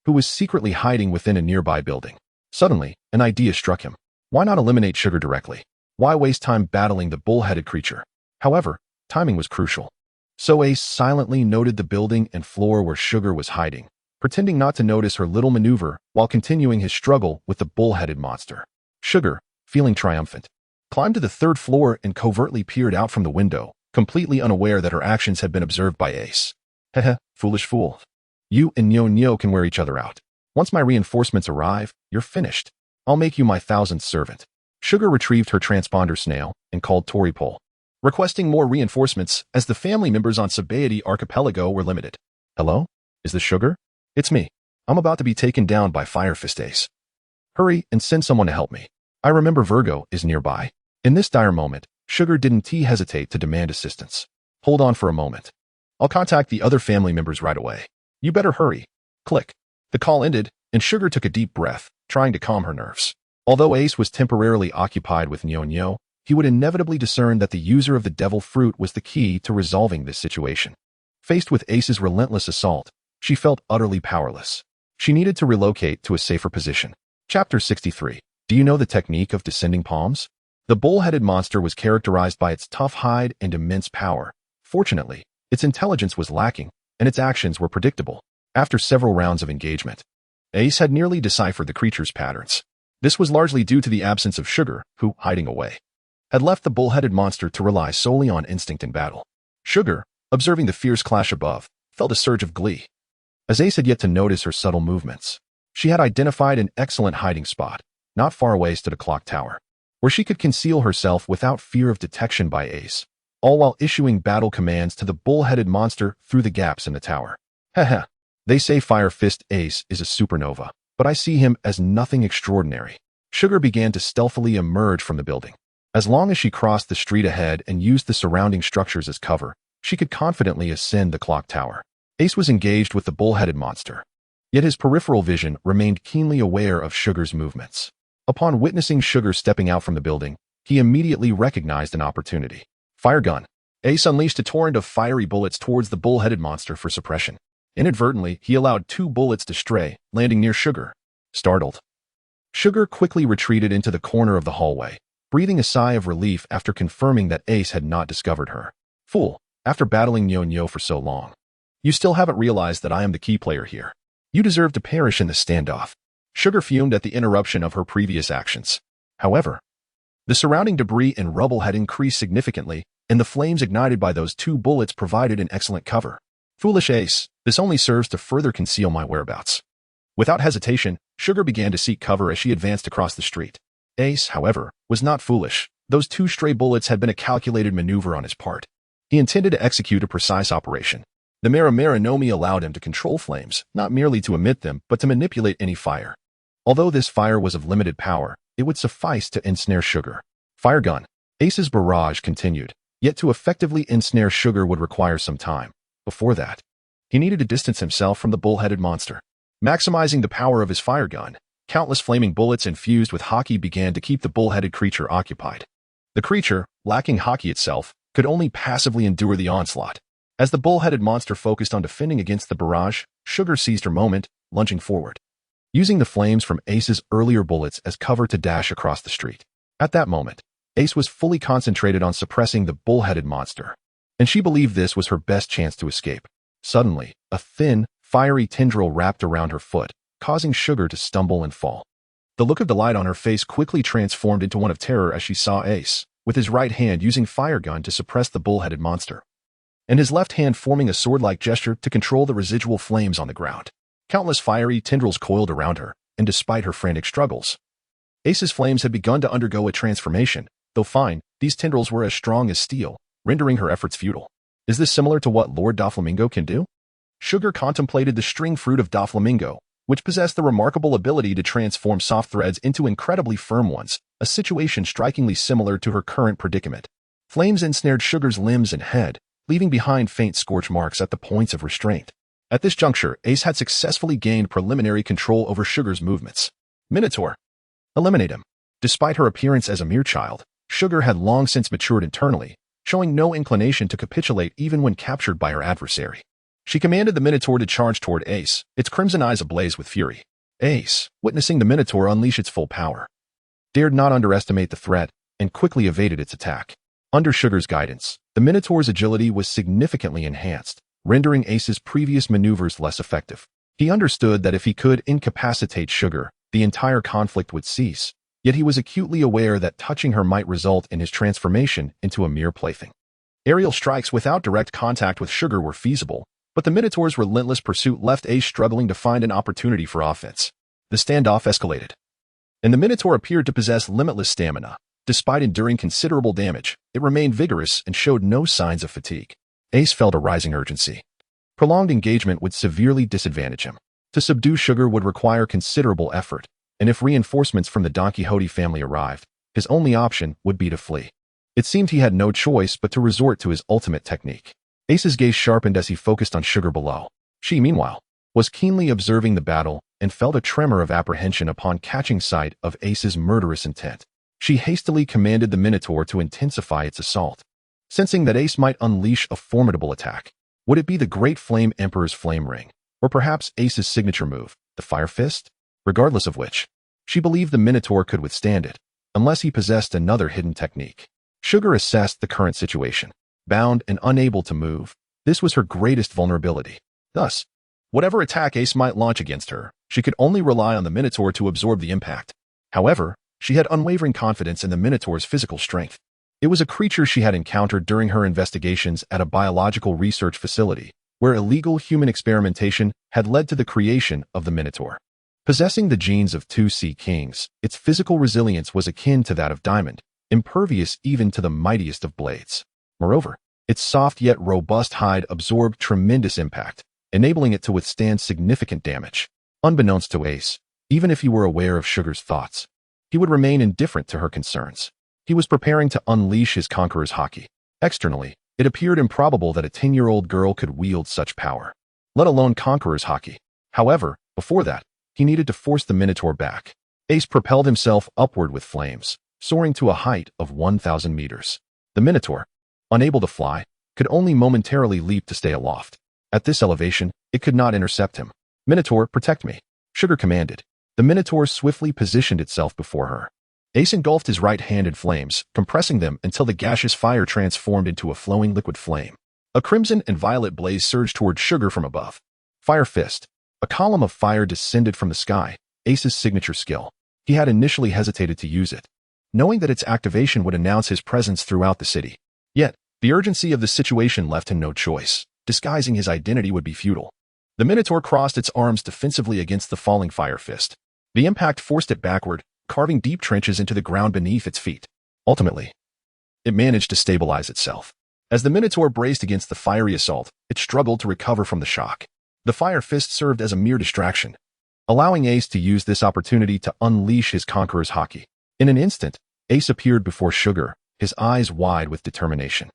who was secretly hiding within a nearby building. Suddenly, an idea struck him. Why not eliminate Sugar directly? Why waste time battling the bull-headed creature? However, timing was crucial. So Ace silently noted the building and floor where Sugar was hiding, pretending not to notice her little maneuver while continuing his struggle with the bull-headed monster. Sugar, feeling triumphant, climbed to the third floor and covertly peered out from the window, completely unaware that her actions had been observed by Ace. Heh, foolish fool. You and Nyo can wear each other out. Once my reinforcements arrive, you're finished. I'll make you my 1000th servant. Sugar retrieved her transponder snail and called Toripol, requesting more reinforcements as the family members on Sabaody Archipelago were limited. Hello? Is this Sugar? It's me. I'm about to be taken down by Fire Fist Ace. Hurry and send someone to help me. I remember Virgo is nearby. In this dire moment, Sugar didn't hesitate to demand assistance. Hold on for a moment. I'll contact the other family members right away. You better hurry. Click. The call ended, and Sugar took a deep breath, trying to calm her nerves. Although Ace was temporarily occupied with Nyo, he would inevitably discern that the user of the devil fruit was the key to resolving this situation. Faced with Ace's relentless assault, she felt utterly powerless. She needed to relocate to a safer position. Chapter 63. Do you know the technique of descending palms? The bull-headed monster was characterized by its tough hide and immense power. Fortunately, its intelligence was lacking, and its actions were predictable. After several rounds of engagement, Ace had nearly deciphered the creature's patterns. This was largely due to the absence of Sugar, who, hiding away, had left the bull-headed monster to rely solely on instinct in battle. Sugar, observing the fierce clash above, felt a surge of glee. As Ace had yet to notice her subtle movements, she had identified an excellent hiding spot. Not far away stood a clock tower, where she could conceal herself without fear of detection by Ace, all while issuing battle commands to the bull-headed monster through the gaps in the tower. Heh. They say Fire Fist Ace is a supernova, but I see him as nothing extraordinary. Sugar began to stealthily emerge from the building. As long as she crossed the street ahead and used the surrounding structures as cover, she could confidently ascend the clock tower. Ace was engaged with the bull-headed monster, yet his peripheral vision remained keenly aware of Sugar's movements. Upon witnessing Sugar stepping out from the building, he immediately recognized an opportunity. Fire gun. Ace unleashed a torrent of fiery bullets towards the bull-headed monster for suppression. Inadvertently, he allowed 2 bullets to stray, landing near Sugar. Startled, Sugar quickly retreated into the corner of the hallway, breathing a sigh of relief after confirming that Ace had not discovered her. Fool, after battling Nyo for so long, you still haven't realized that I am the key player here. You deserve to perish in this standoff. Sugar fumed at the interruption of her previous actions. However, the surrounding debris and rubble had increased significantly, and the flames ignited by those 2 bullets provided an excellent cover. Foolish Ace, this only serves to further conceal my whereabouts. Without hesitation, Sugar began to seek cover as she advanced across the street. Ace, however, was not foolish. Those 2 stray bullets had been a calculated maneuver on his part. He intended to execute a precise operation. The Marinomi allowed him to control flames, not merely to emit them, but to manipulate any fire. Although this fire was of limited power, it would suffice to ensnare Sugar. Fire gun. Ace's barrage continued, yet to effectively ensnare Sugar would require some time. Before that, he needed to distance himself from the bull-headed monster. Maximizing the power of his fire gun, countless flaming bullets infused with Haki began to keep the bull-headed creature occupied. The creature, lacking Haki itself, could only passively endure the onslaught. As the bull-headed monster focused on defending against the barrage, Sugar seized her moment, lunging forward, using the flames from Ace's earlier bullets as cover to dash across the street. At that moment, Ace was fully concentrated on suppressing the bull-headed monster, and she believed this was her best chance to escape. Suddenly, a thin, fiery tendril wrapped around her foot, causing Sugar to stumble and fall. The look of delight on her face quickly transformed into one of terror as she saw Ace, with his right hand using fire gun to suppress the bull-headed monster, and his left hand forming a sword-like gesture to control the residual flames on the ground. Countless fiery tendrils coiled around her, and despite her frantic struggles, Ace's flames had begun to undergo a transformation. Though fine, these tendrils were as strong as steel, rendering her efforts futile. Is this similar to what Lord Doflamingo can do? Sugar contemplated the string fruit of Doflamingo, which possessed the remarkable ability to transform soft threads into incredibly firm ones, a situation strikingly similar to her current predicament. Flames ensnared Sugar's limbs and head, leaving behind faint scorch marks at the points of restraint. At this juncture, Ace had successfully gained preliminary control over Sugar's movements. Minotaur. Eliminate him. Despite her appearance as a mere child, Sugar had long since matured internally, showing no inclination to capitulate even when captured by her adversary. She commanded the Minotaur to charge toward Ace, its crimson eyes ablaze with fury. Ace, witnessing the Minotaur unleash its full power, dared not underestimate the threat and quickly evaded its attack. Under Sugar's guidance, the Minotaur's agility was significantly enhanced, rendering Ace's previous maneuvers less effective. He understood that if he could incapacitate Sugar, the entire conflict would cease, yet he was acutely aware that touching her might result in his transformation into a mere plaything. Aerial strikes without direct contact with Sugar were feasible, but the Minotaur's relentless pursuit left Ace struggling to find an opportunity for offense. The standoff escalated, and the Minotaur appeared to possess limitless stamina. Despite enduring considerable damage, it remained vigorous and showed no signs of fatigue. Ace felt a rising urgency. Prolonged engagement would severely disadvantage him. To subdue Sugar would require considerable effort, and if reinforcements from the Don Quixote family arrived, his only option would be to flee. It seemed he had no choice but to resort to his ultimate technique. Ace's gaze sharpened as he focused on Sugar below. She, meanwhile, was keenly observing the battle and felt a tremor of apprehension upon catching sight of Ace's murderous intent. She hastily commanded the Minotaur to intensify its assault, sensing that Ace might unleash a formidable attack. Would it be the Great Flame Emperor's Flame Ring, or perhaps Ace's signature move, the Fire Fist? Regardless of which, she believed the Minotaur could withstand it, unless he possessed another hidden technique. Sugar assessed the current situation. Bound and unable to move, this was her greatest vulnerability. Thus, whatever attack Ace might launch against her, she could only rely on the Minotaur to absorb the impact. However, she had unwavering confidence in the Minotaur's physical strength. It was a creature she had encountered during her investigations at a biological research facility, where illegal human experimentation had led to the creation of the Minotaur. Possessing the genes of 2 sea kings, its physical resilience was akin to that of Diamond, impervious even to the mightiest of blades. Moreover, its soft yet robust hide absorbed tremendous impact, enabling it to withstand significant damage. Unbeknownst to Ace, even if he were aware of Sugar's thoughts, he would remain indifferent to her concerns. He was preparing to unleash his conqueror's Haki. Externally, it appeared improbable that a 10-year-old girl could wield such power, let alone conqueror's Haki. However, before that, he needed to force the Minotaur back. Ace propelled himself upward with flames, soaring to a height of 1,000 meters. The Minotaur, unable to fly, could only momentarily leap to stay aloft. At this elevation, it could not intercept him. Minotaur, protect me, Sugar commanded. The Minotaur swiftly positioned itself before her. Ace engulfed his right hand in flames, compressing them until the gaseous fire transformed into a flowing liquid flame. A crimson and violet blaze surged toward Sugar from above. Fire Fist. A column of fire descended from the sky, Ace's signature skill. He had initially hesitated to use it, knowing that its activation would announce his presence throughout the city. Yet, the urgency of the situation left him no choice. Disguising his identity would be futile. The Minotaur crossed its arms defensively against the falling Fire Fist. The impact forced it backward, carving deep trenches into the ground beneath its feet. Ultimately, it managed to stabilize itself. As the Minotaur braced against the fiery assault, it struggled to recover from the shock. The fire fist served as a mere distraction, allowing Ace to use this opportunity to unleash his conqueror's haki. In an instant, Ace appeared before Sugar, his eyes wide with determination.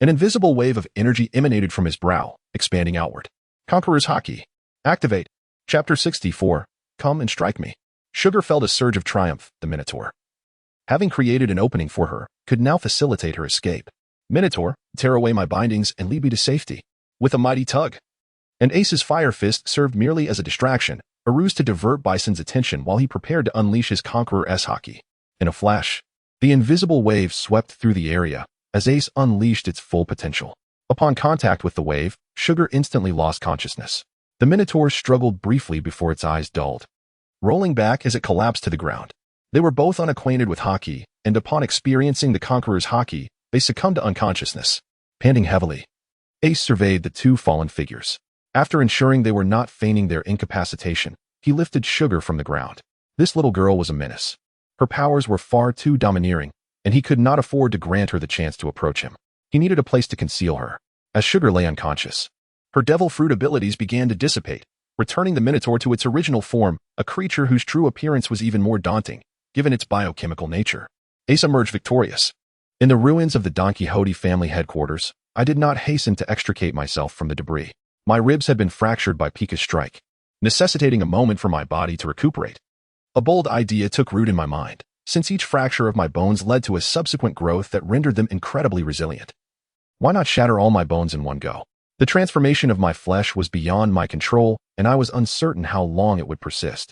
An invisible wave of energy emanated from his brow, expanding outward. Conqueror's haki. Activate. Chapter 64. Come and strike me. Sugar felt a surge of triumph. The Minotaur, having created an opening for her, could now facilitate her escape. Minotaur, tear away my bindings and lead me to safety. With a mighty tug. And Ace's fire fist served merely as a distraction, a ruse to divert Bison's attention while he prepared to unleash his conqueror's haki. In a flash, the invisible wave swept through the area as Ace unleashed its full potential. Upon contact with the wave, Sugar instantly lost consciousness. The Minotaur struggled briefly before its eyes dulled, rolling back as it collapsed to the ground. They were both unacquainted with haki, and upon experiencing the conqueror's haki, they succumbed to unconsciousness. Panting heavily, Ace surveyed the two fallen figures. After ensuring they were not feigning their incapacitation, he lifted Sugar from the ground. This little girl was a menace. Her powers were far too domineering, and he could not afford to grant her the chance to approach him. He needed a place to conceal her. As Sugar lay unconscious, her devil fruit abilities began to dissipate, returning the Minotaur to its original form, a creature whose true appearance was even more daunting, given its biochemical nature. Ace emerged victorious. In the ruins of the Don Quixote family headquarters, I did not hasten to extricate myself from the debris. My ribs had been fractured by Pika's strike, necessitating a moment for my body to recuperate. A bold idea took root in my mind, since each fracture of my bones led to a subsequent growth that rendered them incredibly resilient. Why not shatter all my bones in one go? The transformation of my flesh was beyond my control, and I was uncertain how long it would persist.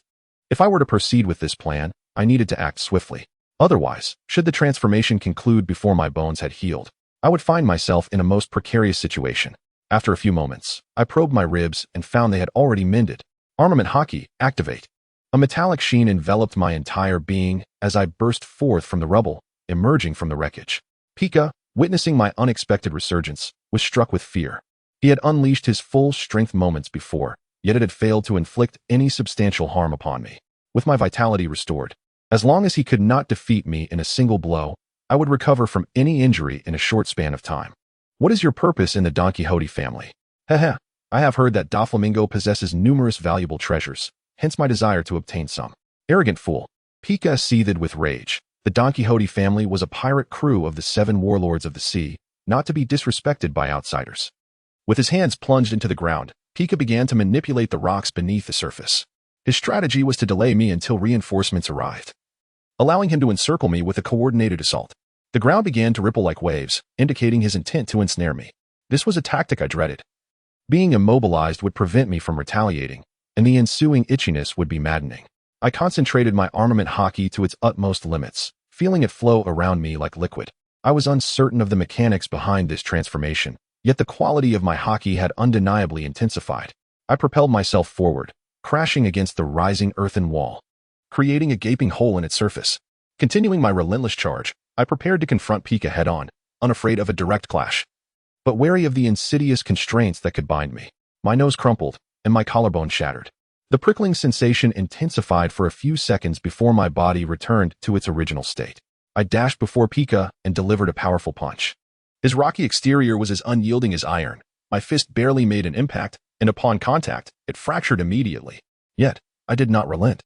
If I were to proceed with this plan, I needed to act swiftly. Otherwise, should the transformation conclude before my bones had healed, I would find myself in a most precarious situation. After a few moments, I probed my ribs and found they had already mended. Armament haki, activate. A metallic sheen enveloped my entire being as I burst forth from the rubble, emerging from the wreckage. Pika, witnessing my unexpected resurgence, was struck with fear. He had unleashed his full strength moments before, yet it had failed to inflict any substantial harm upon me. With my vitality restored, as long as he could not defeat me in a single blow, I would recover from any injury in a short span of time. What is your purpose in the Don Quixote family? Heh, I have heard that Doflamingo possesses numerous valuable treasures, hence my desire to obtain some. Arrogant fool. Pika seethed with rage. The Don Quixote family was a pirate crew of the 7 warlords of the sea, not to be disrespected by outsiders. With his hands plunged into the ground, Pika began to manipulate the rocks beneath the surface. His strategy was to delay me until reinforcements arrived, allowing him to encircle me with a coordinated assault. The ground began to ripple like waves, indicating his intent to ensnare me. This was a tactic I dreaded. Being immobilized would prevent me from retaliating, and the ensuing itchiness would be maddening. I concentrated my armament haki to its utmost limits, feeling it flow around me like liquid. I was uncertain of the mechanics behind this transformation, yet the quality of my haki had undeniably intensified. I propelled myself forward, crashing against the rising earthen wall, creating a gaping hole in its surface. Continuing my relentless charge, I prepared to confront Pika head-on, unafraid of a direct clash, but wary of the insidious constraints that could bind me. My nose crumpled, and my collarbone shattered. The prickling sensation intensified for a few seconds before my body returned to its original state. I dashed before Pika and delivered a powerful punch. His rocky exterior was as unyielding as iron. My fist barely made an impact, and upon contact, it fractured immediately. Yet, I did not relent,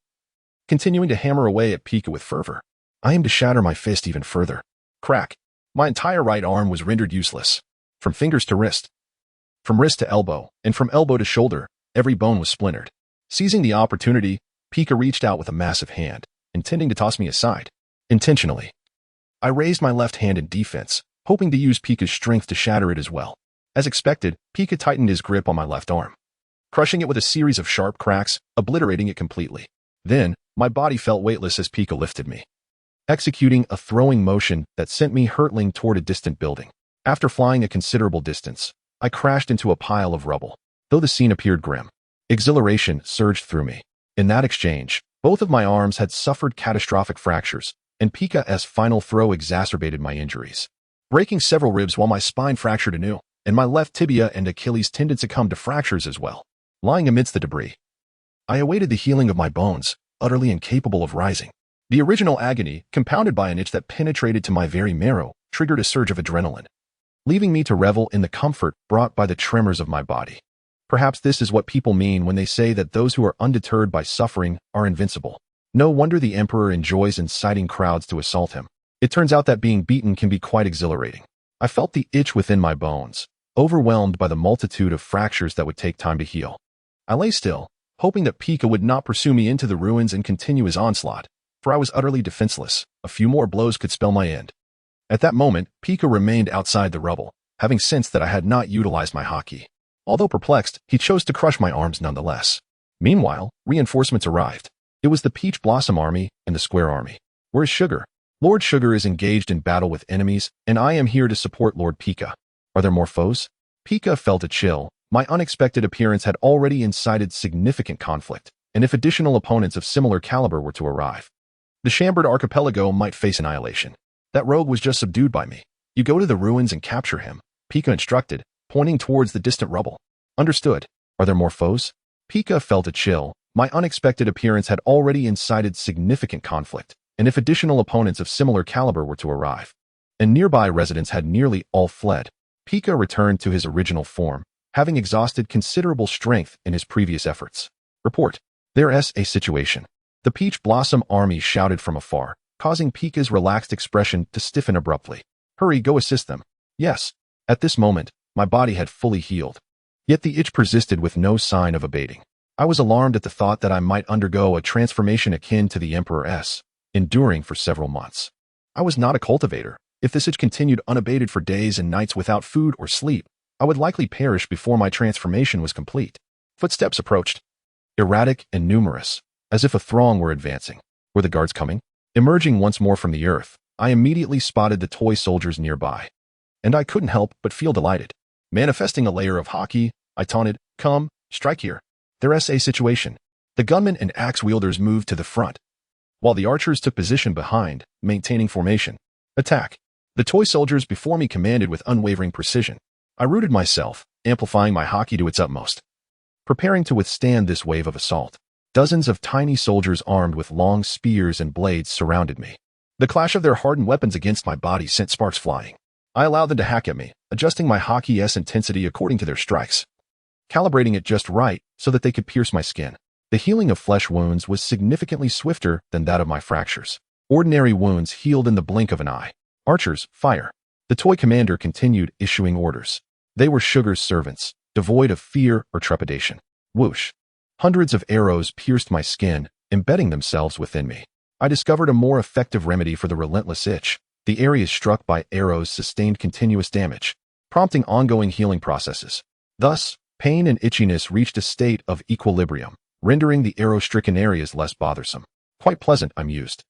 continuing to hammer away at Pika with fervor. I aimed to shatter my fist even further. Crack. My entire right arm was rendered useless. From fingers to wrist, from wrist to elbow, and from elbow to shoulder, every bone was splintered. Seizing the opportunity, Pika reached out with a massive hand, intending to toss me aside. Intentionally, I raised my left hand in defense, hoping to use Pika's strength to shatter it as well. As expected, Pika tightened his grip on my left arm, crushing it with a series of sharp cracks, obliterating it completely. Then, my body felt weightless as Pika lifted me, executing a throwing motion that sent me hurtling toward a distant building. After flying a considerable distance, I crashed into a pile of rubble. Though the scene appeared grim, exhilaration surged through me. In that exchange, both of my arms had suffered catastrophic fractures, and Pika's final throw exacerbated my injuries, breaking several ribs while my spine fractured anew, and my left tibia and Achilles tendon succumbed to fractures as well. Lying amidst the debris, I awaited the healing of my bones, utterly incapable of rising. The original agony, compounded by an itch that penetrated to my very marrow, triggered a surge of adrenaline, leaving me to revel in the comfort brought by the tremors of my body. Perhaps this is what people mean when they say that those who are undeterred by suffering are invincible. No wonder the Emperor enjoys inciting crowds to assault him. It turns out that being beaten can be quite exhilarating. I felt the itch within my bones, overwhelmed by the multitude of fractures that would take time to heal. I lay still, hoping that Pika would not pursue me into the ruins and continue his onslaught, for I was utterly defenseless. A few more blows could spell my end. At that moment, Pika remained outside the rubble, having sensed that I had not utilized my haki. Although perplexed, he chose to crush my arms nonetheless. Meanwhile, reinforcements arrived. It was the Peach Blossom Army and the Square Army. Where is Sugar? Lord Sugar is engaged in battle with enemies, and I am here to support Lord Pika. Are there more foes? Pika felt a chill. My unexpected appearance had already incited significant conflict, and if additional opponents of similar caliber were to arrive, the Chambered Archipelago might face annihilation. That rogue was just subdued by me. You go to the ruins and capture him, Pika instructed, pointing towards the distant rubble. Understood. Are there more foes? Pika felt a chill. My unexpected appearance had already incited significant conflict, and if additional opponents of similar caliber were to arrive, and nearby residents had nearly all fled, Pika returned to his original form, having exhausted considerable strength in his previous efforts. Report. There's a situation. The Peach Blossom Army shouted from afar, causing Pika's relaxed expression to stiffen abruptly. Hurry, go assist them. Yes. At this moment, my body had fully healed. Yet the itch persisted with no sign of abating. I was alarmed at the thought that I might undergo a transformation akin to the Emperor's, enduring for several months. I was not a cultivator. If this itch continued unabated for days and nights without food or sleep, I would likely perish before my transformation was complete. Footsteps approached, erratic and numerous, as if a throng were advancing. Were the guards coming? Emerging once more from the earth, I immediately spotted the toy soldiers nearby, and I couldn't help but feel delighted. Manifesting a layer of haki, I taunted, "Come, strike here." There's a situation. The gunmen and axe wielders moved to the front, while the archers took position behind, maintaining formation. Attack. The toy soldiers before me commanded with unwavering precision. I rooted myself, amplifying my haki to its utmost, preparing to withstand this wave of assault. Dozens of tiny soldiers armed with long spears and blades surrounded me. The clash of their hardened weapons against my body sent sparks flying. I allowed them to hack at me, adjusting my haki's intensity according to their strikes, calibrating it just right so that they could pierce my skin. The healing of flesh wounds was significantly swifter than that of my fractures. Ordinary wounds healed in the blink of an eye. Archers, fire. The toy commander continued issuing orders. They were Sugar's servants, devoid of fear or trepidation. Whoosh. Hundreds of arrows pierced my skin, embedding themselves within me. I discovered a more effective remedy for the relentless itch. The areas struck by arrows sustained continuous damage, prompting ongoing healing processes. Thus, pain and itchiness reached a state of equilibrium, rendering the arrow-stricken areas less bothersome. Quite pleasant, I mused.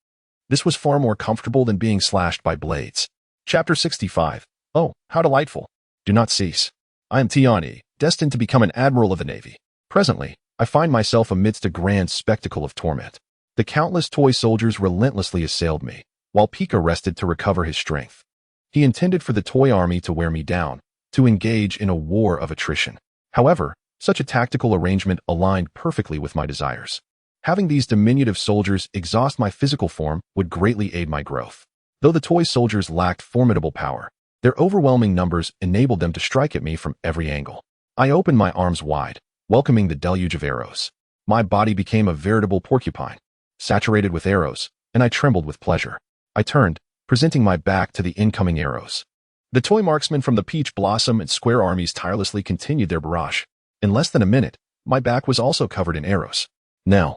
This was far more comfortable than being slashed by blades. Chapter 65. Oh, how delightful. Do not cease. I am Tiani, destined to become an Admiral of the Navy. Presently, I find myself amidst a grand spectacle of torment. The countless toy soldiers relentlessly assailed me, while Pika rested to recover his strength. He intended for the toy army to wear me down, to engage in a war of attrition. However, such a tactical arrangement aligned perfectly with my desires. Having these diminutive soldiers exhaust my physical form would greatly aid my growth. Though the toy soldiers lacked formidable power, their overwhelming numbers enabled them to strike at me from every angle. I opened my arms wide, welcoming the deluge of arrows. My body became a veritable porcupine, saturated with arrows, and I trembled with pleasure. I turned, presenting my back to the incoming arrows. The toy marksmen from the Peach Blossom and Square armies tirelessly continued their barrage. In less than a minute, my back was also covered in arrows. Now,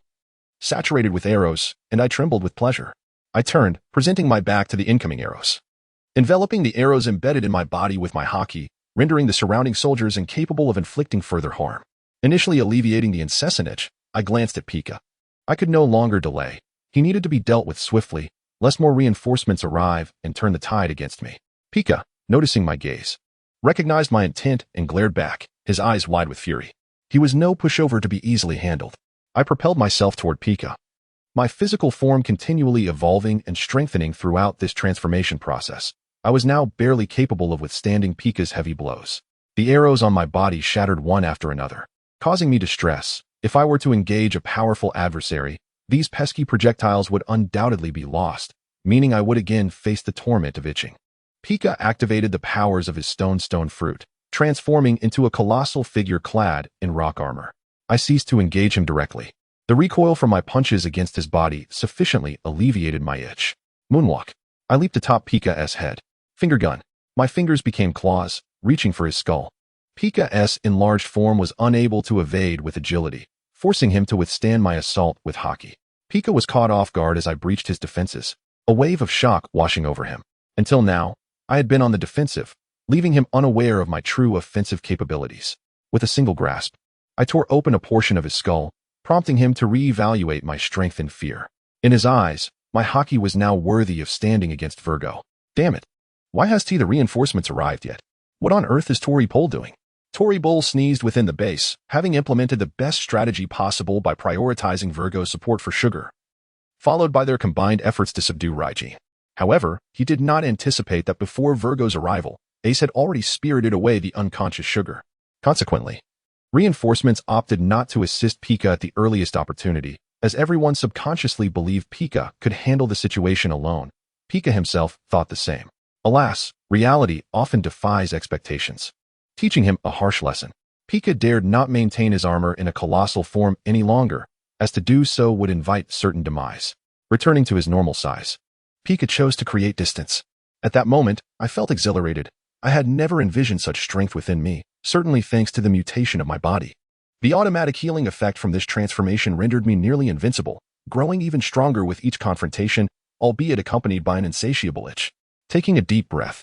saturated with arrows, and I trembled with pleasure. I turned, presenting my back to the incoming arrows, enveloping the arrows embedded in my body with my haki, rendering the surrounding soldiers incapable of inflicting further harm. Initially alleviating the incessant itch, I glanced at Pika. I could no longer delay. He needed to be dealt with swiftly, lest more reinforcements arrive and turn the tide against me. Pika, noticing my gaze, recognized my intent and glared back, his eyes wide with fury. He was no pushover to be easily handled. I propelled myself toward Pika, my physical form continually evolving and strengthening throughout this transformation process. I was now barely capable of withstanding Pika's heavy blows. The arrows on my body shattered one after another, causing me distress. If I were to engage a powerful adversary, these pesky projectiles would undoubtedly be lost, meaning I would again face the torment of itching. Pika activated the powers of his stone fruit, transforming into a colossal figure clad in rock armor. I ceased to engage him directly. The recoil from my punches against his body sufficiently alleviated my itch. Moonwalk. I leaped atop Pika's head. Finger gun. My fingers became claws, reaching for his skull. Pika's enlarged form was unable to evade with agility, forcing him to withstand my assault with haki. Pika was caught off guard as I breached his defenses, a wave of shock washing over him. Until now, I had been on the defensive, leaving him unaware of my true offensive capabilities. With a single grasp, I tore open a portion of his skull, prompting him to reevaluate my strength and fear. In his eyes, my haki was now worthy of standing against Virgo. Damn it. Why has the reinforcements arrived yet? What on earth is Toribol doing? Toribol sneezed within the base, having implemented the best strategy possible by prioritizing Virgo's support for Sugar, followed by their combined efforts to subdue Raiji. However, he did not anticipate that before Virgo's arrival, Ace had already spirited away the unconscious Sugar. Consequently, reinforcements opted not to assist Pika at the earliest opportunity, as everyone subconsciously believed Pika could handle the situation alone. Pika himself thought the same. Alas, reality often defies expectations. Teaching him a harsh lesson, Pika dared not maintain his armor in a colossal form any longer, as to do so would invite certain demise. Returning to his normal size, Pika chose to create distance. At that moment, I felt exhilarated. I had never envisioned such strength within me, certainly thanks to the mutation of my body. The automatic healing effect from this transformation rendered me nearly invincible, growing even stronger with each confrontation, albeit accompanied by an insatiable itch. Taking a deep breath,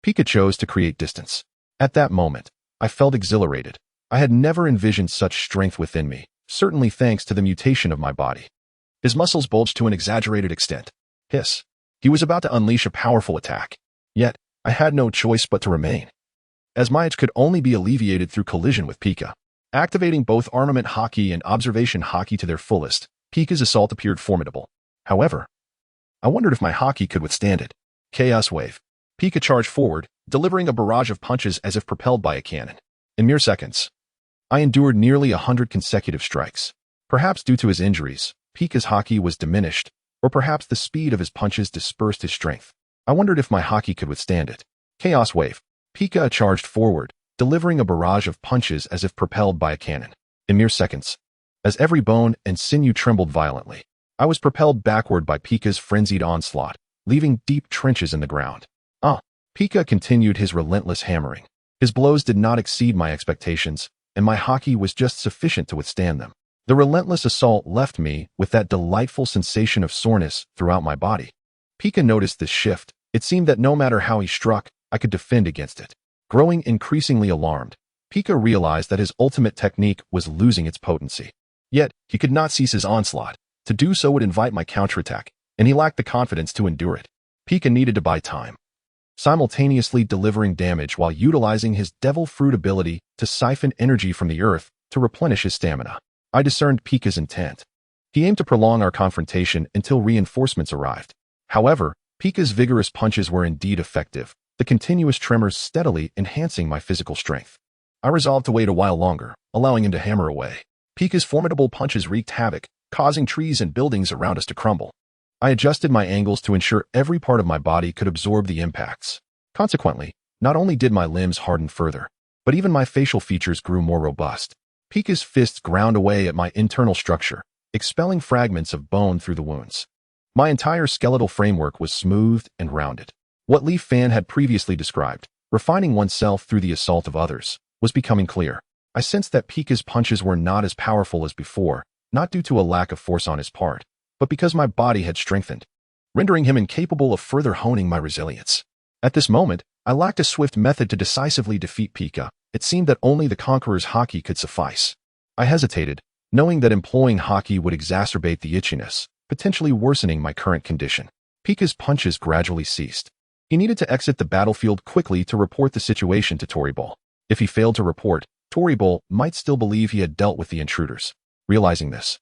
Pika chose to create distance. At that moment, I felt exhilarated. I had never envisioned such strength within me, certainly thanks to the mutation of my body. His muscles bulged to an exaggerated extent. Hiss. He was about to unleash a powerful attack. Yet, I had no choice but to remain, as my itch could only be alleviated through collision with Pika. Activating both armament haki and observation haki to their fullest, Pika's assault appeared formidable. However, I wondered if my haki could withstand it. Chaos Wave. Pika charged forward, delivering a barrage of punches as if propelled by a cannon. In mere seconds, I endured nearly 100 consecutive strikes. Perhaps due to his injuries, Pika's haki was diminished, or perhaps the speed of his punches dispersed his strength. I wondered if my haki could withstand it. Chaos Wave. Pika charged forward, delivering a barrage of punches as if propelled by a cannon. In mere seconds, as every bone and sinew trembled violently, I was propelled backward by Pika's frenzied onslaught, leaving deep trenches in the ground. Pika continued his relentless hammering. His blows did not exceed my expectations, and my haki was just sufficient to withstand them. The relentless assault left me with that delightful sensation of soreness throughout my body. Pika noticed this shift. It seemed that no matter how he struck, I could defend against it. Growing increasingly alarmed, Pika realized that his ultimate technique was losing its potency. Yet, he could not cease his onslaught. To do so would invite my counterattack, and he lacked the confidence to endure it. Pika needed to buy time, simultaneously delivering damage while utilizing his devil fruit ability to siphon energy from the earth to replenish his stamina. I discerned Pika's intent. He aimed to prolong our confrontation until reinforcements arrived. However, Pika's vigorous punches were indeed effective, the continuous tremors steadily enhancing my physical strength. I resolved to wait a while longer, allowing him to hammer away. Pika's formidable punches wreaked havoc, causing trees and buildings around us to crumble. I adjusted my angles to ensure every part of my body could absorb the impacts. Consequently, not only did my limbs harden further, but even my facial features grew more robust. Pika's fists ground away at my internal structure, expelling fragments of bone through the wounds. My entire skeletal framework was smoothed and rounded. What Leaf Fan had previously described, refining oneself through the assault of others, was becoming clear. I sensed that Pika's punches were not as powerful as before, not due to a lack of force on his part, but because my body had strengthened, rendering him incapable of further honing my resilience. At this moment, I lacked a swift method to decisively defeat Pika. It seemed that only the conqueror's haki could suffice. I hesitated, knowing that employing haki would exacerbate the itchiness, potentially worsening my current condition. Pika's punches gradually ceased. He needed to exit the battlefield quickly to report the situation to Toribol. If he failed to report, Toribol might still believe he had dealt with the intruders. Realizing this,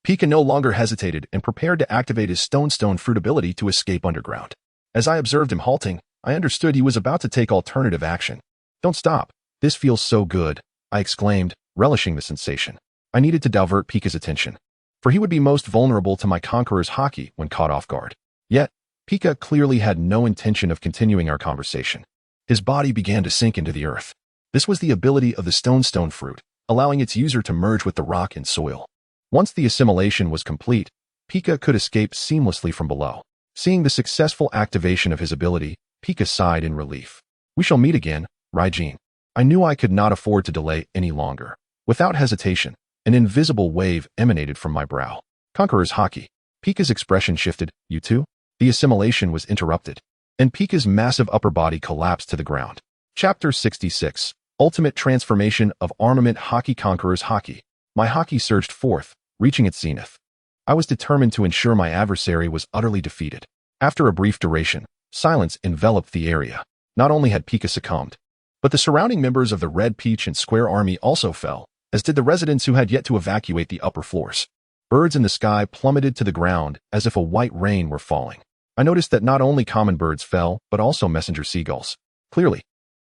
Pika no longer hesitated and prepared to activate his stone fruit ability to escape underground. As I observed him halting, I understood he was about to take alternative action. Don't stop. This feels so good, I exclaimed, relishing the sensation. I needed to divert Pika's attention. for he would be most vulnerable to my conqueror's haki when caught off guard. Yet, Pika clearly had no intention of continuing our conversation. His body began to sink into the earth. This was the ability of the stone fruit, allowing its user to merge with the rock and soil. Once the assimilation was complete, Pika could escape seamlessly from below. Seeing the successful activation of his ability, Pika sighed in relief. We shall meet again, Raijin. I knew I could not afford to delay any longer. Without hesitation, an invisible wave emanated from my brow. Conqueror's haki. Pika's expression shifted. You too? The assimilation was interrupted, and Pika's massive upper body collapsed to the ground. Chapter 66. Ultimate Transformation of Armament Haki. Conqueror's haki. My haki surged forth, reaching its zenith. I was determined to ensure my adversary was utterly defeated. After a brief duration, silence enveloped the area. Not only had Pika succumbed, but the surrounding members of the Red Peach and Square Army also fell, as did the residents who had yet to evacuate the upper floors. Birds in the sky plummeted to the ground as if a white rain were falling. I noticed that not only common birds fell, but also messenger seagulls. Clearly,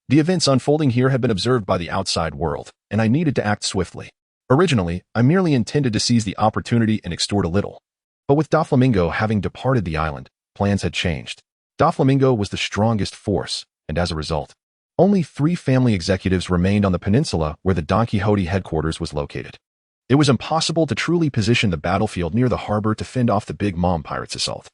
the events unfolding here had been observed by the outside world, and I needed to act swiftly. Originally, I merely intended to seize the opportunity and extort a little. But with Doflamingo having departed the island, plans had changed. Doflamingo was the strongest force, and as a result, only 3 family executives remained on the peninsula where the Don Quixote headquarters was located. It was impossible to truly position the battlefield near the harbor to fend off the Big Mom pirates' assault.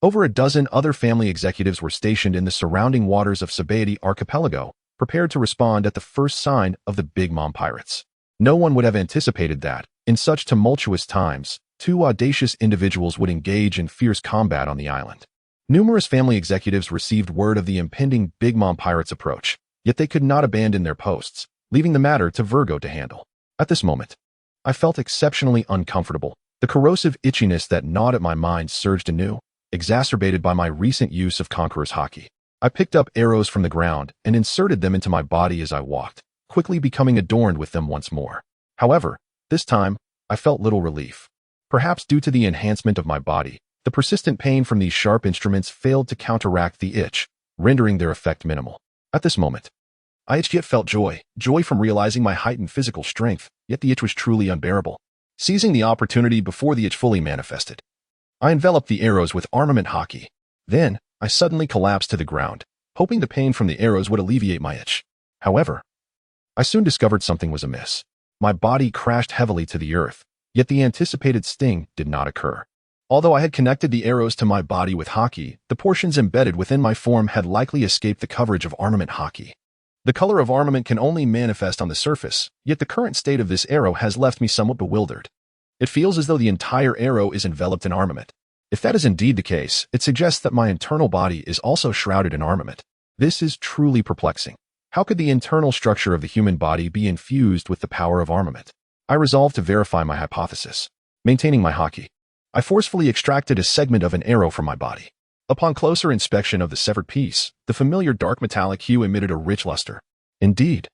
Over a dozen other family executives were stationed in the surrounding waters of Sabaody Archipelago, prepared to respond at the first sign of the Big Mom pirates. No one would have anticipated that, in such tumultuous times, 2 audacious individuals would engage in fierce combat on the island. Numerous family executives received word of the impending Big Mom pirates' approach, yet they could not abandon their posts, leaving the matter to Virgo to handle. At this moment, I felt exceptionally uncomfortable. The corrosive itchiness that gnawed at my mind surged anew, exacerbated by my recent use of Conqueror's haki. I picked up arrows from the ground and inserted them into my body as I walked, quickly becoming adorned with them once more. However, this time, I felt little relief. Perhaps due to the enhancement of my body, the persistent pain from these sharp instruments failed to counteract the itch, rendering their effect minimal. At this moment, I itched yet felt joy from realizing my heightened physical strength, yet the itch was truly unbearable. Seizing the opportunity before the itch fully manifested, I enveloped the arrows with armament haki. Then, I suddenly collapsed to the ground, hoping the pain from the arrows would alleviate my itch. However, I soon discovered something was amiss. My body crashed heavily to the earth, yet the anticipated sting did not occur. Although I had connected the arrows to my body with haki, the portions embedded within my form had likely escaped the coverage of armament haki. The color of armament can only manifest on the surface, yet the current state of this arrow has left me somewhat bewildered. It feels as though the entire arrow is enveloped in armament. If that is indeed the case, it suggests that my internal body is also shrouded in armament. This is truly perplexing. How could the internal structure of the human body be infused with the power of armament? I resolved to verify my hypothesis. Maintaining my haki, I forcefully extracted a segment of an arrow from my body. Upon closer inspection of the severed piece, the familiar dark metallic hue emitted a rich luster. Indeed,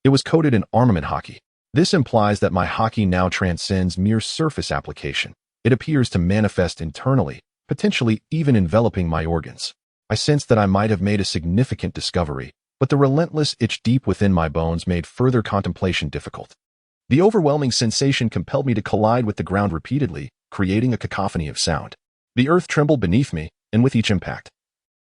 it was coated in armament haki. This implies that my haki now transcends mere surface application. It appears to manifest internally, potentially even enveloping my organs. I sensed that I might have made a significant discovery, but the relentless itch deep within my bones made further contemplation difficult. The overwhelming sensation compelled me to collide with the ground repeatedly, creating a cacophony of sound. The earth trembled beneath me, and with each impact,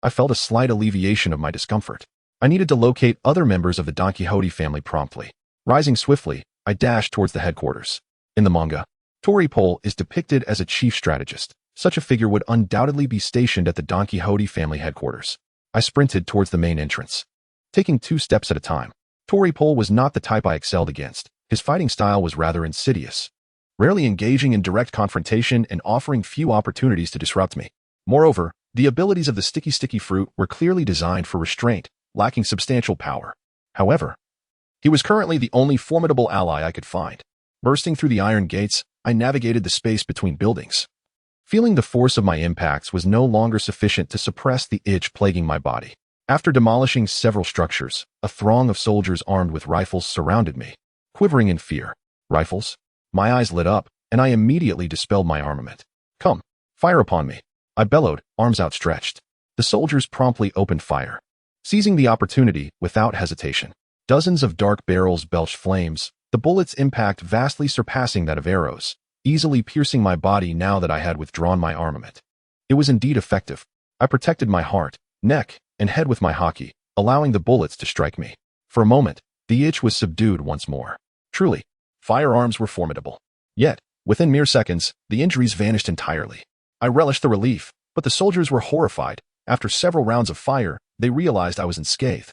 I felt a slight alleviation of my discomfort. I needed to locate other members of the Don Quixote family promptly. Rising swiftly, I dashed towards the headquarters. In the manga, Tori-Pol is depicted as a chief strategist. Such a figure would undoubtedly be stationed at the Don Quixote family headquarters. I sprinted towards the main entrance, taking 2 steps at a time. Tori-Pol was not the type I excelled against. His fighting style was rather insidious, rarely engaging in direct confrontation and offering few opportunities to disrupt me. Moreover, the abilities of the sticky fruit were clearly designed for restraint, lacking substantial power. However, he was currently the only formidable ally I could find. Bursting through the iron gates, I navigated the space between buildings. Feeling the force of my impacts was no longer sufficient to suppress the itch plaguing my body. After demolishing several structures, a throng of soldiers armed with rifles surrounded me, quivering in fear. Rifles? My eyes lit up, and I immediately dispelled my armament. Come, fire upon me, I bellowed, arms outstretched. The soldiers promptly opened fire. Seizing the opportunity, without hesitation, dozens of dark barrels belched flames, the bullets' impact vastly surpassing that of arrows. easily piercing my body now that I had withdrawn my armament. It was indeed effective. I protected my heart, neck, and head with my haki, allowing the bullets to strike me. For a moment, the itch was subdued once more. Truly, firearms were formidable. Yet, within mere seconds, the injuries vanished entirely. I relished the relief, but the soldiers were horrified. After several rounds of fire, they realized I was unscathed.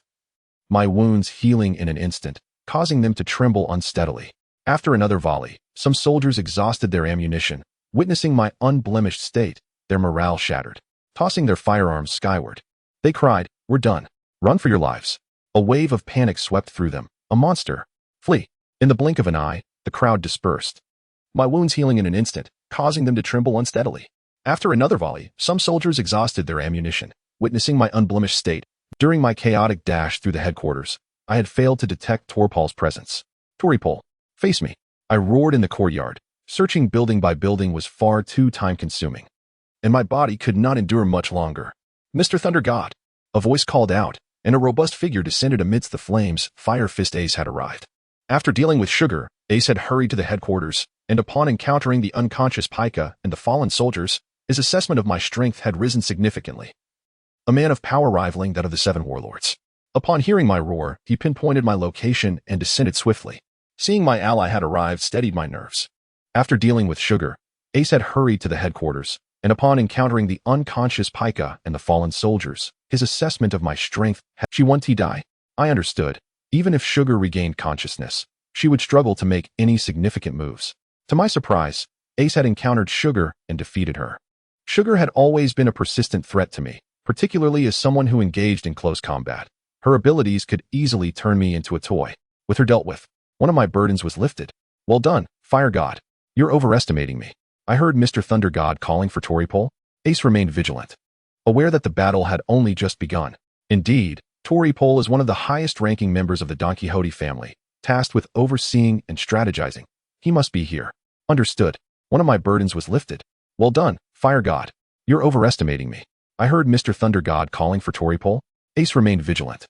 My wounds healing in an instant, causing them to tremble unsteadily. After another volley, some soldiers exhausted their ammunition. Witnessing my unblemished state, their morale shattered. Tossing their firearms skyward, they cried, "We're done. Run for your lives." A wave of panic swept through them. "A monster! Flee!" In the blink of an eye, the crowd dispersed. My wounds healing in an instant, causing them to tremble unsteadily. After another volley, some soldiers exhausted their ammunition. Witnessing my unblemished state, during my chaotic dash through the headquarters, I had failed to detect Torpal's presence. "Toripol, face me!" I roared in the courtyard. Searching building by building was far too time-consuming, and my body could not endure much longer. "Mr. Thunder God!" A voice called out, and a robust figure descended amidst the flames. Fire Fist Ace had arrived. After dealing with Sugar, Ace had hurried to the headquarters, and upon encountering the unconscious Pika and the fallen soldiers, his assessment of my strength had risen significantly. A man of power rivaling that of the 7 warlords. Upon hearing my roar, he pinpointed my location and descended swiftly. Seeing my ally had arrived steadied my nerves. After dealing with Sugar, Ace had hurried to the headquarters, and upon encountering the unconscious Pika and the fallen soldiers, his assessment of my strength had... She won't die? I understood. Even if Sugar regained consciousness, she would struggle to make any significant moves. To my surprise, Ace had encountered Sugar and defeated her. Sugar had always been a persistent threat to me, particularly as someone who engaged in close combat. Her abilities could easily turn me into a toy. With her dealt with, one of my burdens was lifted. "Well done, Fire God. You're overestimating me." I heard Mr. Thunder God calling for Toripol. Ace remained vigilant, aware that the battle had only just begun. Indeed, Toripol is one of the highest-ranking members of the Don Quixote family, tasked with overseeing and strategizing. He must be here. Understood. One of my burdens was lifted. "Well done, Fire God. You're overestimating me." I heard Mr. Thunder God calling for Toripol. Ace remained vigilant.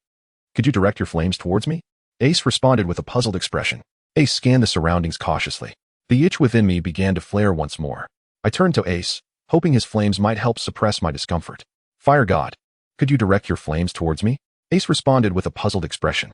"Could you direct your flames towards me?" Ace responded with a puzzled expression. Ace scanned the surroundings cautiously. The itch within me began to flare once more. I turned to Ace, hoping his flames might help suppress my discomfort. "Fire God, could you direct your flames towards me?" Ace responded with a puzzled expression.